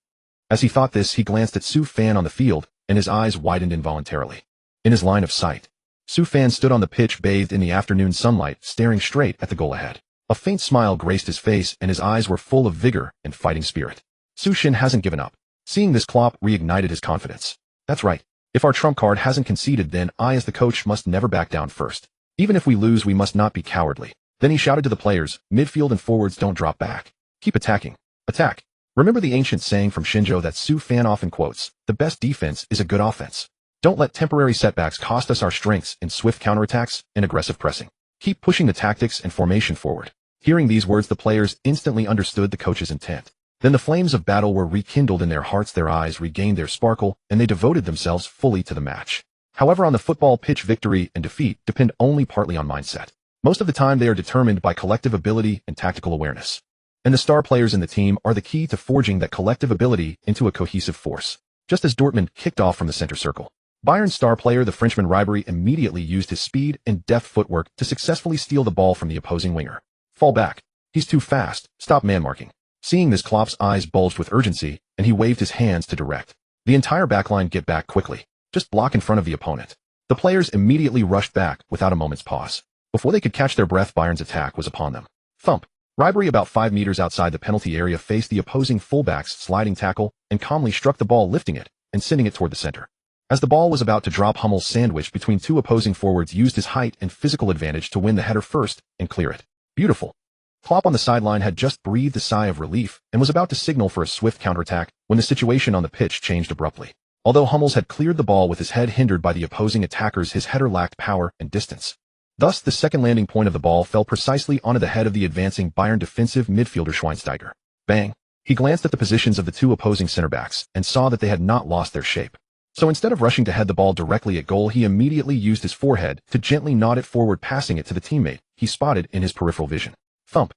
[SPEAKER 1] As he thought this, he glanced at Sue Fan on the field, and his eyes widened involuntarily. In his line of sight, Sue Fan stood on the pitch, bathed in the afternoon sunlight, staring straight at the goal ahead. A faint smile graced his face, and his eyes were full of vigor and fighting spirit. Su Shin hasn't given up. Seeing this, Klopp reignited his confidence. That's right. If our trump card hasn't conceded, then I as the coach must never back down first. Even if we lose, we must not be cowardly. Then he shouted to the players, midfield and forwards, don't drop back. Keep attacking. Attack. Remember the ancient saying from Shinjo that Su Fan often quotes, the best defense is a good offense. Don't let temporary setbacks cost us our strengths in swift counterattacks and aggressive pressing. Keep pushing the tactics and formation forward. Hearing these words, the players instantly understood the coach's intent. Then the flames of battle were rekindled in their hearts, their eyes regained their sparkle, and they devoted themselves fully to the match. However, on the football pitch, victory and defeat depend only partly on mindset. Most of the time, they are determined by collective ability and tactical awareness. And the star players in the team are the key to forging that collective ability into a cohesive force. Just as Dortmund kicked off from the center circle, Bayern's star player, the Frenchman Ribery, immediately used his speed and deft footwork to successfully steal the ball from the opposing winger. Fall back. He's too fast. Stop man-marking. Seeing this, Klopp's eyes bulged with urgency, and he waved his hands to direct the entire backline, get back quickly. Just block in front of the opponent. The players immediately rushed back without a moment's pause. Before they could catch their breath, Bayern's attack was upon them. Thump. Ribery, about 5 meters outside the penalty area, faced the opposing fullback's sliding tackle and calmly struck the ball, lifting it and sending it toward the center. As the ball was about to drop, Hummels sandwiched between two opposing forwards used his height and physical advantage to win the header first and clear it. Beautiful. Klopp on the sideline had just breathed a sigh of relief and was about to signal for a swift counterattack when the situation on the pitch changed abruptly. Although Hummels had cleared the ball with his head hindered by the opposing attackers, his header lacked power and distance. Thus, the second landing point of the ball fell precisely onto the head of the advancing Bayern defensive midfielder Schweinsteiger. Bang! He glanced at the positions of the two opposing center-backs and saw that they had not lost their shape. So instead of rushing to head the ball directly at goal, he immediately used his forehead to gently nod it forward, passing it to the teammate he spotted in his peripheral vision. Thump!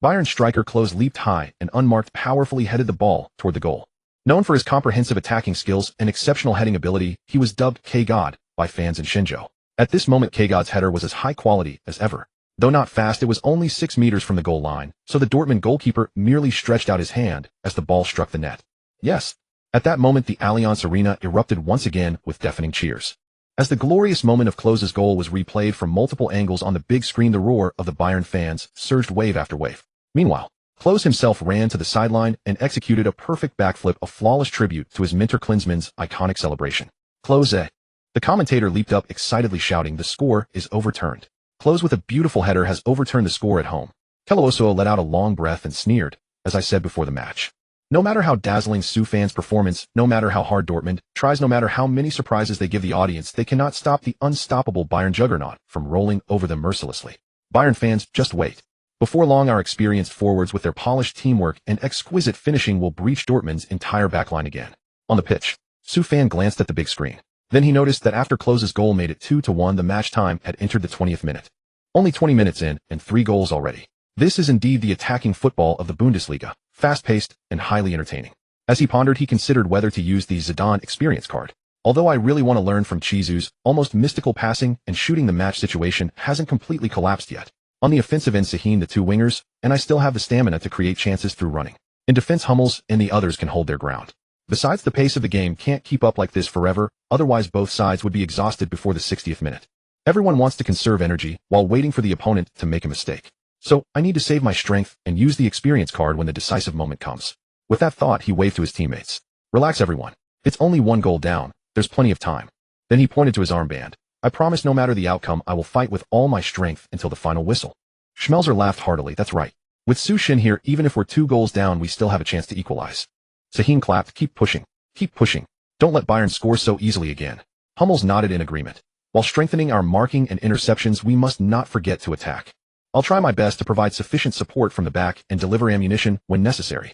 [SPEAKER 1] Bayern striker Klose leaped high and unmarked powerfully headed the ball toward the goal. Known for his comprehensive attacking skills and exceptional heading ability, he was dubbed K-God by fans in Shenzhou. At this moment, K-God's header was as high quality as ever. Though not fast, it was only 6 meters from the goal line, so the Dortmund goalkeeper merely stretched out his hand as the ball struck the net. Yes. At that moment, the Allianz Arena erupted once again with deafening cheers. As the glorious moment of Klose's goal was replayed from multiple angles on the big screen, the roar of the Bayern fans surged wave after wave. Meanwhile, Klose himself ran to the sideline and executed a perfect backflip, a flawless tribute to his mentor Klinsmann's iconic celebration. Klose! The commentator leaped up excitedly shouting, "The score is overturned. Klose with a beautiful header has overturned the score at home." Kelloso let out a long breath and sneered, "As I said before the match. No matter how dazzling SU fans' performance, no matter how hard Dortmund tries, no matter how many surprises they give the audience, they cannot stop the unstoppable Bayern juggernaut from rolling over them mercilessly. Bayern fans, just wait. Before long, our experienced forwards with their polished teamwork and exquisite finishing will breach Dortmund's entire backline again." On the pitch, SU fan glanced at the big screen. Then he noticed that after Klose's goal made it 2-1, the match time had entered the 20th minute. Only 20 minutes in, and 3 goals already. This is indeed the attacking football of the Bundesliga, fast-paced and highly entertaining. As he pondered, he considered whether to use the Zidane experience card. Although I really want to learn from Chizu's almost mystical passing and shooting, the match situation hasn't completely collapsed yet. On the offensive end, Sahin the two wingers, and I still have the stamina to create chances through running. In defense, Hummels and the others can hold their ground. Besides, the pace of the game can't keep up like this forever, otherwise both sides would be exhausted before the 60th minute. Everyone wants to conserve energy while waiting for the opponent to make a mistake. So, I need to save my strength and use the experience card when the decisive moment comes. With that thought, he waved to his teammates. "Relax everyone. It's only 1 goal down. There's plenty of time." Then he pointed to his armband. "I promise no matter the outcome, I will fight with all my strength until the final whistle." Schmelzer laughed heartily. "That's right. With Su Shin here, even if we're 2 goals down, we still have a chance to equalize." Sahin clapped. "Keep pushing. Keep pushing. Don't let Bayern score so easily again." Hummels nodded in agreement. "While strengthening our marking and interceptions, we must not forget to attack. I'll try my best to provide sufficient support from the back and deliver ammunition when necessary."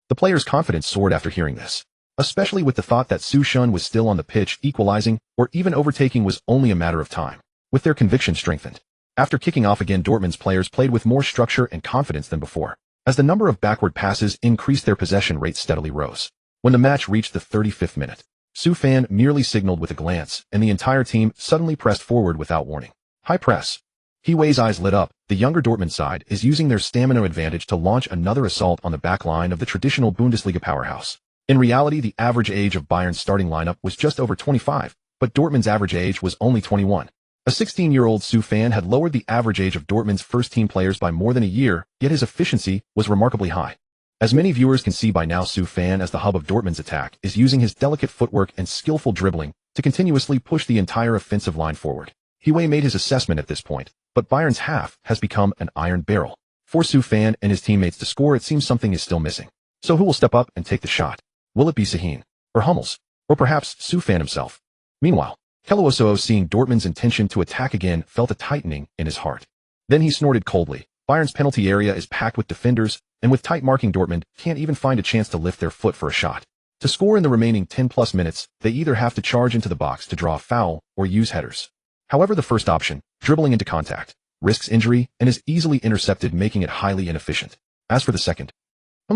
[SPEAKER 1] The players' confidence soared after hearing this, especially with the thought that Su Shun was still on the pitch. Equalizing or even overtaking was only a matter of time. With their conviction strengthened, after kicking off again, Dortmund's players played with more structure and confidence than before. As the number of backward passes increased, their possession rate steadily rose. When the match reached the 35th minute, Su Fan merely signaled with a glance, and the entire team suddenly pressed forward without warning. High press. Hiwei's eyes lit up. The younger Dortmund side is using their stamina advantage to launch another assault on the back line of the traditional Bundesliga powerhouse. In reality, the average age of Bayern's starting lineup was just over 25, but Dortmund's average age was only 21. A 16-year-old Su Fan had lowered the average age of Dortmund's first-team players by more than a year, yet his efficiency was remarkably high. As many viewers can see by now, Su Fan, as the hub of Dortmund's attack, is using his delicate footwork and skillful dribbling to continuously push the entire offensive line forward. Hiwei made his assessment at this point, but Bayern's half has become an iron barrel. For Su Fan and his teammates to score, it seems something is still missing. So who will step up and take the shot? Will it be Sahin? Or Hummels? Or perhaps Su Fan himself? Meanwhile, Kelloso, seeing Dortmund's intention to attack again, felt a tightening in his heart. Then he snorted coldly. Bayern's penalty area is packed with defenders, and with tight marking, Dortmund can't even find a chance to lift their foot for a shot. To score in the remaining 10+ minutes, they either have to charge into the box to draw a foul or use headers. However, the first option, dribbling into contact, risks injury and is easily intercepted, making it highly inefficient. As for the second,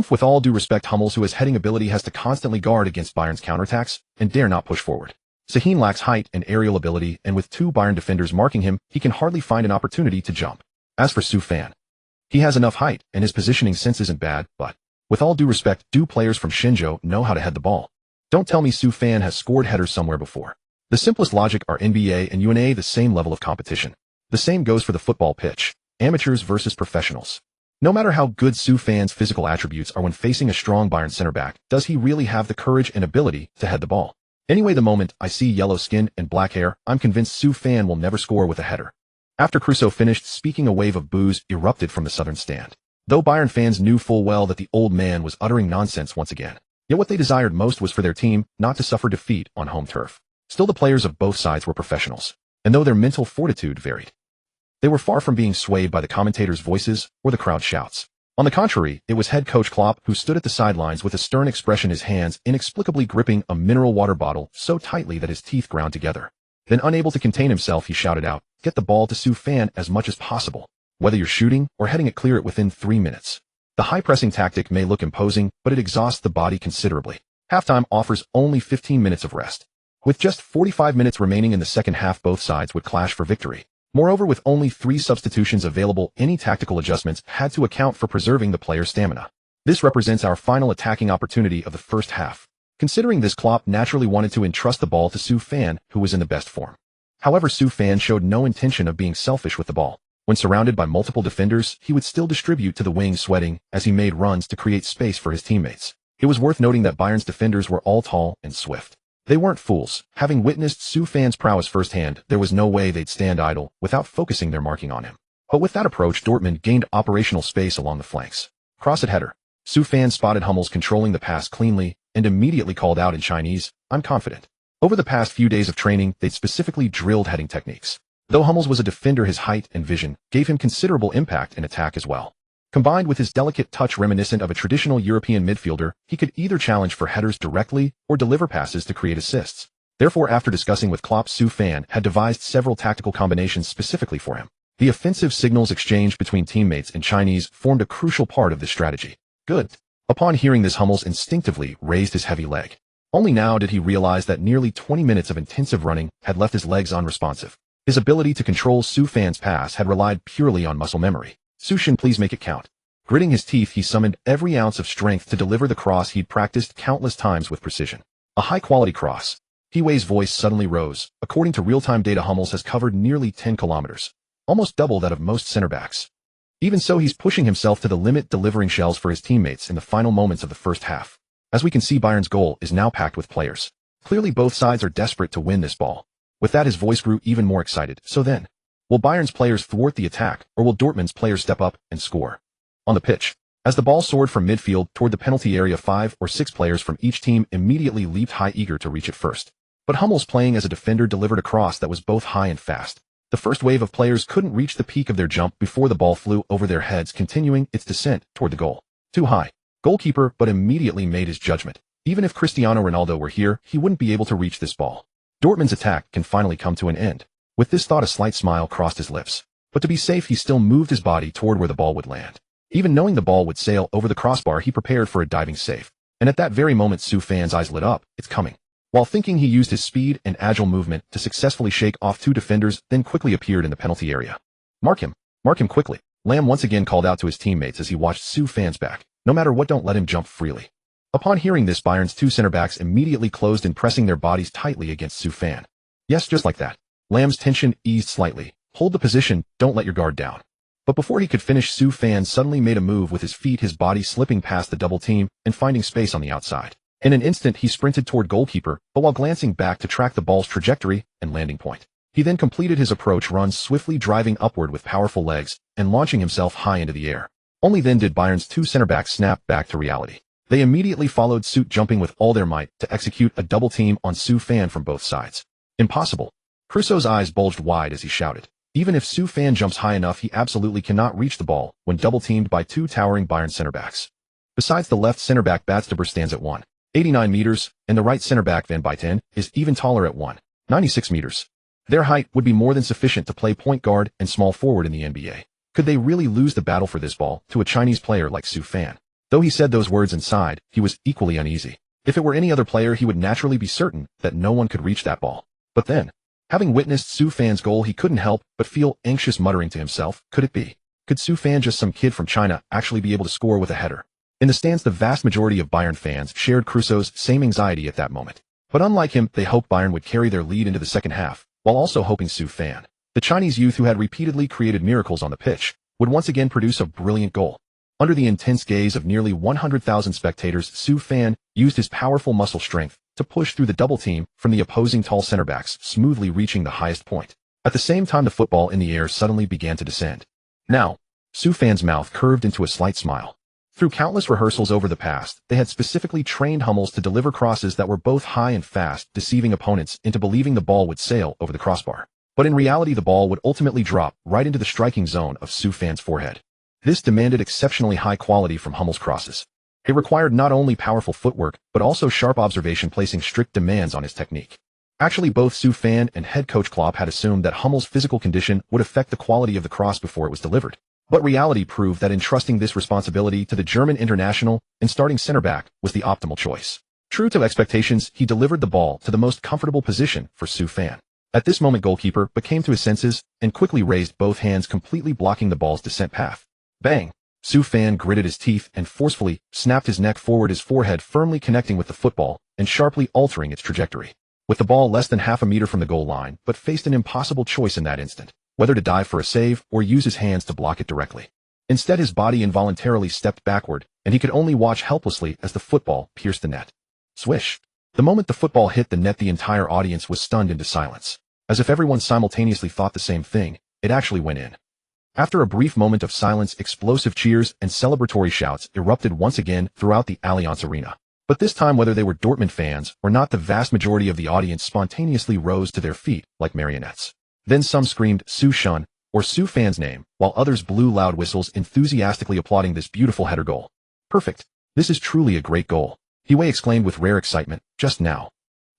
[SPEAKER 1] with all due respect, Hummels, who has heading ability, has to constantly guard against Bayern's counterattacks and dare not push forward. Sahin lacks height and aerial ability, and with 2 Bayern defenders marking him, he can hardly find an opportunity to jump. As for Su Fan, he has enough height, and his positioning sense isn't bad, but, with all due respect, do players from Shenzhou know how to head the ball? Don't tell me Su Fan has scored headers somewhere before. The simplest logic are NBA and UNA the same level of competition. The same goes for the football pitch, amateurs versus professionals. No matter how good Su Fan's physical attributes are when facing a strong Bayern center back, does he really have the courage and ability to head the ball? Anyway, the moment I see yellow skin and black hair, I'm convinced Su Fan will never score with a header. After Crusoe finished speaking, a wave of boos erupted from the southern stand. Though Bayern fans knew full well that the old man was uttering nonsense once again, yet what they desired most was for their team not to suffer defeat on home turf. Still, the players of both sides were professionals, and though their mental fortitude varied, they were far from being swayed by the commentators' voices or the crowd shouts. On the contrary, it was head coach Klopp who stood at the sidelines with a stern expression, his hands inexplicably gripping a mineral water bottle so tightly that his teeth ground together. Then, unable to contain himself, he shouted out, "Get the ball to Su Fan as much as possible, whether you're shooting or heading it, clear it within 3 minutes." The high-pressing tactic may look imposing, but it exhausts the body considerably. Halftime offers only 15 minutes of rest. With just 45 minutes remaining in the second half, both sides would clash for victory. Moreover, with only 3 substitutions available, any tactical adjustments had to account for preserving the player's stamina. This represents our final attacking opportunity of the first half. Considering this, Klopp naturally wanted to entrust the ball to Su Fan, who was in the best form. However, Su Fan showed no intention of being selfish with the ball. When surrounded by multiple defenders, he would still distribute to the wing, sweating as he made runs to create space for his teammates. It was worth noting that Bayern's defenders were all tall and swift. They weren't fools. Having witnessed Su Fan's prowess firsthand, there was no way they'd stand idle without focusing their marking on him. But with that approach, Dortmund gained operational space along the flanks. Cross at header. Su Fan spotted Hummels controlling the pass cleanly and immediately called out in Chinese, "I'm confident." Over the past few days of training, they'd specifically drilled heading techniques. Though Hummels was a defender, his height and vision gave him considerable impact in attack as well. Combined with his delicate touch reminiscent of a traditional European midfielder, he could either challenge for headers directly or deliver passes to create assists. Therefore, after discussing with Klopp, Su Fan had devised several tactical combinations specifically for him. The offensive signals exchanged between teammates in Chinese formed a crucial part of this strategy. Good. Upon hearing this, Hummels instinctively raised his heavy leg. Only now did he realize that nearly 20 minutes of intensive running had left his legs unresponsive. His ability to control Su Fan's pass had relied purely on muscle memory. "Su Shin, please make it count." Gritting his teeth, he summoned every ounce of strength to deliver the cross he'd practiced countless times with precision. A high-quality cross. Hiwei's voice suddenly rose. According to real-time data, Hummels has covered nearly 10 kilometers, almost double that of most center-backs. Even so, he's pushing himself to the limit, delivering shells for his teammates in the final moments of the first half. As we can see, Bayern's goal is now packed with players. Clearly, both sides are desperate to win this ball. With that, his voice grew even more excited. So then, will Bayern's players thwart the attack, or will Dortmund's players step up and score? On the pitch, as the ball soared from midfield toward the penalty area, 5 or 6 players from each team immediately leaped high, eager to reach it first. But Hummels, playing as a defender, delivered a cross that was both high and fast. The first wave of players couldn't reach the peak of their jump before the ball flew over their heads, continuing its descent toward the goal. Too high. Goalkeeper but immediately made his judgment. Even if Cristiano Ronaldo were here, he wouldn't be able to reach this ball. Dortmund's attack can finally come to an end. With this thought, a slight smile crossed his lips. But to be safe, he still moved his body toward where the ball would land. Even knowing the ball would sail over the crossbar, he prepared for a diving save. And at that very moment, Su Fan's eyes lit up. It's coming. While thinking, he used his speed and agile movement to successfully shake off 2 defenders, then quickly appeared in the penalty area. Mark him quickly." Lam once again called out to his teammates as he watched Su Fan's back. "No matter what, don't let him jump freely." Upon hearing this, Bayern's 2 center-backs immediately closed in, pressing their bodies tightly against Su Fan. Yes, just like that. Lam's tension eased slightly. "Hold the position, don't let your guard down." But before he could finish, Su Fan suddenly made a move with his feet, his body slipping past the double team and finding space on the outside. In an instant, he sprinted toward goalkeeper, but while glancing back to track the ball's trajectory and landing point. He then completed his approach run, swiftly driving upward with powerful legs and launching himself high into the air. Only then did Bayern's 2 center-backs snap back to reality. They immediately followed suit, jumping with all their might to execute a double team on Su Fan from both sides. Impossible. Crusoe's eyes bulged wide as he shouted. Even if Su Fan jumps high enough, he absolutely cannot reach the ball when double-teamed by 2 towering Bayern center-backs. Besides, the left center-back Badstuber stands at 1.89 meters, and the right center-back Van Buyten is even taller at 1.96 meters. Their height would be more than sufficient to play point guard and small forward in the NBA. Could they really lose the battle for this ball to a Chinese player like Su Fan? Though he said those words inside, he was equally uneasy. If it were any other player, he would naturally be certain that no one could reach that ball. But then, having witnessed Su Fan's goal, he couldn't help but feel anxious, muttering to himself, could it be? Could Su Fan, just some kid from China, actually be able to score with a header? In the stands, the vast majority of Bayern fans shared Crusoe's same anxiety at that moment. But unlike him, they hoped Bayern would carry their lead into the second half, while also hoping Su Fan, the Chinese youth who had repeatedly created miracles on the pitch, would once again produce a brilliant goal. Under the intense gaze of nearly 100,000 spectators, Su Fan used his powerful muscle strength to push through the double team from the opposing tall center backs, smoothly reaching the highest point. At the same time, the football in the air suddenly began to descend. Now, Su Fan's mouth curved into a slight smile. Through countless rehearsals over the past, they had specifically trained Hummels to deliver crosses that were both high and fast, deceiving opponents into believing the ball would sail over the crossbar. But in reality, the ball would ultimately drop right into the striking zone of Su Fan's forehead. This demanded exceptionally high quality from Hummels' crosses. It required not only powerful footwork, but also sharp observation, placing strict demands on his technique. Actually, both Su Fan and head coach Klopp had assumed that Hummels' physical condition would affect the quality of the cross before it was delivered. But reality proved that entrusting this responsibility to the German international and starting center back was the optimal choice. True to expectations, he delivered the ball to the most comfortable position for Su Fan. At this moment, goalkeeper came to his senses and quickly raised both hands, completely blocking the ball's descent path. Bang! Su Fan gritted his teeth and forcefully snapped his neck forward, his forehead firmly connecting with the football and sharply altering its trajectory. With the ball less than half a meter from the goal line, but faced an impossible choice in that instant, whether to dive for a save or use his hands to block it directly. Instead, his body involuntarily stepped backward, and he could only watch helplessly as the football pierced the net. Swish! The moment the football hit the net, the entire audience was stunned into silence. As if everyone simultaneously thought the same thing, it actually went in. After a brief moment of silence, explosive cheers and celebratory shouts erupted once again throughout the Allianz Arena. But this time, whether they were Dortmund fans or not, the vast majority of the audience spontaneously rose to their feet like marionettes. Then some screamed Su Shun, or Su Fan's name, while others blew loud whistles, enthusiastically applauding this beautiful header goal. Perfect. This is truly a great goal, Hwee exclaimed with rare excitement just now.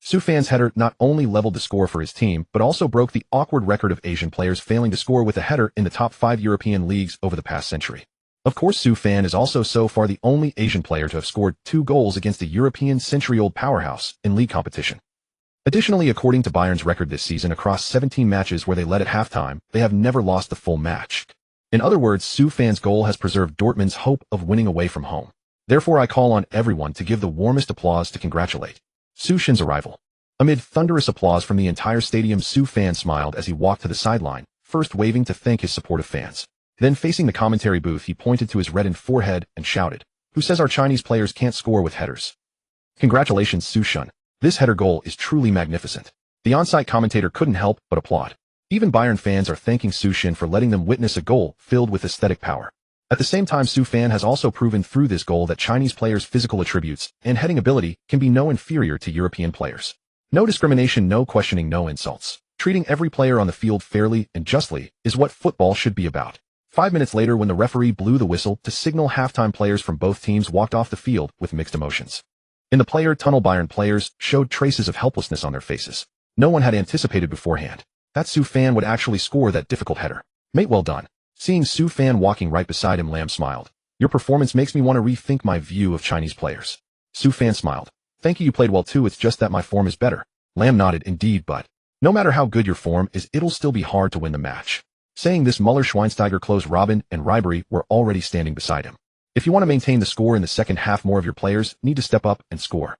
[SPEAKER 1] Su Fan's header not only leveled the score for his team, but also broke the awkward record of Asian players failing to score with a header in the top 5 European leagues over the past century. Of course, Su Fan is also so far the only Asian player to have scored 2 goals against a European century-old powerhouse in league competition. Additionally, according to Bayern's record this season, across 17 matches where they led at halftime, they have never lost the full match. In other words, Su Fan's goal has preserved Dortmund's hope of winning away from home. Therefore, I call on everyone to give the warmest applause to congratulate Su Shin's arrival. Amid thunderous applause from the entire stadium, Su Fan smiled as he walked to the sideline, first waving to thank his supportive fans. Then, facing the commentary booth, he pointed to his reddened forehead and shouted, "Who says our Chinese players can't score with headers? Congratulations, Su Shun. This header goal is truly magnificent." The on-site commentator couldn't help but applaud. Even Bayern fans are thanking Su Shin for letting them witness a goal filled with aesthetic power. At the same time, Su Fan has also proven through this goal that Chinese players' physical attributes and heading ability can be no inferior to European players. No discrimination, no questioning, no insults. Treating every player on the field fairly and justly is what football should be about. 5 minutes later, when the referee blew the whistle to signal halftime, players from both teams walked off the field with mixed emotions. In the player tunnel, Bayern players showed traces of helplessness on their faces. No one had anticipated beforehand that Su Fan would actually score that difficult header. Mate, well done. Seeing Su Fan walking right beside him, Lam smiled. Your performance makes me want to rethink my view of Chinese players. Su Fan smiled. Thank you, you played well too, it's just that my form is better. Lam nodded. Indeed, but no matter how good your form is, it'll still be hard to win the match. Saying this, Muller, Schweinsteiger, Klose, Robin, and Ribery were already standing beside him. If you want to maintain the score in the second half, more of your players need to step up and score.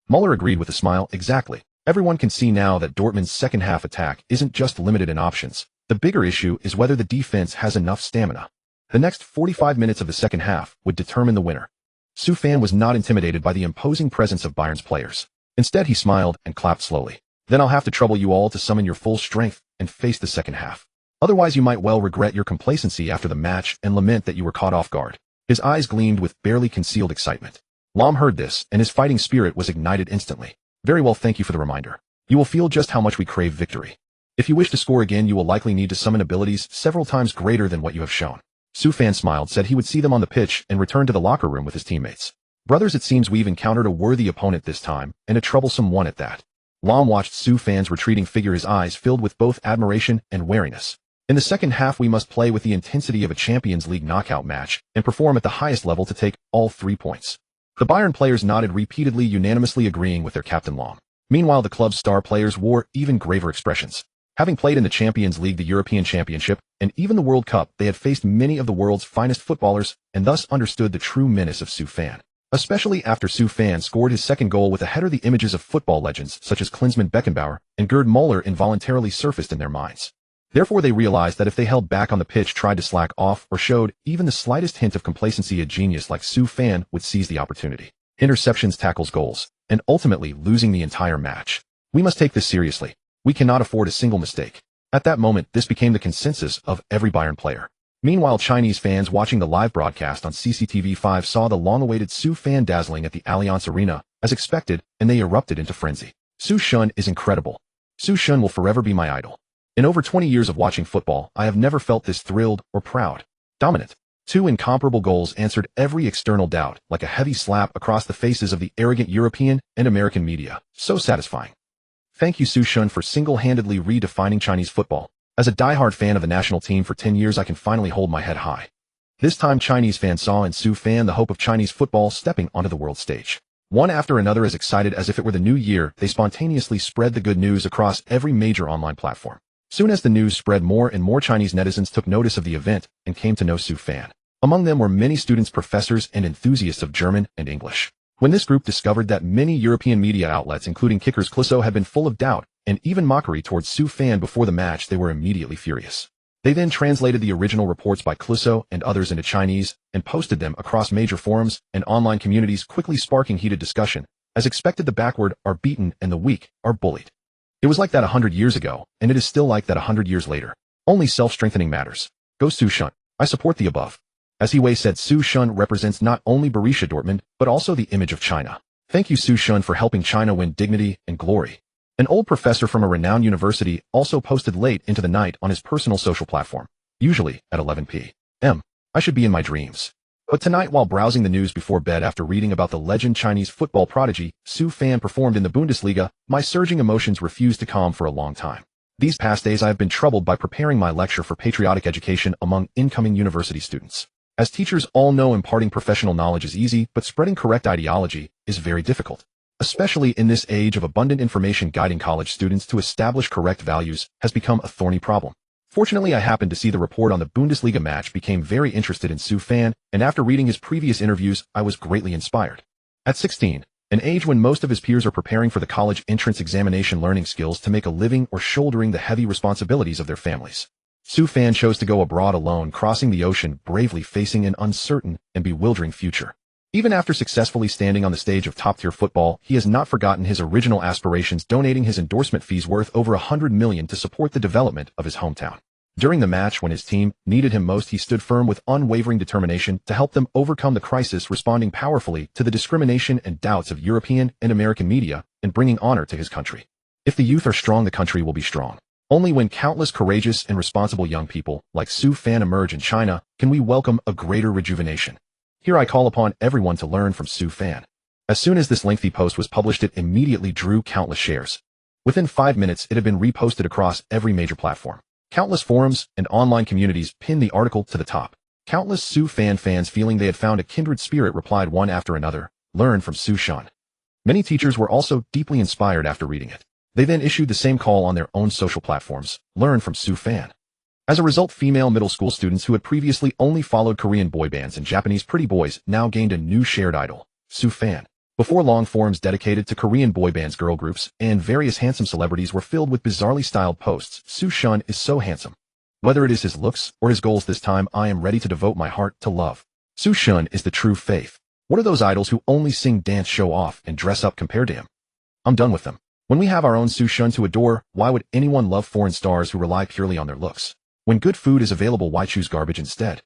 [SPEAKER 1] Muller agreed with a smile. Exactly. Everyone can see now that Dortmund's second half attack isn't just limited in options. The bigger issue is whether the defense has enough stamina. The next 45 minutes of the second half would determine the winner. Su Fan was not intimidated by the imposing presence of Bayern's players. Instead, he smiled and clapped slowly. Then I'll have to trouble you all to summon your full strength and face the second half. Otherwise, you might well regret your complacency after the match and lament that you were caught off guard. His eyes gleamed with barely concealed excitement. Lam heard this, and his fighting spirit was ignited instantly. Very well, thank you for the reminder. You will feel just how much we crave victory. If you wish to score again, you will likely need to summon abilities several times greater than what you have shown. Su Fan smiled, said he would see them on the pitch, and returned to the locker room with his teammates. Brothers, it seems we've encountered a worthy opponent this time, and a troublesome one at that. Lam watched Su Fan's retreating figure, his eyes filled with both admiration and wariness. In the second half, we must play with the intensity of a Champions League knockout match and perform at the highest level to take all 3 points. The Bayern players nodded repeatedly, unanimously agreeing with their captain Lam. Meanwhile, the club's star players wore even graver expressions. Having played in the Champions League, the European Championship, and even the World Cup, they had faced many of the world's finest footballers and thus understood the true menace of Su Fan. Especially after Su Fan scored his second goal with a header, the images of football legends such as Klinsmann, Beckenbauer, and Gerd Müller involuntarily surfaced in their minds. Therefore, they realized that if they held back on the pitch, tried to slack off, or showed even the slightest hint of complacency, a genius like Su Fan would seize the opportunity. Interceptions, tackles, goals. and ultimately losing the entire match. We must take this seriously. We cannot afford a single mistake. At that moment, this became the consensus of every Bayern player. Meanwhile, Chinese fans watching the live broadcast on CCTV5 saw the long-awaited Su fan dazzling at the Allianz Arena, as expected, and they erupted into frenzy. Su Shun is incredible. Su Shun will forever be my idol. In over 20 years of watching football, I have never felt this thrilled or proud. Dominant. 2 incomparable goals answered every external doubt, like a heavy slap across the faces of the arrogant European and American media. So satisfying. Thank you, Su Shun, for single-handedly redefining Chinese football. As a diehard fan of the national team for 10 years, I can finally hold my head high. This time, Chinese fans saw in Su Fan the hope of Chinese football stepping onto the world stage. One after another, as excited as if it were the new year, they spontaneously spread the good news across every major online platform. Soon as the news spread, more and more Chinese netizens took notice of the event and came to know Su Fan. Among them were many students, professors, and enthusiasts of German and English. When this group discovered that many European media outlets, including Kickers Cluso, had been full of doubt and even mockery towards Su Fan before the match, they were immediately furious. They then translated the original reports by Cluso and others into Chinese and posted them across major forums and online communities, quickly sparking heated discussion. As expected, the backward are beaten and the weak are bullied. It was like that 100 years ago, and it is still like that 100 years later. Only self-strengthening matters. Go Su Shun. I support the above. As He Wei said, Su Shun represents not only Borussia Dortmund, but also the image of China. Thank you, Su Shun, for helping China win dignity and glory. An old professor from a renowned university also posted late into the night on his personal social platform, usually at 11 p.m. I should be in my dreams. But tonight, while browsing the news before bed after reading about the legend Chinese football prodigy Su Fan performed in the Bundesliga, my surging emotions refused to calm for a long time. These past days I have been troubled by preparing my lecture for patriotic education among incoming university students. As teachers all know, imparting professional knowledge is easy, but spreading correct ideology is very difficult. Especially in this age of abundant information, guiding college students to establish correct values has become a thorny problem. Fortunately, I happened to see the report on the Bundesliga match, became very interested in Su Fan, and after reading his previous interviews, I was greatly inspired. At 16, an age when most of his peers are preparing for the college entrance examination, learning skills to make a living or shouldering the heavy responsibilities of their families, Su Fan chose to go abroad alone, crossing the ocean, bravely facing an uncertain and bewildering future. Even after successfully standing on the stage of top-tier football, he has not forgotten his original aspirations, donating his endorsement fees worth over 100 million to support the development of his hometown. During the match, when his team needed him most, he stood firm with unwavering determination to help them overcome the crisis, responding powerfully to the discrimination and doubts of European and American media and bringing honor to his country. If the youth are strong, the country will be strong. Only when countless courageous and responsible young people like Su Fan emerge in China can we welcome a greater rejuvenation. Here I call upon everyone to learn from Su Fan. As soon as this lengthy post was published, it immediately drew countless shares. Within 5 minutes, it had been reposted across every major platform. Countless forums and online communities pinned the article to the top. Countless Su Fan fans, feeling they had found a kindred spirit, replied one after another, "Learn from Su Shun." Many teachers were also deeply inspired after reading it. They then issued the same call on their own social platforms, "Learn from Su Fan." As a result, female middle school students who had previously only followed Korean boy bands and Japanese pretty boys now gained a new shared idol, Su Fan. Before long, forums dedicated to Korean boy bands, girl groups, and various handsome celebrities were filled with bizarrely styled posts. Su Shun is so handsome. Whether it is his looks or his goals, this time I am ready to devote my heart to love. Su Shun is the true faith. What are those idols who only sing, dance, show off, and dress up compared to him? I'm done with them. When we have our own Su Shun to adore, why would anyone love foreign stars who rely purely on their looks? When good food is available, why choose garbage instead?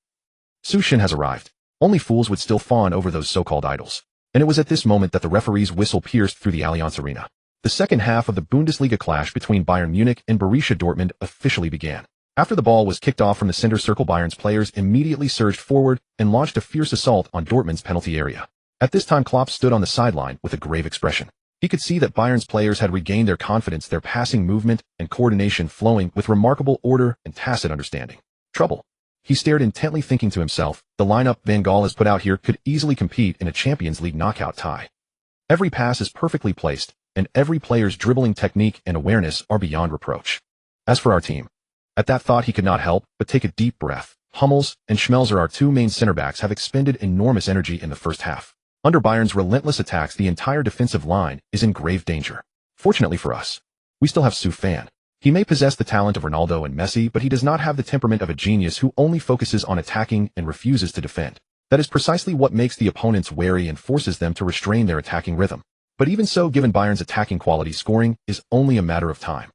[SPEAKER 1] Su Shun has arrived. Only fools would still fawn over those so-called idols. And it was at this moment that the referee's whistle pierced through the Allianz Arena. The second half of the Bundesliga clash between Bayern Munich and Borussia Dortmund officially began. After the ball was kicked off from the center circle, Bayern's players immediately surged forward and launched a fierce assault on Dortmund's penalty area. At this time, Klopp stood on the sideline with a grave expression. He could see that Bayern's players had regained their confidence, their passing movement and coordination flowing with remarkable order and tacit understanding. Trouble. He stared intently, thinking to himself, the lineup Van Gaal has put out here could easily compete in a Champions League knockout tie. Every pass is perfectly placed, and every player's dribbling technique and awareness are beyond reproach. As for our team, at that thought he could not help but take a deep breath. Hummels and Schmelzer, our two main center backs, have expended enormous energy in the first half. Under Bayern's relentless attacks, the entire defensive line is in grave danger. Fortunately for us, we still have Su Fan. He may possess the talent of Ronaldo and Messi, but he does not have the temperament of a genius who only focuses on attacking and refuses to defend. That is precisely what makes the opponents wary and forces them to restrain their attacking rhythm. But even so, given Bayern's attacking quality, scoring is only a matter of time.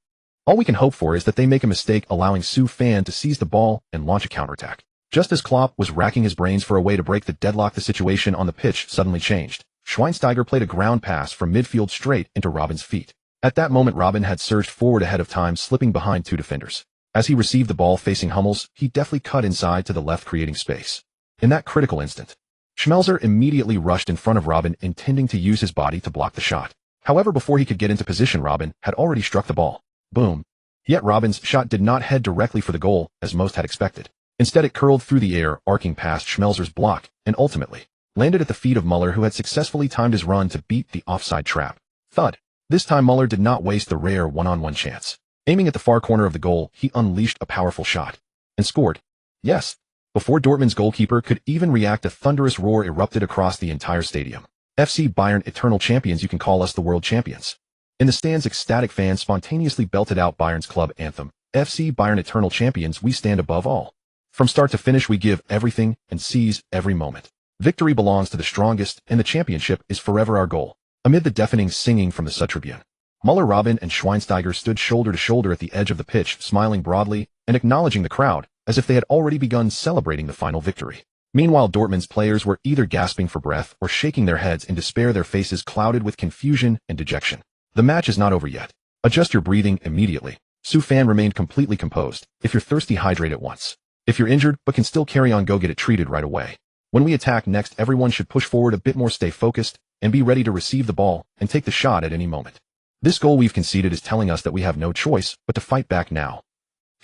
[SPEAKER 1] All we can hope for is that they make a mistake, allowing Su Fan to seize the ball and launch a counterattack. Just as Klopp was racking his brains for a way to break the deadlock, the situation on the pitch suddenly changed. Schweinsteiger played a ground pass from midfield straight into Robben's feet. At that moment, Robben had surged forward ahead of time, slipping behind two defenders. As he received the ball facing Hummels, he deftly cut inside to the left, creating space. In that critical instant, Schmelzer immediately rushed in front of Robben, intending to use his body to block the shot. However, before he could get into position, Robben had already struck the ball. Boom. Yet Robben's shot did not head directly for the goal, as most had expected. Instead, it curled through the air, arcing past Schmelzer's block, and ultimately landed at the feet of Muller, who had successfully timed his run to beat the offside trap. Thud. This time Muller did not waste the rare one-on-one chance. Aiming at the far corner of the goal, he unleashed a powerful shot. And scored. Yes. Before Dortmund's goalkeeper could even react, a thunderous roar erupted across the entire stadium. FC Bayern, eternal champions, you can call us the world champions. In the stands, ecstatic fans spontaneously belted out Bayern's club anthem. FC Bayern, eternal champions, we stand above all. From start to finish, we give everything and seize every moment. Victory belongs to the strongest, and the championship is forever our goal. Amid the deafening singing from the Südtribüne, Muller, Robben, and Schweinsteiger stood shoulder to shoulder at the edge of the pitch, smiling broadly and acknowledging the crowd as if they had already begun celebrating the final victory. Meanwhile, Dortmund's players were either gasping for breath or shaking their heads in despair, their faces clouded with confusion and dejection. The match is not over yet. Adjust your breathing immediately. Su Fan remained completely composed. If you're thirsty, hydrate at once. If you're injured but can still carry on, go get it treated right away. When we attack next, everyone should push forward a bit more, stay focused, and be ready to receive the ball and take the shot at any moment. This goal we've conceded is telling us that we have no choice but to fight back now.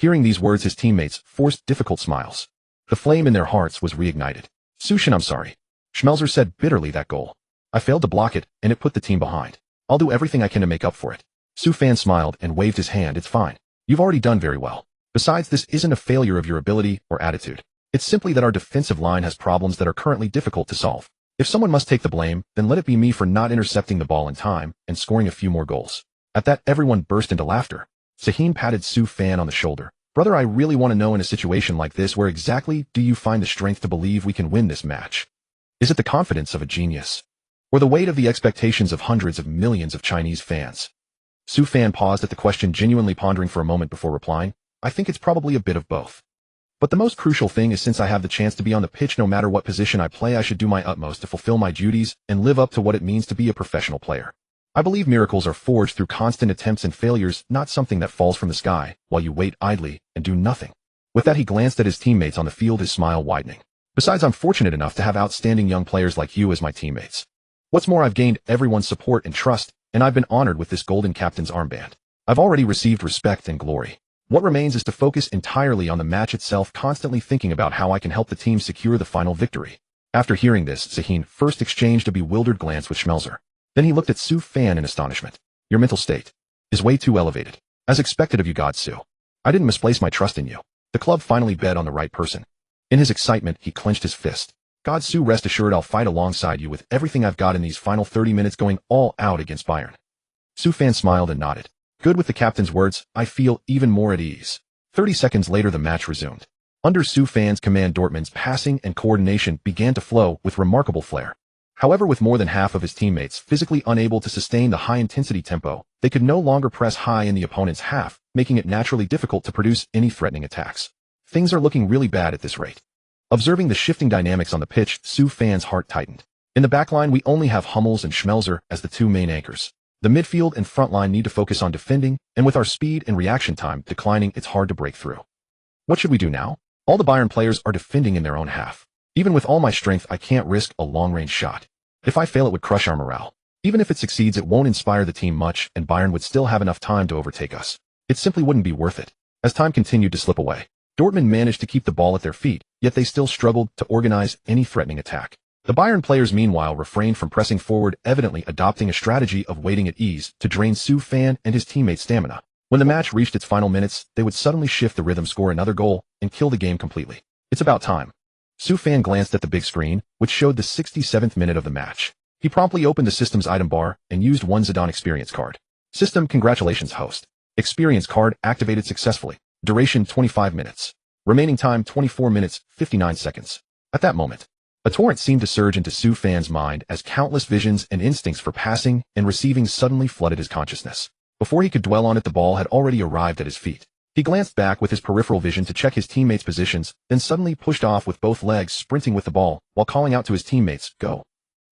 [SPEAKER 1] Hearing these words, his teammates forced difficult smiles. The flame in their hearts was reignited. Sushin, I'm sorry. Schmelzer said bitterly, that goal. I failed to block it, and it put the team behind. I'll do everything I can to make up for it. Su Fan smiled and waved his hand. It's fine. You've already done very well. Besides, this isn't a failure of your ability or attitude. It's simply that our defensive line has problems that are currently difficult to solve. If someone must take the blame, then let it be me for not intercepting the ball in time and scoring a few more goals. At that, everyone burst into laughter. Sahin patted Su Fan on the shoulder. Brother, I really want to know, in a situation like this, where exactly do you find the strength to believe we can win this match? Is it the confidence of a genius? Or the weight of the expectations of hundreds of millions of Chinese fans? Su Fan paused at the question, genuinely pondering for a moment before replying. I think it's probably a bit of both. But the most crucial thing is, since I have the chance to be on the pitch no matter what position I play, I should do my utmost to fulfill my duties and live up to what it means to be a professional player. I believe miracles are forged through constant attempts and failures, not something that falls from the sky while you wait idly and do nothing. With that, he glanced at his teammates on the field, his smile widening. Besides, I'm fortunate enough to have outstanding young players like you as my teammates. What's more, I've gained everyone's support and trust, and I've been honored with this golden captain's armband. I've already received respect and glory. What remains is to focus entirely on the match itself, constantly thinking about how I can help the team secure the final victory. After hearing this, Sahin first exchanged a bewildered glance with Schmelzer. Then he looked at Su Fan in astonishment. Your mental state is way too elevated. As expected of you, God Su. I didn't misplace my trust in you. The club finally bet on the right person. In his excitement, he clenched his fist. God Su, rest assured I'll fight alongside you with everything I've got in these final 30 minutes, going all out against Bayern. Su Fan smiled and nodded. Good, with the captain's words, I feel even more at ease. 30 seconds later, the match resumed. Under Su Fan's command, Dortmund's passing and coordination began to flow with remarkable flair. However, with more than half of his teammates physically unable to sustain the high-intensity tempo, they could no longer press high in the opponent's half, making it naturally difficult to produce any threatening attacks. Things are looking really bad at this rate. Observing the shifting dynamics on the pitch, Su Fan's heart tightened. In the backline, we only have Hummels and Schmelzer as the two main anchors. The midfield and front line need to focus on defending, and with our speed and reaction time declining, it's hard to break through. What should we do now? All the Bayern players are defending in their own half. Even with all my strength, I can't risk a long-range shot. If I fail, it would crush our morale. Even if it succeeds, it won't inspire the team much, and Bayern would still have enough time to overtake us. It simply wouldn't be worth it. As time continued to slip away, Dortmund managed to keep the ball at their feet, yet they still struggled to organize any threatening attack. The Bayern players, meanwhile, refrained from pressing forward, evidently adopting a strategy of waiting at ease to drain Su Fan and his teammates' stamina. When the match reached its final minutes, they would suddenly shift the rhythm, score another goal, and kill the game completely. It's about time. Su Fan glanced at the big screen, which showed the 67th minute of the match. He promptly opened the system's item bar and used one Zidane experience card. System, congratulations, host. Experience card activated successfully. Duration 25 minutes. Remaining time 24 minutes, 59 seconds. At that moment, A torrent seemed to surge into Su Fan's mind as countless visions and instincts for passing and receiving suddenly flooded his consciousness. Before he could dwell on it, the ball had already arrived at his feet. He glanced back with his peripheral vision to check his teammates' positions, then suddenly pushed off with both legs, sprinting with the ball, while calling out to his teammates, "Go!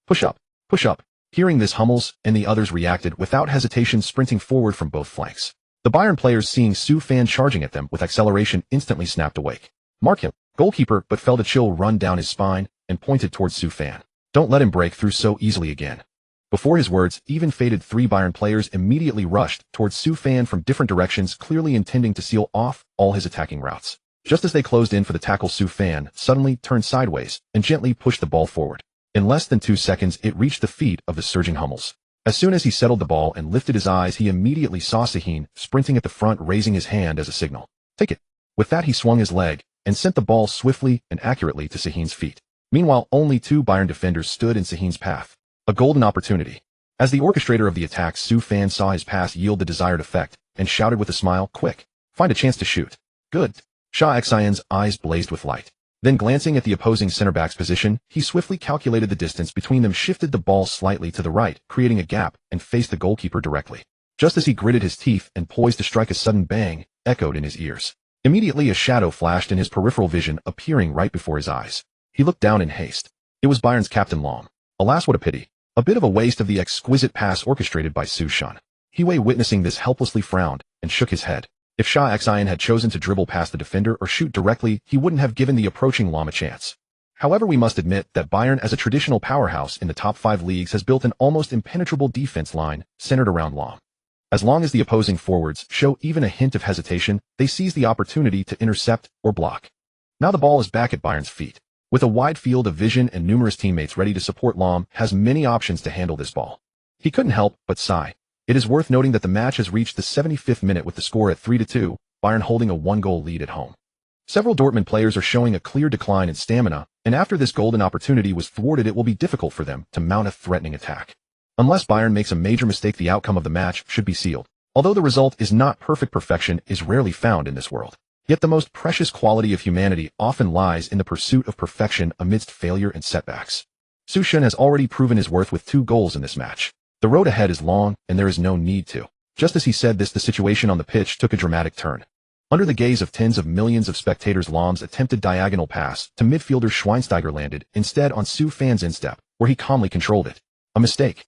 [SPEAKER 1] Push up! Push up!" Hearing this, Hummels and the others reacted without hesitation, sprinting forward from both flanks. The Bayern players, seeing Su Fan charging at them with acceleration, instantly snapped awake. "Mark him, goalkeeper!" but felt a chill run down his spine and pointed towards Su Fan. "Don't let him break through so easily again." Before his words even faded, 3 Bayern players immediately rushed towards Su Fan from different directions, clearly intending to seal off all his attacking routes. Just as they closed in for the tackle, Su Fan suddenly turned sideways and gently pushed the ball forward. In less than 2 seconds, it reached the feet of the surging Hummels. As soon as he settled the ball and lifted his eyes, he immediately saw Sahin sprinting at the front, raising his hand as a signal. "Take it." With that, he swung his leg and sent the ball swiftly and accurately to Sahin's feet. Meanwhile, only 2 Bayern defenders stood in Sahin's path. A golden opportunity. As the orchestrator of the attack, Su Fan saw his pass yield the desired effect and shouted with a smile, "Quick! Find a chance to shoot." "Good." Shah Xian's eyes blazed with light. Then, glancing at the opposing center-back's position, he swiftly calculated the distance between them, shifted the ball slightly to the right, creating a gap, and faced the goalkeeper directly. Just as he gritted his teeth and poised to strike, a sudden bang echoed in his ears. Immediately, a shadow flashed in his peripheral vision, appearing right before his eyes. He looked down in haste. It was Bayern's captain Lahm. Alas, what a pity. A bit of a waste of the exquisite pass orchestrated by Su Fan. Hiwei, witnessing this, helplessly frowned and shook his head. If Shah Xian had chosen to dribble past the defender or shoot directly, he wouldn't have given the approaching Lahm a chance. However, we must admit that Bayern, as a traditional powerhouse in the top 5 leagues, has built an almost impenetrable defense line centered around Lahm. As long as the opposing forwards show even a hint of hesitation, they seize the opportunity to intercept or block. Now the ball is back at Bayern's feet. With a wide field of vision and numerous teammates ready to support, Lahm has many options to handle this ball. He couldn't help but sigh. It is worth noting that the match has reached the 75th minute with the score at 3-2, Bayern holding a 1-goal lead at home. Several Dortmund players are showing a clear decline in stamina, and after this golden opportunity was thwarted, it will be difficult for them to mount a threatening attack. Unless Bayern makes a major mistake, the outcome of the match should be sealed. Although the result is not perfect, perfection is rarely found in this world. Yet the most precious quality of humanity often lies in the pursuit of perfection amidst failure and setbacks. Su Fan has already proven his worth with 2 goals in this match. The road ahead is long, and there is no need to. Just as he said this, the situation on the pitch took a dramatic turn. Under the gaze of tens of millions of spectators, Lahm's attempted diagonal pass to midfielder Schweinsteiger landed instead on Su Fan's instep, where he calmly controlled it. A mistake.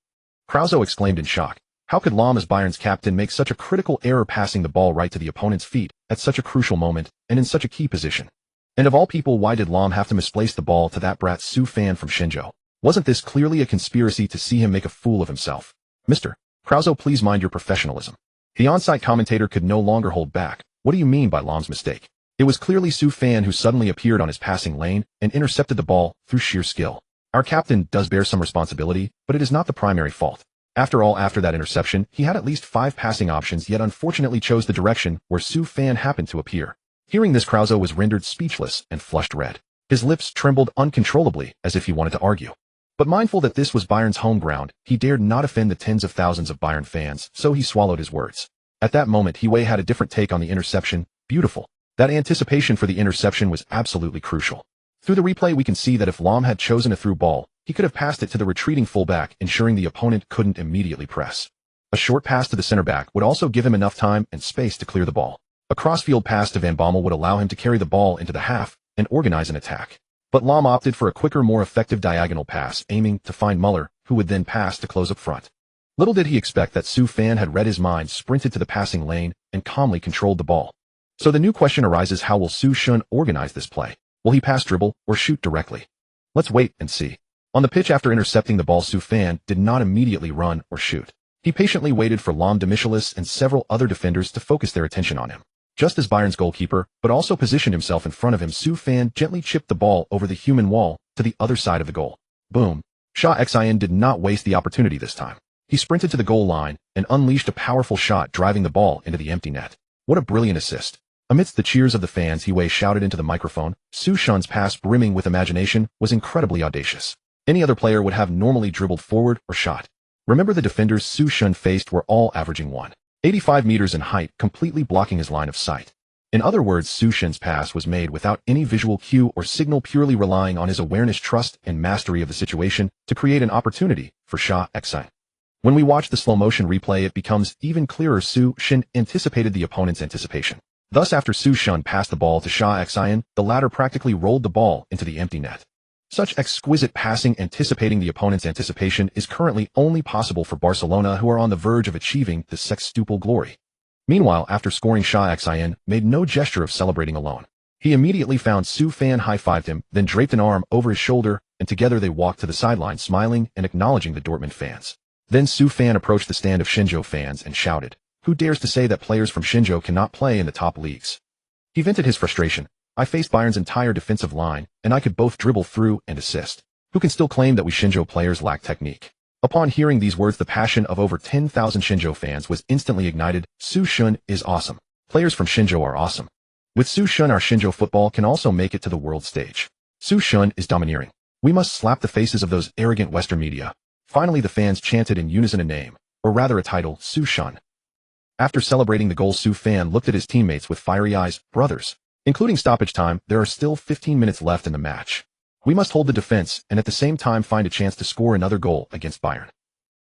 [SPEAKER 1] Krause exclaimed in shock. How could Lahm, as Bayern's captain, make such a critical error, passing the ball right to the opponent's feet at such a crucial moment and in such a key position? And of all people, why did Lahm have to misplace the ball to that brat Su Fan from Shenzhou? Wasn't this clearly a conspiracy to see him make a fool of himself? "Mr. Krause, please mind your professionalism." The on-site commentator could no longer hold back. "What do you mean by Lahm's mistake?" It was clearly Su Fan who suddenly appeared on his passing lane and intercepted the ball through sheer skill. Our captain does bear some responsibility, but it is not the primary fault. After all, after that interception, he had at least 5 passing options, yet unfortunately chose the direction where Su Fan happened to appear. Hearing this, Krause was rendered speechless and flushed red. His lips trembled uncontrollably, as if he wanted to argue. But mindful that this was Bayern's home ground, he dared not offend the tens of thousands of Bayern fans, so he swallowed his words. At that moment, Hiwei had a different take on the interception. Beautiful. That anticipation for the interception was absolutely crucial. Through the replay, we can see that if Lahm had chosen a through ball, he could have passed it to the retreating fullback, ensuring the opponent couldn't immediately press. A short pass to the center back would also give him enough time and space to clear the ball. A crossfield pass to Van Bommel would allow him to carry the ball into the half and organize an attack. But Lahm opted for a quicker, more effective diagonal pass, aiming to find Muller, who would then pass to close up front. Little did he expect that Su Fan had read his mind, sprinted to the passing lane, and calmly controlled the ball. So the new question arises: how will Su Fan organize this play? Will he pass, dribble, or shoot directly? Let's wait and see. On the pitch, after intercepting the ball, Su Fan did not immediately run or shoot. He patiently waited for Lahm, de Michelis, and several other defenders to focus their attention on him. Just as Bayern's goalkeeper, but also positioned himself in front of him, Su Fan gently chipped the ball over the human wall to the other side of the goal. Boom. Shah Xian did not waste the opportunity this time. He sprinted to the goal line and unleashed a powerful shot, driving the ball into the empty net. What a brilliant assist. Amidst the cheers of the fans, Hiwei shouted into the microphone. Su Fan's pass, brimming with imagination, was incredibly audacious. Any other player would have normally dribbled forward or shot. Remember, the defenders Su Fan faced were all averaging 185 meters in height, completely blocking his line of sight. In other words, Su Shen's pass was made without any visual cue or signal, purely relying on his awareness, trust, and mastery of the situation to create an opportunity for Sha Exine. When we watch the slow-motion replay, it becomes even clearer Su Shen anticipated the opponent's anticipation. Thus, after Su Shen passed the ball to Sha Exine, the latter practically rolled the ball into the empty net. Such exquisite passing, anticipating the opponent's anticipation, is currently only possible for Barcelona, who are on the verge of achieving this sextuple glory. Meanwhile, after scoring, Sha Exine made no gesture of celebrating alone. He immediately found Su Fan, high-fived him, then draped an arm over his shoulder, and together they walked to the sideline, smiling and acknowledging the Dortmund fans. Then Su Fan approached the stand of Shenzhou fans and shouted, "Who dares to say that players from Shenzhou cannot play in the top leagues?" He vented his frustration. "I faced Bayern's entire defensive line, and I could both dribble through and assist. Who can still claim that we Shenzhou players lack technique?" Upon hearing these words, the passion of over 10,000 Shenzhou fans was instantly ignited. Su Shen is awesome. Players from Shenzhou are awesome. With Su Shen, our Shenzhou football can also make it to the world stage. Su Shen is domineering. We must slap the faces of those arrogant Western media. Finally, the fans chanted in unison a name, or rather a title, Su Shen. After celebrating the goal, Su Fan looked at his teammates with fiery eyes. "Brothers, including stoppage time, there are still 15 minutes left in the match. We must hold the defense and at the same time find a chance to score another goal against Bayern."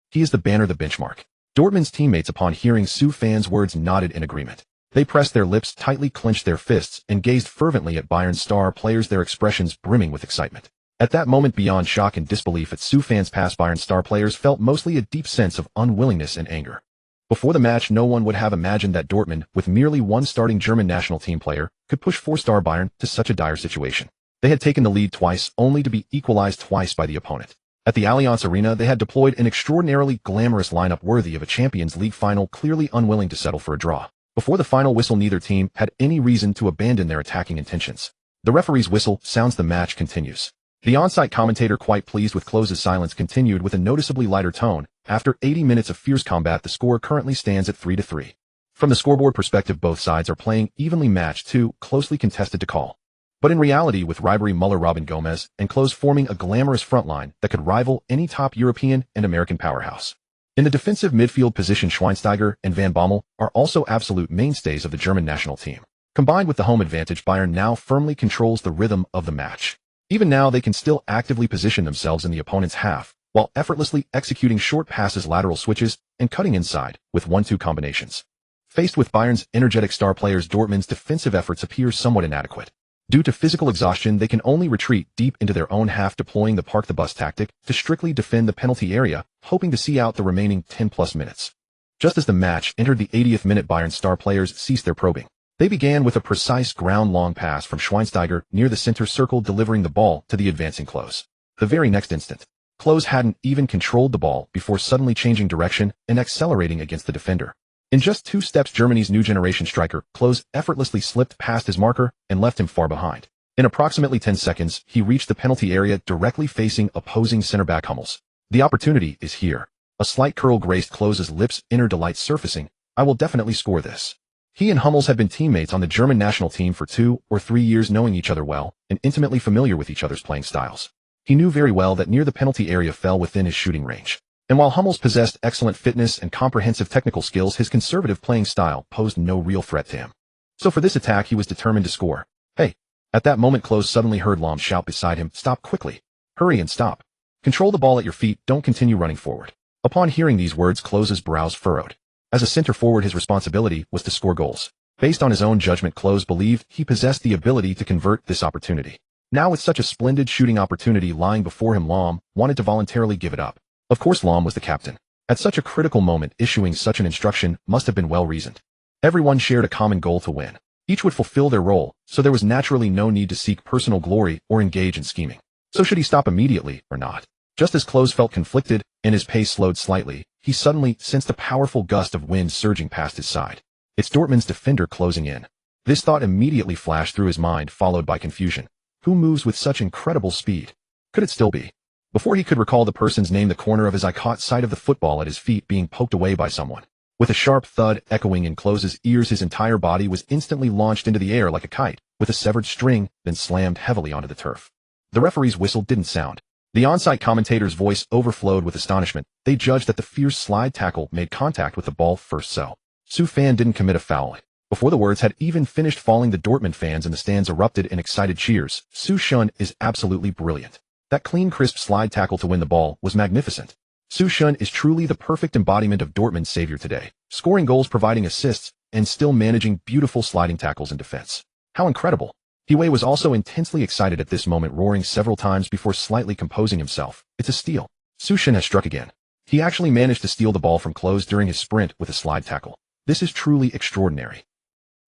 [SPEAKER 1] He is the banner, the benchmark. Dortmund's teammates, upon hearing Su Fan's words, nodded in agreement. They pressed their lips, tightly clenched their fists, and gazed fervently at Bayern's star players, their expressions brimming with excitement. At that moment, beyond shock and disbelief at Su Fan's pass, Bayern's star players felt mostly a deep sense of unwillingness and anger. Before the match, no one would have imagined that Dortmund, with merely one starting German national team player, could push four-star Bayern to such a dire situation. They had taken the lead twice, only to be equalized twice by the opponent. At the Allianz Arena, they had deployed an extraordinarily glamorous lineup worthy of a Champions League final, clearly unwilling to settle for a draw. Before the final whistle, neither team had any reason to abandon their attacking intentions. The referee's whistle sounds, the match continues. The on-site commentator, quite pleased with Klose's silence, continued with a noticeably lighter tone. After 80 minutes of fierce combat, the score currently stands at 3-3. From the scoreboard perspective, both sides are playing evenly matched, too closely contested to call. But in reality, with Ribery, Muller, Robin Gomez, and Klose forming a glamorous front line that could rival any top European and American powerhouse. In the defensive midfield position, Schweinsteiger and Van Bommel are also absolute mainstays of the German national team. Combined with the home advantage, Bayern now firmly controls the rhythm of the match. Even now, they can still actively position themselves in the opponent's half, while effortlessly executing short passes, lateral switches, and cutting inside with 1-2 combinations. Faced with Bayern's energetic star players, Dortmund's defensive efforts appear somewhat inadequate. Due to physical exhaustion, they can only retreat deep into their own half, deploying the park the bus tactic to strictly defend the penalty area, hoping to see out the remaining 10+ minutes. Just as the match entered the 80th minute, Bayern's star players ceased their probing. They began with a precise ground-long pass from Schweinsteiger near the center circle, delivering the ball to the advancing Klose. The very next instant, Klose hadn't even controlled the ball before suddenly changing direction and accelerating against the defender. In just 2 steps, Germany's new generation striker, Klose, effortlessly slipped past his marker and left him far behind. In approximately 10 seconds, he reached the penalty area, directly facing opposing center-back Hummels. The opportunity is here. A slight curl graced Klose's lips, inner delight surfacing. "I will definitely score this." He and Hummels had been teammates on the German national team for 2 or 3 years, knowing each other well and intimately familiar with each other's playing styles. He knew very well that near the penalty area fell within his shooting range. And while Hummels possessed excellent fitness and comprehensive technical skills, his conservative playing style posed no real threat to him. So for this attack, he was determined to score. "Hey!" At that moment, Klose suddenly heard Lahm shout beside him, "Stop quickly. Hurry and stop. Control the ball at your feet, don't continue running forward." Upon hearing these words, Klose's brows furrowed. As a center forward, his responsibility was to score goals. Based on his own judgment, Klose believed he possessed the ability to convert this opportunity. Now, with such a splendid shooting opportunity lying before him, Lahm wanted to voluntarily give it up. Of course, Lahm was the captain. At such a critical moment, issuing such an instruction must have been well-reasoned. Everyone shared a common goal to win. Each would fulfill their role, so there was naturally no need to seek personal glory or engage in scheming. So should he stop immediately or not? Just as Klose felt conflicted and his pace slowed slightly, he suddenly sensed a powerful gust of wind surging past his side. It's Dortmund's defender closing in. This thought immediately flashed through his mind, followed by confusion. Who moves with such incredible speed? Could it still be? Before he could recall the person's name, the corner of his eye caught sight of the football at his feet being poked away by someone. With a sharp thud echoing in Klose's ears, his entire body was instantly launched into the air like a kite, with a severed string, then slammed heavily onto the turf. The referee's whistle didn't sound. The on-site commentator's voice overflowed with astonishment. They judged that the fierce slide tackle made contact with the ball first, so Su Fan didn't commit a foul. Before the words had even finished falling, the Dortmund fans in the stands erupted in excited cheers. Su Shun is absolutely brilliant. That clean, crisp slide tackle to win the ball was magnificent. Su Shun is truly the perfect embodiment of Dortmund's savior today, scoring goals, providing assists, and still managing beautiful sliding tackles in defense. How incredible! Hiwei was also intensely excited at this moment, roaring several times before slightly composing himself. It's a steal. Su Shun has struck again. He actually managed to steal the ball from Klose during his sprint with a slide tackle. This is truly extraordinary.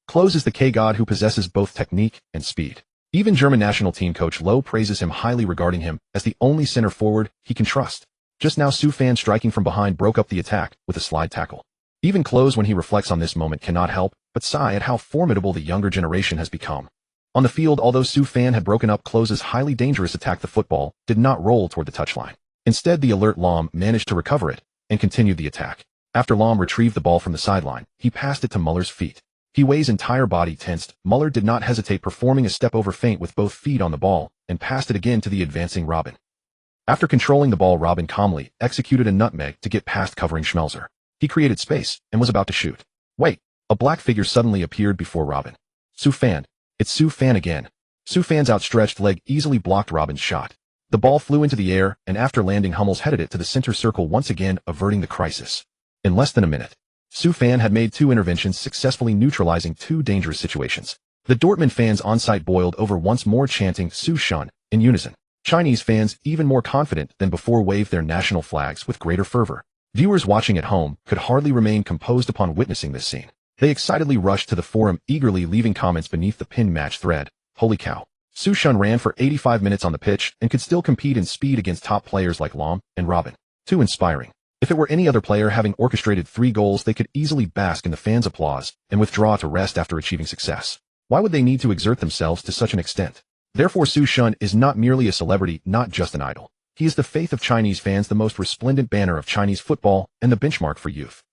[SPEAKER 1] Klose is the K-god who possesses both technique and speed. Even German national team coach Loh praises him highly, regarding him as the only center forward he can trust. Just now, Su Fan, striking from behind, broke up the attack with a slide tackle. Even Klose, when he reflects on this moment, cannot help but sigh at how formidable the younger generation has become. On the field, although Su Fan had broken up Klose's highly dangerous attack, the football did not roll toward the touchline. Instead, the alert Lahm managed to recover it and continued the attack. After Lahm retrieved the ball from the sideline, he passed it to Muller's feet. Hiwei's entire body tensed. Muller did not hesitate, performing a step-over feint with both feet on the ball, and passed it again to the advancing Robben. After controlling the ball, Robben calmly executed a nutmeg to get past covering Schmelzer. He created space and was about to shoot. Wait! A black figure suddenly appeared before Robben. Su Fan. It's Su Fan again. Su Fan's outstretched leg easily blocked Robben's shot. The ball flew into the air, and after landing, Hummels headed it to the center circle, once again averting the crisis. In less than a minute, Su Fan had made 2 interventions, successfully neutralizing 2 dangerous situations. The Dortmund fans on site boiled over, once more chanting Su Shun in unison. Chinese fans, even more confident than before, waved their national flags with greater fervor. Viewers watching at home could hardly remain composed upon witnessing this scene. They excitedly rushed to the forum, eagerly leaving comments beneath the pinned match thread. Holy cow. Su Shun ran for 85 minutes on the pitch and could still compete in speed against top players like Lahm and Robben. Too inspiring. If it were any other player having orchestrated 3 goals, they could easily bask in the fans' applause and withdraw to rest after achieving success. Why would they need to exert themselves to such an extent? Therefore, Su Shun is not merely a celebrity, not just an idol. He is the faith of Chinese fans, the most resplendent banner of Chinese football, and the benchmark for youth.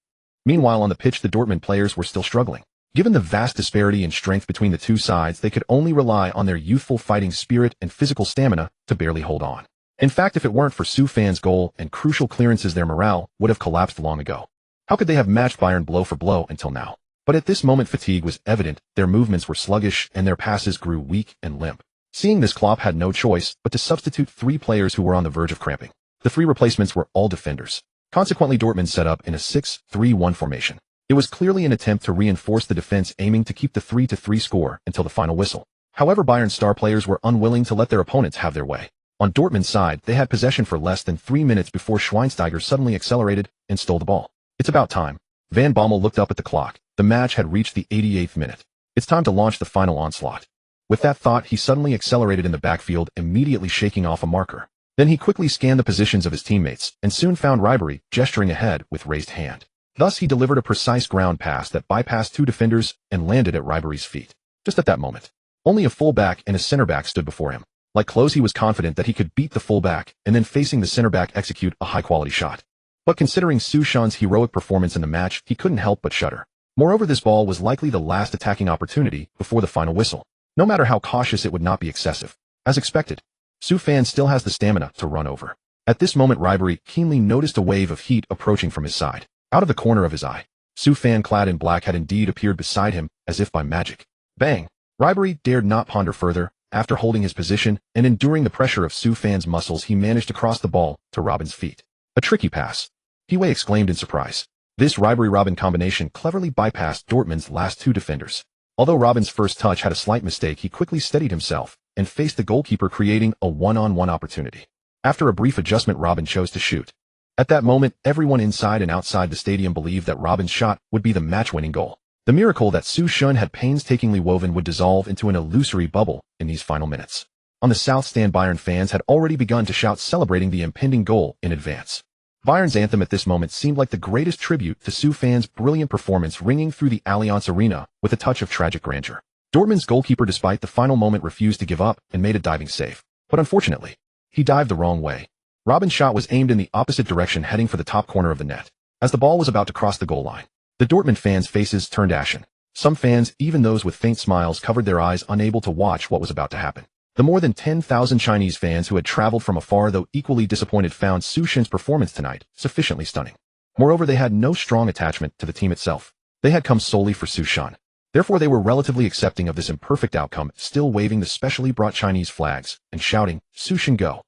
[SPEAKER 1] Meanwhile, on the pitch, the Dortmund players were still struggling. Given the vast disparity in strength between the 2 sides, they could only rely on their youthful fighting spirit and physical stamina to barely hold on. In fact, if it weren't for Su Fan's goal and crucial clearances, their morale would have collapsed long ago. How could they have matched Bayern blow for blow until now? But at this moment, fatigue was evident, their movements were sluggish, and their passes grew weak and limp. Seeing this, Klopp had no choice but to substitute 3 players who were on the verge of cramping. The 3 replacements were all defenders. Consequently, Dortmund set up in a 6-3-1 formation. It was clearly an attempt to reinforce the defense, aiming to keep the 3-3 score until the final whistle. However, Bayern's star players were unwilling to let their opponents have their way. On Dortmund's side, they had possession for less than 3 minutes before Schweinsteiger suddenly accelerated and stole the ball. It's about time. Van Bommel looked up at the clock. The match had reached the 88th minute. It's time to launch the final onslaught. With that thought, he suddenly accelerated in the backfield, immediately shaking off a marker. Then he quickly scanned the positions of his teammates and soon found Ribery gesturing ahead with raised hand. Thus, he delivered a precise ground pass that bypassed 2 defenders and landed at Ribery's feet. Just at that moment, only a fullback and a center-back stood before him. Like Klose, he was confident that he could beat the fullback and then, facing the center-back, execute a high-quality shot. But considering Su Shun's heroic performance in the match, he couldn't help but shudder. Moreover, this ball was likely the last attacking opportunity before the final whistle. No matter how cautious, it would not be excessive. As expected, Su Fan still has the stamina to run over. At this moment, Ribery keenly noticed a wave of heat approaching from his side. Out of the corner of his eye, Su Fan, clad in black, had indeed appeared beside him, as if by magic. Bang! Ribery dared not ponder further. After holding his position and enduring the pressure of Su Fan's muscles, he managed to cross the ball to Robben's feet. A tricky pass. Hiwei exclaimed in surprise. This Ribery-Robben combination cleverly bypassed Dortmund's last 2 defenders. Although Robben's first touch had a slight mistake, he quickly steadied himself and faced the goalkeeper, creating a one-on-one opportunity. After a brief adjustment, Robben chose to shoot. At that moment, everyone inside and outside the stadium believed that Robben's shot would be the match-winning goal. The miracle that Su Shun had painstakingly woven would dissolve into an illusory bubble in these final minutes. On the south stand, Bayern fans had already begun to shout, celebrating the impending goal in advance. Bayern's anthem at this moment seemed like the greatest tribute to Su Fan's brilliant performance, ringing through the Allianz Arena with a touch of tragic grandeur. Dortmund's goalkeeper, despite the final moment, refused to give up and made a diving save. But unfortunately, he dived the wrong way. Robben's shot was aimed in the opposite direction, heading for the top corner of the net. As the ball was about to cross the goal line, the Dortmund fans' faces turned ashen. Some fans, even those with faint smiles, covered their eyes, unable to watch what was about to happen. The more than 10,000 Chinese fans who had traveled from afar, though equally disappointed, found Su Shun's performance tonight sufficiently stunning. Moreover, they had no strong attachment to the team itself. They had come solely for Su Shun. Therefore they were relatively accepting of this imperfect outcome, still waving the specially brought Chinese flags and shouting, "Su Shan go."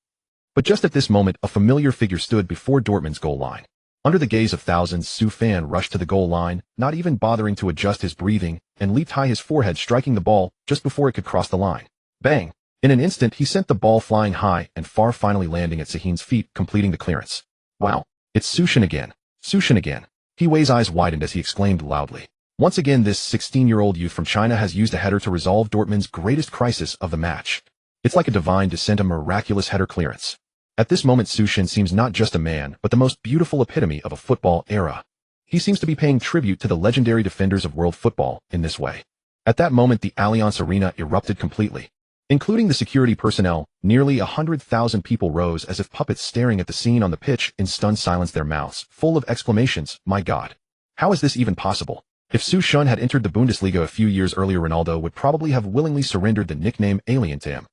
[SPEAKER 1] But just at this moment, a familiar figure stood before Dortmund's goal line. Under the gaze of thousands, Su Fan rushed to the goal line, not even bothering to adjust his breathing, and leaped high, his forehead striking the ball just before it could cross the line. Bang! In an instant, he sent the ball flying high and far, finally landing at Sahin's feet, completing the clearance. Wow! It's Su Shan again. Su Shan again. He Wei's eyes widened as he exclaimed loudly. Once again, this 16-year-old youth from China has used a header to resolve Dortmund's greatest crisis of the match. It's like a divine descent, a miraculous header clearance. At this moment, Su Shan seems not just a man, but the most beautiful epitome of a football era. He seems to be paying tribute to the legendary defenders of world football in this way. At that moment, the Allianz Arena erupted completely. Including the security personnel, nearly 100,000 people rose as if puppets, staring at the scene on the pitch in stunned silence, their mouths full of exclamations. My God! How is this even possible? If Su Shan had entered the Bundesliga a few years earlier, Ronaldo would probably have willingly surrendered the nickname alien to him.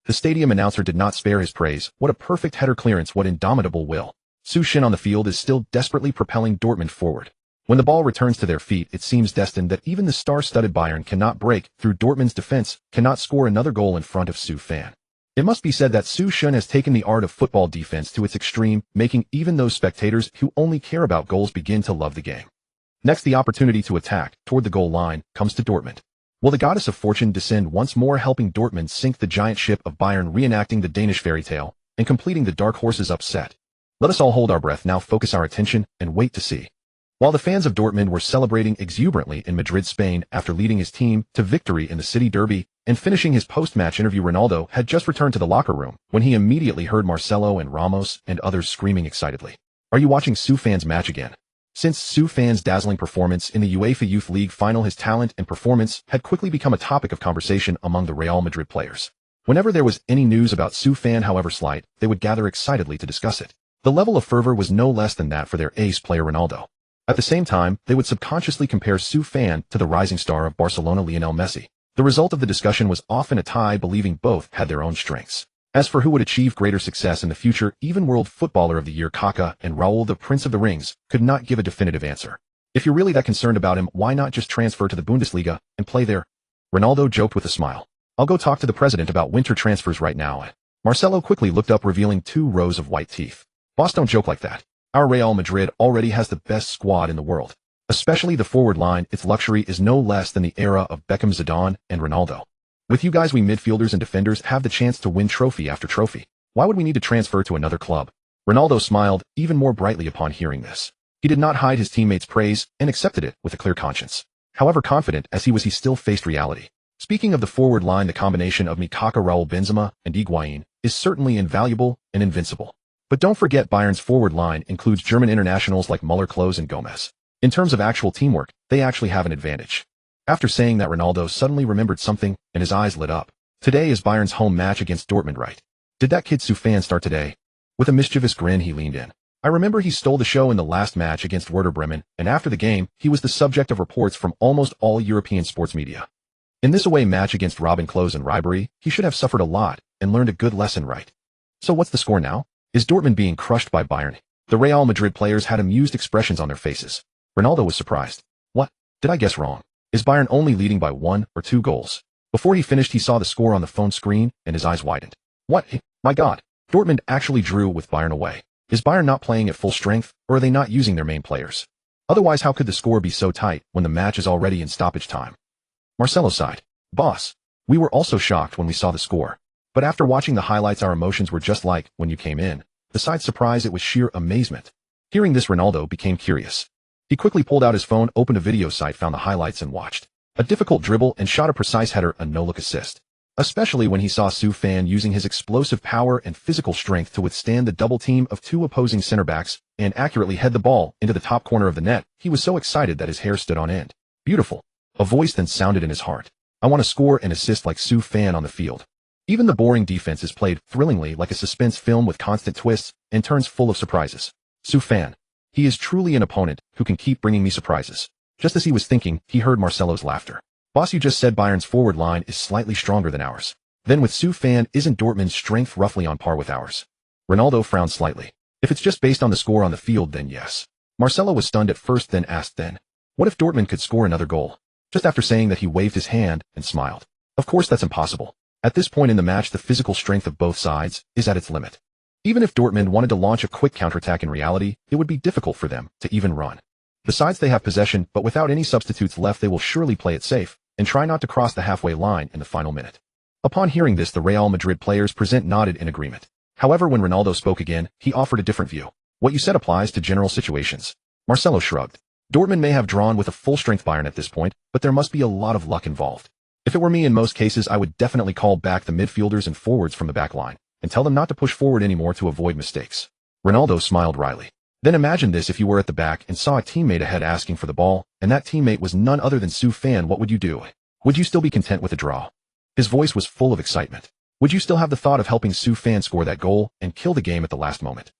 [SPEAKER 1] The stadium announcer did not spare his praise. What a perfect header clearance, what indomitable will. Su Shan on the field is still desperately propelling Dortmund forward. When the ball returns to their feet, it seems destined that even the star-studded Bayern cannot break through Dortmund's defense, cannot score another goal in front of Su Fan. It must be said that Su Shan has taken the art of football defense to its extreme, making even those spectators who only care about goals begin to love the game. Next, the opportunity to attack toward the goal line comes to Dortmund. Will the goddess of fortune descend once more, helping Dortmund sink the giant ship of Bayern, reenacting the Danish fairy tale and completing the dark horse's upset? Let us all hold our breath now, focus our attention, and wait to see. While the fans of Dortmund were celebrating exuberantly in Madrid, Spain, after leading his team to victory in the city derby and finishing his post-match interview, Ronaldo had just returned to the locker room when he immediately heard Marcelo and Ramos and others screaming excitedly. Are you watching Su Fan's match again? Since Su Fan's dazzling performance in the UEFA Youth League final, his talent and performance had quickly become a topic of conversation among the Real Madrid players. Whenever there was any news about Su Fan, however slight, they would gather excitedly to discuss it. The level of fervor was no less than that for their ace player Ronaldo. At the same time, they would subconsciously compare Su Fan to the rising star of Barcelona, Lionel Messi. The result of the discussion was often a tie, believing both had their own strengths. As for who would achieve greater success in the future, even World Footballer of the Year Kaká and Raul, the Prince of the Rings, could not give a definitive answer. If you're really that concerned about him, why not just transfer to the Bundesliga and play there? Ronaldo joked with a smile. I'll go talk to the president about winter transfers right now. Marcelo quickly looked up, revealing 2 rows of white teeth. Boss, don't joke like that. Our Real Madrid already has the best squad in the world. Especially the forward line, its luxury is no less than the era of Beckham, Zidane, and Ronaldo. With you guys, we midfielders and defenders have the chance to win trophy after trophy. Why would we need to transfer to another club? Ronaldo smiled even more brightly upon hearing this. He did not hide his teammates' praise and accepted it with a clear conscience. However confident as he was, he still faced reality. Speaking of the forward line, the combination of Kaká, Raul, Benzema, and Higuaín is certainly invaluable and invincible. But don't forget, Bayern's forward line includes German internationals like Müller, Klose, and Gomez. In terms of actual teamwork, they actually have an advantage. After saying that, Ronaldo suddenly remembered something, and his eyes lit up. Today is Bayern's home match against Dortmund, right? Did that kid Su Fan start today? With a mischievous grin, he leaned in. I remember he stole the show in the last match against Werder Bremen, and after the game, he was the subject of reports from almost all European sports media. In this away match against Robin Klose and Ribery, he should have suffered a lot and learned a good lesson, right? So what's the score now? Is Dortmund being crushed by Bayern? The Real Madrid players had amused expressions on their faces. Ronaldo was surprised. What? Did I guess wrong? Is Bayern only leading by 1 or 2 goals? Before he finished, he saw the score on the phone screen, and his eyes widened. What? My God! Dortmund actually drew with Bayern away. Is Bayern not playing at full strength, or are they not using their main players? Otherwise, how could the score be so tight when the match is already in stoppage time? Marcelo sighed. Boss, we were also shocked when we saw the score. But after watching the highlights, our emotions were just like when you came in. Besides surprise, it was sheer amazement. Hearing this, Ronaldo became curious. He quickly pulled out his phone, opened a video site, found the highlights, and watched. A difficult dribble and shot, a precise header, a no-look assist. Especially when he saw Su Fan using his explosive power and physical strength to withstand the double team of 2 opposing center backs and accurately head the ball into the top corner of the net, he was so excited that his hair stood on end. Beautiful. A voice then sounded in his heart. I want to score and assist like Su Fan on the field. Even the boring defense is played thrillingly, like a suspense film with constant twists and turns full of surprises. Su Fan. He is truly an opponent who can keep bringing me surprises. Just as he was thinking, he heard Marcelo's laughter. Boss, you just said Bayern's forward line is slightly stronger than ours. Then with Su Fan, isn't Dortmund's strength roughly on par with ours? Ronaldo frowned slightly. If it's just based on the score on the field, then yes. Marcelo was stunned at first, then asked, then, what if Dortmund could score another goal? Just after saying that, he waved his hand and smiled. Of course that's impossible. At this point in the match, the physical strength of both sides is at its limit. Even if Dortmund wanted to launch a quick counterattack, in reality, it would be difficult for them to even run. Besides, they have possession, but without any substitutes left, they will surely play it safe and try not to cross the halfway line in the final minute. Upon hearing this, the Real Madrid players present nodded in agreement. However, when Ronaldo spoke again, he offered a different view. What you said applies to general situations. Marcelo shrugged. Dortmund may have drawn with a full-strength Bayern at this point, but there must be a lot of luck involved. If it were me, in most cases, I would definitely call back the midfielders and forwards from the back line and tell them not to push forward anymore to avoid mistakes. Ronaldo smiled wryly. Then imagine this: if you were at the back and saw a teammate ahead asking for the ball, and that teammate was none other than Su Fan, what would you do? Would you still be content with a draw? His voice was full of excitement. Would you still have the thought of helping Su Fan score that goal and kill the game at the last moment?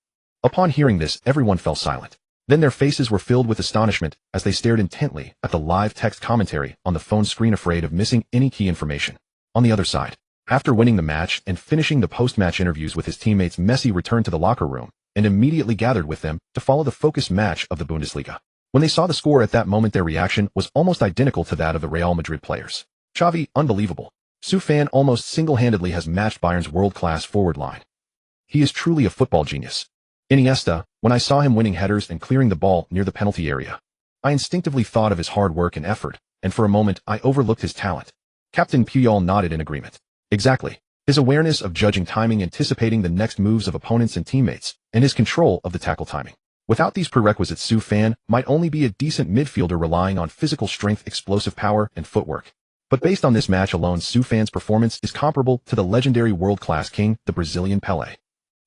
[SPEAKER 1] Upon hearing this, everyone fell silent. Then their faces were filled with astonishment as they stared intently at the live text commentary on the phone screen, afraid of missing any key information. On the other side, after winning the match and finishing the post-match interviews with his teammates, Messi returned to the locker room and immediately gathered with them to follow the focused match of the Bundesliga. When they saw the score at that moment, their reaction was almost identical to that of the Real Madrid players. Xavi, unbelievable. Su Fan almost single-handedly has matched Bayern's world-class forward line. He is truly a football genius. Iniesta, when I saw him winning headers and clearing the ball near the penalty area, I instinctively thought of his hard work and effort, and for a moment I overlooked his talent. Captain Puyol nodded in agreement. Exactly. His awareness of judging timing, anticipating the next moves of opponents and teammates, and his control of the tackle timing. Without these prerequisites, Su Fan might only be a decent midfielder relying on physical strength, explosive power, and footwork. But based on this match alone, Su Fan's performance is comparable to the legendary world-class king, the Brazilian Pelé.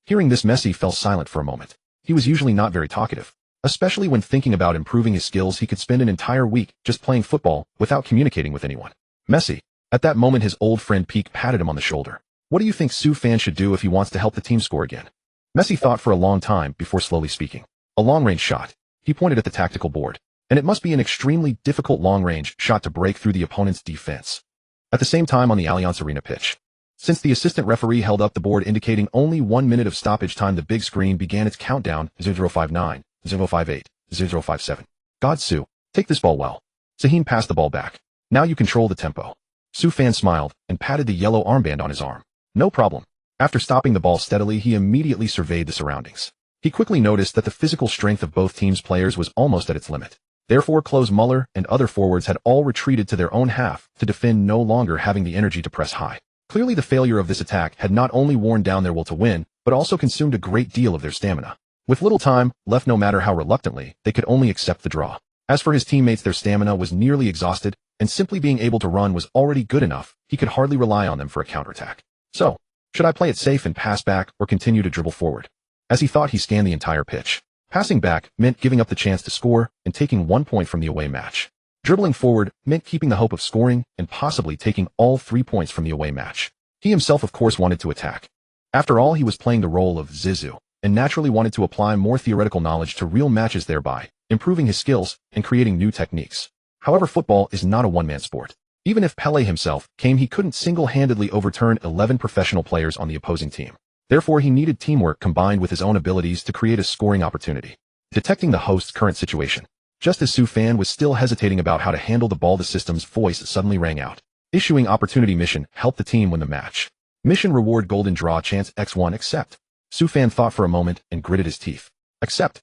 [SPEAKER 1] Hearing this, Messi fell silent for a moment. He was usually not very talkative. Especially when thinking about improving his skills, he could spend an entire week just playing football without communicating with anyone. Messi. At that moment, his old friend Pique patted him on the shoulder. What do you think Su Fan should do if he wants to help the team score again? Messi thought for a long time before slowly speaking. A long-range shot. He pointed at the tactical board. And it must be an extremely difficult long-range shot to break through the opponent's defense. At the same time, on the Allianz Arena pitch, since the assistant referee held up the board indicating only 1 minute of stoppage time, the big screen began its countdown: 059, 058, 057. God, Su, take this ball well. Sahin passed the ball back. Now you control the tempo. Su Fan smiled and patted the yellow armband on his arm. No problem. After stopping the ball steadily, he immediately surveyed the surroundings. He quickly noticed that the physical strength of both teams' players was almost at its limit. Therefore, Klose Muller and other forwards had all retreated to their own half to defend, no longer having the energy to press high. Clearly, the failure of this attack had not only worn down their will to win, but also consumed a great deal of their stamina. With little time left, no matter how reluctantly, they could only accept the draw. As for his teammates, their stamina was nearly exhausted, and simply being able to run was already good enough. He could hardly rely on them for a counterattack. So, should I play it safe and pass back, or continue to dribble forward? As he thought, he scanned the entire pitch. Passing back meant giving up the chance to score and taking 1 point from the away match. Dribbling forward meant keeping the hope of scoring and possibly taking all 3 points from the away match. He himself, of course, wanted to attack. After all, he was playing the role of Zizou, and naturally wanted to apply more theoretical knowledge to real matches, thereby improving his skills and creating new techniques. However, football is not a one-man sport. Even if Pelé himself came, he couldn't single-handedly overturn 11 professional players on the opposing team. Therefore, he needed teamwork combined with his own abilities to create a scoring opportunity. Detecting the host's current situation. Just as Su Fan was still hesitating about how to handle the ball, the system's voice suddenly rang out. Issuing opportunity: mission, help the team win the match. Mission reward, golden draw chance X1, accept. Su Fan thought for a moment and gritted his teeth. Accept.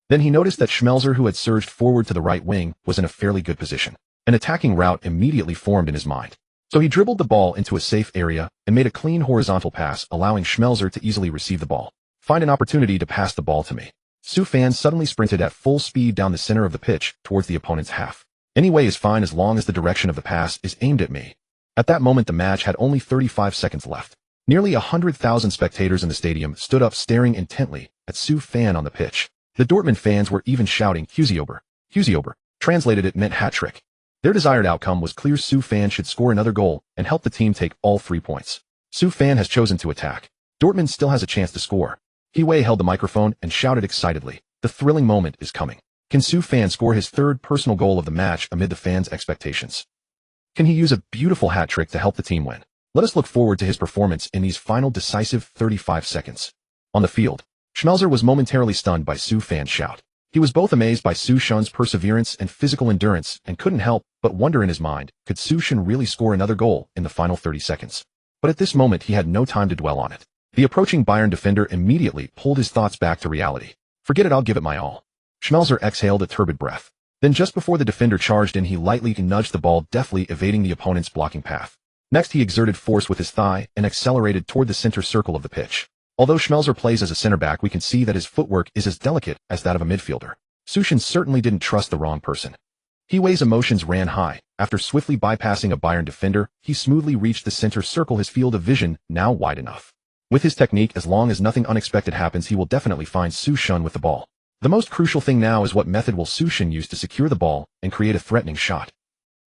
[SPEAKER 1] Then he noticed that Schmelzer, who had surged forward to the right wing, was in a fairly good position. An attacking route immediately formed in his mind. So he dribbled the ball into a safe area and made a clean horizontal pass, allowing Schmelzer to easily receive the ball. Find an opportunity to pass the ball to me. Su Fan suddenly sprinted at full speed down the center of the pitch towards the opponent's half. Any way is fine as long as the direction of the pass is aimed at me. At that moment, the match had only 35 seconds left. Nearly 100,000 spectators in the stadium stood up, staring intently at Su Fan on the pitch. The Dortmund fans were even shouting, Huziober. Huziober. Translated, it meant hat-trick. Their desired outcome was clear: Su Fan should score another goal and help the team take all 3 points. Su Fan has chosen to attack. Dortmund still has a chance to score. Hiwei held the microphone and shouted excitedly, the thrilling moment is coming. Can Su Fan score his 3rd personal goal of the match amid the fans' expectations? Can he use a beautiful hat-trick to help the team win? Let us look forward to his performance in these final decisive 35 seconds. On the field, Schmelzer was momentarily stunned by Su Fan's shout. He was both amazed by Su Shen's perseverance and physical endurance and couldn't help but wonder in his mind, could Su Shen really score another goal in the final 30 seconds? But at this moment he had no time to dwell on it. The approaching Bayern defender immediately pulled his thoughts back to reality. Forget it, I'll give it my all. Schmelzer exhaled a turbid breath. Then just before the defender charged in, he lightly nudged the ball, deftly evading the opponent's blocking path. Next he exerted force with his thigh and accelerated toward the center circle of the pitch. Although Schmelzer plays as a center back, we can see that his footwork is as delicate as that of a midfielder. Su Shen certainly didn't trust the wrong person. Hiwei's emotions ran high. After swiftly bypassing a Bayern defender, he smoothly reached the center circle, his field of vision now wide enough. With his technique, as long as nothing unexpected happens, he will definitely find Su Shen with the ball. The most crucial thing now is what method will Su Shen use to secure the ball and create a threatening shot.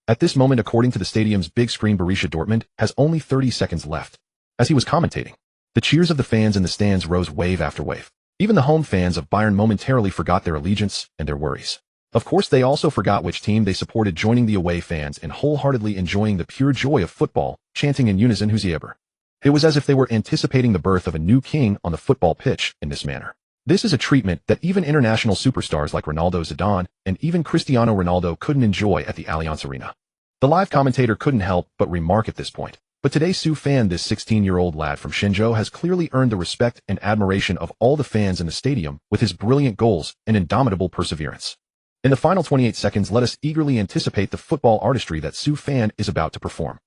[SPEAKER 1] At this moment, according to the stadium's big screen, Borussia Dortmund has only 30 seconds left. As he was commentating, the cheers of the fans in the stands rose wave after wave. Even the home fans of Bayern momentarily forgot their allegiance and their worries. Of course, they also forgot which team they supported, joining the away fans and wholeheartedly enjoying the pure joy of football, chanting in unison Husieber. It was as if they were anticipating the birth of a new king on the football pitch in this manner. This is a treatment that even international superstars like Ronaldo, Zidane, and even Cristiano Ronaldo couldn't enjoy at the Allianz Arena. The live commentator couldn't help but remark at this point, but today Su Fan, this 16-year-old lad from Shenzhou, has clearly earned the respect and admiration of all the fans in the stadium with his brilliant goals and indomitable perseverance. In the final 28 seconds, let us eagerly anticipate the football artistry that Su Fan is about to perform.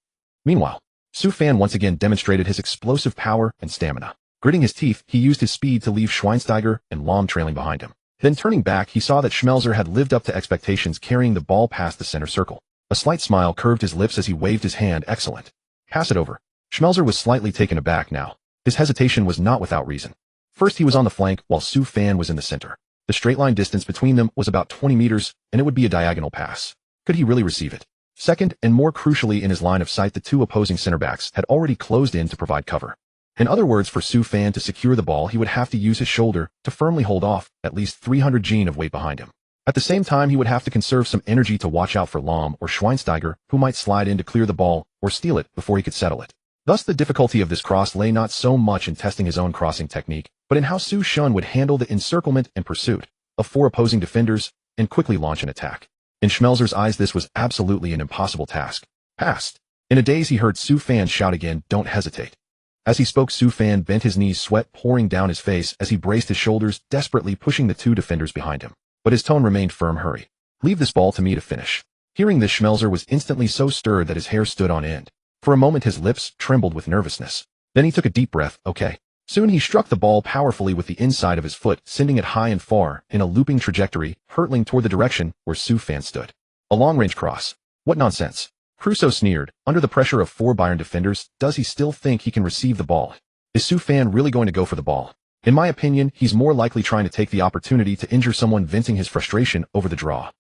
[SPEAKER 1] Meanwhile, Su Fan once again demonstrated his explosive power and stamina. Gritting his teeth, he used his speed to leave Schweinsteiger and Lahm trailing behind him. Then turning back, he saw that Schmelzer had lived up to expectations, carrying the ball past the center circle. A slight smile curved his lips as he waved his hand. Excellent. Pass it over. Schmelzer was slightly taken aback now. His hesitation was not without reason. First he was on the flank while Su Fan was in the center. The straight line distance between them was about 20 meters, and it would be a diagonal pass. Could he really receive it? Second, and more crucially in his line of sight, the two opposing center backs had already closed in to provide cover. In other words, for Su Fan to secure the ball, he would have to use his shoulder to firmly hold off at least 300 kg of weight behind him. At the same time, he would have to conserve some energy to watch out for Lahm or Schweinsteiger, who might slide in to clear the ball or steal it before he could settle it. Thus, the difficulty of this cross lay not so much in testing his own crossing technique, but in how Su Shen would handle the encirclement and pursuit of four opposing defenders and quickly launch an attack. In Schmelzer's eyes, this was absolutely an impossible task. Passed. In a daze, he heard Su Fan shout again, "Don't hesitate." As he spoke, Su Fan bent his knees, sweat pouring down his face as he braced his shoulders, desperately pushing the two defenders behind him. But his tone remained firm. "Hurry. Leave this ball to me to finish." Hearing this, Schmelzer was instantly so stirred that his hair stood on end. For a moment his lips trembled with nervousness. Then he took a deep breath. Okay. Soon he struck the ball powerfully with the inside of his foot, sending it high and far, in a looping trajectory, hurtling toward the direction where Su Fan stood. A long-range cross. What nonsense. Crusoe sneered. Under the pressure of four Bayern defenders, does he still think he can receive the ball? Is Su Fan really going to go for the ball? In my opinion, he's more likely trying to take the opportunity to injure someone, venting his frustration over the draw.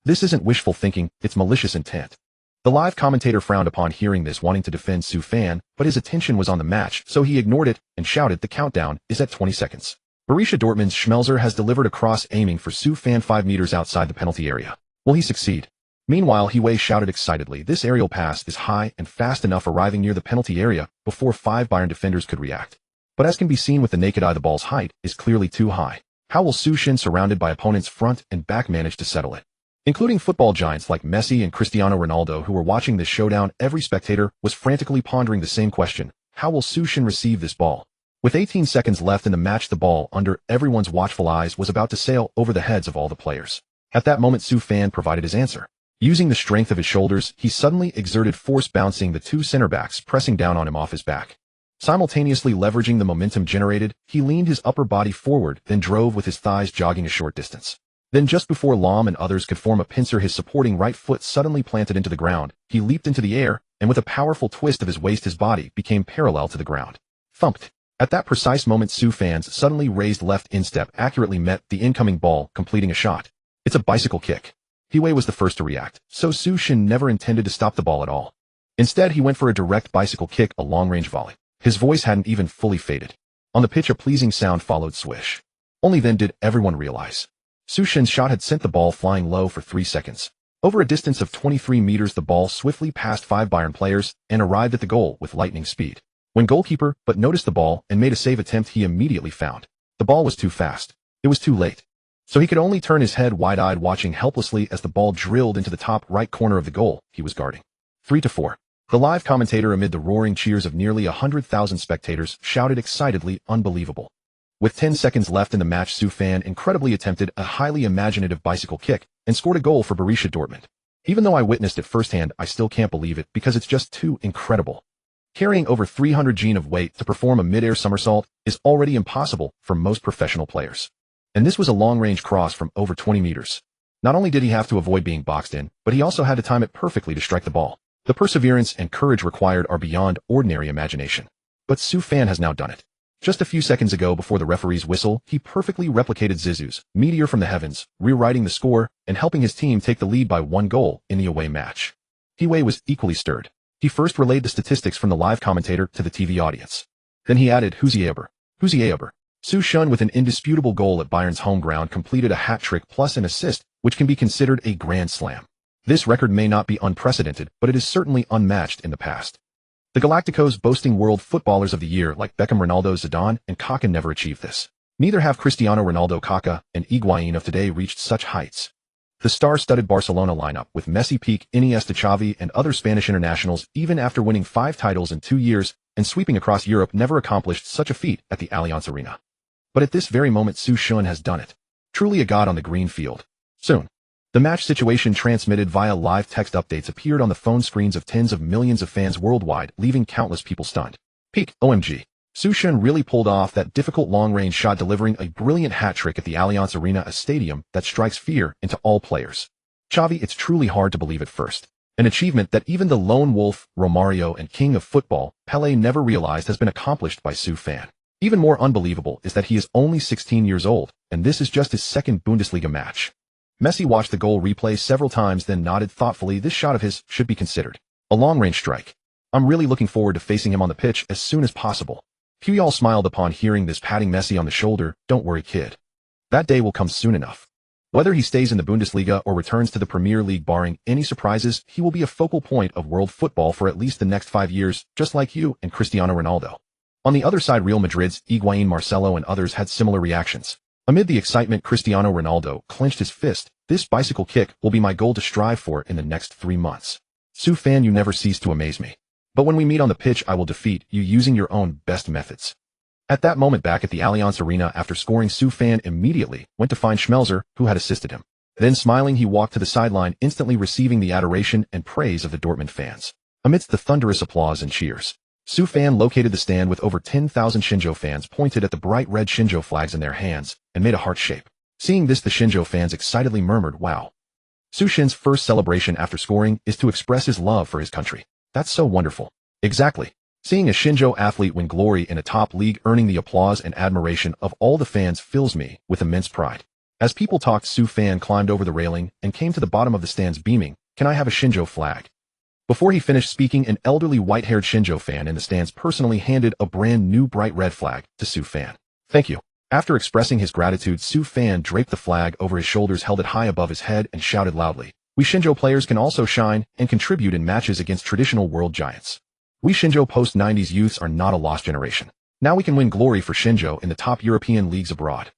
[SPEAKER 1] This isn't wishful thinking, it's malicious intent. The live commentator frowned upon hearing this, wanting to defend Su Fan, but his attention was on the match, so he ignored it and shouted, "The countdown is at 20 seconds. Borussia Dortmund's Schmelzer has delivered a cross aiming for Su Fan 5 meters outside the penalty area. Will he succeed? Meanwhile, Hiwei shouted excitedly, "This aerial pass is high and fast enough, arriving near the penalty area before 5 Bayern defenders could react. But as can be seen with the naked eye, the ball's height is clearly too high. How will Su Shen, surrounded by opponents front and back, manage to settle it?" Including football giants like Messi and Cristiano Ronaldo who were watching this showdown, every spectator was frantically pondering the same question. How will Su Shen receive this ball? With 18 seconds left in the match, the ball, under everyone's watchful eyes, was about to sail over the heads of all the players. At that moment, Su Fan provided his answer. Using the strength of his shoulders, he suddenly exerted force, bouncing the two center backs, pressing down on him off his back. Simultaneously leveraging the momentum generated, he leaned his upper body forward, then drove with his thighs, jogging a short distance. Then just before Lahm and others could form a pincer, his supporting right foot suddenly planted into the ground. He leaped into the air, and with a powerful twist of his waist, his body became parallel to the ground. Thumped. At that precise moment, Su Fan's suddenly raised left instep accurately met the incoming ball, completing a shot. It's a bicycle kick. Hiwei was the first to react, so Su Shen never intended to stop the ball at all. Instead, he went for a direct bicycle kick, a long-range volley. His voice hadn't even fully faded. On the pitch, a pleasing sound followed. Swish. Only then did everyone realize. Su Shen's shot had sent the ball flying low for 3 seconds. Over a distance of 23 meters, the ball swiftly passed 5 Bayern players and arrived at the goal with lightning speed. When goalkeeper but noticed the ball and made a save attempt, he immediately found the ball was too fast. It was too late. so he could only turn his head wide-eyed watching helplessly as the ball drilled into the top right corner of the goal he was guarding. 3-4. The live commentator, amid the roaring cheers of nearly 100,000 spectators, shouted excitedly, "Unbelievable." With 10 seconds left in the match, Su Fan incredibly attempted a highly imaginative bicycle kick and scored a goal for Borussia Dortmund. Even though I witnessed it firsthand, I still can't believe it because it's just too incredible. Carrying over 300 kg of weight to perform a mid-air somersault is already impossible for most professional players. And this was a long-range cross from over 20 meters. Not only did he have to avoid being boxed in, but he also had to time it perfectly to strike the ball. The perseverance and courage required are beyond ordinary imagination. But Su Fan has now done it. Just a few seconds ago, before the referee's whistle, he perfectly replicated Zizou's meteor from the heavens, rewriting the score and helping his team take the lead by 1 goal in the away match. Hiwei was equally stirred. He first relayed the statistics from the live commentator to the TV audience. Then he added, Huzieber. Su Shun, with an indisputable goal at Bayern's home ground, completed a hat-trick plus an assist, which can be considered a grand slam. This record may not be unprecedented, but it is certainly unmatched in the past. The Galacticos, boasting World Footballers of the Year like Beckham, Ronaldo, Zidane, and Kaká, never achieved this. Neither have Cristiano Ronaldo, Kaká, and Higuaín of today reached such heights. The star-studded Barcelona lineup, with Messi, Piqué, Iniesta, Xavi, and other Spanish internationals, even after winning 5 titles in 2 years and sweeping across Europe, never accomplished such a feat at the Allianz Arena. But at this very moment, Su Shun has done it. Truly a god on the green field. Soon, the match situation transmitted via live text updates appeared on the phone screens of tens of millions of fans worldwide, leaving countless people stunned. Peak, OMG. Su Shun really pulled off that difficult long-range shot, delivering a brilliant hat-trick at the Allianz Arena, a stadium that strikes fear into all players. Xavi, it's truly hard to believe at first. An achievement that even the lone wolf, Romario, and king of football, Pelé, never realized has been accomplished by Su Fan. Even more unbelievable is that he is only 16 years old, and this is just his second Bundesliga match. Messi watched the goal replay several times, then nodded thoughtfully. This shot of his should be considered a long-range strike. I'm really looking forward to facing him on the pitch as soon as possible. Puyol smiled upon hearing this, patting Messi on the shoulder. Don't worry, kid. That day will come soon enough. Whether he stays in the Bundesliga or returns to the Premier League, barring any surprises, he will be a focal point of world football for at least the next 5 years, just like you and Cristiano Ronaldo. On the other side, Real Madrid's Higuaín, Marcelo, and others had similar reactions. Amid the excitement, Cristiano Ronaldo clenched his fist. This bicycle kick will be my goal to strive for in the next 3 months. Su Fan, you never cease to amaze me. But when we meet on the pitch, I will defeat you using your own best methods. At that moment, back at the Allianz Arena, after scoring, Su Fan immediately went to find Schmelzer, who had assisted him. Then, smiling, he walked to the sideline, instantly receiving the adoration and praise of the Dortmund fans. Amidst the thunderous applause and cheers, Su Fan located the stand with over 10,000 Shinjo fans, pointed at the bright red Shinjo flags in their hands, and made a heart shape. Seeing this, the Shinjo fans excitedly murmured, "Wow." Su Shin's first celebration after scoring is to express his love for his country. That's so wonderful. Exactly. Seeing a Shinjo athlete win glory in a top league, earning the applause and admiration of all the fans, fills me with immense pride. As people talked, Su Fan climbed over the railing and came to the bottom of the stands, beaming, "Can I have a Shinjo flag?" Before he finished speaking, an elderly white-haired Shinjo fan in the stands personally handed a brand new bright red flag to Su Fan. "Thank you." After expressing his gratitude, Su Fan draped the flag over his shoulders, held it high above his head, and shouted loudly, "We Shinjo players can also shine and contribute in matches against traditional world giants. We Shinjo post-90s youths are not a lost generation. Now we can win glory for Shinjo in the top European leagues abroad."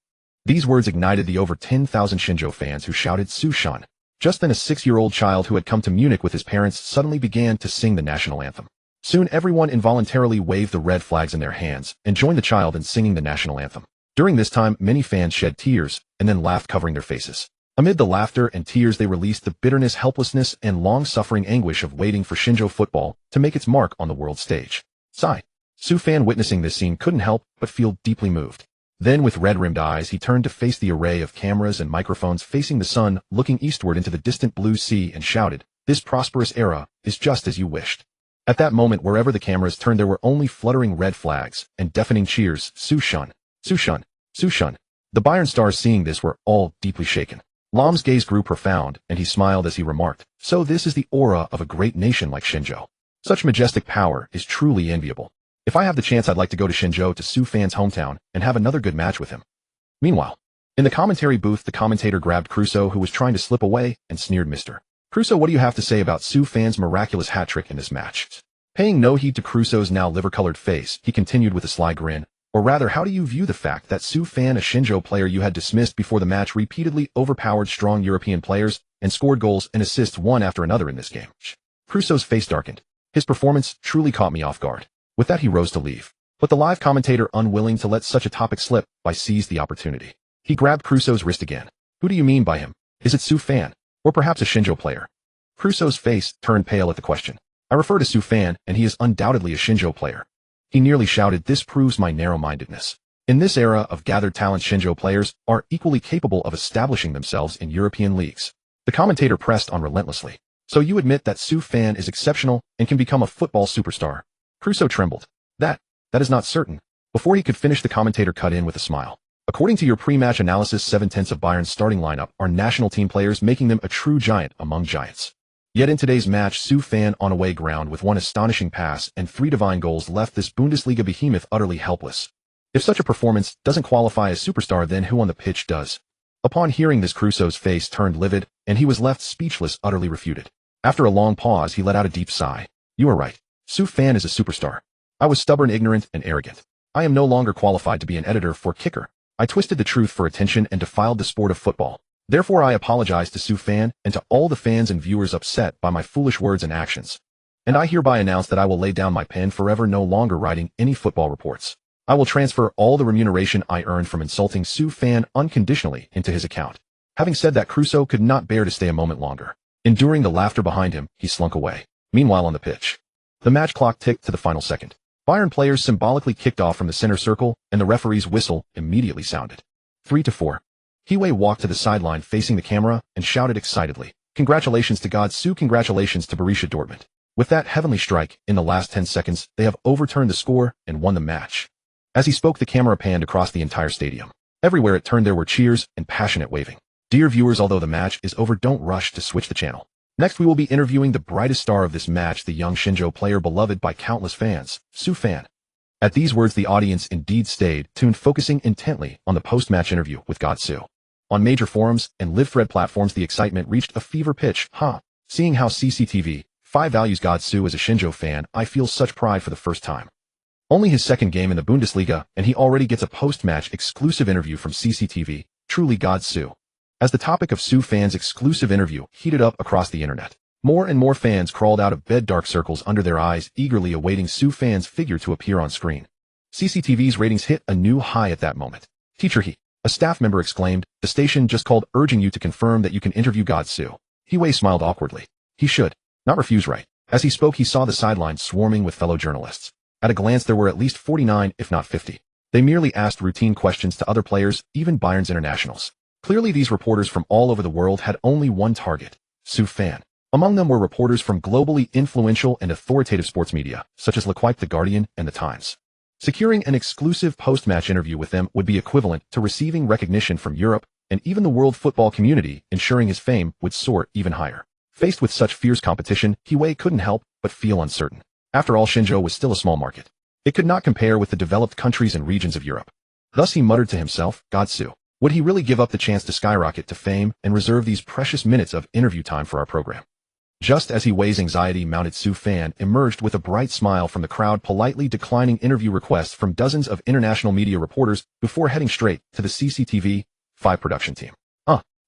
[SPEAKER 1] These words ignited the over 10,000 Shinjo fans who shouted Su Shun. Just then, a 6-year-old child who had come to Munich with his parents suddenly began to sing the national anthem. Soon everyone involuntarily waved the red flags in their hands and joined the child in singing the national anthem. During this time, many fans shed tears and then laughed, covering their faces. Amid the laughter and tears, they released the bitterness, helplessness, and long-suffering anguish of waiting for Shinjo football to make its mark on the world stage. Sigh. Su Fan, witnessing this scene, couldn't help but feel deeply moved. Then, with red-rimmed eyes, he turned to face the array of cameras and microphones facing the sun, looking eastward into the distant blue sea, and shouted, "This prosperous era is just as you wished." At that moment, wherever the cameras turned, there were only fluttering red flags and deafening cheers. Su Shun, Su Shun, Su Shun. The Bayern stars, seeing this, were all deeply shaken. Lam's gaze grew profound, and he smiled as he remarked, "So this is the aura of a great nation like Shinjo. Such majestic power is truly enviable. If I have the chance, I'd like to go to Shinjo, to Su Fan's hometown, and have another good match with him." Meanwhile, in the commentary booth, the commentator grabbed Crusoe, who was trying to slip away, and sneered, "Mr. Crusoe, what do you have to say about Su Fan's miraculous hat-trick in this match?" Paying no heed to Crusoe's now liver-colored face, he continued with a sly grin, Or rather, how do you view the fact that Su Fan, a Shinjo player you had dismissed before the match, repeatedly overpowered strong European players and scored goals and assists one after another in this game? Crusoe's face darkened. His performance truly caught me off guard. With that, he rose to leave. But the live commentator, unwilling to let such a topic slip, seized the opportunity. He grabbed Crusoe's wrist again. Who do you mean by him? Is it Su Fan? Or perhaps a Shinjo player? Crusoe's face turned pale at the question. I refer to Su Fan, and he is undoubtedly a Shinjo player. He nearly shouted, this proves my narrow-mindedness. In this era of gathered talent, Shinjo players are equally capable of establishing themselves in European leagues. The commentator pressed on relentlessly. So you admit that Su Fan is exceptional and can become a football superstar? Crusoe trembled. That is not certain. Before he could finish, the commentator cut in with a smile. According to your pre-match analysis, 7/10 of Bayern's starting lineup are national team players, making them a true giant among giants. Yet in today's match, Su Fan, on away ground with one astonishing pass and 3 divine goals, left this Bundesliga behemoth utterly helpless. If such a performance doesn't qualify as superstar, then who on the pitch does? Upon hearing this, Crusoe's face turned livid, and he was left speechless, utterly refuted. After a long pause, he let out a deep sigh. You are right. Su Fan is a superstar. I was stubborn, ignorant, and arrogant. I am no longer qualified to be an editor for Kicker. I twisted the truth for attention and defiled the sport of football. Therefore, I apologize to Su Fan and to all the fans and viewers upset by my foolish words and actions. And I hereby announce that I will lay down my pen forever, no longer writing any football reports. I will transfer all the remuneration I earned from insulting Su Fan unconditionally into his account. Having said that, Crusoe could not bear to stay a moment longer. Enduring the laughter behind him, he slunk away. Meanwhile, on the pitch, the match clock ticked to the final second. Bayern players symbolically kicked off from the center circle, and the referee's whistle immediately sounded. 3-4. Hiwei walked to the sideline facing the camera and shouted excitedly, Congratulations to God, Su! Congratulations to Borussia Dortmund. With that heavenly strike, in the last 10 seconds, they have overturned the score and won the match. As he spoke, the camera panned across the entire stadium. Everywhere it turned, there were cheers and passionate waving. Dear viewers, although the match is over, don't rush to switch the channel. Next, we will be interviewing the brightest star of this match, the young Shinjo player beloved by countless fans, Su Fan. At these words, the audience indeed stayed tuned, focusing intently on the post-match interview with God Su. On major forums and live thread platforms, the excitement reached a fever pitch. Seeing how CCTV5 values God Su as a Shinjo fan, I feel such pride for the first time. Only his second game in the Bundesliga, and he already gets a post-match exclusive interview from CCTV, truly God Su. As the topic of Su Fan's exclusive interview heated up across the internet, more and more fans crawled out of bed, dark circles under their eyes, eagerly awaiting Su Fan's figure to appear on screen. CCTV's ratings hit a new high at that moment. Teacher, a staff member exclaimed, the station just called urging you to confirm that you can interview God Su. Hiwei smiled awkwardly. He should not refuse, right? As he spoke, he saw the sidelines swarming with fellow journalists. At a glance, there were at least 49, if not 50. They merely asked routine questions to other players, even Bayern's internationals. Clearly, these reporters from all over the world had only one target, Su Fan. Among them were reporters from globally influential and authoritative sports media, such as L'Equipe, The Guardian, and The Times. Securing an exclusive post-match interview with them would be equivalent to receiving recognition from Europe and even the world football community, ensuring his fame would soar even higher. Faced with such fierce competition, Hiwei couldn't help but feel uncertain. After all, Shinjo was still a small market. It could not compare with the developed countries and regions of Europe. Thus he muttered to himself, God Su. Would he really give up the chance to skyrocket to fame and reserve these precious minutes of interview time for our program? Just as Hiwei's anxiety mounted, Su Fan emerged with a bright smile from the crowd, politely declining interview requests from dozens of international media reporters before heading straight to the CCTV5 production team.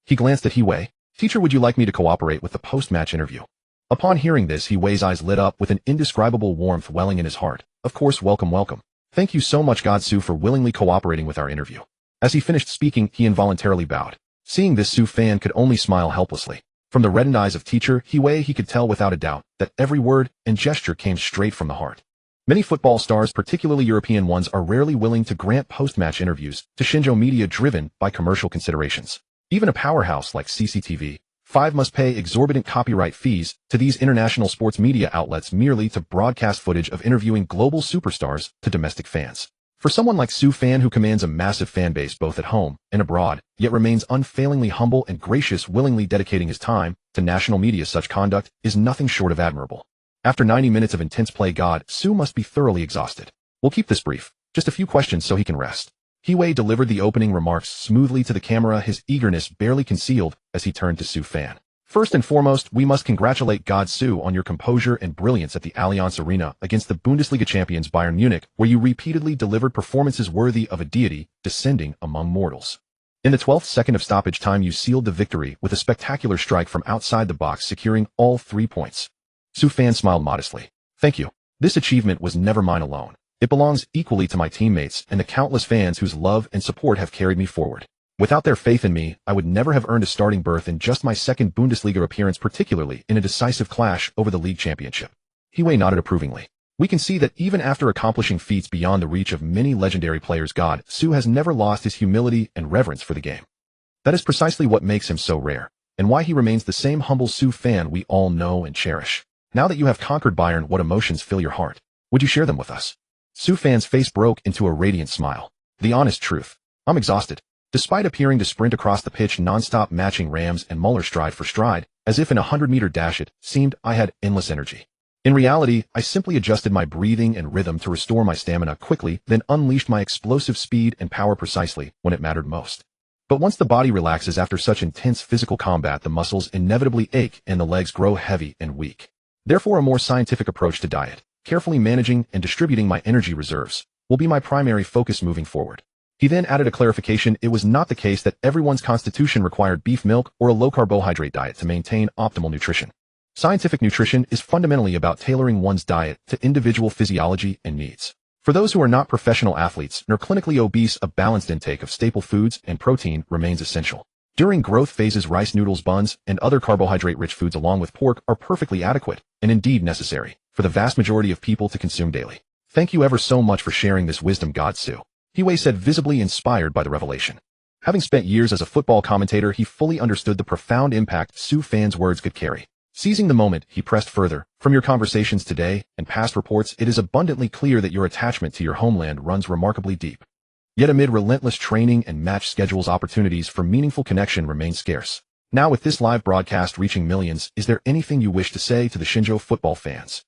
[SPEAKER 1] He glanced at Hiwei. Teacher, would you like me to cooperate with the post-match interview? Upon hearing this, Hiwei's eyes lit up with an indescribable warmth welling in his heart. Of course, welcome. Thank you so much, God Su, for willingly cooperating with our interview. As he finished speaking, he involuntarily bowed. Seeing this, Su Fan could only smile helplessly. From the reddened eyes of teacher Hiwei, he could tell without a doubt that every word and gesture came straight from the heart. Many football stars, particularly European ones, are rarely willing to grant post-match interviews to Shinjo media driven by commercial considerations. Even a powerhouse like CCTV5 must pay exorbitant copyright fees to these international sports media outlets merely to broadcast footage of interviewing global superstars to domestic fans. For someone like Su Fan, who commands a massive fan base both at home and abroad, yet remains unfailingly humble and gracious, willingly dedicating his time to national media, such conduct is nothing short of admirable. After 90 minutes of intense play, God Su must be thoroughly exhausted. We'll keep this brief, just a few questions so he can rest. Hiwei delivered the opening remarks smoothly to the camera, his eagerness barely concealed as he turned to Su Fan. First and foremost, we must congratulate God Su on your composure and brilliance at the Allianz Arena against the Bundesliga champions Bayern Munich, where you repeatedly delivered performances worthy of a deity descending among mortals. In the 12th second of stoppage time, you sealed the victory with a spectacular strike from outside the box, securing all 3 points. Su fan smiled modestly. Thank you. This achievement was never mine alone. It belongs equally to my teammates and the countless fans whose love and support have carried me forward. Without their faith in me, I would never have earned a starting berth in just my second Bundesliga appearance, particularly in a decisive clash over the league championship. Hiwei nodded approvingly. We can see that even after accomplishing feats beyond the reach of many legendary players, God Su has never lost his humility and reverence for the game. That is precisely what makes him so rare, and why he remains the same humble Su fan we all know and cherish. Now that you have conquered Bayern, what emotions fill your heart? Would you share them with us? Su fan's face broke into a radiant smile. The honest truth. I'm exhausted. Despite appearing to sprint across the pitch non-stop, matching Rams and Muller stride for stride, as if in a 100-meter dash, it seemed I had endless energy. In reality, I simply adjusted my breathing and rhythm to restore my stamina quickly, then unleashed my explosive speed and power precisely when it mattered most. But once the body relaxes after such intense physical combat, the muscles inevitably ache and the legs grow heavy and weak. Therefore, a more scientific approach to diet, carefully managing and distributing my energy reserves, will be my primary focus moving forward. He then added a clarification. It was not the case that everyone's constitution required beef milk or a low-carbohydrate diet to maintain optimal nutrition. Scientific nutrition is fundamentally about tailoring one's diet to individual physiology and needs. For those who are not professional athletes nor clinically obese, a balanced intake of staple foods and protein remains essential. During growth phases, rice noodles, buns, and other carbohydrate-rich foods along with pork are perfectly adequate, and indeed necessary, for the vast majority of people to consume daily. Thank you ever so much for sharing this wisdom, God Su. Hiwei said, visibly inspired by the revelation. Having spent years as a football commentator, he fully understood the profound impact Su fans' words could carry. Seizing the moment, he pressed further. From your conversations today and past reports, it is abundantly clear that your attachment to your homeland runs remarkably deep. Yet amid relentless training and match schedules, opportunities for meaningful connection remain scarce. Now, with this live broadcast reaching millions, is there anything you wish to say to the Shenzhou football fans?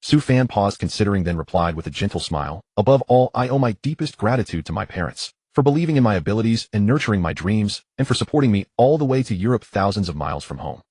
[SPEAKER 1] Su fan paused, considering, then replied with a gentle smile. Above all, I owe my deepest gratitude to my parents, for believing in my abilities and nurturing my dreams, and for supporting me all the way to Europe, thousands of miles from home.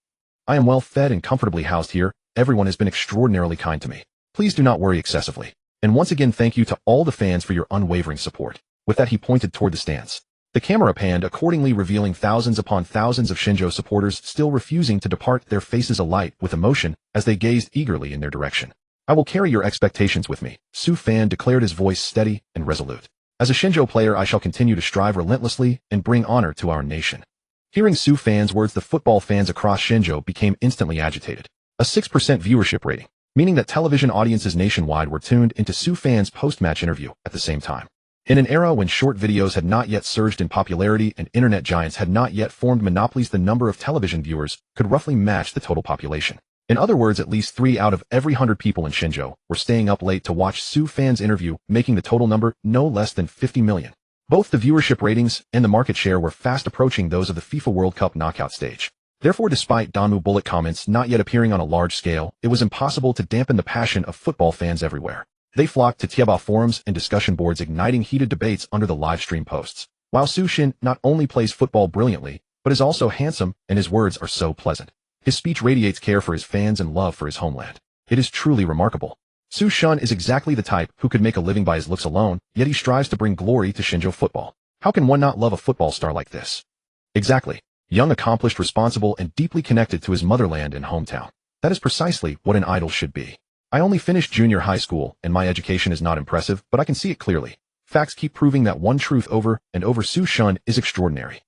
[SPEAKER 1] I am well fed and comfortably housed here. Everyone has been extraordinarily kind to me. Please do not worry excessively. And once again, thank you to all the fans for your unwavering support. With that, he pointed toward the stands. The camera panned accordingly, revealing thousands upon thousands of Shenzhou supporters still refusing to depart, their faces alight with emotion as they gazed eagerly in their direction. I will carry your expectations with me, Su fan declared, his voice steady and resolute. As a Shenzhou player, I shall continue to strive relentlessly and bring honor to our nation. Hearing Su fan's words, the football fans across Shenzhou became instantly agitated. A 6% viewership rating, meaning that television audiences nationwide were tuned into Su fan's post-match interview at the same time. In an era when short videos had not yet surged in popularity and internet giants had not yet formed monopolies, the number of television viewers could roughly match the total population. In other words, at least 3 out of every 100 people in Shenzhou were staying up late to watch Su fan's interview, making the total number no less than 50 million. Both the viewership ratings and the market share were fast approaching those of the FIFA World Cup knockout stage. Therefore, despite Donmu bullet comments not yet appearing on a large scale, it was impossible to dampen the passion of football fans everywhere. They flocked to Tieba forums and discussion boards, igniting heated debates under the live stream posts. While Su Xin not only plays football brilliantly, but is also handsome, and his words are so pleasant. His speech radiates care for his fans and love for his homeland. It is truly remarkable. Su Shun is exactly the type who could make a living by his looks alone, yet he strives to bring glory to Shenzhou football. How can one not love a football star like this? Exactly. Young, accomplished, responsible, and deeply connected to his motherland and hometown. That is precisely what an idol should be. I only finished junior high school, and my education is not impressive, but I can see it clearly. Facts keep proving that one truth over and over: Su Shun is extraordinary.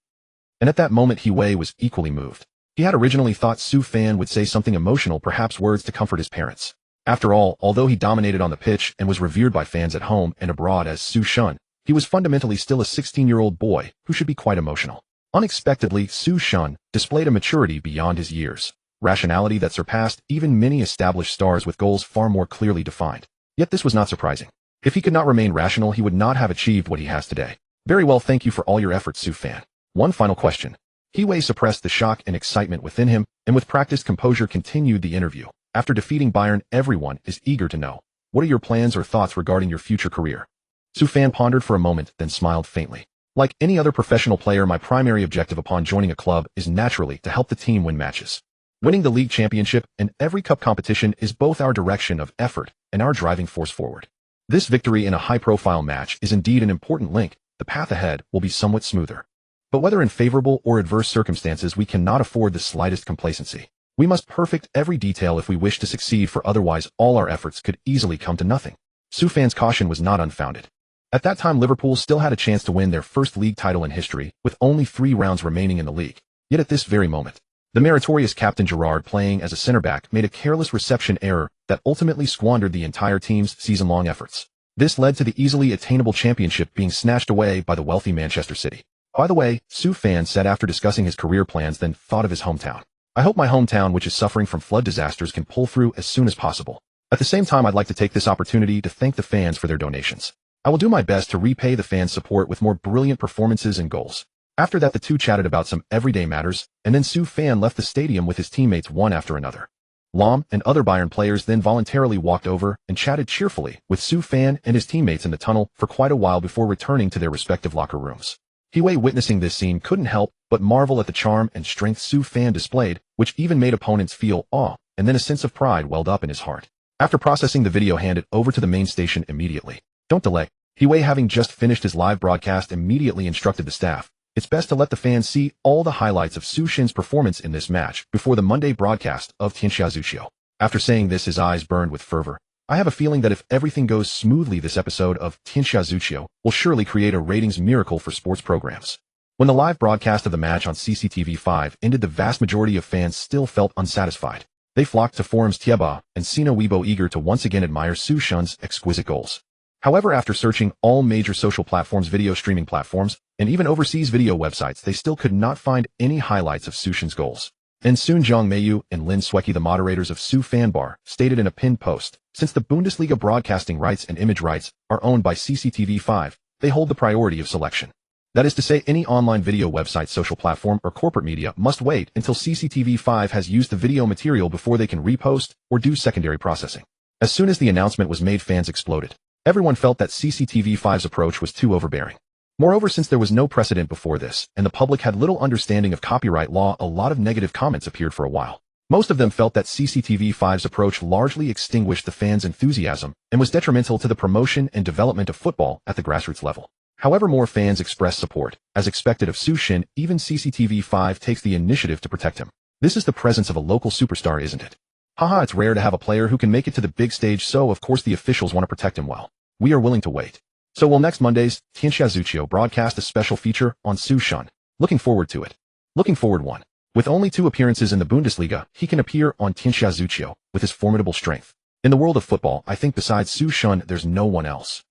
[SPEAKER 1] And at that moment, Hiwei was equally moved. He had originally thought Su fan would say something emotional, perhaps words to comfort his parents. After all, although he dominated on the pitch and was revered by fans at home and abroad as Su Shun, he was fundamentally still a 16-year-old boy who should be quite emotional. Unexpectedly, Su Shun displayed a maturity beyond his years, rationality that surpassed even many established stars with goals far more clearly defined. Yet this was not surprising. If he could not remain rational, he would not have achieved what he has today. Very well, thank you for all your efforts, Su fan. One final question. Hiwei suppressed the shock and excitement within him, and with practiced composure continued the interview. After defeating Bayern, everyone is eager to know. What are your plans or thoughts regarding your future career? Su fan pondered for a moment, then smiled faintly. Like any other professional player, my primary objective upon joining a club is naturally to help the team win matches. Winning the league championship and every cup competition is both our direction of effort and our driving force forward. This victory in a high-profile match is indeed an important link. The path ahead will be somewhat smoother. But whether in favorable or adverse circumstances, we cannot afford the slightest complacency. We must perfect every detail if we wish to succeed, for otherwise all our efforts could easily come to nothing. SU fans' caution was not unfounded. At that time, Liverpool still had a chance to win their first league title in history, with only 3 rounds remaining in the league. Yet at this very moment, the meritorious captain Gerrard, playing as a centre-back, made a careless reception error that ultimately squandered the entire team's season-long efforts. This led to the easily attainable championship being snatched away by the wealthy Manchester City. By the way, SU fan said after discussing his career plans, then thought of his hometown. I hope my hometown, which is suffering from flood disasters, can pull through as soon as possible. At the same time, I'd like to take this opportunity to thank the fans for their donations. I will do my best to repay the fans' support with more brilliant performances and goals. After that, the two chatted about some everyday matters, and then SU fan left the stadium with his teammates one after another. Lam and other Bayern players then voluntarily walked over and chatted cheerfully with SU fan and his teammates in the tunnel for quite a while before returning to their respective locker rooms. Hiwei, witnessing this scene, couldn't help but marvel at the charm and strength SU fan displayed, which even made opponents feel awe, and then a sense of pride welled up in his heart. After processing the video, handed over to the main station immediately. Don't delay. Hiwei, having just finished his live broadcast, immediately instructed the staff, it's best to let the fans see all the highlights of Su Shin's performance in this match before the Monday broadcast of Tianxia. After saying this, his eyes burned with fervor. I have a feeling that if everything goes smoothly, this episode of Tianxia will surely create a ratings miracle for sports programs. When the live broadcast of the match on CCTV5 ended, the vast majority of fans still felt unsatisfied. They flocked to forums Tieba and Sina Weibo, eager to once again admire Su Shin's exquisite goals. However, after searching all major social platforms, video streaming platforms, and even overseas video websites, they still could not find any highlights of Su Shin's goals. And soon Zhang Meiyu and Lin Sueki, the moderators of Su Fan Bar, stated in a pinned post, since the Bundesliga broadcasting rights and image rights are owned by CCTV5, they hold the priority of selection. That is to say, any online video website, social platform, or corporate media must wait until CCTV5 has used the video material before they can repost or do secondary processing. As soon as the announcement was made, fans exploded. Everyone felt that CCTV5's approach was too overbearing. Moreover, since there was no precedent before this, and the public had little understanding of copyright law, a lot of negative comments appeared for a while. Most of them felt that CCTV5's approach largely extinguished the fans' enthusiasm and was detrimental to the promotion and development of football at the grassroots level. However, more fans expressed support. As expected of Su Shin, even CCTV5 takes the initiative to protect him. This is the presence of a local superstar, isn't it? Haha, it's rare to have a player who can make it to the big stage, so of course the officials want to protect him well. We are willing to wait. So will next Monday's Tianxia broadcast a special feature on Su Shin. Looking forward to it. Looking forward one. With only 2 appearances in the Bundesliga, he can appear on Tianxia with his formidable strength. In the world of football, I think besides Su Shin, there's no one else.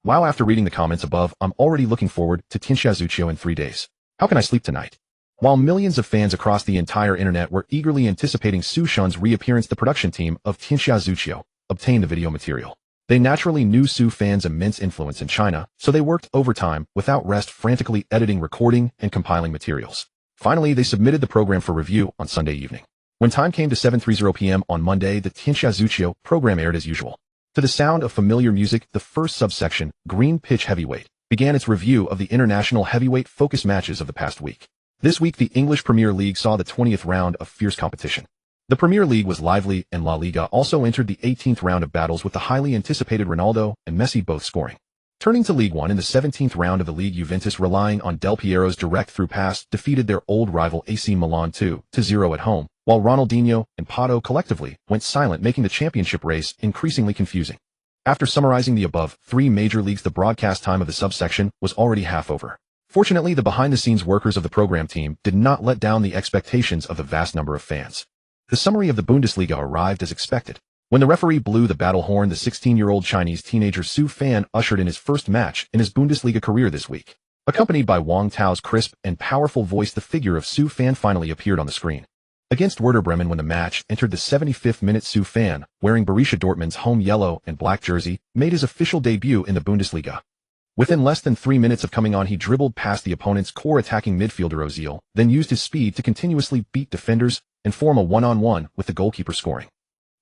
[SPEAKER 1] Wow, after reading the comments above, I'm already looking forward to Tianxia in 3 days. How can I sleep tonight? While millions of fans across the entire internet were eagerly anticipating Su Shin's reappearance, the production team of Tianxia obtained the video material. They naturally knew Su fans' immense influence in China, so they worked overtime without rest, frantically editing, recording, and compiling materials. Finally, they submitted the program for review on Sunday evening. When time came to 7:30 p.m. on Monday, the Tianxia program aired as usual. To the sound of familiar music, the first subsection, Green Pitch Heavyweight, began its review of the international heavyweight focus matches of the past week. This week, the English Premier League saw the 20th round of fierce competition. The Premier League was lively, and La Liga also entered the 18th round of battles, with the highly anticipated Ronaldo and Messi both scoring. Turning to League One, in the 17th round of the league, Juventus, relying on Del Piero's direct through pass, defeated their old rival AC Milan 2-0 at home, while Ronaldinho and Pato collectively went silent, making the championship race increasingly confusing. After summarizing the above 3 major leagues, the broadcast time of the subsection was already half over. Fortunately, the behind-the-scenes workers of the program team did not let down the expectations of the vast number of fans. The summary of the Bundesliga arrived as expected. When the referee blew the battle horn, the 16-year-old Chinese teenager Su Fan ushered in his first match in his Bundesliga career this week. Accompanied by Wang Tao's crisp and powerful voice, the figure of Su Fan finally appeared on the screen. Against Werder Bremen, when the match entered the 75th minute, Su Fan, wearing Borussia Dortmund's home yellow and black jersey, made his official debut in the Bundesliga. Within less than 3 minutes of coming on, he dribbled past the opponent's core attacking midfielder Ozil, then used his speed to continuously beat defenders and form a one-on-one with the goalkeeper, scoring.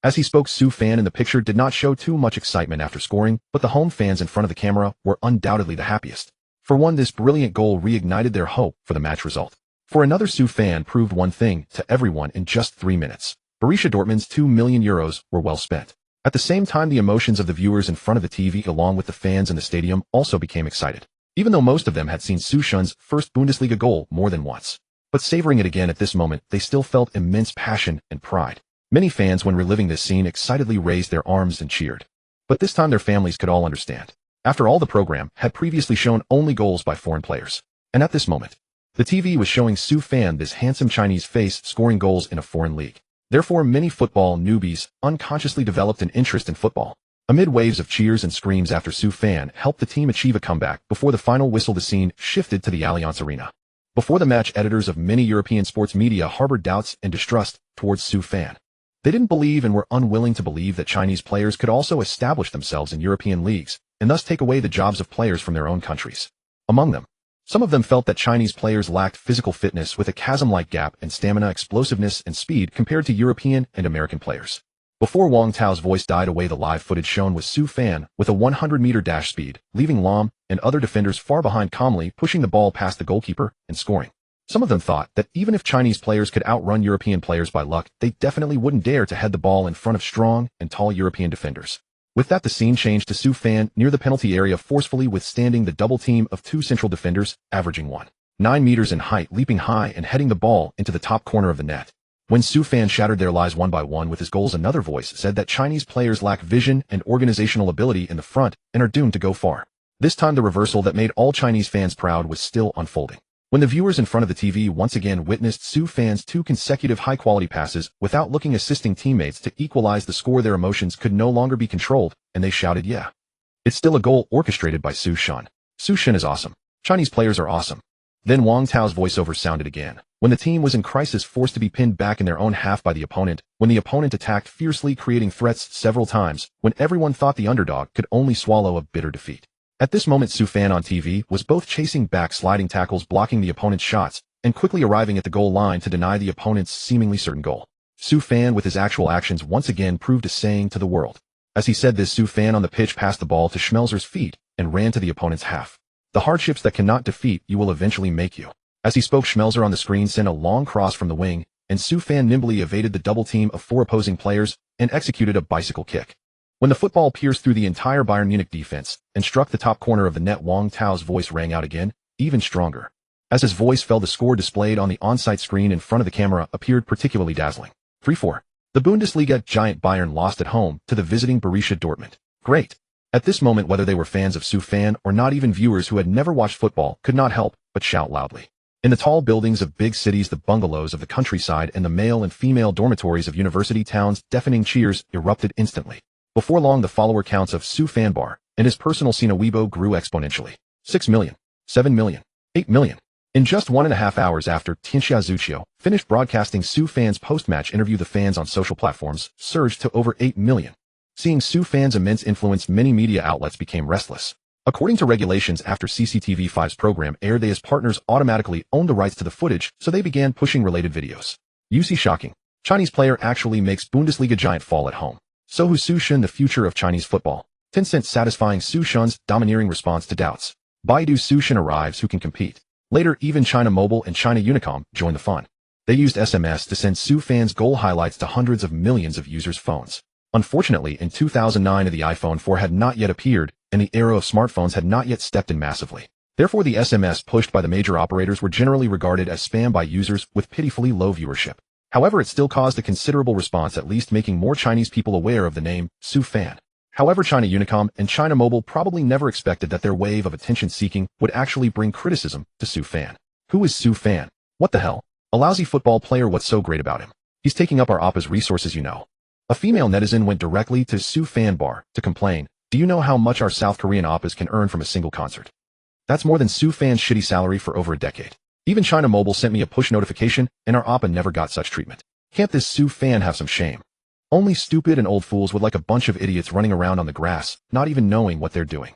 [SPEAKER 1] As he spoke, Su Fan in the picture did not show too much excitement after scoring, but the home fans in front of the camera were undoubtedly the happiest. For one, this brilliant goal reignited their hope for the match result. For another Su fan proved one thing to everyone in just 3 minutes. Borussia Dortmund's €2 million were well spent. At the same time, the emotions of the viewers in front of the TV along with the fans in the stadium also became excited, even though most of them had seen Su Shun's first Bundesliga goal more than once. But savoring it again at this moment, they still felt immense passion and pride. Many fans, when reliving this scene, excitedly raised their arms and cheered. But this time their families could all understand. After all, the program had previously shown only goals by foreign players. And at this moment, the TV was showing Su Fan, this handsome Chinese face, scoring goals in a foreign league. Therefore, many football newbies unconsciously developed an interest in football. Amid waves of cheers and screams after Su Fan helped the team achieve a comeback, before the final whistle the scene shifted to the Allianz Arena. Before the match, editors of many European sports media harbored doubts and distrust towards Su Fan. They didn't believe and were unwilling to believe that Chinese players could also establish themselves in European leagues, and thus take away the jobs of players from their own countries. Among them, some of them felt that Chinese players lacked physical fitness, with a chasm-like gap in stamina, explosiveness, and speed compared to European and American players. Before Wang Tao's voice died away, the live footage shown was Su Fan with a 100-meter dash speed, leaving Lam and other defenders far behind, calmly pushing the ball past the goalkeeper and scoring. Some of them thought that even if Chinese players could outrun European players by luck, they definitely wouldn't dare to head the ball in front of strong and tall European defenders. With that, the scene changed to Su Fan near the penalty area, forcefully withstanding the double team of 2 central defenders, averaging 1.9 meters in height, leaping high and heading the ball into the top corner of the net. When Su Fan shattered their lies one by one with his goals, another voice said that Chinese players lack vision and organizational ability in the front and are doomed to go far. This time, the reversal that made all Chinese fans proud was still unfolding. When the viewers in front of the TV once again witnessed Su Fan's 2 consecutive high-quality passes without looking, assisting teammates to equalize the score, their emotions could no longer be controlled, and they shouted, "Yeah! It's still a goal orchestrated by Su Shun. Su Shun is awesome. Chinese players are awesome." Then Wang Tao's voiceover sounded again. When the team was in crisis, forced to be pinned back in their own half by the opponent, when the opponent attacked fiercely, creating threats several times, when everyone thought the underdog could only swallow a bitter defeat. At this moment, Su Fan on TV was both chasing back sliding tackles, blocking the opponent's shots, and quickly arriving at the goal line to deny the opponent's seemingly certain goal. Su Fan, with his actual actions, once again proved a saying to the world. As he said this, Su Fan on the pitch passed the ball to Schmelzer's feet and ran to the opponent's half. "The hardships that cannot defeat you will eventually make you." As he spoke, Schmelzer on the screen sent a long cross from the wing, and Su Fan nimbly evaded the double team of 4 opposing players and executed a bicycle kick. When the football pierced through the entire Bayern Munich defense and struck the top corner of the net, Wang Tao's voice rang out again, even stronger. As his voice fell, the score displayed on the on-site screen in front of the camera appeared particularly dazzling. 3-4. The Bundesliga giant Bayern lost at home to the visiting Borussia Dortmund. Great! At this moment, whether they were fans of Su Fan or not, even viewers who had never watched football could not help but shout loudly. In the tall buildings of big cities, the bungalows of the countryside, and the male and female dormitories of university towns, deafening cheers erupted instantly. Before long, the follower counts of Su Fan Bar and his personal scene Weibo grew exponentially. 6 million, 7 million, 8 million. In just 1.5 hours after Tianxia Zuqiu finished broadcasting Su Fan's post-match interview, the fans on social platforms surged to over 8 million. Seeing Su Fan's immense influence, many media outlets became restless. According to regulations, after CCTV5's program aired, they as partners automatically owned the rights to the footage, so they began pushing related videos. You see, shocking. Chinese player actually makes Bundesliga giant fall at home. So who's Su Shun, the future of Chinese football? Tencent satisfying Su Shun's domineering response to doubts. Baidu Su Shun arrives, who can compete? Later, even China Mobile and China Unicom joined the fun. They used SMS to send Su Fan's goal highlights to hundreds of millions of users' phones. Unfortunately, in 2009, the iPhone 4 had not yet appeared, and the era of smartphones had not yet stepped in massively. Therefore, the SMS pushed by the major operators were generally regarded as spam by users with pitifully low viewership. However, it still caused a considerable response, at least making more Chinese people aware of the name Su Fan. However, China Unicom and China Mobile probably never expected that their wave of attention-seeking would actually bring criticism to Su Fan. Who is Su Fan? What the hell? A lousy football player. What's so great about him? He's taking up our Oppa's resources, you know. A female netizen went directly to Su Fan Bar to complain. Do you know how much our South Korean Oppas can earn from a single concert? That's more than Su Fan's shitty salary for over a decade. Even China Mobile sent me a push notification, and our Oppa never got such treatment. Can't this Su Fan have some shame? Only stupid and old fools would like a bunch of idiots running around on the grass, not even knowing what they're doing.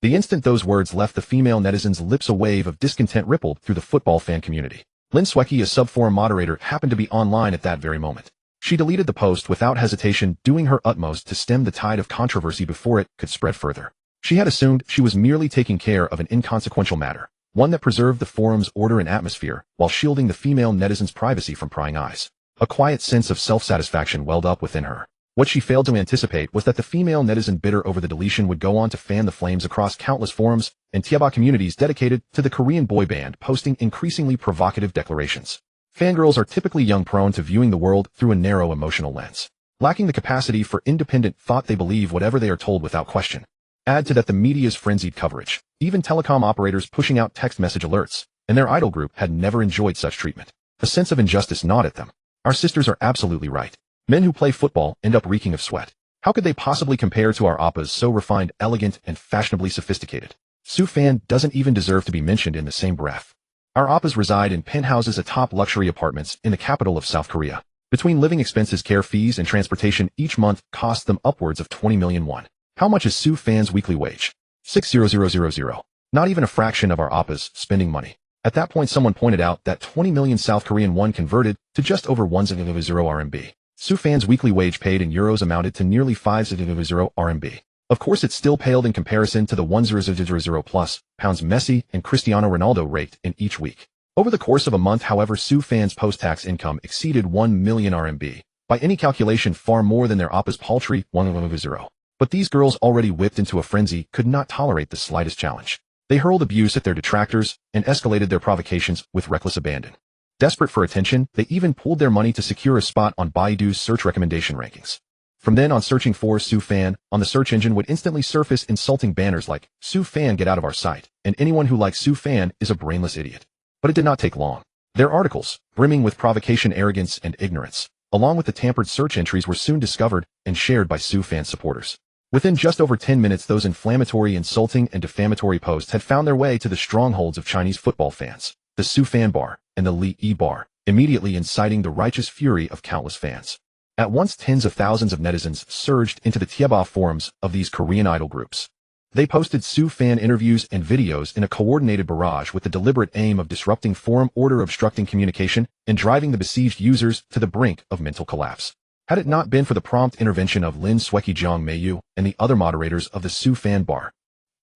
[SPEAKER 1] The instant those words left the female netizen's lips, a wave of discontent rippled through the football fan community. Lynn Swecki, a sub-forum moderator, happened to be online at that very moment. She deleted the post without hesitation, doing her utmost to stem the tide of controversy before it could spread further. She had assumed she was merely taking care of an inconsequential matter. one that preserved the forum's order and atmosphere while shielding the female netizens' privacy from prying eyes. A quiet sense of self-satisfaction welled up within her. What she failed to anticipate was that the female netizen bitter over the deletion would go on to fan the flames across countless forums and Tieba communities dedicated to the Korean boy band, posting increasingly provocative declarations. Fangirls are typically young, prone to viewing the world through a narrow emotional lens. Lacking the capacity for independent thought, they believe whatever they are told without question. Add to that the media's frenzied coverage, even telecom operators pushing out text message alerts, and their idol group had never enjoyed such treatment. A sense of injustice gnawed at them. Our sisters are absolutely right. Men who play football end up reeking of sweat. How could they possibly compare to our oppas, so refined, elegant, and fashionably sophisticated? Soo Fan doesn't even deserve to be mentioned in the same breath. Our oppas reside in penthouses atop luxury apartments in the capital of South Korea. Between living expenses, care fees, and transportation, each month costs them upwards of 20 million won. How much is Soo Fan's weekly wage? 60000. Not even a fraction of our oppas spending money. At that point, someone pointed out that 20 million South Korean won converted to just over 100 RMB. Soo Fan's weekly wage paid in euros amounted to nearly 500 RMB. Of course, it still paled in comparison to the 100 plus pounds Messi and Cristiano Ronaldo raked in each week. Over the course of a month, however, Soo Fan's post-tax income exceeded 1 million RMB. By any calculation, far more than their oppa's paltry 100. But these girls, already whipped into a frenzy, could not tolerate the slightest challenge. They hurled abuse at their detractors and escalated their provocations with reckless abandon. Desperate for attention, they even pooled their money to secure a spot on Baidu's search recommendation rankings. From then on, searching for Soo Fan on the search engine would instantly surface insulting banners like, "Soo Fan, get out of our site," and "Anyone who likes Soo Fan is a brainless idiot." But it did not take long. Their articles, brimming with provocation, arrogance, and ignorance, along with the tampered search entries, were soon discovered and shared by Soo Fan supporters. Within just over 10 minutes, those inflammatory, insulting, and defamatory posts had found their way to the strongholds of Chinese football fans, the Soo Fan Bar and the Li E Bar, immediately inciting the righteous fury of countless fans. At once, tens of thousands of netizens surged into the Tieba forums of these Korean idol groups. They posted Soo Fan interviews and videos in a coordinated barrage with the deliberate aim of disrupting forum order, obstructing communication, and driving the besieged users to the brink of mental collapse. Had it not been for the prompt intervention of Lin Sweki, Jong Mayu, and the other moderators of the Soo Fan Bar,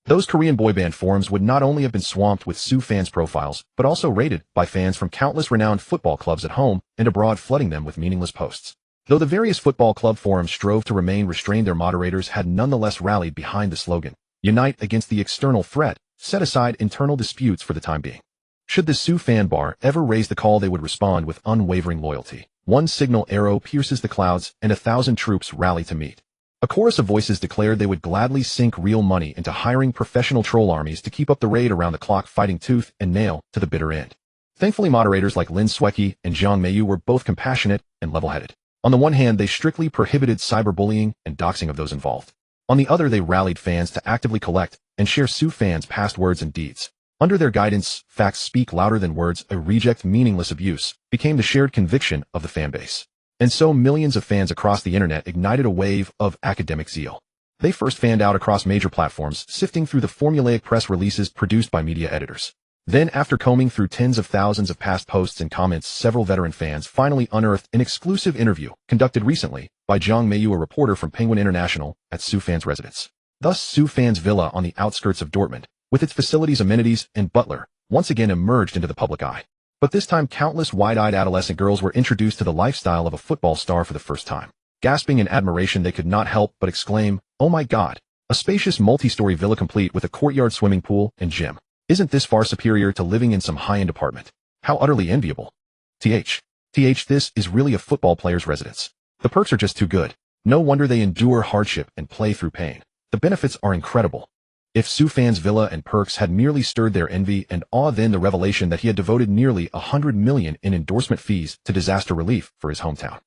[SPEAKER 1] those Korean boy band forums would not only have been swamped with Soo Fans' profiles, but also raided by fans from countless renowned football clubs at home and abroad, flooding them with meaningless posts. Though the various football club forums strove to remain restrained, their moderators had nonetheless rallied behind the slogan, "Unite against the external threat, set aside internal disputes for the time being." Should the Soo Fan Bar ever raise the call, they would respond with unwavering loyalty. One signal arrow pierces the clouds, and 1,000 troops rally to meet. A chorus of voices declared they would gladly sink real money into hiring professional troll armies to keep up the raid around the clock, fighting tooth and nail to the bitter end. Thankfully, moderators like Lin Sweki and Jong Mayu were both compassionate and level-headed. On the one hand, they strictly prohibited cyberbullying and doxing of those involved. On the other, they rallied fans to actively collect and share Soo Fans' past words and deeds. Under their guidance, facts speak louder than words. A reject meaningless abuse became the shared conviction of the fanbase. And so millions of fans across the internet ignited a wave of academic zeal. They first fanned out across major platforms, sifting through the formulaic press releases produced by media editors. Then, after combing through tens of thousands of past posts and comments, several veteran fans finally unearthed an exclusive interview conducted recently by Jong Mayu, a reporter from Penguin International, at Soo Fan's residence. Thus, Soo Fan's villa on the outskirts of Dortmund, with its facilities, amenities, and butler, once again emerged into the public eye. But this time, countless wide-eyed adolescent girls were introduced to the lifestyle of a football star for the first time. Gasping in admiration, they could not help but exclaim, "Oh my God! A spacious multi-story villa complete with a courtyard, swimming pool, and gym. Isn't this far superior to living in some high-end apartment? How utterly enviable. This is really a football player's residence. The perks are just too good. No wonder they endure hardship and play through pain. The benefits are incredible." If Soo Fan's villa and perks had merely stirred their envy and awe, then the revelation that he had devoted nearly 100 million in endorsement fees to disaster relief for his hometown,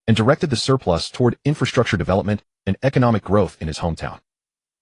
[SPEAKER 1] and directed the surplus toward infrastructure development and economic growth in his hometown.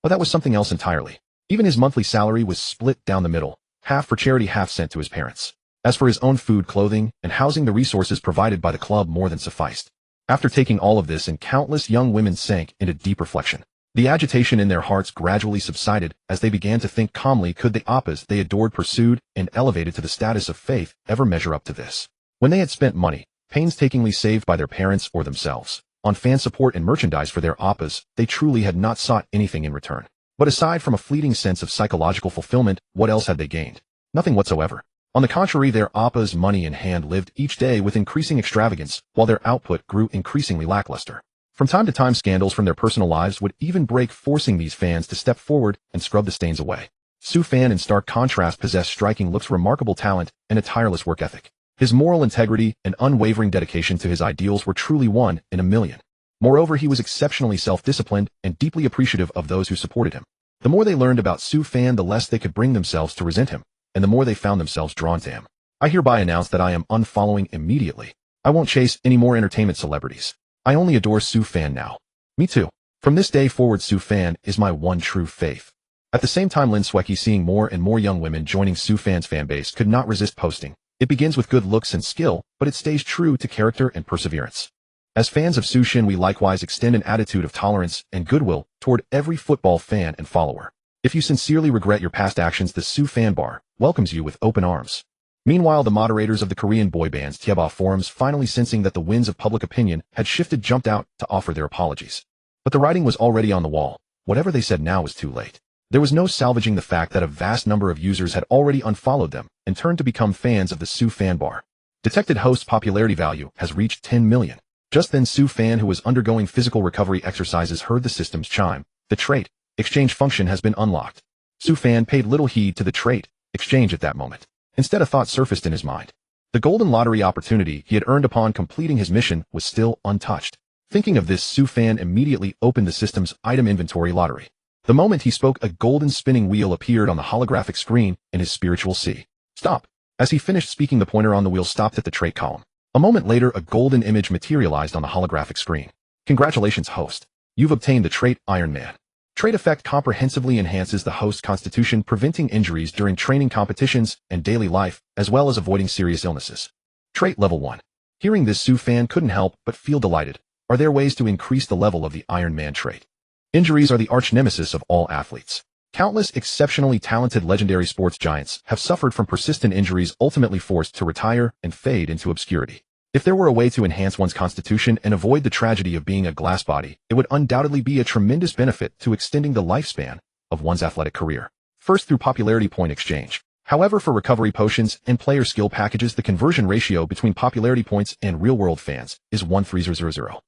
[SPEAKER 1] Well, that was something else entirely. Even his monthly salary was split down the middle, half for charity, half sent to his parents. As for his own food, clothing, and housing, the resources provided by the club more than sufficed. After taking all of this in, countless young women sank into deep reflection. The agitation in their hearts gradually subsided as they began to think calmly, could the oppas they adored, pursued, and elevated to the status of faith ever measure up to this? When they had spent money, painstakingly saved by their parents or themselves, on fan support and merchandise for their oppas, they truly had not sought anything in return. But aside from a fleeting sense of psychological fulfillment, what else had they gained? Nothing whatsoever. On the contrary, their Appa's money in hand lived each day with increasing extravagance, while their output grew increasingly lackluster. From time to time, scandals from their personal lives would even break, forcing these fans to step forward and scrub the stains away. Su Fan, in stark contrast, possessed striking looks, remarkable talent, and a tireless work ethic. His moral integrity and unwavering dedication to his ideals were truly one in a million. Moreover, he was exceptionally self-disciplined and deeply appreciative of those who supported him. The more they learned about Su Fan, the less they could bring themselves to resent him, and the more they found themselves drawn to him. I hereby announce that I am unfollowing immediately. I won't chase any more entertainment celebrities. I only adore Su Fan now. Me too. From this day forward, Su Fan is my one true faith. At the same time, Lin Sweki, seeing more and more young women joining Su Fan's fanbase, could not resist posting. It begins with good looks and skill, but it stays true to character and perseverance. As fans of Su Shin, we likewise extend an attitude of tolerance and goodwill toward every football fan and follower. If you sincerely regret your past actions, the Su Fan Bar welcomes you with open arms. Meanwhile, the moderators of the Korean boy bands Tieba forums, finally sensing that the winds of public opinion had shifted, jumped out to offer their apologies. But the writing was already on the wall. Whatever they said now was too late. There was no salvaging the fact that a vast number of users had already unfollowed them and turned to become fans of the Su Fan Bar. Detected host's popularity value has reached 10 million. Just then, Su Fan, who was undergoing physical recovery exercises, heard the system's chime. The trait exchange function has been unlocked. Su Fan paid little heed to the trait exchange at that moment. Instead, a thought surfaced in his mind. The golden lottery opportunity he had earned upon completing his mission was still untouched. Thinking of this, Su Fan immediately opened the system's item inventory lottery. The moment he spoke, a golden spinning wheel appeared on the holographic screen in his spiritual sea. Stop. As he finished speaking, the pointer on the wheel stopped at the trait column. A moment later, a golden image materialized on the holographic screen. Congratulations, host. You've obtained the trait Iron Man. Trait effect comprehensively enhances the host's constitution, preventing injuries during training competitions and daily life, as well as avoiding serious illnesses. Trait level 1. Hearing this, Su Fan couldn't help but feel delighted. Are there ways to increase the level of the Iron Man trait? Injuries are the arch nemesis of all athletes. Countless exceptionally talented legendary sports giants have suffered from persistent injuries, ultimately forced to retire and fade into obscurity. If there were a way to enhance one's constitution and avoid the tragedy of being a glass body, it would undoubtedly be a tremendous benefit to extending the lifespan of one's athletic career. First, through popularity point exchange. However, for recovery potions and player skill packages, the conversion ratio between popularity points and real-world fans is 1:3,000,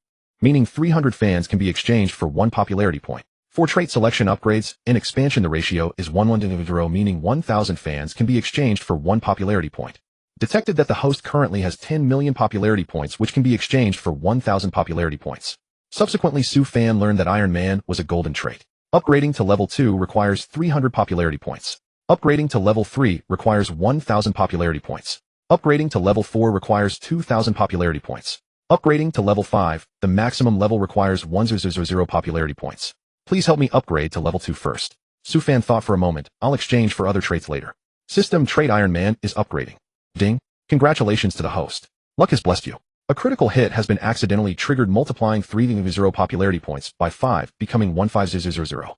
[SPEAKER 1] meaning 300 fans can be exchanged for 1 popularity point. For trait selection upgrades and expansion, the ratio is 1:1,000, meaning 1,000 fans can be exchanged for 1 popularity point. Detected that the host currently has 10 million popularity points, which can be exchanged for 1,000 popularity points. Subsequently, Su Fan learned that Iron Man was a golden trait. Upgrading to level 2 requires 300 popularity points. Upgrading to level 3 requires 1,000 popularity points. Upgrading to level 4 requires 2,000 popularity points. Upgrading to level 5, the maximum level requires 1,000 popularity points. Please help me upgrade to level 2 first. Su Fan thought for a moment. I'll exchange for other traits later. System trait Iron Man is upgrading. Ding. Congratulations to the host. Luck has blessed you. A critical hit has been accidentally triggered, multiplying 3,000 popularity points by 5, becoming 1,500.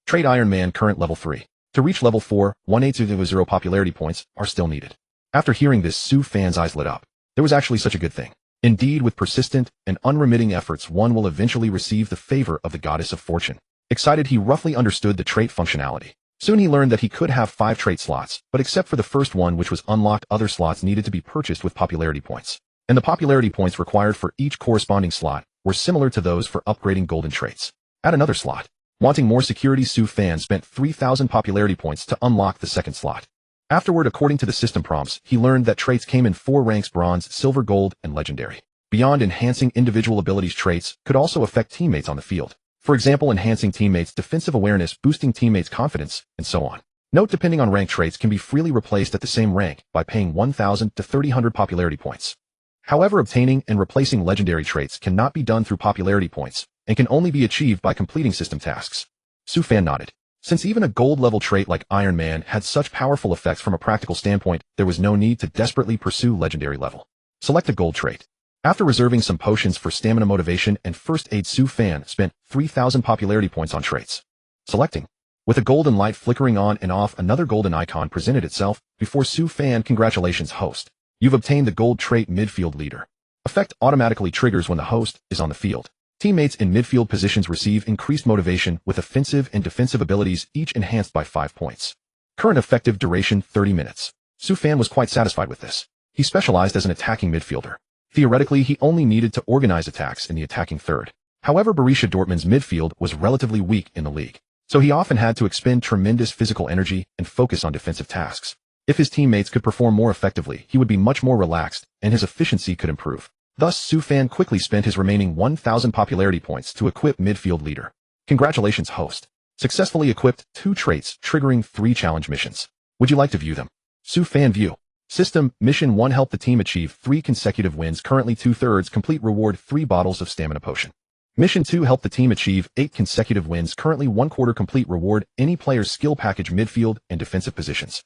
[SPEAKER 1] Trait Iron Man current level 3. To reach level 4, 1,800 popularity points are still needed. After hearing this, Su Fan's eyes lit up. There was actually such a good thing. Indeed, with persistent and unremitting efforts, one will eventually receive the favor of the goddess of fortune. Excited, he roughly understood the trait functionality. Soon he learned that he could have 5 trait slots, but except for the first one, which was unlocked, other slots needed to be purchased with popularity points. And the popularity points required for each corresponding slot were similar to those for upgrading golden traits. Add another slot. Wanting more security, Su Fan spent 3,000 popularity points to unlock the second slot. Afterward, according to the system prompts, he learned that traits came in 4 ranks: bronze, silver, gold, and legendary. Beyond enhancing individual abilities, traits could also affect teammates on the field. For example, enhancing teammates' defensive awareness, boosting teammates' confidence, and so on. Note, depending on rank, traits can be freely replaced at the same rank by paying 1,000 to 3,000 popularity points. However, obtaining and replacing legendary traits cannot be done through popularity points and can only be achieved by completing system tasks. Su Fan nodded. Since even a gold-level trait like Iron Man had such powerful effects from a practical standpoint, there was no need to desperately pursue legendary level. Select a gold trait. After reserving some potions for stamina, motivation, and first aid, Su Fan spent 3,000 popularity points on traits. Selecting. With a golden light flickering on and off, another golden icon presented itself before Su Fan. Congratulations, host. You've obtained the gold trait Midfield Leader. Effect automatically triggers when the host is on the field. Teammates in midfield positions receive increased motivation with offensive and defensive abilities, each enhanced by 5 points. Current effective duration 30 minutes. Su Fan was quite satisfied with this. He specialized as an attacking midfielder. Theoretically, he only needed to organize attacks in the attacking third. However, Borussia Dortmund's midfield was relatively weak in the league, so he often had to expend tremendous physical energy and focus on defensive tasks. If his teammates could perform more effectively, he would be much more relaxed, and his efficiency could improve. Thus, Su Fan quickly spent his remaining 1,000 popularity points to equip midfield leader. Congratulations, host. Successfully equipped 2 traits triggering 3 challenge missions. Would you like to view them? Su Fan View. System, Mission 1 help the team achieve 3 consecutive wins, currently 2/3 complete, reward 3 bottles of stamina potion. Mission 2 help the team achieve 8 consecutive wins, currently 1/4 complete, reward any player's skill package midfield and defensive positions.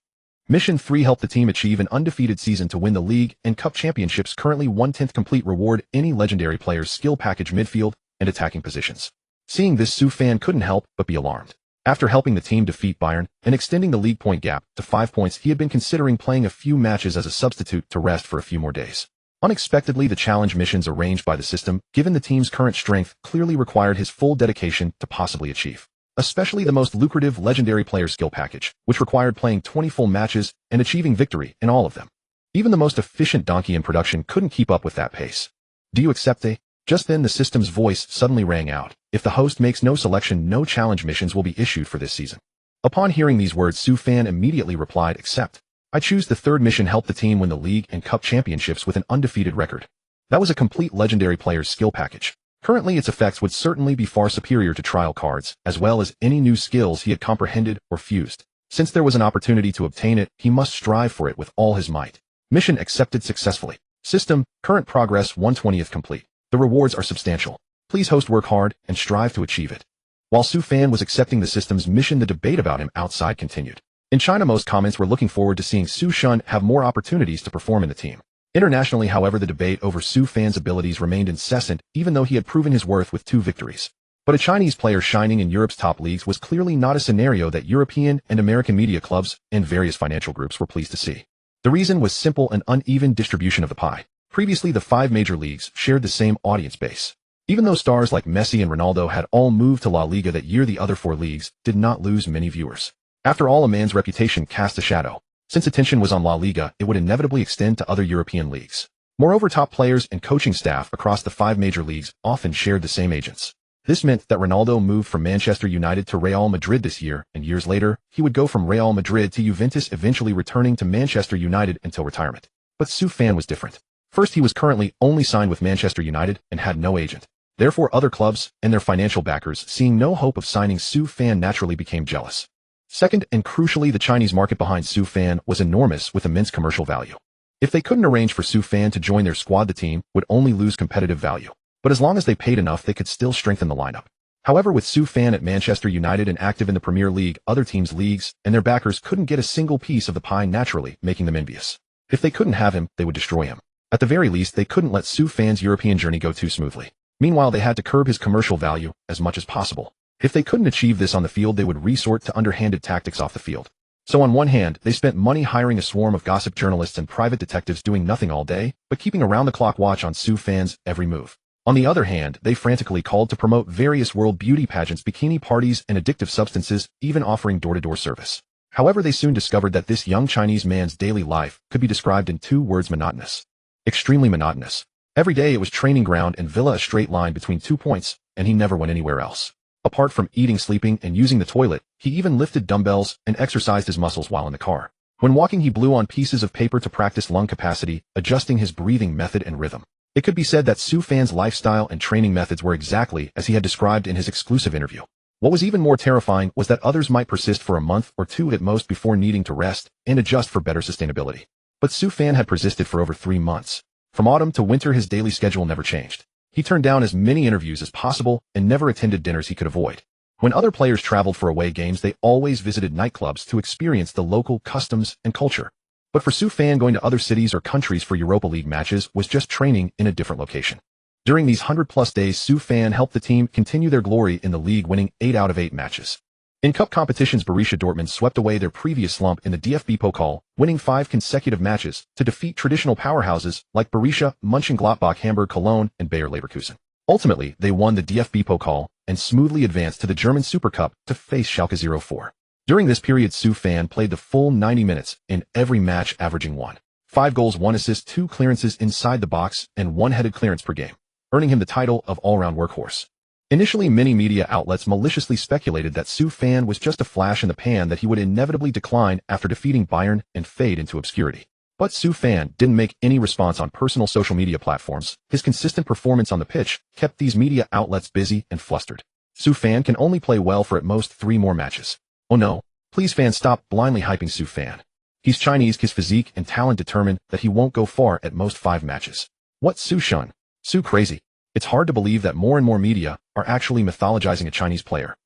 [SPEAKER 1] Mission 3 help the team achieve an undefeated season to win the league and cup championships, currently 1/10 complete, reward any legendary player's skill package midfield and attacking positions. Seeing this, Su Fan couldn't help but be alarmed. After helping the team defeat Bayern and extending the league point gap to 5 points, he had been considering playing a few matches as a substitute to rest for a few more days. Unexpectedly, the challenge missions arranged by the system, given the team's current strength, clearly required his full dedication to possibly achieve. Especially the most lucrative legendary player skill package, which required playing 20 full matches and achieving victory in all of them. Even the most efficient donkey in production couldn't keep up with that pace. Do you accept a? Just then the system's voice suddenly rang out. If the host makes no selection, no challenge missions will be issued for this season. Upon hearing these words, Su Fan immediately replied, accept. I choose the 3rd mission, help the team win the league and cup championships with an undefeated record. That was a complete legendary player's skill package. Currently, its effects would certainly be far superior to trial cards, as well as any new skills he had comprehended or fused. Since there was an opportunity to obtain it, he must strive for it with all his might. Mission accepted successfully. System, current progress 1/20th complete. The rewards are substantial. Please host, work hard and strive to achieve it. While Su Fan was accepting the system's mission, the debate about him outside continued. In China, most comments were looking forward to seeing Su Shun have more opportunities to perform in the team. Internationally, however, the debate over Su Fan's abilities remained incessant, even though he had proven his worth with 2 victories. But a Chinese player shining in Europe's top leagues was clearly not a scenario that European and American media clubs and various financial groups were pleased to see. The reason was simple: an uneven distribution of the pie. Previously, the 5 major leagues shared the same audience base. Even though stars like Messi and Ronaldo had all moved to La Liga that year, the other 4 leagues did not lose many viewers. After all, a man's reputation cast a shadow. Since attention was on La Liga, it would inevitably extend to other European leagues. Moreover, top players and coaching staff across the 5 major leagues often shared the same agents. This meant that Ronaldo moved from Manchester United to Real Madrid this year, and years later, he would go from Real Madrid to Juventus, eventually returning to Manchester United until retirement. But Su Fan was different. First, he was currently only signed with Manchester United and had no agent. Therefore, other clubs and their financial backers, seeing no hope of signing Su Fan, naturally became jealous. Second, and crucially, the Chinese market behind Su Fan was enormous, with immense commercial value. If they couldn't arrange for Su Fan to join their squad, the team would only lose competitive value. But as long as they paid enough, they could still strengthen the lineup. However, with Su Fan at Manchester United and active in the Premier League, other teams' leagues and their backers couldn't get a single piece of the pie, naturally making them envious. If they couldn't have him, they would destroy him. At the very least, they couldn't let Su Fan's European journey go too smoothly. Meanwhile, they had to curb his commercial value as much as possible. If they couldn't achieve this on the field, they would resort to underhanded tactics off the field. So on one hand, they spent money hiring a swarm of gossip journalists and private detectives doing nothing all day, but keeping around-the-clock watch on Su Fan's every move. On the other hand, they frantically called to promote various world beauty pageants, bikini parties, and addictive substances, even offering door-to-door service. However, they soon discovered that this young Chinese man's daily life could be described in 2 words: monotonous. Extremely monotonous. Every day it was training ground and villa, a straight line between 2 points, and he never went anywhere else. Apart from eating, sleeping, and using the toilet, he even lifted dumbbells and exercised his muscles while in the car. When walking, he blew on pieces of paper to practice lung capacity, adjusting his breathing method and rhythm. It could be said that Su Fan's lifestyle and training methods were exactly as he had described in his exclusive interview. What was even more terrifying was that others might persist for a month or 2 at most before needing to rest and adjust for better sustainability. But Su Fan had persisted for over 3 months. From autumn to winter, his daily schedule never changed. He turned down as many interviews as possible and never attended dinners he could avoid. When other players traveled for away games, they always visited nightclubs to experience the local customs and culture. But for Su Fan, going to other cities or countries for Europa League matches was just training in a different location. During these 100-plus days, Su Fan helped the team continue their glory in the league, winning 8 out of 8 matches. In cup competitions, Borussia Dortmund swept away their previous slump in the DFB Pokal, winning 5 consecutive matches to defeat traditional powerhouses like Borussia Mönchengladbach, Hamburg, Cologne, and Bayer Leverkusen. Ultimately, they won the DFB Pokal and smoothly advanced to the German Super Cup to face Schalke 04. During this period, Su Fan played the full 90 minutes in every match, averaging 1.5 goals, 1 assist, 2 clearances inside the box, and 1 headed clearance per game, earning him the title of all-round workhorse. Initially, many media outlets maliciously speculated that Su Fan was just a flash in the pan, that he would inevitably decline after defeating Bayern and fade into obscurity. But Su Fan didn't make any response on personal social media platforms. His consistent performance on the pitch kept these media outlets busy and flustered. Su Fan can only play well for at most 3 more matches. Oh no, please fans, stop blindly hyping Su Fan. He's Chinese, his physique and talent determine that he won't go far at most 5 matches. What, Su Shun? Su crazy? It's hard to believe that more and more media are actually mythologizing a Chinese player.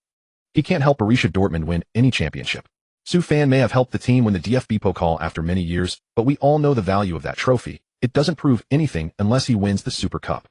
[SPEAKER 1] He can't help Borussia Dortmund win any championship. Su Fan may have helped the team win the DFB Pokal after many years, but we all know the value of that trophy. It doesn't prove anything unless he wins the Super Cup.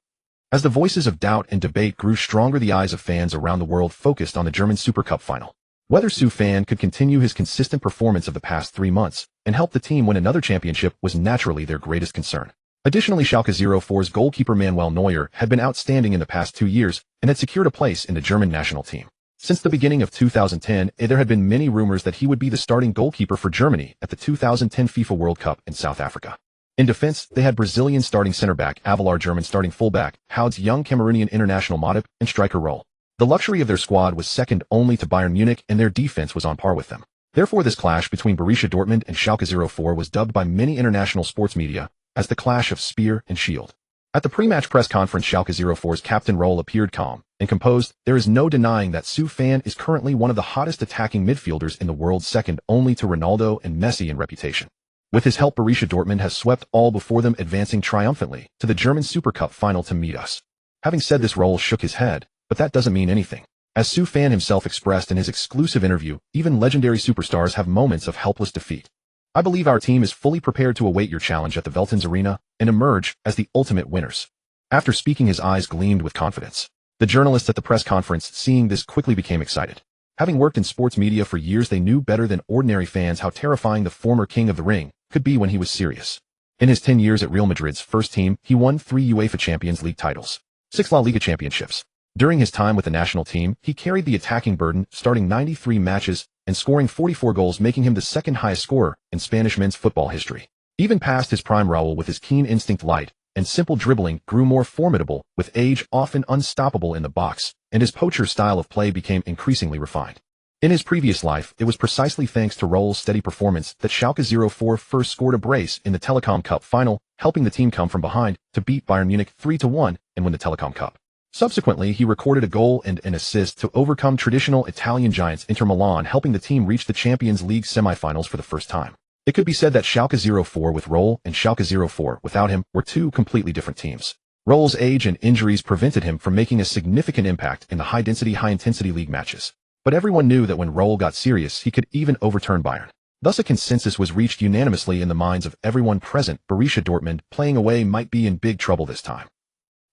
[SPEAKER 1] As the voices of doubt and debate grew stronger, the eyes of fans around the world focused on the German Super Cup final. Whether Su Fan could continue his consistent performance of the past 3 months and help the team win another championship was naturally their greatest concern. Additionally, Schalke 04's goalkeeper Manuel Neuer had been outstanding in the past 2 years and had secured a place in the German national team. Since the beginning of 2010, there had been many rumors that he would be the starting goalkeeper for Germany at the 2010 FIFA World Cup in South Africa. In defense, they had Brazilian starting center-back Avalar, German starting full-back Houd's young Cameroonian international Matip, and striker Rol. The luxury of their squad was second only to Bayern Munich, and their defense was on par with them. Therefore, this clash between Borussia Dortmund and Schalke 04 was dubbed by many international sports media as the clash of spear and shield. At the pre-match press conference, Schalke 04's captain Rol appeared calm and composed. There is no denying that Su Fan is currently one of the hottest attacking midfielders in the world, second only to Ronaldo and Messi in reputation. With his help, Borussia Dortmund has swept all before them, advancing triumphantly to the German Super Cup final to meet us. Having said this, Rol shook his head, but that doesn't mean anything. As Su Fan himself expressed in his exclusive interview, even legendary superstars have moments of helpless defeat. I believe our team is fully prepared to await your challenge at the Veltins Arena and emerge as the ultimate winners. After speaking, his eyes gleamed with confidence. The journalists at the press conference, seeing this, quickly became excited. Having worked in sports media for years, they knew better than ordinary fans how terrifying the former king of the ring could be when he was serious. In his 10 years at Real Madrid's first team, he won 3 UEFA Champions League titles, 6 La Liga championships. During his time with the national team, he carried the attacking burden, starting 93 matches and scoring 44 goals, making him the second highest scorer in Spanish men's football history. Even past his prime, Raul, with his keen instinct, light and simple dribbling, grew more formidable with age, often unstoppable in the box, and his poacher style of play became increasingly refined. In his previous life, it was precisely thanks to Raul's steady performance that Schalke 04 first scored a brace in the Telecom Cup final, helping the team come from behind to beat Bayern Munich 3-1 and win the Telecom Cup. Subsequently, he recorded a goal and an assist to overcome traditional Italian giants Inter Milan, helping the team reach the Champions League semifinals for the first time. It could be said that Schalke 04 with Rol and Schalke 04 without him were 2 completely different teams. Rol's age and injuries prevented him from making a significant impact in the high-density, high-intensity league matches. But everyone knew that when Rol got serious, he could even overturn Bayern. Thus, a consensus was reached unanimously in the minds of everyone present: Borussia Dortmund, playing away, might be in big trouble this time.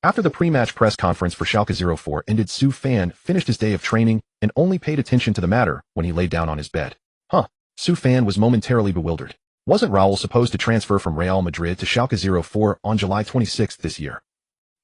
[SPEAKER 1] After the pre-match press conference for Schalke 04 ended, Su Fan finished his day of training and only paid attention to the matter when he lay down on his bed. Su Fan was momentarily bewildered. Wasn't Raul supposed to transfer from Real Madrid to Schalke 04 on July 26 this year?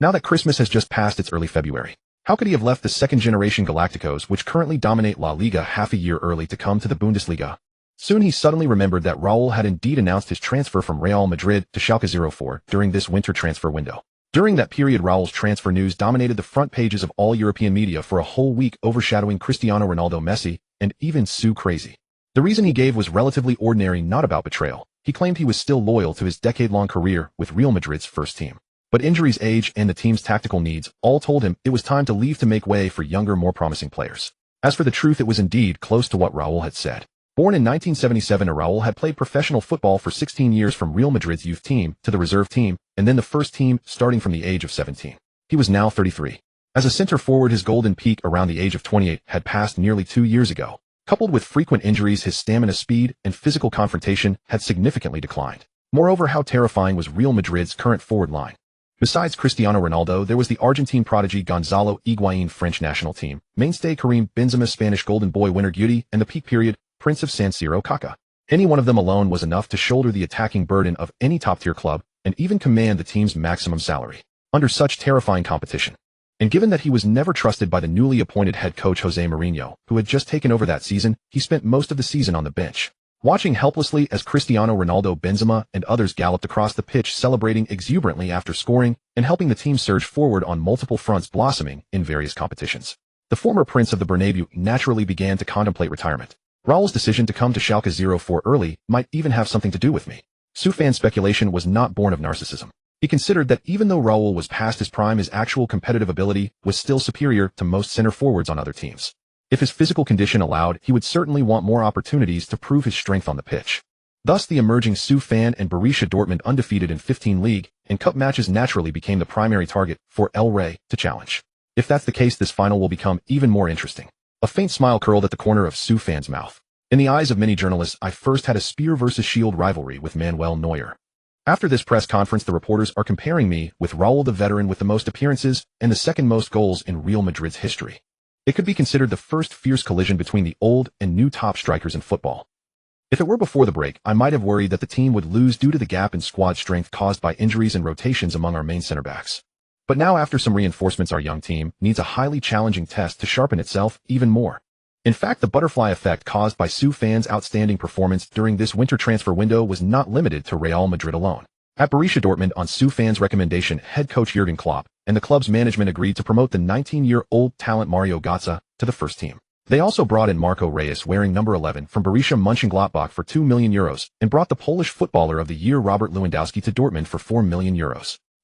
[SPEAKER 1] Now that Christmas has just passed its early February, how could he have left the second-generation Galacticos, which currently dominate La Liga, half a year early to come to the Bundesliga? Soon he suddenly remembered that Raul had indeed announced his transfer from Real Madrid to Schalke 04 during this winter transfer window. During that period, Raul's transfer news dominated the front pages of all European media for a whole week, overshadowing Cristiano Ronaldo, Messi, and even Su Crazy. The reason he gave was relatively ordinary, not about betrayal. He claimed he was still loyal to his decade-long career with Real Madrid's first team. But injuries, age, and the team's tactical needs all told him it was time to leave to make way for younger, more promising players. As for the truth, it was indeed close to what Raul had said. Born in 1977, Raul had played professional football for 16 years, from Real Madrid's youth team to the reserve team, and then the first team, starting from the age of 17. He was now 33. As a center forward, his golden peak around the age of 28 had passed nearly 2 years ago. Coupled with frequent injuries, his stamina, speed, and physical confrontation had significantly declined. Moreover, how terrifying was Real Madrid's current forward line? Besides Cristiano Ronaldo, there was the Argentine prodigy Gonzalo Higuain, French national team mainstay Karim Benzema, Spanish Golden Boy winner Guti, and the peak period Prince of San Siro Kaká. Any one of them alone was enough to shoulder the attacking burden of any top-tier club and even command the team's maximum salary. Under such terrifying competition, And given that he was never trusted by the newly appointed head coach Jose Mourinho, who had just taken over that season, he spent most of the season on the bench, watching helplessly as Cristiano Ronaldo, Benzema, and others galloped across the pitch celebrating exuberantly after scoring and helping the team surge forward on multiple fronts, blossoming in various competitions. The former prince of the Bernabeu naturally began to contemplate retirement. Raul's decision to come to Schalke 04 early might even have something to do with me. SU fan speculation was not born of narcissism. He considered that even though Raul was past his prime, his actual competitive ability was still superior to most center forwards on other teams. If his physical condition allowed, he would certainly want more opportunities to prove his strength on the pitch. Thus, the emerging SU fan and Borussia Dortmund, undefeated in 15 league and cup matches, naturally became the primary target for El Rey to challenge. If that's the case, this final will become even more interesting. A faint smile curled at the corner of SU fan's mouth. In the eyes of many journalists, I first had a spear versus shield rivalry with Manuel Neuer. After this press conference, the reporters are comparing me with Raul, the veteran with the most appearances and the second most goals in Real Madrid's history. It could be considered the first fierce collision between the old and new top strikers in football. If it were before the break, I might have worried that the team would lose due to the gap in squad strength caused by injuries and rotations among our main center backs. But now, after some reinforcements, our young team needs a highly challenging test to sharpen itself even more. In fact, the butterfly effect caused by SU fans' outstanding performance during this winter transfer window was not limited to Real Madrid alone. At Borussia Dortmund, on SU fans' recommendation, head coach Jurgen Klopp and the club's management agreed to promote the 19-year-old talent Mario Götze to the first team. They also brought in Marco Reus, wearing number 11 from Borussia Mönchengladbach for €2 million, and brought the Polish Footballer of the Year Robert Lewandowski to Dortmund for €4 million.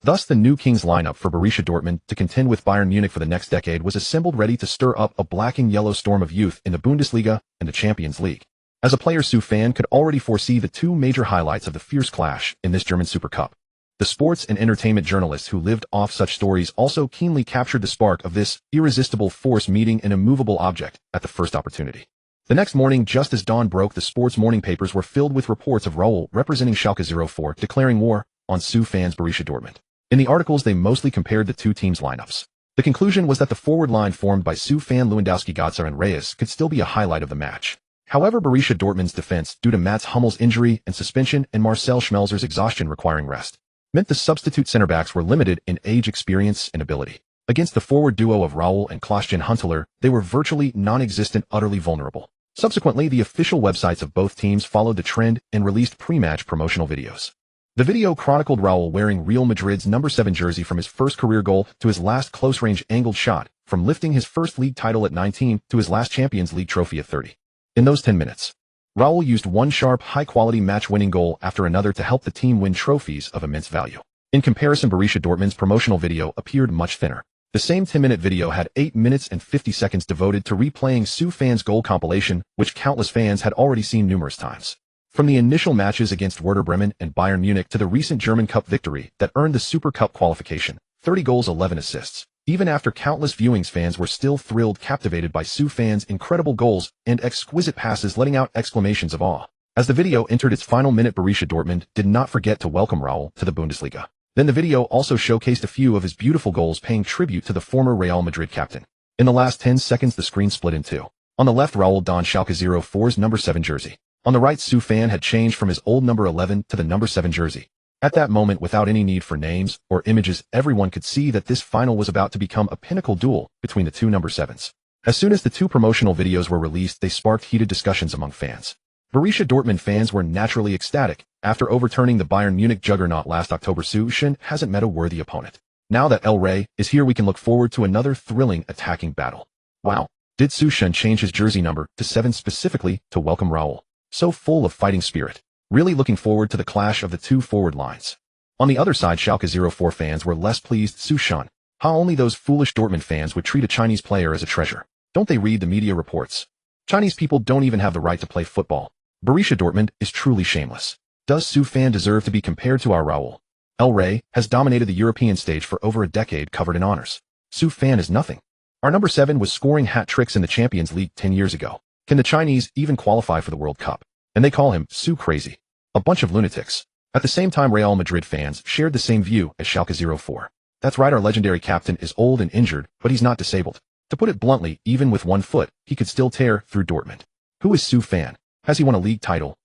[SPEAKER 1] Thus, the new Kings lineup for Borussia Dortmund to contend with Bayern Munich for the next decade was assembled, ready to stir up a black and yellow storm of youth in the Bundesliga and the Champions League. As a player, SU fan could already foresee the two major highlights of the fierce clash in this German Super Cup. The sports and entertainment journalists who lived off such stories also keenly captured the spark of this irresistible force meeting an immovable object at the first opportunity. The next morning, just as dawn broke, the sports morning papers were filled with reports of Raul representing Schalke 04 declaring war on SU fans Borussia Dortmund. In the articles, they mostly compared the two teams' lineups. The conclusion was that the forward line formed by SU fan Lewandowski, Götze, and Reus could still be a highlight of the match. However, Borussia Dortmund's defense, due to Mats Hummel's injury and suspension and Marcel Schmelzer's exhaustion requiring rest, meant the substitute center backs were limited in age, experience, and ability. Against the forward duo of Raul and Klaas-Jan Huntelaar, they were virtually non-existent, utterly vulnerable. Subsequently, the official websites of both teams followed the trend and released pre-match promotional videos. The video chronicled Raul wearing Real Madrid's number 7 jersey from his first career goal to his last close-range angled shot, from lifting his first league title at 19 to his last Champions League trophy at 30. In those 10 minutes, Raul used one sharp, high-quality match-winning goal after another to help the team win trophies of immense value. In comparison, Borussia Dortmund's promotional video appeared much thinner. The same 10-minute video had 8 minutes and 50 seconds devoted to replaying SU fans' goal compilation, which countless fans had already seen numerous times. From the initial matches against Werder Bremen and Bayern Munich to the recent German Cup victory that earned the Super Cup qualification, 30 goals, 11 assists. Even after countless viewings, fans were still thrilled, captivated by SU fans' incredible goals and exquisite passes, letting out exclamations of awe. As the video entered its final minute, Borussia Dortmund did not forget to welcome Raul to the Bundesliga. Then the video also showcased a few of his beautiful goals, paying tribute to the former Real Madrid captain. In the last 10 seconds, the screen split in two. On the left, Raul donned Schalke 04's number 7 jersey. On the right, SU fan had changed from his old number 11 to the number 7 jersey. At that moment, without any need for names or images, everyone could see that this final was about to become a pinnacle duel between the two number 7s. As soon as the two promotional videos were released, they sparked heated discussions among fans. Borussia Dortmund fans were naturally ecstatic. After overturning the Bayern Munich juggernaut last October, SU hasn't met a worthy opponent. Now that El Rey is here, we can look forward to another thrilling attacking battle. Wow, did SU change his jersey number to 7 specifically to welcome Raul? So full of fighting spirit. Really looking forward to the clash of the two forward lines. On the other side, Schalke 04 fans were less pleased. SU how only those foolish Dortmund fans would treat a Chinese player as a treasure. Don't they read the media reports? Chinese people don't even have the right to play football. Borussia Dortmund is truly shameless. Does SU deserve to be compared to our Raul? El Rey has dominated the European stage for over a decade, covered in honors. SU is nothing. Our number 7 was scoring hat tricks in the Champions League 10 years ago. Can the Chinese even qualify for the World Cup? And they call him SU crazy. A bunch of lunatics. At the same time, Real Madrid fans shared the same view as Schalke 04. That's right, our legendary captain is old and injured, but he's not disabled. To put it bluntly, even with one foot, he could still tear through Dortmund. Who is SU? Has he won a league title?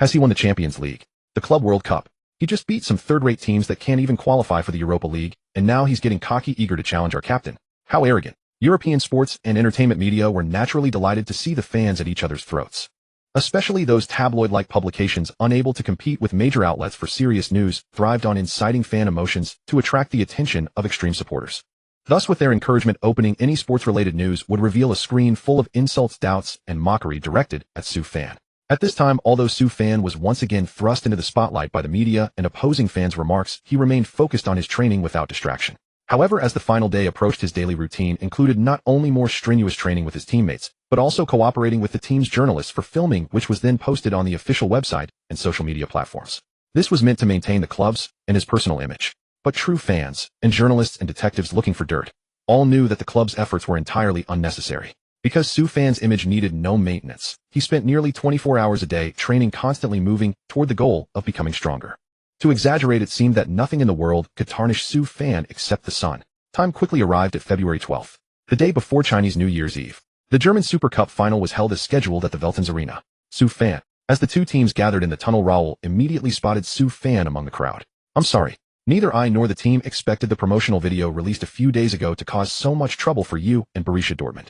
[SPEAKER 1] Has he won the Champions League? The Club World Cup? He just beat some third-rate teams that can't even qualify for the Europa League, and now he's getting cocky, eager to challenge our captain. How arrogant. European sports and entertainment media were naturally delighted to see the fans at each other's throats. Especially those tabloid-like publications unable to compete with major outlets for serious news thrived on inciting fan emotions to attract the attention of extreme supporters. Thus, with their encouragement opening any sports-related news would reveal a screen full of insults, doubts, and mockery directed at Sue Fan. At this time, although Sue Fan was once again thrust into the spotlight by the media and opposing fans' remarks, he remained focused on his training without distraction. However, as the final day approached, his daily routine included not only more strenuous training with his teammates, but also cooperating with the team's journalists for filming, which was then posted on the official website and social media platforms. This was meant to maintain the club's and his personal image. But true fans, and journalists and detectives looking for dirt, all knew that the club's efforts were entirely unnecessary. Because Sue Fan's image needed no maintenance, he spent nearly 24 hours a day training, constantly moving toward the goal of becoming stronger. To exaggerate, it seemed that nothing in the world could tarnish Sue Fan except the sun. Time quickly arrived at February 12th, the day before Chinese New Year's Eve. The German Super Cup final was held as scheduled at the Veltins Arena. Sue Fan. As the two teams gathered in the tunnel, Raul immediately spotted Sue Fan among the crowd. "I'm sorry. Neither I nor the team expected the promotional video released a few days ago to cause so much trouble for you and Borussia Dortmund."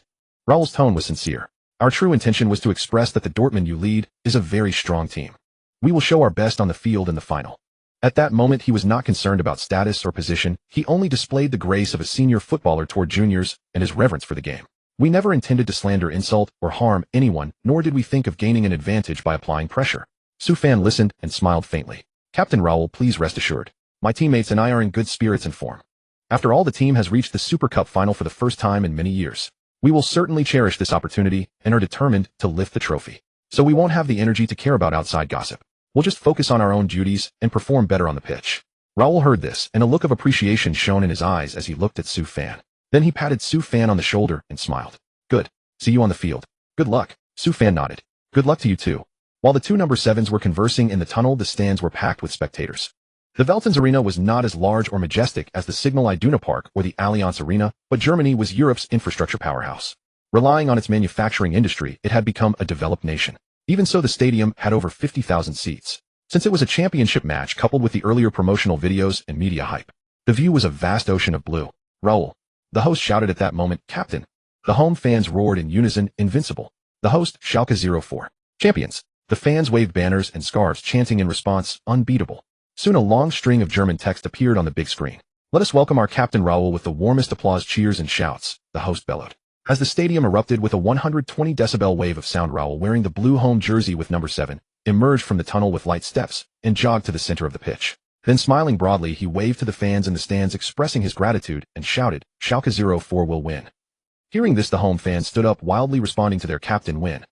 [SPEAKER 1] Raul's tone was sincere. "Our true intention was to express that the Dortmund you lead is a very strong team. We will show our best on the field in the final." At that moment, he was not concerned about status or position. He only displayed the grace of a senior footballer toward juniors and his reverence for the game. "We never intended to slander, insult, or harm anyone, nor did we think of gaining an advantage by applying pressure." Sue Fan listened and smiled faintly. "Captain Raul, please rest assured. My teammates and I are in good spirits and form. After all, the team has reached the Super Cup final for the first time in many years. We will certainly cherish this opportunity and are determined to lift the trophy. So we won't have the energy to care about outside gossip. We'll just focus on our own duties and perform better on the pitch." Raul heard this, and a look of appreciation shone in his eyes as he looked at Sue Fan. Then he patted Sue Fan on the shoulder and smiled. "Good. See you on the field." "Good luck." Sue Fan nodded. "Good luck to you too." While the two number 7s were conversing in the tunnel, the stands were packed with spectators. The Veltins Arena was not as large or majestic as the Signal Iduna Park or the Allianz Arena, but Germany was Europe's infrastructure powerhouse. Relying on its manufacturing industry, it had become a developed nation. Even so, the stadium had over 50,000 seats. Since it was a championship match coupled with the earlier promotional videos and media hype, the view was a vast ocean of blue. "Raul," the host shouted at that moment. "Captain." The home fans roared in unison, "Invincible." The host, Schalke 04. "Champions." The fans waved banners and scarves, chanting in response, "Unbeatable." Soon a long string of German text appeared on the big screen. "Let us welcome our captain Raul with the warmest applause, cheers, and shouts," the host bellowed. As the stadium erupted with a 120 decibel wave of sound, Raul, wearing the blue home jersey with number 7, emerged from the tunnel with light steps and jogged to the center of the pitch. Then, smiling broadly, he waved to the fans in the stands, expressing his gratitude, and shouted, "Schalke 04 will win." Hearing this, the home fans stood up wildly, responding to their captain win.